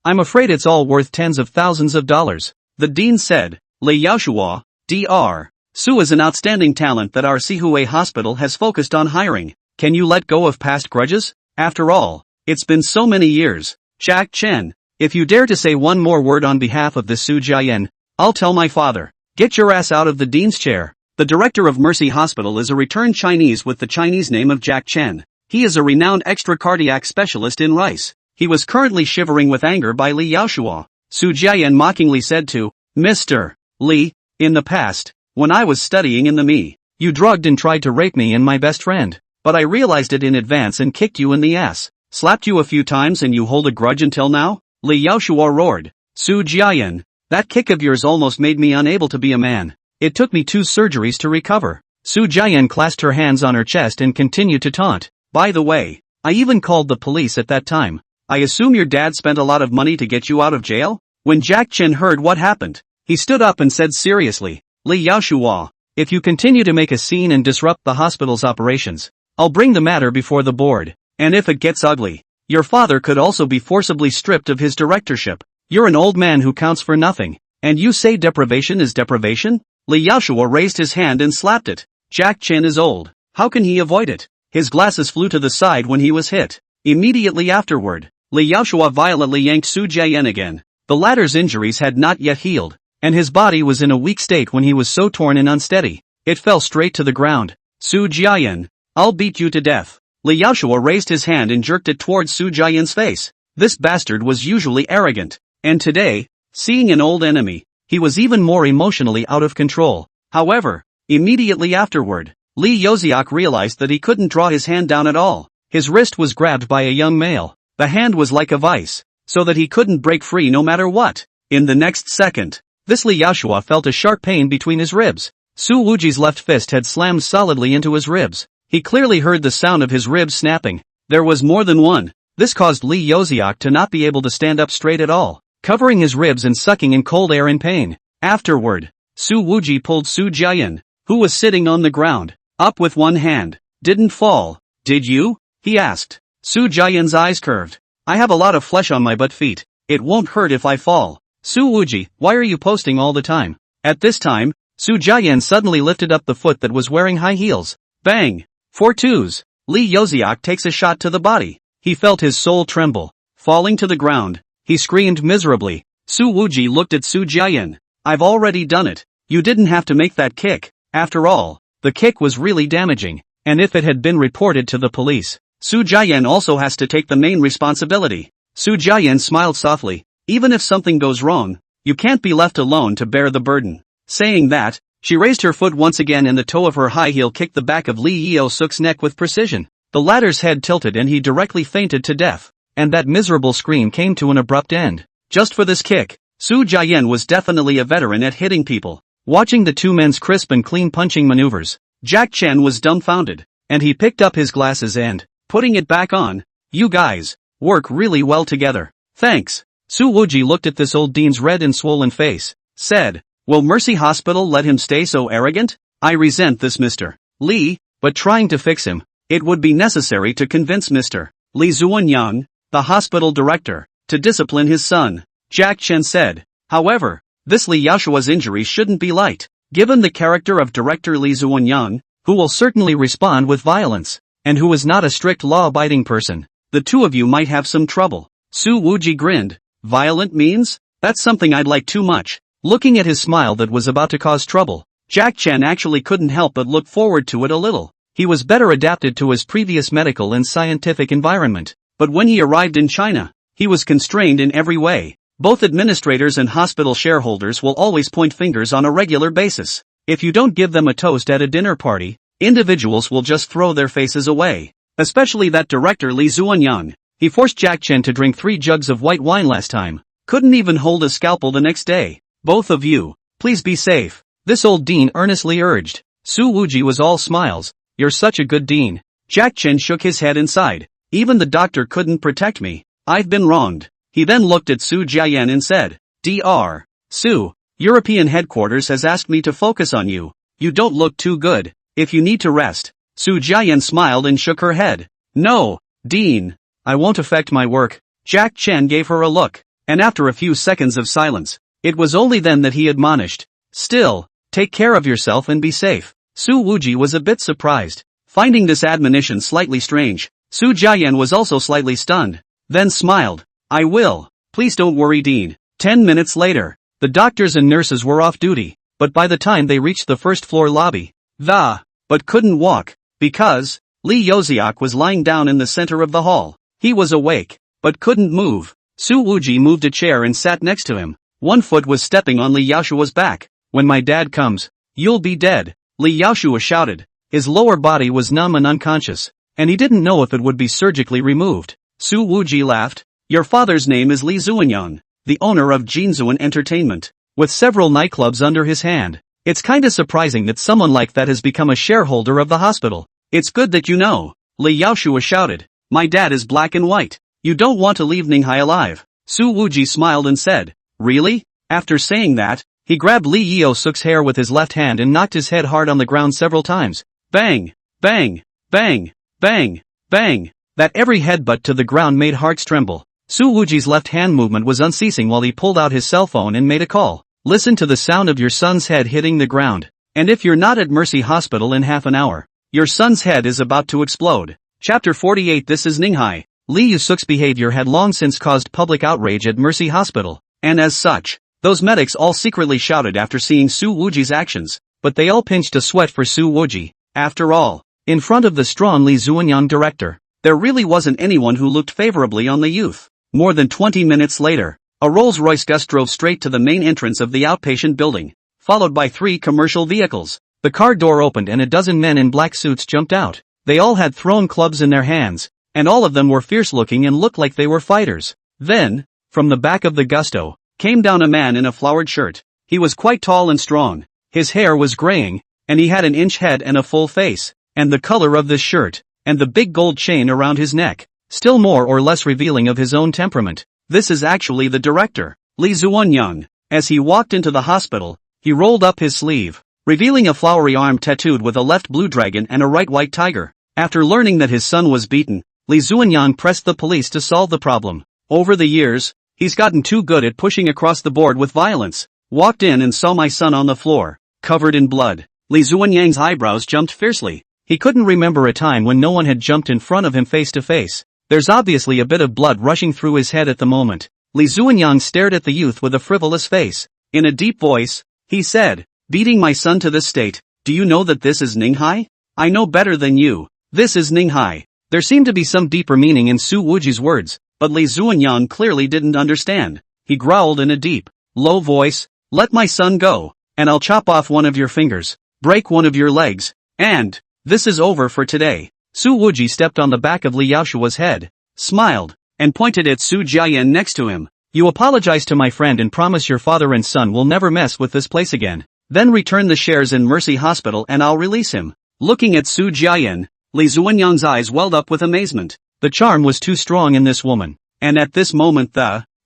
I'm afraid it's all worth tens of thousands of dollars. The dean said, Li Yaoshua, Dr. Su is an outstanding talent that our Sihui hospital has focused on hiring. Can you let go of past grudges? After all, it's been so many years. Jack Chen, if you dare to say one more word on behalf of this Su Jiayan, I'll tell my father. Get your ass out of the dean's chair. The director of Mercy Hospital is a returned Chinese with the Chinese name of Jack Chen. He is a renowned extra-cardiac specialist in rice. He was currently shivering with anger by Li Yaoshua. Su Jiayan mockingly said to Mr. Li, in the past, when I was studying in the ME, you drugged and tried to rape me and my best friend. But I realized it in advance and kicked you in the ass. Slapped you a few times and you hold a grudge until now? Li Yaoshua roared. Su Jiayan, that kick of yours almost made me unable to be a man. It took me 2 surgeries to recover. Su Jiayan clasped her hands on her chest and continued to taunt. By the way, I even called the police at that time. I assume your dad spent a lot of money to get you out of jail? When Jack Chen heard what happened, he stood up and said seriously, Li Yaoshua, if you continue to make a scene and disrupt the hospital's operations, I'll bring the matter before the board, and if it gets ugly, your father could also be forcibly stripped of his directorship. You're an old man who counts for nothing, and you say deprivation is deprivation? Li Yaoshua raised his hand and slapped it. Jack Chen is old. How can he avoid it? His glasses flew to the side when he was hit. Immediately afterward, Li Yaoshua violently yanked Su Jiayan again. The latter's injuries had not yet healed, and his body was in a weak state when he was so torn and unsteady. It fell straight to the ground. Su Jiayan, I'll beat you to death. Li Yaoshua raised his hand and jerked it towards Su Jiayan's face. This bastard was usually arrogant, and today, seeing an old enemy, he was even more emotionally out of control. However, immediately afterward, Li Yoziak realized that he couldn't draw his hand down at all. His wrist was grabbed by a young male. The hand was like a vice, so that he couldn't break free no matter what. In the next second, this Li Yaoshua felt a sharp pain between his ribs. Su Wuji's left fist had slammed solidly into his ribs. He clearly heard the sound of his ribs snapping. There was more than one. This caused Li Yoziak to not be able to stand up straight at all, covering his ribs and sucking in cold air in pain. Afterward, Su Wuji pulled Su Jiayan, who was sitting on the ground, up with one hand. Didn't fall, did you? He asked. Su Jiayan's eyes curved. I have a lot of flesh on my butt feet. It won't hurt if I fall. Su Wuji, why are you posting all the time? At this time, Su Jiayan suddenly lifted up the foot that was wearing high heels. Bang! 4 twos. Li Yoziak takes a shot to the body. He felt his soul tremble. Falling to the ground, he screamed miserably. Su Wuji looked at Su Jiayan. I've already done it. You didn't have to make that kick. After all, the kick was really damaging, and if it had been reported to the police, Su Jiayan also has to take the main responsibility. Su Jiayan smiled softly. Even if something goes wrong, you can't be left alone to bear the burden. Saying that, she raised her foot once again and the toe of her high heel kicked the back of Li Yeo-suk's neck with precision. The latter's head tilted and he directly fainted to death. And that miserable scream came to an abrupt end. Just for this kick, Su Jiayan was definitely a veteran at hitting people. Watching the two men's crisp and clean punching maneuvers, Jack Chen was dumbfounded, and he picked up his glasses and, putting it back on, you guys work really well together. Thanks. Su Wuji looked at this old dean's red and swollen face, said, will Mercy Hospital let him stay so arrogant? I resent this Mr. Li, but trying to fix him, it would be necessary to convince Mr. Li Zuanyang, the hospital director, to discipline his son. Jack Chen said. However, this Li Yaoshua's injury shouldn't be light. Given the character of Director Li Zuanyang, who will certainly respond with violence, and who is not a strict law-abiding person, the two of you might have some trouble. Su Wuji grinned. Violent means? That's something I'd like too much. Looking at his smile that was about to cause trouble, Jack Chen actually couldn't help but look forward to it a little. He was better adapted to his previous medical and scientific environment, but when he arrived in China, he was constrained in every way. Both administrators and hospital shareholders will always point fingers on a regular basis. If you don't give them a toast at a dinner party, individuals will just throw their faces away. Especially that director Li Zuanyang. He forced Jack Chen to drink 3 jugs of white wine last time. Couldn't even hold a scalpel the next day. Both of you, please be safe. This old dean earnestly urged. Su Wuji was all smiles. You're such a good dean. Jack Chen shook his head and sighed. Even the doctor couldn't protect me. I've been wronged. He then looked at Su Jiayan and said, Dr. Su, European headquarters has asked me to focus on you. You don't look too good. If you need to rest. Su Jiayan smiled and shook her head. No, Dean. I won't affect my work. Jack Chen gave her a look, and after a few seconds of silence, it was only then that he admonished. Still, take care of yourself and be safe. Su Wuji was a bit surprised, finding this admonition slightly strange. Su Jiayan was also slightly stunned, then smiled. I will. Please don't worry, Dean. 10 minutes later, the doctors and nurses were off duty, but by the time they reached the first floor lobby, but couldn't walk, because Li Yoziak was lying down in the center of the hall. He was awake, but couldn't move. Su Wuji moved a chair and sat next to him. One foot was stepping on Li Yaoshua's back. When my dad comes, you'll be dead, Li Yaoshua shouted. His lower body was numb and unconscious, and he didn't know if it would be surgically removed. Su Wuji laughed. Your father's name is Li Zuanyang, the owner of Jinzuan Entertainment, with several nightclubs under his hand. It's kinda surprising that someone like that has become a shareholder of the hospital. It's good that you know. Li Yaoshua shouted. My dad is black and white. You don't want to leave Ninghai alive. Su Wuji smiled and said, really? After saying that, he grabbed Li Yeo-suk's hair with his left hand and knocked his head hard on the ground several times. Bang! Bang! Bang! Bang! Bang! That every headbutt to the ground made hearts tremble. Su Wuji's left hand movement was unceasing while he pulled out his cell phone and made a call. Listen to the sound of your son's head hitting the ground. And if you're not at Mercy Hospital in half an hour, your son's head is about to explode. Chapter 48. This is Ninghai. Li Yusuk's behavior had long since caused public outrage at Mercy Hospital, and as such, those medics all secretly shouted after seeing Su Wuji's actions, but they all pinched a sweat for Su Wuji. After all, in front of the strong Li Zuanyang director, there really wasn't anyone who looked favorably on the youth. More than 20 minutes later, a Rolls-Royce Gus drove straight to the main entrance of the outpatient building, followed by 3 commercial vehicles. The car door opened and a dozen men in black suits jumped out. They all had thrown clubs in their hands, and all of them were fierce-looking and looked like they were fighters. Then, from the back of the gusto, came down a man in a flowered shirt. He was quite tall and strong. His hair was graying, and he had an inch head and a full face, and the color of this shirt, and the big gold chain around his neck, still more or less revealing of his own temperament. This is actually the director, Li Zuanyang. As he walked into the hospital, he rolled up his sleeve, revealing a flowery arm tattooed with a left blue dragon and a right white tiger. After learning that his son was beaten, Li Zuanyang pressed the police to solve the problem. Over the years, he's gotten too good at pushing across the board with violence. Walked in and saw my son on the floor, covered in blood. Li Zuanyang's eyebrows jumped fiercely. He couldn't remember a time when no one had jumped in front of him face to face. There's obviously a bit of blood rushing through his head at the moment. Li Zuanyang stared at the youth with a frivolous face. In a deep voice, he said, beating my son to this state, do you know that this is Ninghai? I know better than you. This is Ninghai. There seemed to be some deeper meaning in Su Wuji's words, but Li Zuanyang clearly didn't understand. He growled in a deep, low voice, let my son go, and I'll chop off one of your fingers, break one of your legs, and this is over for today. Su Wuji stepped on the back of Li Yaoshua's head, smiled, and pointed at Su Jiayan next to him. You apologize to my friend and promise your father and son will never mess with this place again. Then return the shares in Mercy Hospital and I'll release him. Looking at Su Jiayan, Li Zuanyang's eyes welled up with amazement. The charm was too strong in this woman, and at this moment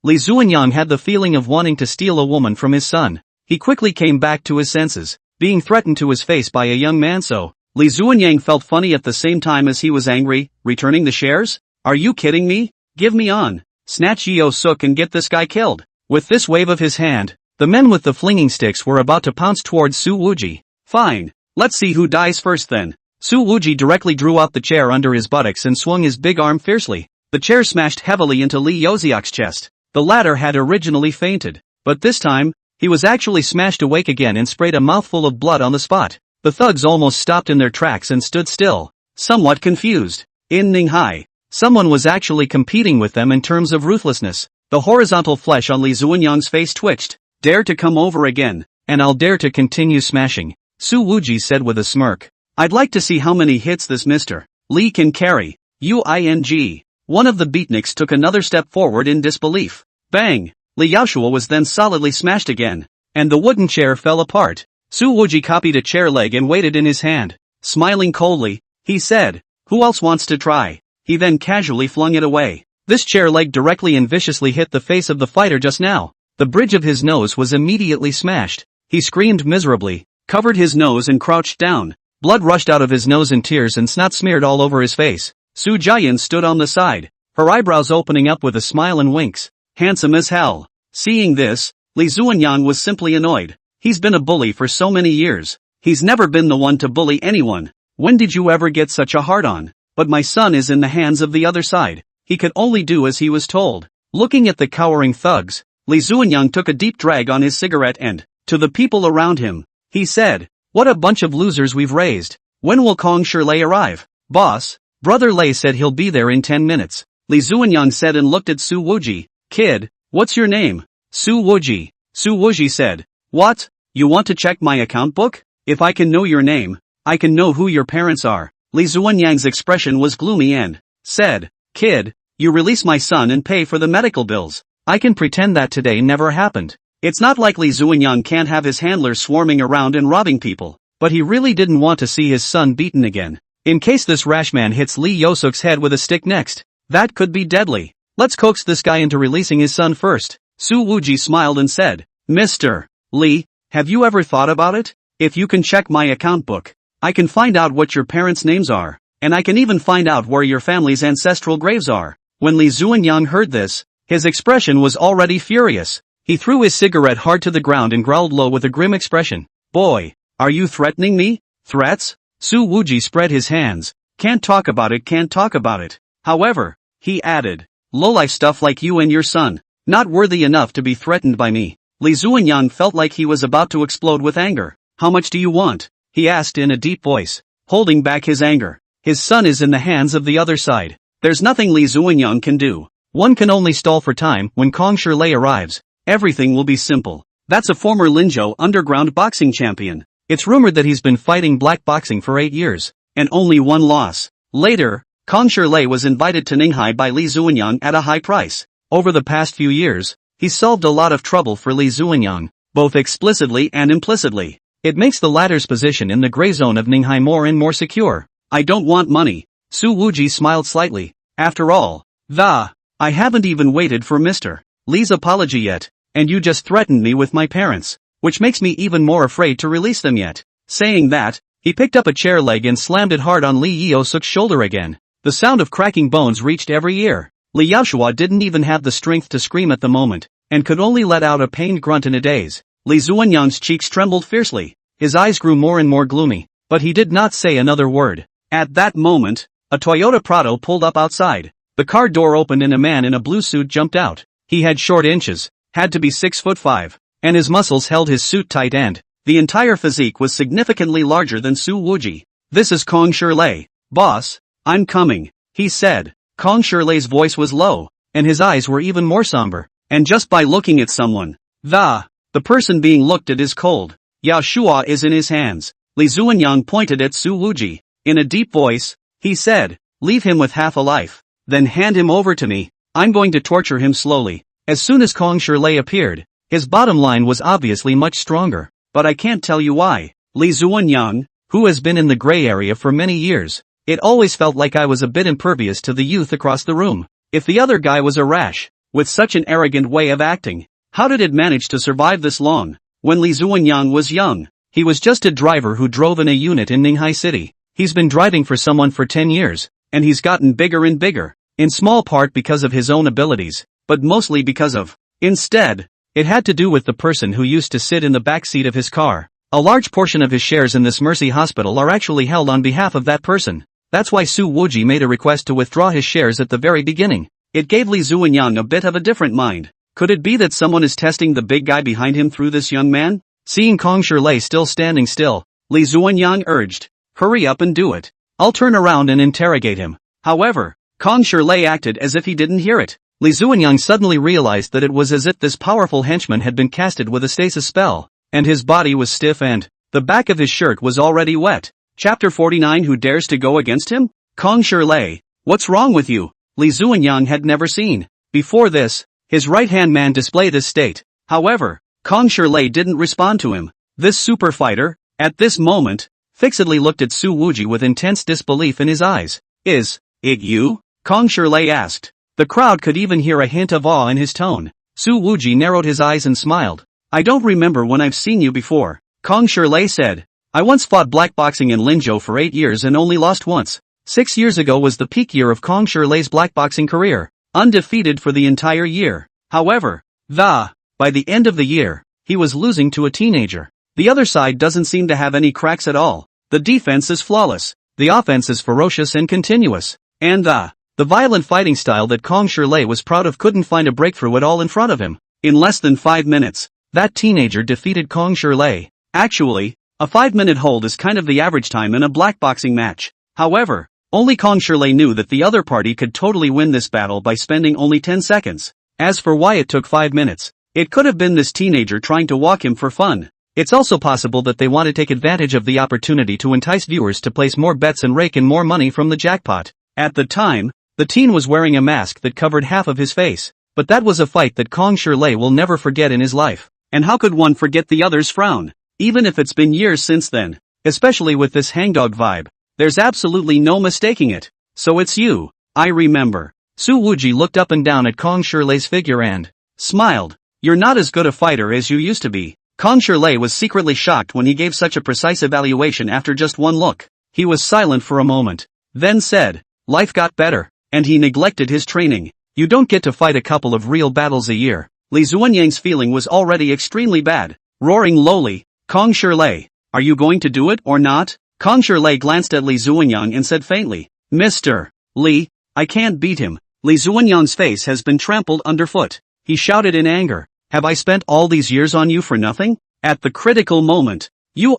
Li Zuanyang had the feeling of wanting to steal a woman from his son. He quickly came back to his senses, being threatened to his face by a young man so. Li Zuanyang felt funny at the same time as he was angry. Returning the shares? Are you kidding me? Give me on. Snatch Yeo-suk and get this guy killed. With this wave of his hand, the men with the flinging sticks were about to pounce towards Su Wuji. Fine. Let's see who dies first then. Su Wuji directly drew out the chair under his buttocks and swung his big arm fiercely. The chair smashed heavily into Li Yoziak's chest. The latter had originally fainted, but this time, he was actually smashed awake again and sprayed a mouthful of blood on the spot. The thugs almost stopped in their tracks and stood still, somewhat confused. In Ninghai, someone was actually competing with them in terms of ruthlessness. The horizontal flesh on Li Zuanyang's face twitched. Dare to come over again, and I'll dare to continue smashing, Su Wuji said with a smirk. I'd like to see how many hits this Mr. Li can carry. Uing. One of the beatniks took another step forward in disbelief. Bang! Li Yaoshua was then solidly smashed again, and the wooden chair fell apart. Su Wuji copied a chair leg and weighed it in his hand. Smiling coldly, he said, who else wants to try? He then casually flung it away. This chair leg directly and viciously hit the face of the fighter just now. The bridge of his nose was immediately smashed. He screamed miserably, covered his nose and crouched down. Blood rushed out of his nose and tears and snot smeared all over his face. Su Jiayan stood on the side, her eyebrows opening up with a smile and winks. Handsome as hell. Seeing this, Li Zuanyang was simply annoyed. He's been a bully for so many years. He's never been the one to bully anyone. When did you ever get such a hard-on? But my son is in the hands of the other side. He could only do as he was told. Looking at the cowering thugs, Li Zuanyang took a deep drag on his cigarette and, to the people around him, he said, what a bunch of losers we've raised. When will Kong Shirlei arrive? Boss, Brother Lei said he'll be there in 10 minutes. Li Zuanyang said and looked at Su Wuji. Kid, what's your name? Su Wuji. Su Wuji said. What? You want to check my account book? If I can know your name, I can know who your parents are. Li Zuanyang's expression was gloomy and said, Kid, you release my son and pay for the medical bills. I can pretend that today never happened. It's not like Li Zuanyang can't have his handlers swarming around and robbing people, but he really didn't want to see his son beaten again. In case this rash man hits Lee Yosuk's head with a stick next, that could be deadly. Let's coax this guy into releasing his son first. Su Wuji smiled and said, Mr. Lee, have you ever thought about it? If you can check my account book, I can find out what your parents' names are, and I can even find out where your family's ancestral graves are. When Li Zuanyang heard this, his expression was already furious. He threw his cigarette hard to the ground and growled low with a grim expression. Boy, are you threatening me? Threats? Su Wuji spread his hands. Can't talk about it, can't talk about it. However, he added, lowlife stuff like you and your son, not worthy enough to be threatened by me. Li Zuanyang felt like he was about to explode with anger. How much do you want? He asked in a deep voice, holding back his anger. His son is in the hands of the other side. There's nothing Li Zuanyang can do. One can only stall for time. When Kong Shirlei arrives, everything will be simple. That's a former Linzhou underground boxing champion. It's rumored that he's been fighting black boxing for 8 years, and only one loss. Later, Kong Shirlei was invited to Ninghai by Li Zuanyang at a high price. Over the past few years, he's solved a lot of trouble for Li Zuanyang, both explicitly and implicitly. It makes the latter's position in the gray zone of Ninghai more and more secure. I don't want money. Su Wuji smiled slightly. After all, I haven't even waited for Mr. Li's apology yet, and you just threatened me with my parents, which makes me even more afraid to release them yet. Saying that, he picked up a chair leg and slammed it hard on Li Yosuk's shoulder again. The sound of cracking bones reached every ear. Li Yaoshua didn't even have the strength to scream at the moment, and could only let out a pained grunt in a daze. Li Zuanyang's cheeks trembled fiercely. His eyes grew more and more gloomy, but he did not say another word. At that moment, a Toyota Prado pulled up outside. The car door opened and a man in a blue suit jumped out. He had short inches, had to be 6'5", and his muscles held his suit tight and the entire physique was significantly larger than Su Wuji. This is Kong Shirlei. Boss, I'm coming, he said. Kong Shirlei's voice was low, and his eyes were even more somber, and just by looking at someone, the person being looked at is cold. Yao Shua is in his hands. Li Zuanyang pointed at Su Wuji. In a deep voice, he said, leave him with half a life, then hand him over to me. I'm going to torture him slowly. As soon as Kong Shirlei appeared, his bottom line was obviously much stronger, but I can't tell you why. Li Zuanyang, who has been in the gray area for many years, it always felt like I was a bit impervious to the youth across the room. If the other guy was a rash, with such an arrogant way of acting, how did it manage to survive this long? When Li Zuanyang was young, he was just a driver who drove in a unit in Ninghai City. He's been driving for someone for 10 years, and he's gotten bigger and bigger, in small part because of his own abilities, but mostly because of, instead, it had to do with the person who used to sit in the back seat of his car. A large portion of his shares in this Mercy Hospital are actually held on behalf of that person. That's why Su Wuji made a request to withdraw his shares at the very beginning. It gave Li Zuanyang a bit of a different mind. Could it be that someone is testing the big guy behind him through this young man? Seeing Kong Shirlei still standing still, Li Zuanyang urged, hurry up and do it. I'll turn around and interrogate him. However, Kong Shirlei acted as if he didn't hear it. Li Zuanyang suddenly realized that it was as if this powerful henchman had been casted with a stasis spell, and his body was stiff and the back of his shirt was already wet. Chapter 49. Who dares to go against him? Kong Shirlei, what's wrong with you? Li Zuanyang had never seen. Before this, his right-hand man displayed this state. However, Kong Shirlei didn't respond to him. This super fighter, at this moment, fixedly looked at Su Wuji with intense disbelief in his eyes. Is it you? Kong Shirlei asked. The crowd could even hear a hint of awe in his tone. Su Wuji narrowed his eyes and smiled. I don't remember when I've seen you before. Kong Shirlei said. I once fought black boxing in Linzhou for 8 years and only lost once. 6 years ago was the peak year of Kong Shirlei's black boxing career. Undefeated for the entire year. However, by the end of the year, he was losing to a teenager. The other side doesn't seem to have any cracks at all. The defense is flawless. The offense is ferocious and continuous. And the violent fighting style that Kong Shirlei was proud of couldn't find a breakthrough at all in front of him. In less than 5 minutes, that teenager defeated Kong Shirlei. Actually, a 5-minute hold is kind of the average time in a black boxing match. However, only Kong Shirlei knew that the other party could totally win this battle by spending only 10 seconds. As for why it took 5 minutes, it could have been this teenager trying to walk him for fun. It's also possible that they want to take advantage of the opportunity to entice viewers to place more bets and rake in more money from the jackpot. At the time, the teen was wearing a mask that covered half of his face. But that was a fight that Kong Shirlei will never forget in his life. And how could one forget the other's frown? Even if it's been years since then. Especially with this hangdog vibe. There's absolutely no mistaking it. So it's you. I remember. Su Wuji looked up and down at Kong Shilei's figure and smiled. You're not as good a fighter as you used to be. Kong Shilei was secretly shocked when he gave such a precise evaluation after just one look. He was silent for a moment, then said, life got better, and he neglected his training. You don't get to fight a couple of real battles a year. Li Zuanyang's feeling was already extremely bad. Roaring lowly, Kong Shilei, are you going to do it or not? Kong Shilei glanced at Li Zuanyang and said faintly, Mr. Li, I can't beat him. Li Zuanyang's face has been trampled underfoot. He shouted in anger, have I spent all these years on you for nothing? At the critical moment, you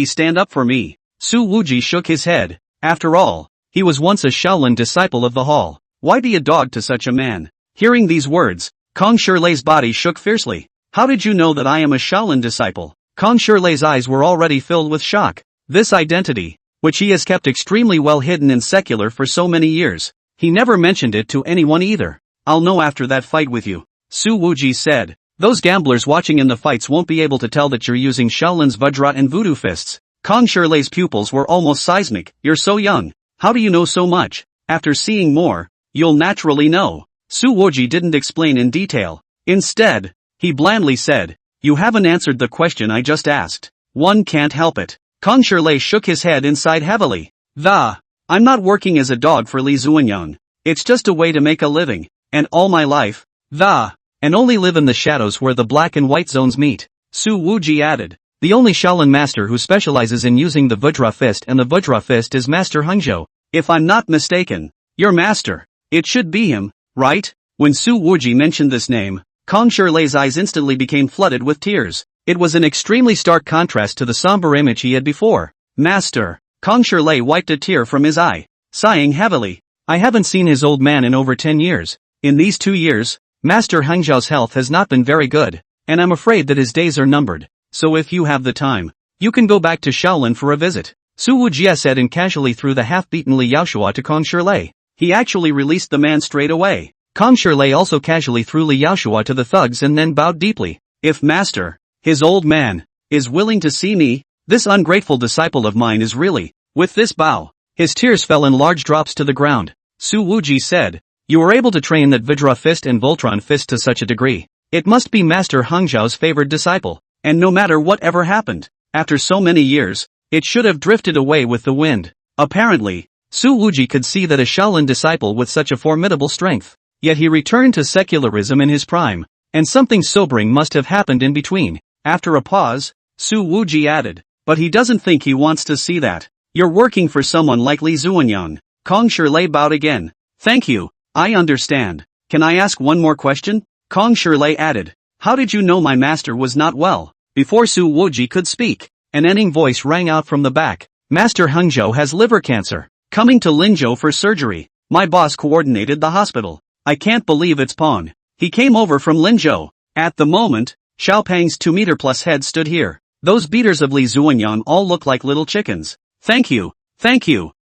stand up for me. Su Wuji shook his head. After all, he was once a Shaolin disciple of the hall. Why be a dog to such a man? Hearing these words, Kong Shilei's body shook fiercely. How did you know that I am a Shaolin disciple? Kong Shilei's eyes were already filled with shock. This identity, which he has kept extremely well hidden and secular for so many years, he never mentioned it to anyone either. I'll know after that fight with you, Su Wuji said. Those gamblers watching in the fights won't be able to tell that you're using Shaolin's Vajra and Voodoo fists. Kong Shilei's pupils were almost seismic. You're so young. How do you know so much? After seeing more, you'll naturally know. Su Wuji didn't explain in detail. Instead, he blandly said, you haven't answered the question I just asked. One can't help it. Kong Shilei shook his head and sighed heavily. I'm not working as a dog for Li Zuanyang. It's just a way to make a living. And all my life, and only live in the shadows where the black and white zones meet. Su Wuji added. The only Shaolin master who specializes in using the Vajra fist and the Vajra fist is Master Hangzhou. If I'm not mistaken, your master. It should be him, right? When Su Wuji mentioned this name, Kong Shilei's eyes instantly became flooded with tears. It was an extremely stark contrast to the somber image he had before. Master. Kong Shilei wiped a tear from his eye, sighing heavily. I haven't seen his old man in over 10 years. In these 2 years, Master Hangzhou's health has not been very good, and I'm afraid that his days are numbered. So if you have the time, you can go back to Shaolin for a visit. Su Wujie said and casually threw the half-beaten Li Yaoshua to Kong Shilei. He actually released the man straight away. Kong Shilei also casually threw Li Yaoshua to the thugs and then bowed deeply. If Master, his old man, is willing to see me, this ungrateful disciple of mine is really. With this bow, his tears fell in large drops to the ground. Su Wuji said, you were able to train that Vajra fist and Voltron fist to such a degree. It must be Master Hangzhou's favored disciple. And no matter what ever happened, after so many years, it should have drifted away with the wind. Apparently, Su Wuji could see that a Shaolin disciple with such a formidable strength. Yet he returned to secularism in his prime, and something sobering must have happened in between. After a pause, Su Wuji added, but he doesn't think he wants to see that. You're working for someone like Li Zuanyang. Kong Shilei bowed again. Thank you, I understand. Can I ask one more question? Kong Shilei added. How did you know my master was not well? Before Su Wuji could speak, an ending voice rang out from the back. Master Hangzhou has liver cancer. Coming to Linzhou for surgery. My boss coordinated the hospital. I can't believe it's Pong. He came over from Linzhou. At the moment, Xiaopang's 2-meter-plus head stood here. Those beaters of Li Zuanyang all look like little chickens. Thank you.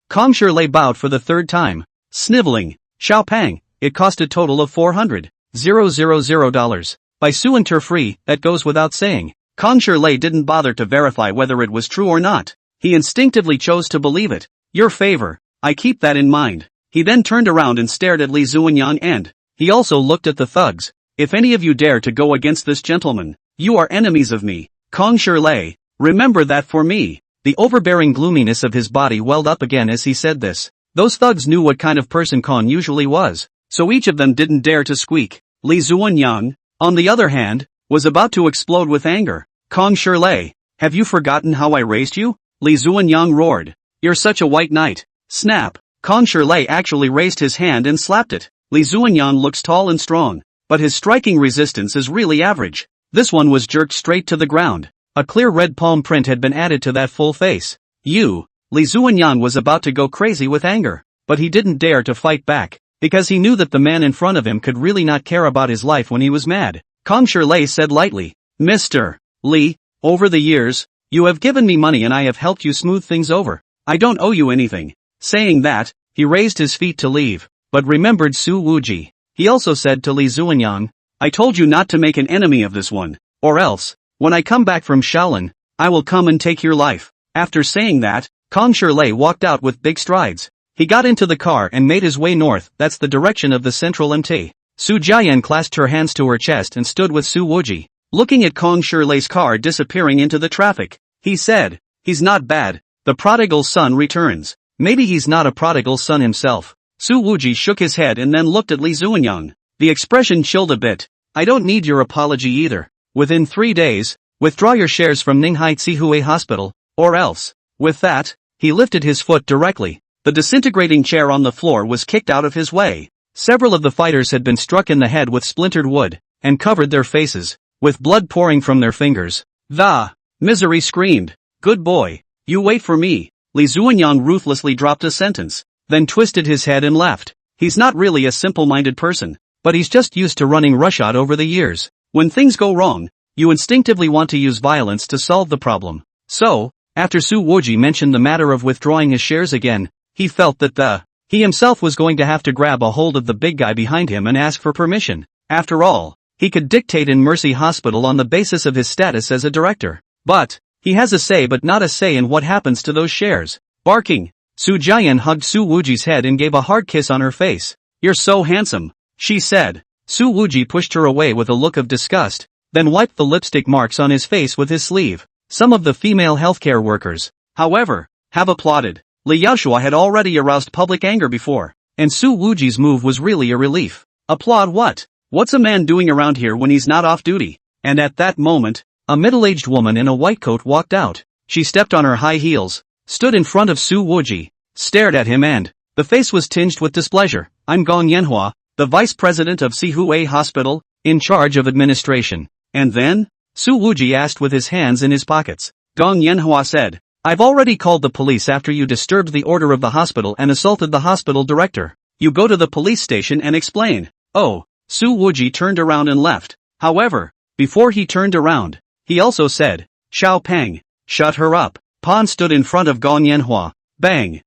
Kong Shilei bowed for the third time. Sniveling. Xiaopang, it cost a total of $400,000. By Suinter free, that goes without saying. Kong Shilei didn't bother to verify whether it was true or not. He instinctively chose to believe it. Your favor, I keep that in mind. He then turned around and stared at Li Zuanyang and he also looked at the thugs. If any of you dare to go against this gentleman, you are enemies of me. Kong Shilei, remember that for me. The overbearing gloominess of his body welled up again as he said this. Those thugs knew what kind of person Kong usually was, so each of them didn't dare to squeak. Li Zuanyang, on the other hand, was about to explode with anger. Kong Shilei, have you forgotten how I raised you? Li Zuanyang roared. You're such a white knight. Snap. Kong Shilei actually raised his hand and slapped it. Li Zuanyang looks tall and strong, but his striking resistance is really average. This one was jerked straight to the ground. A clear red palm print had been added to that full face. Li Zuanyang was about to go crazy with anger, but he didn't dare to fight back, because he knew that the man in front of him could really not care about his life when he was mad. Kong Shilei said lightly, Mr. Li, over the years, you have given me money and I have helped you smooth things over. I don't owe you anything. Saying that, he raised his feet to leave, but remembered Su Wuji. He also said to Li Zuanyang, I told you not to make an enemy of this one, or else, when I come back from Shaolin, I will come and take your life. After saying that, Kong Shirley walked out with big strides. He got into the car and made his way north. That's the direction of the central MT. Su Jian clasped her hands to her chest and stood with Su Wuji, looking at Kong Shirley's car disappearing into the traffic. He said, "He's not bad. The prodigal son returns. Maybe he's not a prodigal son himself." Su Wuji shook his head and then looked at Li Zuanyang. The expression chilled a bit. "I don't need your apology either. Within 3 days, withdraw your shares from Ninghai Tsihue Hospital, or else." With that, he lifted his foot directly. The disintegrating chair on the floor was kicked out of his way. Several of the fighters had been struck in the head with splintered wood, and covered their faces, with blood pouring from their fingers. "The misery!" screamed. "Good boy. You wait for me." Li Zuanyang ruthlessly dropped a sentence, then twisted his head and left. He's not really a simple-minded person, but he's just used to running roughshod over the years. When things go wrong, you instinctively want to use violence to solve the problem. So, after Su Wuji mentioned the matter of withdrawing his shares again, he felt that he himself was going to have to grab a hold of the big guy behind him and ask for permission. After all, he could dictate in Mercy Hospital on the basis of his status as a director. But he has a say but not a say in what happens to those shares. Barking, Su Jian hugged Su Wuji's head and gave a hard kiss on her face. "You're so handsome," she said. Su Wuji pushed her away with a look of disgust, then wiped the lipstick marks on his face with his sleeve. Some of the female healthcare workers, however, have applauded. Li Yaoshua had already aroused public anger before, and Su Wuji's move was really a relief. Applaud what? What's a man doing around here when he's not off duty? And at that moment, a middle-aged woman in a white coat walked out. She stepped on her high heels, stood in front of Su Wuji, stared at him and, the face was tinged with displeasure. "I'm Gong Yanhua, the vice president of Tsihue Hospital, in charge of administration." "And then?" Su Wuji asked with his hands in his pockets. Gong Yanhua said, "I've already called the police after you disturbed the order of the hospital and assaulted the hospital director. You go to the police station and explain." "Oh." Su Wuji turned around and left. However, before he turned around, he also said, "Xiao Peng, shut her up." Pan stood in front of Gong Yanhua. Bang.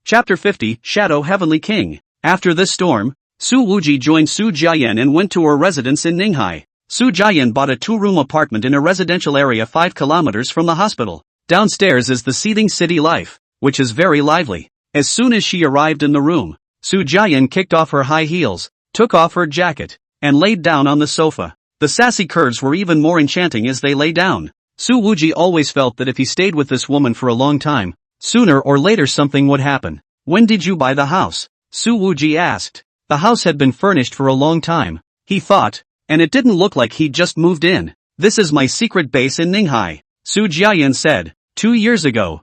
Chapter 50, Shadow Heavenly King. After this storm, Su Wuji joined Su Jian and went to her residence in Ninghai. Su Jian bought a 2-room apartment in a residential area 5 kilometers from the hospital. Downstairs is the seething city life, which is very lively. As soon as she arrived in the room, Su Jian kicked off her high heels, took off her jacket, and laid down on the sofa. The sassy curves were even more enchanting as they lay down. Su Wuji always felt that if he stayed with this woman for a long time, sooner or later something would happen. "When did you buy the house?" Su Wuji asked. The house had been furnished for a long time, he thought, and it didn't look like he'd just moved in. "This is my secret base in Ninghai," Su Jian said. 2 years ago.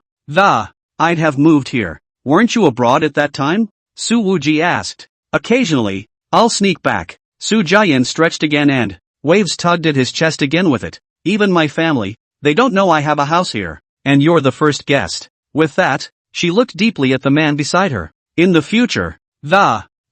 I'd have moved here. Weren't you abroad at that time?" Su Wuji asked. "Occasionally, I'll sneak back." Su Jian stretched again and, waves tugged at his chest again with it. "Even my family, they don't know I have a house here, and you're the first guest." With that, she looked deeply at the man beside her. "In the future,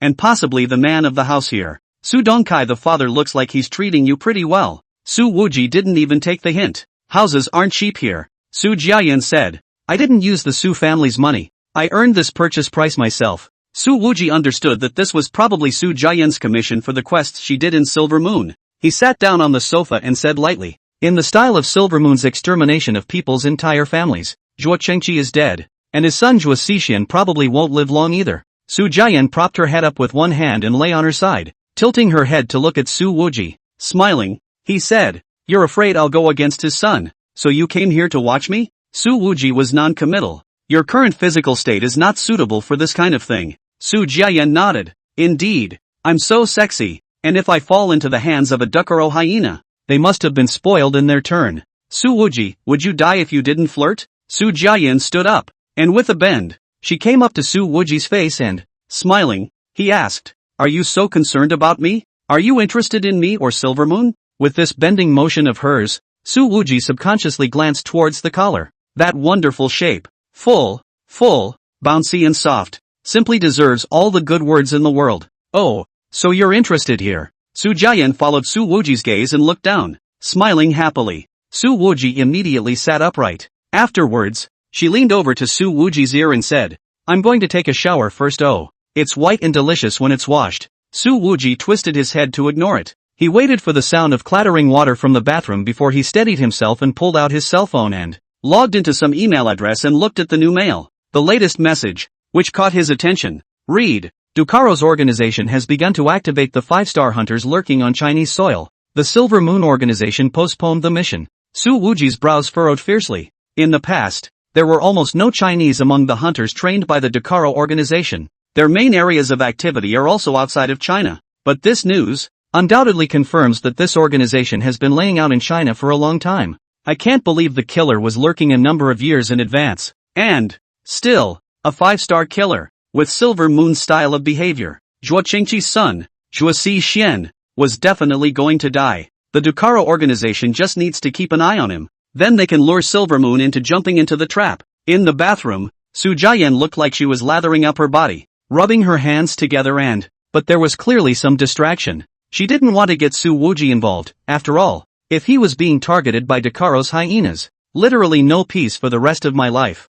and possibly the man of the house here. Su Dongkai the father looks like he's treating you pretty well." Su Wuji didn't even take the hint. "Houses aren't cheap here," Su Jian said. "I didn't use the Su family's money. I earned this purchase price myself." Su Wuji understood that this was probably Su Jian's commission for the quests she did in Silver Moon. He sat down on the sofa and said lightly, "In the style of Silver Moon's extermination of people's entire families, Zhuo Chengqi is dead, and his son Zhuo Xixian probably won't live long either." Su Jian propped her head up with one hand and lay on her side, tilting her head to look at Su Wuji. Smiling, he said, "You're afraid I'll go against his son, so you came here to watch me?" Su Wuji was non-committal. "Your current physical state is not suitable for this kind of thing." Su Jian nodded. "Indeed, I'm so sexy, and if I fall into the hands of a duck or a hyena, they must have been spoiled in their turn." "Su Wuji, would you die if you didn't flirt?" Su Jian stood up, and with a bend, she came up to Su Wuji's face and, smiling, he asked, "Are you so concerned about me? Are you interested in me or Silver Moon?" With this bending motion of hers, Su Wuji subconsciously glanced towards the collar. That wonderful shape, full, bouncy and soft, simply deserves all the good words in the world. "Oh, so you're interested here." Su Jian followed Su Wuji's gaze and looked down, smiling happily. Su Wuji immediately sat upright. Afterwards, she leaned over to Su Wuji's ear and said, "I'm going to take a shower first. Oh, it's white and delicious when it's washed." Su Wuji twisted his head to ignore it. He waited for the sound of clattering water from the bathroom before he steadied himself and pulled out his cell phone and, logged into some email address and looked at the new mail. The latest message, which caught his attention. Read. Ducaro's organization has begun to activate the 5-star hunters lurking on Chinese soil. The Silver Moon organization postponed the mission. Su Wuji's brows furrowed fiercely. In the past, there were almost no Chinese among the hunters trained by the Ducaro organization. Their main areas of activity are also outside of China. But this news undoubtedly confirms that this organization has been laying out in China for a long time. I can't believe the killer was lurking a number of years in advance. And, still, a 5-star killer, with Silver Moon style of behavior. Zhuo Qingqi's son, Zhuo Xixian, was definitely going to die. The Ducaro organization just needs to keep an eye on him. Then they can lure Silver Moon into jumping into the trap. In the bathroom, Su Jiayan looked like she was lathering up her body, rubbing her hands together but there was clearly some distraction. She didn't want to get Su Wuji involved, after all. If he was being targeted by Ducaro's hyenas, literally no peace for the rest of my life.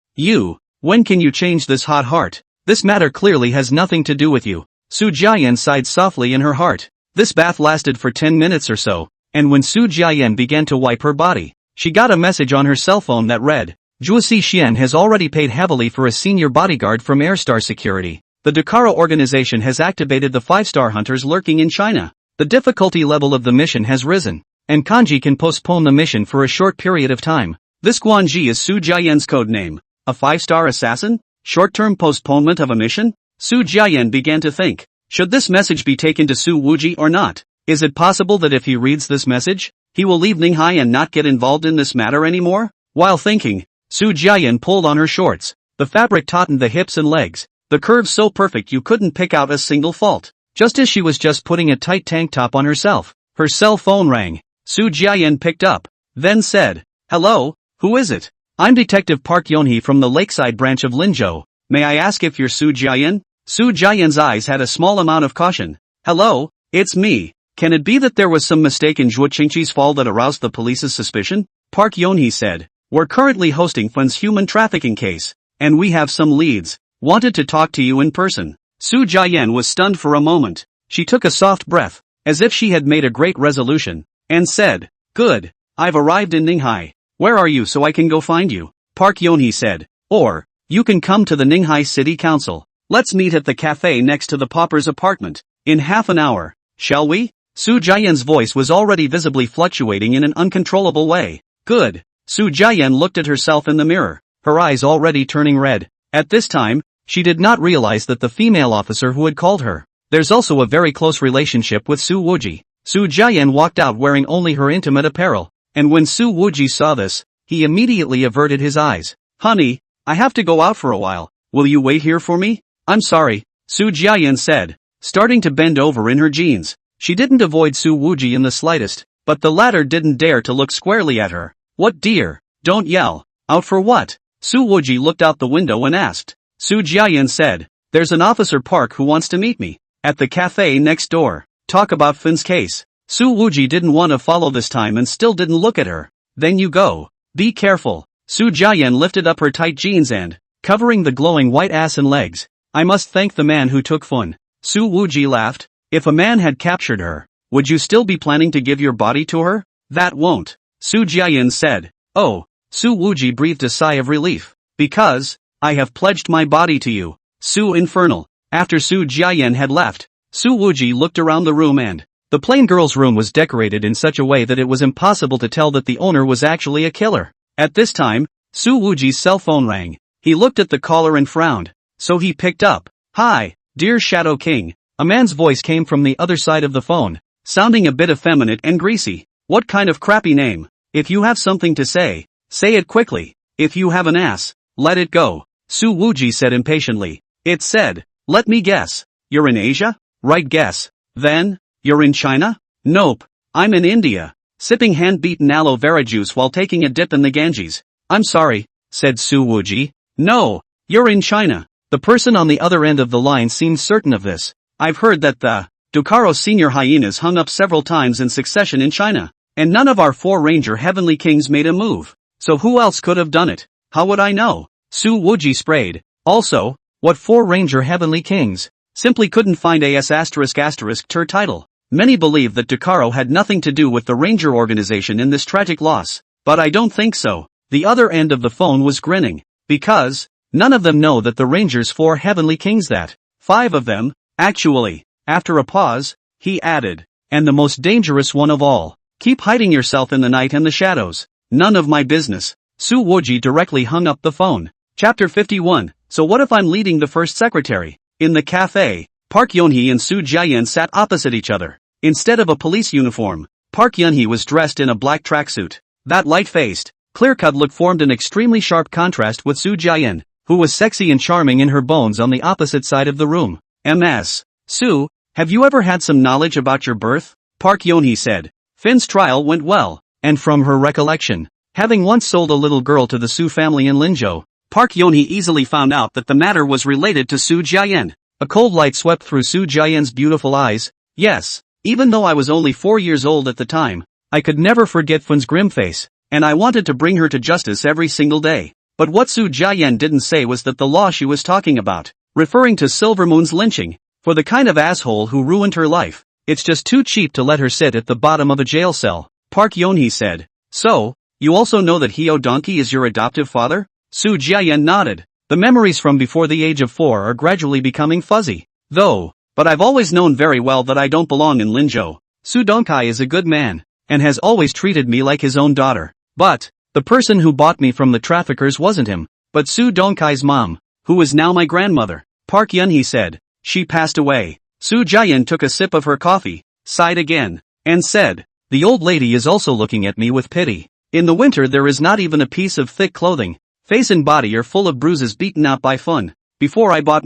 When can you change this hot heart? This matter clearly has nothing to do with you. Su Jiayan sighed softly in her heart. This bath lasted for 10 minutes or so, and when Su Jiayan began to wipe her body, she got a message on her cell phone that read, Zhuo Xixian has already paid heavily for a senior bodyguard from Airstar Security. The Ducaro organization has activated the 5-star hunters lurking in China. The difficulty level of the mission has risen, and Kanji can postpone the mission for a short period of time. This Guanji is Su Jiayan's code name. A 5-star assassin? Short-term postponement of a mission? Su Jiayan began to think. Should this message be taken to Su Wuji or not? Is it possible that if he reads this message, he will leave Ninghai and not get involved in this matter anymore? While thinking, Su Jiayan pulled on her shorts. The fabric tautened the hips and legs, the curves so perfect you couldn't pick out a single fault. Just as she was just putting a tight tank top on herself, her cell phone rang. Su Jiayan picked up, then said, Hello, who is it? I'm Detective Park Yonhee from the Lakeside branch of Linzhou. May I ask if you're Su Jiayan? Su Jiayan's eyes had a small amount of caution. Hello, it's me. Can it be that there was some mistake in Zhuo Qingqi's fall that aroused the police's suspicion? Park Yonhee said. We're currently hosting Fun's human trafficking case, and we have some leads. Wanted to talk to you in person. Su Jiayan was stunned for a moment. She took a soft breath, as if she had made a great resolution, and said, Good, I've arrived in Ninghai. Where are you so I can go find you? Park Yonhee said. Or, you can come to the Ninghai City Council. Let's meet at the cafe next to the pauper's apartment. In half an hour, shall we? Su Jiayan's voice was already visibly fluctuating in an uncontrollable way. Good. Su Jiayan looked at herself in the mirror, her eyes already turning red. At this time, she did not realize that the female officer who had called her. There's also a very close relationship with Su Wuji. Su Jiayan walked out wearing only her intimate apparel, and when Su Wuji saw this, he immediately averted his eyes. Honey, I have to go out for a while. Will you wait here for me? I'm sorry, Su Jiayan said, starting to bend over in her jeans. She didn't avoid Su Wuji in the slightest, but the latter didn't dare to look squarely at her. What dear? Don't yell. Out for what? Su Wuji looked out the window and asked. Su Jiayan said, There's an Officer Park who wants to meet me. At the cafe next door. Talk about Fin's case. Su Wuji didn't want to follow this time and still didn't look at her. Then you go. Be careful. Su Jiayan lifted up her tight jeans and, covering the glowing white ass and legs. I must thank the man who took Fun. Su Wuji laughed. If a man had captured her, would you still be planning to give your body to her? That won't. Su Jiayan said. Oh. Su Wuji breathed a sigh of relief. Because, I have pledged my body to you. Su Infernal. After Su Jiayan had left, Su Wuji looked around the room and, the plain girl's room was decorated in such a way that it was impossible to tell that the owner was actually a killer. At this time, Su Wuji's cell phone rang. He looked at the caller and frowned. So he picked up. Hi, dear Shadow King. A man's voice came from the other side of the phone, sounding a bit effeminate and greasy. What kind of crappy name? If you have something to say it quickly. If you have an ass, let it go. Su Wuji said impatiently. It said, let me guess. You're in Asia? Right guess. Then, you're in China? Nope. I'm in India. Sipping hand-beaten aloe vera juice while taking a dip in the Ganges. I'm sorry, said Su Wuji. No, you're in China. The person on the other end of the line seemed certain of this. I've heard that the Ducaro senior hyenas hung up several times in succession in China, and none of our 4 Ranger Heavenly Kings made a move. So who else could have done it? How would I know? Su Wuji sprayed. Also, what 4 Ranger Heavenly Kings? Simply couldn't find ****ter title. Many believe that Ducaro had nothing to do with the Ranger organization in this tragic loss, but I don't think so. The other end of the phone was grinning. Because, none of them know that the Rangers 4 heavenly kings that. 5 of them, actually. After a pause, he added. And the most dangerous one of all. Keep hiding yourself in the night and the shadows. None of my business. Su Woji directly hung up the phone. Chapter 51. So what if I'm leading the first secretary? In the cafe, Park Yeonhee and Su Jaeyen sat opposite each other. Instead of a police uniform, Park Yeonhee was dressed in a black tracksuit. That light-faced, clear-cut look formed an extremely sharp contrast with Su Jaeyen, who was sexy and charming in her bones on the opposite side of the room. Ms. Su, have you ever had some knowledge about your birth? Park Yeonhee said. Fin's trial went well, and from her recollection, having once sold a little girl to the Su family in Linzhou, Park Yeonhee easily found out that the matter was related to Su Jaeyen. A cold light swept through Su Jaeyen's beautiful eyes. Yes, even though I was only 4 years old at the time, I could never forget Fin's grim face, and I wanted to bring her to justice every single day. But what Su Jaeyen didn't say was that the law she was talking about, referring to Silver Moon's lynching, for the kind of asshole who ruined her life, it's just too cheap to let her sit at the bottom of a jail cell. Park Yeonhee said. So, you also know that Hyo Donkey is your adoptive father? Su Jaeyen nodded. The memories from before the age of 4 are gradually becoming fuzzy. But I've always known very well that I don't belong in Linzhou. Su Dongkai is a good man, and has always treated me like his own daughter. But, the person who bought me from the traffickers wasn't him, but Su Dongkai's mom, who is now my grandmother. Park Yeonhee said. She passed away. Su Jaeyen took a sip of her coffee, sighed again, and said, the old lady is also looking at me with pity. In the winter there is not even a piece of thick clothing. Face and body are full of bruises beaten out by fun. Before I bought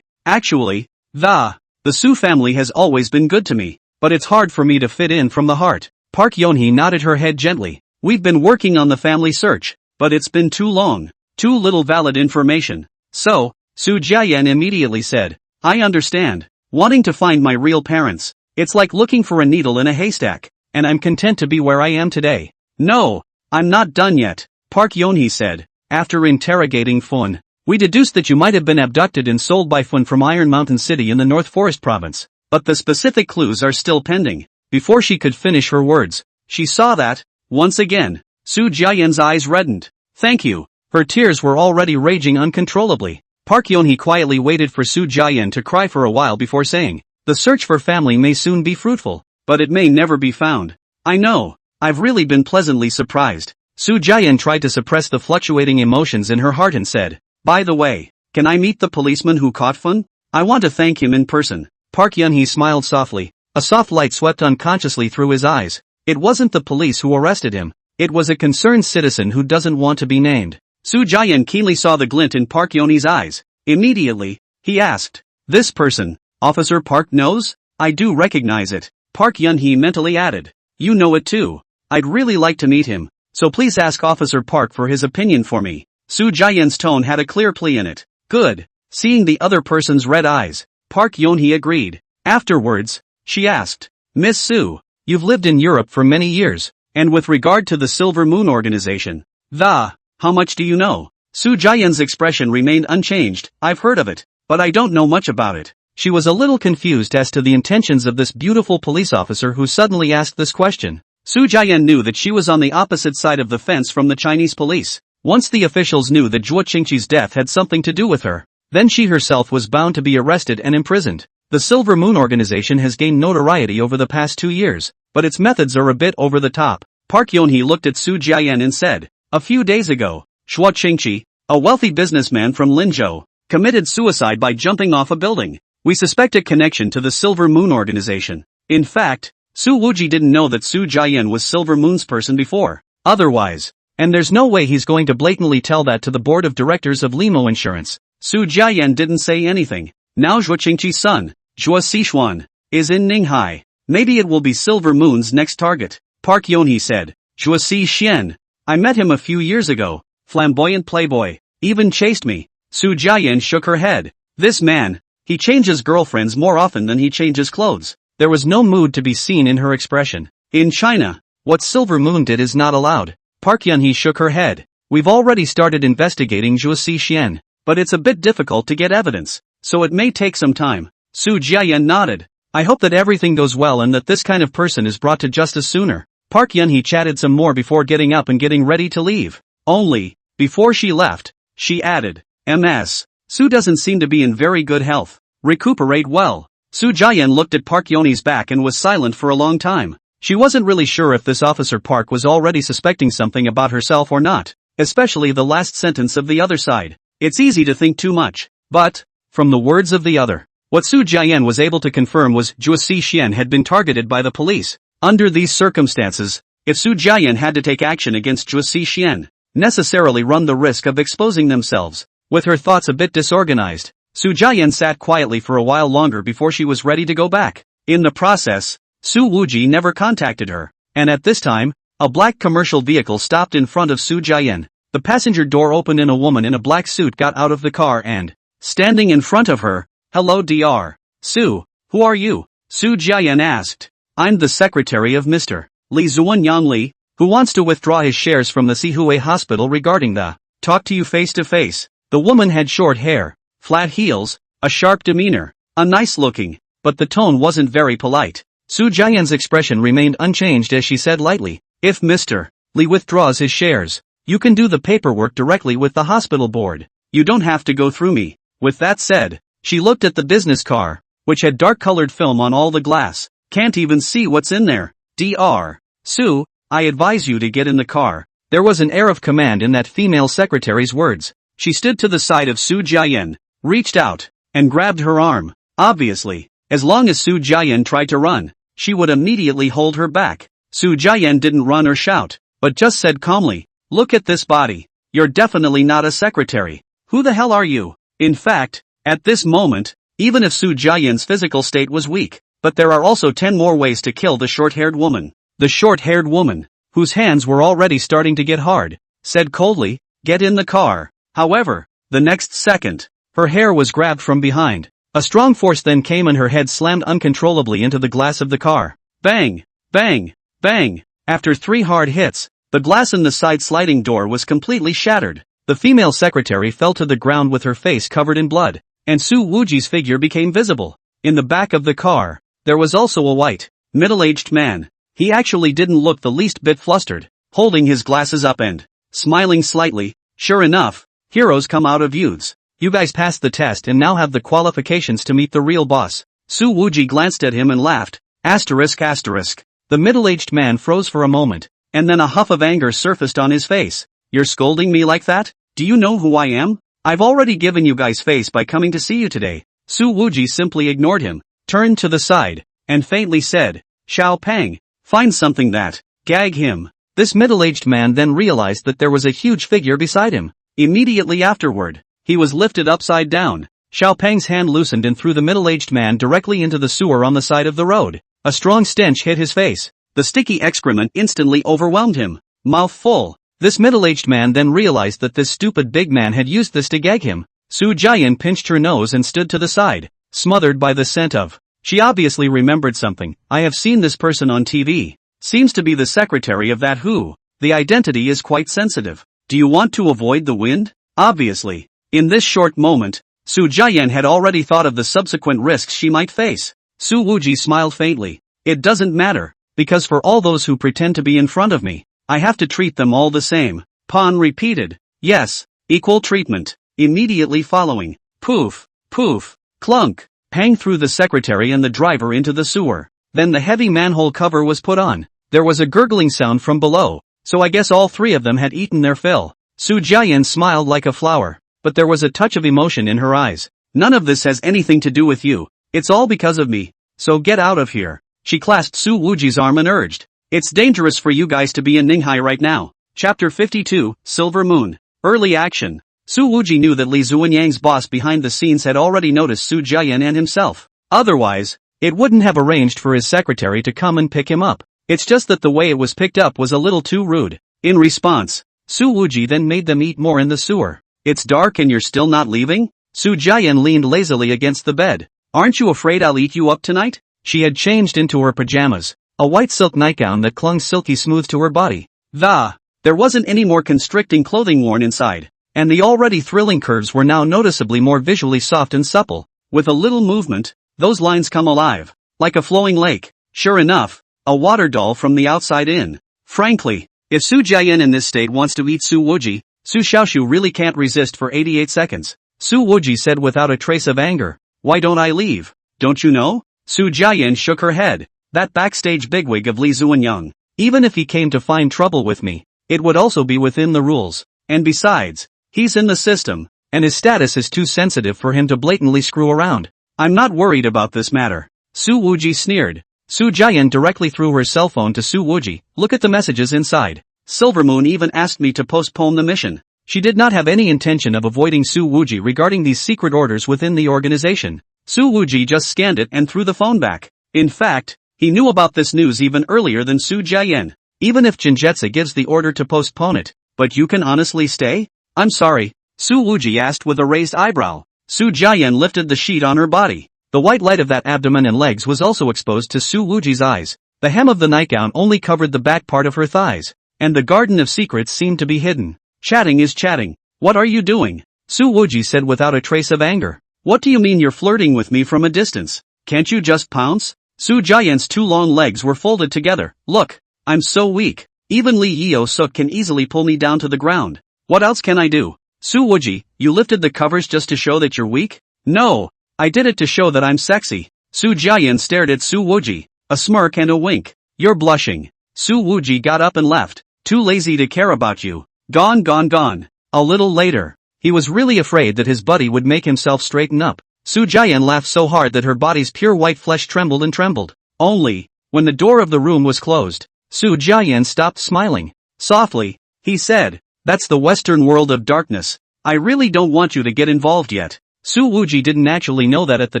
Actually, the Su family has always been good to me, but it's hard for me to fit in from the heart. Park Yeonhee nodded her head gently. We've been working on the family search, but it's been too long. Too little valid information. So, Su Jaeyen immediately said, I understand. Wanting to find my real parents. It's like looking for a needle in a haystack, and I'm content to be where I am today. No, I'm not done yet, Park Yeonhee said. After interrogating Fun, we deduced that you might have been abducted and sold by Fun from Iron Mountain City in the North Forest Province, but the specific clues are still pending. Before she could finish her words, she saw that, once again, Su Jaeyen's eyes reddened. Thank you. Her tears were already raging uncontrollably. Park Yeonhee quietly waited for Su Jaeyen to cry for a while before saying, the search for family may soon be fruitful, but it may never be found. I know, I've really been pleasantly surprised. Su Jaeyen tried to suppress the fluctuating emotions in her heart and said, by the way, can I meet the policeman who caught Fun? I want to thank him in person. Park Yeonhee smiled softly. A soft light swept unconsciously through his eyes. It wasn't the police who arrested him. It was a concerned citizen who doesn't want to be named. Su Jaeyen keenly saw the glint in Park Yeonhee's eyes. Immediately, he asked, this person, Officer Park knows? I do recognize it. Park Yeonhee mentally added, you know it too. I'd really like to meet him. So please ask Officer Park for his opinion for me. Su Jaeyen's tone had a clear plea in it. Good. Seeing the other person's red eyes, Park Yeonhee agreed. Afterwards, she asked, Miss Su, you've lived in Europe for many years, and with regard to the Silver Moon organization, how much do you know? Su Jaeyen's expression remained unchanged. I've heard of it, but I don't know much about it. She was a little confused as to the intentions of this beautiful police officer who suddenly asked this question. Su Jaeyen knew that she was on the opposite side of the fence from the Chinese police. Once the officials knew that Zhuo Qingqi's death had something to do with her, then she herself was bound to be arrested and imprisoned. The Silver Moon organization has gained notoriety over the past 2 years, but its methods are a bit over the top. Park Yeonhee looked at Su Jaeyen and said, a few days ago, Zhuo Qingqi, a wealthy businessman from Linzhou, committed suicide by jumping off a building. We suspect a connection to the Silver Moon organization. In fact, Su Wuji didn't know that Su Jaeyen was Silver Moon's person before. Otherwise, and there's no way he's going to blatantly tell that to the board of directors of Limo Insurance. Su Jaeyen didn't say anything. Now Zhuo Qingqi's son, Zhuo Xishuan, is in Ninghai. Maybe it will be Silver Moon's next target. Park Yeonhee said, Zhuo Xishuan. I met him a few years ago. Flamboyant playboy. Even chased me. Su Jaeyen shook her head. This man, he changes girlfriends more often than he changes clothes. There was no mood to be seen in her expression. In China, what Silver Moon did is not allowed. Park Yeonhee shook her head. We've already started investigating Zhuo Xishuan, but it's a bit difficult to get evidence, so it may take some time. Su Jaeyen nodded. I hope that everything goes well and that this kind of person is brought to justice sooner. Park Yeonhee chatted some more before getting up and getting ready to leave. Only, before she left, she added, "Ms. Su doesn't seem to be in very good health. Recuperate well." Su Jian looked at Park Yoni's back and was silent for a long time. She wasn't really sure if this Officer Park was already suspecting something about herself or not, especially the last sentence of the other side. It's easy to think too much. But, from the words of the other, what Su Jian was able to confirm was Zhuo Xian had been targeted by the police. Under these circumstances, if Su Jian had to take action against Zhuo Xian, necessarily run the risk of exposing themselves. With her thoughts a bit disorganized, Su Jian sat quietly for a while longer before she was ready to go back. In the process, Su Wuji never contacted her, and at this time, a black commercial vehicle stopped in front of Su Jian. The passenger door opened and a woman in a black suit got out of the car and, standing in front of her, "Hello Dr. Su, who are you?" Su Jian asked. "I'm the secretary of Mr. Li Zuanyang Li, who wants to withdraw his shares from the Sihui Hospital regarding the talk to you face to face." The woman had short hair, flat heels, a sharp demeanor, a nice looking, but the tone wasn't very polite. Su Jian's expression remained unchanged as she said lightly, "If Mr. Li withdraws his shares, you can do the paperwork directly with the hospital board. You don't have to go through me." With that said, she looked at the business car, which had dark-colored film on all the glass. "Can't even see what's in there. Dr. Su, I advise you to get in the car." There was an air of command in that female secretary's words. She stood to the side of Su Jian, reached out, and grabbed her arm. Obviously, as long as Su Jian tried to run, she would immediately hold her back. Su Jian didn't run or shout, but just said calmly, "Look at this body. You're definitely not a secretary. Who the hell are you?" In fact, at this moment, even if Su Jian's physical state was weak, but there are also 10 more ways to kill the short-haired woman. The short-haired woman, whose hands were already starting to get hard, said coldly, "Get in the car." However, the next second, her hair was grabbed from behind. A strong force then came and her head slammed uncontrollably into the glass of the car. Bang! Bang! Bang! After 3 hard hits, the glass in the side sliding door was completely shattered. The female secretary fell to the ground with her face covered in blood, and Su Wuji's figure became visible. In the back of the car, there was also a white, middle-aged man. He actually didn't look the least bit flustered, holding his glasses up and smiling slightly. "Sure enough, heroes come out of youths. You guys passed the test and now have the qualifications to meet the real boss." Su Wuji glanced at him and laughed. Asterisk asterisk. The middle-aged man froze for a moment, and then a huff of anger surfaced on his face. "You're scolding me like that? Do you know who I am? I've already given you guys face by coming to see you today." Su Wuji simply ignored him, turned to the side, and faintly said, "Xiao Pang, find something that gag him." This middle-aged man then realized that there was a huge figure beside him. Immediately afterward, he was lifted upside down. Xiao Pang's hand loosened and threw the middle-aged man directly into the sewer on the side of the road. A strong stench hit his face. The sticky excrement instantly overwhelmed him. Mouth full. This middle-aged man then realized that this stupid big man had used this to gag him. Su Jian pinched her nose and stood to the side, smothered by the scent of. She obviously remembered something. "I have seen this person on TV. Seems to be the secretary of that who. The identity is quite sensitive. Do you want to avoid the wind?" Obviously, in this short moment, Su Jian had already thought of the subsequent risks she might face. Su Wuji smiled faintly. "It doesn't matter, because for all those who pretend to be in front of me, I have to treat them all the same." Pan repeated. "Yes, equal treatment." Immediately following, poof, poof, clunk, Pang threw the secretary and the driver into the sewer. Then the heavy manhole cover was put on. There was a gurgling sound from below, so I guess all 3 of them had eaten their fill. Su Jian smiled like a flower, but there was a touch of emotion in her eyes. "None of this has anything to do with you. It's all because of me. So get out of here." She clasped Su Wuji's arm and urged, "It's dangerous for you guys to be in Ninghai right now." Chapter 52, Silver Moon. Early action. Su Wuji knew that Li Zuanyang's boss behind the scenes had already noticed Su Jian and himself. Otherwise, it wouldn't have arranged for his secretary to come and pick him up. It's just that the way it was picked up was a little too rude. In response, Su Wuji then made them eat more in the sewer. "It's dark and you're still not leaving?" Su Jian leaned lazily against the bed. "Aren't you afraid I'll eat you up tonight?" She had changed into her pajamas, a white silk nightgown that clung silky smooth to her body. There wasn't any more constricting clothing worn inside, and the already thrilling curves were now noticeably more visually soft and supple. With a little movement, those lines come alive, like a flowing lake. Sure enough, a water doll from the outside in. Frankly, If Su Jiayan in this state wants to eat Su Wuji, Su Xiaoshu really can't resist for 88 seconds. Su Wuji said without a trace of anger. Why don't I leave? Don't you know? Su Jiayan shook her head. That backstage bigwig of Li Zuanyang. Even if he came to find trouble with me, it would also be within the rules. And besides, he's in the system, and his status is too sensitive for him to blatantly screw around. I'm not worried about this matter. Su Wuji sneered. Su Jiayan directly threw her cell phone to Su Wuji. Look at the messages inside. Silvermoon even asked me to postpone the mission. She did not have any intention of avoiding Su Wuji regarding these secret orders within the organization. Su Wuji just scanned it and threw the phone back. In fact, he knew about this news even earlier than Su Jiayan. Even if Jinjetsu gives the order to postpone it, but you can honestly stay? I'm sorry, Su Wuji asked with a raised eyebrow. Su Jiayan lifted the sheet on her body. The white light of that abdomen and legs was also exposed to Su Wuji's eyes. The hem of the nightgown only covered the back part of her thighs, and the garden of secrets seemed to be hidden. Chatting is chatting. What are you doing? Su Wuji said without a trace of anger. What do you mean you're flirting with me from a distance? Can't you just pounce? Su Jiayan's two long legs were folded together. Look, I'm so weak. Even Li Yeo Suk can easily pull me down to the ground. What else can I do? Su Wuji, you lifted the covers just to show that you're weak? No, I did it to show that I'm sexy. Su Jiayan stared at Su Wuji, a smirk and a wink. You're blushing. Su Wuji got up and left. Too lazy to care about you. Gone. A little later, he was really afraid that his buddy would make himself straighten up. Su Jiayan laughed so hard that her body's pure white flesh trembled and trembled. Only, when the door of the room was closed, Su Jiayan stopped smiling. Softly, he said, that's the Western world of darkness. I really don't want you to get involved yet. Su Wuji didn't actually know that at the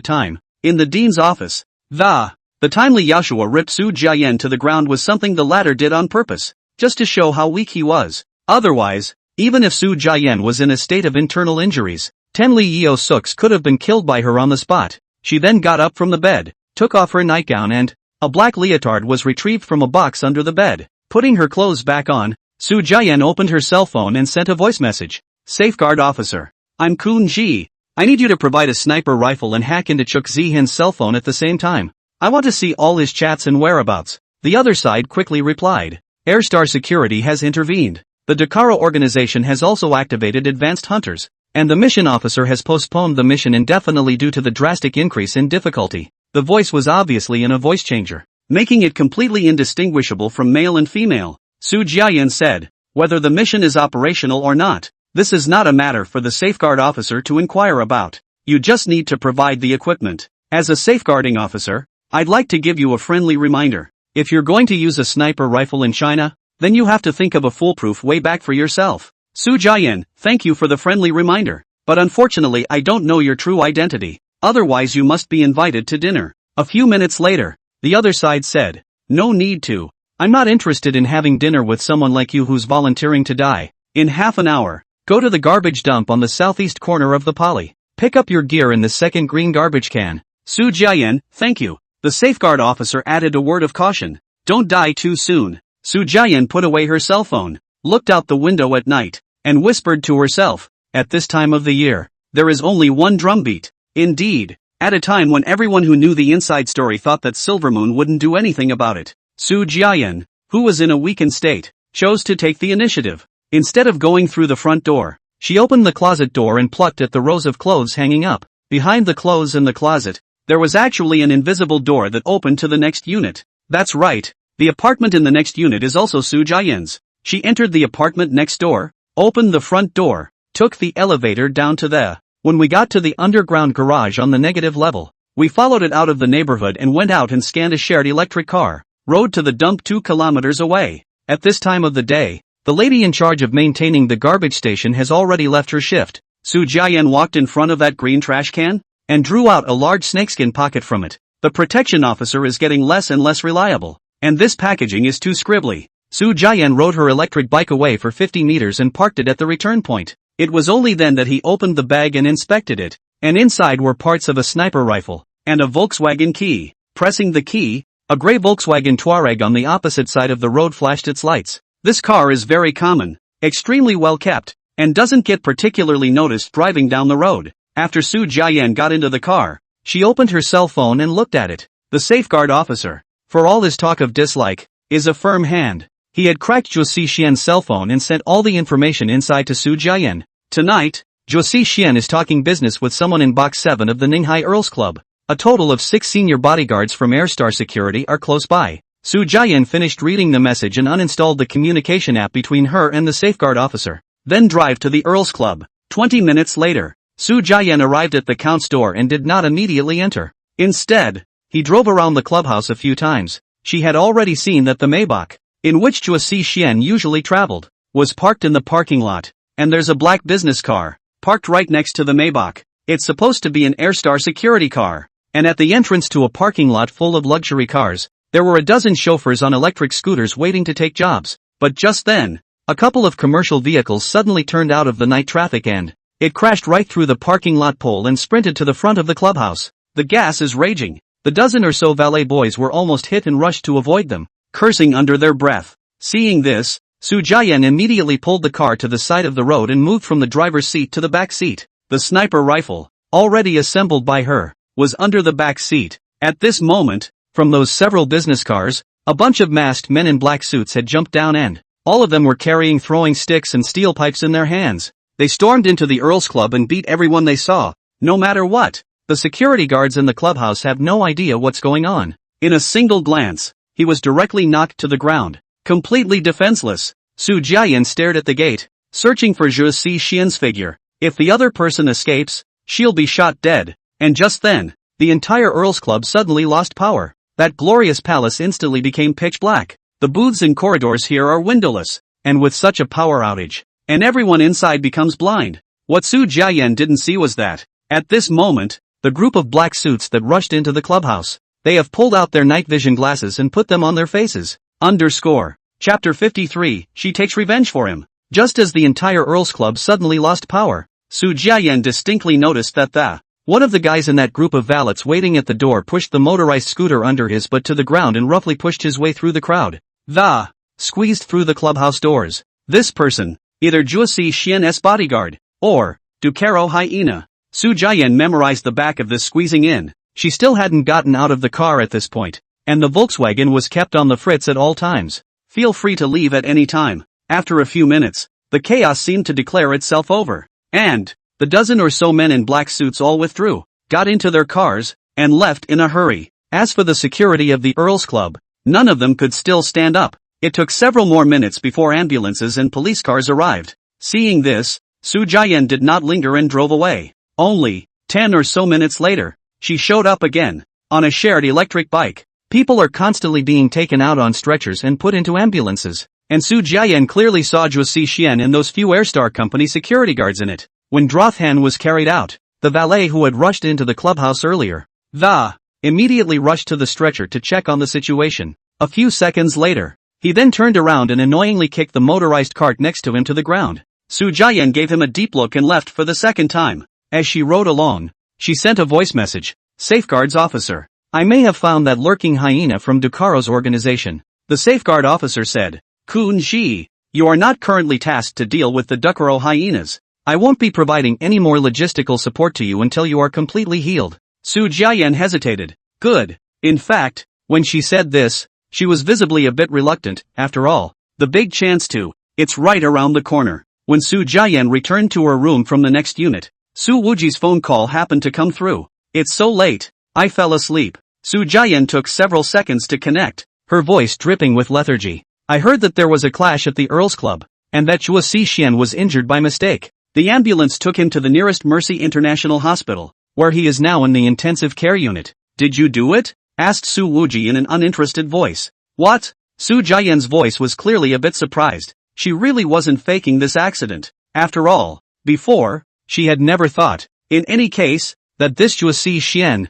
time. In the dean's office, the timely Yashua ripped Su Jiayan to the ground was something the latter did on purpose, just to show how weak he was. Otherwise, even if Su Jiayan was in a state of internal injuries, 10 Li Yeo Suks could have been killed by her on the spot. She then got up from the bed, took off her nightgown and a black leotard was retrieved from a box under the bed. Putting her clothes back on, Su Jiayan opened her cell phone and sent a voice message. Safeguard officer. I'm Kun Ji. I need you to provide a sniper rifle and hack into Chuk Zihin's cell phone at the same time. I want to see all his chats and whereabouts. The other side quickly replied. Airstar Security has intervened. The Dakara organization has also activated advanced hunters, and the mission officer has postponed the mission indefinitely due to the drastic increase in difficulty. The voice was obviously in a voice changer, making it completely indistinguishable from male and female. Su Jiayan said, whether the mission is operational or not, this is not a matter for the safeguard officer to inquire about. You just need to provide the equipment. As a safeguarding officer, I'd like to give you a friendly reminder. If you're going to use a sniper rifle in China, then you have to think of a foolproof way back for yourself. Su Jiayan, thank you for the friendly reminder, but unfortunately I don't know your true identity. Otherwise you must be invited to dinner. A few minutes later, the other side said, no need to. I'm not interested in having dinner with someone like you who's volunteering to die. In half an hour, go to the garbage dump on the southeast corner of the poly. Pick up your gear in the second green garbage can. Su Jiayan, thank you. The safeguard officer added a word of caution. Don't die too soon. Su Jiayan put away her cell phone, looked out the window at night, and whispered to herself, at this time of the year, there is only one drumbeat. Indeed, at a time when everyone who knew the inside story thought that Silvermoon wouldn't do anything about it, Su Jiayan, who was in a weakened state, chose to take the initiative. Instead of going through the front door, she opened the closet door and plucked at the rows of clothes hanging up. Behind the clothes in the closet, there was actually an invisible door that opened to the next unit. That's right, the apartment in the next unit is also Su Jiayan's. She entered the apartment next door, opened the front door, took the elevator down to the. When we got to the underground garage on the negative level, we followed it out of the neighborhood and went out and scanned a shared electric car, rode to the dump 2 kilometers away. At this time of the day, the lady in charge of maintaining the garbage station has already left her shift. Su Jiayan walked in front of that green trash can, and drew out a large snakeskin pocket from it. The protection officer is getting less and less reliable, and this packaging is too scribbly. Su Jiayan rode her electric bike away for 50 meters and parked it at the return point. It was only then that he opened the bag and inspected it, and inside were parts of a sniper rifle, and a Volkswagen key. Pressing the key, a gray Volkswagen Touareg on the opposite side of the road flashed its lights. This car is very common, extremely well kept, and doesn't get particularly noticed driving down the road. After Su Jiayan got into the car, she opened her cell phone and looked at it. The safeguard officer, for all his talk of dislike, is a firm hand. He had cracked Zhuo Xian's cell phone and sent all the information inside to Su Jiayan. Tonight, Zhuo Xian is talking business with someone in Box 7 of the Ninghai Earls Club. A total of 6 senior bodyguards from Airstar Security are close by. Su Jiayan finished reading the message and uninstalled the communication app between her and the safeguard officer. Then drive to the Earls Club. 20 minutes later, Su Jiayan arrived at the count's door and did not immediately enter. Instead, he drove around the clubhouse a few times. She had already seen that the Maybach, in which Zhuo Xian usually traveled, was parked in the parking lot, and there's a black business car, parked right next to the Maybach. It's supposed to be an Airstar security car, and at the entrance to a parking lot full of luxury cars, there were a dozen chauffeurs on electric scooters waiting to take jobs. But just then, a couple of commercial vehicles suddenly turned out of the night traffic and it crashed right through the parking lot pole and sprinted to the front of the clubhouse. The gas is raging. The dozen or so valet boys were almost hit and rushed to avoid them, cursing under their breath. Seeing this, Su Jiayan immediately pulled the car to the side of the road and moved from the driver's seat to the back seat. The sniper rifle, already assembled by her, was under the back seat. At this moment, from those several business cars, a bunch of masked men in black suits had jumped down and all of them were carrying throwing sticks and steel pipes in their hands. They stormed into the Earls Club and beat everyone they saw, no matter what. The security guards in the clubhouse have no idea what's going on. In a single glance, he was directly knocked to the ground. Completely defenseless, Su Jiayan stared at the gate, searching for Zhuo Xian's figure. If the other person escapes, she'll be shot dead. And just then, the entire Earls Club suddenly lost power. That glorious palace instantly became pitch black. The booths and corridors here are windowless, and with such a power outage, and everyone inside becomes blind. What Su Jiayan didn't see was that, at this moment, the group of black suits that rushed into the clubhouse, they have pulled out their night vision glasses and put them on their faces. Chapter 53, She takes revenge for him. Just as the entire Earls Club suddenly lost power, Su Jiayan distinctly noticed that one of the guys in that group of valets waiting at the door pushed the motorized scooter under his butt to the ground and roughly pushed his way through the crowd. Squeezed through the clubhouse doors. This person, either Zhuo Xian's bodyguard, or Ducaro Hyena. Su Jiayan memorized the back of this squeezing in. She still hadn't gotten out of the car at this point, and the Volkswagen was kept on the fritz at all times. Feel free to leave at any time. After a few minutes, the chaos seemed to declare itself over, and the dozen or so men in black suits all withdrew, got into their cars, and left in a hurry. As for the security of the Earls Club, none of them could still stand up. It took several more minutes before ambulances and police cars arrived. Seeing this, Su Jiayan did not linger and drove away. Only 10 or so minutes later, she showed up again, on a shared electric bike. People are constantly being taken out on stretchers and put into ambulances, and Su Jiayan clearly saw Zhuo Xian and those few Airstar Company security guards in it. When Drothan was carried out, the valet who had rushed into the clubhouse earlier, immediately rushed to the stretcher to check on the situation. A few seconds later, he then turned around and annoyingly kicked the motorized cart next to him to the ground. Su Jiayan gave him a deep look and left for the second time. As she rode along, she sent a voice message. Safeguards officer. I may have found that lurking hyena from Ducaro's organization. The safeguard officer said, Kun Shi, you are not currently tasked to deal with the Ducaro hyenas. I won't be providing any more logistical support to you until you are completely healed. Su Jiayan hesitated. Good. In fact, when she said this, she was visibly a bit reluctant. After all, the big chance to, it's right around the corner. When Su Jiayan returned to her room from the next unit, Su Wuji's phone call happened to come through. It's so late. I fell asleep. Su Jiayan took several seconds to connect, her voice dripping with lethargy. I heard that there was a clash at the Earls Club, and that Zhuo Xian was injured by mistake. The ambulance took him to the nearest Mercy International Hospital, where he is now in the intensive care unit. Did you do it? Asked Su Wuji in an uninterested voice. What? Su Jiayan's voice was clearly a bit surprised. She really wasn't faking this accident. After all, before, she had never thought, in any case, that this Zhuo Xian,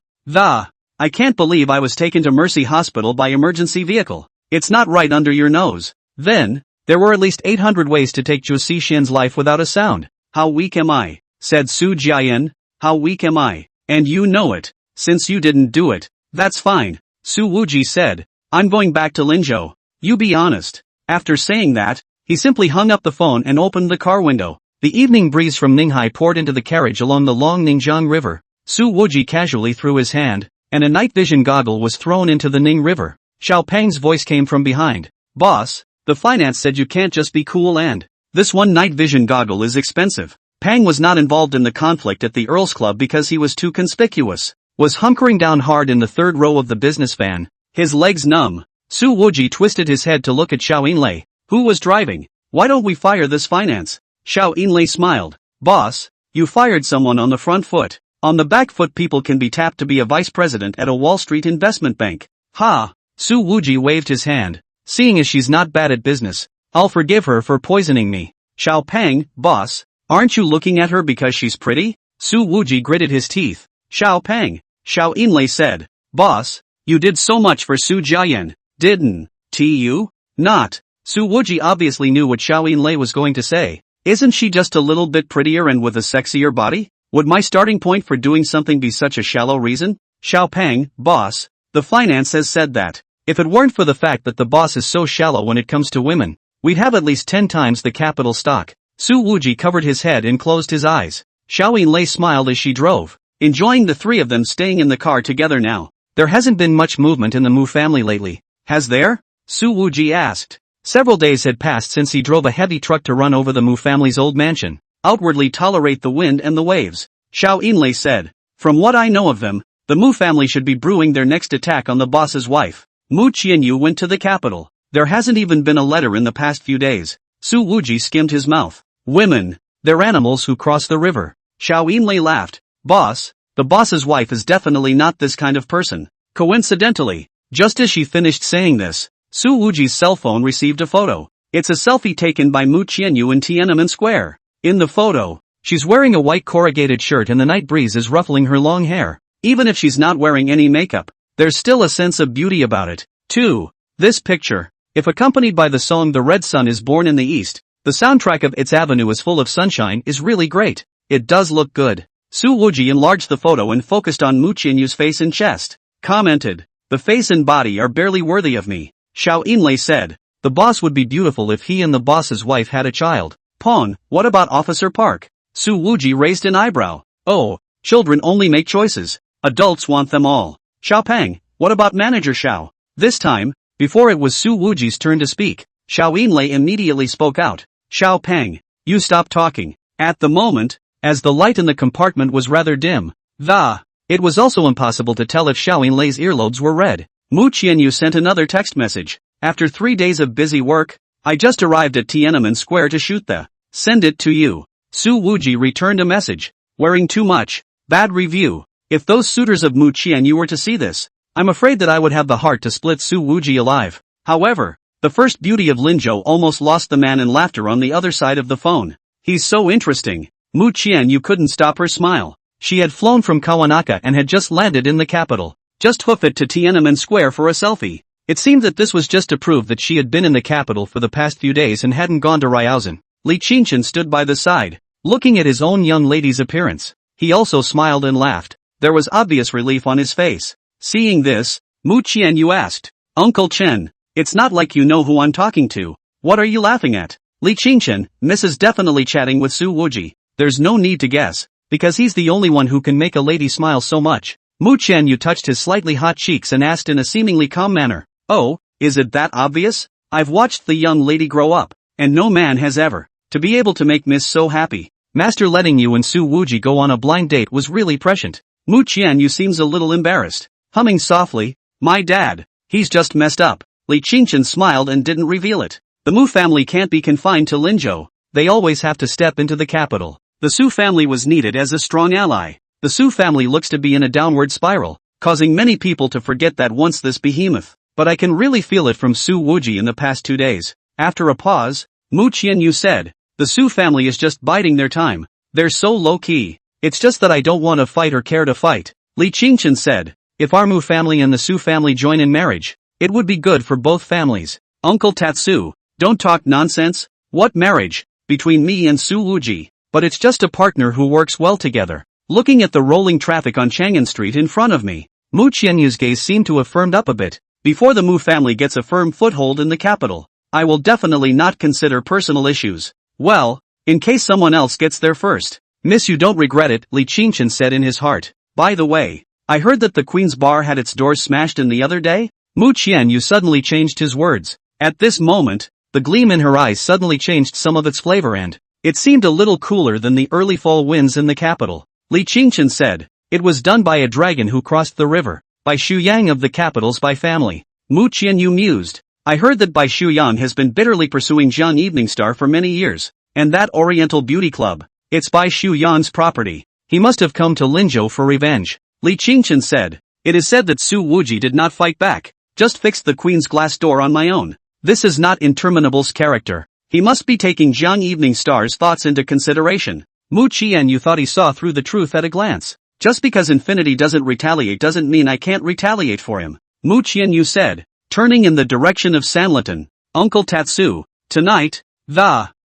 I can't believe I was taken to Mercy Hospital by emergency vehicle. It's not right under your nose. Then, there were at least 800 ways to take Zhuo Xian's life without a sound. How weak am I? Said Su Jiayan. How weak am I? And you know it. Since you didn't do it, that's fine. Su Wuji said. I'm going back to Linzhou. You be honest. After saying that, he simply hung up the phone and opened the car window. The evening breeze from Ninghai poured into the carriage along the long Ningjiang River. Su Wuji casually threw his hand, and a night vision goggle was thrown into the Ning River. Xiao Peng's voice came from behind. Boss, The finance said you can't just be cool and. This one night vision goggle is expensive. Pang was not involved in the conflict at the Earls Club because he was too conspicuous. Was hunkering down hard in the third row of the business van, his legs numb. Su Wuji twisted his head to look at Xiao Yinlei, who was driving. Why don't we fire this finance? Xiao Yinlei smiled. Boss, you fired someone on the front foot. On the back foot people can be tapped to be a vice president at a Wall Street investment bank. Ha! Su Wuji waved his hand. Seeing as she's not bad at business, I'll forgive her for poisoning me. Xiao Pang, boss, aren't you looking at her because she's pretty? Su Wuji gritted his teeth. Xiao Pang, Xiao Yinlei said. Boss, you did so much for Su Jiayan, didn't you? Not. Su Wuji obviously knew what Xiao Yinlei was going to say. Isn't she just a little bit prettier and with a sexier body? Would my starting point for doing something be such a shallow reason? Xiao Pang, boss, the finance has said that. If it weren't for the fact that the boss is so shallow when it comes to women, we'd have at least 10 times the capital stock. Su Wuji covered his head and closed his eyes. Xiao Yinlei smiled as she drove, enjoying the three of them staying in the car together now. There hasn't been much movement in the Mu family lately, has there? Su Wuji asked. Several days had passed since he drove a heavy truck to run over the Mu family's old mansion, outwardly tolerate the wind and the waves. Xiao Yinlei said. From what I know of them, the Mu family should be brewing their next attack on the boss's wife. Mu Qianyu went to the capital. There hasn't even been a letter in the past few days. Su Wuji skimmed his mouth. Women. They're animals who cross the river. Xiao Yinlei laughed. Boss, the boss's wife is definitely not this kind of person. Coincidentally, just as she finished saying this, Su Wuji's cell phone received a photo. It's a selfie taken by Mu Qianyu in Tiananmen Square. In the photo, she's wearing a white corrugated shirt and the night breeze is ruffling her long hair. Even if she's not wearing any makeup, there's still a sense of beauty about it. 2. This picture, if accompanied by the song The Red Sun is Born in the East, the soundtrack of Its Avenue is Full of Sunshine is really great. It does look good. Su Wuji enlarged the photo and focused on Mu Qianyu's face and chest. Commented, the face and body are barely worthy of me. Xiao Yinlei said, the boss would be beautiful if he and the boss's wife had a child. Pong, what about Officer Park? Su Wuji raised an eyebrow. Oh, children only make choices. Adults want them all. Xiao Pang, what about Manager Xiao? This time, before it was Su Wuji's turn to speak, Xiao Yinlei immediately spoke out. Xiao Pang, you stop talking. At the moment, as the light in the compartment was rather dim, it was also impossible to tell if Xiao Yinlei's earlobes were red. Mu Qianyu sent another text message. After 3 days of busy work, I just arrived at Tiananmen Square to shoot the. Send it to you. Su Wuji returned a message. Wearing too much. Bad review. If those suitors of Mu Qianyu were to see this, I'm afraid that I would have the heart to split Su Wuji alive. However, the first beauty of Linzhou almost lost the man in laughter on the other side of the phone. He's so interesting. Mu Qianyu couldn't stop her smile. She had flown from Kawanaka and had just landed in the capital. Just hoof it to Tiananmen Square for a selfie. It seemed that this was just to prove that she had been in the capital for the past few days and hadn't gone to Ryazan. Li Qingshan stood by the side, looking at his own young lady's appearance. He also smiled and laughed. There was obvious relief on his face. Seeing this, Mu Qianyu asked, Uncle Chen, it's not like you know who I'm talking to. What are you laughing at? Li Qingshan, Mrs. definitely chatting with Su Wuji. There's no need to guess, because he's the only one who can make a lady smile so much. Mu Qianyu touched his slightly hot cheeks and asked in a seemingly calm manner, oh, is it that obvious? I've watched the young lady grow up, and no man has ever. To be able to make Miss so happy. Master letting you and Su Wuji go on a blind date was really prescient. Mu Qianyu seems a little embarrassed. Humming softly, my dad, he's just messed up. Li Qingshan smiled and didn't reveal it. The Mu family can't be confined to Linzhou. They always have to step into the capital. The Su family was needed as a strong ally. The Su family looks to be in a downward spiral, causing many people to forget that once this behemoth. But I can really feel it from Su Wuji in the past 2 days. After a pause, Mu Qianyu said, the Su family is just biding their time. They're so low-key. It's just that I don't want to fight or care to fight. Li Qingshan said, if our Mu family and the Su family join in marriage, it would be good for both families. Uncle Tatsu, don't talk nonsense. What marriage? Between me and Su Wuji. But it's just a partner who works well together. Looking at the rolling traffic on Chang'an Street in front of me, Mu Qianyu's gaze seemed to have firmed up a bit. Before the Mu family gets a firm foothold in the capital, I will definitely not consider personal issues. Well, in case someone else gets there first. Miss, you don't regret it, Li Qingshan said in his heart. By the way, I heard that the Queen's Bar had its doors smashed in the other day? Mu Qianyu suddenly changed his words. At this moment, the gleam in her eyes suddenly changed some of its flavor and it seemed a little cooler than the early fall winds in the capital. Li Qingchen said, "It was done by a dragon who crossed the river, by Xu Yang of the capital's Bai family." Mu Qianyu mused. "I heard that Bai Xu Yang has been bitterly pursuing Jiang Evening Star for many years, and that Oriental Beauty Club, it's Bai Xu Yang's property. He must have come to Linzhou for revenge." Li Qingchen said, "It is said that Su Wuji did not fight back, just fixed the queen's glass door on my own. This is not Interminable's character. He must be taking Jiang Evening Star's thoughts into consideration." Mu Qianyu thought he saw through the truth at a glance. "Just because Infinity doesn't retaliate doesn't mean I can't retaliate for him," Mu Qianyu said, turning in the direction of Sanlitun. "Uncle Tatsu, tonight,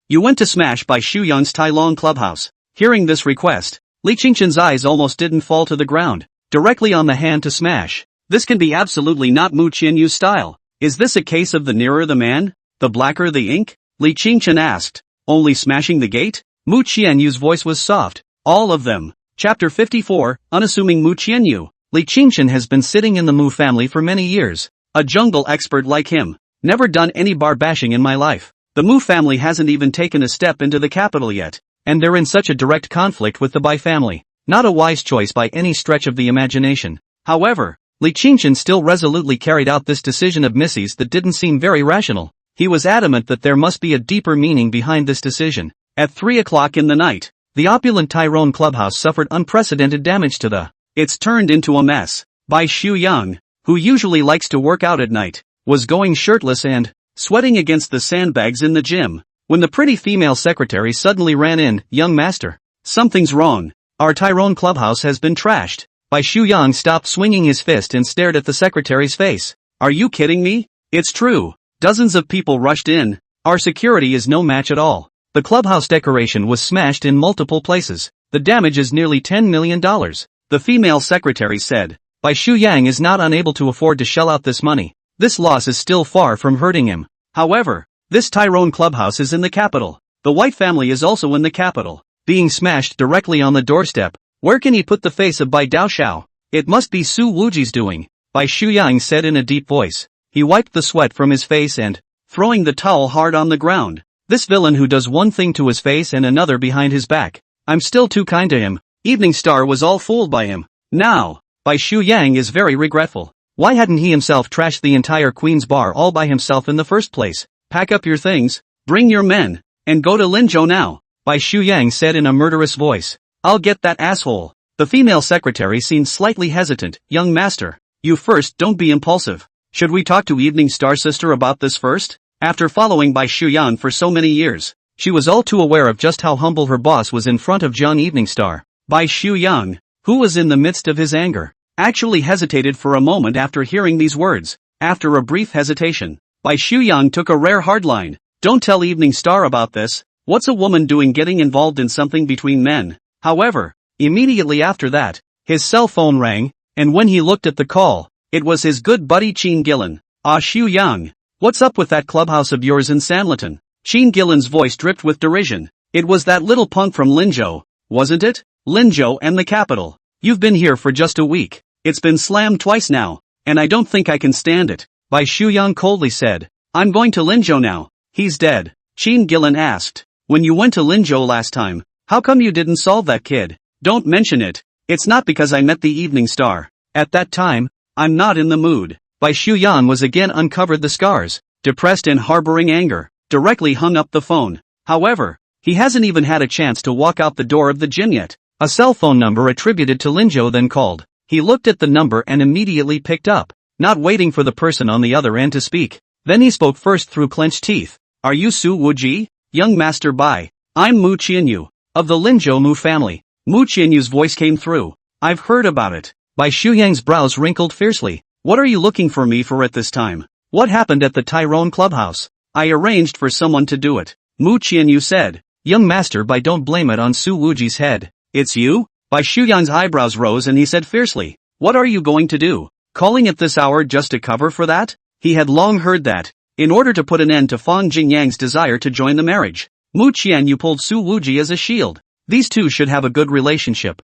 you went to smash by Xu Yang's Tai Long clubhouse." Hearing this request, Li Qingchen's eyes almost didn't fall to the ground. Directly on the hand to smash. This can be absolutely not Mu Qianyu's style. Is this a case of the nearer the man, the blacker the ink? Li Qingchen asked. "Only smashing the gate?" Mu Qianyu's voice was soft. "All of them." Chapter 54, Unassuming Mu Qianyu. Li Qingchen has been sitting in the Mu family for many years. A jungle expert like him. Never done any bar bashing in my life. The Mu family hasn't even taken a step into the capital yet. And they're in such a direct conflict with the Bai family. Not a wise choice by any stretch of the imagination. However, Li Qingchen still resolutely carried out this decision of Missy's that didn't seem very rational. He was adamant that there must be a deeper meaning behind this decision. At 3 o'clock in the night, the opulent Tyrone clubhouse suffered unprecedented damage to the. It's turned into a mess. Bai Xu Yang, who usually likes to work out at night, was going shirtless and sweating against the sandbags in the gym. When the pretty female secretary suddenly ran in, "Young master, something's wrong. Our Tyrone clubhouse has been trashed." Bai Xu Yang stopped swinging his fist and stared at the secretary's face. "Are you kidding me? It's true. Dozens of people rushed in. Our security is no match at all. The clubhouse decoration was smashed in multiple places. The damage is nearly $10 million. The female secretary said. Bai Xu Yang is not unable to afford to shell out this money. This loss is still far from hurting him. However, this Tyrone clubhouse is in the capital. The White family is also in the capital, being smashed directly on the doorstep. Where can he put the face of Bai Daoxiao? It must be Su Wuji's doing," Bai Xu Yang said in a deep voice. He wiped the sweat from his face and, throwing the towel hard on the ground. "This villain who does one thing to his face and another behind his back. I'm still too kind to him. Evening Star was all fooled by him. Now, Bai Xu Yang is very regretful. Why hadn't he himself trashed the entire Queen's Bar all by himself in the first place? Pack up your things, bring your men, and go to Linzhou now," Bai Xu Yang said in a murderous voice. "I'll get that asshole." The female secretary seemed slightly hesitant. "Young master, you first, don't be impulsive. Should we talk to Evening Star sister about this first?" After following Bai Xu Yan for so many years, she was all too aware of just how humble her boss was in front of Jiang Evening Star. Bai Xu Yang, who was in the midst of his anger, actually hesitated for a moment after hearing these words. After a brief hesitation, Bai Xu Yang took a rare hardline. "Don't tell Evening Star about this. What's a woman doing getting involved in something between men?" However, immediately after that, his cell phone rang, and when he looked at the call, it was his good buddy Qin Gillen. "Ah, Xu Yang, what's up with that clubhouse of yours in Sanlitun?" Qin Gillen's voice dripped with derision. "It was that little punk from Linzhou, wasn't it? Linzhou and the capital. You've been here for just a week. It's been slammed twice now, and I don't think I can stand it," Bai Xu Yang coldly said. "I'm going to Linzhou now." "He's dead," Qin Gillen asked. "When you went to Linzhou last time, how come you didn't solve that kid?" "Don't mention it. It's not because I met the Evening Star. At that time, I'm not in the mood." Bai Xu Yan was again uncovered the scars, depressed and harboring anger, directly hung up the phone. However, he hasn't even had a chance to walk out the door of the gym yet. A cell phone number attributed to Linzhou then called. He looked at the number and immediately picked up, not waiting for the person on the other end to speak. Then he spoke first through clenched teeth. "Are you Su Wuji?" "Young Master Bai. I'm Mu Qianyu, of the Linzhou Mu family." Mu Qianyu's voice came through. "I've heard about it." Bai Xu Yang's brows wrinkled fiercely. "What are you looking for me for at this time? What happened at the Tyrone clubhouse?" "I arranged for someone to do it," Mu Qianyu said. "Young Master Bai, don't blame it on Su Wuji's head." "It's you?" Bai Xu Yan's eyebrows rose and he said fiercely. "What are you going to do? Calling at this hour just to cover for that?" He had long heard that, in order to put an end to Fang Jingyang's desire to join the marriage, Mu Qianyu pulled Su Wuji as a shield. These two should have a good relationship.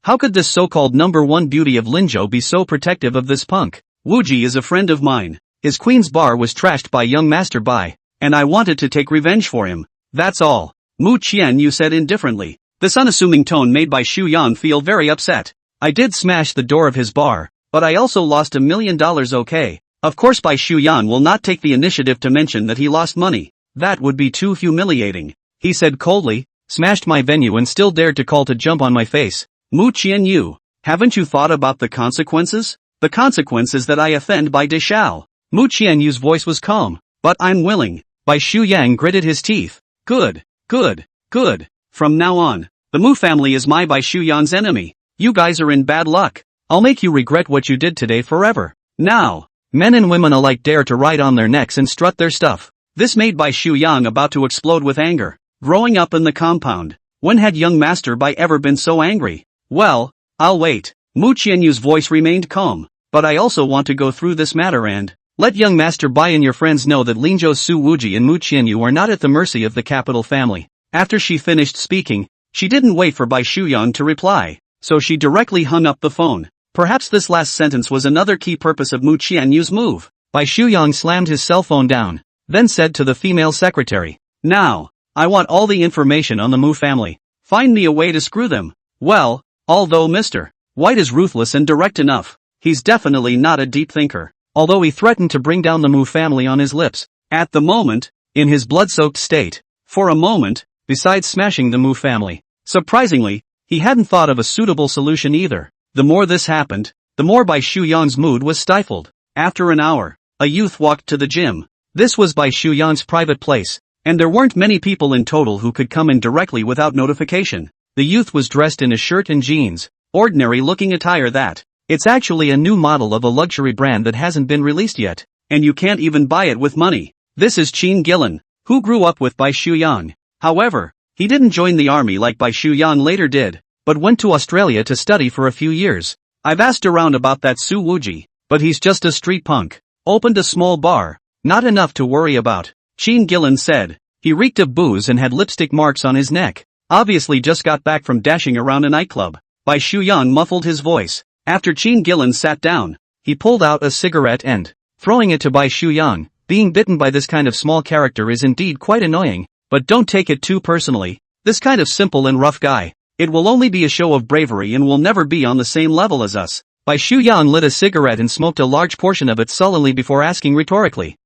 How could this so-called number one beauty of Linzhou be so protective of this punk? "Wuji is a friend of mine. His Queen's Bar was trashed by young Master Bai, and I wanted to take revenge for him. That's all. Mu Qianyu said indifferently. This unassuming tone made Bai Shuyan feel very upset. I did smash the door of his bar, but I also lost $1 million. Okay. Of course Bai Shuyan will not take the initiative to mention that he lost money. That would be too humiliating. He said coldly, smashed my venue and still dared to call to jump on my face. Mu Qianyu, haven't you thought about the consequences? The consequence is that I offend Bai Deshao. Mu Qianyu's voice was calm. But I'm willing. Bai Shuyang gritted his teeth. Good. From now on, the Mu family is my Bai Shuyang's enemy. You guys are in bad luck. I'll make you regret what you did today forever. Now, men and women alike dare to ride on their necks and strut their stuff. This made Bai Shuyang about to explode with anger. Growing up in the compound, when had young Master Bai ever been so angry? Well, I'll wait. Mu Qianyu's voice remained calm. But I also want to go through this matter and let young Master Bai and your friends know that Linzhou Su Wuji and Mu Qianyu are not at the mercy of the capital family. After she finished speaking, she didn't wait for Bai Shuyan to reply, so she directly hung up the phone. Perhaps this last sentence was another key purpose of Mu Qianyu's move. Bai Shuyan slammed his cell phone down, then said to the female secretary, "Now, I want all the information on the Mu family. Find me a way to screw them." Well, although Mr. White is ruthless and direct enough, he's definitely not a deep thinker. Although he threatened to bring down the Mu family on his lips, at the moment, in his blood-soaked state, for a moment, besides smashing the Mu family, surprisingly, he hadn't thought of a suitable solution either. The more this happened, the more Bai Shuyan's mood was stifled. After an hour, a youth walked to the gym. This was Bai Shuyan's private place, and there weren't many people in total who could come in directly without notification. The youth was dressed in a shirt and jeans, ordinary-looking attire that, it's actually a new model of a luxury brand that hasn't been released yet, and you can't even buy it with money. This is Qin Gillen, who grew up with Bai Shuyan. However, he didn't join the army like Bai Shuyan later did, but went to Australia to study for a few years. I've asked around about that Su Wuji, but he's just a street punk. Opened a small bar, not enough to worry about, Qin Gillen said. He reeked of booze and had lipstick marks on his neck. Obviously just got back from dashing around a nightclub. Bai Shuyan muffled his voice. After Qin Gillen sat down, he pulled out a cigarette and, throwing it to Bai Shuyan, being bitten by this kind of small character is indeed quite annoying, but don't take it too personally. This kind of simple and rough guy, it will only be a show of bravery and will never be on the same level as us. Bai Shuyan lit a cigarette and smoked a large portion of it sullenly before asking rhetorically,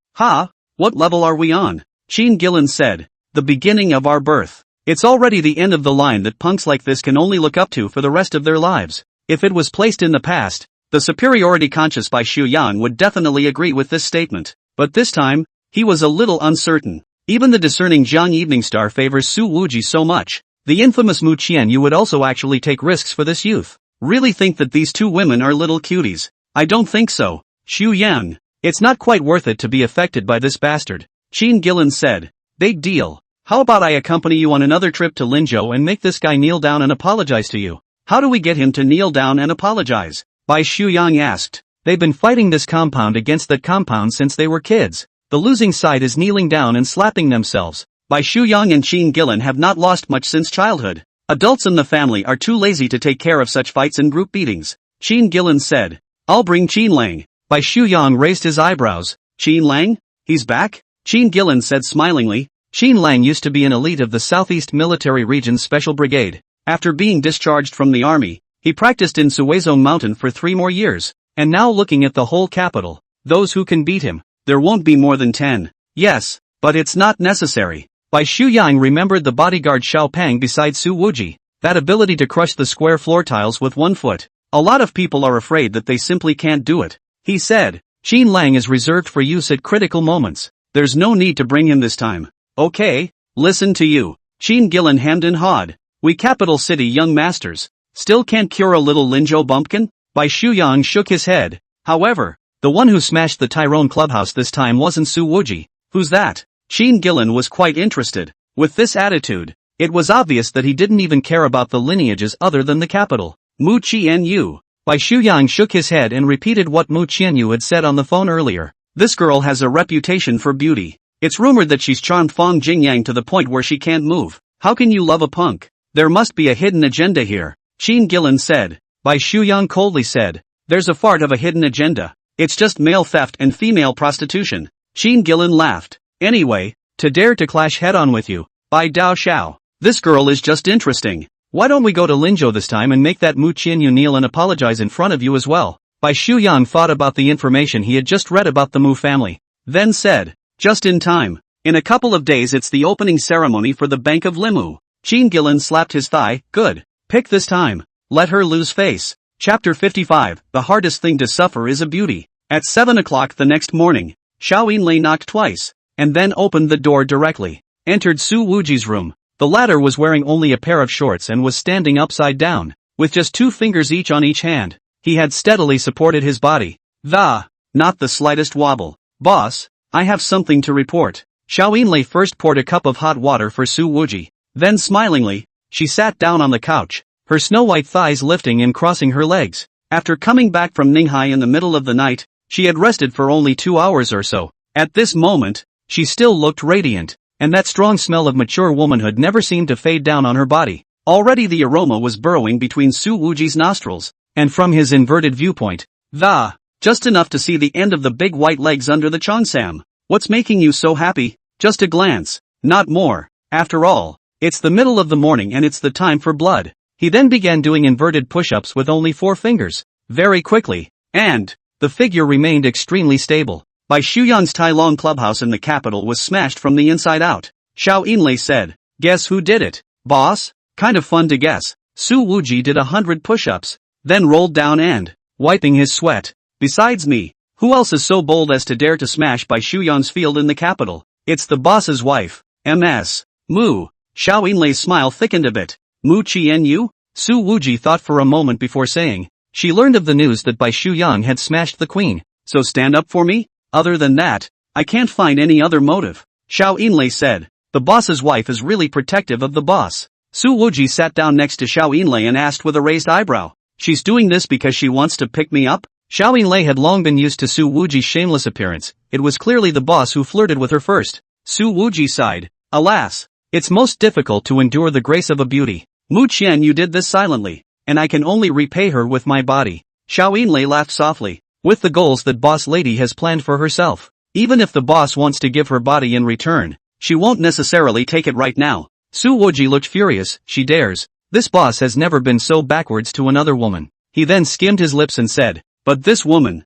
what level are we on? Qin Gillen said, the beginning of our birth. It's already the end of the line that punks like this can only look up to for the rest of their lives. If it was placed in the past, the superiority conscious Bai Shuyan would definitely agree with this statement. But this time, he was a little uncertain. Even the discerning Jiang Evening Star favors Su Wuji so much. The infamous Mu Qianyu would also actually take risks for this youth. Really think that these two women are little cuties? I don't think so. Xu Yang. It's not quite worth it to be affected by this bastard. Qin Gillen said. Big deal. How about I accompany you on another trip to Linzhou and make this guy kneel down and apologize to you? How do we get him to kneel down and apologize? Bai Shuyang asked. They've been fighting this compound against that compound since they were kids. The losing side is kneeling down and slapping themselves. Bai Shuyang and Qin Gillen have not lost much since childhood. Adults in the family are too lazy to take care of such fights and group beatings. Qin Gillen said. I'll bring Qin Lang. Bai Shuyang raised his eyebrows. Qin Lang? He's back? Qin Gillen said smilingly. Qin Lang used to be an elite of the Southeast Military Region's Special Brigade. After being discharged from the army, he practiced in Suizong Mountain for 3 more years, and now looking at the whole capital, those who can beat him, there won't be more than 10. Yes, but it's not necessary. Bai Shuyang remembered the bodyguard Xiao Pang beside Su Wuji, that ability to crush the square floor tiles with 1 foot. A lot of people are afraid that they simply can't do it. He said, Qin Lang is reserved for use at critical moments. There's no need to bring him this time. Okay, listen to you. Qin Gillen hemmed and hawed. We capital city young masters, still can't cure a little Linzhou bumpkin? Bai Shuyang shook his head. However, the one who smashed the Tyrone clubhouse this time wasn't Su Wuji. Who's that? Qin Gillen was quite interested. With this attitude, it was obvious that he didn't even care about the lineages other than the capital. Mu Qianyu. Bai Shuyang shook his head and repeated what Mu Qianyu had said on the phone earlier. This girl has a reputation for beauty. It's rumored that she's charmed Fong Jingyang to the point where she can't move. How can you love a punk? There must be a hidden agenda here. Qin Gillen said. Bai Shuyang coldly said. There's a fart of a hidden agenda. It's just male theft and female prostitution. Qin Gillen laughed. Anyway, To dare to clash head-on with you. By Dao Xiao. This girl is just interesting. Why don't we go to Linzhou this time and make that Mu Qianyu kneel and apologize in front of you as well? Bai Shuyang thought about the information he had just read about the Mu family. Then said, just in time. In a couple of days it's the opening ceremony for the Bank of Limu. Qin Gilin slapped his thigh. Good. Pick this time. Let her lose face. Chapter 55. The hardest thing to suffer is a beauty. At 7 o'clock the next morning, Xiao Yinlei knocked twice, and then opened the door directly. Entered Su Wuji's room. The latter was wearing only a pair of shorts and was standing upside down, with just 2 fingers each on each hand. He had steadily supported his body. Not the slightest wobble. Boss, I have something to report. Xiao Yinlei first poured a cup of hot water for Su Wuji. Then smilingly, she sat down on the couch, her snow-white thighs lifting and crossing her legs. After coming back from Ninghai in the middle of the night, she had rested for only 2 hours or so. At this moment, she still looked radiant, and that strong smell of mature womanhood never seemed to fade down on her body. Already the aroma was burrowing between Su Wuji's nostrils, and from his inverted viewpoint, just enough to see the end of the big white legs under the cheongsam. What's making you so happy? Just a glance, not more. After all, it's the middle of the morning and it's the time for blood. He then began doing inverted push-ups with only 4 fingers, very quickly, and the figure remained extremely stable. Bai Shuyang's Tai-Long clubhouse in the capital was smashed from the inside out. Xiao Yinlei said, guess who did it? Boss? Kind of fun to guess. Su Wuji did 100 push-ups, then rolled down and, wiping his sweat. Besides me, who else is so bold as to dare to smash Bai Shuyang's field in the capital? It's the boss's wife, Ms. Mu. Xiao Yinlei's smile thickened a bit. Mu Qianyu? Su Wuji thought for a moment before saying, she learned of the news that Bai Shuyang had smashed the queen, so stand up for me? Other than that, I can't find any other motive. Xiao Yinlei said, the boss's wife is really protective of the boss. Su Wuji sat down next to Xiao Yinlei and asked with a raised eyebrow, she's doing this because she wants to pick me up? Xiao Yinlei had long been used to Su Wuji's shameless appearance. It was clearly the boss who flirted with her first. Su Wuji sighed, alas, it's most difficult to endure the grace of a beauty. Mu Qianyu did this silently, and I can only repay her with my body. Xiao Yinlei laughed softly, with the goals that boss lady has planned for herself. Even if the boss wants to give her body in return, she won't necessarily take it right now. Su Wuji looked furious. She dares. This boss has never been so backwards to another woman. He then skimmed his lips and said, but this woman,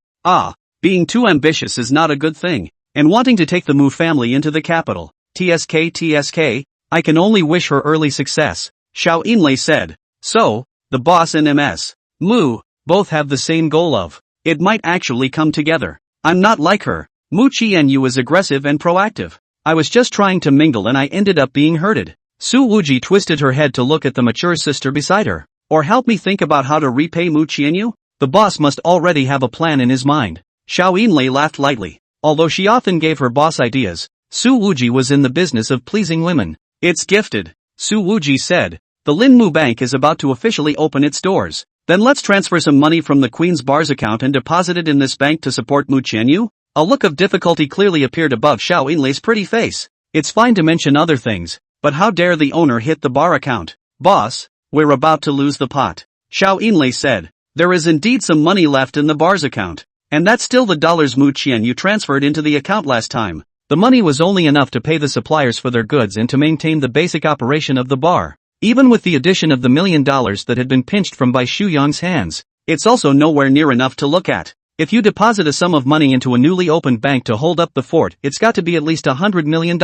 being too ambitious is not a good thing, and wanting to take the Mu family into the capital, TSK, I can only wish her early success. Xiao Yinlei said, so, the boss and Ms. Mu, both have the same goal of, it might actually come together. I'm not like her. Mu Qianyu is aggressive and proactive. I was just trying to mingle and I ended up being hurted. Su Wuji twisted her head to look at the mature sister beside her. Or help me think about how to repay Mu Qianyu? The boss must already have a plan in his mind. Xiao Yinlei laughed lightly. Although she often gave her boss ideas, Su Wuji was in the business of pleasing women. It's gifted. Su Wuji said, the Linmu Bank is about to officially open its doors. Then let's transfer some money from the Queen's Bar's account and deposit it in this bank to support Mu Qianyu? A look of difficulty clearly appeared above Xiao Yinlei's pretty face. It's fine to mention other things, but how dare the owner hit the bar account? Boss, we're about to lose the pot. Xiao Yinlei said, there is indeed some money left in the bar's account, and that's still the dollars Mu Qianyu transferred into the account last time. The money was only enough to pay the suppliers for their goods and to maintain the basic operation of the bar. Even with the addition of the $1 million that had been pinched from Bai Shuyang's hands, it's also nowhere near enough to look at. If you deposit a sum of money into a newly opened bank to hold up the fort, it's got to be at least $100 million,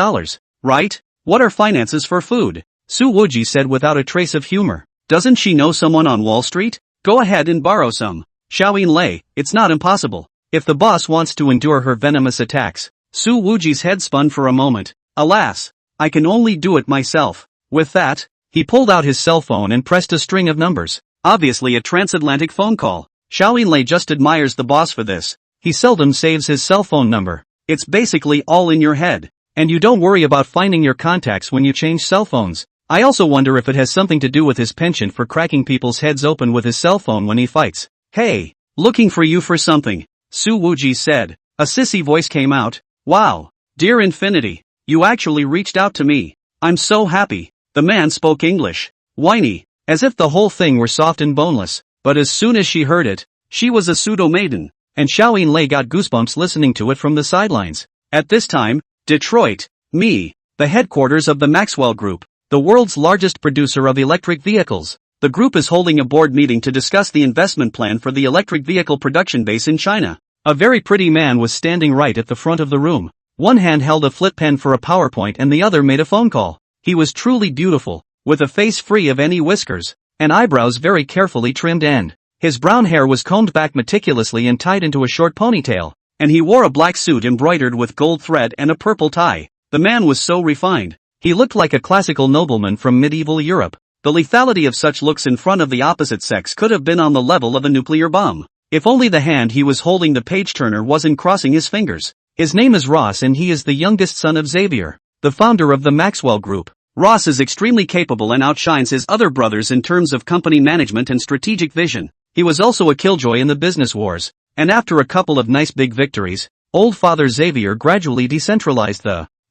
right? What are finances for food? Su Wuji said without a trace of humor. Doesn't she know someone on Wall Street? Go ahead and borrow some. Xiao Yinlei, it's not impossible. If the boss wants to endure her venomous attacks. Su Wuji's head spun for a moment. Alas, I can only do it myself. With that, he pulled out his cell phone and pressed a string of numbers. Obviously a transatlantic phone call. Xiao Yinlei just admires the boss for this. He seldom saves his cell phone number. It's basically all in your head. And you don't worry about finding your contacts when you change cell phones. I also wonder if it has something to do with his penchant for cracking people's heads open with his cell phone when he fights. Hey, looking for you for something, Su Wuji said. A sissy voice came out. Wow, dear Infinity, you actually reached out to me. I'm so happy. The man spoke English. Whiny, as if the whole thing were soft and boneless. But as soon as she heard it, she was a pseudo-maiden, and Xiao Yinlei got goosebumps listening to it from the sidelines. At this time, Detroit, me, the headquarters of the Maxwell Group, the world's largest producer of electric vehicles. The group is holding a board meeting to discuss the investment plan for the electric vehicle production base in China. A very pretty man was standing right at the front of the room. One hand held a flip pen for a PowerPoint and the other made a phone call. He was truly beautiful, with a face free of any whiskers, and eyebrows very carefully trimmed and his brown hair was combed back meticulously and tied into a short ponytail, and he wore a black suit embroidered with gold thread and a purple tie. The man was so refined. He looked like a classical nobleman from medieval Europe. The lethality of such looks in front of the opposite sex could have been on the level of a nuclear bomb. If only the hand he was holding the page-turner wasn't crossing his fingers. His name is Ross and he is the youngest son of Xavier, the founder of the Maxwell Group. Ross is extremely capable and outshines his other brothers in terms of company management and strategic vision. He was also a killjoy in the business wars, and after a couple of nice big victories, old father Xavier gradually decentralized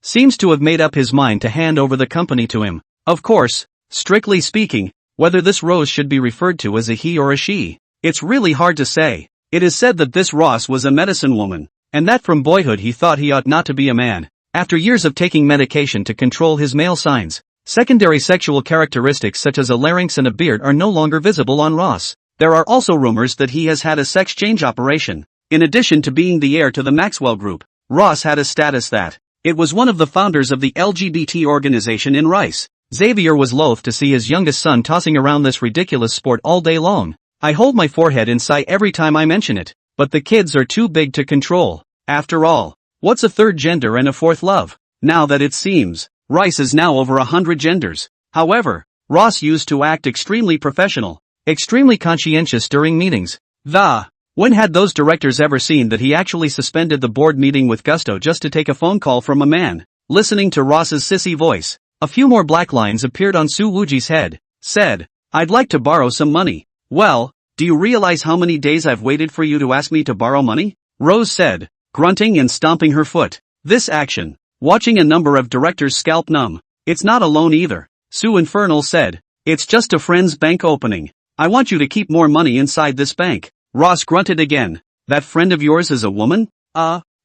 seems to have made up his mind to hand over the company to him. Of course, strictly speaking, whether this Rose should be referred to as a he or a she, it's really hard to say. It is said that this Ross was a medicine woman, and that from boyhood he thought he ought not to be a man. After years of taking medication to control his male signs, secondary sexual characteristics such as a larynx and a beard are no longer visible on Ross. There are also rumors that he has had a sex change operation. In addition to being the heir to the Maxwell Group, Ross had a status that it was one of the founders of the LGBT organization in Rice. Xavier was loath to see his youngest son tossing around this ridiculous sport all day long. I hold my forehead and sigh every time I mention it, but the kids are too big to control. After all, what's a third gender and a fourth love? Now that it seems, Rice is now over 100 genders. However, Ross used to act extremely professional, extremely conscientious during meetings. When had those directors ever seen that he actually suspended the board meeting with gusto just to take a phone call from a man? Listening to Ross's sissy voice, a few more black lines appeared on Su Wuji's head. Said, "I'd like to borrow some money." "Well, do you realize how many days I've waited for you to ask me to borrow money?" Rose said, grunting and stomping her foot. This action, watching a number of directors scalp numb. "It's not a loan either," Sue Infernal said. "It's just a friend's bank opening. I want you to keep more money inside this bank." Ross grunted again. "That friend of yours is a woman?"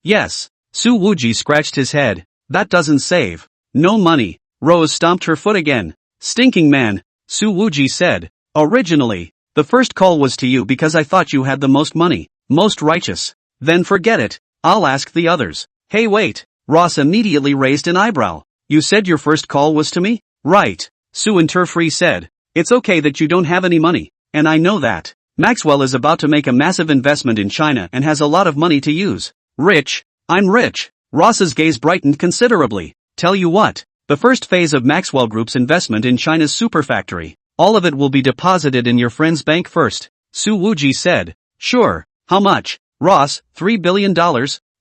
Yes." Su Wuji scratched his head. "That doesn't save. No money." Rose stomped her foot again. "Stinking man," Su Wuji said. "Originally, the first call was to you because I thought you had the most money. Most righteous. Then forget it. I'll ask the others." "Hey wait." Ross immediately raised an eyebrow. "You said your first call was to me?" "Right," Su Interfree said. "It's okay that you don't have any money, and I know that. Maxwell is about to make a massive investment in China and has a lot of money to use. Rich. I'm rich." Ross's gaze brightened considerably. "Tell you what, the first phase of Maxwell Group's investment in China's superfactory, all of it will be deposited in your friend's bank first," Su Wuji said. "Sure. How much?" "Ross, $3 billion.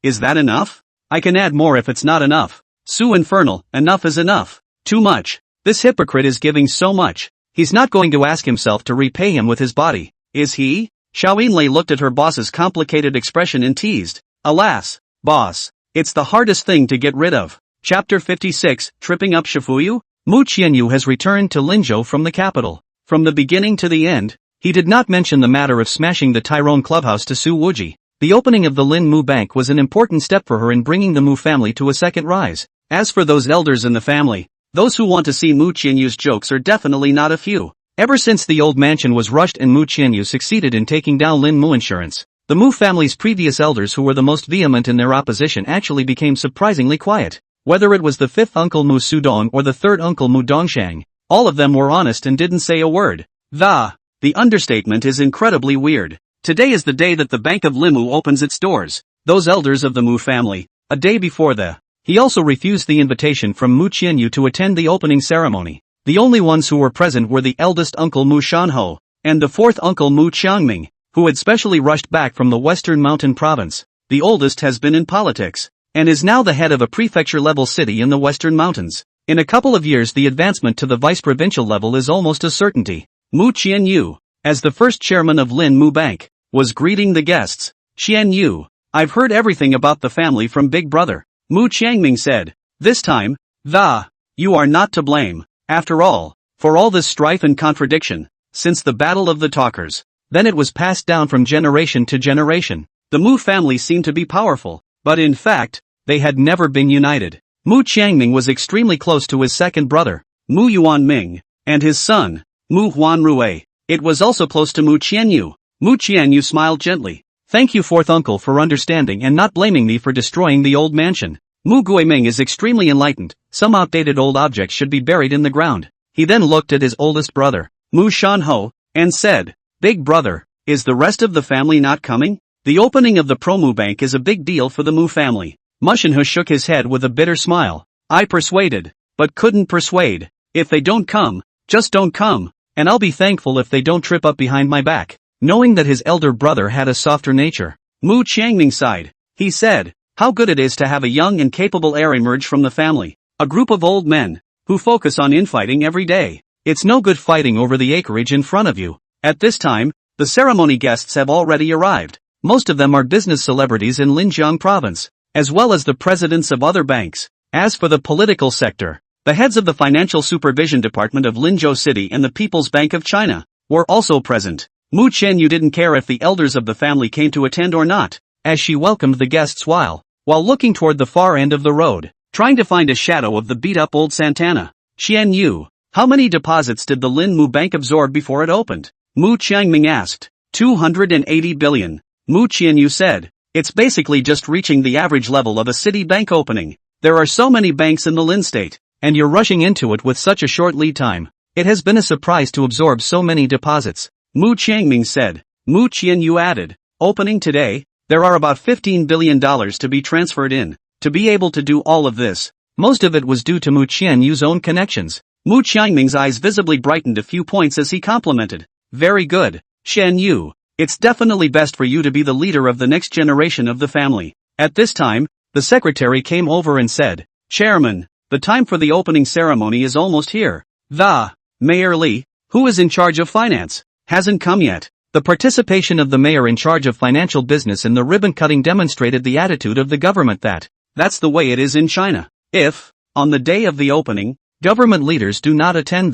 Is that enough?" "I can add more if it's not enough." Su Infernal, "Enough is enough. Too much. This hypocrite is giving so much. He's not going to ask himself to repay him with his body, is he?" Xiao Yinlei looked at her boss's complicated expression and teased. "Alas, boss, it's the hardest thing to get rid of." Chapter 56, Tripping Up Shifuyu? Mu Qianyu has returned to Linzhou from the capital. From the beginning to the end, he did not mention the matter of smashing the Tyrone clubhouse to Su Wuji. The opening of the Lin Mu Bank was an important step for her in bringing the Mu family to a second rise. As for those elders in the family, those who want to see Mu Qianyu's jokes are definitely not a few. Ever since the old mansion was rushed and Mu Qianyu succeeded in taking down Lin Mu Insurance, the Mu family's previous elders who were the most vehement in their opposition actually became surprisingly quiet. Whether it was the fifth uncle Mu Sudong or the third uncle Mu Dongshang, all of them were honest and didn't say a word. The understatement is incredibly weird. Today is the day that the Bank of Limu opens its doors. Those elders of the Mu family, a day before he also refused the invitation from Mu Qianyu to attend the opening ceremony. The only ones who were present were the eldest uncle Mu Shanho, and the fourth uncle Mu Qiangming, who had specially rushed back from the Western Mountain Province. The oldest has been in politics, and is now the head of a prefecture-level city in the Western Mountains. In a couple of years the advancement to the vice-provincial level is almost a certainty. Mu Qianyu, as the first chairman of Lin Mu Bank, was greeting the guests. "Qianyu, I've heard everything about the family from Big Brother," Mu Qiangming said. "This time, you are not to blame. After all, for all this strife and contradiction, since the Battle of the Talkers, then it was passed down from generation to generation. The Mu family seemed to be powerful, but in fact, they had never been united." Mu Qiangming was extremely close to his second brother, Mu Yuanming, and his son, Mu Huanrui. It was also close to Mu Qianyu. Mu Qianyu smiled gently. Thank you, fourth uncle, for understanding and not blaming me for destroying the old mansion. Mu Guiming is extremely enlightened. Some outdated old objects should be buried in the ground. He then looked at his oldest brother, Mu Shanho, and said, Big brother, is the rest of the family not coming? The opening of the Promu Bank is a big deal for the Mu family. Mu Shanho shook his head with a bitter smile. I persuaded, but couldn't persuade. If they don't come, just don't come, and I'll be thankful if they don't trip up behind my back. Knowing that his elder brother had a softer nature, Mu Qiangming sighed. He said, how good it is to have a young and capable heir emerge from the family. A group of old men, who focus on infighting every day. It's no good fighting over the acreage in front of you. At this time, the ceremony guests have already arrived. Most of them are business celebrities in Linjiang province, as well as the presidents of other banks. As for the political sector, the heads of the Financial Supervision Department of Linzhou City and the People's Bank of China were also present. Mu Qianyu didn't care if the elders of the family came to attend or not, as she welcomed the guests while looking toward the far end of the road, trying to find a shadow of the beat-up old Santana. Qian Yu, how many deposits did the Lin Mu Bank absorb before it opened? Mu Qiangming asked. 280 billion. Mu Qianyu said, it's basically just reaching the average level of a city bank opening. There are so many banks in the Lin state, and you're rushing into it with such a short lead time. It has been a surprise to absorb so many deposits. Mu Qiangming said. Mu Qianyu added, opening today, there are about $15 billion to be transferred in. To be able to do all of this, most of it was due to Mu Qianyu's own connections. Mu Qiangming's eyes visibly brightened a few points as he complimented. Very good, Qian Yu. It's definitely best for you to be the leader of the next generation of the family. At this time, the secretary came over and said, Chairman, the time for the opening ceremony is almost here. The Mayor Li, who is in charge of finance, hasn't come yet. The participation of the mayor in charge of financial business in the ribbon cutting demonstrated the attitude of the government that's the way it is in China. If, on the day of the opening, government leaders do not attend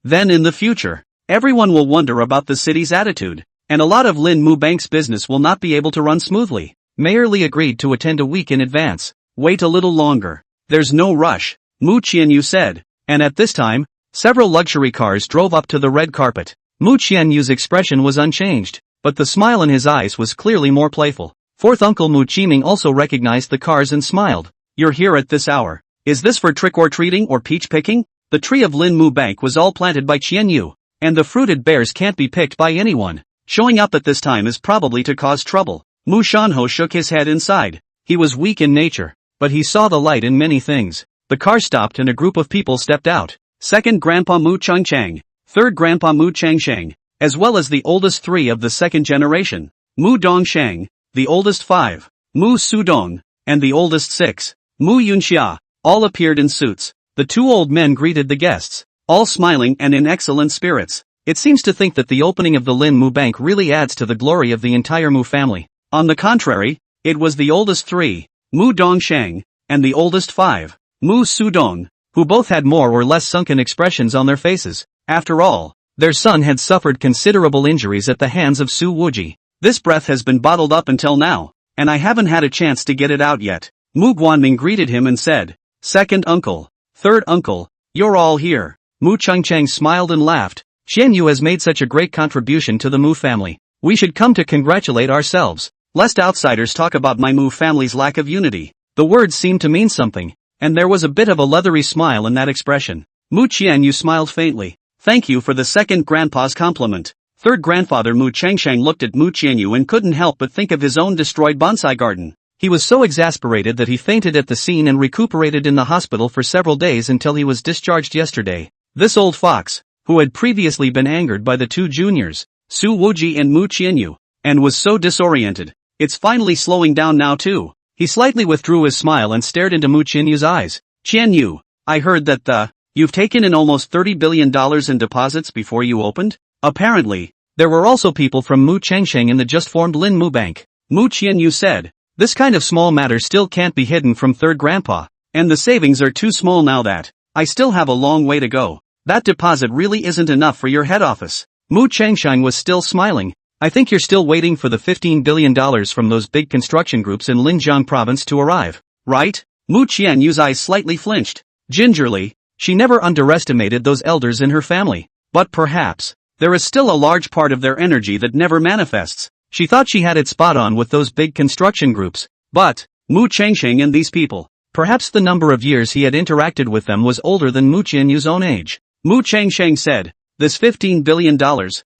then in the future, everyone will wonder about the city's attitude, and a lot of Lin Mu Bank's business will not be able to run smoothly. Mayor Li agreed to attend a week in advance. Wait a little longer. There's no rush, Mu Qianyu said, and at this time, several luxury cars drove up to the red carpet. Mu Qianyu's expression was unchanged, but the smile in his eyes was clearly more playful. Fourth uncle Mu Qiangming also recognized the cars and smiled. You're here at this hour. Is this for trick-or-treating or peach picking? The tree of Lin Mu Bank was all planted by Qianyu, and the fruited bears can't be picked by anyone. Showing up at this time is probably to cause trouble. Mu Shanho shook his head inside. He was weak in nature, but he saw the light in many things. The car stopped and a group of people stepped out. Second Grandpa Mu Changchang, third Grandpa Mu Changsheng, as well as the oldest three of the second generation, Mu Dongsheng, the oldest 5, Mu Sudong, and the oldest 6, Mu Yunxia, all appeared in suits. The two old men greeted the guests, all smiling and in excellent spirits. It seems to think that the opening of the Lin Mu Bank really adds to the glory of the entire Mu family. On the contrary, it was the oldest 3, Mu Dongsheng, and the oldest 5, Mu Sudong, who both had more or less sunken expressions on their faces. After all, their son had suffered considerable injuries at the hands of Su Wuji. This breath has been bottled up until now, and I haven't had a chance to get it out yet. Mu Guanming greeted him and said, Second uncle, third uncle, you're all here. Mu Changchang smiled and laughed. Qian Yu has made such a great contribution to the Mu family. We should come to congratulate ourselves, lest outsiders talk about my Mu family's lack of unity. The words seemed to mean something, and there was a bit of a leathery smile in that expression. Mu Qian Yu smiled faintly. Thank you for the second grandpa's compliment. Third grandfather Mu Changsheng looked at Mu Qianyu and couldn't help but think of his own destroyed bonsai garden. He was so exasperated that he fainted at the scene and recuperated in the hospital for several days until he was discharged yesterday. This old fox, who had previously been angered by the two juniors, Su Wuji and Mu Qianyu, and was so disoriented, it's finally slowing down now too. He slightly withdrew his smile and stared into Mu Qianyu's eyes. Qianyu, I heard that you've taken in almost $30 billion in deposits before you opened? Apparently, there were also people from Mu Changsheng in the just-formed Lin Mu Bank. Mu Qianyu said, this kind of small matter still can't be hidden from third grandpa, and the savings are too small now that I still have a long way to go. That deposit really isn't enough for your head office. Mu Changsheng was still smiling. I think you're still waiting for the $15 billion from those big construction groups in Linjiang province to arrive, right? Mu Qianyu's eyes slightly flinched. Gingerly, she never underestimated those elders in her family. But perhaps, there is still a large part of their energy that never manifests. She thought she had it spot on with those big construction groups. But, Mu Chengsheng and these people, perhaps the number of years he had interacted with them was older than Mu Qianyu's own age. Mu Chengsheng said, "This $15 billion,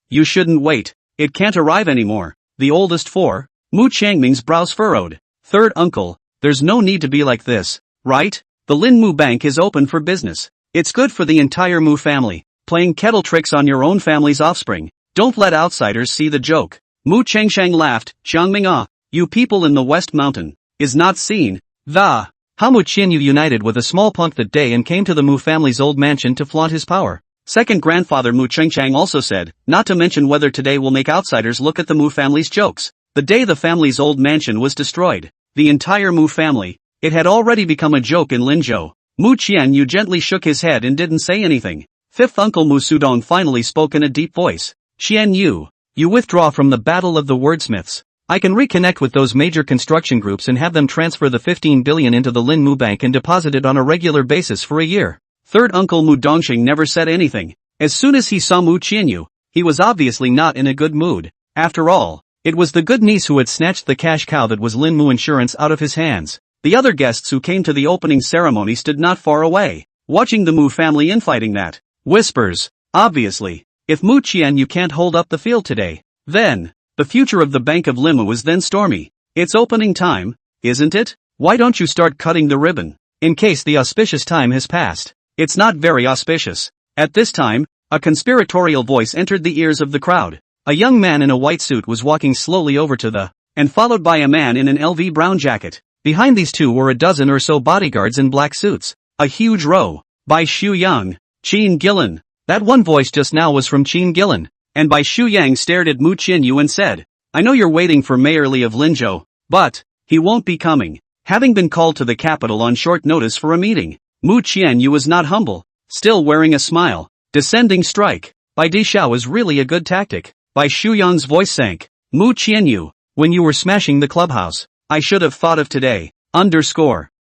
you shouldn't wait, it can't arrive anymore." The oldest four, Mu Changming's brows furrowed. "Third uncle, there's no need to be like this, right? The Lin Mu Bank is open for business. It's good for the entire Mu family, playing kettle tricks on your own family's offspring. Don't let outsiders see the joke." Mu Chengsheng laughed. "Xiangming ah, you people in the West Mountain, is not seen, the." How Mu Qianyu united with a small punk that day and came to the Mu family's old mansion to flaunt his power. Second grandfather Mu Chengsheng also said, not to mention whether today will make outsiders look at the Mu family's jokes. The day the family's old mansion was destroyed, the entire Mu family, it had already become a joke in Linzhou. Mu Qianyu gently shook his head and didn't say anything. Fifth uncle Mu Sudong finally spoke in a deep voice. "Qianyu, you withdraw from the battle of the wordsmiths. I can reconnect with those major construction groups and have them transfer the 15 billion into the Lin Mu Bank and deposit it on a regular basis for a year." Third uncle Mu Dongxing never said anything. As soon as he saw Mu Qianyu, he was obviously not in a good mood. After all, it was the good niece who had snatched the cash cow that was Lin Mu Insurance out of his hands. The other guests who came to the opening ceremony stood not far away, watching the Mu family infighting that. Whispers. Obviously, if Mu Qianyu can't hold up the field today, then the future of the Bank of Limu was then stormy. It's opening time, isn't it? Why don't you start cutting the ribbon, in case the auspicious time has passed? It's not very auspicious. At this time, a conspiratorial voice entered the ears of the crowd. A young man in a white suit was walking slowly over to the, and followed by a man in an LV brown jacket. Behind these two were a dozen or so bodyguards in black suits. A huge row. By Xu Yang, Qin Gillen. That one voice just now was from Qin Gillen. And Bai Shu Yang stared at Mu Qianyu and said, "I know you're waiting for Mayor Li of Linzhou, but he won't be coming." Having been called to the capital on short notice for a meeting, Mu Qianyu was not humble, still wearing a smile. Descending strike by Di Xiao is really a good tactic. Bai Shu Yang's voice sank. "Mu Qianyu, when you were smashing the clubhouse, I should have thought of today."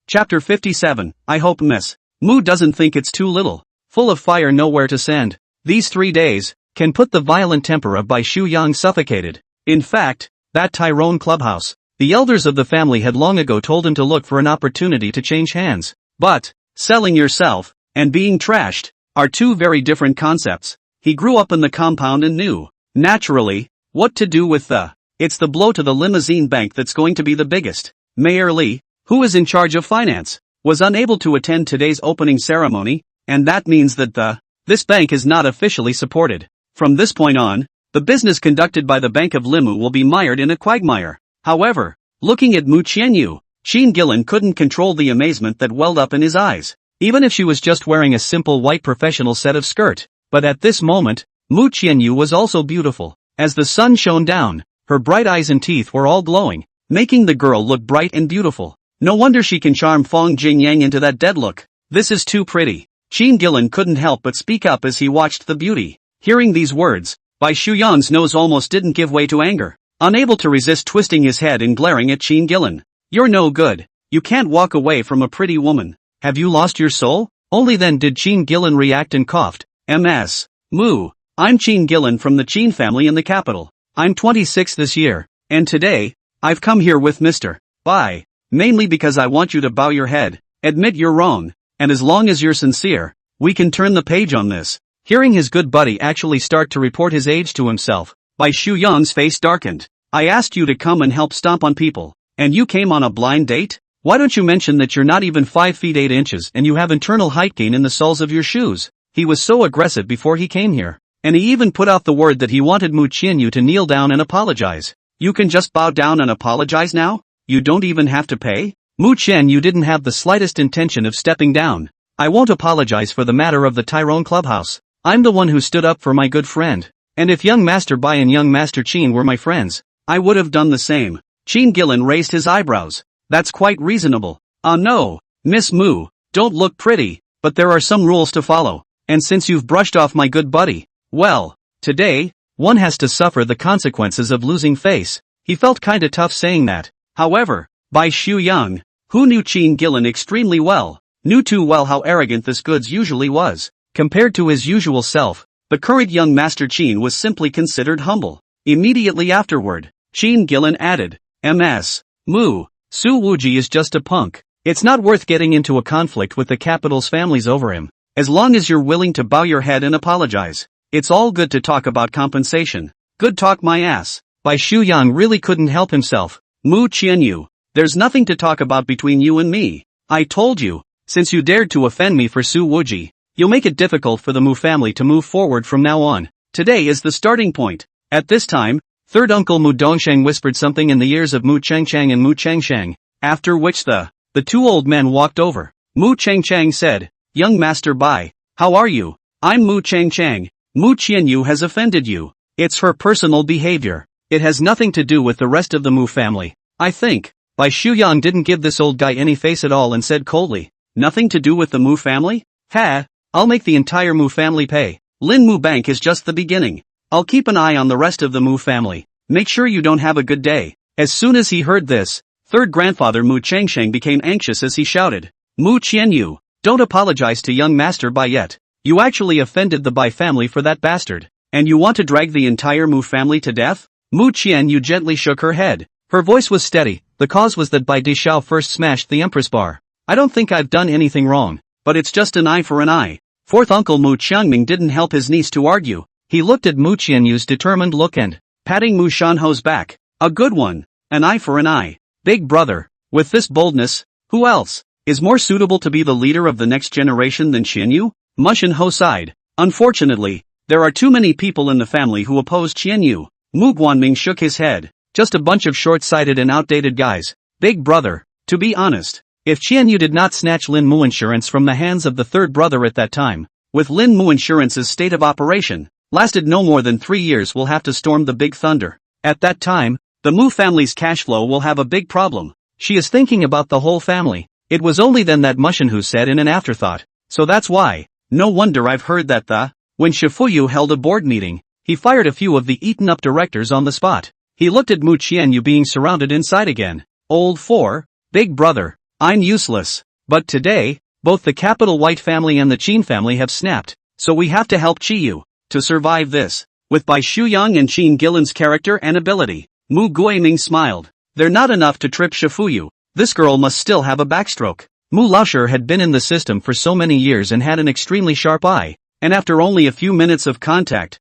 Chapter 57, I hope Miss Mu doesn't think it's too little. Full of fire nowhere to send. These 3 days can put the violent temper of Bai Shu Yang suffocated. In fact, that Tyrone clubhouse, the elders of the family had long ago told him to look for an opportunity to change hands. But, selling yourself, and being trashed, are two very different concepts. He grew up in the compound and knew, naturally, what to do with the. It's the blow to the limousine bank that's going to be the biggest. Mayor Li, who is in charge of finance, was unable to attend today's opening ceremony, and that means that this bank is not officially supported. From this point on, the business conducted by the Bank of Limu will be mired in a quagmire. However, looking at Mu Qianyu, Qin Gillen couldn't control the amazement that welled up in his eyes, even if she was just wearing a simple white professional set of skirt. But at this moment, Mu Qianyu was also beautiful. As the sun shone down, her bright eyes and teeth were all glowing, making the girl look bright and beautiful. No wonder she can charm Fong Jingyang into that dead look. This is too pretty. Qin Gillen couldn't help but speak up as he watched the beauty. Hearing these words, Bai Shu Yang's nose almost didn't give way to anger. Unable to resist twisting his head and glaring at Qin Gillen. "You're no good. You can't walk away from a pretty woman. Have you lost your soul?" Only then did Qin Gillen react and coughed. "Ms. Mu, I'm Qin Gillen from the Qin family in the capital. I'm 26 this year, and today, I've come here with Mr. Bai, mainly because I want you to bow your head, admit you're wrong, and as long as you're sincere, we can turn the page on this." Hearing his good buddy actually start to report his age to himself, Bai Shu Yang's face darkened. "I asked you to come and help stomp on people, and you came on a blind date? Why don't you mention that you're not even 5 feet 8 inches and you have internal height gain in the soles of your shoes?" He was so aggressive before he came here, and he even put out the word that he wanted Mu Qianyu to kneel down and apologize. "You can just bow down and apologize now? You don't even have to pay?" Mu Qianyu didn't have the slightest intention of stepping down. "I won't apologize for the matter of the Tyrone clubhouse. I'm the one who stood up for my good friend. And if young Master Bai and young Master Qin were my friends, I would have done the same." Qin Gillen raised his eyebrows. "That's quite reasonable." No, Miss Mu, don't look pretty, but there are some rules to follow. And since you've brushed off my good buddy, well, today, one has to suffer the consequences of losing face." He felt kinda tough saying that. However, Bai Shu Yang, who knew Qin Gillen extremely well, knew too well how arrogant this goods usually was. Compared to his usual self, the current young Master Qin was simply considered humble. Immediately afterward, Qin Gillen added, "Ms. Mu, Su Wuji is just a punk. It's not worth getting into a conflict with the capital's families over him. As long as you're willing to bow your head and apologize, it's all good to talk about compensation. Good talk my ass." Bai Shuyang really couldn't help himself. "Mu Qianyu, there's nothing to talk about between you and me. I told you, since you dared to offend me for Su Wuji, you'll make it difficult for the Mu family to move forward from now on. Today is the starting point." At this time, third uncle Mu Dongsheng whispered something in the ears of Mu Changchang and Mu Changsheng, after which the two old men walked over. Mu Changchang said, "Young Master Bai, how are you? I'm Mu Changchang. Mu Qianyu has offended you. It's her personal behavior. It has nothing to do with the rest of the Mu family, I think." Bai Shuyang didn't give this old guy any face at all and said coldly, "Nothing to do with the Mu family? Ha! I'll make the entire Mu family pay. Lin Mu Bank is just the beginning. I'll keep an eye on the rest of the Mu family. Make sure you don't have a good day." As soon as he heard this, third grandfather Mu Changsheng became anxious as he shouted, "Mu Qianyu, don't apologize to young Master Bai yet. You actually offended the Bai family for that bastard, and you want to drag the entire Mu family to death?" Mu Qianyu gently shook her head. Her voice was steady. The cause was that Bai Dishao first smashed the Empress bar. "I don't think I've done anything wrong, but it's just an eye for an eye." Fourth uncle Mu Qiangming didn't help his niece to argue. He looked at Mu Qianyu's determined look and, patting Mu Shanho's back, "A good one. An eye for an eye. Big brother, with this boldness, who else is more suitable to be the leader of the next generation than Qianyu?" Mu Shanho sighed. "Unfortunately, there are too many people in the family who oppose Qianyu." Mu Guanming shook his head. "Just a bunch of short-sighted and outdated guys. Big brother, to be honest, if Qianyu did not snatch Lin Mu Insurance from the hands of the third brother at that time, with Lin Mu Insurance's state of operation, lasted no more than 3 years, we'll have to storm the Big Thunder. At that time, the Mu family's cash flow will have a big problem. She is thinking about the whole family." It was only then that Mu Shanhu said in an afterthought, "So that's why. No wonder I've heard that when Shifuyu held a board meeting, he fired a few of the eaten-up directors on the spot." He looked at Mu Qianyu being surrounded inside again. "Old four, big brother, I'm useless. But today, both the Capital White family and the Qin family have snapped, so we have to help Qiyu to survive this." With Bai Shuyang and Qin Gillen's character and ability, Mu Guiming smiled. "They're not enough to trip Shifuyu. This girl must still have a backstroke." Mu Laoshi had been in the system for so many years and had an extremely sharp eye, and after only a few minutes of contact,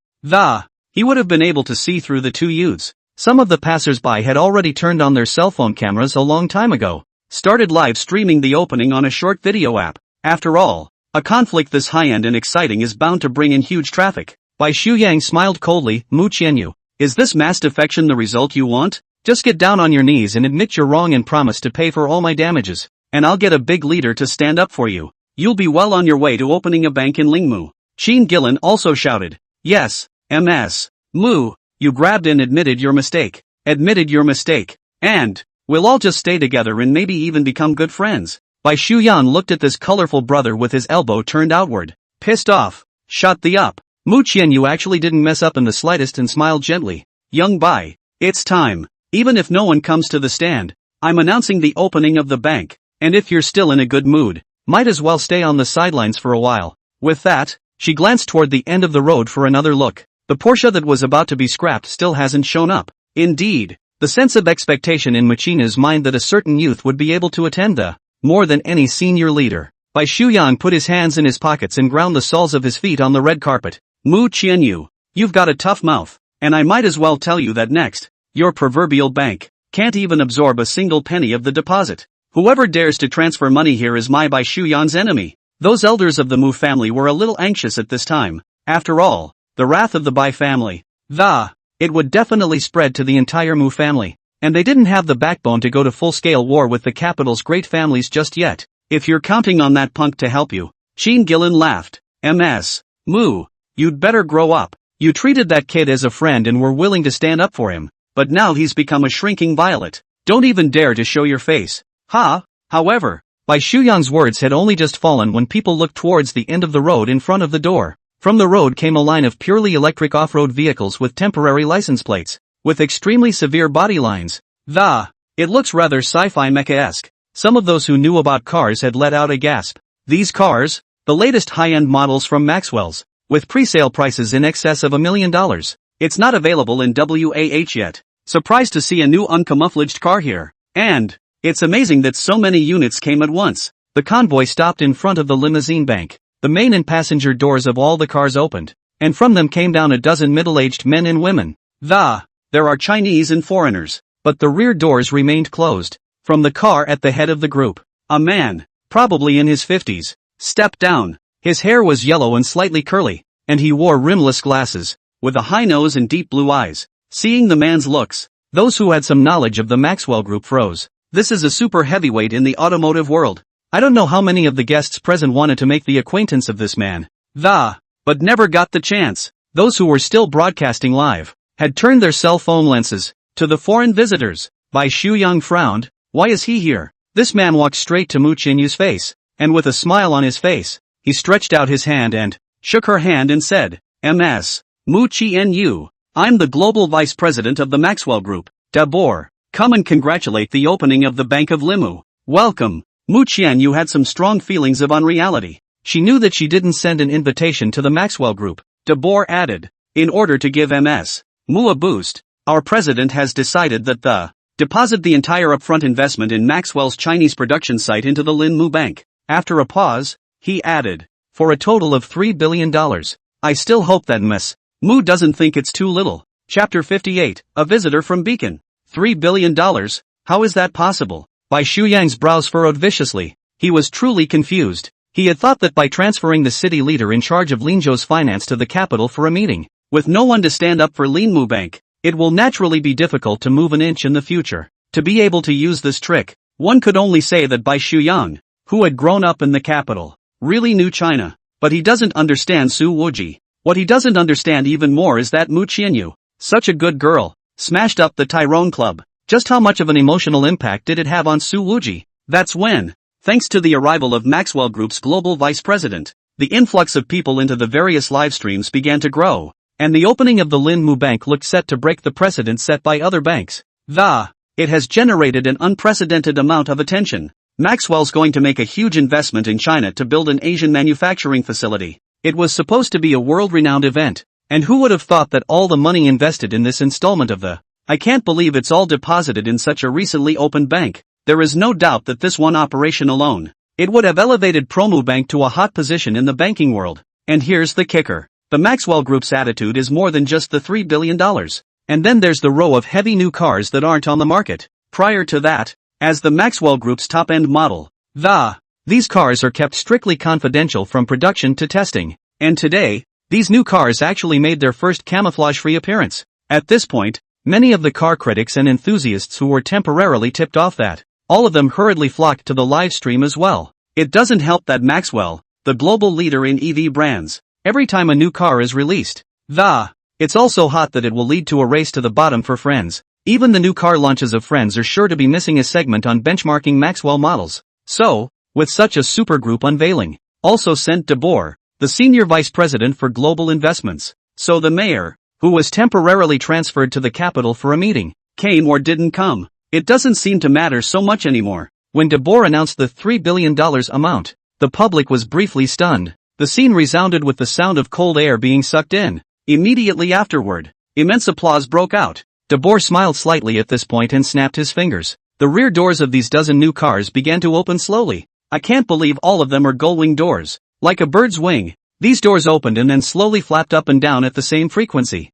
he would have been able to see through the two youths. Some of the passers-by had already turned on their cell phone cameras a long time ago, started live streaming the opening on a short video app. After all, a conflict this high-end and exciting is bound to bring in huge traffic. Bai Shuyang smiled coldly. "Mu Qianyu, is this mass defection the result you want? Just get down on your knees and admit you're wrong and promise to pay for all my damages, and I'll get a big leader to stand up for you. You'll be well on your way to opening a bank in Lingmu." Qin Gillen also shouted, "Yes, Ms. Mu, you grabbed and admitted your mistake. Admitted your mistake. And we'll all just stay together and maybe even become good friends." Bai Shuyang looked at this colorful brother with his elbow turned outward, pissed off. "Shut the up." Mu Qianyu actually didn't mess up in the slightest and smiled gently. "Young Bai, it's time. Even if no one comes to the stand, I'm announcing the opening of the bank, and if you're still in a good mood, might as well stay on the sidelines for a while." With that, she glanced toward the end of the road for another look. The Porsche that was about to be scrapped still hasn't shown up. Indeed, the sense of expectation in Machina's mind that a certain youth would be able to attend the, more than any senior leader. Bai Shuyang put his hands in his pockets and ground the soles of his feet on the red carpet. "Mu Qianyu, you've got a tough mouth, and I might as well tell you that next, your proverbial bank can't even absorb a single penny of the deposit. Whoever dares to transfer money here is my Bai Shuyang's enemy." Those elders of the Mu family were a little anxious at this time. After all, the wrath of the Bai family, it would definitely spread to the entire Mu family, and they didn't have the backbone to go to full-scale war with the capital's great families just yet. "If you're counting on that punk to help you," Qin Gillen laughed. "Ms. Mu, you'd better grow up. You treated that kid as a friend and were willing to stand up for him, but now he's become a shrinking violet. Don't even dare to show your face." However, Bai Shuyang's words had only just fallen when people looked towards the end of the road in front of the door. From the road came a line of purely electric off-road vehicles with temporary license plates, with extremely severe body lines. It looks rather sci-fi mecha-esque. Some of those who knew about cars had let out a gasp. These cars? The latest high-end models from Maxwell's, with pre-sale prices in excess of $1 million. It's not available in WAH yet. Surprised to see a new uncamouflaged car here. And it's amazing that so many units came at once. The convoy stopped in front of the limousine bank. The main and passenger doors of all the cars opened, and from them came down a dozen middle-aged men and women. There are Chinese and foreigners, but the rear doors remained closed. From the car at the head of the group, a man, probably in his 50s, stepped down. His hair was yellow and slightly curly, and he wore rimless glasses, with a high nose and deep blue eyes. Seeing the man's looks, those who had some knowledge of the Maxwell Group froze. This is a super heavyweight in the automotive world. I don't know how many of the guests present wanted to make the acquaintance of this man, but never got the chance. Those who were still broadcasting live had turned their cell phone lenses to the foreign visitors. Bai Shuyang frowned. Why is he here? This man walked straight to Mu Qianyu's face, and with a smile on his face, he stretched out his hand and shook her hand and said, "Ms. Mu Qianyu, I'm the global vice president of the Maxwell Group. Dabor, come and congratulate the opening of the Bank of Limu. Welcome." Mu Qianyu had some strong feelings of unreality. She knew that she didn't send an invitation to the Maxwell Group. Dabor added, "In order to give Ms. Mu a boost, our president has decided that deposit the entire upfront investment in Maxwell's Chinese production site into the Lin Mu Bank." After a pause, he added, "For a total of $3 billion. I still hope that Ms. Mu doesn't think it's too little." Chapter 58, A Visitor from Beacon. $3 billion? How is that possible? Bai Shuyang's brows furrowed viciously. He was truly confused. He had thought that by transferring the city leader in charge of Linzhou's finance to the capital for a meeting, with no one to stand up for Lin Mu Bank, it will naturally be difficult to move an inch in the future. To be able to use this trick, one could only say that Bai Shuyang, who had grown up in the capital, really knew China. But he doesn't understand Su Wuji. What he doesn't understand even more is that Mu Qianyu, such a good girl, smashed up the Tyrone Club. Just how much of an emotional impact did it have on Su Wuji? That's when, thanks to the arrival of Maxwell Group's global vice president, the influx of people into the various live streams began to grow, and the opening of the Lin Mu Bank looked set to break the precedent set by other banks. It has generated an unprecedented amount of attention. Maxwell's going to make a huge investment in China to build an Asian manufacturing facility. It was supposed to be a world-renowned event, and who would have thought that all the money invested in this installment of the I can't believe it's all deposited in such a recently opened bank. There is no doubt that this one operation alone, it would have elevated Promu Bank to a hot position in the banking world. And here's the kicker. The Maxwell Group's attitude is more than just the $3 billion. And then there's the row of heavy new cars that aren't on the market. Prior to that, as the Maxwell Group's top-end model, these cars are kept strictly confidential from production to testing. And today, these new cars actually made their first camouflage-free appearance. At this point, many of the car critics and enthusiasts who were temporarily tipped off that, all of them hurriedly flocked to the live stream as well. It doesn't help that Maxwell, the global leader in EV brands, every time a new car is released, it's also hot that it will lead to a race to the bottom for Friends. Even the new car launches of Friends are sure to be missing a segment on benchmarking Maxwell models. So, with such a supergroup unveiling, also sent Dabor, the senior vice president for global investments. So the mayor, who was temporarily transferred to the capital for a meeting, came or didn't come. It doesn't seem to matter so much anymore. When Dabor announced the $3 billion amount, the public was briefly stunned. The scene resounded with the sound of cold air being sucked in. Immediately afterward, immense applause broke out. Dabor smiled slightly at this point and snapped his fingers. The rear doors of these dozen new cars began to open slowly. I can't believe all of them are gull-wing doors. Like a bird's wing, these doors opened and then slowly flapped up and down at the same frequency.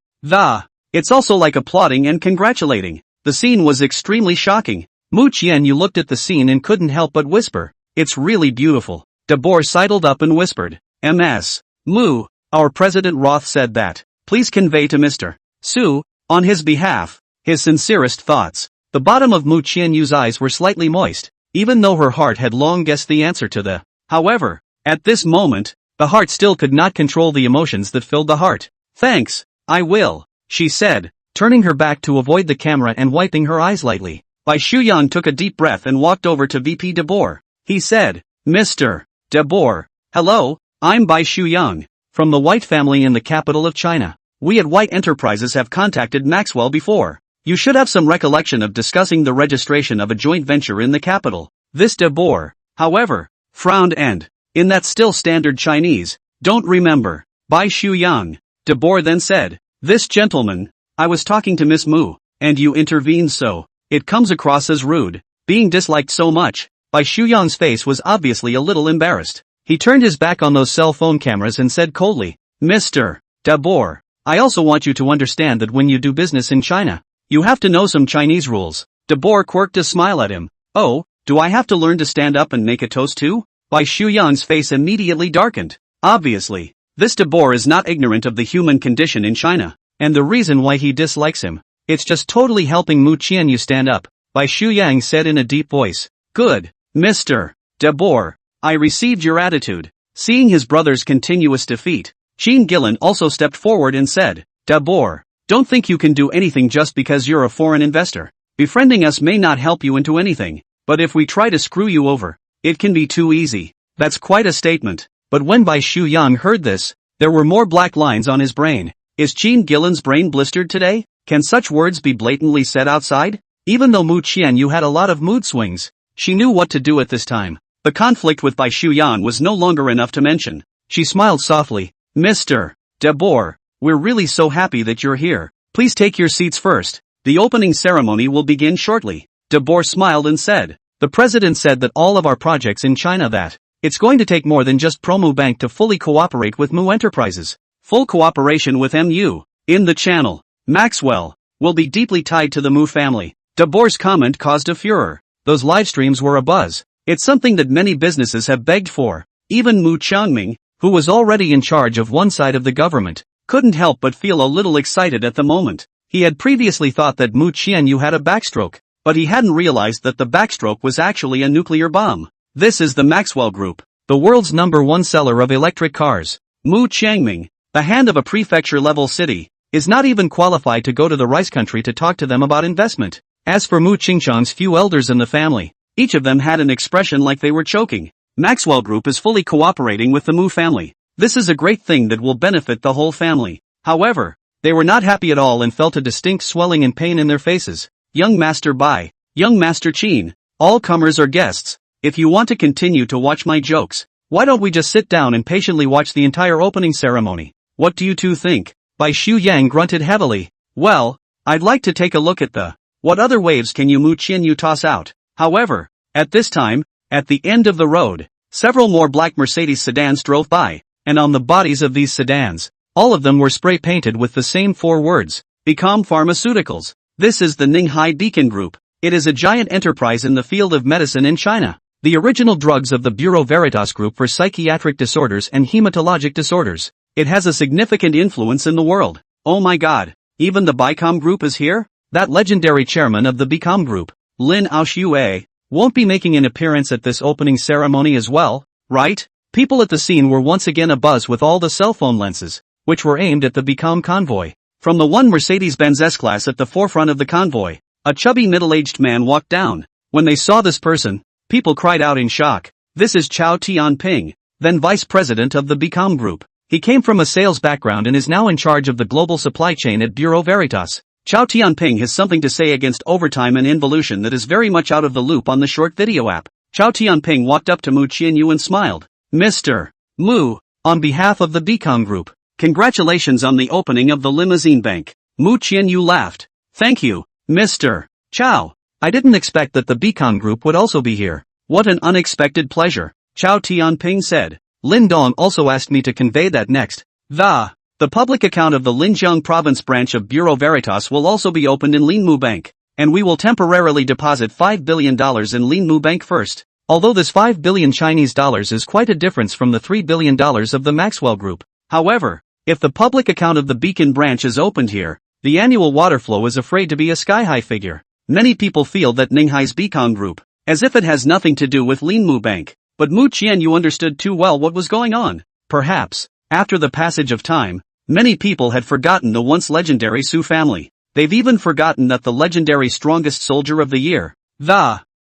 It's also like applauding and congratulating. The scene was extremely shocking. Mu Qianyu looked at the scene and couldn't help but whisper, "It's really beautiful." Dabor sidled up and whispered, "Ms. Mu, our President Roth said that, please convey to Mr. Su, on his behalf, his sincerest thoughts." The bottom of Mu Qianyu's eyes were slightly moist, even though her heart had long guessed the answer to the. However, at this moment, the heart still could not control the emotions that filled the heart. "Thanks, I will," she said, turning her back to avoid the camera and wiping her eyes lightly. Bai Shuyang took a deep breath and walked over to VP Dabor. He said, "Mr. Dabor, hello, I'm Bai Shuyang, from the White family in the capital of China. We at White Enterprises have contacted Maxwell before. You should have some recollection of discussing the registration of a joint venture in the capital." This de Boer, however, frowned and, in that still standard Chinese, don't remember, Bai Shuyang. De Boer then said, "This gentleman, I was talking to Miss Mu, and you intervened so, it comes across as rude, being disliked so much." Bai Shuyang's face was obviously a little embarrassed. He turned his back on those cell phone cameras and said coldly, "Mr. de Boer, I also want you to understand that when you do business in China, you have to know some Chinese rules." De Boer quirked a smile at him. "Oh, do I have to learn to stand up and make a toast too?" Bai Shuyang's face immediately darkened. Obviously, this de Boer is not ignorant of the human condition in China, and the reason why he dislikes him. "It's just totally helping Mu Qianyu stand up," Bai Shuyang said in a deep voice. "Good, Mr. de Boer, I received your attitude." Seeing his brother's continuous defeat, Qin Gillen also stepped forward and said, "De Boer, don't think you can do anything just because you're a foreign investor. Befriending us may not help you into anything, but if we try to screw you over, it can be too easy." That's quite a statement. But when Bai Shuyang heard this, there were more black lines on his brain. Is Qin Gillen's brain blistered today? Can such words be blatantly said outside? Even though Mu Qianyu had a lot of mood swings, she knew what to do at this time. The conflict with Bai Shuyang was no longer enough to mention. She smiled softly. "Mr. de Boer, we're really so happy that you're here. Please take your seats first. The opening ceremony will begin shortly." De Boer smiled and said, "The president said that all of our projects in China that it's going to take more than just Promu Bank to fully cooperate with Mu Enterprises. Full cooperation with MU, in the channel, Maxwell, will be deeply tied to the Mu family." De Boer's comment caused a furor. Those live streams were a buzz. It's something that many businesses have begged for. Even Mu Changming, who was already in charge of one side of the government, couldn't help but feel a little excited at the moment. He had previously thought that Mu Qianyu had a backstroke, but he hadn't realized that the backstroke was actually a nuclear bomb. This is the Maxwell Group, the world's #1 seller of electric cars. Mu Changming, the hand of a prefecture-level city, is not even qualified to go to the rice country to talk to them about investment. As for Mu Qingchang's few elders in the family, each of them had an expression like they were choking. Maxwell Group is fully cooperating with the Mu family. This is a great thing that will benefit the whole family. However, they were not happy at all and felt a distinct swelling and pain in their faces. "Young Master Bai, young Master Qin, all comers are guests. If you want to continue to watch my jokes, why don't we just sit down and patiently watch the entire opening ceremony? What do you two think?" Bai Shuyang grunted heavily. "Well, I'd like to take a look at the what other waves can you Mu Qianyu toss out?" However, at this time, at the end of the road, several more black Mercedes sedans drove by, and on the bodies of these sedans, all of them were spray-painted with the same 4 words, Become Pharmaceuticals. This is the Ninghai Beacon Group. It is a giant enterprise in the field of medicine in China. The original drugs of the Bureau Veritas Group for psychiatric disorders and hematologic disorders. It has a significant influence in the world. Oh my god, even the Bicom Group is here? That legendary chairman of the Bicom Group, Lin Aoxue, won't be making an appearance at this opening ceremony as well, right? People at the scene were once again abuzz with all the cell phone lenses, which were aimed at the Bicom convoy. From the one Mercedes-Benz S-Class at the forefront of the convoy, a chubby middle-aged man walked down. When they saw this person, people cried out in shock. This is Chao Tianping, then vice president of the Bicom Group. He came from a sales background and is now in charge of the global supply chain at Bureau Veritas. Chao Tianping has something to say against overtime and involution that is very much out of the loop on the short video app. Chao Tianping walked up to Mu Qianyu and smiled. "Mr. Mu, on behalf of the Bicom Group, congratulations on the opening of the limousine bank." Mu Qianyu laughed. "Thank you, Mr. Chao. I didn't expect that the Bicom Group would also be here. What an unexpected pleasure," Chao Tianping said. "Lin Dong also asked me to convey that next. The public account of the Linjiang Province branch of Bureau Veritas will also be opened in Linmu Bank, and we will temporarily deposit $5 billion in Linmu Bank first. Although this 5 billion Chinese dollars is quite a difference from the $3 billion of the Maxwell Group. However, if the public account of the Beacon branch is opened here, the annual water flow is afraid to be a sky-high figure. Many people feel that Ninghai's Bicom Group, as if it has nothing to do with Linmu Bank, but Mu Qianyu understood too well what was going on. Perhaps, after the passage of time, many people had forgotten the once legendary Su family. They've even forgotten that the legendary strongest soldier of the year,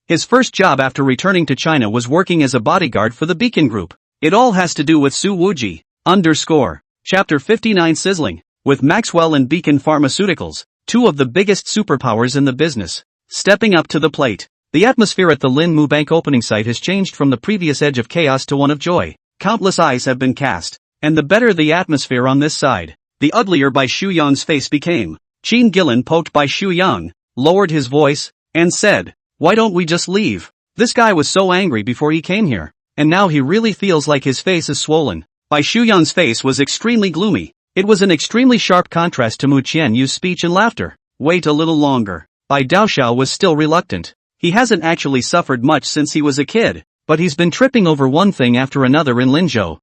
his first job after returning to China was working as a bodyguard for the Beacon Group. It all has to do with Su Wuji. Chapter 59 Sizzling. With Maxwell and Beacon Pharmaceuticals, two of the biggest superpowers in the business, stepping up to the plate. The atmosphere at the Lin Mu Bank opening site has changed from the previous edge of chaos to one of joy. Countless eyes have been cast, and the better the atmosphere on this side, the uglier Bai Shuyang's face became. Qin Gillen poked Bai Shuyang, lowered his voice, and said, "Why don't we just leave? This guy was so angry before he came here, and now he really feels like his face is swollen." Bai Shuyang's face was extremely gloomy. It was an extremely sharp contrast to Mu Qianyu's speech and laughter. Wait a little longer. Bai Daoxiao was still reluctant. He hasn't actually suffered much since he was a kid, but he's been tripping over one thing after another in Linzhou.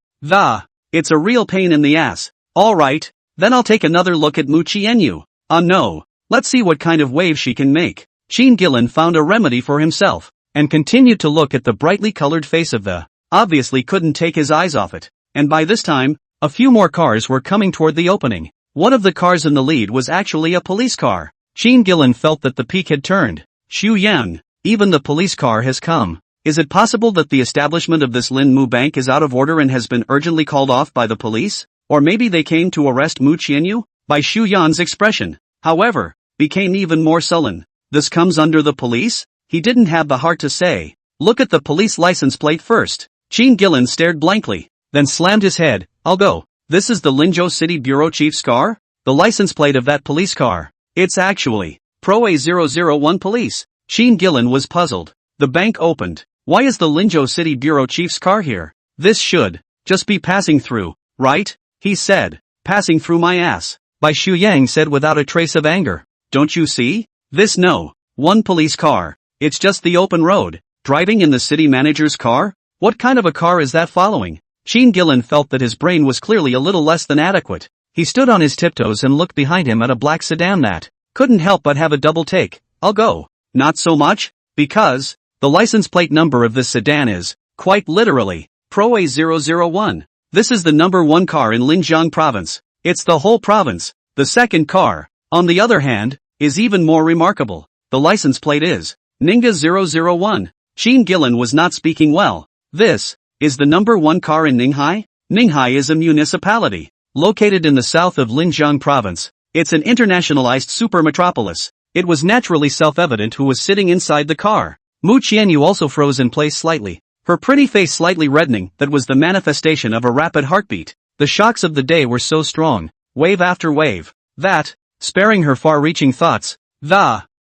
It's a real pain in the ass. Alright, then I'll take another look at Mu Qianyu. No. Let's see what kind of wave she can make. Qin Gillen found a remedy for himself, and continued to look at the brightly colored face of the, obviously couldn't take his eyes off it. And by this time, a few more cars were coming toward the opening. One of the cars in the lead was actually a police car. Qin Gillen felt that the peak had turned. Xu Yang, even the police car has come. Is it possible that the establishment of this Lin Mu Bank is out of order and has been urgently called off by the police? Or maybe they came to arrest Mu Qianyu? Bai Shuyan's expression, however, became even more sullen. This comes under the police? He didn't have the heart to say. Look at the police license plate first. Qin Gillen stared blankly, then slammed his head. I'll go. This is the Linzhou City Bureau Chief's car? The license plate of that police car. It's actually Pro A001 Police. Qin Gillen was puzzled. The bank opened. Why is the Linzhou City Bureau Chief's car here? This should just be passing through, right? He said. Passing through my ass. Bai Shuyang said without a trace of anger. Don't you see? This no. One police car. It's just the open road. Driving in the city manager's car? What kind of a car is that following? Qin Gillen felt that his brain was clearly a little less than adequate. He stood on his tiptoes and looked behind him at a black sedan that couldn't help but have a double take. I'll go. Not so much, because the license plate number of this sedan is, quite literally, Pro A001. This is the number one car in Linjiang province. It's the whole province. The second car, on the other hand, is even more remarkable. The license plate is Ninga 001. Qin Gillen was not speaking well. This is the number one car in Ninghai? Ninghai is a municipality located in the south of Linjiang province. It's an internationalized super metropolis. It was naturally self-evident who was sitting inside the car. Mu Qianyu also froze in place slightly, her pretty face slightly reddening. That was the manifestation of a rapid heartbeat. The shocks of the day were so strong, wave after wave, that, sparing her far-reaching thoughts,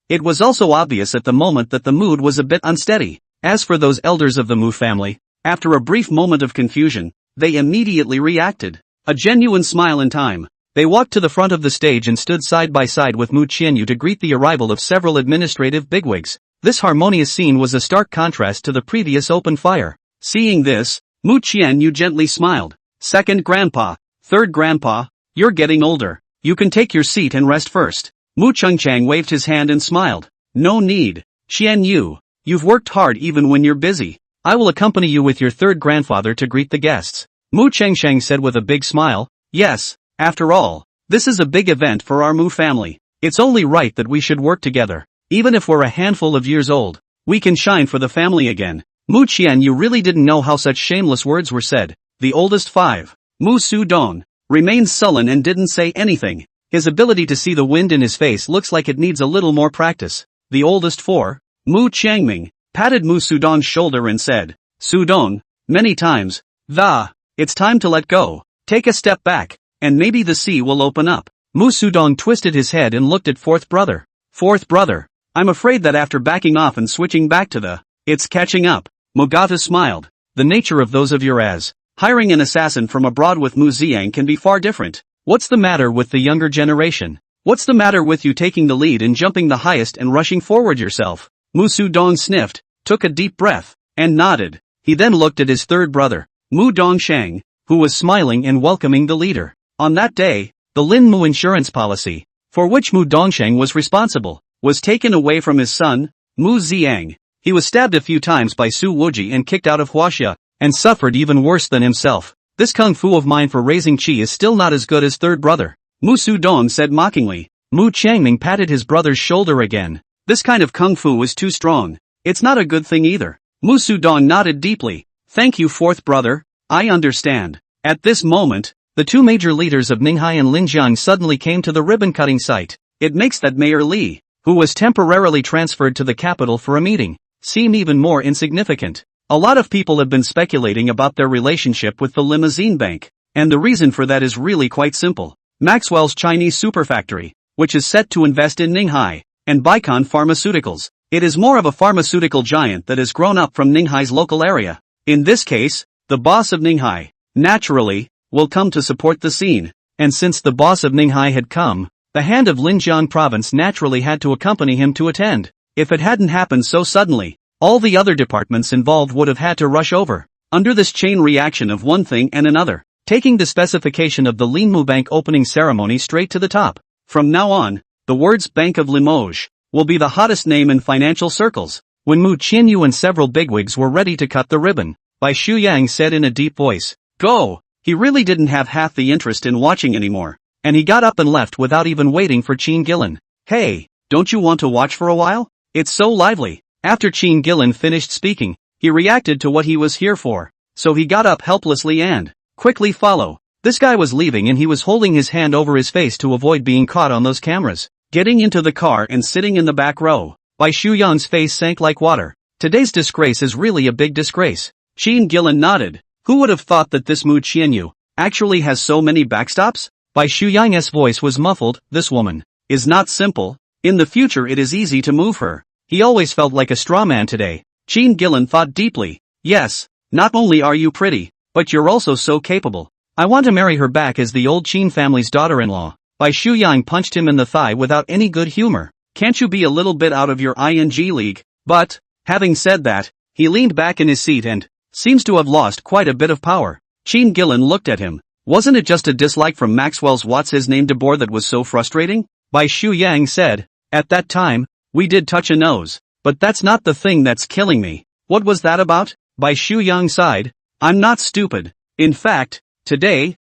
it was also obvious at the moment that the mood was a bit unsteady. As for those elders of the Mu family, after a brief moment of confusion, they immediately reacted. A genuine smile in time. They walked to the front of the stage and stood side by side with Mu Qianyu to greet the arrival of several administrative bigwigs. This harmonious scene was a stark contrast to the previous open fire. Seeing this, Mu Qianyu gently smiled. Second grandpa, third grandpa, you're getting older. You can take your seat and rest first. Mu Chengchang waved his hand and smiled. No need. Qianyu, you've worked hard even when you're busy. I will accompany you with your third grandfather to greet the guests. Mu Chengchang said with a big smile. Yes, after all, this is a big event for our Mu family. It's only right that we should work together. Even if we're a handful of years old, we can shine for the family again. Mu Qianyu really didn't know how such shameless words were said. The oldest five, Mu Sudong, remained sullen and didn't say anything. His ability to see the wind in his face looks like it needs a little more practice. The oldest four, Mu Changming, patted Mu Sudong's shoulder and said, Sudong, many times, it's time to let go. Take a step back, and maybe the sea will open up. Mu Sudong twisted his head and looked at fourth brother. Fourth brother, I'm afraid that after backing off and switching back to it's catching up. Mogata smiled. The nature of those of your as hiring an assassin from abroad with Mu Ziyang can be far different. What's the matter with the younger generation? What's the matter with you taking the lead and jumping the highest and rushing forward yourself? Mu Sudong sniffed, took a deep breath, and nodded. He then looked at his third brother, Mu Dongshang, who was smiling and welcoming the leader. On that day, the Lin Mu insurance policy, for which Mu Dongshang was responsible, was taken away from his son, Mu Ziyang. He was stabbed a few times by Su Wuji and kicked out of Huaxia, and suffered even worse than himself. This kung fu of mine for raising chi is still not as good as third brother. Mu Sudong said mockingly. Mu Changming patted his brother's shoulder again. This kind of kung fu is too strong. It's not a good thing either. Mu Sudong nodded deeply. Thank you fourth brother, I understand. At this moment, the two major leaders of Ninghai and Linjiang suddenly came to the ribbon-cutting site. It makes that Mayor Li, who was temporarily transferred to the capital for a meeting, seem even more insignificant. A lot of people have been speculating about their relationship with the limousine bank, and the reason for that is really quite simple. Maxwell's Chinese superfactory, which is set to invest in Ninghai and Bicon Pharmaceuticals. It is more of a pharmaceutical giant that has grown up from Ninghai's local area. In this case, the boss of Ninghai, naturally, will come to support the scene, and since the boss of Ninghai had come, the hand of Linjiang province naturally had to accompany him to attend. If it hadn't happened so suddenly, all the other departments involved would have had to rush over. Under this chain reaction of one thing and another, taking the specification of the Linmu Bank opening ceremony straight to the top. From now on, the words Bank of Limoges will be the hottest name in financial circles. When Mu Qianyu and several bigwigs were ready to cut the ribbon, Bai Shuyang said in a deep voice, "Go!" He really didn't have half the interest in watching anymore, and he got up and left without even waiting for Qin Gillen. "Hey, don't you want to watch for a while? It's so lively." After Qin Gillen finished speaking, he reacted to what he was here for, so he got up helplessly and quickly follow. This guy was leaving and he was holding his hand over his face to avoid being caught on those cameras. Getting into the car and sitting in the back row, Bai Shuyang's face sank like water. Today's disgrace is really a big disgrace. Qin Gillen nodded. Who would have thought that this Mu Qianyu actually has so many backstops? Bai Shuyang's voice was muffled. This woman is not simple. In the future it is easy to move her. He always felt like a straw man today. Qin Gillen thought deeply. Yes, not only are you pretty, but you're also so capable. I want to marry her back as the old Qin family's daughter-in-law. Bai Shuyang punched him in the thigh without any good humor. Can't you be a little bit out of your ing league? But, having said that, he leaned back in his seat and seems to have lost quite a bit of power. Qin Gillen looked at him. Wasn't it just a dislike from Maxwell's what's-his-name DeBoer that was so frustrating? Bai Shuyang said. At that time, we did touch a nose, but that's not the thing that's killing me. What was that about? Bai Shuyang sighed. I'm not stupid. In fact, today,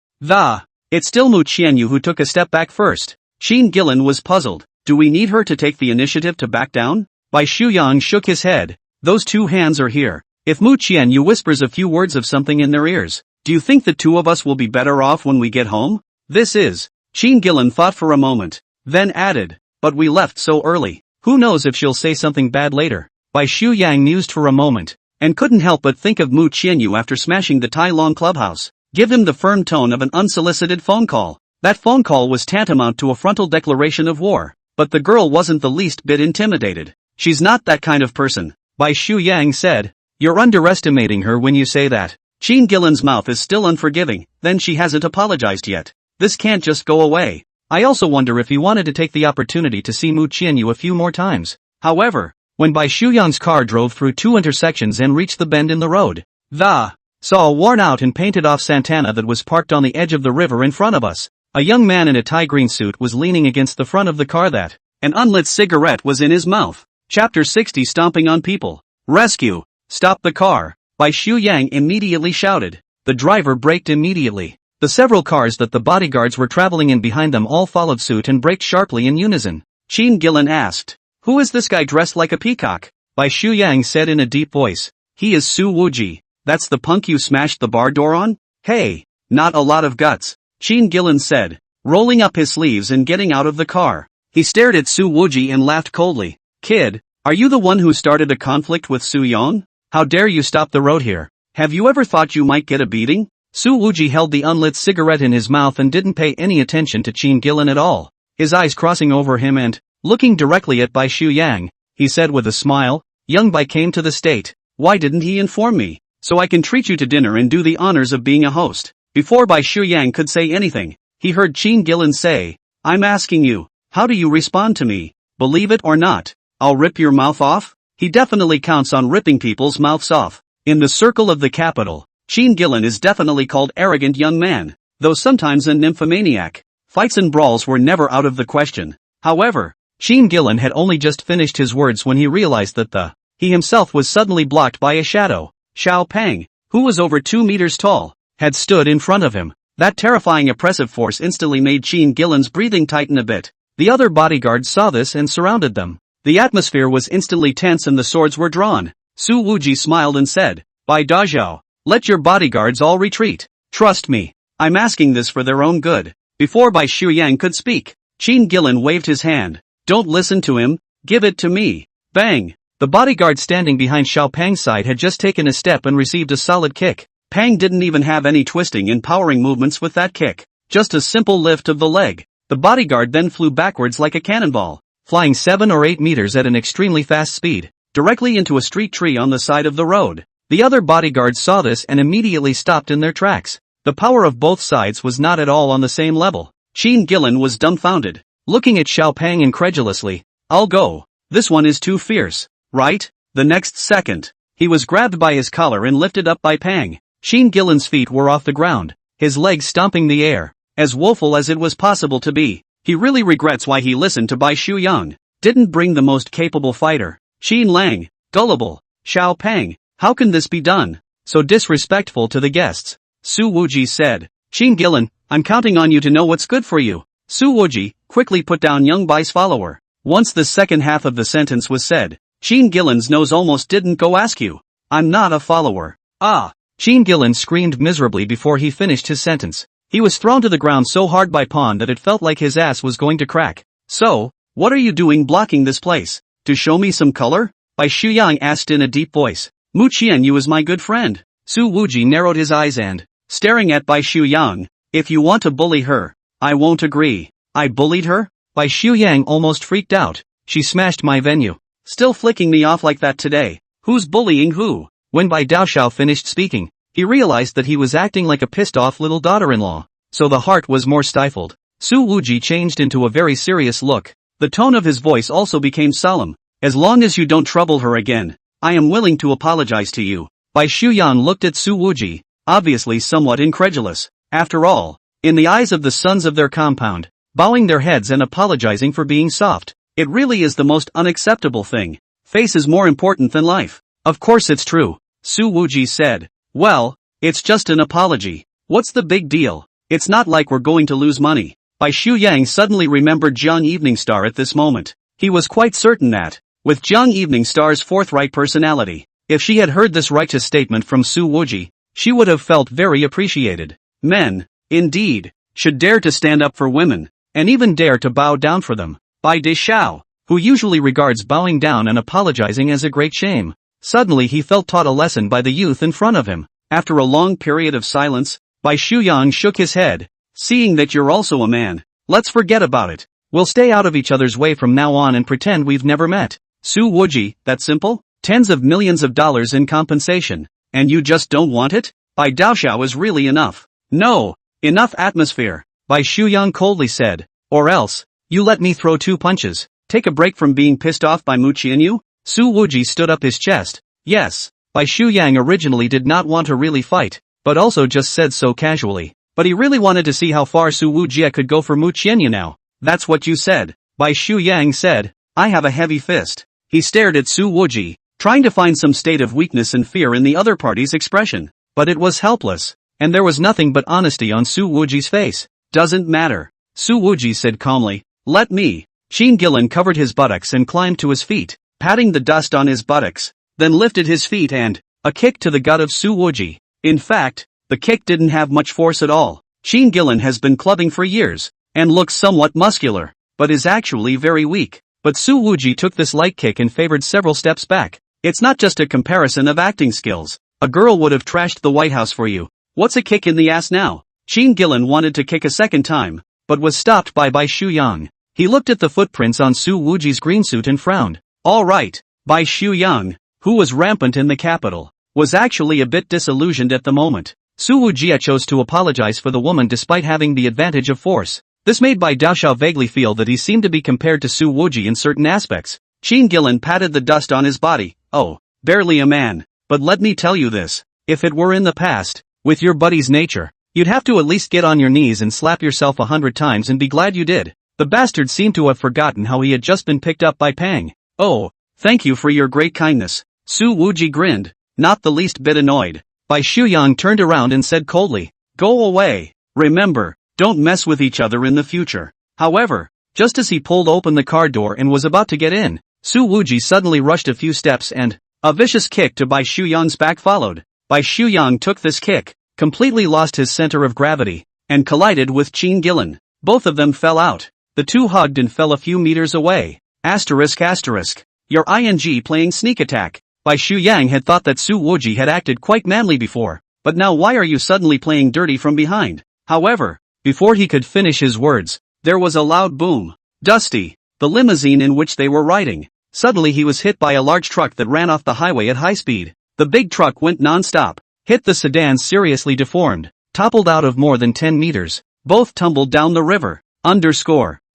it's still Mu Qianyu who took a step back first. Qin Gillen was puzzled. Do we need her to take the initiative to back down? Bai Shuyang shook his head. Those two hands are here. If Mu Qianyu whispers a few words of something in their ears, do you think the two of us will be better off when we get home? This is. Qin Gillen thought for a moment, then added, but we left so early. Who knows if she'll say something bad later? Bai Shuyang mused for a moment, and couldn't help but think of Mu Qianyu after smashing the Tai Long clubhouse. Give him the firm tone of an unsolicited phone call. That phone call was tantamount to a frontal declaration of war, but the girl wasn't the least bit intimidated. She's not that kind of person, Bai Shuyang said. You're underestimating her when you say that. Qin Gillen's mouth is still unforgiving, then she hasn't apologized yet. This can't just go away. I also wonder if he wanted to take the opportunity to see Mu Qianyu a few more times. However, when Bai Shuyang's car drove through two intersections and reached the bend in the road, saw a worn-out and painted-off Santana that was parked on the edge of the river in front of us. A young man in a tie-green suit was leaning against the front of the car that an unlit cigarette was in his mouth. Chapter 60 Stomping on People. Rescue! Stop the car! Bai Shuyang immediately shouted. The driver braked immediately. The several cars that the bodyguards were traveling in behind them all followed suit and braked sharply in unison. Qin Gillen asked, who is this guy dressed like a peacock? Bai Shuyang said in a deep voice. He is Su Wuji. That's the punk you smashed the bar door on? Hey, not a lot of guts, Qin Gillen said, rolling up his sleeves and getting out of the car. He stared at Su Wuji and laughed coldly. Kid, are you the one who started a conflict with Su Yon? How dare you stop the road here? Have you ever thought you might get a beating? Su Wuji held the unlit cigarette in his mouth and didn't pay any attention to Qin Gillen at all. His eyes crossing over him and, looking directly at Bai Shuyang, he said with a smile, young Bai came to the state. Why didn't he inform me? So I can treat you to dinner and do the honors of being a host. Before Bai Shuyang could say anything, he heard Qin Gillen say, I'm asking you, how do you respond to me? Believe it or not, I'll rip your mouth off? He definitely counts on ripping people's mouths off. In the circle of the capital, Qin Gillen is definitely called arrogant young man, though sometimes a nymphomaniac. Fights and brawls were never out of the question. However, Qin Gillen had only just finished his words when he realized that he himself was suddenly blocked by a shadow. Xiao Peng, who was over 2 meters tall, had stood in front of him. That terrifying oppressive force instantly made Qin Gillen's breathing tighten a bit. The other bodyguards saw this and surrounded them. The atmosphere was instantly tense and the swords were drawn. Su Wuji smiled and said, Bai Dazhao, let your bodyguards all retreat. Trust me, I'm asking this for their own good. Before Bai Shuyang could speak, Qin Gillen waved his hand. Don't listen to him, give it to me. Bang! The bodyguard standing behind Xiao Pang's side had just taken a step and received a solid kick. Pang didn't even have any twisting and powering movements with that kick. Just a simple lift of the leg. The bodyguard then flew backwards like a cannonball, flying 7 or 8 meters at an extremely fast speed, directly into a street tree on the side of the road. The other bodyguards saw this and immediately stopped in their tracks. The power of both sides was not at all on the same level. Qin Gillen was dumbfounded, looking at Xiao Pang incredulously. I'll go. This one is too fierce, right? The next second, he was grabbed by his collar and lifted up by Pang. Qin Gillen's feet were off the ground, his legs stomping the air, as woeful as it was possible to be. He really regrets why he listened to Bai Shuyang. Didn't bring the most capable fighter. Qin Lang, gullible. Xiao Pang, how can this be done? So disrespectful to the guests. Su Wuji said. Qin Gillen, I'm counting on you to know what's good for you. Su Wuji quickly put down young Bai's follower. Once the second half of the sentence was said, Qin Gillen's nose almost didn't go askew. I'm not a follower. Ah! Qin Gillen screamed miserably before he finished his sentence. He was thrown to the ground so hard by Pon that it felt like his ass was going to crack. So, what are you doing blocking this place? To show me some color? Bai Shuyang asked in a deep voice. Mu Qianyu is my good friend. Su Wuji narrowed his eyes and, staring at Bai Shuyang, if you want to bully her, I won't agree. I bullied her? Bai Shuyang almost freaked out. She smashed my venue. Still flicking me off like that today. Who's bullying who? When Bai Daoxiao finished speaking, he realized that he was acting like a pissed-off little daughter-in-law. So the heart was more stifled. Su Wuji changed into a very serious look. The tone of his voice also became solemn. As long as you don't trouble her again, I am willing to apologize to you. Bai Shuyan looked at Su Wuji, obviously somewhat incredulous. After all, in the eyes of the sons of their compound, bowing their heads and apologizing for being soft, it really is the most unacceptable thing. Face is more important than life. Of course it's true, Su Wuji said. Well, it's just an apology. What's the big deal? It's not like we're going to lose money. Bai Shuyang suddenly remembered Jiang Evening Star at this moment. He was quite certain that, with Jiang Evening Star's forthright personality, if she had heard this righteous statement from Su Wuji, she would have felt very appreciated. Men, indeed, should dare to stand up for women, and even dare to bow down for them. Bai Dexiao, who usually regards bowing down and apologizing as a great shame, suddenly he felt taught a lesson by the youth in front of him. After a long period of silence, Bai Shuyang shook his head. Seeing that you're also a man, let's forget about it. We'll stay out of each other's way from now on and pretend we've never met. Su Wuji, that simple? Tens of millions of dollars in compensation. And you just don't want it? Bai Daoxiao is really enough. No, enough atmosphere, Bai Shuyang coldly said. Or else, you let me throw 2 punches. Take a break from being pissed off by Mu Qianyu? Su Wuji stood up his chest. Yes, Bai Shuyang originally did not want to really fight, but also just said so casually. But he really wanted to see how far Su Wujie could go for Mu Qianyu now. That's what you said, Bai Shuyang said. I have a heavy fist. He stared at Su Wuji, trying to find some state of weakness and fear in the other party's expression. But it was helpless, and there was nothing but honesty on Su Wuji's face. Doesn't matter, Su Wuji said calmly. Let me. Qin Gillen covered his buttocks and climbed to his feet, patting the dust on his buttocks, then lifted his feet and, a kick to the gut of Su Wuji. In fact, the kick didn't have much force at all. Qin Gillen has been clubbing for years, and looks somewhat muscular, but is actually very weak. But Su Wuji took this light kick and favored several steps back. It's not just a comparison of acting skills. A girl would have trashed the White House for you. What's a kick in the ass now? Qin Gillen wanted to kick a second time, but was stopped by Bai Shuyang. He looked at the footprints on Su Wuji's green suit and frowned. All right, Bai Shuyang, who was rampant in the capital, was actually a bit disillusioned at the moment. Su Wujie chose to apologize for the woman despite having the advantage of force. This made Bai Daoxiao vaguely feel that he seemed to be compared to Su Wuji in certain aspects. Qin Gillen patted the dust on his body. Oh, barely a man. But let me tell you this. If it were in the past, with your buddy's nature, you'd have to at least get on your knees and slap yourself 100 times and be glad you did. The bastard seemed to have forgotten how he had just been picked up by Pang. Oh, thank you for your great kindness. Su Wuji grinned, not the least bit annoyed. Bai Shuyang turned around and said coldly, go away. Remember, don't mess with each other in the future. However, just as he pulled open the car door and was about to get in, Su Wuji suddenly rushed a few steps and, a vicious kick to Bai Shuyang's back followed. Bai Shuyang took this kick, completely lost his center of gravity, and collided with Qin Gillen. Both of them fell out. The two hugged and fell a few meters away. Asterisk asterisk. Your ing playing sneak attack. Bai Shuyang had thought that Su Wuji had acted quite manly before, but now why are you suddenly playing dirty from behind? However, before he could finish his words, there was a loud boom. Dusty, the limousine in which they were riding. Suddenly he was hit by a large truck that ran off the highway at high speed. The big truck went non-stop, hit the sedan seriously deformed, toppled out of more than 10 meters. Both tumbled down the river.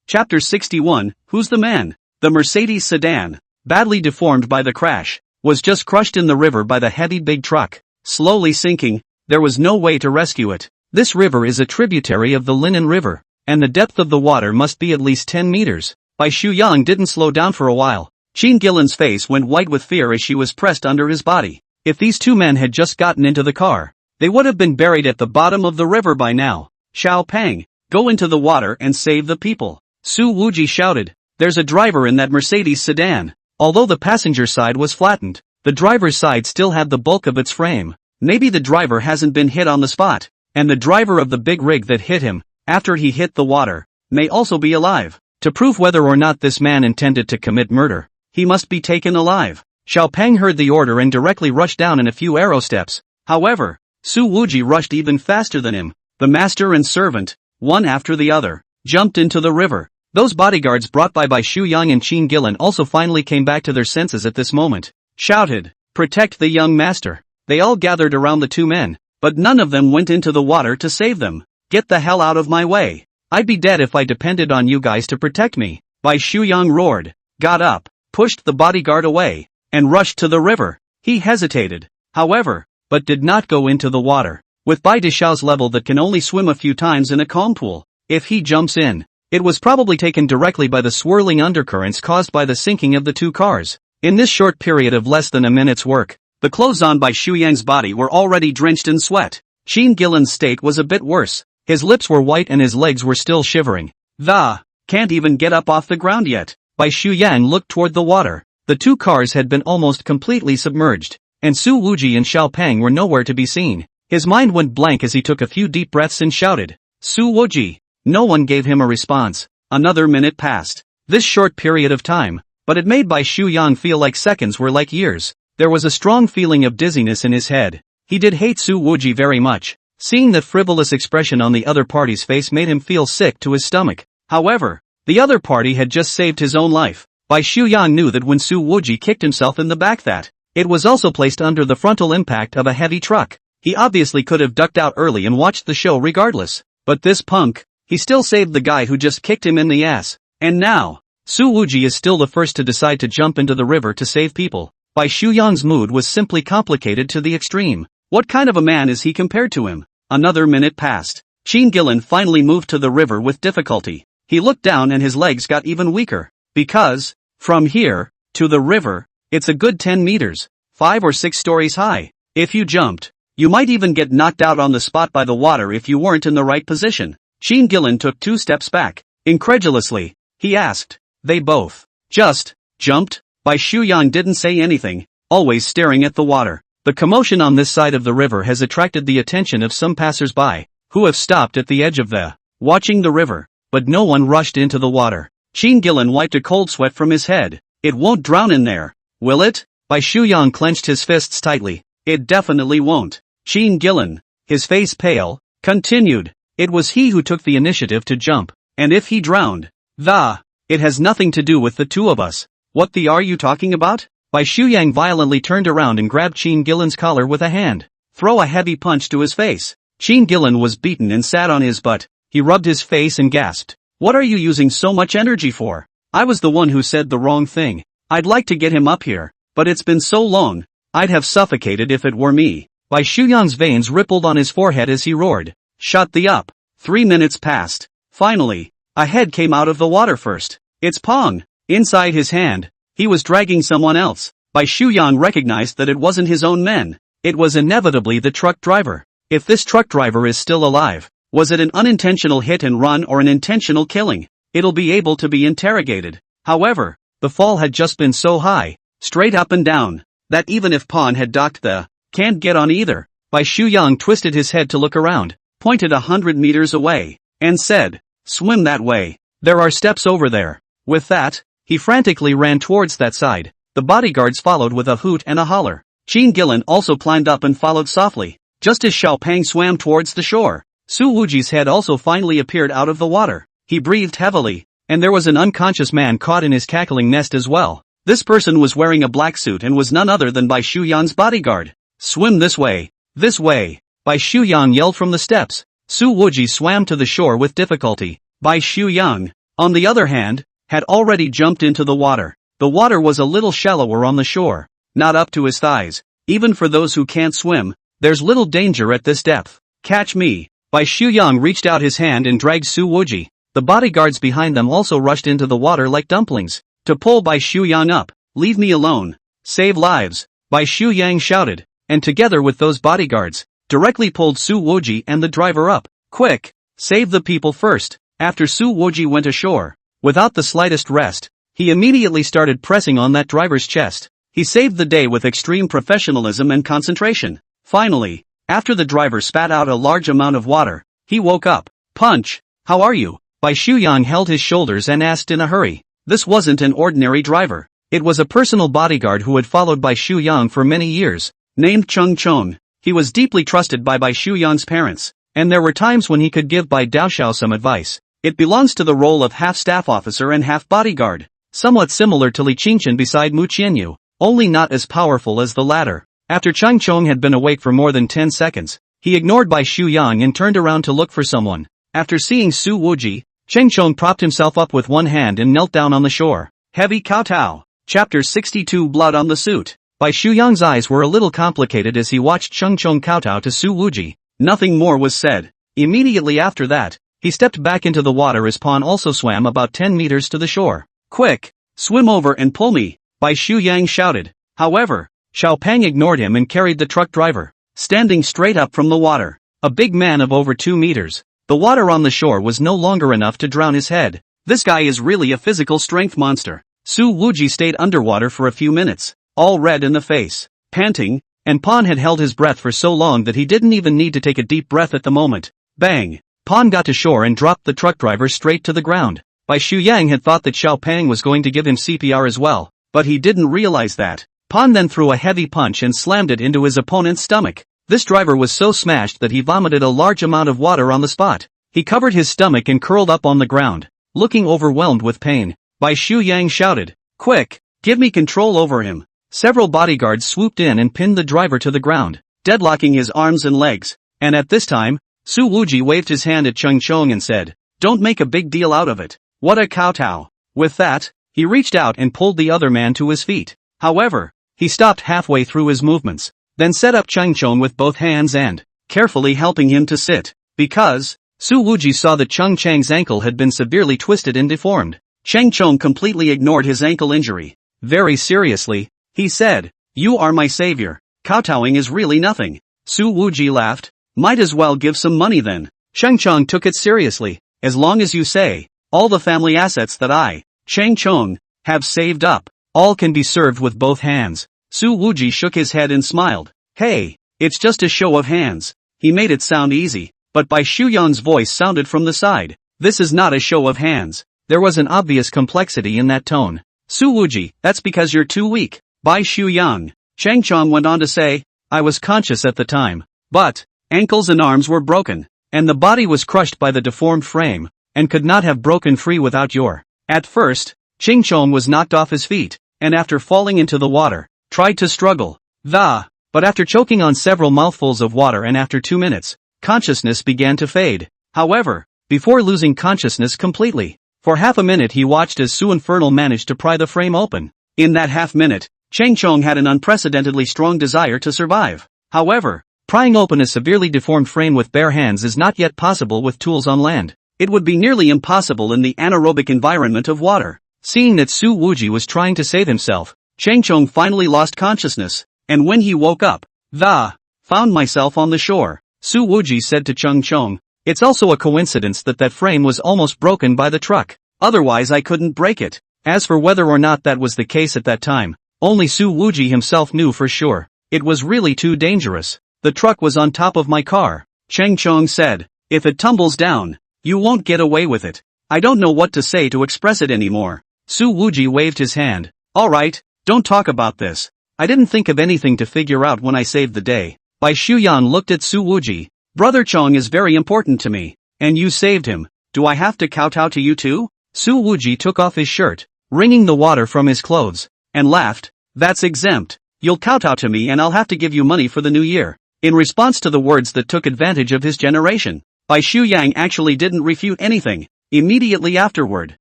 Chapter 61, Who's the Man? The Mercedes sedan, badly deformed by the crash, was just crushed in the river by the heavy big truck, slowly sinking. There was no way to rescue it. This river is a tributary of the Linen River, and the depth of the water must be at least 10 meters. Bai Shuyang didn't slow down for a while. Qin Gillen's face went white with fear as she was pressed under his body. If these two men had just gotten into the car, they would have been buried at the bottom of the river by now. Xiao Peng, go into the water and save the people. Su Wuji shouted. There's a driver in that Mercedes sedan. Although the passenger side was flattened, the driver's side still had the bulk of its frame. Maybe the driver hasn't been hit on the spot, and the driver of the big rig that hit him, after he hit the water, may also be alive. To prove whether or not this man intended to commit murder, he must be taken alive. Xiao Peng heard the order and directly rushed down in a few arrow steps. However, Su Wuji rushed even faster than him. The master and servant, one after the other, jumped into the river. Those bodyguards brought by Shuyang and Qin Gillen also finally came back to their senses at this moment. Shouted, protect the young master. They all gathered around the two men, but none of them went into the water to save them. Get the hell out of my way. I'd be dead if I depended on you guys to protect me. Bai Shuyang roared, got up, pushed the bodyguard away, and rushed to the river. He hesitated, however, but did not go into the water. With Bai Dishao's level that can only swim a few times in a calm pool, if he jumps in, it was probably taken directly by the swirling undercurrents caused by the sinking of the two cars. In this short period of less than a minute's work, the clothes on Bai Shuyang's body were already drenched in sweat. Qin Gillen's state was a bit worse. His lips were white and his legs were still shivering. Can't even get up off the ground yet. Bai Shuyang looked toward the water. The two cars had been almost completely submerged, and Su Wuji and Xiao Peng were nowhere to be seen. His mind went blank as he took a few deep breaths and shouted, Su Wuji. No one gave him a response. Another minute passed. This short period of time, but it made Bai Shuyang feel like seconds were like years. There was a strong feeling of dizziness in his head. He did hate Su Wuji very much. Seeing that frivolous expression on the other party's face made him feel sick to his stomach. However, the other party had just saved his own life. Bai Shuyang knew that when Su Wuji kicked himself in the back that it was also placed under the frontal impact of a heavy truck. He obviously could have ducked out early and watched the show regardless. But this punk, he still saved the guy who just kicked him in the ass. And now, Su Wuji is still the first to decide to jump into the river to save people. Bai Shuyang's mood was simply complicated to the extreme. What kind of a man is he compared to him? Another minute passed. Qin Gillen finally moved to the river with difficulty. He looked down and his legs got even weaker. Because, from here, to the river, it's a good 10 meters, 5 or 6 stories high. If you jumped, you might even get knocked out on the spot by the water if you weren't in the right position. Qin Gillen took 2 steps back. Incredulously, he asked, they both just jumped? Bai Shuyang didn't say anything, always staring at the water. The commotion on this side of the river has attracted the attention of some passers-by, who have stopped at the edge of watching the river, but no one rushed into the water. Qin Gillen wiped a cold sweat from his head. It won't drown in there, will it? Bai Shuyang clenched his fists tightly. It definitely won't. Qin Gillen, his face pale, continued. It was he who took the initiative to jump, and if he drowned, it has nothing to do with the two of us. What are you talking about? Bai Shuyang violently turned around and grabbed Qin Gillen's collar with a hand. Throw a heavy punch to his face. Qin Gillen was beaten and sat on his butt. He rubbed his face and gasped. What are you using so much energy for? I was the one who said the wrong thing. I'd like to get him up here, but it's been so long. I'd have suffocated if it were me. Bai Shuyang's veins rippled on his forehead as he roared. Shut the up. 3 minutes passed. Finally, a head came out of the water first. It's Pong. Inside his hand, he was dragging someone else. Bai Shuyang recognized that it wasn't his own men. It was inevitably the truck driver. If this truck driver is still alive, was it an unintentional hit and run or an intentional killing? It'll be able to be interrogated. However, the fall had just been so high, straight up and down, that even if Pong had docked can't get on either. Bai Shuyang twisted his head to look around, pointed 100 meters away, and said, swim that way. There are steps over there. With that, he frantically ran towards that side. The bodyguards followed with a hoot and a holler. Qin Gillen also climbed up and followed softly. Just as Xiao Pang swam towards the shore, Su Wuji's head also finally appeared out of the water. He breathed heavily, and there was an unconscious man caught in his cackling nest as well. This person was wearing a black suit and was none other than Bai Shuyang's bodyguard. Swim this way! This way! Bai Shuyang yelled from the steps. Su Wuji swam to the shore with difficulty. Bai Shuyang, on the other hand, had already jumped into the water. The water was a little shallower on the shore, not up to his thighs. Even for those who can't swim, there's little danger at this depth. Catch me! Bai Shuyang reached out his hand and dragged Su Wuji. The bodyguards behind them also rushed into the water like dumplings, to pull Bai Shuyang up. Leave me alone. Save lives, Bai Shuyang shouted, and together with those bodyguards, directly pulled Su Wuji and the driver up. Quick! Save the people first. After Su Wuji went ashore, without the slightest rest, he immediately started pressing on that driver's chest. He saved the day with extreme professionalism and concentration. Finally, after the driver spat out a large amount of water, he woke up. Punch! How are you? Bai Shuyang held his shoulders and asked in a hurry. This wasn't an ordinary driver. It was a personal bodyguard who had followed Bai Shuyang for many years, named Chung Chong. He was deeply trusted by Bai Shuyang's parents, and there were times when he could give Bai Daoxiao some advice. It belongs to the role of half staff officer and half bodyguard, somewhat similar to Li Qingchen beside Mu Qianyu, only not as powerful as the latter. After Chung Chong had been awake for more than 10 seconds, he ignored Bai Shuyang and turned around to look for someone. After seeing Su Wuji, Cheng Chong propped himself up with one hand and knelt down on the shore. Heavy kowtow. Chapter 62 Blood on the Suit. Bai Shuyang's eyes were a little complicated as he watched Cheng Chong kowtow to Su Wuji. Nothing more was said. Immediately after that, he stepped back into the water as Pan also swam about 10 meters to the shore. Quick! Swim over and pull me! Bai Shuyang shouted. However, Xiao Pang ignored him and carried the truck driver, standing straight up from the water. A big man of over 2 meters. The water on the shore was no longer enough to drown his head. This guy is really a physical strength monster. Su Wuji stayed underwater for a few minutes, all red in the face, panting, and Pan had held his breath for so long that he didn't even need to take a deep breath at the moment. Bang! Pan got to shore and dropped the truck driver straight to the ground. Bai Shuyang had thought that Xiao Pang was going to give him CPR as well, but he didn't realize that. Pan then threw a heavy punch and slammed it into his opponent's stomach. This driver was so smashed that he vomited a large amount of water on the spot. He covered his stomach and curled up on the ground, looking overwhelmed with pain. Bai Shuyang shouted, Quick! Give me control over him! Several bodyguards swooped in and pinned the driver to the ground, deadlocking his arms and legs, and at this time, Su Wuji waved his hand at Cheng Chong and said, Don't make a big deal out of it. What a kowtow! With that, he reached out and pulled the other man to his feet. However, he stopped halfway through his movements, then set up Cheng Chong with both hands and, carefully helping him to sit, because, Su Wuji saw that Cheng Chang's ankle had been severely twisted and deformed. Cheng Chong completely ignored his ankle injury. Very seriously, he said, You are my savior. Kowtowing is really nothing. Su Wuji laughed. Might as well give some money then. Cheng Chong took it seriously. As long as you say, all the family assets that I, Cheng Chong, have saved up, all can be served with both hands. Su Wuji shook his head and smiled. Hey, it's just a show of hands. He made it sound easy, but Bai Shuyang's voice sounded from the side. This is not a show of hands. There was an obvious complexity in that tone. Su Wuji, that's because you're too weak. Bai Shuyang. Cheng Chong went on to say, I was conscious at the time, but, ankles and arms were broken, and the body was crushed by the deformed frame, and could not have broken free without your. At first, Cheng Chong was knocked off his feet, and after falling into the water, tried to struggle. But after choking on several mouthfuls of water and after 2 minutes, consciousness began to fade. However, before losing consciousness completely, for half a minute he watched as Su Infernal managed to pry the frame open. In that half minute, Cheng Chong had an unprecedentedly strong desire to survive. However, prying open a severely deformed frame with bare hands is not yet possible with tools on land. It would be nearly impossible in the anaerobic environment of water. Seeing that Su Wuji was trying to save himself, Cheng Chong finally lost consciousness, and when he woke up, found myself on the shore. Su Wuji said to Cheng Chong, It's also a coincidence that that frame was almost broken by the truck. Otherwise I couldn't break it. As for whether or not that was the case at that time, only Su Wuji himself knew for sure. It was really too dangerous. The truck was on top of my car. Cheng Chong said, If it tumbles down, you won't get away with it. I don't know what to say to express it anymore. Su Wuji waved his hand. Alright, Don't talk about this. I didn't think of anything to figure out when I saved the day. Bai Shuyan looked at Su Wuji. Brother Chong is very important to me. And you saved him. Do I have to kowtow to you too? Su Wuji took off his shirt, wringing the water from his clothes, and laughed. That's exempt. You'll kowtow to me and I'll have to give you money for the new year. In response to the words that took advantage of his generation, Bai Shuyang actually didn't refute anything. Immediately afterward,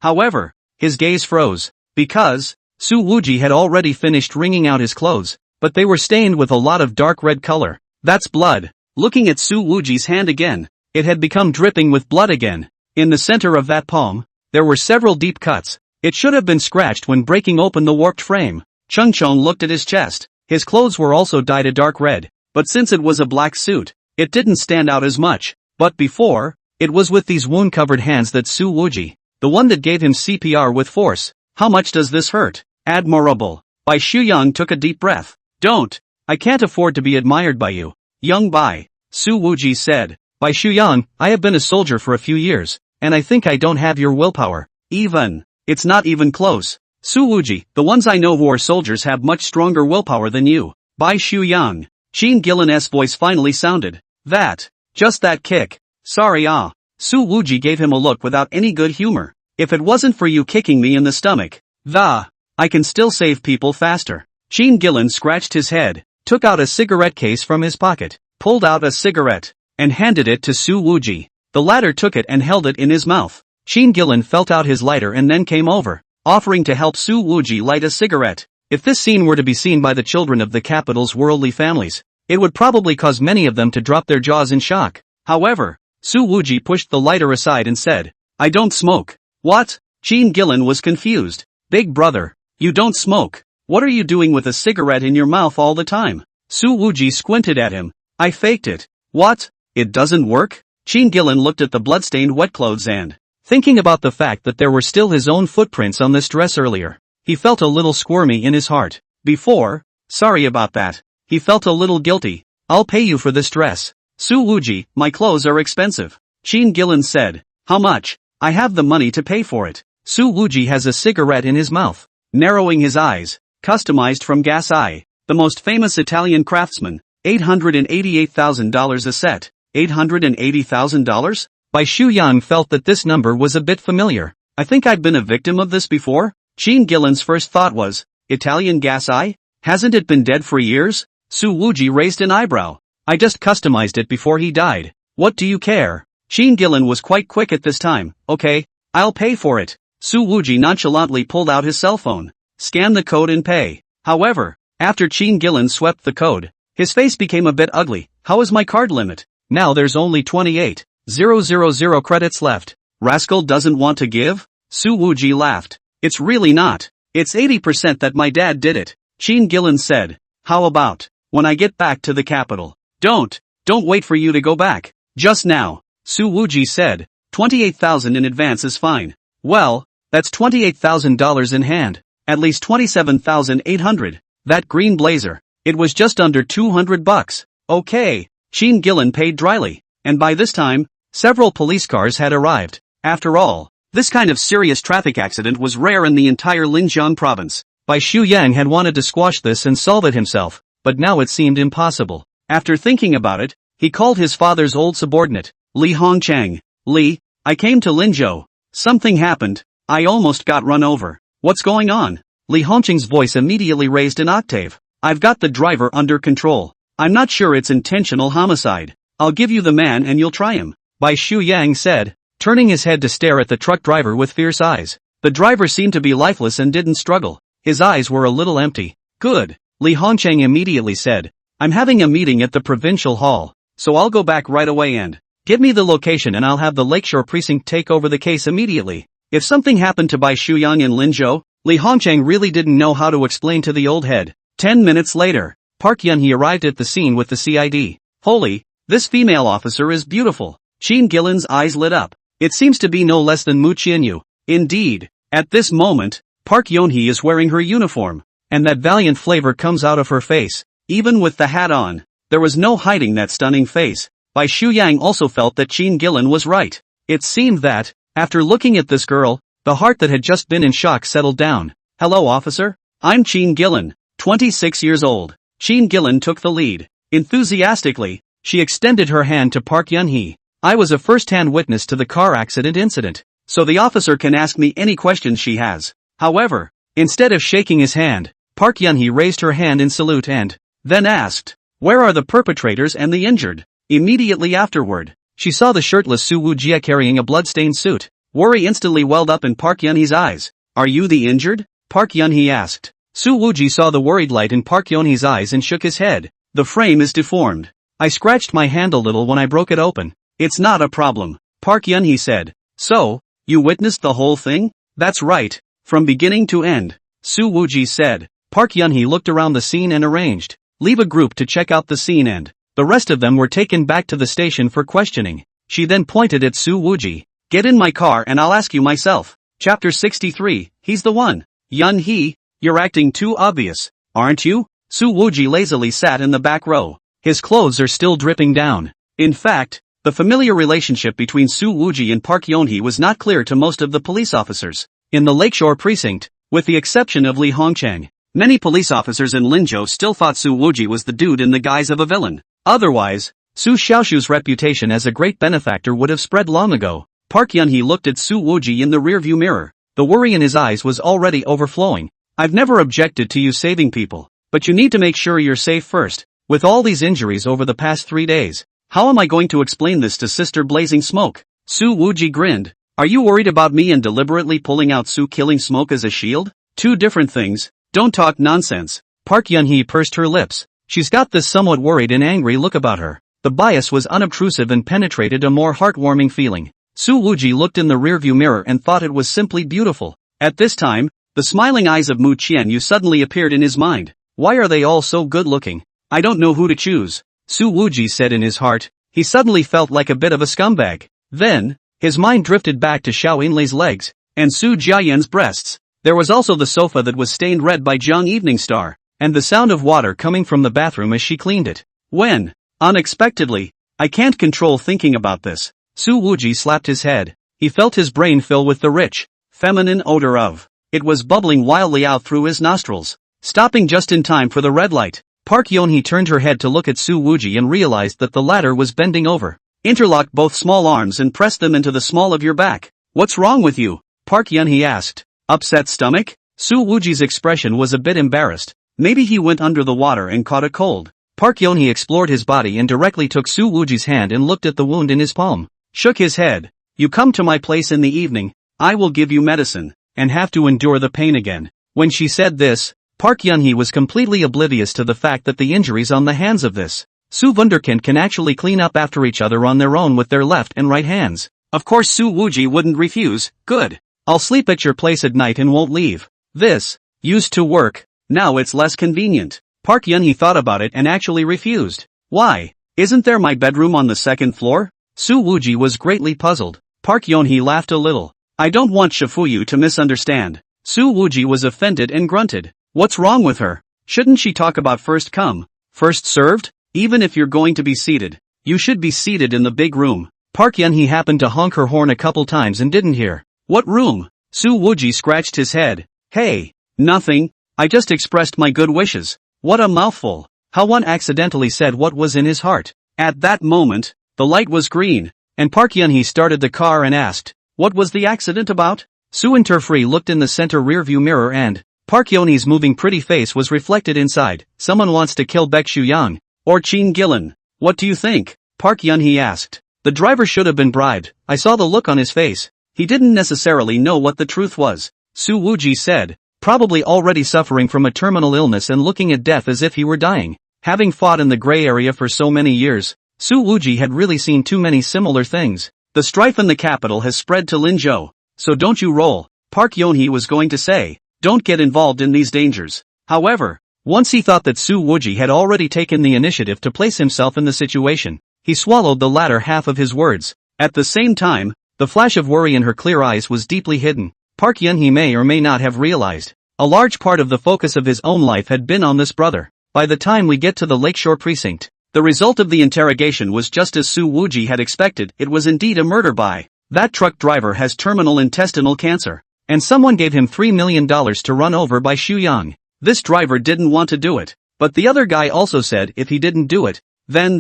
however, his gaze froze, because Su Wuji had already finished wringing out his clothes, but they were stained with a lot of dark red color. That's blood. Looking at Su Wuji's hand again, it had become dripping with blood again. In the center of that palm, there were several deep cuts. It should have been scratched when breaking open the warped frame. Chung Chong looked at his chest. His clothes were also dyed a dark red, but since it was a black suit, it didn't stand out as much. But before, it was with these wound-covered hands that Su Wuji, the one that gave him CPR with force. How much does this hurt? Admirable. Bai Shuyang took a deep breath. Don't. I can't afford to be admired by you. Young Bai, Su Wuji said. Bai Shuyang, I have been a soldier for a few years, and I think I don't have your willpower. It's not even close. Su Wuji, the ones I know who are soldiers have much stronger willpower than you. Bai Shuyang. Sheen Gillen's voice finally sounded. Just that kick. Sorry Su Wuji gave him a look without any good humor. If it wasn't for you kicking me in the stomach, I can still save people faster. Sheen Gillen scratched his head, took out a cigarette case from his pocket, pulled out a cigarette, and handed it to Su Wuji. The latter took it and held it in his mouth. Sheen Gillen felt out his lighter and then came over, offering to help Su Wuji light a cigarette. If this scene were to be seen by the children of the capital's worldly families, it would probably cause many of them to drop their jaws in shock. However, Su Wuji pushed the lighter aside and said, I don't smoke. What? Sheen Gillen was confused. Big brother, you don't smoke. What are you doing with a cigarette in your mouth all the time? Su Wuji squinted at him. I faked it. What? It doesn't work? Sheen Gillen looked at the bloodstained wet clothes and, thinking about the fact that there were still his own footprints on this dress earlier, he felt a little squirmy in his heart. Sorry about that. He felt a little guilty. I'll pay you for this dress. Su Wuji, my clothes are expensive. Sheen Gillen said. How much? I have the money to pay for it. Su Wuji has a cigarette in his mouth, narrowing his eyes. Customized from Gas Eye, the most famous Italian craftsman. $888,000 a set. $880,000? Bai Shuyang felt that this number was a bit familiar. I think I'd been a victim of this before. Sheen Gillen's first thought was, Italian Gas Eye? Hasn't it been dead for years? Su Wuji raised an eyebrow. I just customized it before he died. What do you care? Sheen Gillen was quite quick at this time. Okay, I'll pay for it. Su Wuji nonchalantly pulled out his cell phone. Scan the code and pay. However, after Sheen Gillen swept the code, his face became a bit ugly. How is my card limit? Now there's only 28,000 credits left. Rascal doesn't want to give? Su Wuji laughed. It's really not. It's 80% that my dad did it. Sheen Gillen said. How about, when I get back to the capital? Don't wait for you to go back. Just now. Su Wuji said. 28,000 in advance is fine. Well, that's $28,000 in hand. At least 27,800. That green blazer. It was just under $200. Okay. Sheen Gillen paid dryly. And by this time, several police cars had arrived. After all, this kind of serious traffic accident was rare in the entire Linjiang province. Bai Shuyang had wanted to squash this and solve it himself, but now it seemed impossible. After thinking about it, he called his father's old subordinate, Li Hongchang. Li, I came to Linzhou. Something happened. I almost got run over. What's going on? Li Hongchang's voice immediately raised an octave. I've got the driver under control. I'm not sure it's intentional homicide. I'll give you the man and you'll try him. Bai Shuyang said, turning his head to stare at the truck driver with fierce eyes. The driver seemed to be lifeless and didn't struggle. His eyes were a little empty. Good. Li Hongchang immediately said. I'm having a meeting at the provincial hall, so I'll go back right away and give me the location and I'll have the Lakeshore precinct take over the case immediately. If something happened to Bai Shuyang in Linzhou, Li Hongchang really didn't know how to explain to the old head. 10 minutes later, Park Yunhee arrived at the scene with the CID. Holy, this female officer is beautiful. Sheen Gillen's eyes lit up. It seems to be no less than Mu Qianyu. Indeed, at this moment, Park Yunhee is wearing her uniform, and that valiant flavor comes out of her face. Even with the hat on, there was no hiding that stunning face. Bai Shuyang also felt that Sheen Gillen was right. It seemed that, after looking at this girl, the heart that had just been in shock settled down. Hello officer? I'm Cheen Gillen, 26 years old. Cheen Gillen took the lead. Enthusiastically, she extended her hand to Park Yun-hee. I was a first-hand witness to the car accident incident, so the officer can ask me any questions she has. However, instead of shaking his hand, Park Yun-hee raised her hand in salute and then asked, "Where are the perpetrators and the injured?" Immediately afterward, she saw the shirtless Soo Woo-jia carrying a blood-stained suit. Worry instantly welled up in Park Yun-hee's eyes. "Are you the injured?" Park Yun-hee asked. Soo Woo-ji saw the worried light in Park Yun-hee's eyes and shook his head. "The frame is deformed. I scratched my hand a little when I broke it open. It's not a problem," Park Yun-hee said. "So, you witnessed the whole thing?" "That's right, from beginning to end," Soo Woo-ji said. Park Yun-hee looked around the scene and arranged, "Leave a group to check out the scene and the rest of them were taken back to the station for questioning." She then pointed at Soo Woo-ji. "Get in my car and I'll ask you myself." Chapter 63, He's the One. Yun-hee, you're acting too obvious, aren't you? Soo Woo-ji lazily sat in the back row. His clothes are still dripping down. In fact, the familiar relationship between Soo Woo-ji and Park Yun-hee was not clear to most of the police officers in the Lakeshore precinct, with the exception of Lee Hongchang. Many police officers in Linzhou still thought Soo Woo-ji was the dude in the guise of a villain. Otherwise, Su Xiaoshu's reputation as a great benefactor would have spread long ago. Park Yun-hee looked at Soo Woo-ji in the rearview mirror. The worry in his eyes was already overflowing. "I've never objected to you saving people, but you need to make sure you're safe first. With all these injuries over the past 3 days, how am I going to explain this to Sister Blazing Smoke?" Soo Woo-ji grinned. "Are you worried about me and deliberately pulling out Sue Killing Smoke as a shield? Two different things. Don't talk nonsense." Park Yun-hee pursed her lips. She's got this somewhat worried and angry look about her. The bias was unobtrusive and penetrated a more heartwarming feeling. Soo Woo-ji looked in the rearview mirror and thought it was simply beautiful. At this time, the smiling eyes of Mu Qianyu suddenly appeared in his mind. "Why are they all so good-looking? I don't know who to choose," Soo Woo-ji said in his heart. He suddenly felt like a bit of a scumbag. Then, his mind drifted back to Xiao Inlei's legs, and Su Jiayan's breasts. There was also the sofa that was stained red by Jiang Evening Star, and the sound of water coming from the bathroom as she cleaned it. When, unexpectedly, "I can't control thinking about this," Soo Woo-ji slapped his head. He felt his brain fill with the rich, feminine odor of. It was bubbling wildly out through his nostrils. Stopping just in time for the red light, Park Yun-hee turned her head to look at Soo Woo-ji and realized that the latter was bending over. "Interlock both small arms and press them into the small of your back." "What's wrong with you?" Park Yun-hee asked. "Upset stomach?" Soo Woo-ji's expression was a bit embarrassed. Maybe he went under the water and caught a cold. Park Yun-hee explored his body and directly took Soo Woo-ji's hand and looked at the wound in his palm. Shook his head. "You come to my place in the evening, I will give you medicine, and have to endure the pain again." When she said this, Park Yun-hee was completely oblivious to the fact that the injuries on the hands of this Soo Wunderkind can actually clean up after each other on their own with their left and right hands. Of course Soo Woo-ji wouldn't refuse. "Good. I'll sleep at your place at night and won't leave. This used to work, now it's less convenient." Park Yun-hee thought about it and actually refused. "Why? Isn't there my bedroom on the second floor?" Soo Woo-ji was greatly puzzled. Park Yun-hee laughed a little. "I don't want Shifuyu to misunderstand." Soo Woo-ji was offended and grunted. "What's wrong with her? Shouldn't she talk about first come, first served? Even if you're going to be seated, you should be seated in the big room." Park Yun-hee happened to honk her horn a couple times and didn't hear. "What room?" Soo Woo-ji scratched his head. "Hey, nothing, I just expressed my good wishes." What a mouthful. How one accidentally said what was in his heart. At that moment, the light was green, and Park Yun-hee started the car and asked, "What was the accident about?" Soo Interfree looked in the center rearview mirror and Park Yun-hee's moving pretty face was reflected inside. "Someone wants to kill Baek Shu-yang, or Cheen Gillen. What do you think?" Park Yun-hee asked. "The driver should have been bribed. I saw the look on his face. He didn't necessarily know what the truth was," Soo Woo-ji said. Probably already suffering from a terminal illness and looking at death as if he were dying. Having fought in the gray area for so many years, Soo Woo-ji had really seen too many similar things. "The strife in the capital has spread to Linzhou, so don't you roll," Park Yun-hee was going to say. "Don't get involved in these dangers." However, once he thought that Soo Woo-ji had already taken the initiative to place himself in the situation, he swallowed the latter half of his words. At the same time, the flash of worry in her clear eyes was deeply hidden. Park Yun-hee may or may not have realized a large part of the focus of his own life had been on this brother. By the time we get to the Lakeshore precinct, the result of the interrogation was just as Soo Woo-ji had expected. It was indeed a murder by that truck driver has terminal intestinal cancer, and someone gave him $3 million to run over by Shu Yang. This driver didn't want to do it, but the other guy also said if he didn't do it, then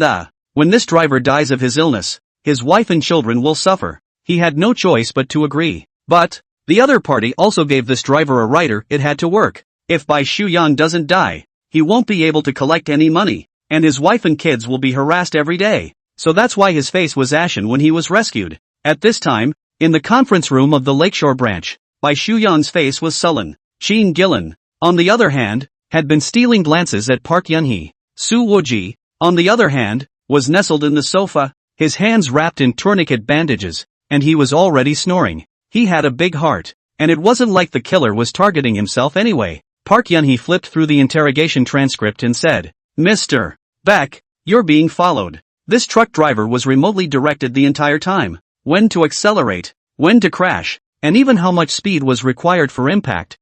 when this driver dies of his illness, his wife and children will suffer. He had no choice but to agree. But the other party also gave this driver a rider it had to work. If Bai Shuyang doesn't die, he won't be able to collect any money, and his wife and kids will be harassed every day. So that's why his face was ashen when he was rescued. At this time, in the conference room of the Lakeshore branch, Bai Shuyang's face was sullen. Shin Gillen, on the other hand, had been stealing glances at Park Yun-hee. Su Wooji, on the other hand, was nestled in the sofa, his hands wrapped in tourniquet bandages, and he was already snoring. He had a big heart, and it wasn't like the killer was targeting himself anyway. Park Yun-hee flipped through the interrogation transcript and said, "Mr. Beck, you're being followed." This truck driver was remotely directed the entire time. When to accelerate, when to crash, and even how much speed was required for impact.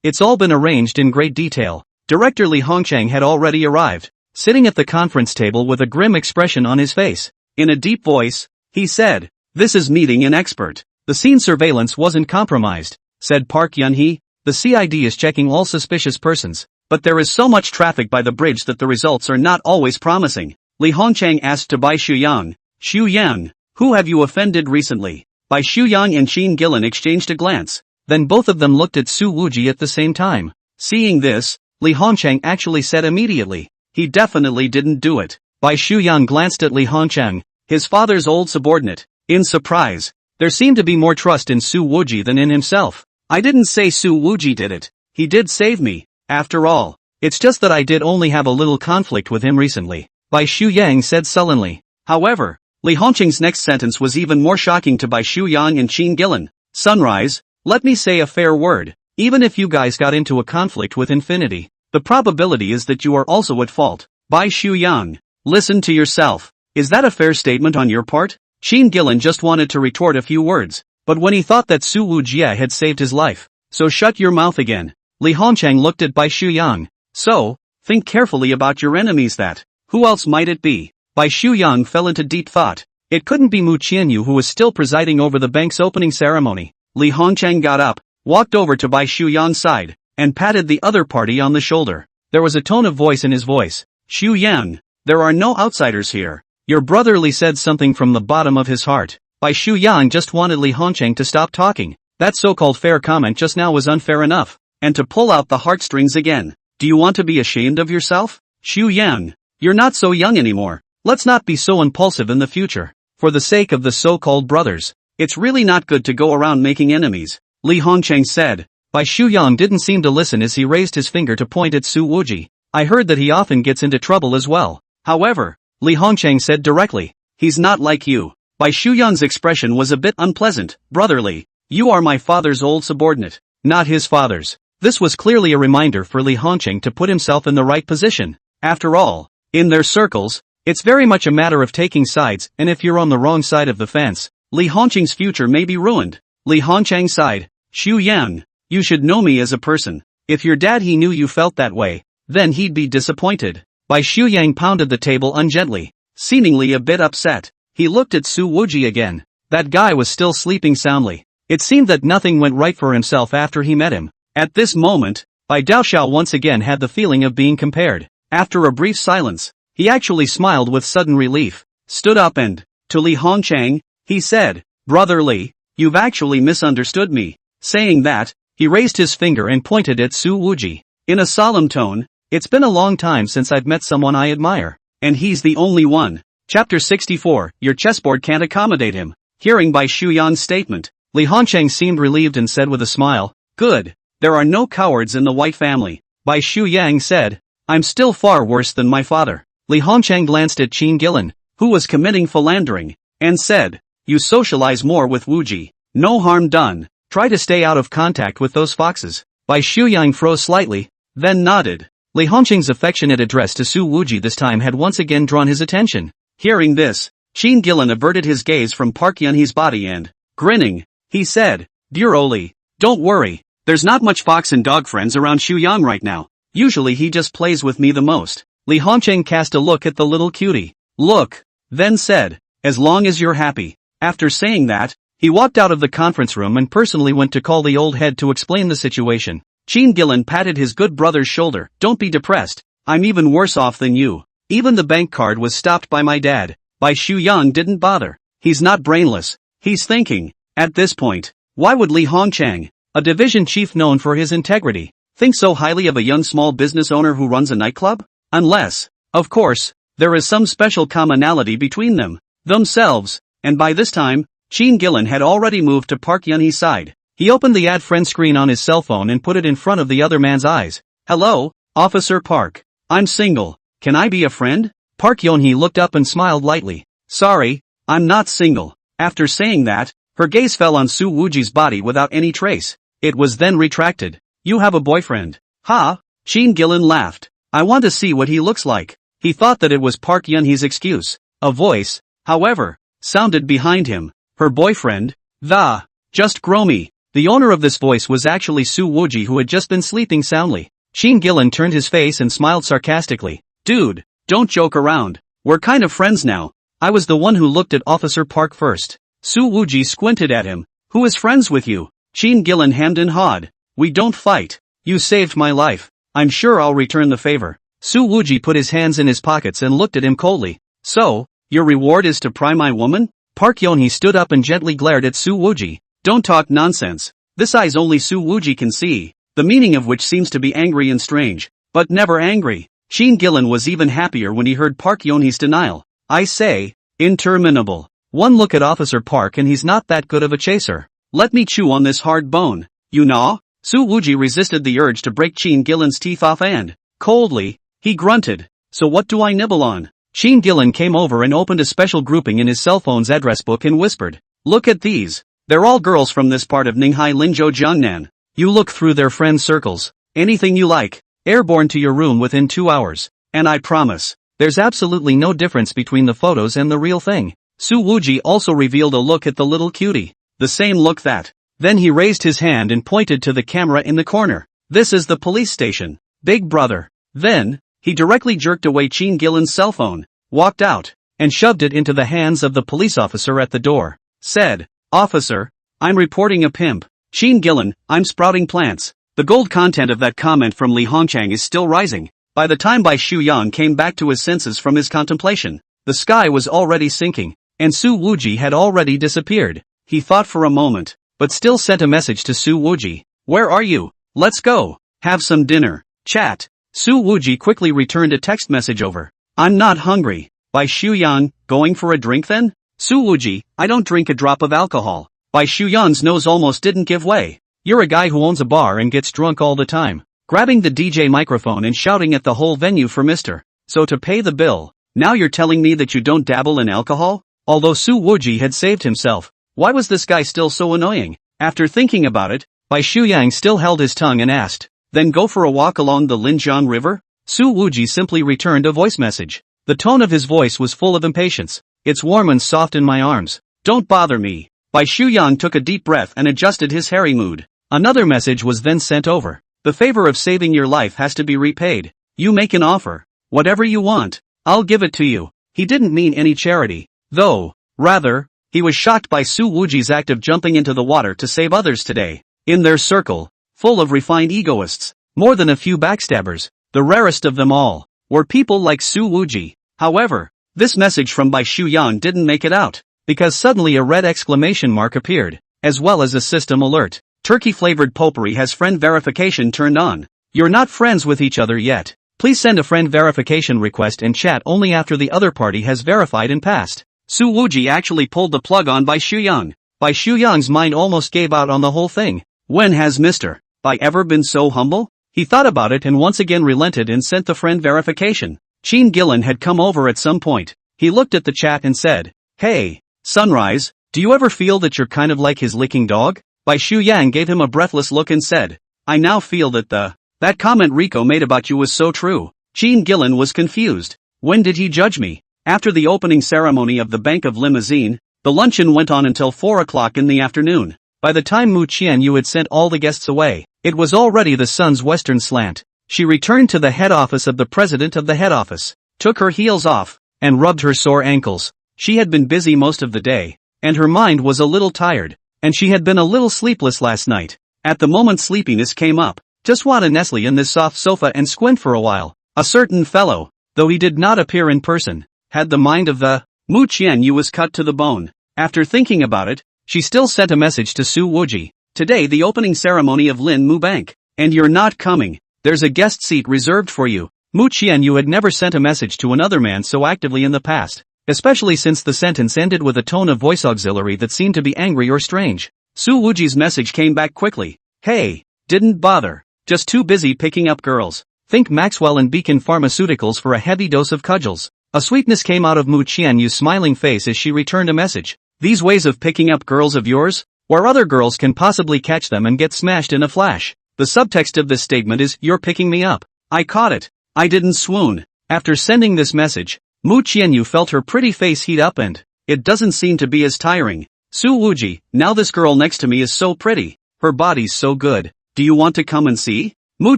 It's all been arranged in great detail. Director Lee Hongchang had already arrived, sitting at the conference table with a grim expression on his face. In a deep voice, he said, "This is meeting an expert. The scene surveillance wasn't compromised," said Park Yun-hee. "The CID is checking all suspicious persons, but there is so much traffic by the bridge that the results are not always promising." Li Hongchang asked to Bai Shuyang, "Shuyang, who have you offended recently?" Bai Shuyang and Shin Gillen exchanged a glance. Then both of them looked at Su Wooji at the same time. Seeing this, Li Hongchang actually said immediately, "He definitely didn't do it." Bai Shuyang glanced at Li Hongchang, his father's old subordinate, in surprise. There seemed to be more trust in Su Wooji than in himself. "I didn't say Su Wooji did it. He did save me, after all. It's just that I did only have a little conflict with him recently," Bai Shuyang said sullenly. However, Li Hongchang's next sentence was even more shocking to Bai Shuyang and Shin Gillen. "Sunrise, let me say a fair word. Even if you guys got into a conflict with Infinity, the probability is that you are also at fault." Bai Shuyang, listen to yourself. Is that a fair statement on your part? Shin Gillen just wanted to retort a few words, but when he thought that Su Wujie had saved his life, "So shut your mouth again." Li Hongchang looked at Bai Shuyang. "So, think carefully about your enemies that. Who else might it be?" Bai Shuyang fell into deep thought. It couldn't be Mu Qianyu who was still presiding over the bank's opening ceremony. Li Hongchang got up, walked over to Bai Shuyang's side, and patted the other party on the shoulder. There was a tone of voice in his voice. "Shuyang, there are no outsiders here. Your brother Li said something from the bottom of his heart." Bai Shuyang just wanted Li Hongchang to stop talking. That so-called fair comment just now was unfair enough, and to pull out the heartstrings again. "Do you want to be ashamed of yourself? Shuyang, you're not so young anymore. Let's not be so impulsive in the future. For the sake of the so-called brothers, it's really not good to go around making enemies," Li Hongchang said. Bai Shuyang didn't seem to listen as he raised his finger to point at Su Wooji. "I heard that he often gets into trouble as well." However, Li Hongchang said directly, "He's not like you." Bai Shuyang's expression was a bit unpleasant. "Brotherly, you are my father's old subordinate, not his father's." This was clearly a reminder for Li Hongchang to put himself in the right position. After all, in their circles, it's very much a matter of taking sides, and if you're on the wrong side of the fence, Li Hongchang's future may be ruined. Li Hongchang sighed. "Shuyang, you should know me as a person. If your dad he knew you felt that way, then he'd be disappointed." Bai Shuyang pounded the table ungently, seemingly a bit upset. He looked at Su Wooji again. That guy was still sleeping soundly. It seemed that nothing went right for himself after he met him. At this moment, Bai Daoxiao once again had the feeling of being compared. After a brief silence, he actually smiled with sudden relief, stood up and, to Li Hongchang, he said, "Brother Li, you've actually misunderstood me." Saying that, he raised his finger and pointed at Su Wooji. In a solemn tone, "It's been a long time since I've met someone I admire. And he's the only one." Chapter 64, Your chessboard can't accommodate him. Hearing Bai Shuyang's statement, Li Hongchang seemed relieved and said with a smile, "Good. There are no cowards in the White family." Bai Shuyang said, "I'm still far worse than my father." Li Hongchang glanced at Shin Gillen, who was committing philandering, and said, "You socialize more with Wooji. No harm done. Try to stay out of contact with those foxes." Bai Shuyang froze slightly, then nodded. Li Hongchang's affectionate address to Su Wooji this time had once again drawn his attention. Hearing this, Shin Gillen averted his gaze from Park Yun-hee's body and, grinning, he said, "Dear Oli, don't worry, there's not much fox and dog friends around Shuyang right now. Usually he just plays with me the most." Li Hongchang cast a look at the little cutie. "Look," then said, "as long as you're happy." After saying that, he walked out of the conference room and personally went to call the old head to explain the situation. Qin Gillen patted his good brother's shoulder. Don't be depressed, I'm even worse off than you. Even the bank card was stopped by my dad. Bai Shu-yang didn't bother. He's not brainless. He's thinking. At this point, why would Li Hongchang, a division chief known for his integrity, think so highly of a young small business owner who runs a nightclub? Unless, of course, there is some special commonality between them, themselves, and by this time, Qin Gillen had already moved to Park Yun-hee's side. He opened the add friend screen on his cell phone and put it in front of the other man's eyes. Hello, Officer Park. I'm single. Can I be a friend? Park Yun-hee looked up and smiled lightly. Sorry, I'm not single. After saying that, her gaze fell on Su Wuji's body without any trace. It was then retracted. You have a boyfriend. Ha? Qin Gillen laughed. I want to see what he looks like. He thought that it was Park Yun-hee's excuse. A voice, however, sounded behind him. Her boyfriend? Just Gromy. The owner of this voice was actually Su Wuji, who had just been sleeping soundly. Qin Gillen turned his face and smiled sarcastically. Dude, don't joke around. We're kind of friends now. I was the one who looked at Officer Park first. Su Wuji squinted at him. Who is friends with you? Qin Gillen hemmed and hawed. We don't fight. You saved my life. I'm sure I'll return the favor. Su Wuji put his hands in his pockets and looked at him coldly. So, your reward is to pry my woman? Park Yun-hee stood up and gently glared at Su Wuji. Don't talk nonsense. This eyes only Su Wuji can see, the meaning of which seems to be angry and strange, but never angry. Qin Gillen was even happier when he heard Park Yun-hee's denial. I say, interminable. One look at Officer Park and he's not that good of a chaser. Let me chew on this hard bone. You know? Su Wuji resisted the urge to break Qin Gillen's teeth off and, coldly, he grunted. So what do I nibble on? Qin Gillen came over and opened a special grouping in his cell phone's address book and whispered. Look at these. They're all girls from this part of Ninghai Linzhou Jiangnan. You look through their friend circles. Anything you like. Airborne to your room within 2 hours. And I promise, there's absolutely no difference between the photos and the real thing. Su Wuji also revealed a look at the little cutie. The same look that. Then he raised his hand and pointed to the camera in the corner. This is the police station. Big brother. Then, he directly jerked away Qin Gillen's cell phone, walked out, and shoved it into the hands of the police officer at the door. Said, Officer, I'm reporting a pimp. Qin Gillen, I'm sprouting plants. The gold content of that comment from Li Hongchang is still rising. By the time Bai Shu-yang came back to his senses from his contemplation, the sky was already sinking, and Su Wuji had already disappeared. He thought for a moment, but still sent a message to Su Wuji. Where are you? Let's go. Have some dinner. Chat. Su Wuji quickly returned a text message over. I'm not hungry. Bai Shu-yang, going for a drink then? Su Wuji, I don't drink a drop of alcohol. Bai Shu-yang's nose almost didn't give way. You're a guy who owns a bar and gets drunk all the time. Grabbing the DJ microphone and shouting at the whole venue for Mr. So to pay the bill. Now you're telling me that you don't dabble in alcohol? Although Su Wuji had saved himself, why was this guy still so annoying? After thinking about it, Bai Shu-yang still held his tongue and asked, then go for a walk along the Linjiang River? Su Wuji simply returned a voice message. The tone of his voice was full of impatience. It's warm and soft in my arms. Don't bother me. Bai Shu-yang took a deep breath and adjusted his hairy mood. Another message was then sent over. The favor of saving your life has to be repaid. You make an offer. Whatever you want, I'll give it to you. He didn't mean any charity, though. Rather, he was shocked by Su Wuji's act of jumping into the water to save others today. In their circle, full of refined egoists, more than a few backstabbers, the rarest of them all, were people like Su Wuji. However, this message from Bai Shu-yang didn't make it out, because suddenly a red exclamation mark appeared, as well as a system alert. Turkey-flavored potpourri has friend verification turned on. You're not friends with each other yet. Please send a friend verification request and chat only after the other party has verified and passed. Su Wuji actually pulled the plug on Bai Shu-yang. Bai Shu-yang's mind almost gave out on the whole thing. When has Mr. Bai ever been so humble? He thought about it and once again relented and sent the friend verification. Qin Gillen had come over at some point. He looked at the chat and said, Hey, Sunrise, do you ever feel that you're kind of like his licking dog? Bai Shu-yang gave him a breathless look and said, I now feel that that comment Rico made about you was so true. Qin Gillen was confused. When did he judge me? After the opening ceremony of the Bank of Limousine, the luncheon went on until 4 o'clock in the afternoon. By the time Mu Qianyu had sent all the guests away, it was already the sun's western slant. She returned to the head office of the president of the head office, took her heels off, and rubbed her sore ankles. She had been busy most of the day, and her mind was a little tired, and she had been a little sleepless last night. At the moment sleepiness came up, Just wanna nestle in this soft sofa and squint for a while. A certain fellow, though he did not appear in person, had the mind of the Mu Qianyu was cut to the bone. After thinking about it, she still sent a message to Su Wuji. Today the opening ceremony of Lin Mu Bank. And you're not coming. There's a guest seat reserved for you. Mu Qianyu had never sent a message to another man so actively in the past, especially since the sentence ended with a tone of voice auxiliary that seemed to be angry or strange. Su Wuji's message came back quickly. Hey, didn't bother. Just too busy picking up girls. Think Maxwell and Beacon Pharmaceuticals for a heavy dose of cudgels. A sweetness came out of Mu Qianyu's smiling face as she returned a message. These ways of picking up girls of yours? Where other girls can possibly catch them and get smashed in a flash. The subtext of this statement is, you're picking me up. I caught it. I didn't swoon. After sending this message, Mu Qianyu felt her pretty face heat up and, it doesn't seem to be as tiring. Su Wuji, now this girl next to me is so pretty. Her body's so good. Do you want to come and see? Mu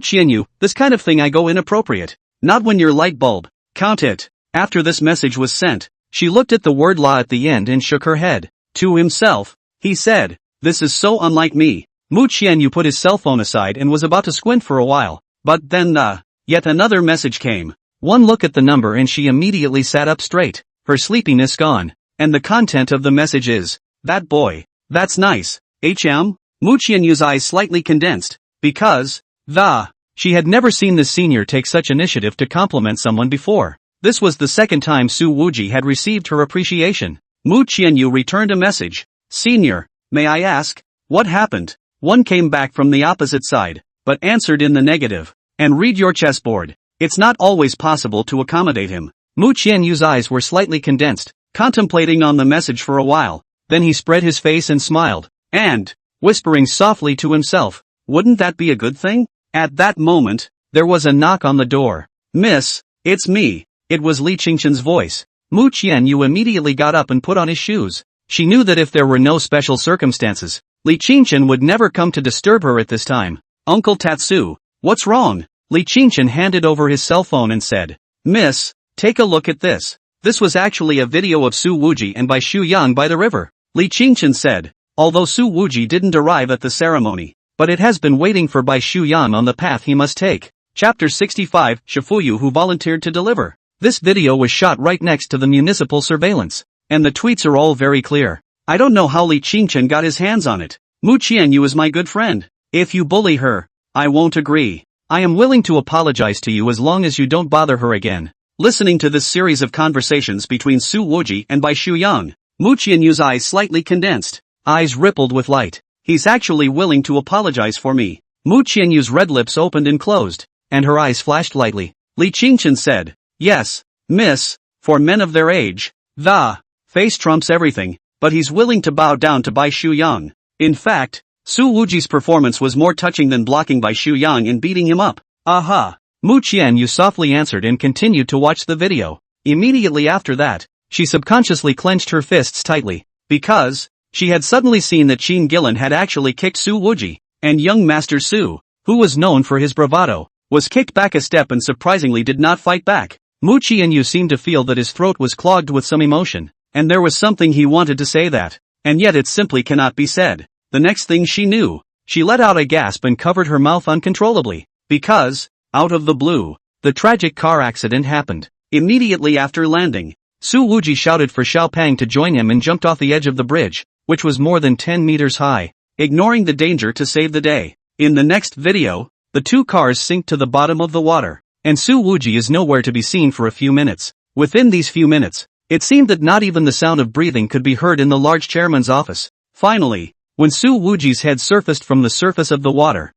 Qianyu, this kind of thing I go inappropriate. Not when you're light bulb. Count it. After this message was sent, she looked at the word la at the end and shook her head. To himself, he said, this is so unlike me. Mu Qianyu put his cell phone aside and was about to squint for a while, but then yet another message came. One look at the number and she immediately sat up straight, her sleepiness gone. And the content of the message is, that boy. That's nice. HM? Mu Qianyu's eyes slightly condensed, because, she had never seen the senior take such initiative to compliment someone before. This was the second time Su Wuji had received her appreciation. Mu Qianyu returned a message. Senior, may I ask, what happened? One came back from the opposite side, but answered in the negative. And read your chessboard. It's not always possible to accommodate him. Mu Qianyu's eyes were slightly condensed, contemplating on the message for a while. Then he spread his face and smiled, and, whispering softly to himself, wouldn't that be a good thing? At that moment, there was a knock on the door. Miss, it's me. It was Li Qingqian's voice. Mu Qianyu immediately got up and put on his shoes. She knew that if there were no special circumstances, Li Qingqian would never come to disturb her at this time. Uncle Tatsu, what's wrong? Li Qingqian handed over his cell phone and said, Miss, take a look at this. This was actually a video of Su Wuji and Bai Shuyang by the river. Li Qingqian said, although Su Wuji didn't arrive at the ceremony, but it has been waiting for Bai Shuyang on the path he must take. Chapter 65, Shifuyu who volunteered to deliver. This video was shot right next to the municipal surveillance, and the tweets are all very clear. I don't know how Li Qingqian got his hands on it. Mu Qianyu is my good friend. If you bully her, I won't agree. I am willing to apologize to you as long as you don't bother her again. Listening to this series of conversations between Su Wuji and Bai Shuyang, Mu Qianyu's eyes slightly condensed. Eyes rippled with light. He's actually willing to apologize for me. Mu Qianyu's red lips opened and closed, and her eyes flashed lightly. Li Qingqian said, yes, miss, for men of their age, the face trumps everything, but he's willing to bow down to Bai Shuyang. In fact, Su Wuji's performance was more touching than blocking Bai Shuyang and beating him up. Aha! Mu Qianyu softly answered and continued to watch the video. Immediately after that, she subconsciously clenched her fists tightly, because she had suddenly seen that Qin Gillen had actually kicked Su Wuji, and young Master Su, who was known for his bravado, was kicked back a step and surprisingly did not fight back. Mu Qianyu seemed to feel that his throat was clogged with some emotion, and there was something he wanted to say and yet it simply cannot be said. The next thing she knew, she let out a gasp and covered her mouth uncontrollably, because, out of the blue, the tragic car accident happened. Immediately after landing, Su Wuji shouted for Xiao Pang to join him and jumped off the edge of the bridge, which was more than 10 meters high, ignoring the danger to save the day. In the next video, the two cars sink to the bottom of the water, and Su Wuji is nowhere to be seen for a few minutes. Within these few minutes, it seemed that not even the sound of breathing could be heard in the large chairman's office. Finally, when Su Wuji's head surfaced from the surface of the water,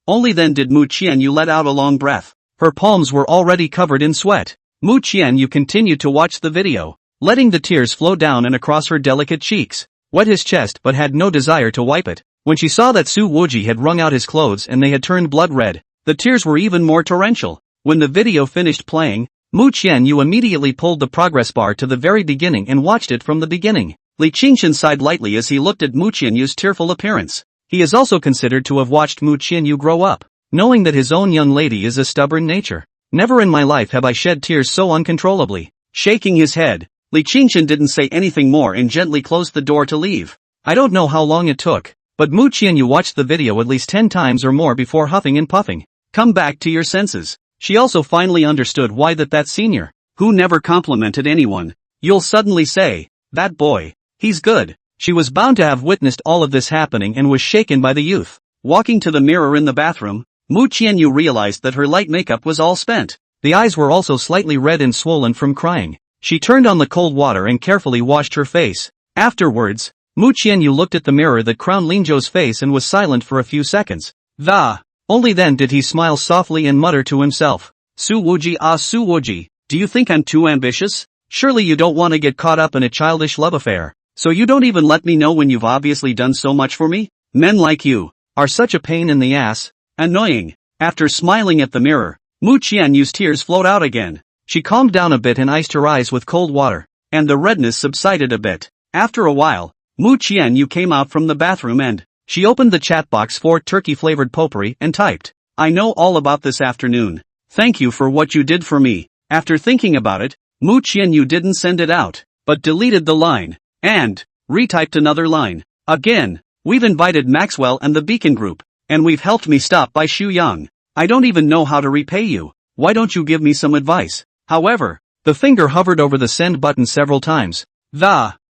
only then did Mu Qianyu let out a long breath. Her palms were already covered in sweat. Mu Qianyu continued to watch the video, letting the tears flow down and across her delicate cheeks, wet his chest but had no desire to wipe it. When she saw that Su Wuji had wrung out his clothes and they had turned blood red, the tears were even more torrential. When the video finished playing, Mu Qianyu immediately pulled the progress bar to the very beginning and watched it from the beginning. Li Qingqian sighed lightly as he looked at Mu Qianyu's tearful appearance. He is also considered to have watched Mu Qianyu grow up, knowing that his own young lady is a stubborn nature. Never in my life have I shed tears so uncontrollably. Shaking his head, Li Qingqian didn't say anything more and gently closed the door to leave. I don't know how long it took, But Mu Qianyu watched the video at least 10 times or more before huffing and puffing. Come back to your senses. She also finally understood why that senior, who never complimented anyone, you'll suddenly say, that boy, he's good. She was bound to have witnessed all of this happening and was shaken by the youth. Walking to the mirror in the bathroom, Mu Qianyu realized that her light makeup was all spent. The eyes were also slightly red and swollen from crying. She turned on the cold water and carefully washed her face. Afterwards, Mu Qianyu looked at the mirror that crowned Lin Zhou's face and was silent for a few seconds. Only then did he smile softly and mutter to himself. Su Wuji, Su Wuji, do you think I'm too ambitious? Surely you don't want to get caught up in a childish love affair. So you don't even let me know when you've obviously done so much for me? Men like you are such a pain in the ass. Annoying. After smiling at the mirror, Mu Qianyu's tears flowed out again. She calmed down a bit and iced her eyes with cold water, and the redness subsided a bit. After a while, Mu Qianyu came out from the bathroom and she opened the chat box for turkey-flavored potpourri and typed, I know all about this afternoon. Thank you for what you did for me. After thinking about it, Mu Qianyu didn't send it out, but deleted the line, and retyped another line. Again, we've invited Maxwell and the Beacon Group, and we've helped me stop by Xu Yang. I don't even know how to repay you. Why don't you give me some advice? However, the finger hovered over the send button several times.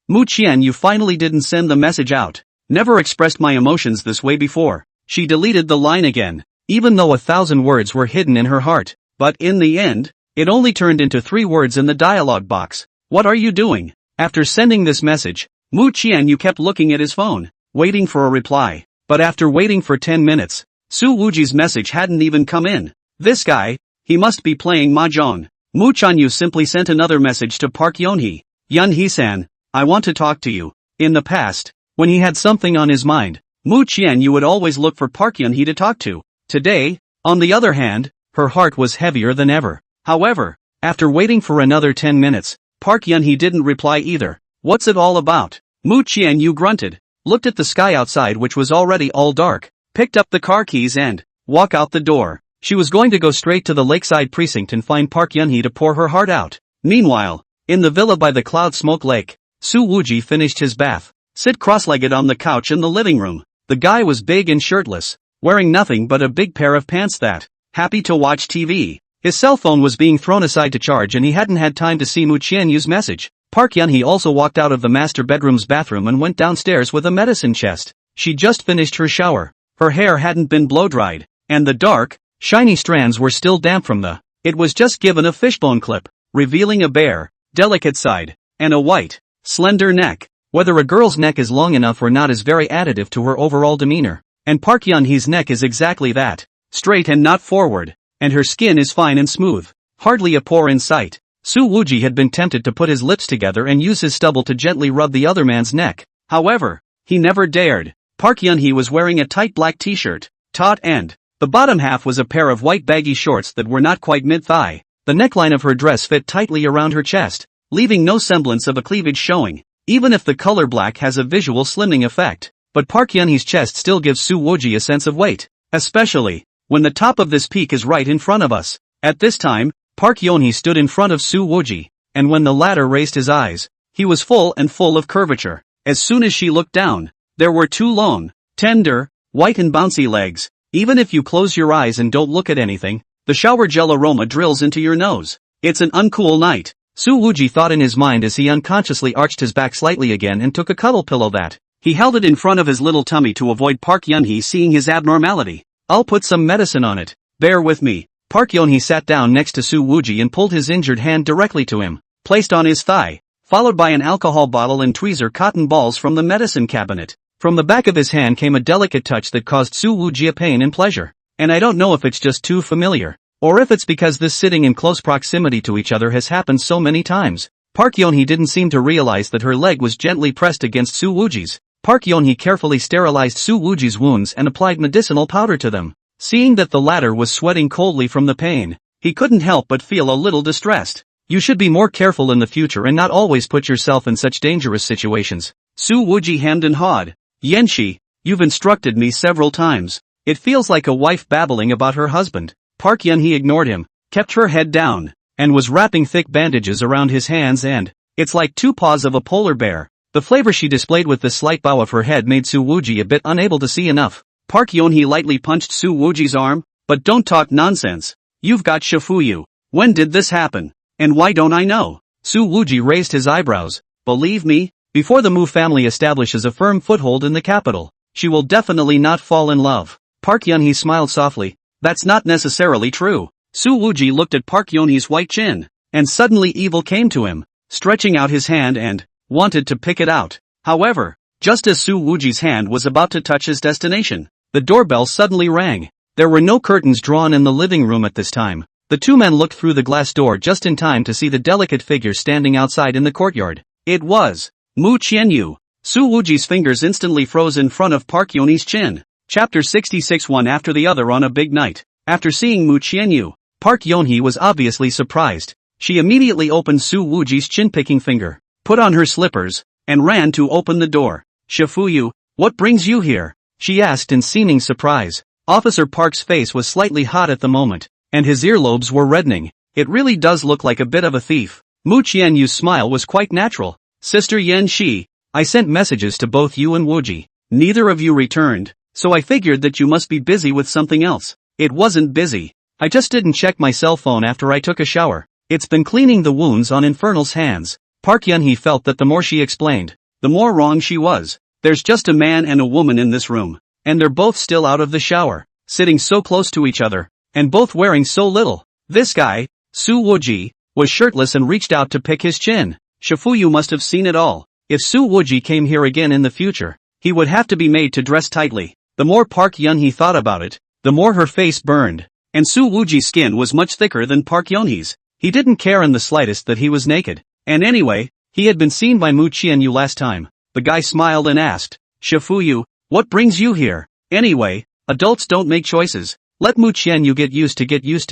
Mu Qianyu finally didn't send the message out. Never expressed my emotions this way before. She deleted the line again, even though 1,000 words were hidden in her heart. But in the end, it only turned into 3 words in the dialog box. What are you doing? After sending this message, Mu Qianyu kept looking at his phone, waiting for a reply. But after waiting for 10 minutes, Su Wuji's message hadn't even come in. This guy, he must be playing mahjong. Mu Qianyu simply sent another message to Park Yonhee. Yunhee-san, I want to talk to you. In the past, when he had something on his mind, Mu Qianyu would always look for Park Yonhee to talk to. Today, on the other hand, her heart was heavier than ever. However, after waiting for another 10 minutes, Park Yonhee didn't reply either. What's it all about? Mu Qianyu grunted, looked at the sky outside which was already all dark, picked up the car keys and walked out the door. She was going to go straight to the lakeside precinct and find Park Yonhee to pour her heart out. Meanwhile, in the villa by the cloud smoke lake, Su Wuji finished his bath, sit cross-legged on the couch in the living room. The guy was big and shirtless, wearing nothing but a big pair of pants that, happy to watch TV. His cell phone was being thrown aside to charge and he hadn't had time to see Mu Qianyu's message. Park Yonhee also walked out of the master bedroom's bathroom and went downstairs with a medicine chest. She just finished her shower. Her hair hadn't been blow-dried, and the dark, shiny strands were still damp from it was just given a fishbone clip, revealing a bare, delicate side, and a white, slender neck. Whether a girl's neck is long enough or not is very additive to her overall demeanor, and Park Yonhee's neck is exactly that, straight and not forward, and her skin is fine and smooth, hardly a pore in sight. Su Wuji had been tempted to put his lips together and use his stubble to gently rub the other man's neck. However, he never dared. Park Yonhee was wearing a tight black t-shirt, taut and the bottom half was a pair of white baggy shorts that were not quite mid-thigh. The neckline of her dress fit tightly around her chest, leaving no semblance of a cleavage showing, even if the color black has a visual slimming effect. But Park Yonhee's chest still gives Su Wuji a sense of weight, especially when the top of this peak is right in front of us. At this time, Park Yonhee stood in front of Su Wuji, and when the latter raised his eyes, he was full of curvature. As soon as she looked down, there were 2 long, tender, white and bouncy legs. Even if you close your eyes and don't look at anything, the shower gel aroma drills into your nose. It's an uncool night, Su Wuji thought in his mind as he unconsciously arched his back slightly again and took a cuddle pillow that he held it in front of his little tummy to avoid Park Yonhee seeing his abnormality. I'll put some medicine on it. Bear with me. Park Yonhee sat down next to Su Wuji and pulled his injured hand directly to him, placed on his thigh, followed by an alcohol bottle and tweezer cotton balls from the medicine cabinet. From the back of his hand came a delicate touch that caused Su Wuji a pain and pleasure. And I don't know if it's just too familiar, or if it's because this sitting in close proximity to each other has happened so many times. Park Yonhee didn't seem to realize that her leg was gently pressed against Su Wuji's. Park Yonhee carefully sterilized Su Wuji's wounds and applied medicinal powder to them. Seeing that the latter was sweating coldly from the pain, he couldn't help but feel a little distressed. You should be more careful in the future and not always put yourself in such dangerous situations. Su Wuji hemmed and hawed. Yenshi, you've instructed me several times. It feels like a wife babbling about her husband. Park Yonhee ignored him, kept her head down, and was wrapping thick bandages around his hands and, it's like 2 paws of a polar bear. The flavor she displayed with the slight bow of her head made Su Wooji a bit unable to see enough. Park Yeon-hee lightly punched Su Wooji's arm. But don't talk nonsense. You've got Shifuyu. When did this happen? And why don't I know? Su Wooji raised his eyebrows. Believe me, before the Mu family establishes a firm foothold in the capital, she will definitely not fall in love. Park Yeon-hee smiled softly. That's not necessarily true. Su Wooji looked at Park Yeon-hee's white chin, and suddenly evil came to him, stretching out his hand and wanted to pick it out. However, just as Su Wooji's hand was about to touch his destination, the doorbell suddenly rang. There were no curtains drawn in the living room at this time. The two men looked through the glass door just in time to see the delicate figure standing outside in the courtyard. It was Mu Qianyu. Su Wooji's fingers instantly froze in front of Park Yeon-hee's chin. Chapter 66. One after the other on a big night. After seeing Mu Qianyu, Park Yeon-hee was obviously surprised. She immediately opened Su Wooji's chin-picking finger, put on her slippers, and ran to open the door. Shifuyu, what brings you here? She asked in seeming surprise. Officer Park's face was slightly hot at the moment, and his earlobes were reddening. It really does look like a bit of a thief. Mu Qianyu's smile was quite natural. Sister Yan Shi, I sent messages to both you and Wooji. Neither of you returned, so I figured that you must be busy with something else. It wasn't busy. I just didn't check my cell phone after I took a shower. It's been cleaning the wounds on Infernal's hands. Park Yeon-hee felt that the more she explained, the more wrong she was. There's just a man and a woman in this room, and they're both still out of the shower, sitting so close to each other, and both wearing so little. This guy, Su Wooji, was shirtless and reached out to pick his chin. Shifuyu must have seen it all. If Su Wooji came here again in the future, he would have to be made to dress tightly. The more Park Yeon-hee thought about it, the more her face burned. And Su Wooji's skin was much thicker than Park Yeon-hee's. He didn't care in the slightest that he was naked. And anyway, he had been seen by Mu Qianyu last time. The guy smiled and asked, Shifuyu, what brings you here? Anyway, adults don't make choices. Let Mu Qianyu get used to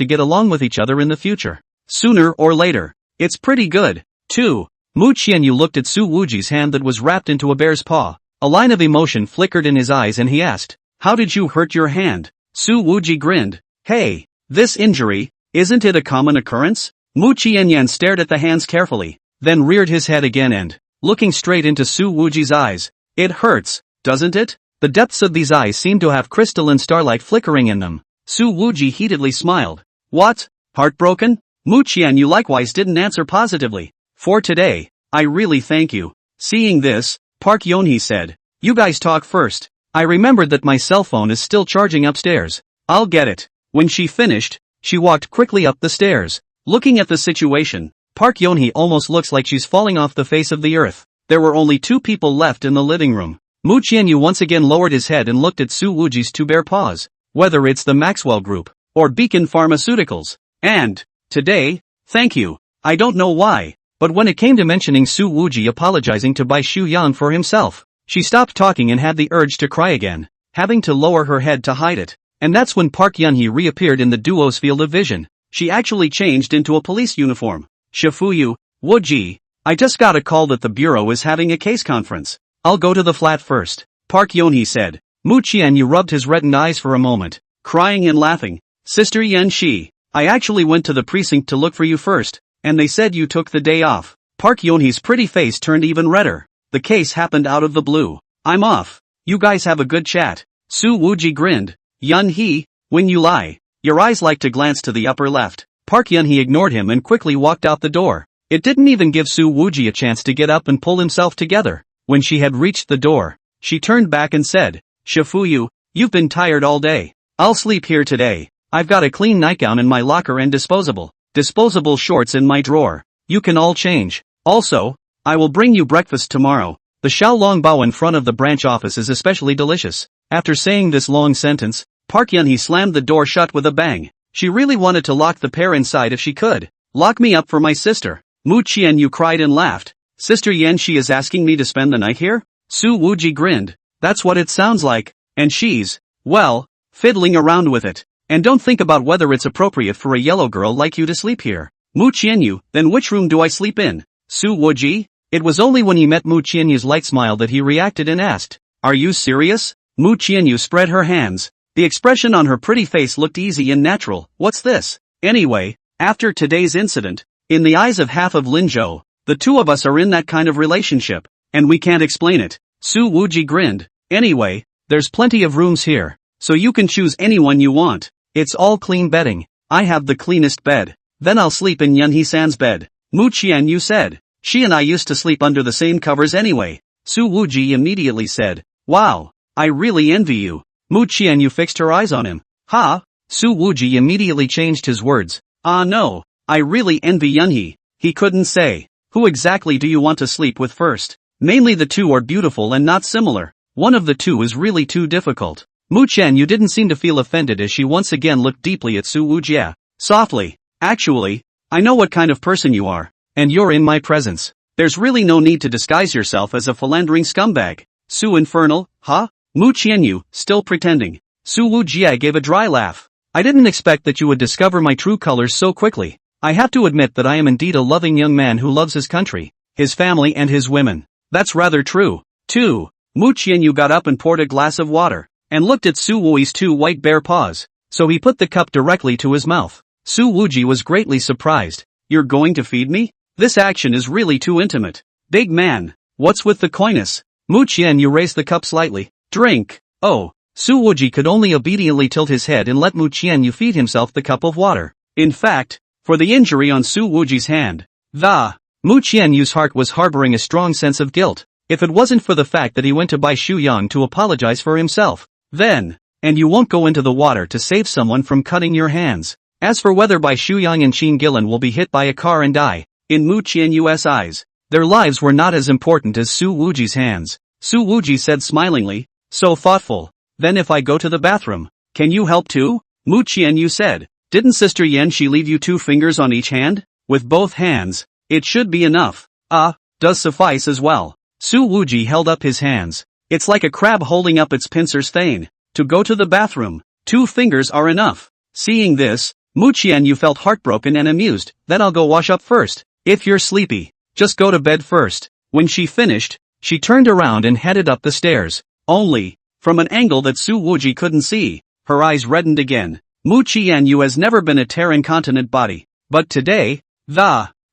get along with each other in the future. Sooner or later. It's pretty good, too. Mu Qianyu looked at Su Wooji's hand that was wrapped into a bear's paw. A line of emotion flickered in his eyes and he asked, how did you hurt your hand? Su Wooji grinned. Hey, this injury, isn't it a common occurrence? Mu Qianyan stared at the hands carefully, then reared his head again and, looking straight into Su Wooji's eyes, it hurts, doesn't it? The depths of these eyes seemed to have crystalline starlight flickering in them. Su Wooji heatedly smiled. What? Heartbroken? Mu Qianyu likewise didn't answer positively. For today, I really thank you. Seeing this, Park Yeon-hee said, you guys talk first. I remembered that my cell phone is still charging upstairs. I'll get it. When she finished, she walked quickly up the stairs. Looking at the situation, Park Yeon-hee almost looks like she's falling off the face of the earth. There were only two people left in the living room. Mu Qianyu once again lowered his head and looked at Su Wooji's two bare paws. Whether it's the Maxwell Group, or Beacon Pharmaceuticals. And, today, thank you. I don't know why, but when it came to mentioning Su Wooji apologizing to Bai Shu Yan for himself, she stopped talking and had the urge to cry again, having to lower her head to hide it. And that's when Park Yeon-hee reappeared in the duo's field of vision. She actually changed into a police uniform. Shifuyu, Wooji, I just got a call that the bureau is having a case conference. I'll go to the flat first. Park Yeon-hee said. Mu Qianyu rubbed his reddened eyes for a moment, crying and laughing. Sister Yan Shi, I actually went to the precinct to look for you first, and they said you took the day off. Park Yeon-hee's pretty face turned even redder. The case happened out of the blue. I'm off. You guys have a good chat. Su Wooji grinned. Yeon-hee, when you lie, your eyes like to glance to the upper left. Park Yeon-hee ignored him and quickly walked out the door. It didn't even give Su Wooji a chance to get up and pull himself together. When she had reached the door, she turned back and said, Shifuyu, you've been tired all day. I'll sleep here today. I've got a clean nightgown in my locker and disposable shorts in my drawer. You can all change. Also, I will bring you breakfast tomorrow. The Xiaolong Bao in front of the branch office is especially delicious. After saying this long sentence, Park Yeon-hee slammed the door shut with a bang. She really wanted to lock the pair inside if she could. Lock me up for my sister. Mu Qianyu cried and laughed. Sister Yan Shi is asking me to spend the night here? Su Wooji grinned. That's what it sounds like. And she's, well, fiddling around with it. And don't think about whether it's appropriate for a yellow girl like you to sleep here. Mu Qianyu, then which room do I sleep in? Su Wooji? It was only when he met Mu Qianyu's light smile that he reacted and asked, are you serious? Mu Qianyu spread her hands. The expression on her pretty face looked easy and natural. What's this? Anyway, after today's incident, in the eyes of half of Linzhou, the two of us are in that kind of relationship. and we can't explain it. Su Wuji grinned. Anyway, there's plenty of rooms here, so you can choose anyone you want. It's all clean bedding. I have the cleanest bed. Then I'll sleep in Yunhee-san's bed. Mu Qianyu said. She and I used to sleep under the same covers anyway. Su Wuji immediately said. Wow, I really envy you. Mu Qianyu fixed her eyes on him. Ha? Su Wuji immediately changed his words. Ah no, I really envy Yunhee. He couldn't say. Who exactly do you want to sleep with first? Mainly the two are beautiful and not similar. One of the two is really too difficult. Mu Qianyu didn't seem to feel offended as she once again looked deeply at Su Wujia. Softly. Actually, I know what kind of person you are, and you're in my presence. There's really no need to disguise yourself as a philandering scumbag. Su Infernal, huh? Mu Qianyu, still pretending. Su Wujia gave a dry laugh. I didn't expect that you would discover my true colors so quickly. I have to admit that I am indeed a loving young man who loves his country, his family and his women. That's rather true, too. Mu Qianyu got up and poured a glass of water, and looked at Su Wui's two white bare paws, so he put the cup directly to his mouth. Su Wuji was greatly surprised. You're going to feed me? This action is really too intimate. Big man, what's with the coyness? Mu Qianyu raised the cup slightly. Drink. Oh, Su Wuji could only obediently tilt his head and let Mu Qianyu feed himself the cup of water. In fact, for the injury on Su Wuji's hand, Mu Qianyu's heart was harboring a strong sense of guilt. If it wasn't for the fact that he went to Bai Shuyang to apologize for himself, then, and you won't go into the water to save someone from cutting your hands. As for whether Bai Shuyang and Qin Gillan will be hit by a car and die, in Mu Qianyu's eyes, their lives were not as important as Su Wuji's hands. Su Wuji said smilingly, so thoughtful. Then if I go to the bathroom, can you help too? Mu Qianyu said. Didn't Sister Yan Shi leave you 2 fingers on each hand? With both hands, it should be enough. Does suffice as well. Su Wuji held up his hands. It's like a crab holding up its pincers thing. To go to the bathroom, 2 fingers are enough. Seeing this, Mu Qianyu felt heartbroken and amused. Then I'll go wash up first. If you're sleepy, just go to bed first. When she finished, she turned around and headed up the stairs. Only, from an angle that Su Wuji couldn't see, her eyes reddened again. Mu Qianyu has never been a terra-incontinent body. But today,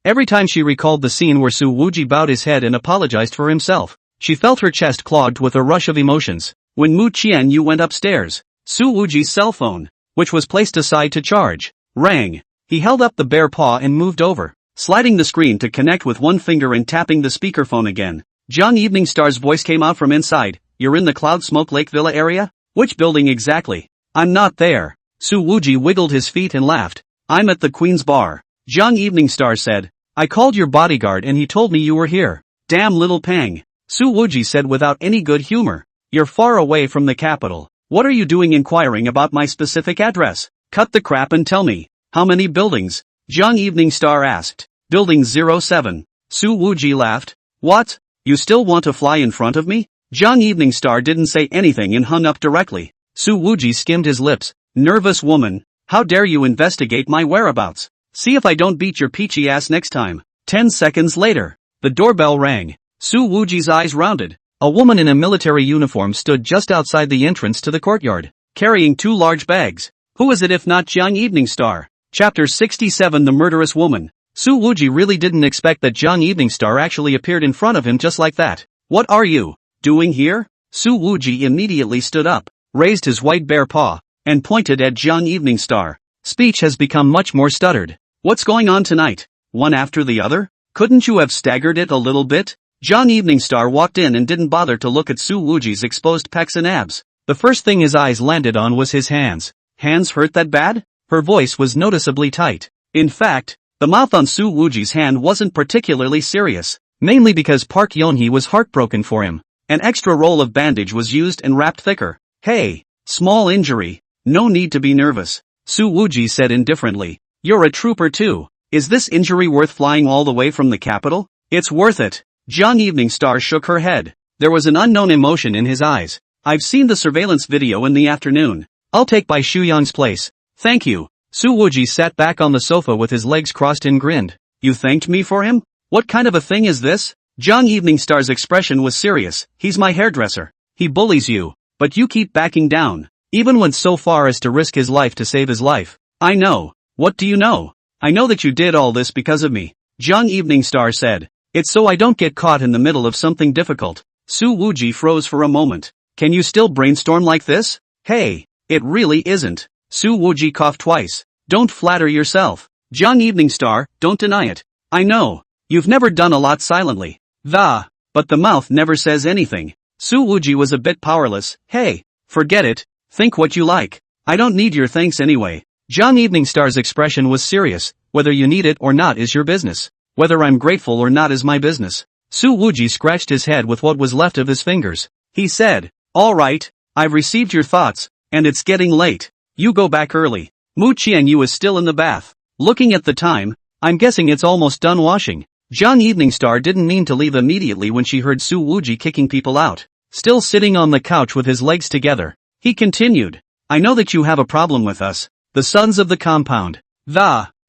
every time she recalled the scene where Su Wuji bowed his head and apologized for himself, she felt her chest clogged with a rush of emotions. When Mu Qianyu went upstairs, Su Wuji's cell phone, which was placed aside to charge, rang. He held up the bare paw and moved over, sliding the screen to connect with one finger and tapping the speakerphone again. Jiang Evening Star's voice came out from inside. You're in the Cloud Smoke Lake Villa area? Which building exactly? I'm not there. Su Wuji wiggled his feet and laughed. I'm at the Queen's Bar. Jiang Evening Star said. I called your bodyguard and he told me you were here. Damn little pang. Su Wuji said without any good humor. You're far away from the capital. What are you doing inquiring about my specific address? Cut the crap and tell me. How many buildings? Jiang Evening Star asked. Building 07. Su Wuji laughed. What? You still want to fly in front of me? Jiang Evening Star didn't say anything and hung up directly. Su Wuji skimmed his lips. Nervous woman. How dare you investigate my whereabouts? See if I don't beat your peachy ass next time. 10 seconds later, the doorbell rang. Su Wuji's eyes rounded. A woman in a military uniform stood just outside the entrance to the courtyard, carrying 2 large bags. Who is it if not Jiang Evening Star? Chapter 67 The Murderous Woman. Su Wuji really didn't expect that Jiang Evening Star actually appeared in front of him just like that. What are you doing here? Su Wuji immediately stood up, raised his white bare paw, and pointed at Jiang Evening Star. Speech has become much more stuttered. What's going on tonight? One after the other? Couldn't you have staggered it a little bit? Jiang Evening Star walked in and didn't bother to look at Su Wuji's exposed pecs and abs. The first thing his eyes landed on was his hands. Hands hurt that bad? Her voice was noticeably tight. In fact, the mouth on Su Wuji's hand wasn't particularly serious, mainly because Park Yonhee was heartbroken for him. An extra roll of bandage was used and wrapped thicker. Hey, small injury. No need to be nervous. Su Wuji said indifferently. You're a trooper too. Is this injury worth flying all the way from the capital? It's worth it. Jiang Evening Star shook her head. There was an unknown emotion in his eyes. I've seen the surveillance video in the afternoon. I'll take Bai Shuyang's place. Thank you. Su Wuji sat back on the sofa with his legs crossed and grinned. You thanked me for him? What kind of a thing is this? Jiang Evening Star's expression was serious. He's my hairdresser. He bullies you, but you keep backing down. Even went so far as to risk his life to save his life. I know. What do you know? I know that you did all this because of me. Jiang Evening Star said. It's so I don't get caught in the middle of something difficult. Su Wuji froze for a moment. Can you still brainstorm like this? Hey, it really isn't. Su Wuji coughed twice. Don't flatter yourself. Jiang Evening Star, don't deny it. I know. You've never done a lot silently. But the mouth never says anything. Su Wuji was a bit powerless. Hey, forget it. Think what you like. I don't need your thanks anyway. Jiang Evening Star's expression was serious. Whether you need it or not is your business. Whether I'm grateful or not is my business. Su Wuji scratched his head with what was left of his fingers. He said, all right, I've received your thoughts, and it's getting late. You go back early. Mu Qianyu is still in the bath. Looking at the time, I'm guessing it's almost done washing. Jiang Evening Star didn't mean to leave immediately when she heard Su Wuji kicking people out. Still sitting on the couch with his legs together, he continued, I know that you have a problem with us, the sons of the compound.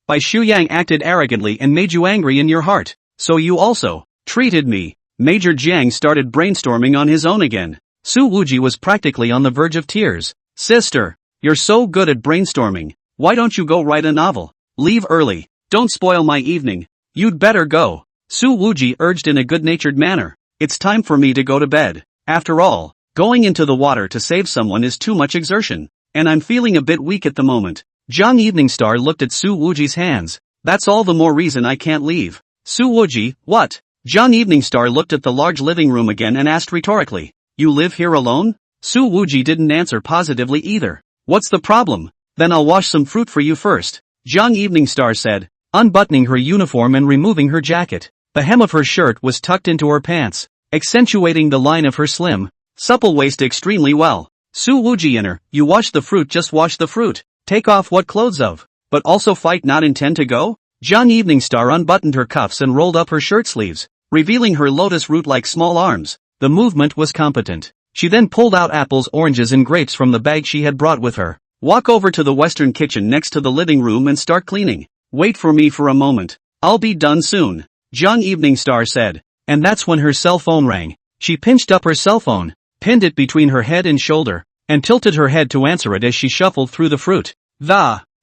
By Xu Yang acted arrogantly and made you angry in your heart, so you also treated me. Major Jiang started brainstorming on his own again. Su Wuji was practically on the verge of tears. Sister, you're so good at brainstorming, why don't you go write a novel? Leave early, don't spoil my evening. You'd better go. Su Wuji urged in a good-natured manner. It's time for me to go to bed. After all, going into the water to save someone is too much exertion, and I'm feeling a bit weak at the moment. Jiang Evening Star looked at Su Wuji's hands. That's all the more reason I can't leave. Su Wuji, what? Jiang Evening Star looked at the large living room again and asked rhetorically, you live here alone? Su Wuji didn't answer positively either. What's the problem? Then I'll wash some fruit for you first. Jiang Evening Star said, unbuttoning her uniform and removing her jacket. The hem of her shirt was tucked into her pants, accentuating the line of her slim, supple waist extremely well. Su Wuji inner, you wash the fruit, just wash the fruit. Take off what clothes of, but also fight not intend to go? Jiang Evening Star unbuttoned her cuffs and rolled up her shirt sleeves, revealing her lotus root-like small arms. The movement was competent. She then pulled out apples, oranges and grapes from the bag she had brought with her. Walk over to the western kitchen next to the living room and start cleaning. Wait for me for a moment. I'll be done soon. Jiang Evening Star said. And that's when her cell phone rang. She pinched up her cell phone, pinned it between her head and shoulder, and tilted her head to answer it as she shuffled through the fruit.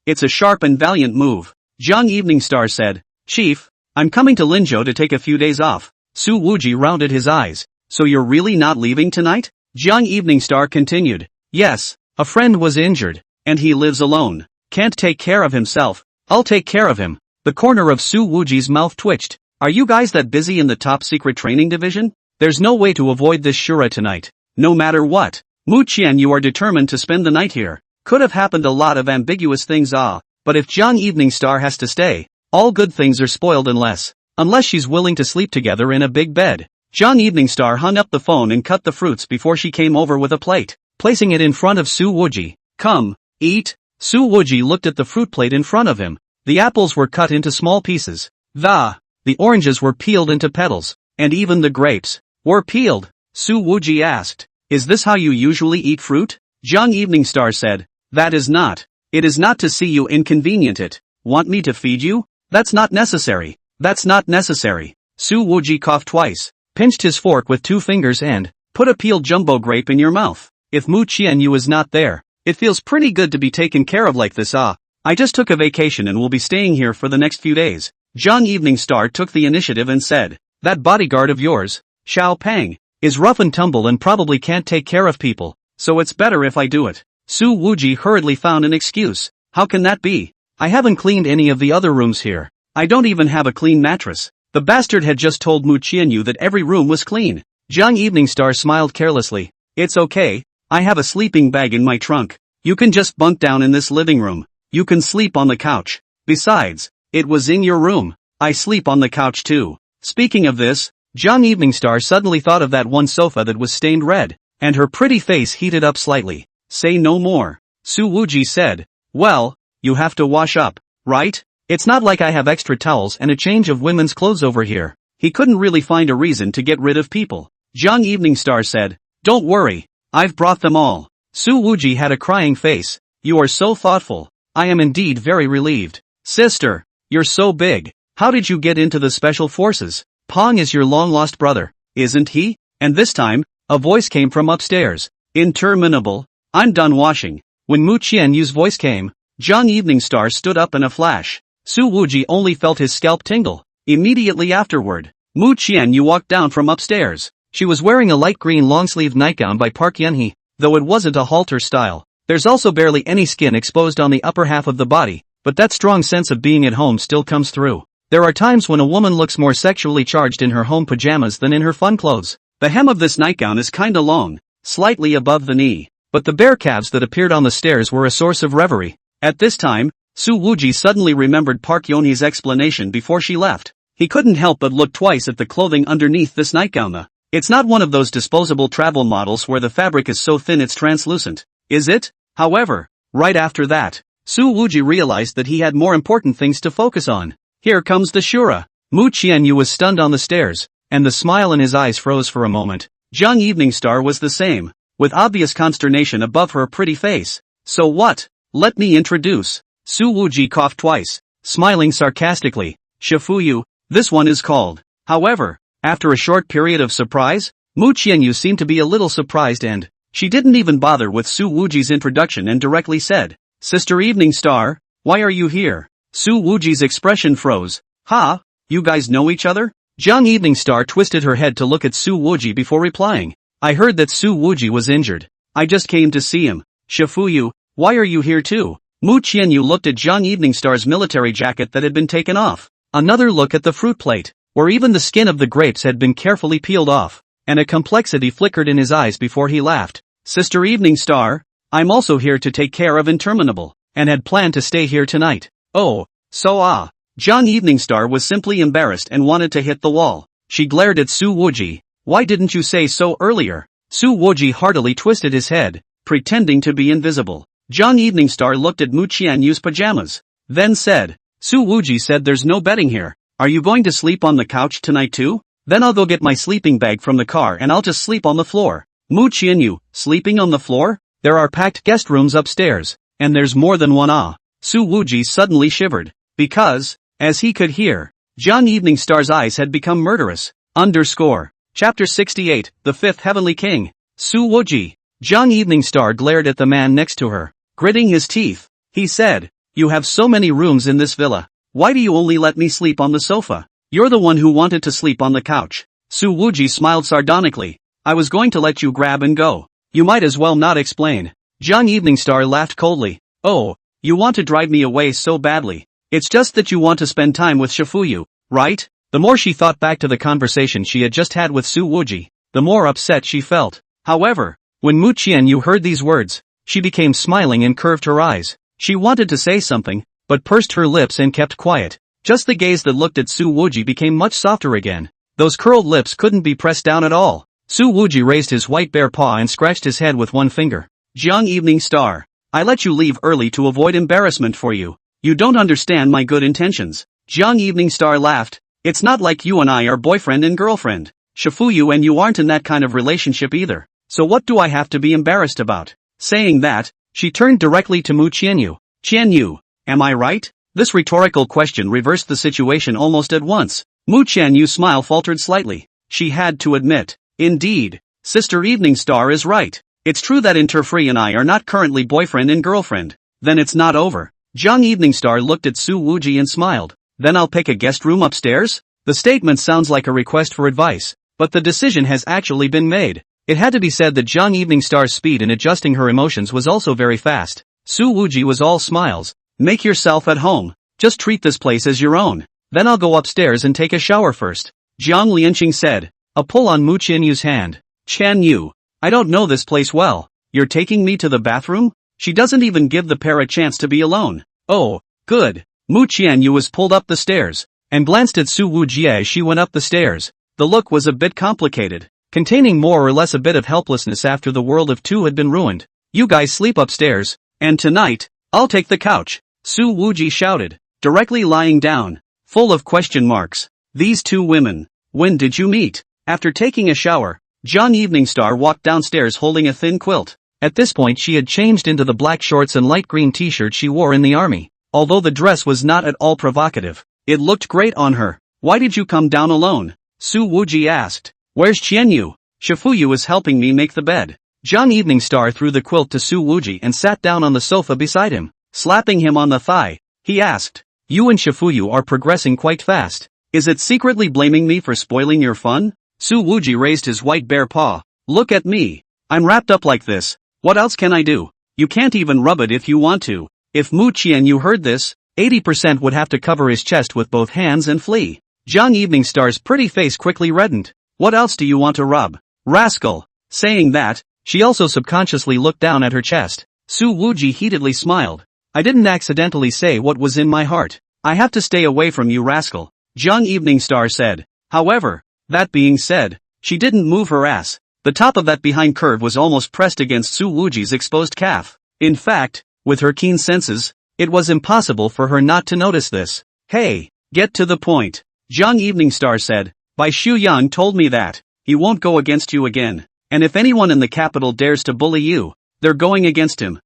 It's a sharp and valiant move. Jiang Evening Star said. Chief, I'm coming to Linzhou to take a few days off. Su Wuji rounded his eyes. So you're really not leaving tonight? Jiang Evening Star continued. Yes, a friend was injured, and he lives alone. Can't take care of himself. I'll take care of him. The corner of Su Wuji's mouth twitched. Are you guys that busy in the top secret training division? There's no way to avoid this Shura tonight. No matter what. Mu Qian, you are determined to spend the night here. Could have happened a lot of ambiguous things, but if Jiang Evening Star has to stay, all good things are spoiled unless she's willing to sleep together in a big bed. Jiang Evening Star hung up the phone and cut the fruits before she came over with a plate, placing it in front of Su Wuji. Come, eat. Su Wuji looked at the fruit plate in front of him. The apples were cut into small pieces. The oranges were peeled into petals, and even the grapes were peeled. Su Wuji asked, is this how you usually eat fruit? Jiang Evening Star said, that is not. It is not to see you inconvenient it. Want me to feed you? That's not necessary. That's not necessary. Su Wuji coughed twice, pinched his fork with 2 fingers and put a peeled jumbo grape in your mouth. If Mu Qianyu is not there, it feels pretty good to be taken care of like this. I just took a vacation and will be staying here for the next few days. Jiang Evening Star took the initiative and said, that bodyguard of yours, Xiao Pang, is rough and tumble and probably can't take care of people, so it's better if I do it. Su Wuji hurriedly found an excuse. How can that be? I haven't cleaned any of the other rooms here. I don't even have a clean mattress. The bastard had just told Mu Qianyu that every room was clean. Jiang Evening Star smiled carelessly. It's okay. I have a sleeping bag in my trunk. You can just bunk down in this living room. You can sleep on the couch. Besides, it was in your room. I sleep on the couch too. Speaking of this, Jiang Evening Star suddenly thought of that one sofa that was stained red, and her pretty face heated up slightly. Say no more. Su Wuji said. Well, you have to wash up, right? It's not like I have extra towels and a change of women's clothes over here. He couldn't really find a reason to get rid of people. Jiang Evening Star said. Don't worry. I've brought them all. Su Wuji had a crying face. You are so thoughtful. I am indeed very relieved. Sister, you're so big. How did you get into the special forces? Pong is your long-lost brother, isn't he? And this time, a voice came from upstairs. Interminable. I'm done washing. When Mu Qianyu's voice came, Jiang Evening Star stood up in a flash. Su Wuji only felt his scalp tingle. Immediately afterward, Mu Qianyu walked down from upstairs. She was wearing a light green long-sleeved nightgown by Park Yunhee, though it wasn't a halter style. There's also barely any skin exposed on the upper half of the body, but that strong sense of being at home still comes through. There are times when a woman looks more sexually charged in her home pajamas than in her fun clothes. The hem of this nightgown is kinda long, slightly above the knee, but the bare calves that appeared on the stairs were a source of reverie. At this time, Su Wuji suddenly remembered Park Yunhee's explanation before she left. He couldn't help but look twice at the clothing underneath this nightgown. It's not one of those disposable travel models where the fabric is so thin it's translucent, is it? However, right after that, Su Wuji realized that he had more important things to focus on. Here comes the Shura. Mu Qianyu was stunned on the stairs, and the smile in his eyes froze for a moment. Zhang Evening Star was the same, with obvious consternation above her pretty face. So what? Let me introduce. Su Wuji coughed twice, smiling sarcastically. Shifuyu, this one is called. However, after a short period of surprise, Mu Qianyu seemed to be a little surprised and she didn't even bother with Su Wuji's introduction and directly said, Sister Evening Star, why are you here? Su Wuji's expression froze. Ha? You guys know each other? Zhang Evening Star twisted her head to look at Su Wuji before replying. I heard that Su Wuji was injured. I just came to see him. Shifuyu, why are you here too? Mu Qianyu looked at Zhang Evening Star's military jacket that had been taken off. Another look at the fruit plate, where even the skin of the grapes had been carefully peeled off, and a complexity flickered in his eyes before he laughed. Sister Evening Star, I'm also here to take care of Interminable, and had planned to stay here tonight. Oh, so Zhang Evening Star was simply embarrassed and wanted to hit the wall. She glared at Su Wuji. Why didn't you say so earlier? Su Wuji heartily twisted his head, pretending to be invisible. Zhang Evening Star looked at Mu Qianyu's pajamas, then said, Su Wuji said there's no bedding here. Are you going to sleep on the couch tonight too? Then I'll go get my sleeping bag from the car and I'll just sleep on the floor. Mu Qianyu, sleeping on the floor? There are packed guest rooms upstairs, and there's more than one. Su Wuji suddenly shivered, because, as he could hear, Zhang Evening Star's eyes had become murderous. Chapter 68, The Fifth Heavenly King. Su Wuji. Zhang Evening Star glared at the man next to her, gritting his teeth. He said, You have so many rooms in this villa. Why do you only let me sleep on the sofa? You're the one who wanted to sleep on the couch. Su Wuji smiled sardonically. I was going to let you grab and go. You might as well not explain. Zhang Evening Star laughed coldly. Oh, you want to drive me away so badly. It's just that you want to spend time with Shifuyu, right? The more she thought back to the conversation she had just had with Su Wuji, the more upset she felt. However, when Mu Qianyu heard these words, she became smiling and curved her eyes. She wanted to say something, but pursed her lips and kept quiet. Just the gaze that looked at Su Wuji became much softer again. Those curled lips couldn't be pressed down at all. Su Wuji raised his white bare paw and scratched his head with one finger. Zhang Evening Star, I let you leave early to avoid embarrassment for you. You don't understand my good intentions. Zhang Evening Star laughed. It's not like you and I are boyfriend and girlfriend. Shifuyu and you aren't in that kind of relationship either. So what do I have to be embarrassed about? Saying that, she turned directly to Mu Qianyu. Qianyu, am I right? This rhetorical question reversed the situation almost at once. Mu Qianyu's smile faltered slightly. She had to admit, indeed, Sister Evening Star is right. It's true that Interfree and I are not currently boyfriend and girlfriend. Then it's not over. Zhang Evening Star looked at Su Wuji and smiled. Then I'll pick a guest room upstairs? The statement sounds like a request for advice, but the decision has actually been made. It had to be said that Zhang Evening Star's speed in adjusting her emotions was also very fast. Su Wuji was all smiles. Make yourself at home. Just treat this place as your own. Then I'll go upstairs and take a shower first. Jiang Lianqing said. A pull on Mu Qianyu's hand. Qianyu, I don't know this place well. You're taking me to the bathroom? She doesn't even give the pair a chance to be alone. Oh, good. Mu Qianyu was pulled up the stairs, and glanced at Su Wuji as she went up the stairs. The look was a bit complicated, containing more or less a bit of helplessness after the world of two had been ruined. You guys sleep upstairs, and tonight, I'll take the couch. Su Wuji shouted, directly lying down, full of question marks. These two women, when did you meet? After taking a shower, Zhang Evening Star walked downstairs holding a thin quilt. At this point she had changed into the black shorts and light green t-shirt she wore in the army. Although the dress was not at all provocative, it looked great on her. Why did you come down alone? Su Wuji asked. Where's Qianyu? Shifuyu is helping me make the bed. Zhang Evening Star threw the quilt to Su Wuji and sat down on the sofa beside him. Slapping him on the thigh, he asked, You and Shifuyu are progressing quite fast. Is it secretly blaming me for spoiling your fun? Su Wuji raised his white bare paw. Look at me. I'm wrapped up like this. What else can I do? You can't even rub it if you want to. If Mu Qian heard this, 80% would have to cover his chest with both hands and flee. Jiang Eveningstar's pretty face quickly reddened. What else do you want to rub? Rascal. Saying that, she also subconsciously looked down at her chest. Su Wuji heatedly smiled. I didn't accidentally say what was in my heart. I have to stay away from you, rascal. Jiang Eveningstar said. However, that being said, she didn't move her ass. The top of that behind curve was almost pressed against Su Wuji's exposed calf. In fact, with her keen senses, it was impossible for her not to notice this. Hey, get to the point. Jiang Eveningstar said. Bai Shuyan told me that he won't go against you again. And if anyone in the capital dares to bully you, they're going against him.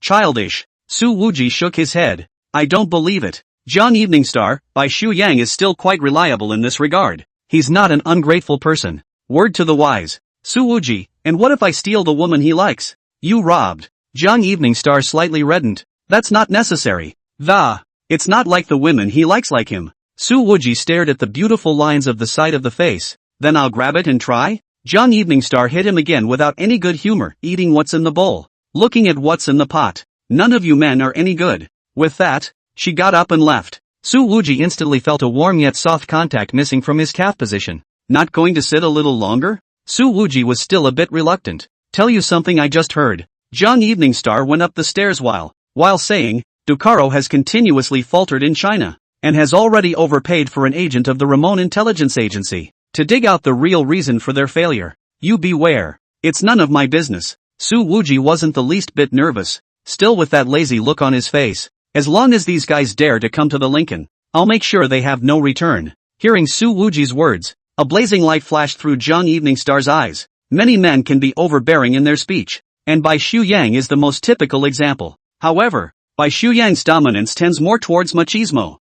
Childish. Su Wuji shook his head. I don't believe it. Jiang Eveningstar, Bai Shuyang is still quite reliable in this regard. He's not an ungrateful person. Word to the wise. Su Wuji, and what if I steal the woman he likes? You robbed. Jiang Eveningstar slightly reddened. That's not necessary. It's not like the women he likes like him. Su Wuji stared at the beautiful lines of the side of the face. Then I'll grab it and try? Jiang Eveningstar hit him again without any good humor, eating what's in the bowl. Looking at what's in the pot. None of you men are any good. With that, she got up and left. Su Wuji instantly felt a warm yet soft contact missing from his calf position. Not going to sit a little longer? Su Wuji was still a bit reluctant. Tell you something I just heard. Jiang Eveningstar went up the stairs while saying, Ducaro has continuously faltered in China, and has already overpaid for an agent of the Ramon Intelligence Agency, to dig out the real reason for their failure. You beware. It's none of my business. Su Wuji wasn't the least bit nervous, still with that lazy look on his face. As long as these guys dare to come to the Lincoln, I'll make sure they have no return. Hearing Su Wuji's words, a blazing light flashed through Jiang Eveningstar's eyes. Many men can be overbearing in their speech, and Bai Shuyang is the most typical example. However, Bai Shuyang's dominance tends more towards machismo.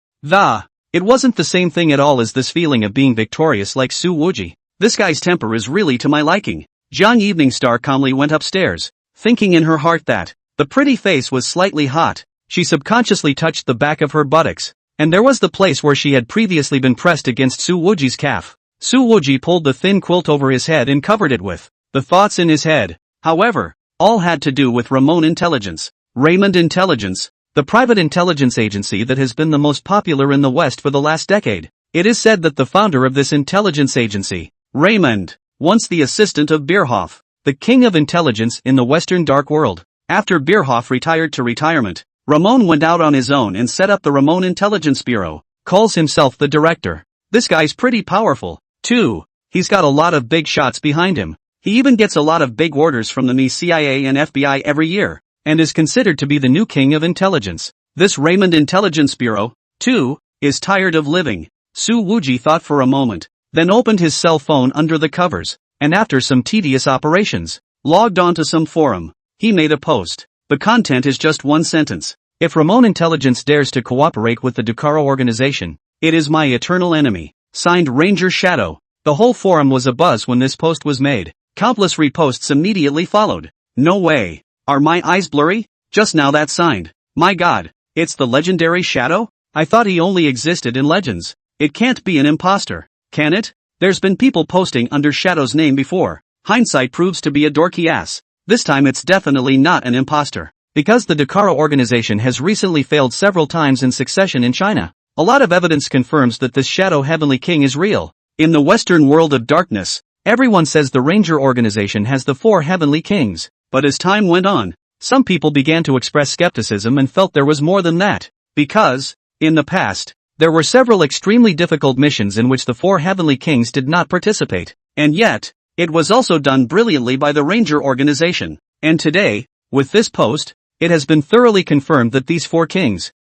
It wasn't the same thing at all as this feeling of being victorious like Su Wuji. This guy's temper is really to my liking. Jiang Eveningstar calmly went upstairs, thinking in her heart that the pretty face was slightly hot. She subconsciously touched the back of her buttocks, and there was the place where she had previously been pressed against Su Wuji's calf. Su Wuji pulled the thin quilt over his head and covered it with the thoughts in his head. However, all had to do with Ramon Intelligence. Raymond Intelligence, the private intelligence agency that has been the most popular in the West for the last decade. It is said that the founder of this intelligence agency, Raymond, once the assistant of Bierhoff, the king of intelligence in the Western dark world. After Bierhoff retired to retirement, Ramon went out on his own and set up the Ramon Intelligence Bureau, calls himself the director. This guy's pretty powerful, too. He's got a lot of big shots behind him. He even gets a lot of big orders from the CIA and FBI every year, and is considered to be the new king of intelligence. This Raymond Intelligence Bureau, too, is tired of living. Su Wuji thought for a moment, then opened his cell phone under the covers, and after some tedious operations, logged onto some forum. He made a post. The content is just one sentence. If Ramon Intelligence dares to cooperate with the Ducaro organization, it is my eternal enemy. Signed Ranger Shadow. The whole forum was abuzz when this post was made. Countless reposts immediately followed. No way. Are my eyes blurry? Just now that's signed. My god, it's the legendary Shadow? I thought he only existed in legends. It can't be an imposter, can it? There's been people posting under Shadow's name before. Hindsight proves to be a dorky ass. This time it's definitely not an imposter. Because the Ducaro organization has recently failed several times in succession in China, a lot of evidence confirms that this Shadow Heavenly King is real. In the Western world of darkness, everyone says the Ranger organization has the 4 Heavenly Kings, but as time went on, some people began to express skepticism and felt there was more than that. Because, in the past, there were several extremely difficult missions in which the 4 Heavenly Kings did not participate, and yet, it was also done brilliantly by the Ranger organization. And today, with this post, it has been thoroughly confirmed that these 4 kings,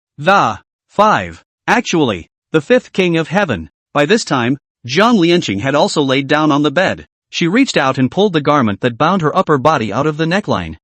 actually, the 5th king of heaven. By this time, Zhang Lianqing had also laid down on the bed. She reached out and pulled the garment that bound her upper body out of the neckline.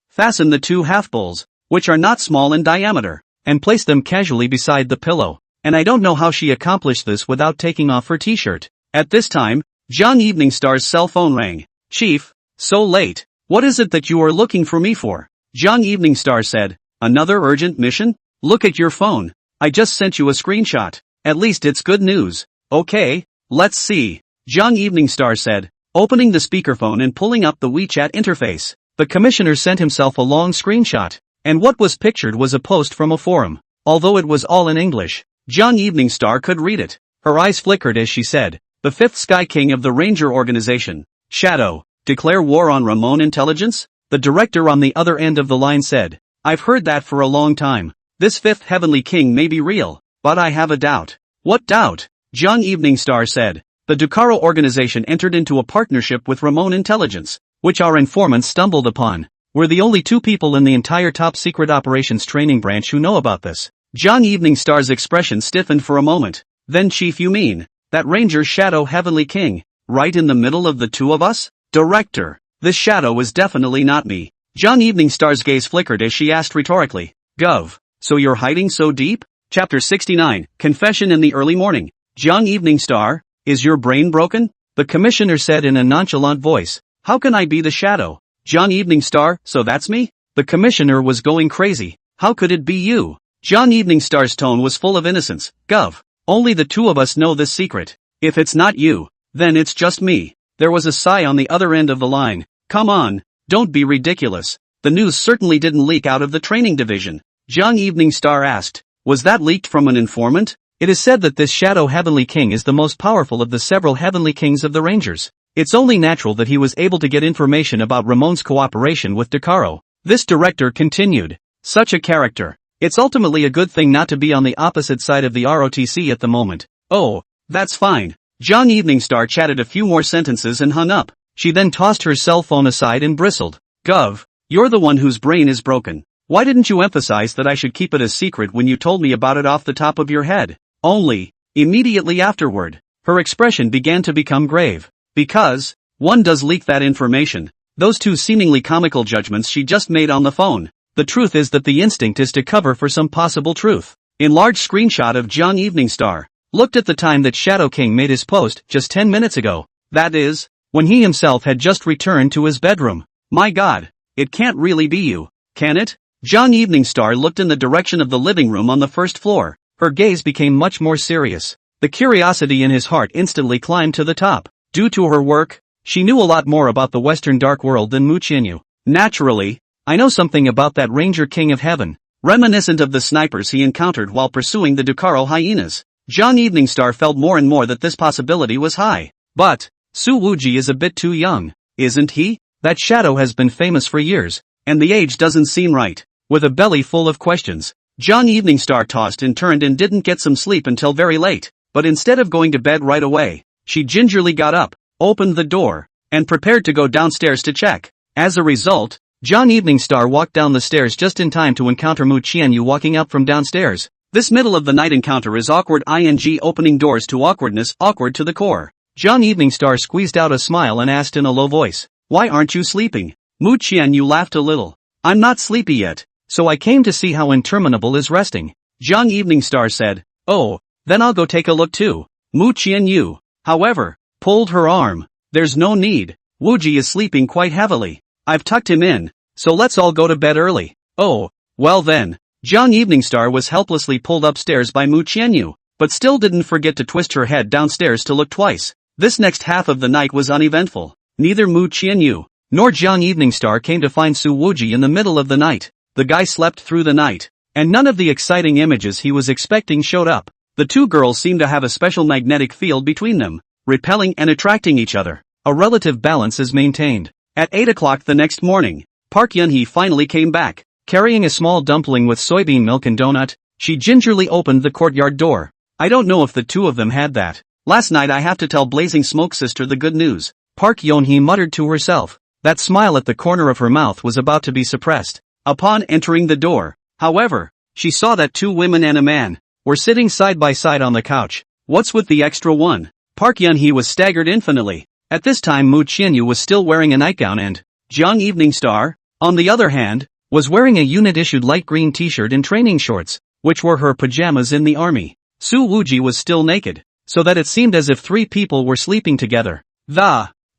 Fastened the 2 half-bowls, which are not small in diameter, and placed them casually beside the pillow. And I don't know how she accomplished this without taking off her t-shirt. At this time, Jiang Eveningstar's cell phone rang. Chief, so late. What is it that you are looking for me for? Jiang Eveningstar said. Another urgent mission? Look at your phone. I just sent you a screenshot. At least it's good news. Okay, let's see. Jung Evening Star said, opening the speakerphone and pulling up the WeChat interface. The commissioner sent himself a long screenshot, and what was pictured was a post from a forum. Although it was all in English, Jung Evening Star could read it. Her eyes flickered as she said, the fifth Sky King of the Ranger organization, Shadow, declare war on Ramon intelligence? The director on the other end of the line said, I've heard that for a long time. This fifth Heavenly King may be real, but I have a doubt. What doubt? Jung Evening Star said, the Ducaro organization entered into a partnership with Ramon intelligence, which our informants stumbled upon. We're the only two people in the entire top secret operations training branch who know about this. Jung Evening Star's expression stiffened for a moment. Then Chief, you mean that Ranger Shadow Heavenly King, right in the middle of the two of us? Director, this Shadow is definitely not me. Jung Evening Star's gaze flickered as she asked rhetorically, Gov, so you're hiding so deep? Chapter 69, Confession in the Early Morning. Jung Evening Star, is your brain broken? The commissioner said in a nonchalant voice. How can I be the Shadow? Jung Evening Star, so that's me? The commissioner was going crazy. How could it be you? Jung Evening Star's tone was full of innocence. Gov, only the two of us know this secret. If it's not you, then it's just me. There was a sigh on the other end of the line. Come on, don't be ridiculous. The news certainly didn't leak out of the training division. Jung Evening Star asked, was that leaked from an informant? It is said that this Shadow Heavenly King is the most powerful of the several Heavenly Kings of the Rangers. It's only natural that he was able to get information about Ramon's cooperation with Ducaro. This director continued. Such a character. It's ultimately a good thing not to be on the opposite side of the ROTC at the moment. Oh, that's fine. Jung Evening Star chatted a few more sentences and hung up. She then tossed her cell phone aside and bristled. Gov, you're the one whose brain is broken. Why didn't you emphasize that I should keep it a secret when you told me about it off the top of your head? Only, immediately afterward, her expression began to become grave. Because, one does leak that information. Those two seemingly comical judgments she just made on the phone. The truth is that the instinct is to cover for some possible truth. Enlarged screenshot of Jung Evening Star. Looked at the time that Shadow King made his post just 10 minutes ago. That is, when he himself had just returned to his bedroom. My God, it can't really be you, can it? Jung Evening Star looked in the direction of the living room on the first floor. Her gaze became much more serious. The curiosity in his heart instantly climbed to the top. Due to her work, she knew a lot more about the Western Dark World than Mu Qianyu. Naturally, I know something about that Ranger King of Heaven, reminiscent of the snipers he encountered while pursuing the Ducaro hyenas. Jung Evening Star felt more and more that this possibility was high. But, Su Wuji is a bit too young, isn't he? That Shadow has been famous for years, and the age doesn't seem right. With a belly full of questions, Jung Evening Star tossed and turned and didn't get some sleep until very late. But instead of going to bed right away, she gingerly got up, opened the door, and prepared to go downstairs to check. As a result, Jung Evening Star walked down the stairs just in time to encounter Mu Qianyu walking up from downstairs. This middle-of-the-night encounter is awkward, opening doors to awkwardness, awkward to the core. Jung Evening Star squeezed out a smile and asked in a low voice, why aren't you sleeping? Mu Qianyu laughed a little. I'm not sleepy yet, so I came to see how interminable is resting. Jung Evening Star said, oh, then I'll go take a look too. Mu Qianyu, however, pulled her arm. There's no need. Wuji is sleeping quite heavily. I've tucked him in, so let's all go to bed early. Oh, well then. Jung Evening Star was helplessly pulled upstairs by Mu Qianyu, but still didn't forget to twist her head downstairs to look twice. This next half of the night was uneventful. Neither Mu Qianyu nor Jung Evening Star came to find Su Wuji in the middle of the night. The guy slept through the night, and none of the exciting images he was expecting showed up. The two girls seemed to have a special magnetic field between them, repelling and attracting each other. A relative balance is maintained. At 8 o'clock the next morning, Park Yun-hee finally came back. Carrying a small dumpling with soybean milk and donut, she gingerly opened the courtyard door. I don't know if the two of them had that. Last night I have to tell Blazing Smoke Sister the good news. Park Yun-hee muttered to herself. That smile at the corner of her mouth was about to be suppressed. Upon entering the door, however, she saw that two women and a man were sitting side by side on the couch. What's with the extra one? Park Yun-hee was staggered infinitely. At this time Mu Qianyu was still wearing a nightgown and Jung Evening Star, on the other hand, was wearing a unit-issued light green t-shirt and training shorts, which were her pajamas in the army. Su Wuji was still naked, so that it seemed as if three people were sleeping together.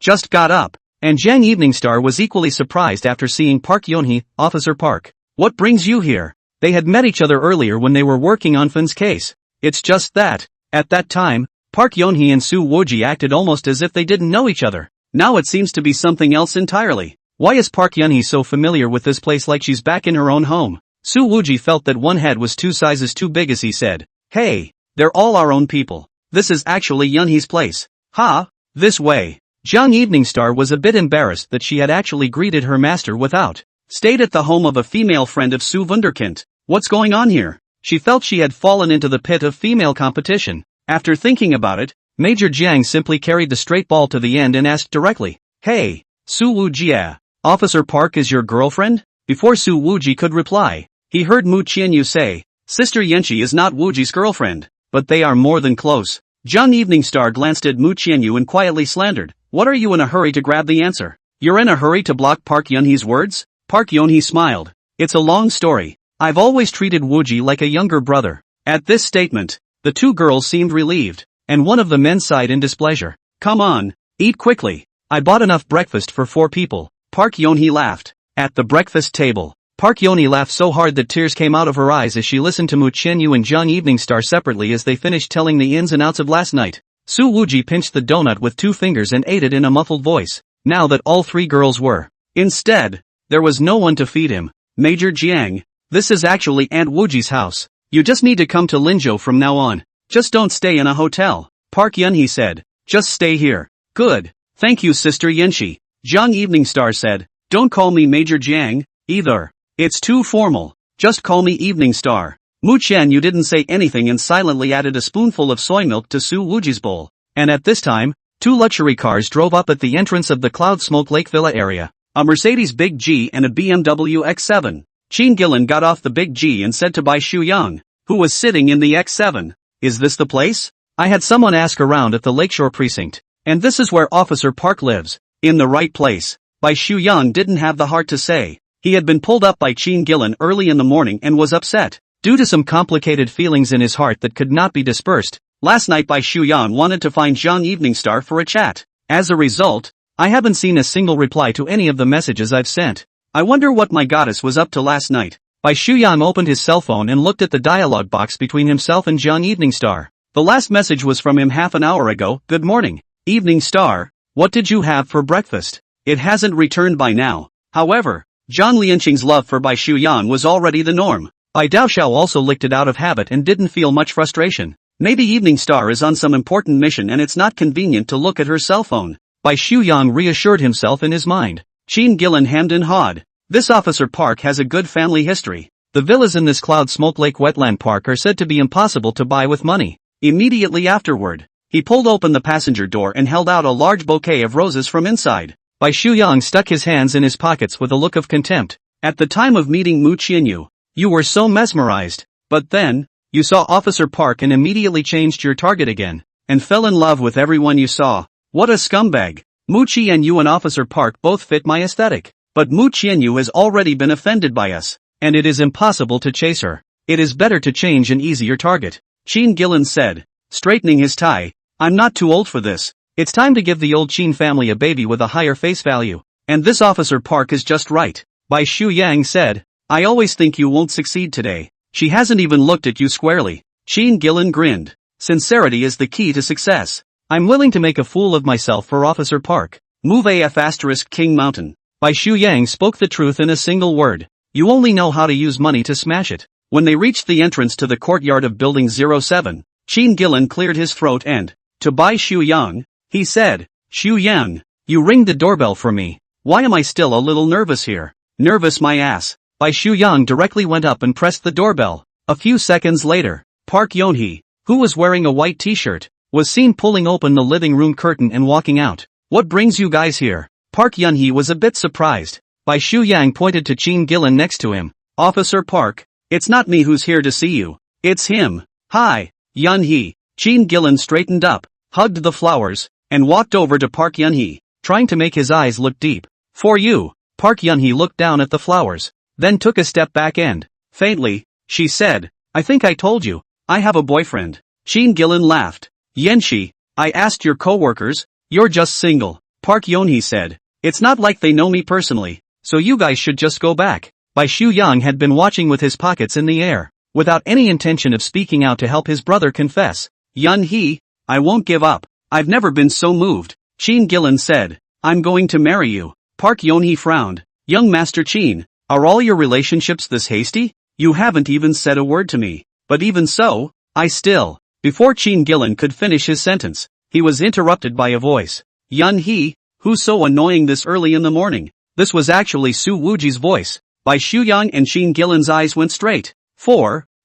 Just got up, and Jung Evening Star was equally surprised after seeing Park Yun-hee. Officer Park, what brings you here? They had met each other earlier when they were working on Fin's case. It's just that, at that time, Park Yeon-hee and Soo Woo-ji acted almost as if they didn't know each other. Now it seems to be something else entirely. Why is Park Yeon-hee so familiar with this place like she's back in her own home? Soo Woo-ji felt that one head was 2 sizes too big as he said, "Hey, they're all our own people. This is actually Yeon-hee's place." "Ha? This way." Jung Evening Star was a bit embarrassed that she had actually greeted her master without. Stayed at the home of a female friend of Soo Wunderkind. What's going on here? She felt she had fallen into the pit of female competition. After thinking about it, Major Jiang simply carried the straight ball to the end and asked directly, "Hey, Soo Woo-ji, Officer Park is your girlfriend?" Before Soo Woo-ji could reply, he heard Mu Qianyu say, "Sister Yenchi is not Woo-ji's girlfriend, but they are more than close." Jung Evening Star glanced at Mu Qianyu and quietly slandered, "What are you in a hurry to grab the answer? You're in a hurry to block Park Yeon-hee's words?" Park Yeon-hee smiled. "It's a long story. I've always treated Woo-ji like a younger brother." At this statement, the two girls seemed relieved, and one of the men sighed in displeasure. "Come on, eat quickly. I bought enough breakfast for 4 people. Park Yeon-hee laughed. At the breakfast table, Park Yeon-hee laughed so hard that tears came out of her eyes as she listened to Mu Qianyu and Jung Evening Star separately as they finished telling the ins and outs of last night. Soo Woo-ji pinched the donut with 2 fingers and ate it in a muffled voice, now that all 3 girls were. Instead, there was no one to feed him. "Major Jiang, this is actually Aunt Woo-ji's house. You just need to come to Linzhou from now on. Just don't stay in a hotel." Park Yeon-hee said, "Just stay here." "Good. Thank you, Sister Yenchi." Jung Evening Star said, "Don't call me Major Jiang, either. It's too formal. Just call me Evening Star." Mu Qianyu didn't say anything and silently added a spoonful of soy milk to Soo Woo-ji's bowl. And at this time, 2 luxury cars drove up at the entrance of the Cloud Smoke Lake Villa area. A Mercedes Big G and a BMW X7. Cheen Gillen got off the Big G and said to Bai Shu Yang, who was sitting in the X7, "Is this the place? I had someone ask around at the Lakeshore Precinct. And this is where Officer Park lives." "In the right place." Bai Shu Yang didn't have the heart to say. He had been pulled up by Cheen Gillen early in the morning and was upset. Due to some complicated feelings in his heart that could not be dispersed, last night Bai Shu Yang wanted to find Jung Evening Star for a chat. As a result, I haven't seen a single reply to any of the messages I've sent. I wonder what my goddess was up to last night. Bai Shu Yang opened his cell phone and looked at the dialogue box between himself and Jung Evening Star. The last message was from him half an hour ago. "Good morning, Evening Star. What did you have for breakfast?" It hasn't returned by now. However, Zhang Lianqing's love for Bai Shu Yang was already the norm. Bai Daoxiao also licked it out of habit and didn't feel much frustration. Maybe Evening Star is on some important mission and it's not convenient to look at her cell phone. Bai Shu Yang reassured himself in his mind. Cheen Gillen hemmed and hawed. This Officer Park has a good family history. The villas in this Cloud Smoke Lake Wetland Park are said to be impossible to buy with money. Immediately afterward, he pulled open the passenger door and held out a large bouquet of roses from inside. Bai Shu Yang stuck his hands in his pockets with a look of contempt. "At the time of meeting Mu Qianyu, you were so mesmerized, but then, you saw Officer Park and immediately changed your target again, and fell in love with everyone you saw. What a scumbag. Mu Qianyu and Officer Park both fit my aesthetic, but Mu Qianyu has already been offended by us, and it is impossible to chase her. It is better to change an easier target." Cheen Gillen said, straightening his tie, "I'm not too old for this. It's time to give the old Cheen family a baby with a higher face value. And this Officer Park is just right." Bai Shu Yang said, "I always think you won't succeed today. She hasn't even looked at you squarely." Cheen Gillen grinned. "Sincerity is the key to success. I'm willing to make a fool of myself for Officer Park. Move AF * King Mountain." Bai Shu Yang spoke the truth in a single word. You only know how to use money to smash it. When they reached the entrance to the courtyard of Building 07, Cheen Gillen cleared his throat and, to Bai Shu Yang, he said, "Shu Yang, you ring the doorbell for me. Why am I still a little nervous here?" "Nervous my ass." Bai Shu Yang directly went up and pressed the doorbell. A few seconds later, Park Yeon-hee, who was wearing a white t-shirt, was seen pulling open the living room curtain and walking out. "What brings you guys here?" Park Yeon-hee was a bit surprised. Bai Shu Yang pointed to Cheen Gillen next to him. "Officer Park, it's not me who's here to see you. It's him." "Hi, Yeon-hee." Cheen Gillen straightened up, hugged the flowers, and walked over to Park Yeon-hee, trying to make his eyes look deep. "For you." Park Yeon-hee looked down at the flowers, then took a step back and, faintly, she said, "I think I told you, I have a boyfriend." Cheen Gillen laughed. "Yenchi, I asked your coworkers, you're just single." Park Yeon-hee said, "It's not like they know me personally, so you guys should just go back." Bai Shu Yang had been watching with his pockets in the air. without any intention of speaking out to help his brother confess. Yun-hee, I won't give up. I've never been so moved. Chin Gillen said. I'm going to marry you. Park Yun-hee frowned. Young Master Chin, are all your relationships this hasty? You haven't even said a word to me. But even so, I still. Before Chin Gillen could finish his sentence, he was interrupted by a voice. Yun-hee, who's so annoying this early in the morning? This was actually Su Wuji's voice. Bai Shuyang and Chin Gillen's eyes went straight.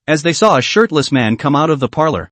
As they saw a shirtless man come out of the parlor.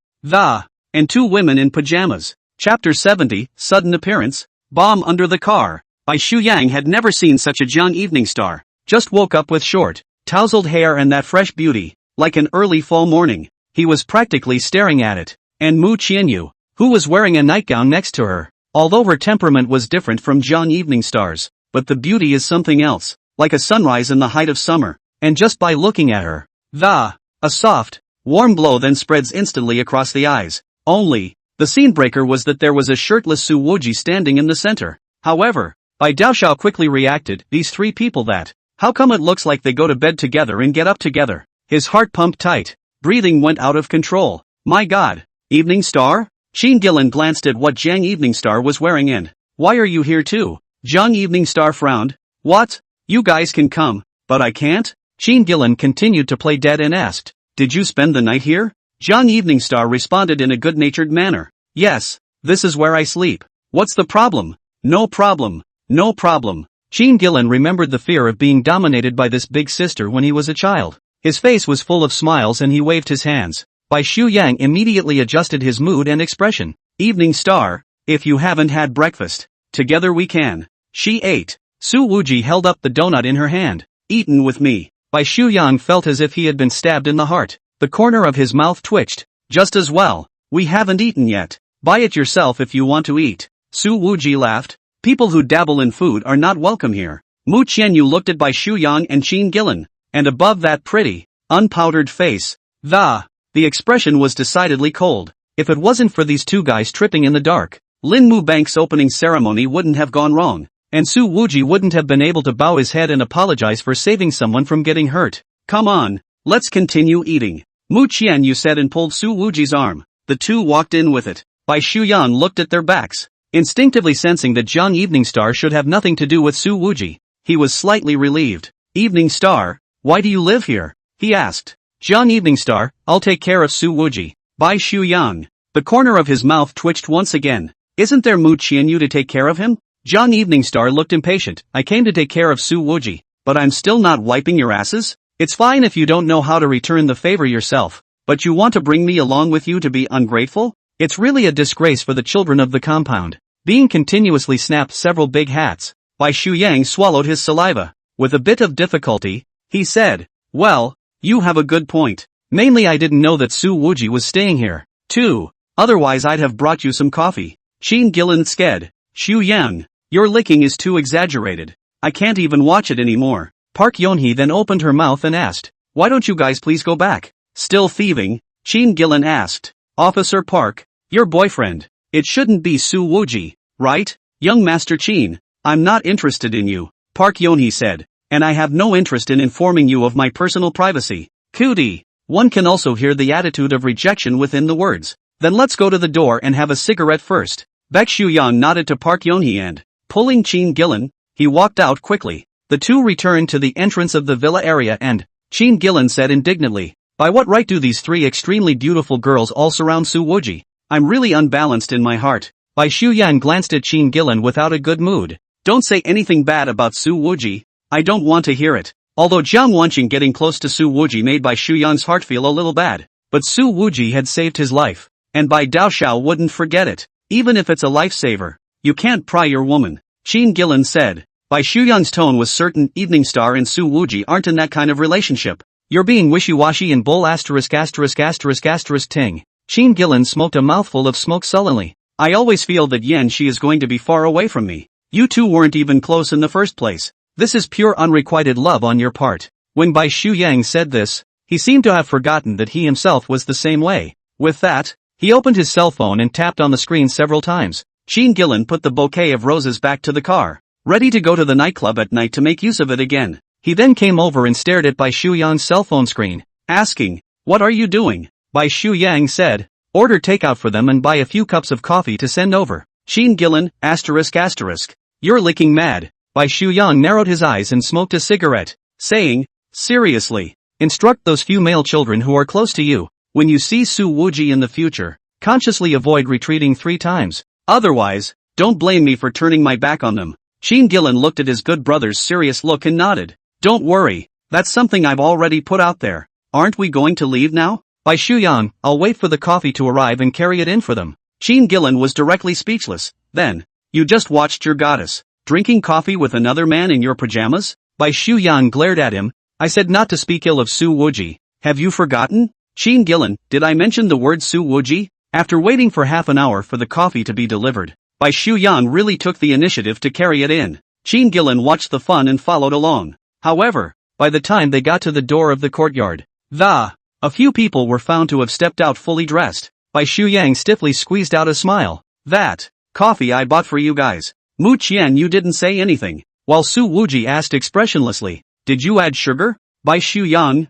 And two women in pajamas. Chapter 70, Sudden Appearance. Bomb under the car. Bai Shuyang had never seen such a young evening star. Just woke up with short, tousled hair and that fresh beauty, like an early fall morning. He was practically staring at it. And Mu Qianyu, who was wearing a nightgown next to her. Although her temperament was different from young evening stars, but the beauty is something else, like a sunrise in the height of summer. And just by looking at her, a soft, warm glow then spreads instantly across the eyes. Only, the scene breaker was that there was a shirtless Su Wuji standing in the center. However, Bai Daoshao quickly reacted, these three people that, how come it looks like they go to bed together and get up together? His heart pumped tight, breathing went out of control. My god, Evening Star? Chin Gillen glanced at what Jiang Evening Star was wearing and, why are you here too? Jiang Evening Star frowned. What? You guys can come, but I can't? Chin Gillen continued to play dead and asked, did you spend the night here? Jiang Evening Star responded in a good-natured manner. Yes, this is where I sleep. What's the problem? No problem. No problem. Chin Gillen remembered the fear of being dominated by this big sister when he was a child. His face was full of smiles and he waved his hands. Bai Shuyang immediately adjusted his mood and expression. Evening Star, if you haven't had breakfast, together we can. She ate. Su Wuji held up the donut in her hand. Eaten with me. Bai Shuyang felt as if he had been stabbed in the heart. The corner of his mouth twitched. Just as well. We haven't eaten yet. Buy it yourself if you want to eat. Su Wuji laughed. People who dabble in food are not welcome here. Mu Qianyu looked at Bai Shuyang and Chin Gillen. And above that pretty, unpowdered face, the expression was decidedly cold. If it wasn't for these two guys tripping in the dark, Lin Mu Bank's opening ceremony wouldn't have gone wrong. And Su Wuji wouldn't have been able to bow his head and apologize for saving someone from getting hurt. Come on, let's continue eating. Mu Qianyu said and pulled Su Wuji's arm. The two walked in with it. Bai Shuyang looked at their backs, instinctively sensing that Jiang Evening Star should have nothing to do with Su Wuji. He was slightly relieved. Evening Star, why do you live here? He asked. Jiang Evening Star, I'll take care of Su Wuji. Bai Shuyang. The corner of his mouth twitched once again. Isn't there Mu Qianyu to take care of him? Jiang Evening Star looked impatient. I came to take care of Su Wuji, but I'm still not wiping your asses? It's fine if you don't know how to return the favor yourself, but you want to bring me along with you to be ungrateful? It's really a disgrace for the children of the compound. Being continuously snapped several big hats. Bai Shuyang swallowed his saliva. With a bit of difficulty, he said, well, you have a good point. Mainly I didn't know that Su Wuji was staying here, too. Otherwise I'd have brought you some coffee. Chin Gillen sked. Shuyang, your licking is too exaggerated. I can't even watch it anymore. Park Yonhee then opened her mouth and asked, why don't you guys please go back? Still thieving? Chin Gillen asked. Officer Park, your boyfriend. It shouldn't be Su Wuji, right? Young Master Chin, I'm not interested in you, Park Yonhee said. And I have no interest in informing you of my personal privacy. Cootie. One can also hear the attitude of rejection within the words. Then let's go to the door and have a cigarette first. Baek Shuyang nodded to Park Yonhee and, pulling Chin Gillen, he walked out quickly. The two returned to the entrance of the villa area and, Chin Gillen said indignantly, by what right do these three extremely beautiful girls all surround Su Wuji? I'm really unbalanced in my heart. Bai Shuyang glanced at Chin Gillen without a good mood. Don't say anything bad about Su Wuji. I don't want to hear it. Although Jiang Wanqing getting close to Su Wuji made Bai Shuyang's heart feel a little bad. But Su Wuji had saved his life. And Bai Daoshao wouldn't forget it. Even if it's a lifesaver. You can't pry your woman. Chin Gillen said. Bai Shuyang's tone was certain. Evening Star and Su Wuji aren't in that kind of relationship. You're being wishy-washy and bull ****** ting. Chin Gillen smoked a mouthful of smoke sullenly. I always feel that she is going to be far away from me. You two weren't even close in the first place. This is pure unrequited love on your part. When Bai Shuyang said this, he seemed to have forgotten that he himself was the same way. With that, he opened his cell phone and tapped on the screen several times. Chin Gillen put the bouquet of roses back to the car, ready to go to the nightclub at night to make use of it again. He then came over and stared at Bai Shuyang's cell phone screen, asking, What are you doing? Bai Shu Yang said. Order takeout for them and buy a few cups of coffee to send over. Sheen Gillen, ***. You're licking mad. Bai Shu Yang narrowed his eyes and smoked a cigarette, saying, seriously, instruct those few male children who are close to you. When you see Su Wuji in the future, consciously avoid retreating 3 times. Otherwise, don't blame me for turning my back on them. Sheen Gillen looked at his good brother's serious look and nodded. Don't worry, that's something I've already put out there. Aren't we going to leave now? Bai Shu Yang, I'll wait for the coffee to arrive and carry it in for them. Sheen Gillen was directly speechless. Then, you just watched your goddess drinking coffee with another man in your pajamas? Bai Shu Yang glared at him. I said not to speak ill of Su Wuji. Have you forgotten? Sheen Gillen, did I mention the word Su Wuji? After waiting for half an hour for the coffee to be delivered, Bai Shu Yang really took the initiative to carry it in. Sheen Gillen watched the fun and followed along. However, by the time they got to the door of the courtyard, a few people were found to have stepped out fully dressed. Bai Shu Yang stiffly squeezed out a smile. That coffee I bought for you guys. Mu Qian, you didn't say anything. While Su Wuji asked expressionlessly, did you add sugar? Bai Shu Yang,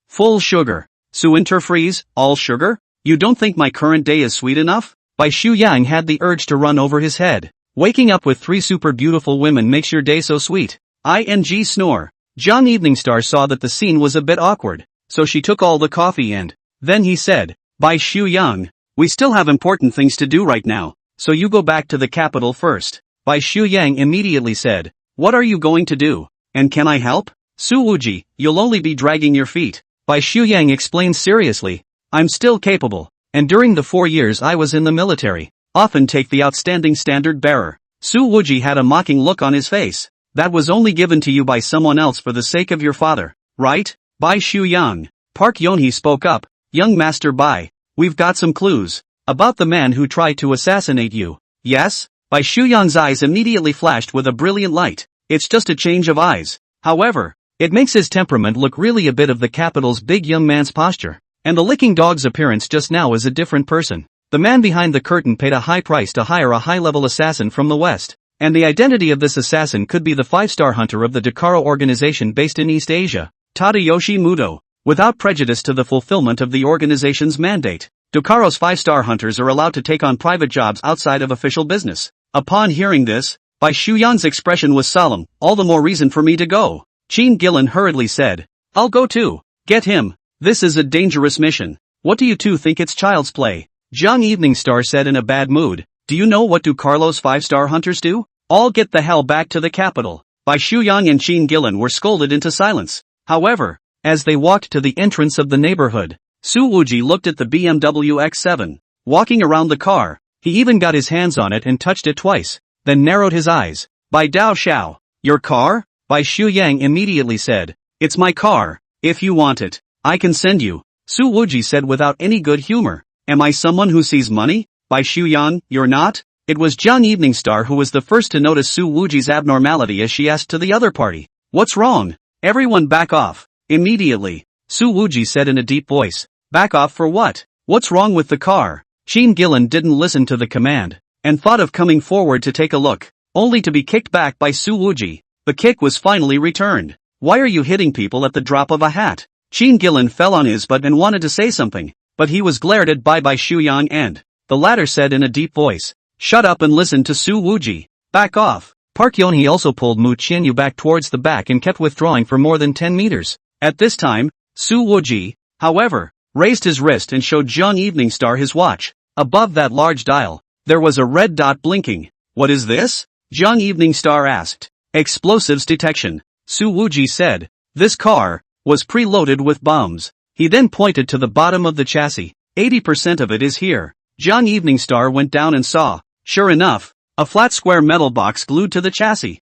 full sugar. Su Interfreeze, all sugar? You don't think my current day is sweet enough? Bai Shu Yang had the urge to run over his head. Waking up with 3 super beautiful women makes your day so sweet. ING snore. Jung Evening Star saw that the scene was a bit awkward, so she took all the coffee and then he said, Bai Shu Yang, we still have important things to do right now, so you go back to the capital first. Bai Shu Yang immediately said, what are you going to do? And can I help? Su Wuji, you'll only be dragging your feet. Bai Shu Yang explained seriously, I'm still capable, and during the 4 years I was in the military, often take the outstanding standard bearer. Su Wuji had a mocking look on his face. That was only given to you by someone else for the sake of your father, right? Bai Shu Yang. Park Yonhee spoke up, young Master Bai, we've got some clues about the man who tried to assassinate you. Yes? Bai Shu Yang's eyes immediately flashed with a brilliant light. It's just a change of eyes. However, it makes his temperament look really a bit of the capital's big young man's posture. And the licking dog's appearance just now is a different person. The man behind the curtain paid a high price to hire a high-level assassin from the West. And the identity of this assassin could be the 5-star hunter of the Dakaro organization based in East Asia, Tadayoshi Muto. Without prejudice to the fulfillment of the organization's mandate, Dakaro's 5-star hunters are allowed to take on private jobs outside of official business. Upon hearing this, Bai Shu Yang's expression was solemn. All the more reason for me to go. Sheen Gillen hurriedly said, I'll go too. Get him. This is a dangerous mission. What do you two think it's child's play? Jung Evening Star said in a bad mood. Do you know what do Carlo's 5-star hunters do? All get the hell back to the capital. Bai Shu Yang and Sheen Gillen were scolded into silence. However, as they walked to the entrance of the neighborhood, Su Wuji looked at the BMW X7. Walking around the car, he even got his hands on it and touched it twice, then narrowed his eyes. Bai Dao Xiao, your car? Bai Shu Yang immediately said, it's my car. If you want it, I can send you. Su Wuji said without any good humor. Am I someone who sees money? Bai Shu Yang, you're not? It was Jung Evening Star who was the first to notice Su Wuji's abnormality as she asked to the other party. What's wrong? Everyone back off. Immediately, Su Wuji said in a deep voice. Back off for what? What's wrong with the car? Sheen Gillen didn't listen to the command, and thought of coming forward to take a look, only to be kicked back by Su Wuji. The kick was finally returned. Why are you hitting people at the drop of a hat? Sheen Gillen fell on his butt and wanted to say something, but he was glared at by Bai Shu Yang and the latter said in a deep voice, shut up and listen to Su Wuji. Back off. Park Yonhee also pulled Mu Qianyu back towards the back and kept withdrawing for more than 10 meters. At this time, Su Wuji, however, raised his wrist and showed Jung Evening Star his watch. Above that large dial, there was a red dot blinking. What is this? Jung Evening Star asked. Explosives detection. Su Wuji said. This car was preloaded with bombs. He then pointed to the bottom of the chassis. 80% of it is here. Jung Evening Star went down and saw, sure enough, a flat square metal box glued to the chassis.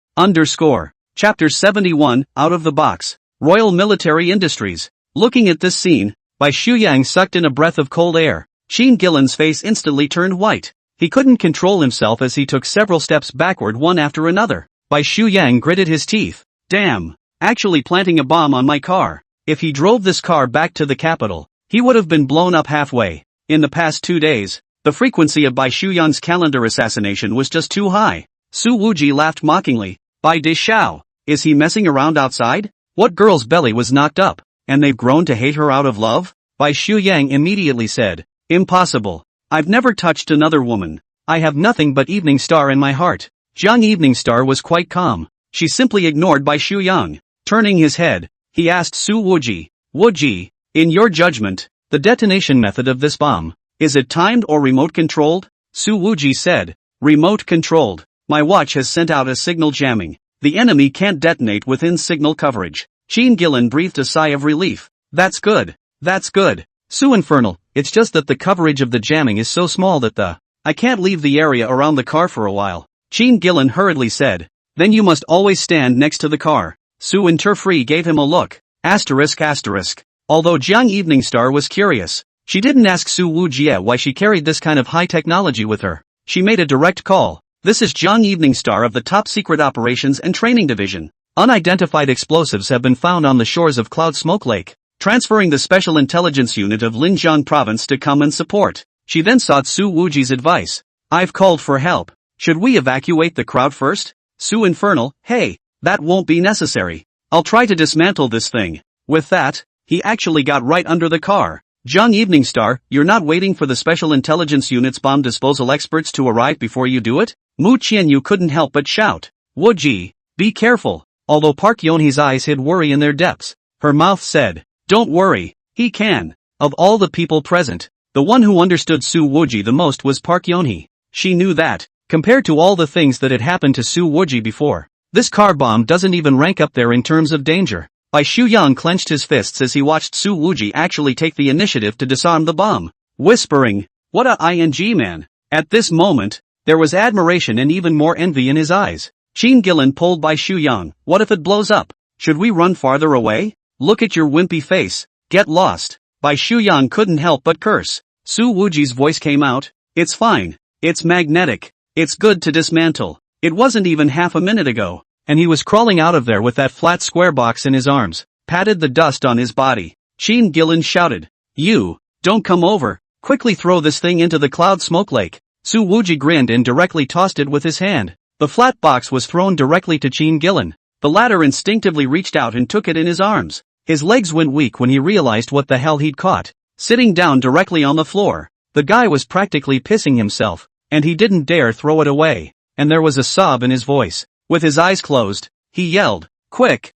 Chapter 71, Out of the Box. Royal Military Industries. Looking at this scene, Bai Shu Yang sucked in a breath of cold air. Sheen Gillen's face instantly turned white. He couldn't control himself as he took several steps backward one after another. Bai Shu Yang gritted his teeth. Damn. Actually planting a bomb on my car. If he drove this car back to the capital, he would have been blown up halfway. In the past 2 days, the frequency of Bai Shu Yang's calendar assassination was just too high. Su Wuji laughed mockingly. Bai De Xiao, is he messing around outside? What girl's belly was knocked up, and they've grown to hate her out of love? Bai Shuyang immediately said, impossible. I've never touched another woman. I have nothing but Evening Star in my heart. Jiang Evening Star was quite calm. She simply ignored Bai Shuyang. Turning his head, he asked Su Wuji, Wuji, in your judgment, the detonation method of this bomb, is it timed or remote-controlled? Su Wuji said, remote-controlled. My watch has sent out a signal jamming. The enemy can't detonate within signal coverage. Qin Gillen breathed a sigh of relief. That's good. That's good. Su Infernal, it's just that the coverage of the jamming is so small that I can't leave the area around the car for a while. Qin Gillen hurriedly said. Then you must always stand next to the car. Su Interfree gave him a look. Asterisk. Although Jiang Evening Star was curious, she didn't ask Su Wujie why she carried this kind of high technology with her. She made a direct call. This is Jiang Evening Star of the Top Secret Operations and Training Division. Unidentified explosives have been found on the shores of Cloud Smoke Lake. Transferring the Special Intelligence Unit of Linjiang Province to come and support. She then sought Su Wujie's advice. I've called for help. Should we evacuate the crowd first? Su Infernal, hey, that won't be necessary. I'll try to dismantle this thing. With that, he actually got right under the car. Jiang Evening Star, you're not waiting for the Special Intelligence Unit's bomb disposal experts to arrive before you do it? Mu Qianyu couldn't help but shout. Wuji, be careful. Although Park Yonhee's eyes hid worry in their depths, her mouth said, don't worry, he can. Of all the people present, the one who understood Su Wuji the most was Park Yonhee. She knew that, compared to all the things that had happened to Su Wuji before, this car bomb doesn't even rank up there in terms of danger. Bai Shuyang clenched his fists as he watched Su Wuji actually take the initiative to disarm the bomb, whispering, what a ing man. At this moment, there was admiration and even more envy in his eyes. Qin Gillen pulled Bai Shuyang, what if it blows up? Should we run farther away? Look at your wimpy face, get lost. Bai Shuyang couldn't help but curse. Su Wuji's voice came out, it's fine, it's magnetic, it's good to dismantle. It wasn't even half a minute ago, and he was crawling out of there with that flat square box in his arms, patted the dust on his body. Qin Gillen shouted, you, don't come over, quickly throw this thing into the Cloud Smoke Lake. Su Wuji grinned and directly tossed it with his hand. The flat box was thrown directly to Qin Gillen. The latter instinctively reached out and took it in his arms. His legs went weak when he realized what the hell he'd caught. Sitting down directly on the floor, the guy was practically pissing himself, and he didn't dare throw it away. And there was a sob in his voice. With his eyes closed, he yelled, quick,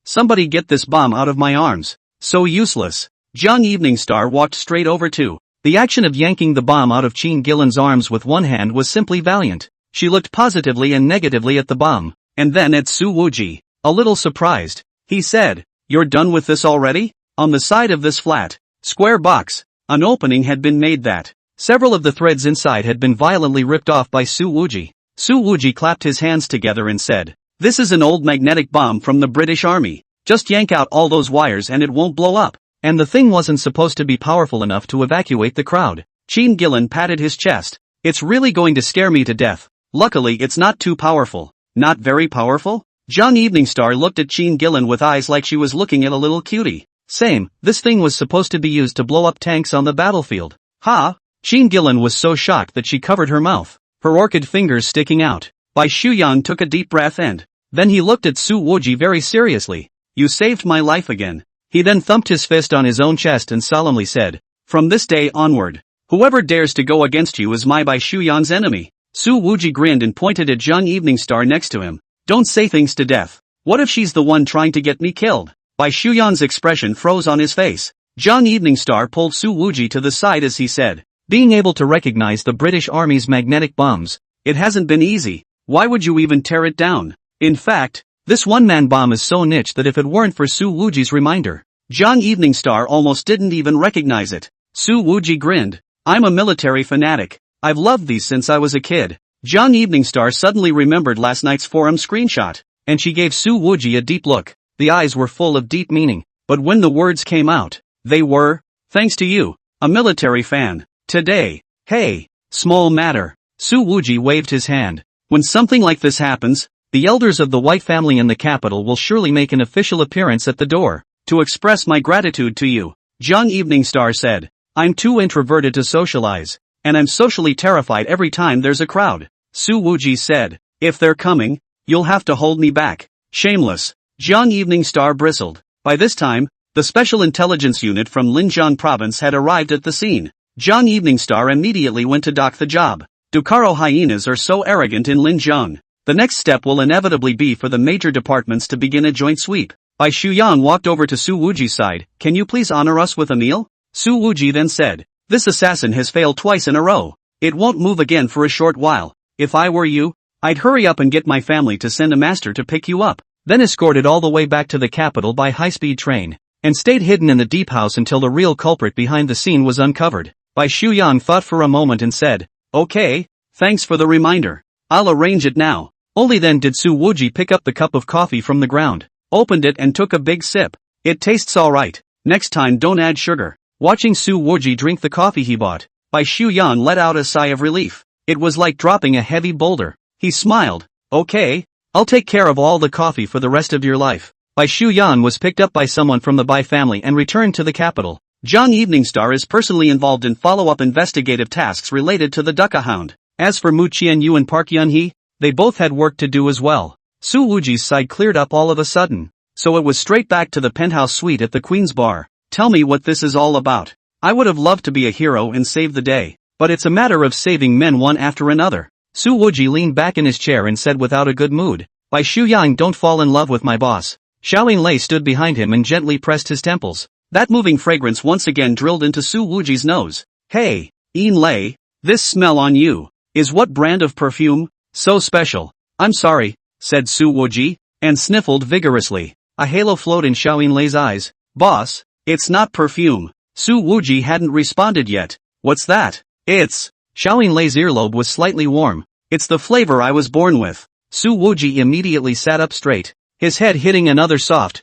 somebody get this bomb out of my arms. So useless. Jiang Evening Star walked straight over to. The action of yanking the bomb out of Qin Gillen's arms with one hand was simply valiant. She looked positively and negatively at the bomb, and then at Su Wuji. A little surprised, he said, you're done with this already? On the side of this flat, square box, an opening had been made that. Several of the threads inside had been violently ripped off by Su Wuji. Su Wuji clapped his hands together and said, this is an old magnetic bomb from the British Army. Just yank out all those wires and it won't blow up. And the thing wasn't supposed to be powerful enough to evacuate the crowd. Qin Gillen patted his chest. It's really going to scare me to death. Luckily it's not too powerful. Not very powerful? Jiang Evening Star looked at Qin Gillen with eyes like she was looking at a little cutie. Same, this thing was supposed to be used to blow up tanks on the battlefield. Ha! Qin Gillen was so shocked that she covered her mouth, her orchid fingers sticking out. Bai Shuyang took a deep breath and then he looked at Su Wuji very seriously. You saved my life again. He then thumped his fist on his own chest and solemnly said, from this day onward, whoever dares to go against you is my Bai Shuyang's enemy. Su Wuji grinned and pointed at Jiang Evening Star next to him. Don't say things to death. What if she's the one trying to get me killed? Bai Shuyang's expression froze on his face. Jiang Evening Star pulled Su Wuji to the side as he said, being able to recognize the British Army's magnetic bombs, it hasn't been easy. Why would you even tear it down? In fact, this one-man bomb is so niche that if it weren't for Su Wuji's reminder, Jiang Evening Star almost didn't even recognize it. Su Wuji grinned. I'm a military fanatic. I've loved these since I was a kid. Jiang Evening Star suddenly remembered last night's forum screenshot, and she gave Su Wuji a deep look. The eyes were full of deep meaning, but when the words came out, they were, thanks to you, a military fan. Today. Hey, small matter. Su Wuji waved his hand. When something like this happens, the elders of the White family in the capital will surely make an official appearance at the door, to express my gratitude to you. Jiang Evening Star said, I'm too introverted to socialize, and I'm socially terrified every time there's a crowd. Su Wuji said, if they're coming, you'll have to hold me back. Shameless. Jiang Evening Star bristled. By this time, The Special Intelligence Unit from Linjiang Province had arrived at the scene. Jiang Eveningstar immediately went to dock the job. Ducaro hyenas are so arrogant in Linjiang. The next step will inevitably be for the major departments to begin a joint sweep. Bai Shuyang walked over to Su Wuji's side. Can you please honor us with a meal? Su Wuji then said. This assassin has failed twice in a row. It won't move again for a short while. If I were you, I'd hurry up and get my family to send a master to pick you up, then escorted all the way back to the capital by high-speed train, and stayed hidden in the deep house until the real culprit behind the scene was uncovered. Bai Shuyang thought for a moment and said, okay, thanks for the reminder. I'll arrange it now. Only then did Su Wuji pick up the cup of coffee from the ground, opened it and took a big sip. It tastes alright. Next time don't add sugar. Watching Su Wuji drink the coffee he bought, Bai Shuyang let out a sigh of relief. It was like dropping a heavy boulder. He smiled. Okay, I'll take care of all the coffee for the rest of your life. Bai Shuyang was picked up by someone from the Bai family and returned to the capital. Jiang Eveningstar is personally involved in follow-up investigative tasks related to the Dukkha Hound. As for Mu Qianyu and Park Yunhee, they both had work to do as well. Su Wuji's side cleared up all of a sudden, so it was straight back to the penthouse suite at the Queen's Bar. Tell me what this is all about. I would have loved to be a hero and save the day, but it's a matter of saving men one after another. Su Wuji leaned back in his chair and said without a good mood, Bai Shuyang, don't fall in love with my boss. Xiao Lei stood behind him and gently pressed his temples. That moving fragrance once again drilled into Su Wuji's nose. Hey, Lei, this smell on you. Is what brand of perfume? So special. I'm sorry, said Su Wuji, and sniffled vigorously. A halo flowed in Xiao Lei's eyes. Boss, it's not perfume. Su Wuji hadn't responded yet. What's that? It's... Xiao Lei's earlobe was slightly warm. It's the flavor I was born with. Su Wuji immediately sat up straight, his head hitting another soft.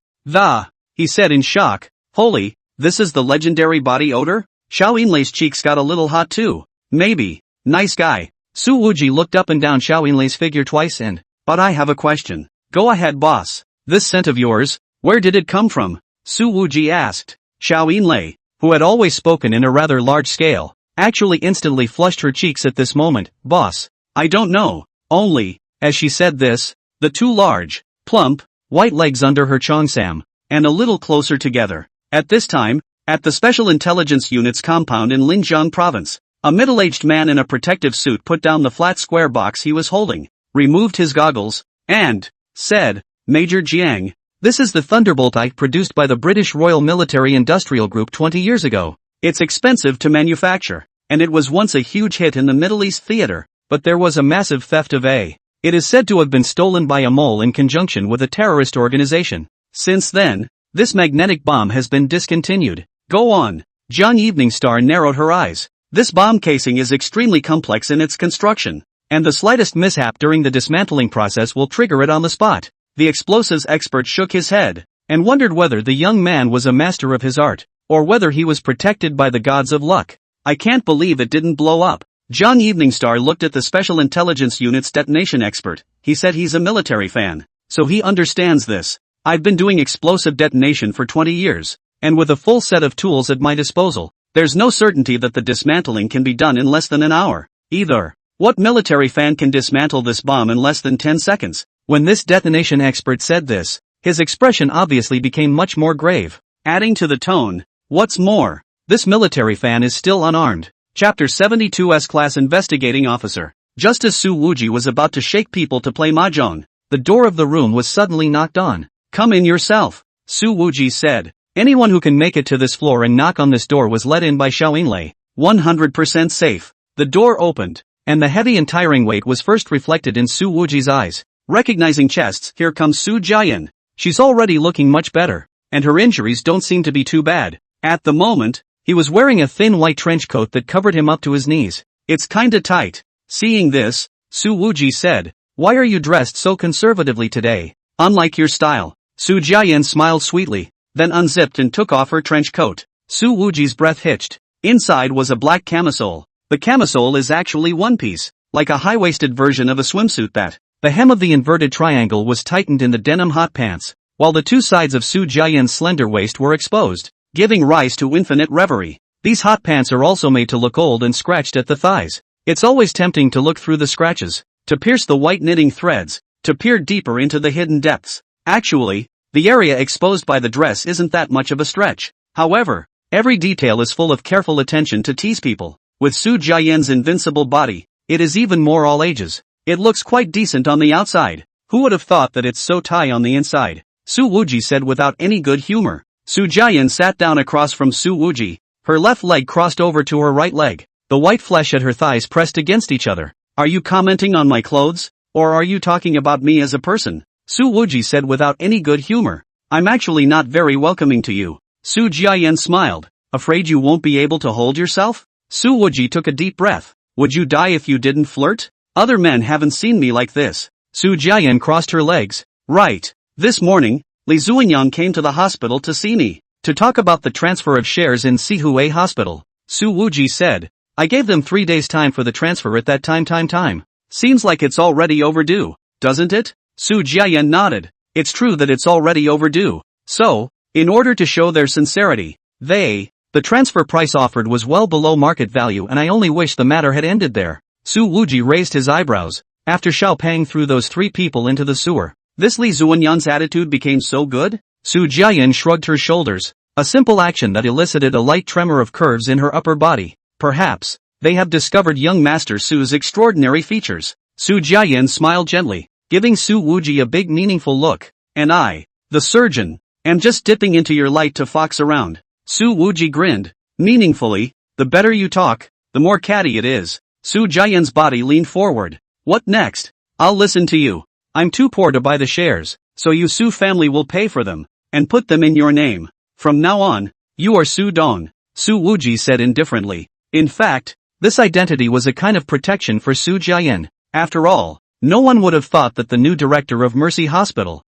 He said in shock. Holy, this is the legendary body odor? Xiao Lei's cheeks got a little hot too. Maybe. Nice guy. Su Wuji looked up and down Xiao Lei's figure twice and, but I have a question. Go ahead boss. This scent of yours, where did it come from? Su Wuji asked. Xiao Lei, who had always spoken in a rather large scale, actually instantly flushed her cheeks at this moment. Boss, I don't know. Only, as she said this, the two large, plump, white legs under her cheongsam, and a little closer together. At this time, at the Special Intelligence Unit's compound in Linjiang Province, a middle-aged man in a protective suit put down the flat square box he was holding, removed his goggles, and said, Major Jiang, this is the Thunderbolt I produced by the British Royal Military Industrial Group 20 years ago. It's expensive to manufacture, and it was once a huge hit in the Middle East theater, but there was a massive theft of A. It is said to have been stolen by a mole in conjunction with a terrorist organization. Since then, this magnetic bomb has been discontinued. Go on. Jiang Eveningstar narrowed her eyes. This bomb casing is extremely complex in its construction, and the slightest mishap during the dismantling process will trigger it on the spot. The explosives expert shook his head, and wondered whether the young man was a master of his art, or whether he was protected by the gods of luck. I can't believe it didn't blow up. Jiang Eveningstar looked at the Special Intelligence Unit's detonation expert. He said he's a military fan, so he understands this. I've been doing explosive detonation for 20 years, and with a full set of tools at my disposal, there's no certainty that the dismantling can be done in less than an hour, either. What military fan can dismantle this bomb in less than 10 seconds? When this detonation expert said this, his expression obviously became much more grave, adding to the tone, what's more, this military fan is still unarmed. Chapter 72 S-Class Investigating Officer. Just as Su Wuji was about to shake people to play mahjong, the door of the room was suddenly knocked on. Come in yourself, Su Wuji said. Anyone who can make it to this floor and knock on this door was let in by Xiao Lei. 100% safe. The door opened, and the heavy and tiring weight was first reflected in Su Wuji's eyes. Recognizing chests, here comes Su Jiayan. She's already looking much better, and her injuries don't seem to be too bad. At the moment, he was wearing a thin white trench coat that covered him up to his knees. It's kinda tight. Seeing this, Su Wuji said, why are you dressed so conservatively today? Unlike your style. Su Jiayan smiled sweetly, then unzipped and took off her trench coat. Su Wuji's breath hitched. Inside was a black camisole. The camisole is actually one piece, like a high-waisted version of a swimsuit that. The hem of the inverted triangle was tightened in the denim hot pants, while the two sides of Su Jiayan's slender waist were exposed, giving rise to infinite reverie. These hot pants are also made to look old and scratched at the thighs. It's always tempting to look through the scratches, to pierce the white knitting threads, to peer deeper into the hidden depths. Actually, The area exposed by the dress isn't that much of a stretch. However, every detail is full of careful attention to tease people. With Su Jiayan's invincible body, it is even more all ages. It looks quite decent on the outside. Who would have thought that it's so tight on the inside? Su Wuji said without any good humor. Su Jiayan sat down across from Su Wuji, her left leg crossed over to her right leg, the white flesh at her thighs pressed against each other. Are you commenting on my clothes? Or are you talking about me as a person? Su Wuji said without any good humor. I'm actually not very welcoming to you. Su Jiayan smiled. Afraid you won't be able to hold yourself? Su Wuji took a deep breath. Would you die if you didn't flirt? Other men haven't seen me like this. Su Jiayan crossed her legs. Right. This morning, Li Zuanyang came to the hospital to see me, to talk about the transfer of shares in Sihue Hospital. Su Wuji said. I gave them 3 days time for the transfer at that time. Seems like it's already overdue, doesn't it? Su Jiayan nodded. It's true that it's already overdue. So, in order to show their sincerity, the transfer price offered was well below market value and I only wish the matter had ended there. Su Wuji raised his eyebrows. After Xiao Pang threw those 3 people into the sewer, this Li Zuanyang's attitude became so good? Su Jiayan shrugged her shoulders. A simple action that elicited a light tremor of curves in her upper body. Perhaps, they have discovered young Master Su's extraordinary features. Su Jiayan smiled gently, giving Su Wuji a big meaningful look. And I, the surgeon, am just dipping into your light to fox around. Su Wuji grinned. Meaningfully, the better you talk, the more catty it is. Su Jiayan's body leaned forward. What next? I'll listen to you. I'm too poor to buy the shares, so you Su family will pay for them, and put them in your name. From now on, you are Su Dong. Su Wuji said indifferently. In fact, this identity was a kind of protection for Su Jiayan. After all, no one would have thought that the new director of Mercy Hospital,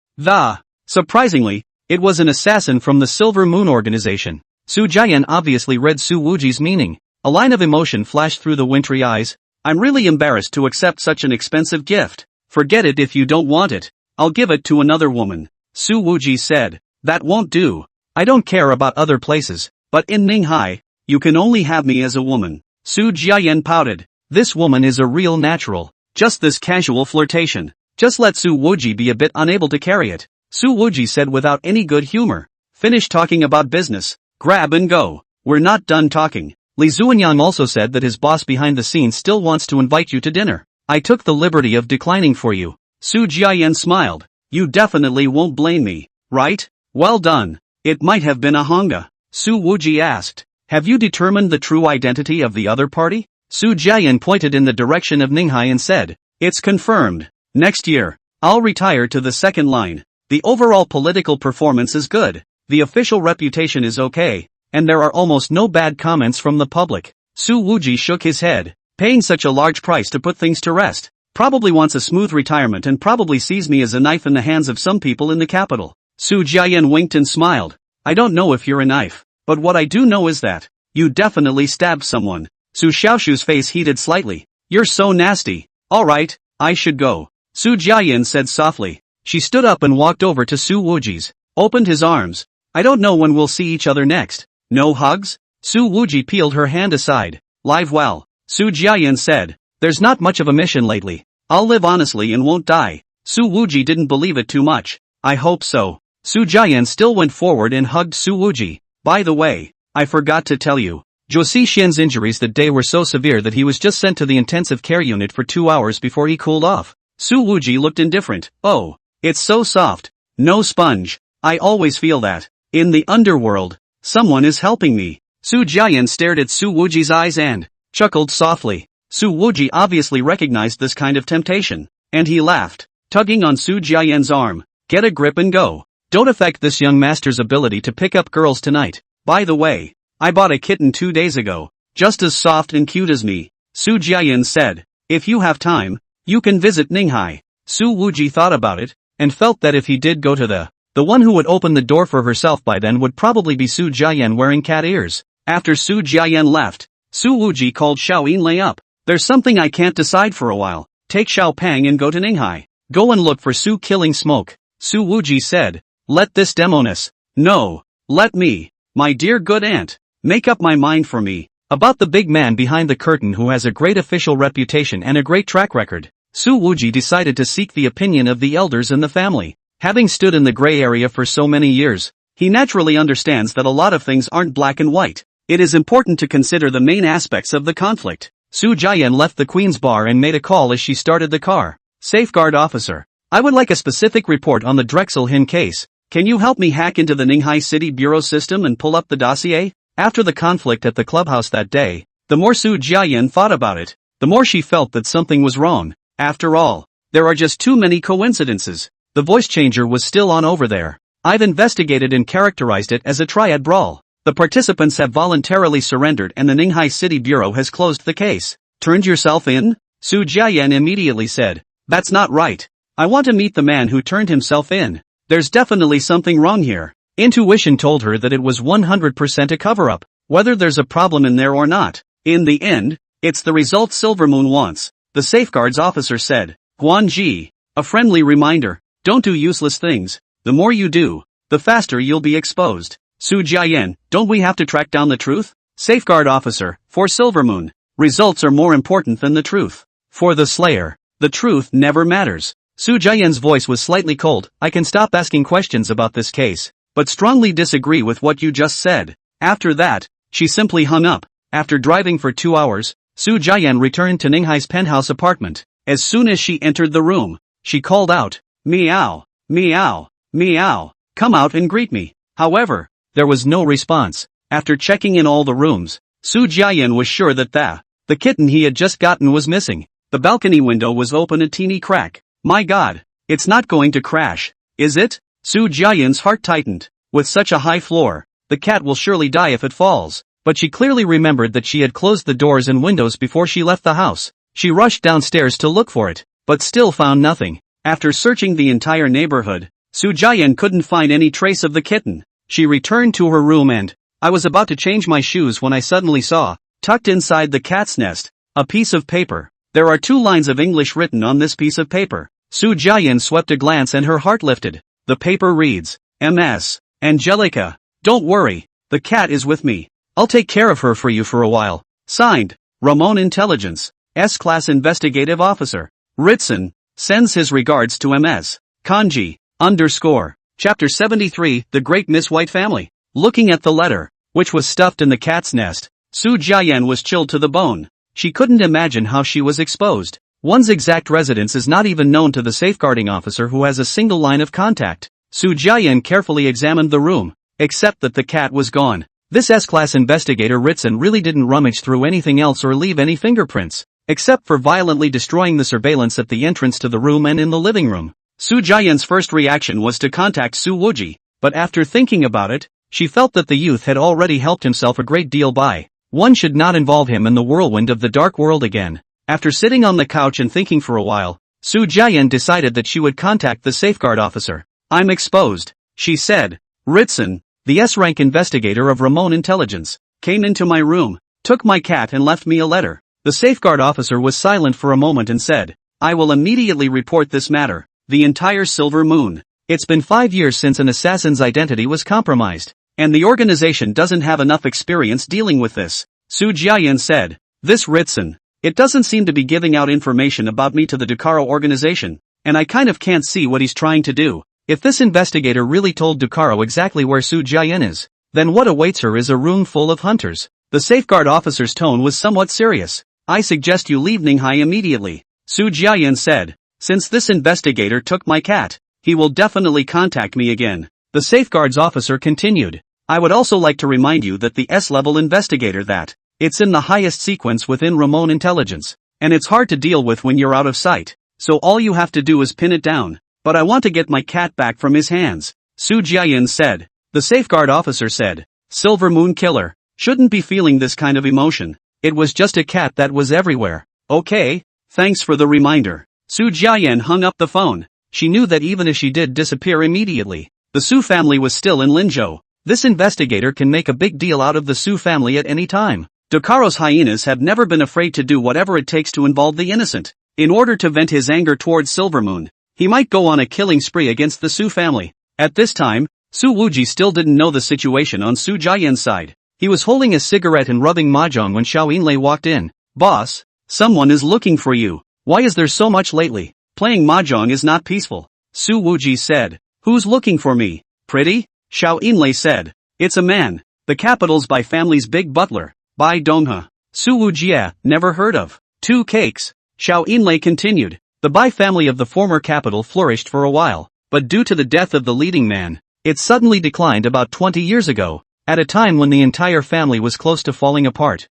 surprisingly, it was an assassin from the Silver Moon organization. Su Jiayan obviously read Su Wuji's meaning. A line of emotion flashed through the wintry eyes. I'm really embarrassed to accept such an expensive gift. Forget it if you don't want it. I'll give it to another woman. Su Wuji said. That won't do. I don't care about other places, but in Ninghai, you can only have me as a woman. Su Jiayan pouted. This woman is a real natural. Just this casual flirtation. Just let Su Wuji be a bit unable to carry it. Su Wuji said without any good humor. Finish talking about business. Grab and go. We're not done talking. Li Zuanyang also said that his boss behind the scenes still wants to invite you to dinner. I took the liberty of declining for you. Su Jiayan smiled. You definitely won't blame me, right? Well done. It might have been a hanga. Su Wuji asked. Have you determined the true identity of the other party? Su Jiayan pointed in the direction of Ninghai and said. It's confirmed. Next year, I'll retire to the second line. The overall political performance is good. The official reputation is okay. And there are almost no bad comments from the public. Su Wuji shook his head. Paying such a large price to put things to rest. Probably wants a smooth retirement and probably sees me as a knife in the hands of some people in the capital. Su Jiayan winked and smiled. I don't know if you're a knife. But what I do know is that you definitely stabbed someone. Su Xiaoshu's face heated slightly. You're so nasty. Alright, I should go. Su Jiayan said softly. She stood up and walked over to Su Wuji's. Opened his arms. I don't know when we'll see each other next. No hugs? Su Wuji peeled her hand aside. Live well. Su Jiayan said. There's not much of a mission lately. I'll live honestly and won't die. Su Wuji didn't believe it too much. I hope so. Su Jiayan still went forward and hugged Su Wuji. By the way, I forgot to tell you. Zhou Xian's injuries that day were so severe that he was just sent to the intensive care unit for 2 hours before he cooled off. Su Wuji looked indifferent. Oh, it's so soft. No sponge. I always feel that. In the underworld, someone is helping me. Su Jiayan stared at Su Wuji's eyes and chuckled softly. Su Wuji obviously recognized this kind of temptation, and he laughed, tugging on Su Jiayan's arm. Get a grip and go. Don't affect this young master's ability to pick up girls tonight. By the way, I bought a kitten 2 days ago, just as soft and cute as me. Su Jiayan said. If you have time, you can visit Ninghai. Su Wuji thought about it, and felt that if he did go to the one who would open the door for herself by then would probably be Su Jiayan wearing cat ears. After Su Jiayan left, Su Wuji called Xiao Yinlei up. There's something I can't decide for a while. Take Xiao Pang and go to Ninghai. Go and look for Su killing Smoke. Su Wuji said. Let this demoness. No. Let me. My dear good aunt. Make up my mind for me. About the big man behind the curtain who has a great official reputation and a great track record. Su Wuji decided to seek the opinion of the elders in the family. Having stood in the gray area for so many years, he naturally understands that a lot of things aren't black and white. It is important to consider the main aspects of the conflict. Su Jian left the Queen's bar and made a call as she started the car. Safeguard officer. I would like a specific report on the Drexel Hin case. Can you help me hack into the Ninghai City Bureau system and pull up the dossier? After the conflict at the clubhouse that day, the more Su Jian thought about it, the more she felt that something was wrong. After all, there are just too many coincidences. The voice changer was still on over there. I've investigated and characterized it as a triad brawl. The participants have voluntarily surrendered and the Ninghai City Bureau has closed the case. Turned yourself in? Su Jian immediately said. That's not right. I want to meet the man who turned himself in. There's definitely something wrong here. Intuition told her that it was 100% a cover-up, whether there's a problem in there or not. In the end, it's the result Silvermoon wants, the safeguards officer said. Guanji. A friendly reminder. Don't do useless things. The more you do, the faster you'll be exposed. Su Jian, don't we have to track down the truth? Safeguard officer, for Silvermoon, results are more important than the truth. For the Slayer, the truth never matters. Su Jian's voice was slightly cold. I can stop asking questions about this case, but strongly disagree with what you just said. After that, she simply hung up. After driving for 2 hours, Su Jian returned to Ninghai's penthouse apartment. As soon as she entered the room, she called out, "Meow, meow, meow, come out and greet me." However, there was no response. After checking in all the rooms, Su Jian was sure that the kitten he had just gotten was missing. The balcony window was open a teeny crack. My God, it's not going to crash, is it? Su Jian's heart tightened. With such a high floor, the cat will surely die if it falls. But she clearly remembered that she had closed the doors and windows before she left the house. She rushed downstairs to look for it, but still found nothing. After searching the entire neighborhood, Su Jian couldn't find any trace of the kitten. She returned to her room and, I was about to change my shoes when I suddenly saw, tucked inside the cat's nest, a piece of paper. There are 2 lines of English written on this piece of paper. Su Jian swept a glance and her heart lifted. The paper reads, MS. Angelica. Don't worry, the cat is with me. I'll take care of her for you for a while. Signed, Ramon Intelligence, S-Class Investigative Officer. Ritson, sends his regards to MS. Kanji, _ Chapter 73, The Great Miss White Family. Looking at the letter, which was stuffed in the cat's nest, Su Jian was chilled to the bone. She couldn't imagine how she was exposed. One's exact residence is not even known to the safeguarding officer who has a single line of contact. Su Jian carefully examined the room, except that the cat was gone. This S-Class investigator Ritson really didn't rummage through anything else or leave any fingerprints, except for violently destroying the surveillance at the entrance to the room and in the living room. Su Jian's first reaction was to contact Su Wuji, but after thinking about it, she felt that the youth had already helped himself a great deal by. One should not involve him in the whirlwind of the dark world again. After sitting on the couch and thinking for a while, Su Jian decided that she would contact the safeguard officer. I'm exposed, she said. Ritson, the S-rank investigator of Ramon Intelligence, came into my room, took my cat and left me a letter. The safeguard officer was silent for a moment and said, I will immediately report this matter. The entire Silver Moon. It's been 5 years since an assassin's identity was compromised, and the organization doesn't have enough experience dealing with this. Su Jian said, this Ritson, it doesn't seem to be giving out information about me to the Ducaro organization, and I kind of can't see what he's trying to do. If this investigator really told Ducaro exactly where Su Jian is, then what awaits her is a room full of hunters. The safeguard officer's tone was somewhat serious. I suggest you leave Ninghai immediately, Su Jian said. Since this investigator took my cat, he will definitely contact me again. The safeguards officer continued. I would also like to remind you that the S-level investigator that, it's in the highest sequence within Ramon Intelligence, and it's hard to deal with when you're out of sight, so all you have to do is pin it down. But I want to get my cat back from his hands, Su Jian said. The safeguard officer said, Silver Moon Killer, shouldn't be feeling this kind of emotion. It was just a cat that was everywhere. Okay, thanks for the reminder. Su Jian hung up the phone. She knew that even if she did disappear immediately, the Su family was still in Linzhou. This investigator can make a big deal out of the Su family at any time. Ducaro's hyenas have never been afraid to do whatever it takes to involve the innocent. In order to vent his anger towards Silvermoon, he might go on a killing spree against the Su family. At this time, Su Wuji still didn't know the situation on Su Jian's side. He was holding a cigarette and rubbing mahjong when Xiao Yinlei walked in. Boss, someone is looking for you. Why is there so much lately? Playing mahjong is not peaceful, Su Wuji said. Who's looking for me? Pretty? Xiao Yinlei said. It's a man. The capital's Bai family's big butler. Bai Donghua. Su Wujie, never heard of. 2 cakes. Xiao Yinlei continued. The Bai family of the former capital flourished for a while, but due to the death of the leading man, it suddenly declined about 20 years ago, at a time when the entire family was close to falling apart.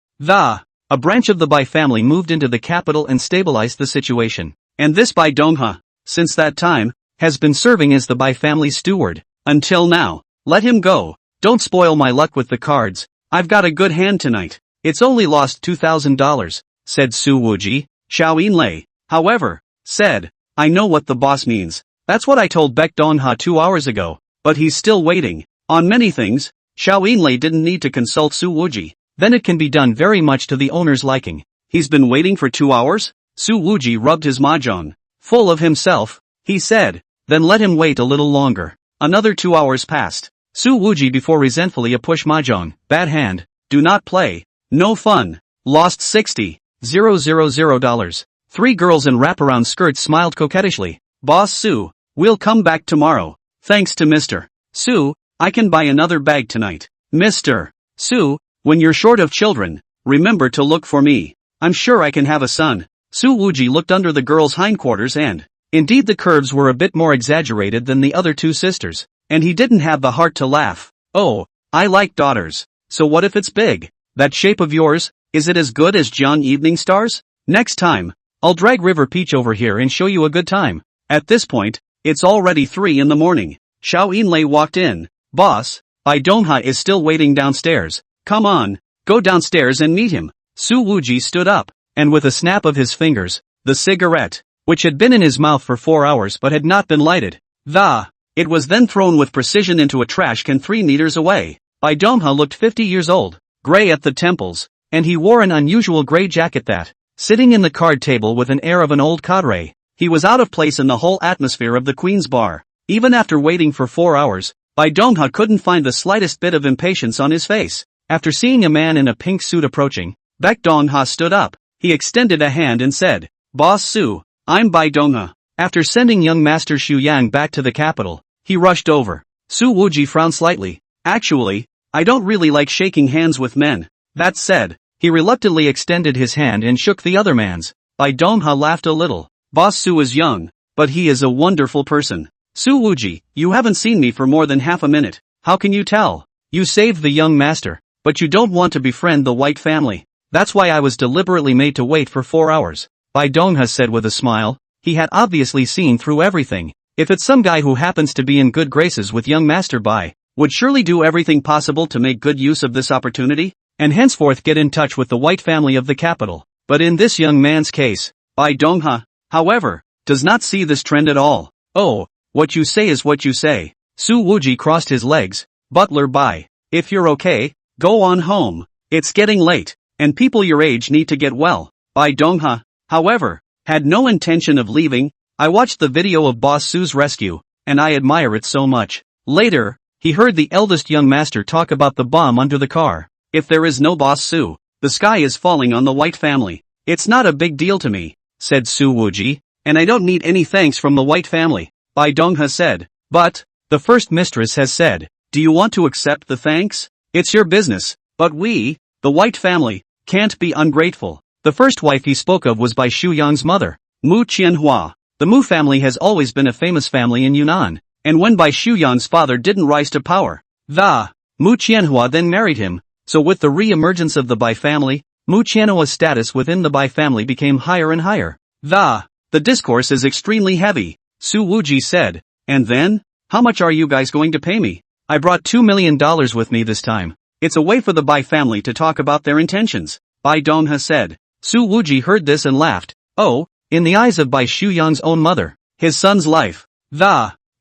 A branch of the Bai family moved into the capital and stabilized the situation. And this Bai Donghua, since that time, has been serving as the Bai family's steward, until now. Let him go. Don't spoil my luck with the cards. I've got a good hand tonight. It's only lost $2,000, said Su Wujie. Xiao Yinlei, however, said, I know what the boss means. That's what I told Baek Donghua 2 hours ago, but he's still waiting. On many things, Xiao Yinlei didn't need to consult Su Wujie. Then it can be done very much to the owner's liking. He's been waiting for 2 hours? Su Wujie rubbed his mahjong. Full of himself, he said, then let him wait a little longer. Another 2 hours passed. Su Wujie before resentfully a push mahjong. Bad hand. Do not play. No fun. Lost $60,000. 3 girls in wraparound skirts smiled coquettishly. Boss Su, we'll come back tomorrow. Thanks to Mr. Su, I can buy another bag tonight. Mr. Su, when you're short of children, remember to look for me. I'm sure I can have a son. Su Wujie looked under the girl's hindquarters and, indeed the curves were a bit more exaggerated than the other 2 sisters, and he didn't have the heart to laugh. Oh, I like daughters. So what if it's big? That shape of yours, is it as good as Jiang Evening Stars? Next time, I'll drag River Peach over here and show you a good time. At this point, it's already 3 in the morning. Xiao Yinlei walked in. Boss, Bai Donghua is still waiting downstairs. Come on, go downstairs and meet him. Su Wujie stood up, and with a snap of his fingers, the cigarette, which had been in his mouth for 4 hours but had not been lighted, it was then thrown with precision into a trash can 3 meters away. Bai Donghua looked 50 years old, gray at the temples, and he wore an unusual gray jacket that, sitting in the card table with an air of an old cadre, he was out of place in the whole atmosphere of the Queen's Bar. Even after waiting for 4 hours, Bai Donghua couldn't find the slightest bit of impatience on his face. After seeing a man in a pink suit approaching, Baek Donghua stood up. He extended a hand and said, Boss Su, I'm Bai Donghua. After sending young Master Xu Yang back to the capital, he rushed over. Su Wujie frowned slightly. Actually, I don't really like shaking hands with men. That said, he reluctantly extended his hand and shook the other man's. Bai Donghua laughed a little. Boss Su is young, but he is a wonderful person. Su Wujie, you haven't seen me for more than half a minute. How can you tell? You saved the young master, but you don't want to befriend the White family. That's why I was deliberately made to wait for 4 hours. Bai Donghua said with a smile. He had obviously seen through everything. If it's some guy who happens to be in good graces with young Master Bai, would surely do everything possible to make good use of this opportunity, and henceforth get in touch with the White family of the capital. But in this young man's case, Bai Donghua, however, does not see this trend at all. Oh, what you say is what you say. Su Wujie crossed his legs. Butler Bai, if you're okay, go on home. It's getting late, and people your age need to get well. Bai Donghua, however, had no intention of leaving. I watched the video of Boss Su's rescue, and I admire it so much. Later, he heard the eldest young master talk about the bomb under the car. If there is no Boss Su, the sky is falling on the White family. It's not a big deal to me, said Su Wujie, and I don't need any thanks from the White family. Bai Donghua said, but, the first mistress has said, do you want to accept the thanks? It's your business, but we, the White family, can't be ungrateful. The first wife he spoke of was Bai Shuyang's mother, Mu Qianhua. The Mu family has always been a famous family in Yunnan, and when Bai Shuyang's father didn't rise to power, the Mu Qianhua then married him, so with the re-emergence of the Bai family, Mu Qianhua's status within the Bai family became higher and higher. The discourse is extremely heavy, Su Wujie said, and then, how much are you guys going to pay me? I brought $2 million with me this time. It's a way for the Bai family to talk about their intentions, Bai Donghua said. Su Wujie heard this and laughed. Oh, in the eyes of Bai Shuyang's own mother, his son's life,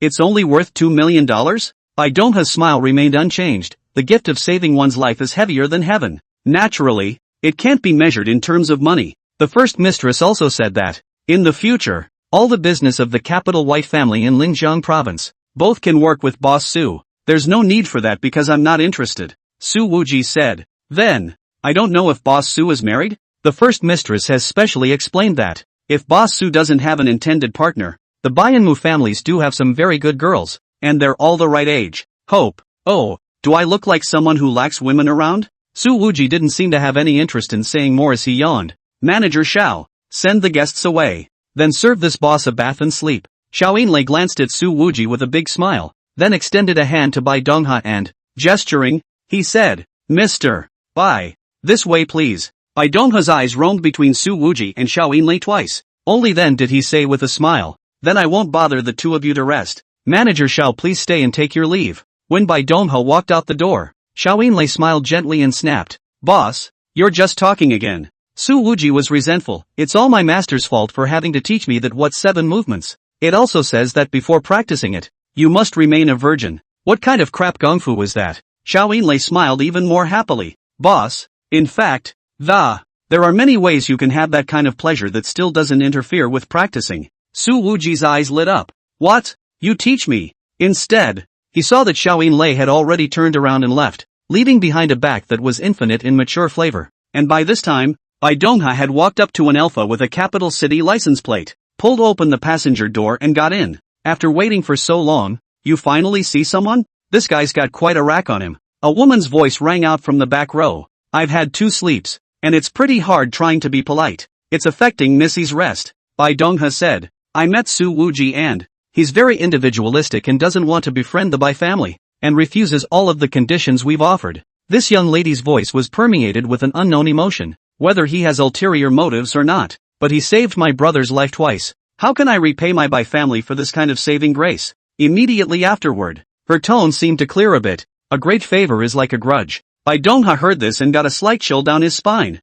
it's only worth $2 million? Bai Donghua's smile remained unchanged. The gift of saving one's life is heavier than heaven. Naturally, it can't be measured in terms of money. The first mistress also said that, in the future, all the business of the capital White family in Linjiang province, both can work with Boss Su. There's no need for that because I'm not interested, Su Wujie said. Then, I don't know if Boss Su is married? The first mistress has specially explained that, if Boss Su doesn't have an intended partner, the Bai and Mu families do have some very good girls. and they're all the right age. Hope. Oh, do I look like someone who lacks women around? Su Wuji didn't seem to have any interest in saying more as he yawned. Manager Xiao, send the guests away. Then serve this boss a bath and sleep. Xiao Yinlei glanced at Su Wuji with a big smile, then extended a hand to Bai Dongha and, gesturing, he said, Mr. Bai, this way please. Bai Dongha's eyes roamed between Su Wuji and Xiao Yinlei twice. Only then did he say with a smile, then I won't bother the two of you to rest. Manager Xiao, please stay and take your leave. When Bai Dongha walked out the door, Xiao Yinlei smiled gently and snapped, Boss, you're just talking again. Su Wuji was resentful. It's all my master's fault for having to teach me that what's 7 movements. It also says that before practicing it, you must remain a virgin. What kind of crap kung fu was that? Xiao Yinlei smiled even more happily. Boss, in fact, there are many ways you can have that kind of pleasure that still doesn't interfere with practicing. Su Wuji's eyes lit up. What? You teach me? Instead, he saw that Xiao Yinlei had already turned around and left, leaving behind a back that was infinite in mature flavor. And by this time, Bai Dongha had walked up to an alpha with a capital city license plate, pulled open the passenger door and got in. After waiting for so long, you finally see someone? This guy's got quite a rack on him. A woman's voice rang out from the back row. I've had 2 sleeps, and it's pretty hard trying to be polite. It's affecting Missy's rest. Bai Dongha said. I met Su Wuji and he's very individualistic and doesn't want to befriend the Bai family, and refuses all of the conditions we've offered. This young lady's voice was permeated with an unknown emotion, whether he has ulterior motives or not. But he saved my brother's life twice. How can I repay my Bai family for this kind of saving grace? Immediately afterward, her tone seemed to clear a bit. A great favor is like a grudge. Bai Dongha heard this and got a slight chill down his spine.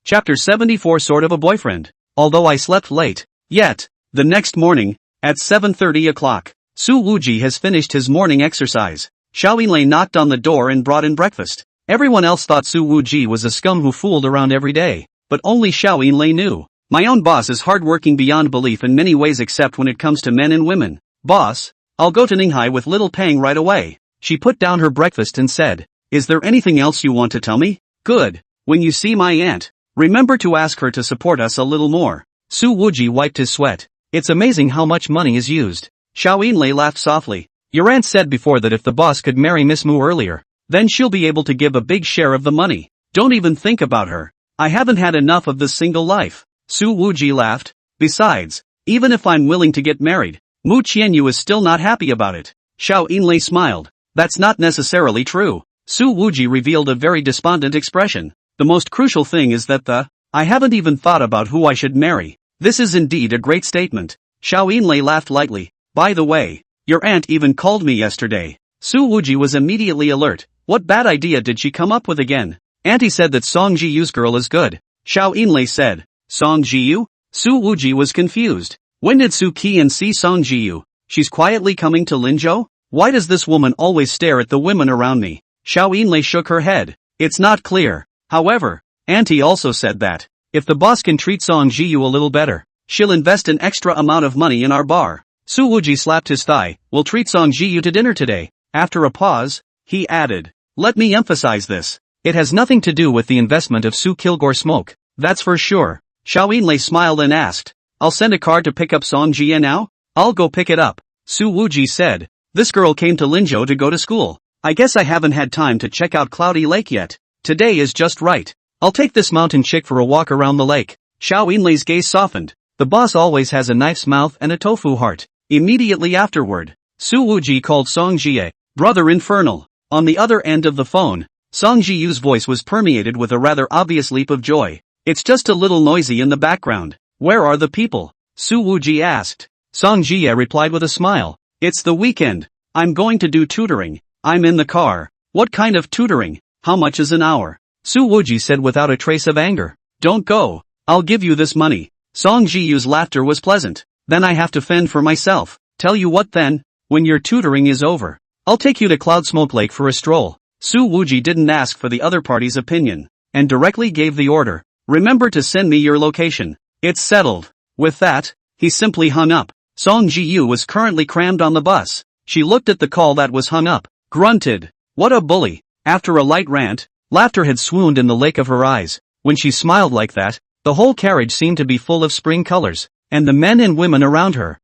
Chapter 74 Sort of a boyfriend. Although I slept late, yet, the next morning, at 7:30 o'clock, Su Wuji has finished his morning exercise. Xiao Yinlei knocked on the door and brought in breakfast. Everyone else thought Su Wuji was a scum who fooled around every day, but only Xiao Yinlei knew. My own boss is hardworking beyond belief in many ways except when it comes to men and women. Boss, I'll go to Ninghai with little Pang right away. She put down her breakfast and said, is there anything else you want to tell me? Good. When you see my aunt, remember to ask her to support us a little more. Su Wuji wiped his sweat. It's amazing how much money is used. Xiao Yinlei laughed softly. Your aunt said before that if the boss could marry Miss Mu earlier, then she'll be able to give a big share of the money. Don't even think about her. I haven't had enough of this single life. Su Wuji laughed. Besides, even if I'm willing to get married, Mu Qianyu is still not happy about it. Xiao Yinlei smiled. That's not necessarily true. Su Wuji revealed a very despondent expression. The most crucial thing is that I haven't even thought about who I should marry. This is indeed a great statement. Xiao Yinlei laughed lightly. By the way, your aunt even called me yesterday. Su Wuji was immediately alert. What bad idea did she come up with again? Auntie said that Song Jiyu's girl is good. Xiao Yinlei said. Song Jiyu? Su Wuji was confused. When did Su Qian see Song Jiyu? She's quietly coming to Linzhou? Why does this woman always stare at the women around me? Xiao Yinlei shook her head. It's not clear. However, Auntie also said that if the boss can treat Song Jiyu a little better, she'll invest an extra amount of money in our bar. Su Wuji slapped his thigh. We'll treat Song Jiyu to dinner today. After a pause, he added, let me emphasize this. It has nothing to do with the investment of Su Kilgore Smoke. That's for sure. Xiao Yinlei smiled and asked, I'll send a car to pick up Song Jie now? I'll go pick it up. Su Wuji said, this girl came to Linzhou to go to school. I guess I haven't had time to check out Cloudy Lake yet. Today is just right. I'll take this mountain chick for a walk around the lake. Xiao Yinlei's gaze softened. The boss always has a knife's mouth and a tofu heart. Immediately afterward, Su Wuji called Song Jie, brother infernal. On the other end of the phone, Song Jiyu's voice was permeated with a rather obvious leap of joy. It's just a little noisy in the background. Where are the people? Su Wuji asked. Song Jie replied with a smile. It's the weekend. I'm going to do tutoring. I'm in the car. What kind of tutoring? How much is an hour? Su Wuji said without a trace of anger. Don't go. I'll give you this money. Song Jiyu's laughter was pleasant. Then I have to fend for myself. Tell you what then, when your tutoring is over, I'll take you to Cloud Smoke Lake for a stroll. Su Wuji didn't ask for the other party's opinion, and directly gave the order. Remember to send me your location. It's settled. With that, he simply hung up. Song Jiyu was currently crammed on the bus. She looked at the call that was hung up, grunted. What a bully. After a light rant, laughter had swooned in the lake of her eyes. When she smiled like that, the whole carriage seemed to be full of spring colors, and the men and women around her,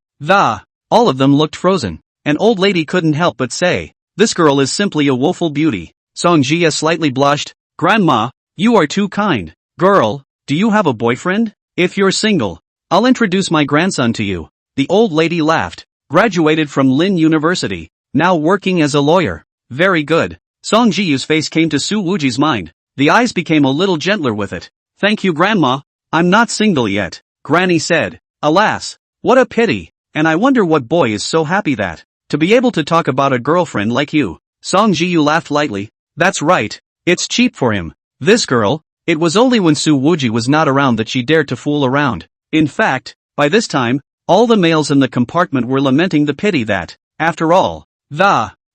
all of them looked frozen. An old lady couldn't help but say, "This girl is simply a woeful beauty." Song Jia slightly blushed. "Grandma, you are too kind. Girl, do you have a boyfriend? If you're single, I'll introduce my grandson to you." The old lady laughed. "Graduated from Lin University, now working as a lawyer. Very good." Song Jiyu's face came to Su Wuji's mind. The eyes became a little gentler with it. "Thank you, Grandma. I'm not single yet," Granny said. "Alas, what a pity, and I wonder what boy is so happy that, to be able to talk about a girlfriend like you." Song Jiyu laughed lightly. "That's right, it's cheap for him. This girl." It was only when Su Wuji was not around that she dared to fool around. In fact, by this time, all the males in the compartment were lamenting the pity that, after all,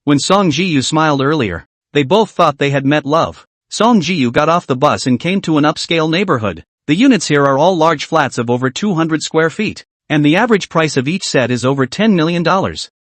when Song Jiyu smiled earlier, they both thought they had met love. Song Jiyu got off the bus and came to an upscale neighborhood. The units here are all large flats of over 200 square feet, and the average price of each set is over $10 million.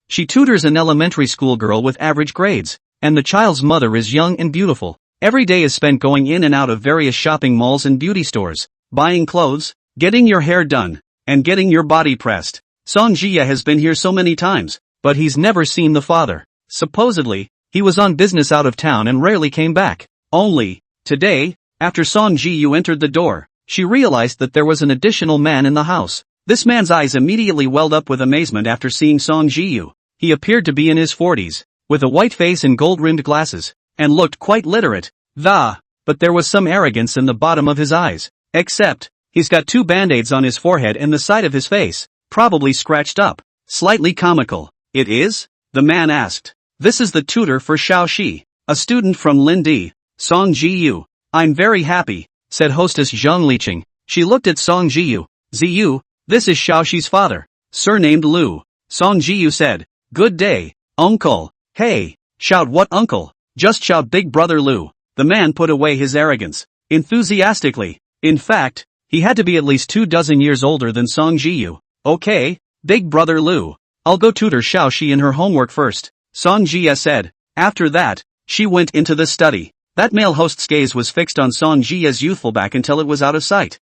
She tutors an elementary school girl with average grades, and the child's mother is young and beautiful. Every day is spent going in and out of various shopping malls and beauty stores, buying clothes, getting your hair done, and getting your body pressed. Song Jia has been here so many times, but he's never seen the father. Supposedly, he was on business out of town and rarely came back. Only, today, after Song Jiyu entered the door, she realized that there was an additional man in the house. This man's eyes immediately welled up with amazement after seeing Song Jiyu. He appeared to be in his 40s, with a white face and gold-rimmed glasses, and looked quite literate. But there was some arrogance in the bottom of his eyes. Except, he's got 2 band-aids on his forehead and the side of his face, probably scratched up. Slightly comical. "It is?" the man asked. "This is the tutor for Xiao Shi, a student from Lindi." Song Jiyu. "I'm very happy," said hostess Zhang Liqing. She looked at Song Jiyu. "Ziyu, this is Xiao Shi's father, surnamed Lu." Song Jiyu said, "Good day, uncle." "Hey, shout what uncle? Just shout big brother Lu." The man put away his arrogance, enthusiastically. In fact, he had to be at least 24 years older than Song Jiyu. "Okay, big brother Lu. I'll go tutor Xiao Shi in her homework first," Song Jia said. After that, she went into the study. That male host's gaze was fixed on Song Jia's youthful back until it was out of sight.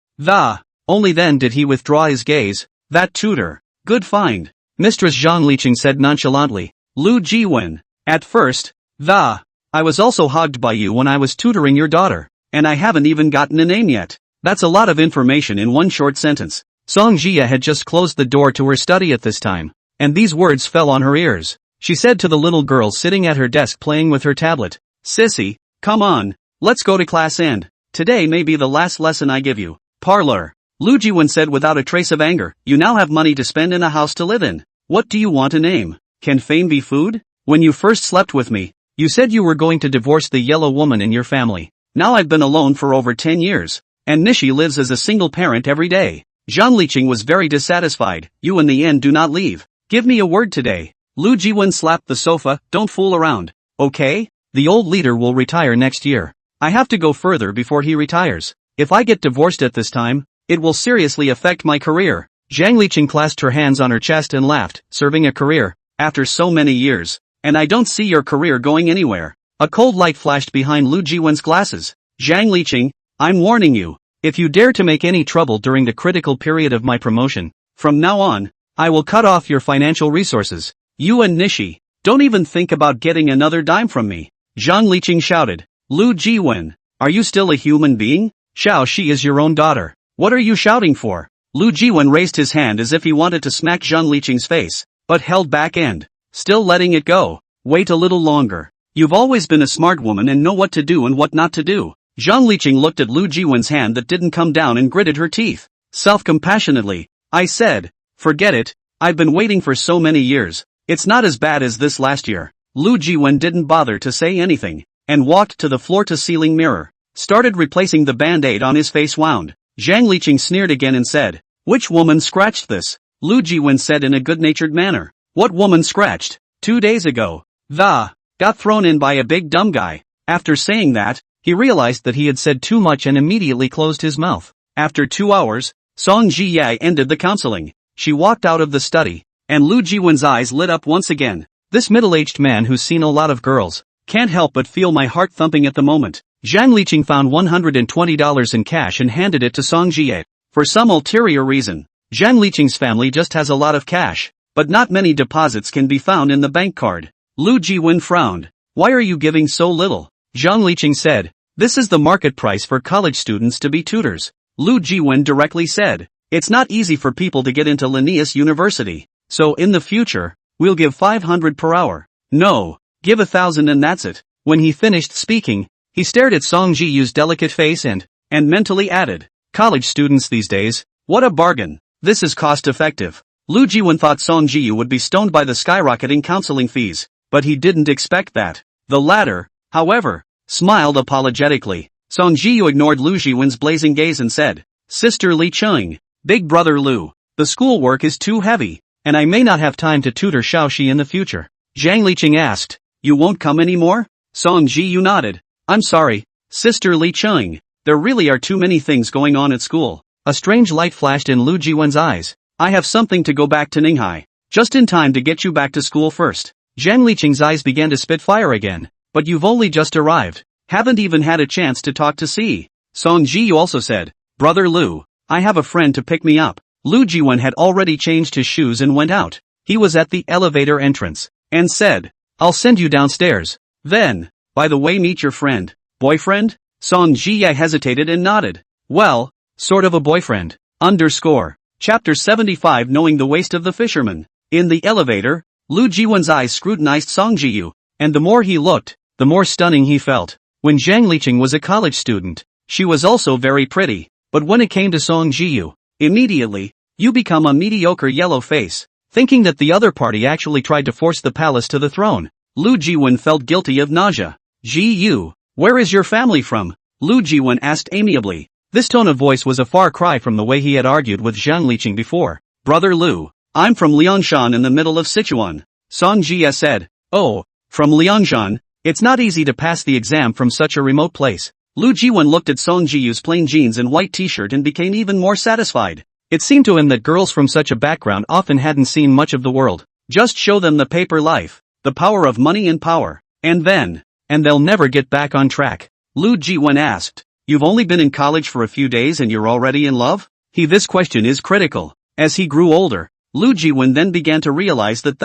Only then did he withdraw his gaze. "That tutor. Good find," Mistress Zhang Liqing said nonchalantly. "Lu Jiwen. At first, I was also hogged by you when I was tutoring your daughter, and I haven't even gotten a name yet." That's a lot of information in one short sentence. Song Jia had just closed the door to her study at this time, and these words fell on her ears. She said to the little girl sitting at her desk playing with her tablet, "Sissy, come on, let's go to class and today may be the last lesson I give you." "Parlor," Lu Jiwen said without a trace of anger. "You now have money to spend and a house to live in. What do you want to name? Can fame be food? When you first slept with me, you said you were going to divorce the yellow woman in your family. Now I've been alone for over 10 years, and Nishi lives as a single parent every day." Zhang Liqing was very dissatisfied. "You in the end do not leave. Give me a word today." Lu Jiwen slapped the sofa. "Don't fool around, okay? The old leader will retire next year. I have to go further before he retires. If I get divorced at this time, it will seriously affect my career." Zhang Liqing clasped her hands on her chest and laughed. "Serving a career, after so many years, and I don't see your career going anywhere." A cold light flashed behind Lu Jiwen's glasses. "Zhang Liqing, I'm warning you. If you dare to make any trouble during the critical period of my promotion, from now on, I will cut off your financial resources. You and Nishi, don't even think about getting another dime from me." Zhang Liqing shouted. "Lu Jiwen, are you still a human being? Xiao Shi is your own daughter. What are you shouting for?" Lu Jiwen raised his hand as if he wanted to smack Zhang Liqing's face, but held back and, still letting it go. "Wait a little longer. You've always been a smart woman and know what to do and what not to do." Zhang Liqing looked at Lu Jiwen's hand that didn't come down and gritted her teeth. Self-compassionately, "I said, forget it, I've been waiting for so many years. It's not as bad as this last year." Lu Jiwen didn't bother to say anything, and walked to the floor-to-ceiling mirror, started replacing the band-aid on his face wound. Zhang Liqing sneered again and said, "Which woman scratched this?" Lu Jiwen said in a good-natured manner. "What woman scratched? 2 days ago. Got thrown in by a big dumb guy." After saying that, he realized that he had said too much and immediately closed his mouth. After 2 hours, Song Jiyai ended the counseling. She walked out of the study, and Lu Jiwen's eyes lit up once again. "This middle-aged man who's seen a lot of girls, can't help but feel my heart thumping at the moment." Zhang Liqing found $120 in cash and handed it to Song Jie. For some ulterior reason, Zhang Liqing's family just has a lot of cash. but not many deposits can be found in the bank card. Lu Jiwen frowned. Why are you giving so little? Zhang Liqing said. This is the market price for college students to be tutors. Lu Jiwen directly said. It's not easy for people to get into Linnaeus University. So in the future, we'll give 500 per hour. No, give 1,000 and that's it. When he finished speaking, he stared at Song Jiyu's delicate face and mentally added, college students these days, what a bargain. This is cost-effective. Lu Jiwen thought Song Jiyu would be stoned by the skyrocketing counseling fees, but he didn't expect that. The latter, however, smiled apologetically. Song Jiyu ignored Lu Jiwen's blazing gaze and said, Sister Li Cheng, Big Brother Lu, the schoolwork is too heavy, and I may not have time to tutor Xiaoxi in the future. Zhang Liqing asked, you won't come anymore? Song Jiyu nodded. I'm sorry, Sister Li Cheng, there really are too many things going on at school. A strange light flashed in Lu Jiwen's eyes. I have something to go back to Ninghai. Just in time to get you back to school first. Zhang Liqing's eyes began to spit fire again. But you've only just arrived. Haven't even had a chance to talk to C. Song Jiyu also said, Brother Lu, I have a friend to pick me up. Lu Jiwen had already changed his shoes and went out. He was at the elevator entrance, and said, I'll send you downstairs. Then, by the way, meet your friend. Boyfriend? Song Jiye hesitated and nodded. Well, sort of a boyfriend. Chapter 75 Knowing the Waist of the Fisherman. In the elevator, Lu Jiwen's eyes scrutinized Song Jiyu, and the more he looked, the more stunning he felt. When Zhang Liqing was a college student, she was also very pretty, but when it came to Song Jiyu, immediately, you become a mediocre yellow face. Thinking that the other party actually tried to force the palace to the throne, Lu Jiwen felt guilty of nausea. Jiyu, where is your family from? Lu Jiwen asked amiably. This tone of voice was a far cry from the way he had argued with Zhang Liqing before. Brother Lu, I'm from Liangshan in the middle of Sichuan. Song Jie said. Oh, from Liangshan, it's not easy to pass the exam from such a remote place. Lu Jiwen looked at Song Jiyu's plain jeans and white t-shirt and became even more satisfied. It seemed to him that girls from such a background often hadn't seen much of the world. Just show them the paper life, the power of money and power, and they'll never get back on track. Lu Jiwen asked, you've only been in college for a few days and you're already in love? This question is critical. As he grew older, Lu Jiwen then began to realize that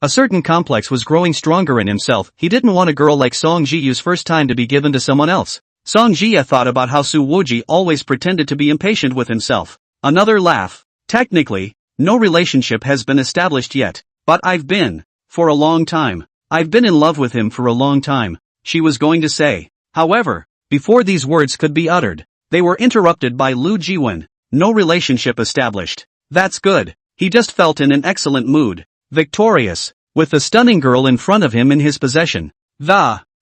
a certain complex was growing stronger in himself. He didn't want a girl like Song Jiyu's first time to be given to someone else. Song Jie thought about how Su Wuji always pretended to be impatient with himself. Another laugh. Technically, no relationship has been established yet, but I've been, for a long time. I've been in love with him for a long time, she was going to say. However, before these words could be uttered, they were interrupted by Lu Jiwen. No relationship established. That's good. He just felt in an excellent mood. Victorious, with the stunning girl in front of him in his possession.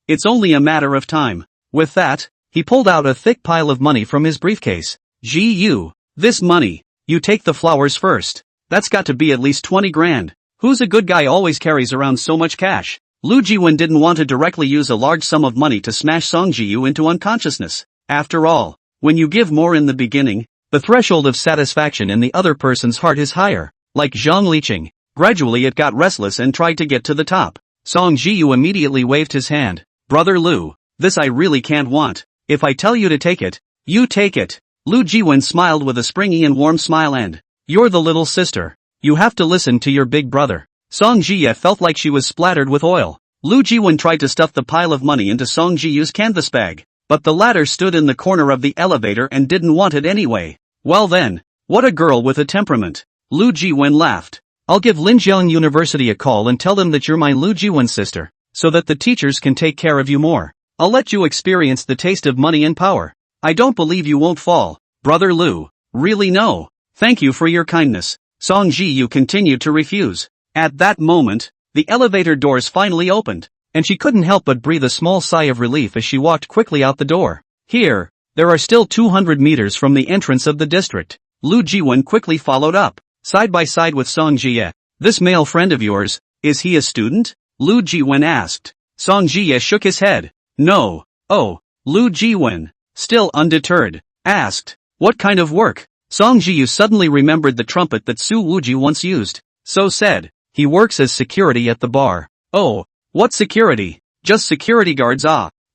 It's only a matter of time. With that, he pulled out a thick pile of money from his briefcase. Gu. This money, you take the flowers first. That's got to be at least 20 grand. Who's a good guy always carries around so much cash? Lu Jiwen didn't want to directly use a large sum of money to smash Song Jiyu into unconsciousness. After all, when you give more in the beginning, the threshold of satisfaction in the other person's heart is higher. Like Zhang Liqing, gradually it got restless and tried to get to the top. Song Jiyu immediately waved his hand. Brother Lu, this I really can't want. If I tell you to take it, you take it. Lu Jiwen smiled with a springy and warm smile and, you're the little sister. You have to listen to your big brother. Song Jie felt like she was splattered with oil. Lu Jiwen tried to stuff the pile of money into Song Jiyu's canvas bag, but the latter stood in the corner of the elevator and didn't want it anyway. Well then, what a girl with a temperament. Lu Jiwen laughed. I'll give Linjiang University a call and tell them that you're my Lu Jiwen's sister, so that the teachers can take care of you more. I'll let you experience the taste of money and power. I don't believe you won't fall, Brother Lu. Really no. Thank you for your kindness. Song Jiyu continued to refuse. At that moment, the elevator doors finally opened, and she couldn't help but breathe a small sigh of relief as she walked quickly out the door. Here, there are still 200 meters from the entrance of the district. Lu Jiwen quickly followed up, side by side with Song Jie. This male friend of yours, is he a student? Lu Jiwen asked. Song Jie shook his head. No. Oh, Lu Jiwen, still undeterred, asked, what kind of work? Song Jiyu suddenly remembered the trumpet that Su Wuji once used, so said, he works as security at the bar. Oh, what security? Just security guards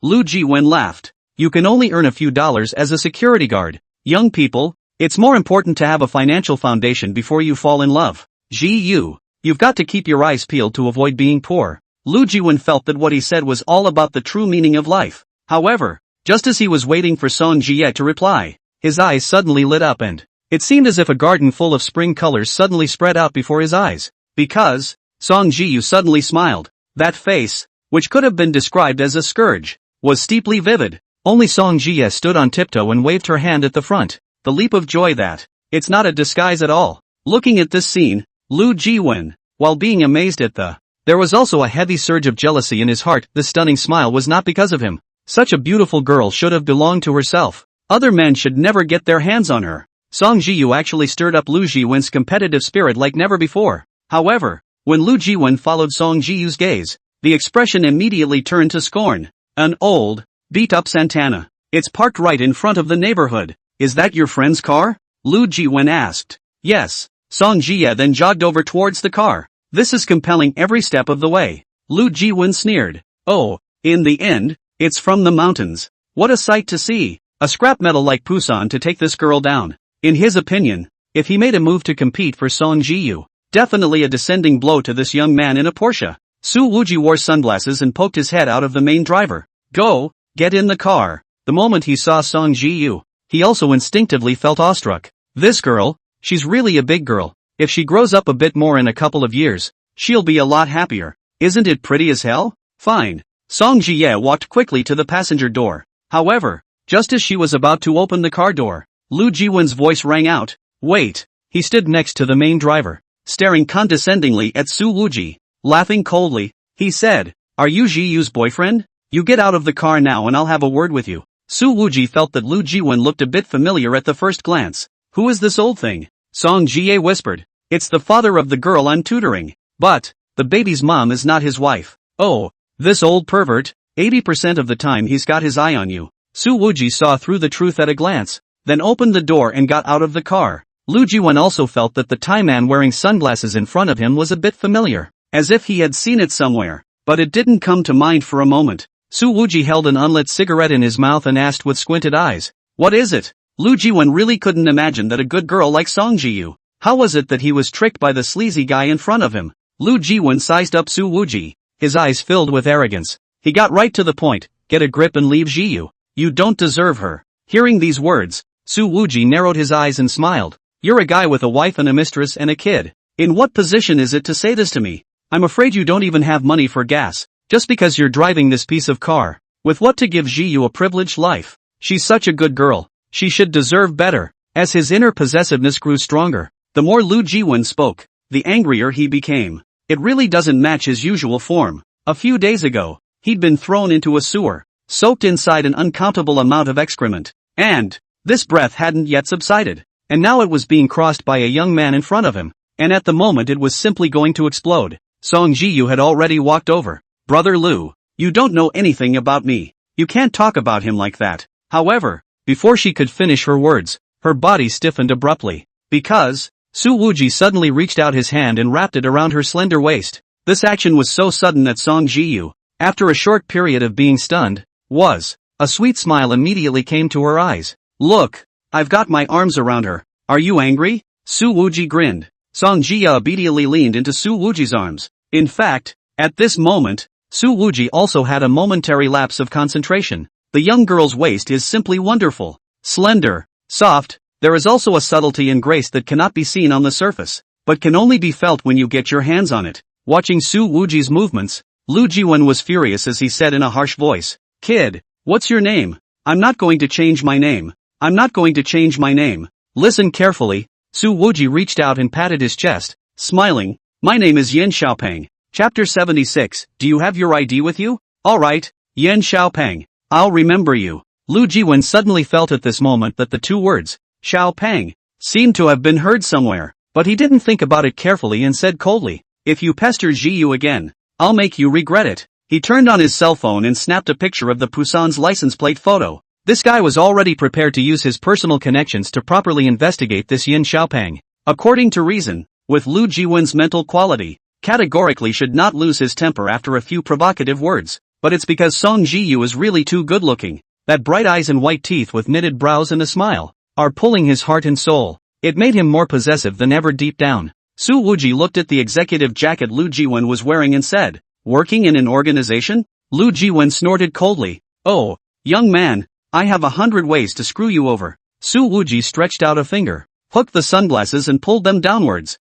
Lu Jiwen laughed. You can only earn a few dollars as a security guard. Young people, it's more important to have a financial foundation before you fall in love. Ji Yu, You've got to keep your eyes peeled to avoid being poor. Lu Jiwen felt that what he said was all about the true meaning of life. However, just as he was waiting for Song Jie to reply, his eyes suddenly lit up and it seemed as if a garden full of spring colors suddenly spread out before his eyes. Because Song Jiu suddenly smiled. That face, which could have been described as a scourge, was steeply vivid. Only Song Jie stood on tiptoe and waved her hand at the front. The leap of joy that it's not a disguise at all. Looking at this scene, Lu Jiwen, while being amazed at there was also a heavy surge of jealousy in his heart. This stunning smile was not because of him. Such a beautiful girl should have belonged to herself. Other men should never get their hands on her. Song Jiu actually stirred up Lu Jiwen's competitive spirit like never before. However, when Lu Jiwen followed Song Jiu's gaze, the expression immediately turned to scorn. An old, beat-up Santana. It's parked right in front of the neighborhood. Is that your friend's car? Lu Jiwen asked. Yes. Song Jie then jogged over towards the car. This is compelling every step of the way. Lu Jiwen sneered. Oh, in the end, it's from the mountains. What a sight to see. A scrap metal like Pusan to take this girl down. In his opinion, if he made a move to compete for Song Jiu, definitely a descending blow to this young man in a Porsche. Su Wuji wore sunglasses and poked his head out of the main driver. Go, get in the car. The moment he saw Song Jiu, he also instinctively felt awestruck. This girl, she's really a big girl. If she grows up a bit more in a couple of years, she'll be a lot happier. Isn't it pretty as hell? Fine. Song Jie walked quickly to the passenger door. However, just as she was about to open the car door, Lu Jiwen's voice rang out. Wait. He stood next to the main driver, staring condescendingly at Su Wuji. Laughing coldly, he said, Are you Jiu's boyfriend? You get out of the car now and I'll have a word with you. Su Wuji felt that Lu Jiwen looked a bit familiar at the first glance. Who is this old thing? Song Jie whispered. It's the father of the girl I'm tutoring. But, the baby's mom is not his wife. Oh, this old pervert, 80% of the time he's got his eye on you. Su Wuji saw through the truth at a glance, then opened the door and got out of the car. Lu Jiwen also felt that the Thai man wearing sunglasses in front of him was a bit familiar, as if he had seen it somewhere, but it didn't come to mind for a moment. Su Wuji held an unlit cigarette in his mouth and asked with squinted eyes, What is it? Lu Jiwen really couldn't imagine that a good girl like Song Jiu. How was it that he was tricked by the sleazy guy in front of him? Lu Jiwen sized up Su Wuji, his eyes filled with arrogance. He got right to the point, get a grip and leave Jiu. You don't deserve her. Hearing these words, Su Wuji narrowed his eyes and smiled. You're a guy with a wife and a mistress and a kid. In what position is it to say this to me? I'm afraid you don't even have money for gas, just because you're driving this piece of car. With what to give Jiu a privileged life? She's such a good girl. She should deserve better. As his inner possessiveness grew stronger, the more Lu Jiwen spoke, the angrier he became. It really doesn't match his usual form. A few days ago, he'd been thrown into a sewer, soaked inside an uncountable amount of excrement, and this breath hadn't yet subsided, and now it was being crossed by a young man in front of him, and at the moment it was simply going to explode. Song Jiu had already walked over. Brother Lu, you don't know anything about me. You can't talk about him like that. However, before she could finish her words, her body stiffened abruptly, because Su Wuji suddenly reached out his hand and wrapped it around her slender waist. This action was so sudden that Song Jiu, after a short period of being stunned, a sweet smile immediately came to her eyes. Look, I've got my arms around her. Are you angry? Su Wuji grinned. Song Jia obediently leaned into Su Wuji's arms. In fact, at this moment, Su Wuji also had a momentary lapse of concentration. The young girl's waist is simply wonderful. Slender, soft, there is also a subtlety and grace that cannot be seen on the surface, but can only be felt when you get your hands on it. Watching Su Wuji's movements, Lu Jiwen was furious as he said in a harsh voice, Kid, what's your name? I'm not going to change my name. I'm not going to change my name. Listen carefully. Su Wuji reached out and patted his chest, smiling. My name is Yen Xiaopeng. Chapter 76. Do you have your ID with you? Alright, Yen Xiaopeng. I'll remember you. Lu Jiwen suddenly felt at this moment that the two words, Xiaopeng, seemed to have been heard somewhere, but he didn't think about it carefully and said coldly, If you pester Jiu again, I'll make you regret it. He turned on his cell phone and snapped a picture of the Pusan's license plate photo. This guy was already prepared to use his personal connections to properly investigate this Yin Xiaopeng. According to reason, with Lu Jiwen's mental quality, categorically should not lose his temper after a few provocative words, but it's because Song Jiu is really too good-looking. That bright eyes and white teeth with knitted brows and a smile are pulling his heart and soul. It made him more possessive than ever deep down. Su Wuji looked at the executive jacket Lu Jiwen was wearing and said, "Working in an organization?" Lu Jiwen snorted coldly. "Oh, young man, I have 100 ways to screw you over." Su Wuji stretched out a finger, hooked the sunglasses and pulled them downwards.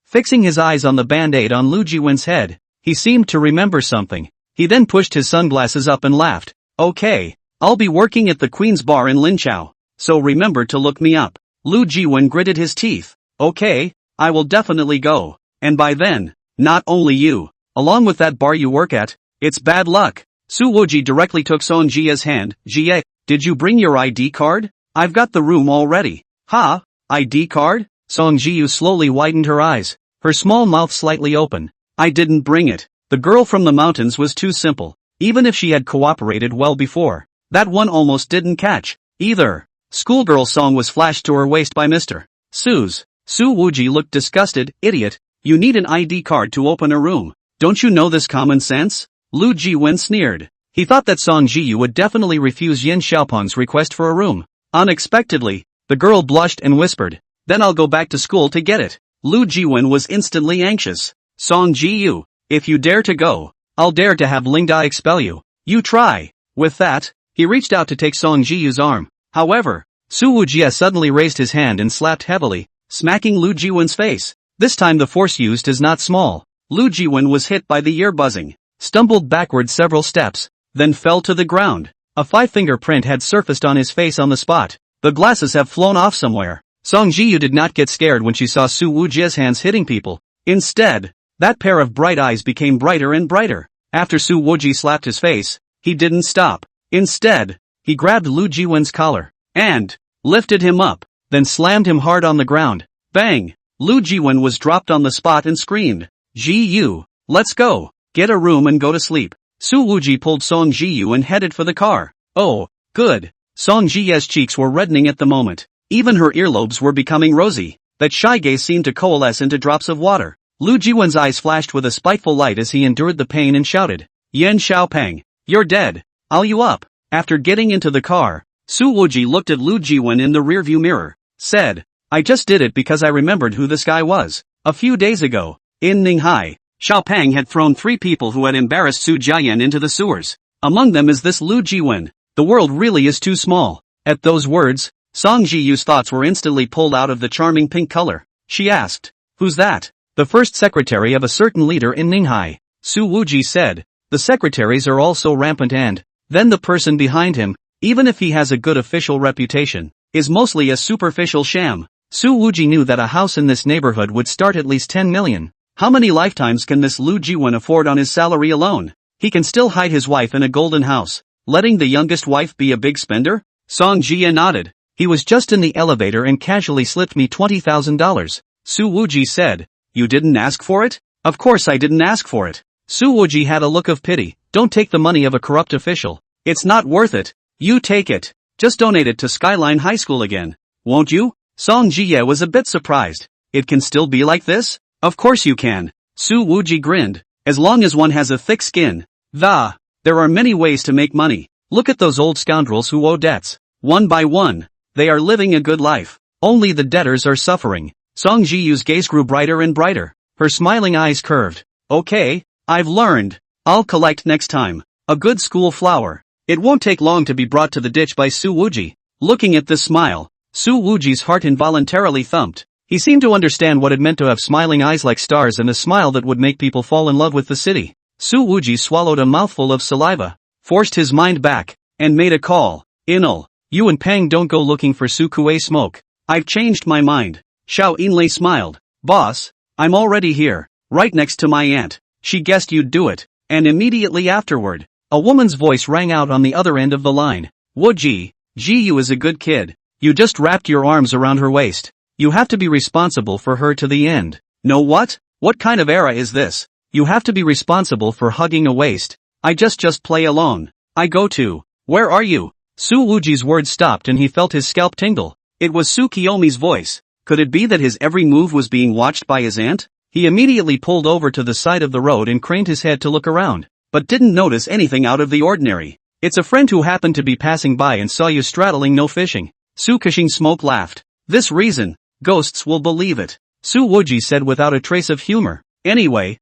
Fixing his eyes on the band-aid on Lu Jiwen's head, he seemed to remember something. He then pushed his sunglasses up and laughed. "Okay, I'll be working at the Queen's Bar in Linqiao, so remember to look me up." Lu Jiwen gritted his teeth. "Okay, I will definitely go. And by then, not only you, along with that bar you work at, it's bad luck." Su Wuji directly took Song Jia's hand. "Jie, did you bring your ID card? I've got the room already." "Ha? ID card?" Song Jiu slowly widened her eyes, her small mouth slightly open. "I didn't bring it. The girl from the mountains was too simple. Even if she had cooperated well before, that one almost didn't catch, either." Schoolgirl Song was flashed to her waist by Mr. Su's. Su Wuji looked disgusted. "Idiot, you need an ID card to open a room. Don't you know this common sense?" Lu Jiwen sneered. He thought that Song Jiu would definitely refuse Yin Xiaopeng's request for a room. Unexpectedly, the girl blushed and whispered, "Then I'll go back to school to get it." Lu Jiwen was instantly anxious. "Song Jiu, if you dare to go, I'll dare to have Lingdai expel you. You try." With that, he reached out to take Song Jiu's arm. However, Su Wujie suddenly raised his hand and slapped heavily, smacking Lu Jiwen's face. This time the force used is not small. Lu Jiwen was hit by the ear buzzing, stumbled backward several steps, then fell to the ground. A 5-finger print had surfaced on his face on the spot. "The glasses have flown off somewhere." Song Jiu did not get scared when she saw Su Wujie's hands hitting people. Instead, that pair of bright eyes became brighter and brighter. After Su Wujie slapped his face, he didn't stop. Instead, he grabbed Lu Jiwen's collar and lifted him up, then slammed him hard on the ground. Bang! Lu Jiwen was dropped on the spot and screamed, "Jiu, let's go. Get a room and go to sleep." Su Wujie pulled Song Jiu and headed for the car. "Oh, good." Song Jiu's cheeks were reddening at the moment. Even her earlobes were becoming rosy. That shy gaze seemed to coalesce into drops of water. Lu Jiwen's eyes flashed with a spiteful light as he endured the pain and shouted, "Yin Xiaopeng, you're dead. I'll you up." After getting into the car, Su Wujie looked at Lu Jiwen in the rearview mirror, said, "I just did it because I remembered who this guy was. A few days ago, in Ninghai, Xiaopeng had thrown 3 people who had embarrassed Su Jiayan into the sewers. Among them is this Lu Jiwen. The world really is too small." At those words, Song Jiu's thoughts were instantly pulled out of the charming pink color. She asked, "Who's that?" "The first secretary of a certain leader in Ninghai," Su Wujie said. "The secretaries are also rampant and, then the person behind him, even if he has a good official reputation, is mostly a superficial sham." Su Wujie knew that a house in this neighborhood would start at least 10 million. How many lifetimes can this Lu Jiwen afford on his salary alone? He can still hide his wife in a golden house, letting the youngest wife be a big spender? Song Jia nodded. "He was just in the elevator and casually slipped me $20,000. Su Wujie said, "You didn't ask for it?" "Of course I didn't ask for it." Su Wujie had a look of pity. "Don't take the money of a corrupt official. It's not worth it. You take it. Just donate it to Skyline High School again. Won't you?" Song Jia was a bit surprised. "It can still be like this?" "Of course you can." Su Wujie grinned. "As long as one has a thick skin. There are many ways to make money. Look at those old scoundrels who owe debts. One by one, they are living a good life. Only the debtors are suffering." Song Jiu's gaze grew brighter and brighter. Her smiling eyes curved. "Okay, I've learned. I'll collect next time. A good school flower. It won't take long to be brought to the ditch by Su Wujie." Looking at this smile, Su Wujie's heart involuntarily thumped. He seemed to understand what it meant to have smiling eyes like stars and a smile that would make people fall in love with the city. Su Wujie swallowed a mouthful of saliva, forced his mind back, and made a call. "Inul, you and Pang don't go looking for Su Kuei smoke. I've changed my mind." Xiao Yinlei smiled. "Boss, I'm already here, right next to my aunt. She guessed you'd do it." And immediately afterward, a woman's voice rang out on the other end of the line. "Wuji, Jiu is a good kid. You just wrapped your arms around her waist. You have to be responsible for her to the end." "No what? What kind of era is this? You have to be responsible for hugging a waist. I just play along. I go to. Where are you?" Su Wujie's words stopped and he felt his scalp tingle. It was Su Kiyomi's voice. Could it be that his every move was being watched by his aunt? He immediately pulled over to the side of the road and craned his head to look around, but didn't notice anything out of the ordinary. "It's a friend who happened to be passing by and saw you straddling no fishing." Su Kishing Smoke laughed. "This reason, ghosts will believe it." Su Wuji said without a trace of humor. Anyway,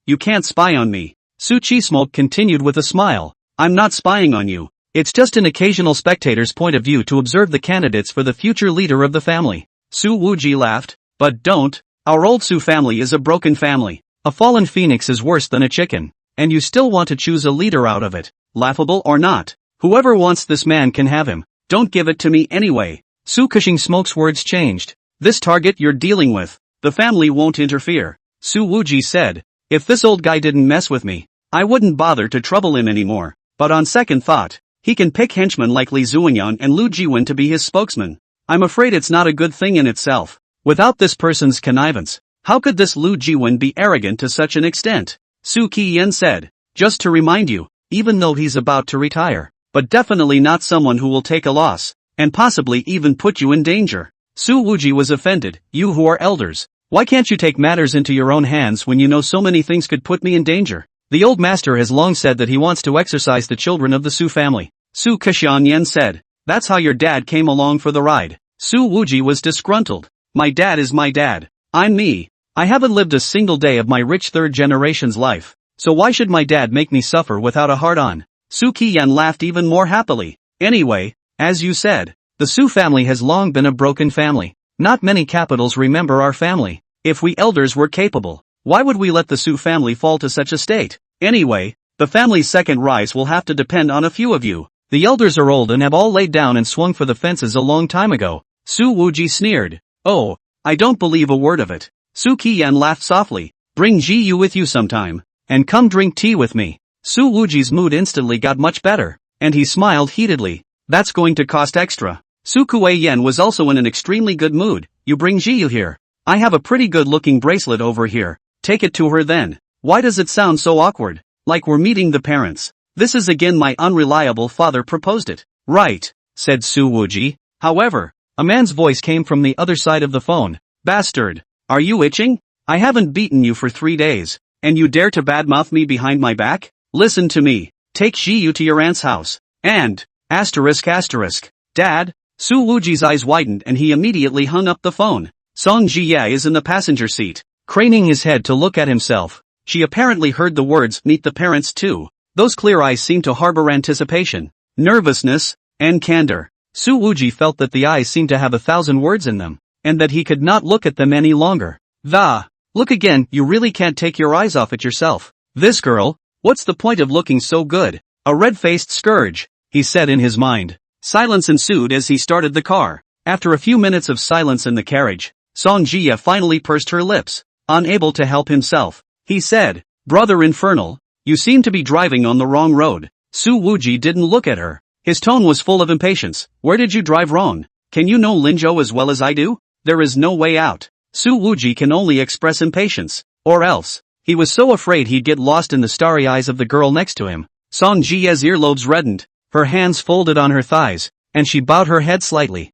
you can't spy on me. Su Chi-smoke continued with a smile. I'm not spying on you. It's just an occasional spectator's point of view to observe the candidates for the future leader of the family. Su Wuji laughed. But don't. Our old Su family is a broken family. A fallen phoenix is worse than a chicken. And you still want to choose a leader out of it. Laughable or not. Whoever wants this man can have him. Don't give it to me anyway. Su Chi-smoke's words changed. This target you're dealing with. The family won't interfere. Su Wuji said. If this old guy didn't mess with me, I wouldn't bother to trouble him anymore. But on second thought, he can pick henchmen like Li Zuoyan and Lu Jiwen to be his spokesman. I'm afraid it's not a good thing in itself. Without this person's connivance, how could this Lu Jiwen be arrogant to such an extent? Su Qiyan said. Just to remind you, even though he's about to retire, but definitely not someone who will take a loss, and possibly even put you in danger. Su Wuji was offended. You who are elders, why can't you take matters into your own hands when you know so many things could put me in danger? The old master has long said that he wants to exercise the children of the Su family. Su Qianyan said. That's how your dad came along for the ride. Su Wuji was disgruntled. My dad is my dad. I'm me. I haven't lived a single day of my rich third generation's life. So why should my dad make me suffer without a heart-on? Su Qian laughed even more happily. Anyway, as you said, the Su family has long been a broken family. Not many capitals remember our family. If we elders were capable, why would we let the Su family fall to such a state? Anyway, the family's second rise will have to depend on a few of you. The elders are old and have all laid down and swung for the fences a long time ago. Su Wuji sneered. Oh, I don't believe a word of it. Su Qiyan laughed softly. Bring Ji Yu with you sometime, and come drink tea with me. Su Wuji's mood instantly got much better, and he smiled heatedly. That's going to cost extra. Su Kuei-yen was also in an extremely good mood. You bring Ji Yu here. I have a pretty good looking bracelet over here. Take it to her then. Why does it sound so awkward? Like we're meeting the parents. This is again my unreliable father proposed it. Right, said Su Wuji. However, a man's voice came from the other side of the phone. Bastard. Are you itching? I haven't beaten you for 3 days, and you dare to badmouth me behind my back? Listen to me. Take Ji Yu to your aunt's house. And, Dad? Su Wuji's eyes widened and he immediately hung up the phone. Song Jie is in the passenger seat, craning his head to look at himself. She apparently heard the words, meet the parents too. Those clear eyes seemed to harbor anticipation, nervousness, and candor. Su Wuji felt that the eyes seemed to have 1,000 words in them, and that he could not look at them any longer. Look again, you really can't take your eyes off it yourself. This girl, what's the point of looking so good? A red-faced scourge, he said in his mind. Silence ensued as he started the car. After a few minutes of silence in the carriage, Song Jie finally pursed her lips. Unable to help himself, he said, Brother Infernal, you seem to be driving on the wrong road. Su Wuji didn't look at her. His tone was full of impatience. Where did you drive wrong? Can you know Linzhou as well as I do? There is no way out. Su Wuji can only express impatience. Or else. He was so afraid he'd get lost in the starry eyes of the girl next to him. Song Jie's earlobes reddened, her hands folded on her thighs, and she bowed her head slightly.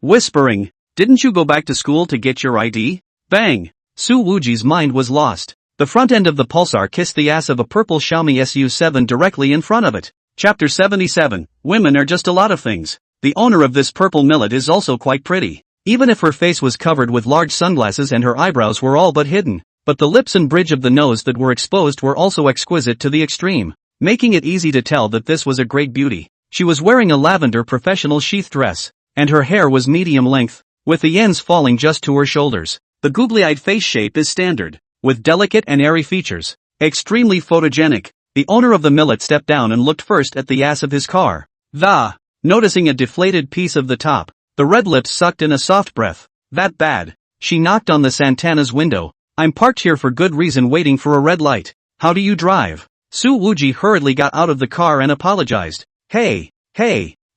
Whispering, didn't you go back to school to get your ID? Bang! Su Wuji's mind was lost. The front end of the pulsar kissed the ass of a purple Xiaomi SU7 directly in front of it. Chapter 77, Women are just a lot of things. The owner of this purple millet is also quite pretty. Even if her face was covered with large sunglasses and her eyebrows were all but hidden, but the lips and bridge of the nose that were exposed were also exquisite to the extreme, making it easy to tell that this was a great beauty. She was wearing a lavender professional sheath dress, and her hair was medium length, with the ends falling just to her shoulders. The googly-eyed face shape is standard, with delicate and airy features. Extremely photogenic. The owner of the millet stepped down and looked first at the ass of his car. Noticing a deflated piece of the top, the red lips sucked in a soft breath. That bad. She knocked on the Santana's window. I'm parked here for good reason waiting for a red light. How do you drive? Su Wuji hurriedly got out of the car and apologized. Hey,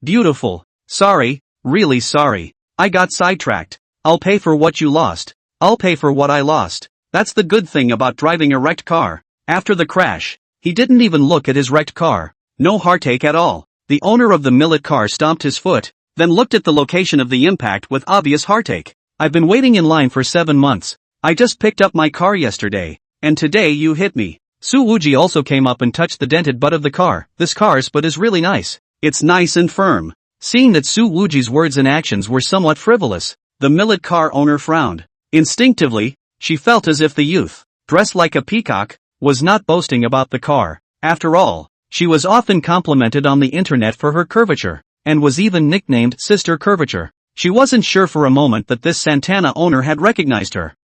beautiful. Sorry, really sorry. I got sidetracked. I'll pay for what you lost. I'll pay for what I lost. That's the good thing about driving a wrecked car. After the crash, he didn't even look at his wrecked car. No heartache at all. The owner of the millet car stomped his foot, then looked at the location of the impact with obvious heartache. I've been waiting in line for 7 months. I just picked up my car yesterday, and today you hit me. Su Wuji also came up and touched the dented butt of the car. This car's butt is really nice. It's nice and firm. Seeing that Su Wuji's words and actions were somewhat frivolous, the millet car owner frowned. Instinctively, she felt as if the youth, dressed like a peacock, was not boasting about the car. After all, she was often complimented on the internet for her curvature, and was even nicknamed Sister Curvature. She wasn't sure for a moment that this Santana owner had recognized her.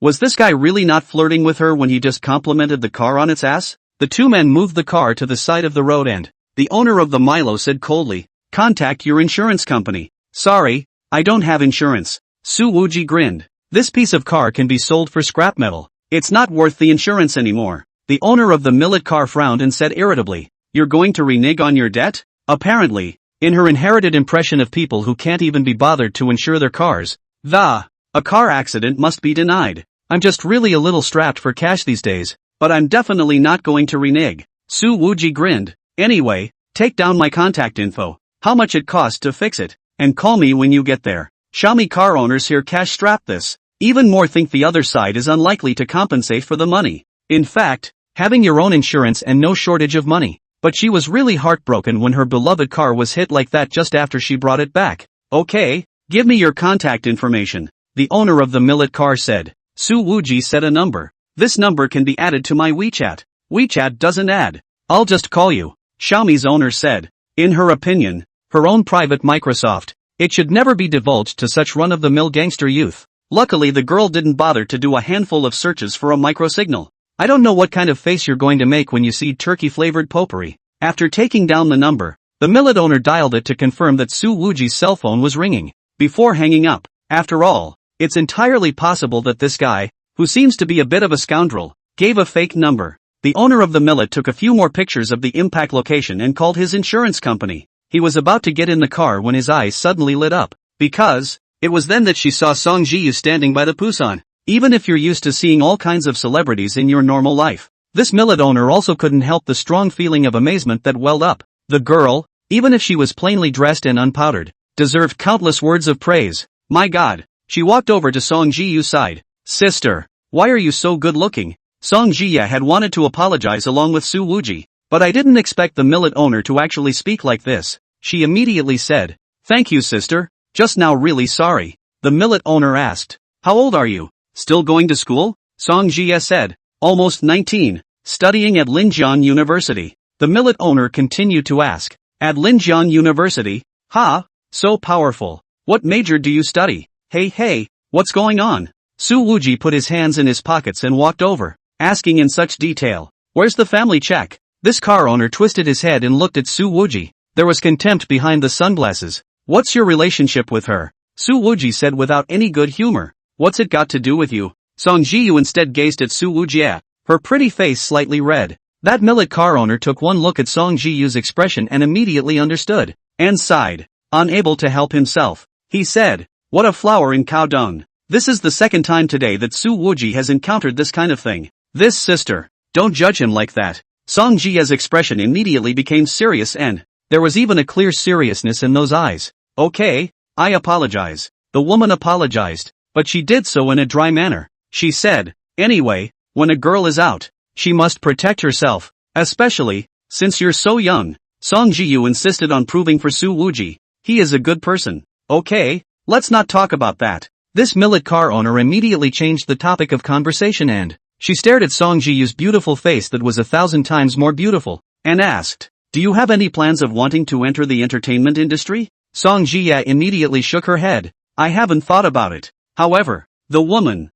Was this guy really not flirting with her when he just complimented the car on its ass? The two men moved the car to the side of the road and the owner of the Milo said coldly, "Contact your insurance company." "Sorry, I don't have insurance." Su Wuji grinned. "This piece of car can be sold for scrap metal. It's not worth the insurance anymore." The owner of the millet car frowned and said irritably, "You're going to renege on your debt?" Apparently, in her inherited impression of people who can't even be bothered to insure their cars, a car accident must be denied. "I'm just really a little strapped for cash these days, but I'm definitely not going to renege." Su Wuji grinned. "Anyway, take down my contact info, how much it costs to fix it, and call me when you get there. Xiaomi car owners here cash strap this. Even more think the other side is unlikely to compensate for the money. In fact, having your own insurance and no shortage of money." But she was really heartbroken when her beloved car was hit like that just after she brought it back. "Okay, give me your contact information," the owner of the millet car said. Su Wuji said a number. "This number can be added to my WeChat." "WeChat doesn't add. I'll just call you," Xiaomi's owner said. In her opinion, her own private Microsoft, it should never be divulged to such run-of-the-mill gangster youth. Luckily the girl didn't bother to do a handful of searches for a microsignal. "I don't know what kind of face you're going to make when you see turkey-flavored potpourri." After taking down the number, the millet owner dialed it to confirm that Su Wuji's cell phone was ringing. Before hanging up, after all, it's entirely possible that this guy, who seems to be a bit of a scoundrel, gave a fake number. The owner of the millet took a few more pictures of the impact location and called his insurance company. He was about to get in the car when his eyes suddenly lit up, because it was then that she saw Song Jiyu standing by the Pusan. Even if you're used to seeing all kinds of celebrities in your normal life, this millet owner also couldn't help the strong feeling of amazement that welled up. The girl, even if she was plainly dressed and unpowdered, deserved countless words of praise. "My God." She walked over to Song Jiyu's side. "Sister, why are you so good looking?" Song Jiya had wanted to apologize along with Su Wuji, but I didn't expect the millet owner to actually speak like this. She immediately said, "Thank you sister, just now really sorry." The millet owner asked, "How old are you? Still going to school?" Song Jia said, "Almost 19, studying at Linjiang University." The millet owner continued to ask, "At Linjiang University? Ha, so powerful. What major do you study?" Hey, what's going on?" Su Wuji put his hands in his pockets and walked over, asking in such detail, "Where's the family check?" This car owner twisted his head and looked at Su Wuji. There was contempt behind the sunglasses. "What's your relationship with her?" Su Wuji said without any good humor. "What's it got to do with you?" Song Jiyu instead gazed at Su Wuji, her pretty face slightly red. That millet car owner took one look at Song Jiyu's expression and immediately understood, and sighed, unable to help himself. He said, "What a flower in cow dung." This is the second time today that Su Wuji has encountered this kind of thing. "This sister, don't judge him like that." Song Jia's expression immediately became serious and there was even a clear seriousness in those eyes. "Okay, I apologize." The woman apologized, but she did so in a dry manner. She said, "Anyway, when a girl is out, she must protect herself, especially, since you're so young." Song Jiyu insisted on proving for Su Wuji, he is a good person. "Okay, let's not talk about that." This millet car owner immediately changed the topic of conversation and she stared at Song Jiyu's beautiful face that was 1,000 times more beautiful, and asked, "Do you have any plans of wanting to enter the entertainment industry?" Song Jiya immediately shook her head. "I haven't thought about it." The woman,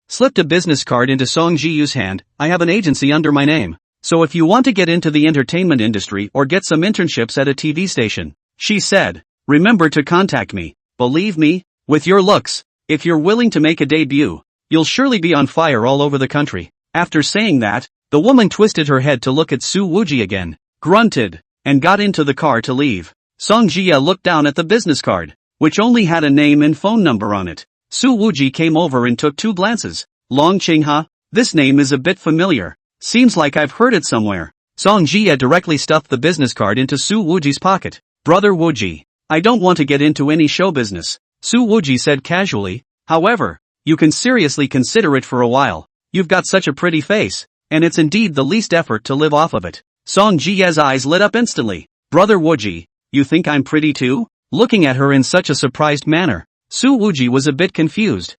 slipped a business card into Song Jiyu's hand. "I have an agency under my name, so if you want to get into the entertainment industry or get some internships at a TV station," she said, "remember to contact me. Believe me, with your looks, if you're willing to make a debut, you'll surely be on fire all over the country." After saying that, the woman twisted her head to look at Su Wuji again, grunted, and got into the car to leave. Song Jia looked down at the business card, which only had a name and phone number on it. Su Wuji came over and took 2 glances. "Long Qingha, this name is a bit familiar. Seems like I've heard it somewhere." Song Jia directly stuffed the business card into Su Wuji's pocket. "Brother Wuji, I don't want to get into any show business," Su Wuji said casually. "However, you can seriously consider it for a while. You've got such a pretty face, and it's indeed the least effort to live off of it." Song Jia's eyes lit up instantly. "Brother Wuji, you think I'm pretty too?" Looking at her in such a surprised manner, Su Wuji was a bit confused.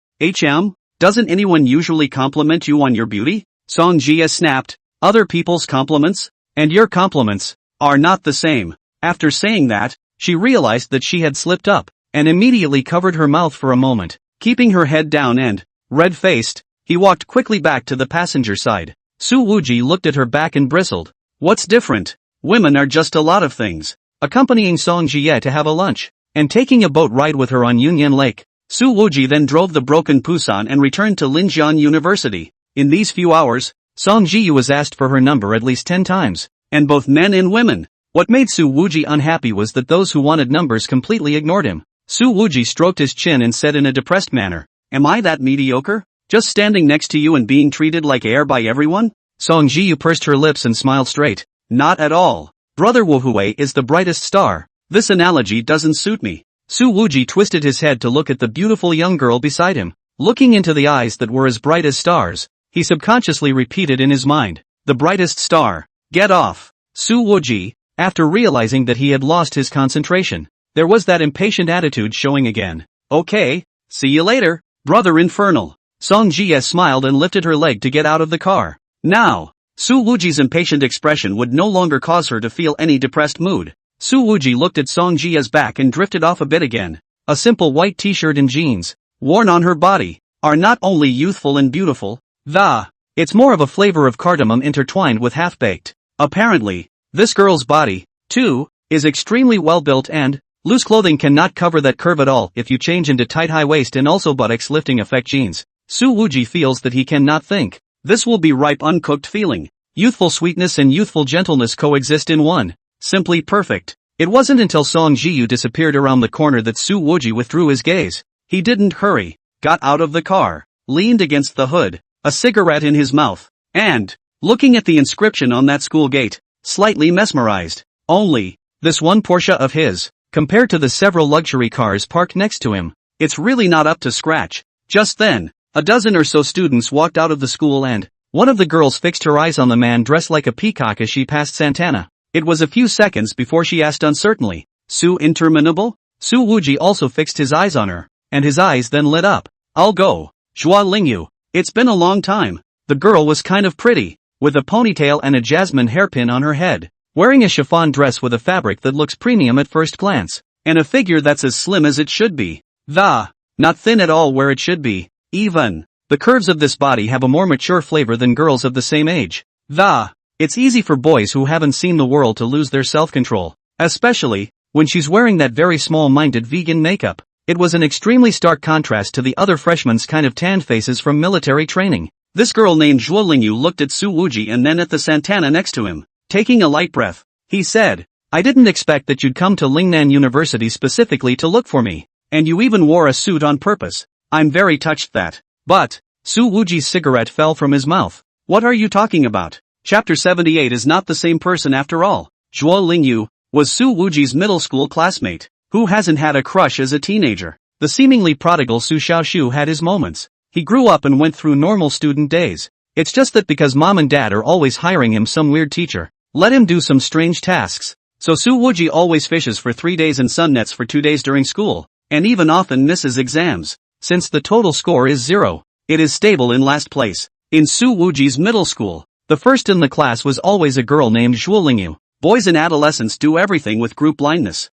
Doesn't anyone usually compliment you on your beauty? Song Ji snapped. Other people's compliments? And your compliments are not the same. After saying that, she realized that she had slipped up, and immediately covered her mouth for a moment. Keeping her head down and, red-faced, he walked quickly back to the passenger side. Su Wuji looked at her back and bristled. What's different? Women are just a lot of things. Accompanying Song Jie to have a lunch, and taking a boat ride with her on Yunyan Lake, Su Wuji then drove the broken Pusan and returned to Linjian University. In these few hours, Song Ji was asked for her number at least 10 times, and both men and women. What made Su Wuji unhappy was that those who wanted numbers completely ignored him. Su Wuji stroked his chin and said in a depressed manner, Am I that mediocre? Just standing next to you and being treated like air by everyone? Song Ji pursed her lips and smiled straight. Not at all. Brother Wu Hui is the brightest star. This analogy doesn't suit me. Su Wuji twisted his head to look at the beautiful young girl beside him. Looking into the eyes that were as bright as stars, he subconsciously repeated in his mind, the brightest star. Get off. Su Wuji, after realizing that he had lost his concentration, there was that impatient attitude showing again. Okay, see you later, brother infernal. Song Jie smiled and lifted her leg to get out of the car. Now, Su Wuji's impatient expression would no longer cause her to feel any depressed mood. Su Wuji looked at Song Jie's back and drifted off a bit again. A simple white t-shirt and jeans, worn on her body, are not only youthful and beautiful, it's more of a flavor of cardamom intertwined with half-baked. Apparently, this girl's body, too, is extremely well-built and, loose clothing cannot cover that curve at all if you change into tight high-waist and also buttocks lifting effect jeans. Su Wuji feels that he cannot think. This will be ripe uncooked feeling. Youthful sweetness and youthful gentleness coexist in one. Simply perfect. It wasn't until Song Jiyu disappeared around the corner that Su Wuji withdrew his gaze. He didn't hurry, got out of the car, leaned against the hood, a cigarette in his mouth, and, looking at the inscription on that school gate, slightly mesmerized. Only, this one Porsche of his, compared to the several luxury cars parked next to him, it's really not up to scratch. Just then, a dozen or so students walked out of the school and, one of the girls fixed her eyes on the man dressed like a peacock as she passed Santana. It was a few seconds before she asked uncertainly, Su Interminable? Su Wuji also fixed his eyes on her, and his eyes then lit up. I'll go. Zhua Lingyu. It's been a long time. The girl was kind of pretty, with a ponytail and a jasmine hairpin on her head, wearing a chiffon dress with a fabric that looks premium at first glance, and a figure that's as slim as it should be. Not thin at all where it should be. Even, the curves of this body have a more mature flavor than girls of the same age. It's easy for boys who haven't seen the world to lose their self-control, especially, when she's wearing that very small-minded vegan makeup. It was an extremely stark contrast to the other freshmen's kind of tanned faces from military training. This girl named Zhuo Lingyu looked at Su Wuji and then at the Santana next to him. Taking a light breath, he said, I didn't expect that you'd come to Lingnan University specifically to look for me, and you even wore a suit on purpose. I'm very touched that. But, Su Wuji's cigarette fell from his mouth. What are you talking about? Chapter 78 is not the same person after all. Zhuo Lingyu was Su Wuji's middle school classmate. Who hasn't had a crush as a teenager? The seemingly prodigal Su Xiaoshu had his moments. He grew up and went through normal student days. It's just that because mom and dad are always hiring him some weird teacher, let him do some strange tasks. So Su Wuji always fishes for 3 days and sun nets for 2 days during school, and even often misses exams. Since the total score is 0, it is stable in last place. In Su Wuji's middle school, the first in the class was always a girl named Zhuo Lingyu. Boys in adolescence do everything with group blindness.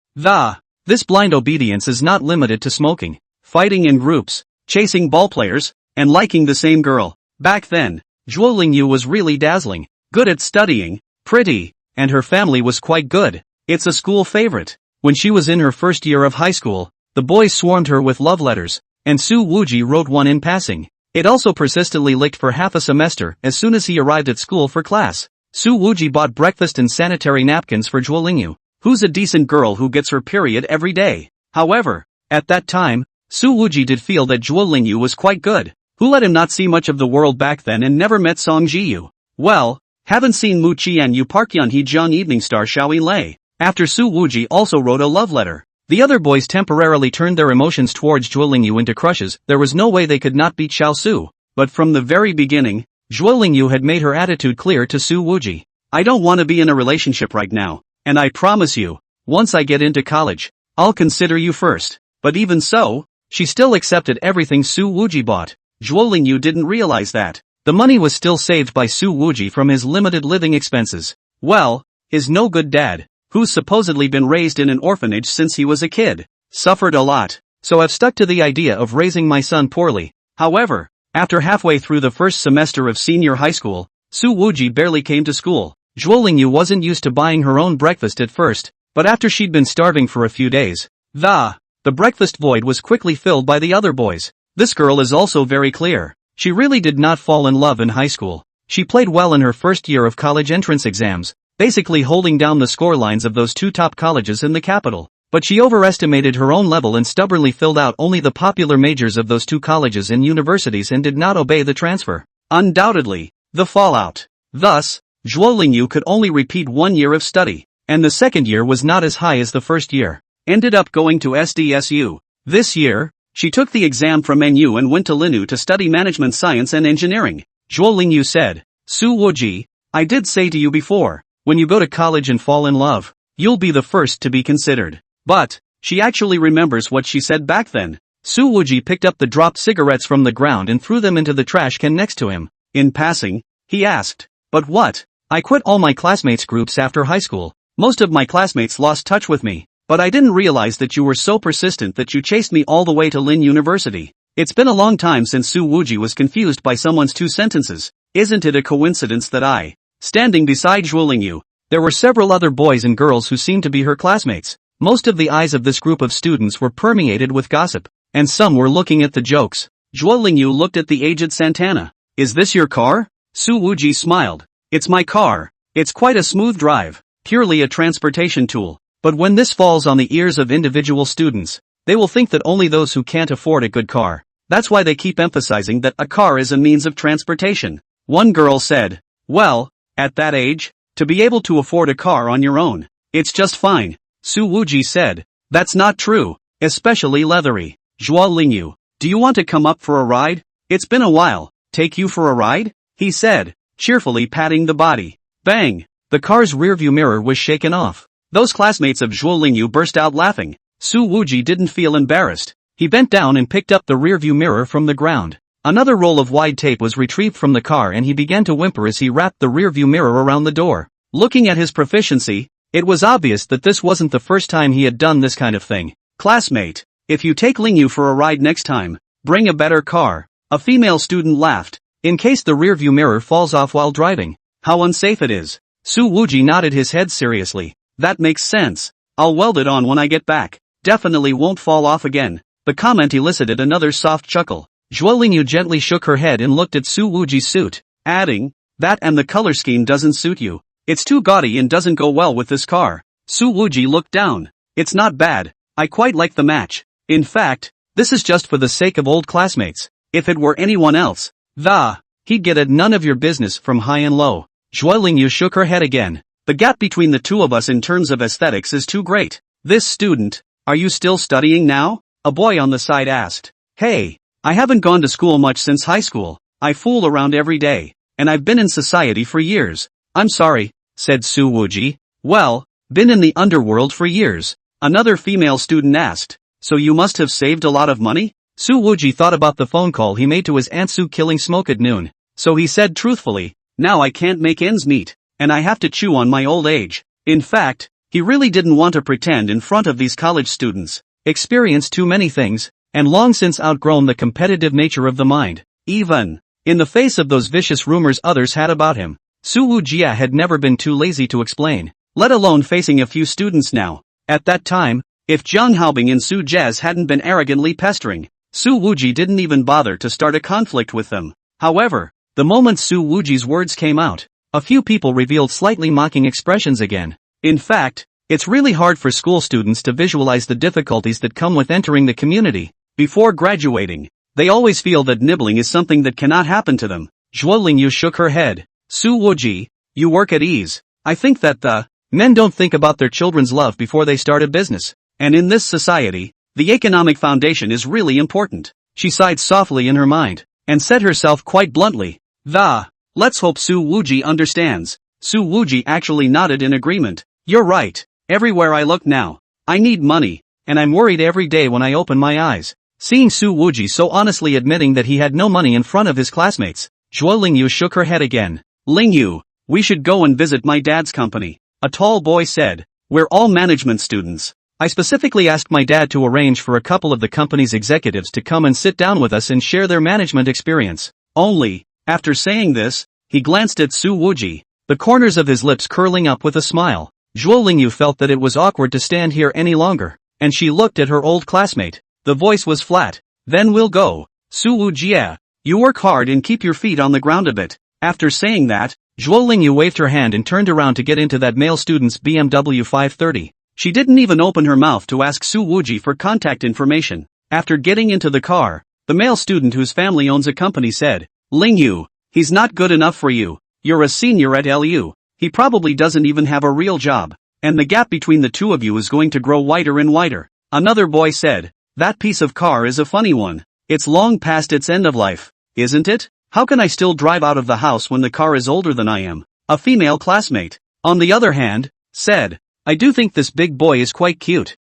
This blind obedience is not limited to smoking, fighting in groups, chasing ballplayers, and liking the same girl. Back then, Zhuo Lingyu was really dazzling, good at studying, pretty, and her family was quite good. It's a school favorite. When she was in her first year of high school, the boys swarmed her with love letters, and Su Wuji wrote one in passing. It also persistently licked for half a semester as soon as he arrived at school for class. Su Wuji bought breakfast and sanitary napkins for Zhuo Lingyu, who's a decent girl who gets her period every day. However, at that time, Su Wuji did feel that Zhuo Lingyu was quite good. Who let him not see much of the world back then and never met Song Jiyu? Well, haven't seen Mu Qian Yu Parkyan He Jiang Evening Star Xiaoyi Lei. After Su Wuji also wrote a love letter. The other boys temporarily turned their emotions towards Zhuo Lingyu into crushes. There was no way they could not beat Xiao Su. But from the very beginning, Zhuo Lingyu had made her attitude clear to Su Wuji. I don't want to be in a relationship right now, and I promise you, once I get into college, I'll consider you first. But even so, she still accepted everything Su Wuji bought. Zhuo Lingyu didn't realize that the money was still saved by Su Wuji from his limited living expenses. Well, his no-good dad, who's supposedly been raised in an orphanage since he was a kid, suffered a lot, so I've stuck to the idea of raising my son poorly. However, after halfway through the first semester of senior high school, Su Wuji barely came to school. Zhuo Lingyu wasn't used to buying her own breakfast at first, but after she'd been starving for a few days, the breakfast void was quickly filled by the other boys. This girl is also very clear. She really did not fall in love in high school. She played well in her first year of college entrance exams, basically holding down the score lines of those two top colleges in the capital. But she overestimated her own level and stubbornly filled out only the popular majors of those two colleges and universities and did not obey the transfer. Undoubtedly, the fallout. Thus, Zhuo Lingyu could only repeat 1 year of study, and the second year was not as high as the first year. Ended up going to SDSU. This year, she took the exam from NU and went to Linhu to study management science and engineering. Zhuo Lingyu said, Su Wuji, I did say to you before, when you go to college and fall in love, you'll be the first to be considered. But, she actually remembers what she said back then. Su Wuji picked up the dropped cigarettes from the ground and threw them into the trash can next to him. In passing, he asked, but what? I quit all my classmates' groups after high school. Most of my classmates lost touch with me, but I didn't realize that you were so persistent that you chased me all the way to Lin University. It's been a long time since Su Wuji was confused by someone's two sentences. Isn't it a coincidence that standing beside Zhuo Lingyu, there were several other boys and girls who seemed to be her classmates. Most of the eyes of this group of students were permeated with gossip, and some were looking at the jokes. Zhuo Lingyu looked at the aged Santana. Is this your car? Su Wuji smiled. It's my car. It's quite a smooth drive, purely a transportation tool. But when this falls on the ears of individual students, they will think that only those who can't afford a good car. That's why they keep emphasizing that a car is a means of transportation. One girl said, well, at that age, to be able to afford a car on your own, it's just fine. Su Wuji said, that's not true, especially leathery. Zhuo Lingyu, do you want to come up for a ride? It's been a while. Take you for a ride? He said, cheerfully patting the body. Bang! The car's rearview mirror was shaken off. Those classmates of Zhuo Lingyu burst out laughing. Su Wuji didn't feel embarrassed. He bent down and picked up the rearview mirror from the ground. Another roll of wide tape was retrieved from the car and he began to whimper as he wrapped the rearview mirror around the door. Looking at his proficiency, it was obvious that this wasn't the first time he had done this kind of thing. Classmate, if you take Lingyu for a ride next time, bring a better car. A female student laughed. In case the rearview mirror falls off while driving, how unsafe it is. Su Wuji nodded his head seriously. That makes sense. I'll weld it on when I get back. Definitely won't fall off again. The comment elicited another soft chuckle. Zhuo Lingyu gently shook her head and looked at Su Wuji's suit, adding, that and the color scheme doesn't suit you. It's too gaudy and doesn't go well with this car. Su Wuji looked down. It's not bad. I quite like the match. In fact, this is just for the sake of old classmates. If it were anyone else, he'd get a none of your business from high and low. Zhuo Lingyu shook her head again. The gap between the two of us in terms of aesthetics is too great. This student, are you still studying now? A boy on the side asked. Hey, I haven't gone to school much since high school. I fool around every day, and I've been in society for years. I'm sorry, said Su Wuji. Well, been in the underworld for years. Another female student asked. So you must have saved a lot of money? Su Wuji thought about the phone call he made to his Aunt Su killing smoke at noon. So he said truthfully, now I can't make ends meet, and I have to chew on my old age. In fact, he really didn't want to pretend in front of these college students. Experienced too many things, and long since outgrown the competitive nature of the mind. Even in the face of those vicious rumors others had about him, Su Wujia had never been too lazy to explain, let alone facing a few students now. At that time, if Jiang Haobing and Su Jez hadn't been arrogantly pestering, Su Wuji didn't even bother to start a conflict with them. However, the moment Su Wuji's words came out, a few people revealed slightly mocking expressions again. In fact, it's really hard for school students to visualize the difficulties that come with entering the community. Before graduating, they always feel that nibbling is something that cannot happen to them. Zhuo Lingyu shook her head. Su Wuji, you work at ease. I think that the men don't think about their children's love before they start a business. And in this society, the economic foundation is really important. She sighed softly in her mind, and said herself quite bluntly, let's hope Su Wuji understands. Su Wuji actually nodded in agreement. You're right. Everywhere I look now, I need money, and I'm worried every day when I open my eyes. Seeing Su Wuji so honestly admitting that he had no money in front of his classmates, Zhuo Lingyu shook her head again. Lingyu, we should go and visit my dad's company, a tall boy said. We're all management students. I specifically asked my dad to arrange for a couple of the company's executives to come and sit down with us and share their management experience. Only, after saying this, he glanced at Su Wuji, the corners of his lips curling up with a smile. Zhuo Lingyu felt that it was awkward to stand here any longer, and she looked at her old classmate. The voice was flat. Then we'll go. Su Wujie, you work hard and keep your feet on the ground a bit. After saying that, Zhuo Lingyu waved her hand and turned around to get into that male student's BMW 530. She didn't even open her mouth to ask Su Wuji for contact information. After getting into the car, the male student whose family owns a company said, Lingyu, he's not good enough for you. You're a senior at LU. He probably doesn't even have a real job. And the gap between the two of you is going to grow wider and wider. Another boy said, that piece of car is a funny one. It's long past its end of life, isn't it? How can I still drive out of the house when the car is older than I am? A female classmate, on the other hand, said, I do think this big boy is quite cute.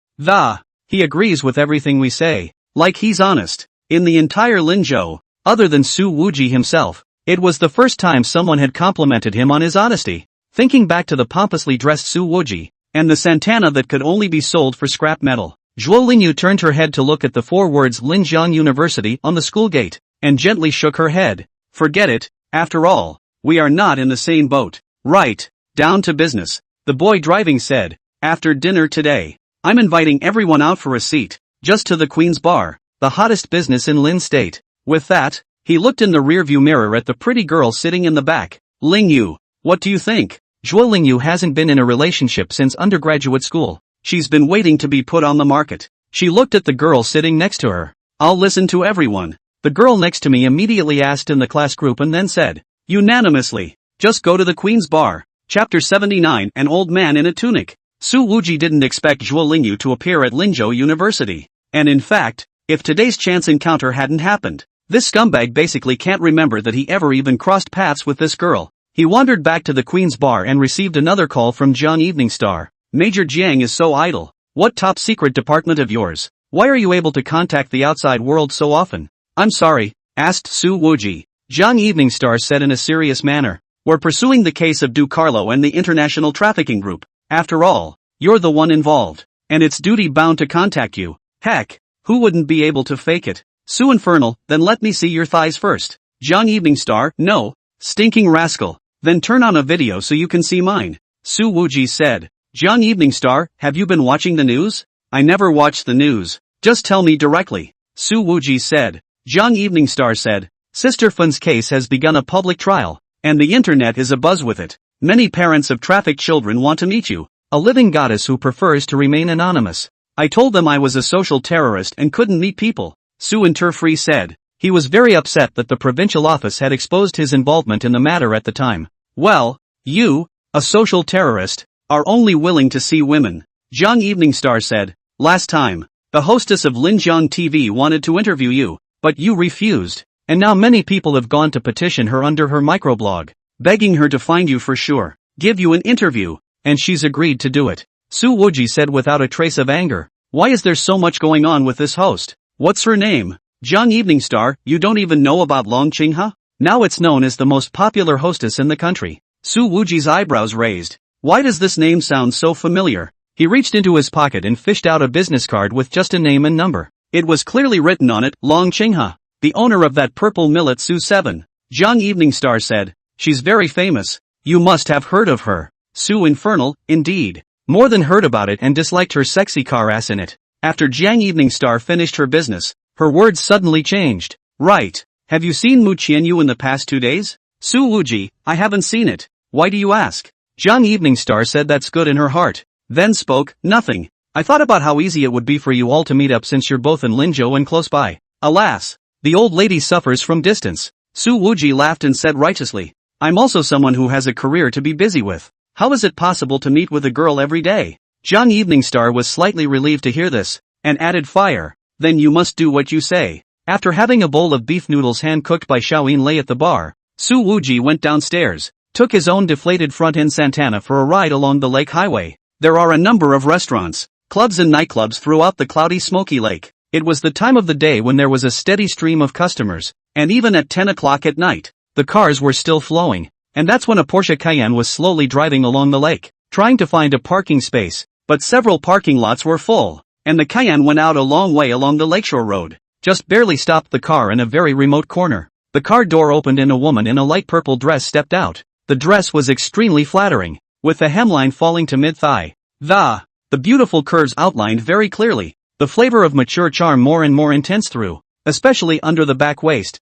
He agrees with everything we say. Like he's honest. In the entire Linzhou, other than Su Wuji himself, it was the first time someone had complimented him on his honesty. Thinking back to the pompously dressed Su Wuji, and the Santana that could only be sold for scrap metal, Zhuo Lingyu turned her head to look at the 4 words Linjiang University on the school gate, and gently shook her head. Forget it, after all, we are not in the same boat. Right, down to business, the boy driving said. After dinner today, I'm inviting everyone out for a seat, just to the Queen's Bar, the hottest business in Lin State. With that, he looked in the rearview mirror at the pretty girl sitting in the back. Lingyu, what do you think? Zhuo Lingyu hasn't been in a relationship since undergraduate school. She's been waiting to be put on the market. She looked at the girl sitting next to her. I'll listen to everyone. The girl next to me immediately asked in the class group and then said, unanimously, just go to the Queen's Bar. Chapter 79, An Old Man in a Tunic. Su Wuji didn't expect Zhuo Lingyu to appear at Linzhou University. And in fact, if today's chance encounter hadn't happened, this scumbag basically can't remember that he ever even crossed paths with this girl. He wandered back to the Queen's Bar and received another call from Jiang Evening Star. Major Jiang is so idle. What top secret department of yours? Why are you able to contact the outside world so often? I'm sorry, asked Su Wuji. Jiang Evening Star said in a serious manner. We're pursuing the case of Du Carlo and the international trafficking group. After all, you're the one involved. And it's duty bound to contact you. Heck, who wouldn't be able to fake it? Su Infernal, then let me see your thighs first. Jiang Evening Star, no. Stinking rascal. Then turn on a video so you can see mine. Su Wuji said. Jiang Evening Star, have you been watching the news? I never watch the news. Just tell me directly. Su Wuji said. Jiang Evening Star said. Sister Fun's case has begun a public trial, and the internet is abuzz with it. Many parents of trafficked children want to meet you, a living goddess who prefers to remain anonymous. I told them I was a social terrorist and couldn't meet people. Su Interfree said. He was very upset that the provincial office had exposed his involvement in the matter at the time. Well, you, a social terrorist, are only willing to see women. Jiang Evening Star said. Last time, the hostess of Linjiang TV wanted to interview you, but you refused. And now many people have gone to petition her under her microblog, begging her to find you for sure, give you an interview, and she's agreed to do it. Su Wuji said without a trace of anger. Why is there so much going on with this host? What's her name? Jiang Evening Star, you don't even know about Long Qinghe? Now it's known as the most popular hostess in the country. Su Wuji's eyebrows raised. Why does this name sound so familiar? He reached into his pocket and fished out a business card with just a name and number. It was clearly written on it, Long Qinghe, the owner of that purple mill at Su 7. Jiang Evening Star said. She's very famous. You must have heard of her. Su Infernal, indeed. More than heard about it and disliked her sexy car ass in it. After Jiang Evening Star finished her business, her words suddenly changed. Right. Have you seen Mu Qianyu in the past 2 days? Su Wuji, I haven't seen it. Why do you ask? Jiang Evening Star said that's good in her heart. Then spoke, nothing. I thought about how easy it would be for you all to meet up since you're both in Linzhou and close by. Alas, the old lady suffers from distance. Su Wuji laughed and said righteously. I'm also someone who has a career to be busy with. How is it possible to meet with a girl every day? Jiang Evening Star was slightly relieved to hear this, and added fire. Then you must do what you say. After having a bowl of beef noodles hand-cooked by Xiaoyin Lei at the bar, Su Wuji went downstairs, took his own deflated front-end Santana for a ride along the lake highway. There are a number of restaurants, clubs and nightclubs throughout the cloudy smoky lake. It was the time of the day when there was a steady stream of customers, and even at 10 o'clock at night, the cars were still flowing. And that's when a Porsche Cayenne was slowly driving along the lake, trying to find a parking space, but several parking lots were full, and the Cayenne went out a long way along the lakeshore road, just barely stopped the car in a very remote corner. The car door opened and a woman in a light purple dress stepped out. The dress was extremely flattering, with the hemline falling to mid-thigh. The beautiful curves outlined very clearly, the flavor of mature charm more and more intense through, especially under the back waist.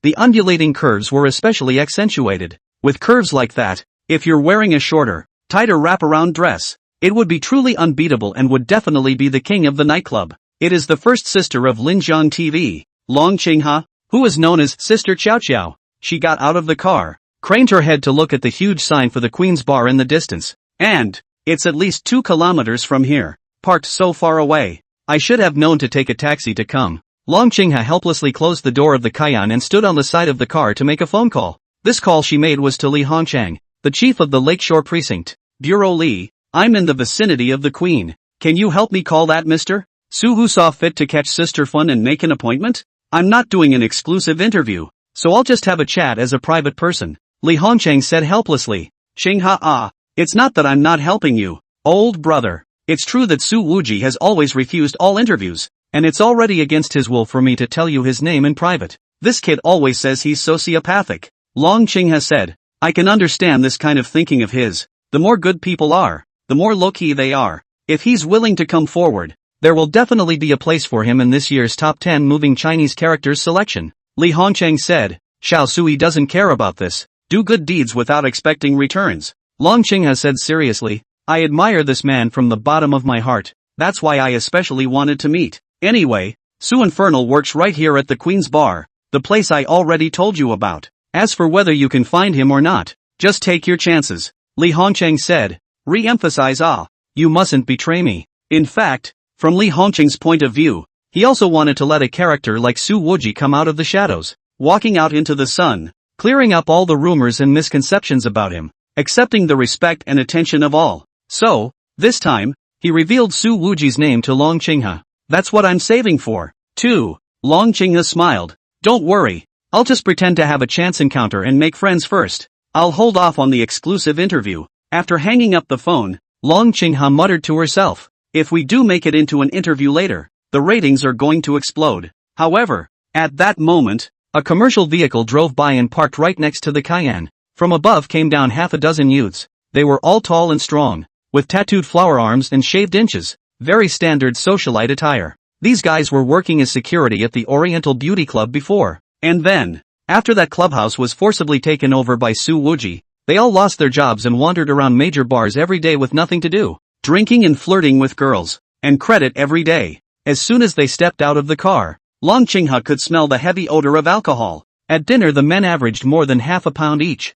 The undulating curves were especially accentuated. With curves like that, if you're wearing a shorter, tighter wraparound dress, it would be truly unbeatable and would definitely be the king of the nightclub. It is the first sister of Linjiang TV, Long Qinghe, who is known as Sister Chow Chow. She got out of the car, craned her head to look at the huge sign for the Queen's Bar in the distance. And it's at least 2 kilometers from here, parked so far away. I should have known to take a taxi to come. Long Qinghe helplessly closed the door of the Cayenne and stood on the side of the car to make a phone call. This call she made was to Li Hongchang, the chief of the Lakeshore Precinct. Bureau Li, I'm in the vicinity of the Queen. Can you help me call that mister? Su Hu saw fit to catch Sister Fun and make an appointment? I'm not doing an exclusive interview, so I'll just have a chat as a private person. Li Hongchang said helplessly. Qinghe, it's not that I'm not helping you, old brother. It's true that Su Wuji has always refused all interviews, and it's already against his will for me to tell you his name in private. This kid always says he's sociopathic. Long Qinghe said. I can understand this kind of thinking of his. The more good people are, the more low-key they are. If he's willing to come forward, there will definitely be a place for him in this year's top 10 moving Chinese characters selection. Li Hongchang said. Xiao Sui doesn't care about this. Do good deeds without expecting returns. Long Qinghe said seriously. I admire this man from the bottom of my heart. That's why I especially wanted to meet. Anyway, Su Infernal works right here at the Queen's Bar, the place I already told you about. As for whether you can find him or not, just take your chances. Li Hongchang said. Re-emphasize you mustn't betray me. In fact, from Li Hongchang's point of view, he also wanted to let a character like Su Wuji come out of the shadows, walking out into the sun, clearing up all the rumors and misconceptions about him, accepting the respect and attention of all. So, this time, he revealed Su Wuji's name to Long Qinghe. That's what I'm saving for, too. Long Qinghe smiled. Don't worry, I'll just pretend to have a chance encounter and make friends first. I'll hold off on the exclusive interview. After hanging up the phone, Long Qinghe muttered to herself. If we do make it into an interview later, the ratings are going to explode. However, at that moment, a commercial vehicle drove by and parked right next to the Cayenne. From above came down half a dozen youths. They were all tall and strong, with tattooed flower arms and shaved inches. Very standard socialite attire. These guys were working as security at the Oriental Beauty Club before. And then, after that clubhouse was forcibly taken over by Su Wuji, they all lost their jobs and wandered around major bars every day with nothing to do, drinking and flirting with girls, and credit every day. As soon as they stepped out of the car, Long Qinghe could smell the heavy odor of alcohol. At dinner the men averaged more than half a pound each.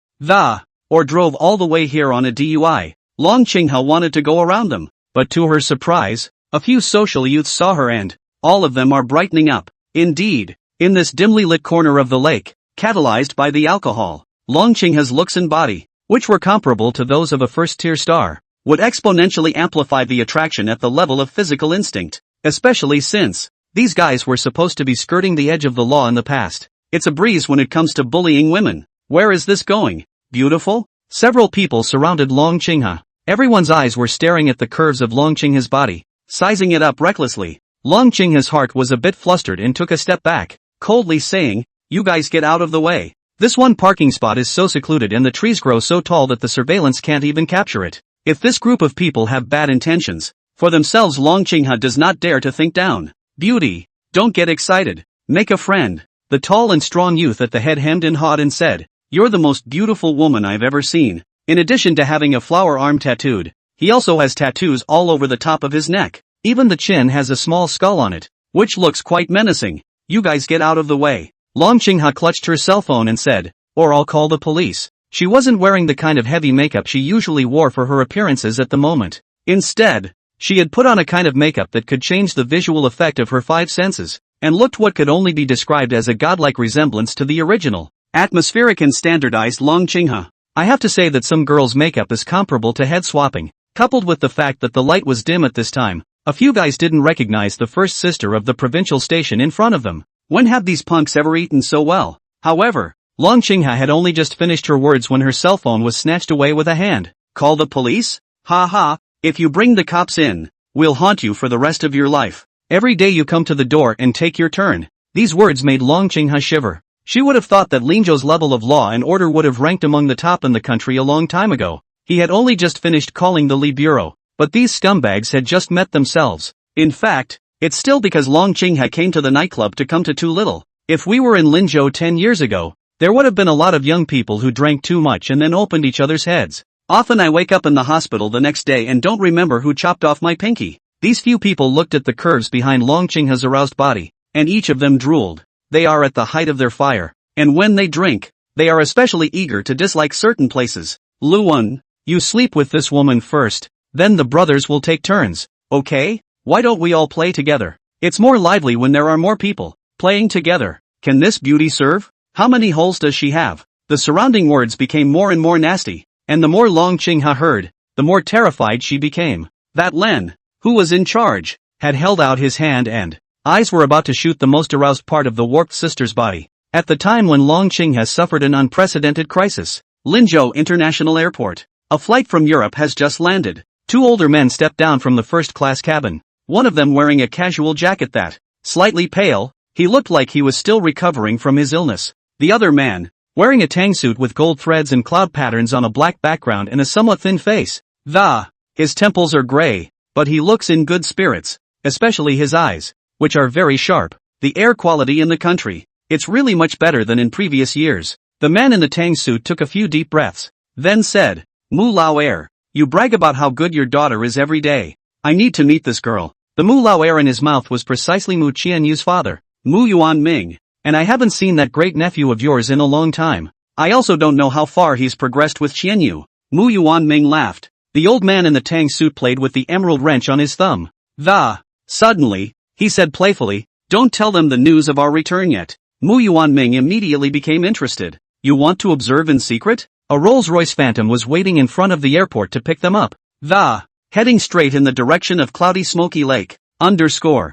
Or drove all the way here on a DUI. Long Qinghe wanted to go around them. But to her surprise, a few social youths saw her and, all of them are brightening up. Indeed, in this dimly lit corner of the lake, catalyzed by the alcohol, Long Qinghe's looks and body, which were comparable to those of a first-tier star, would exponentially amplify the attraction at the level of physical instinct, especially since these guys were supposed to be skirting the edge of the law in the past. It's a breeze when it comes to bullying women. Where is this going? Beautiful? Several people surrounded Long Qinghe. Everyone's eyes were staring at the curves of Long Qinghe's body, sizing it up recklessly. Long Qinghe's heart was a bit flustered and took a step back, coldly saying, You guys get out of the way. This one parking spot is so secluded and the trees grow so tall that the surveillance can't even capture it. If this group of people have bad intentions for themselves, Long Qinghe does not dare to think down. Beauty, don't get excited. Make a friend. The tall and strong youth at the head hemmed and hawed and said, You're the most beautiful woman I've ever seen. In addition to having a flower arm tattooed, he also has tattoos all over the top of his neck. Even the chin has a small skull on it, which looks quite menacing. You guys get out of the way. Long Qinghe clutched her cell phone and said, Or I'll call the police. She wasn't wearing the kind of heavy makeup she usually wore for her appearances at the moment. Instead, she had put on a kind of makeup that could change the visual effect of her 5 senses, and looked what could only be described as a godlike resemblance to the original. Atmospheric and standardized Long Qinghe. I have to say that some girls' makeup is comparable to head swapping, coupled with the fact that the light was dim at this time. A few guys didn't recognize the first sister of the provincial station in front of them. When have these punks ever eaten so well? However, Long Ching-ha had only just finished her words when her cell phone was snatched away with a hand. Call the police? Ha ha, if you bring the cops in, we'll haunt you for the rest of your life. Every day you come to the door and take your turn. These words made Long Ching-ha shiver. She would have thought that Lin Zhou's level of law and order would have ranked among the top in the country a long time ago. He had only just finished calling the Li Bureau, but these scumbags had just met themselves. In fact, it's still because Long Ching-ha came to the nightclub to come to too little. If we were in Linzhou 10 years ago, there would have been a lot of young people who drank too much and then opened each other's heads. Often I wake up in the hospital the next day and don't remember who chopped off my pinky. These few people looked at the curves behind Long Ching-ha's aroused body, and each of them drooled. They are at the height of their fire, and when they drink, they are especially eager to dislike certain places. Luan, you sleep with this woman first, then the brothers will take turns, okay? Why don't we all play together? It's more lively when there are more people playing together. Can this beauty serve? How many holes does she have? The surrounding words became more and more nasty, and the more Long Ching-ha heard, the more terrified she became. That Len, who was in charge, had held out his hand and eyes were about to shoot the most aroused part of the warped sister's body. At the time when Long Ching-ha suffered an unprecedented crisis, Linzhou International Airport. A flight from Europe has just landed. Two older men stepped down from the first-class cabin. One of them wearing a casual jacket that, slightly pale, he looked like he was still recovering from his illness. The other man, wearing a tang suit with gold threads and cloud patterns on a black background and a somewhat thin face. His temples are gray, but he looks in good spirits, especially his eyes, which are very sharp. The air quality in the country, it's really much better than in previous years. The man in the tang suit took a few deep breaths, then said, Mu Lao Air, you brag about how good your daughter is every day. I need to meet this girl. The Mu Lao Air in his mouth was precisely Mu Qianyu's father, Mu Yuan Ming, and I haven't seen that great nephew of yours in a long time. I also don't know how far he's progressed with Qianyu. Mu Yuan Ming laughed. The old man in the tang suit played with the emerald wrench on his thumb. Suddenly, he said playfully, don't tell them the news of our return yet. Mu Yuan Ming immediately became interested. You want to observe in secret? A Rolls-Royce Phantom was waiting in front of the airport to pick them up. Heading straight in the direction of cloudy Smoky Lake.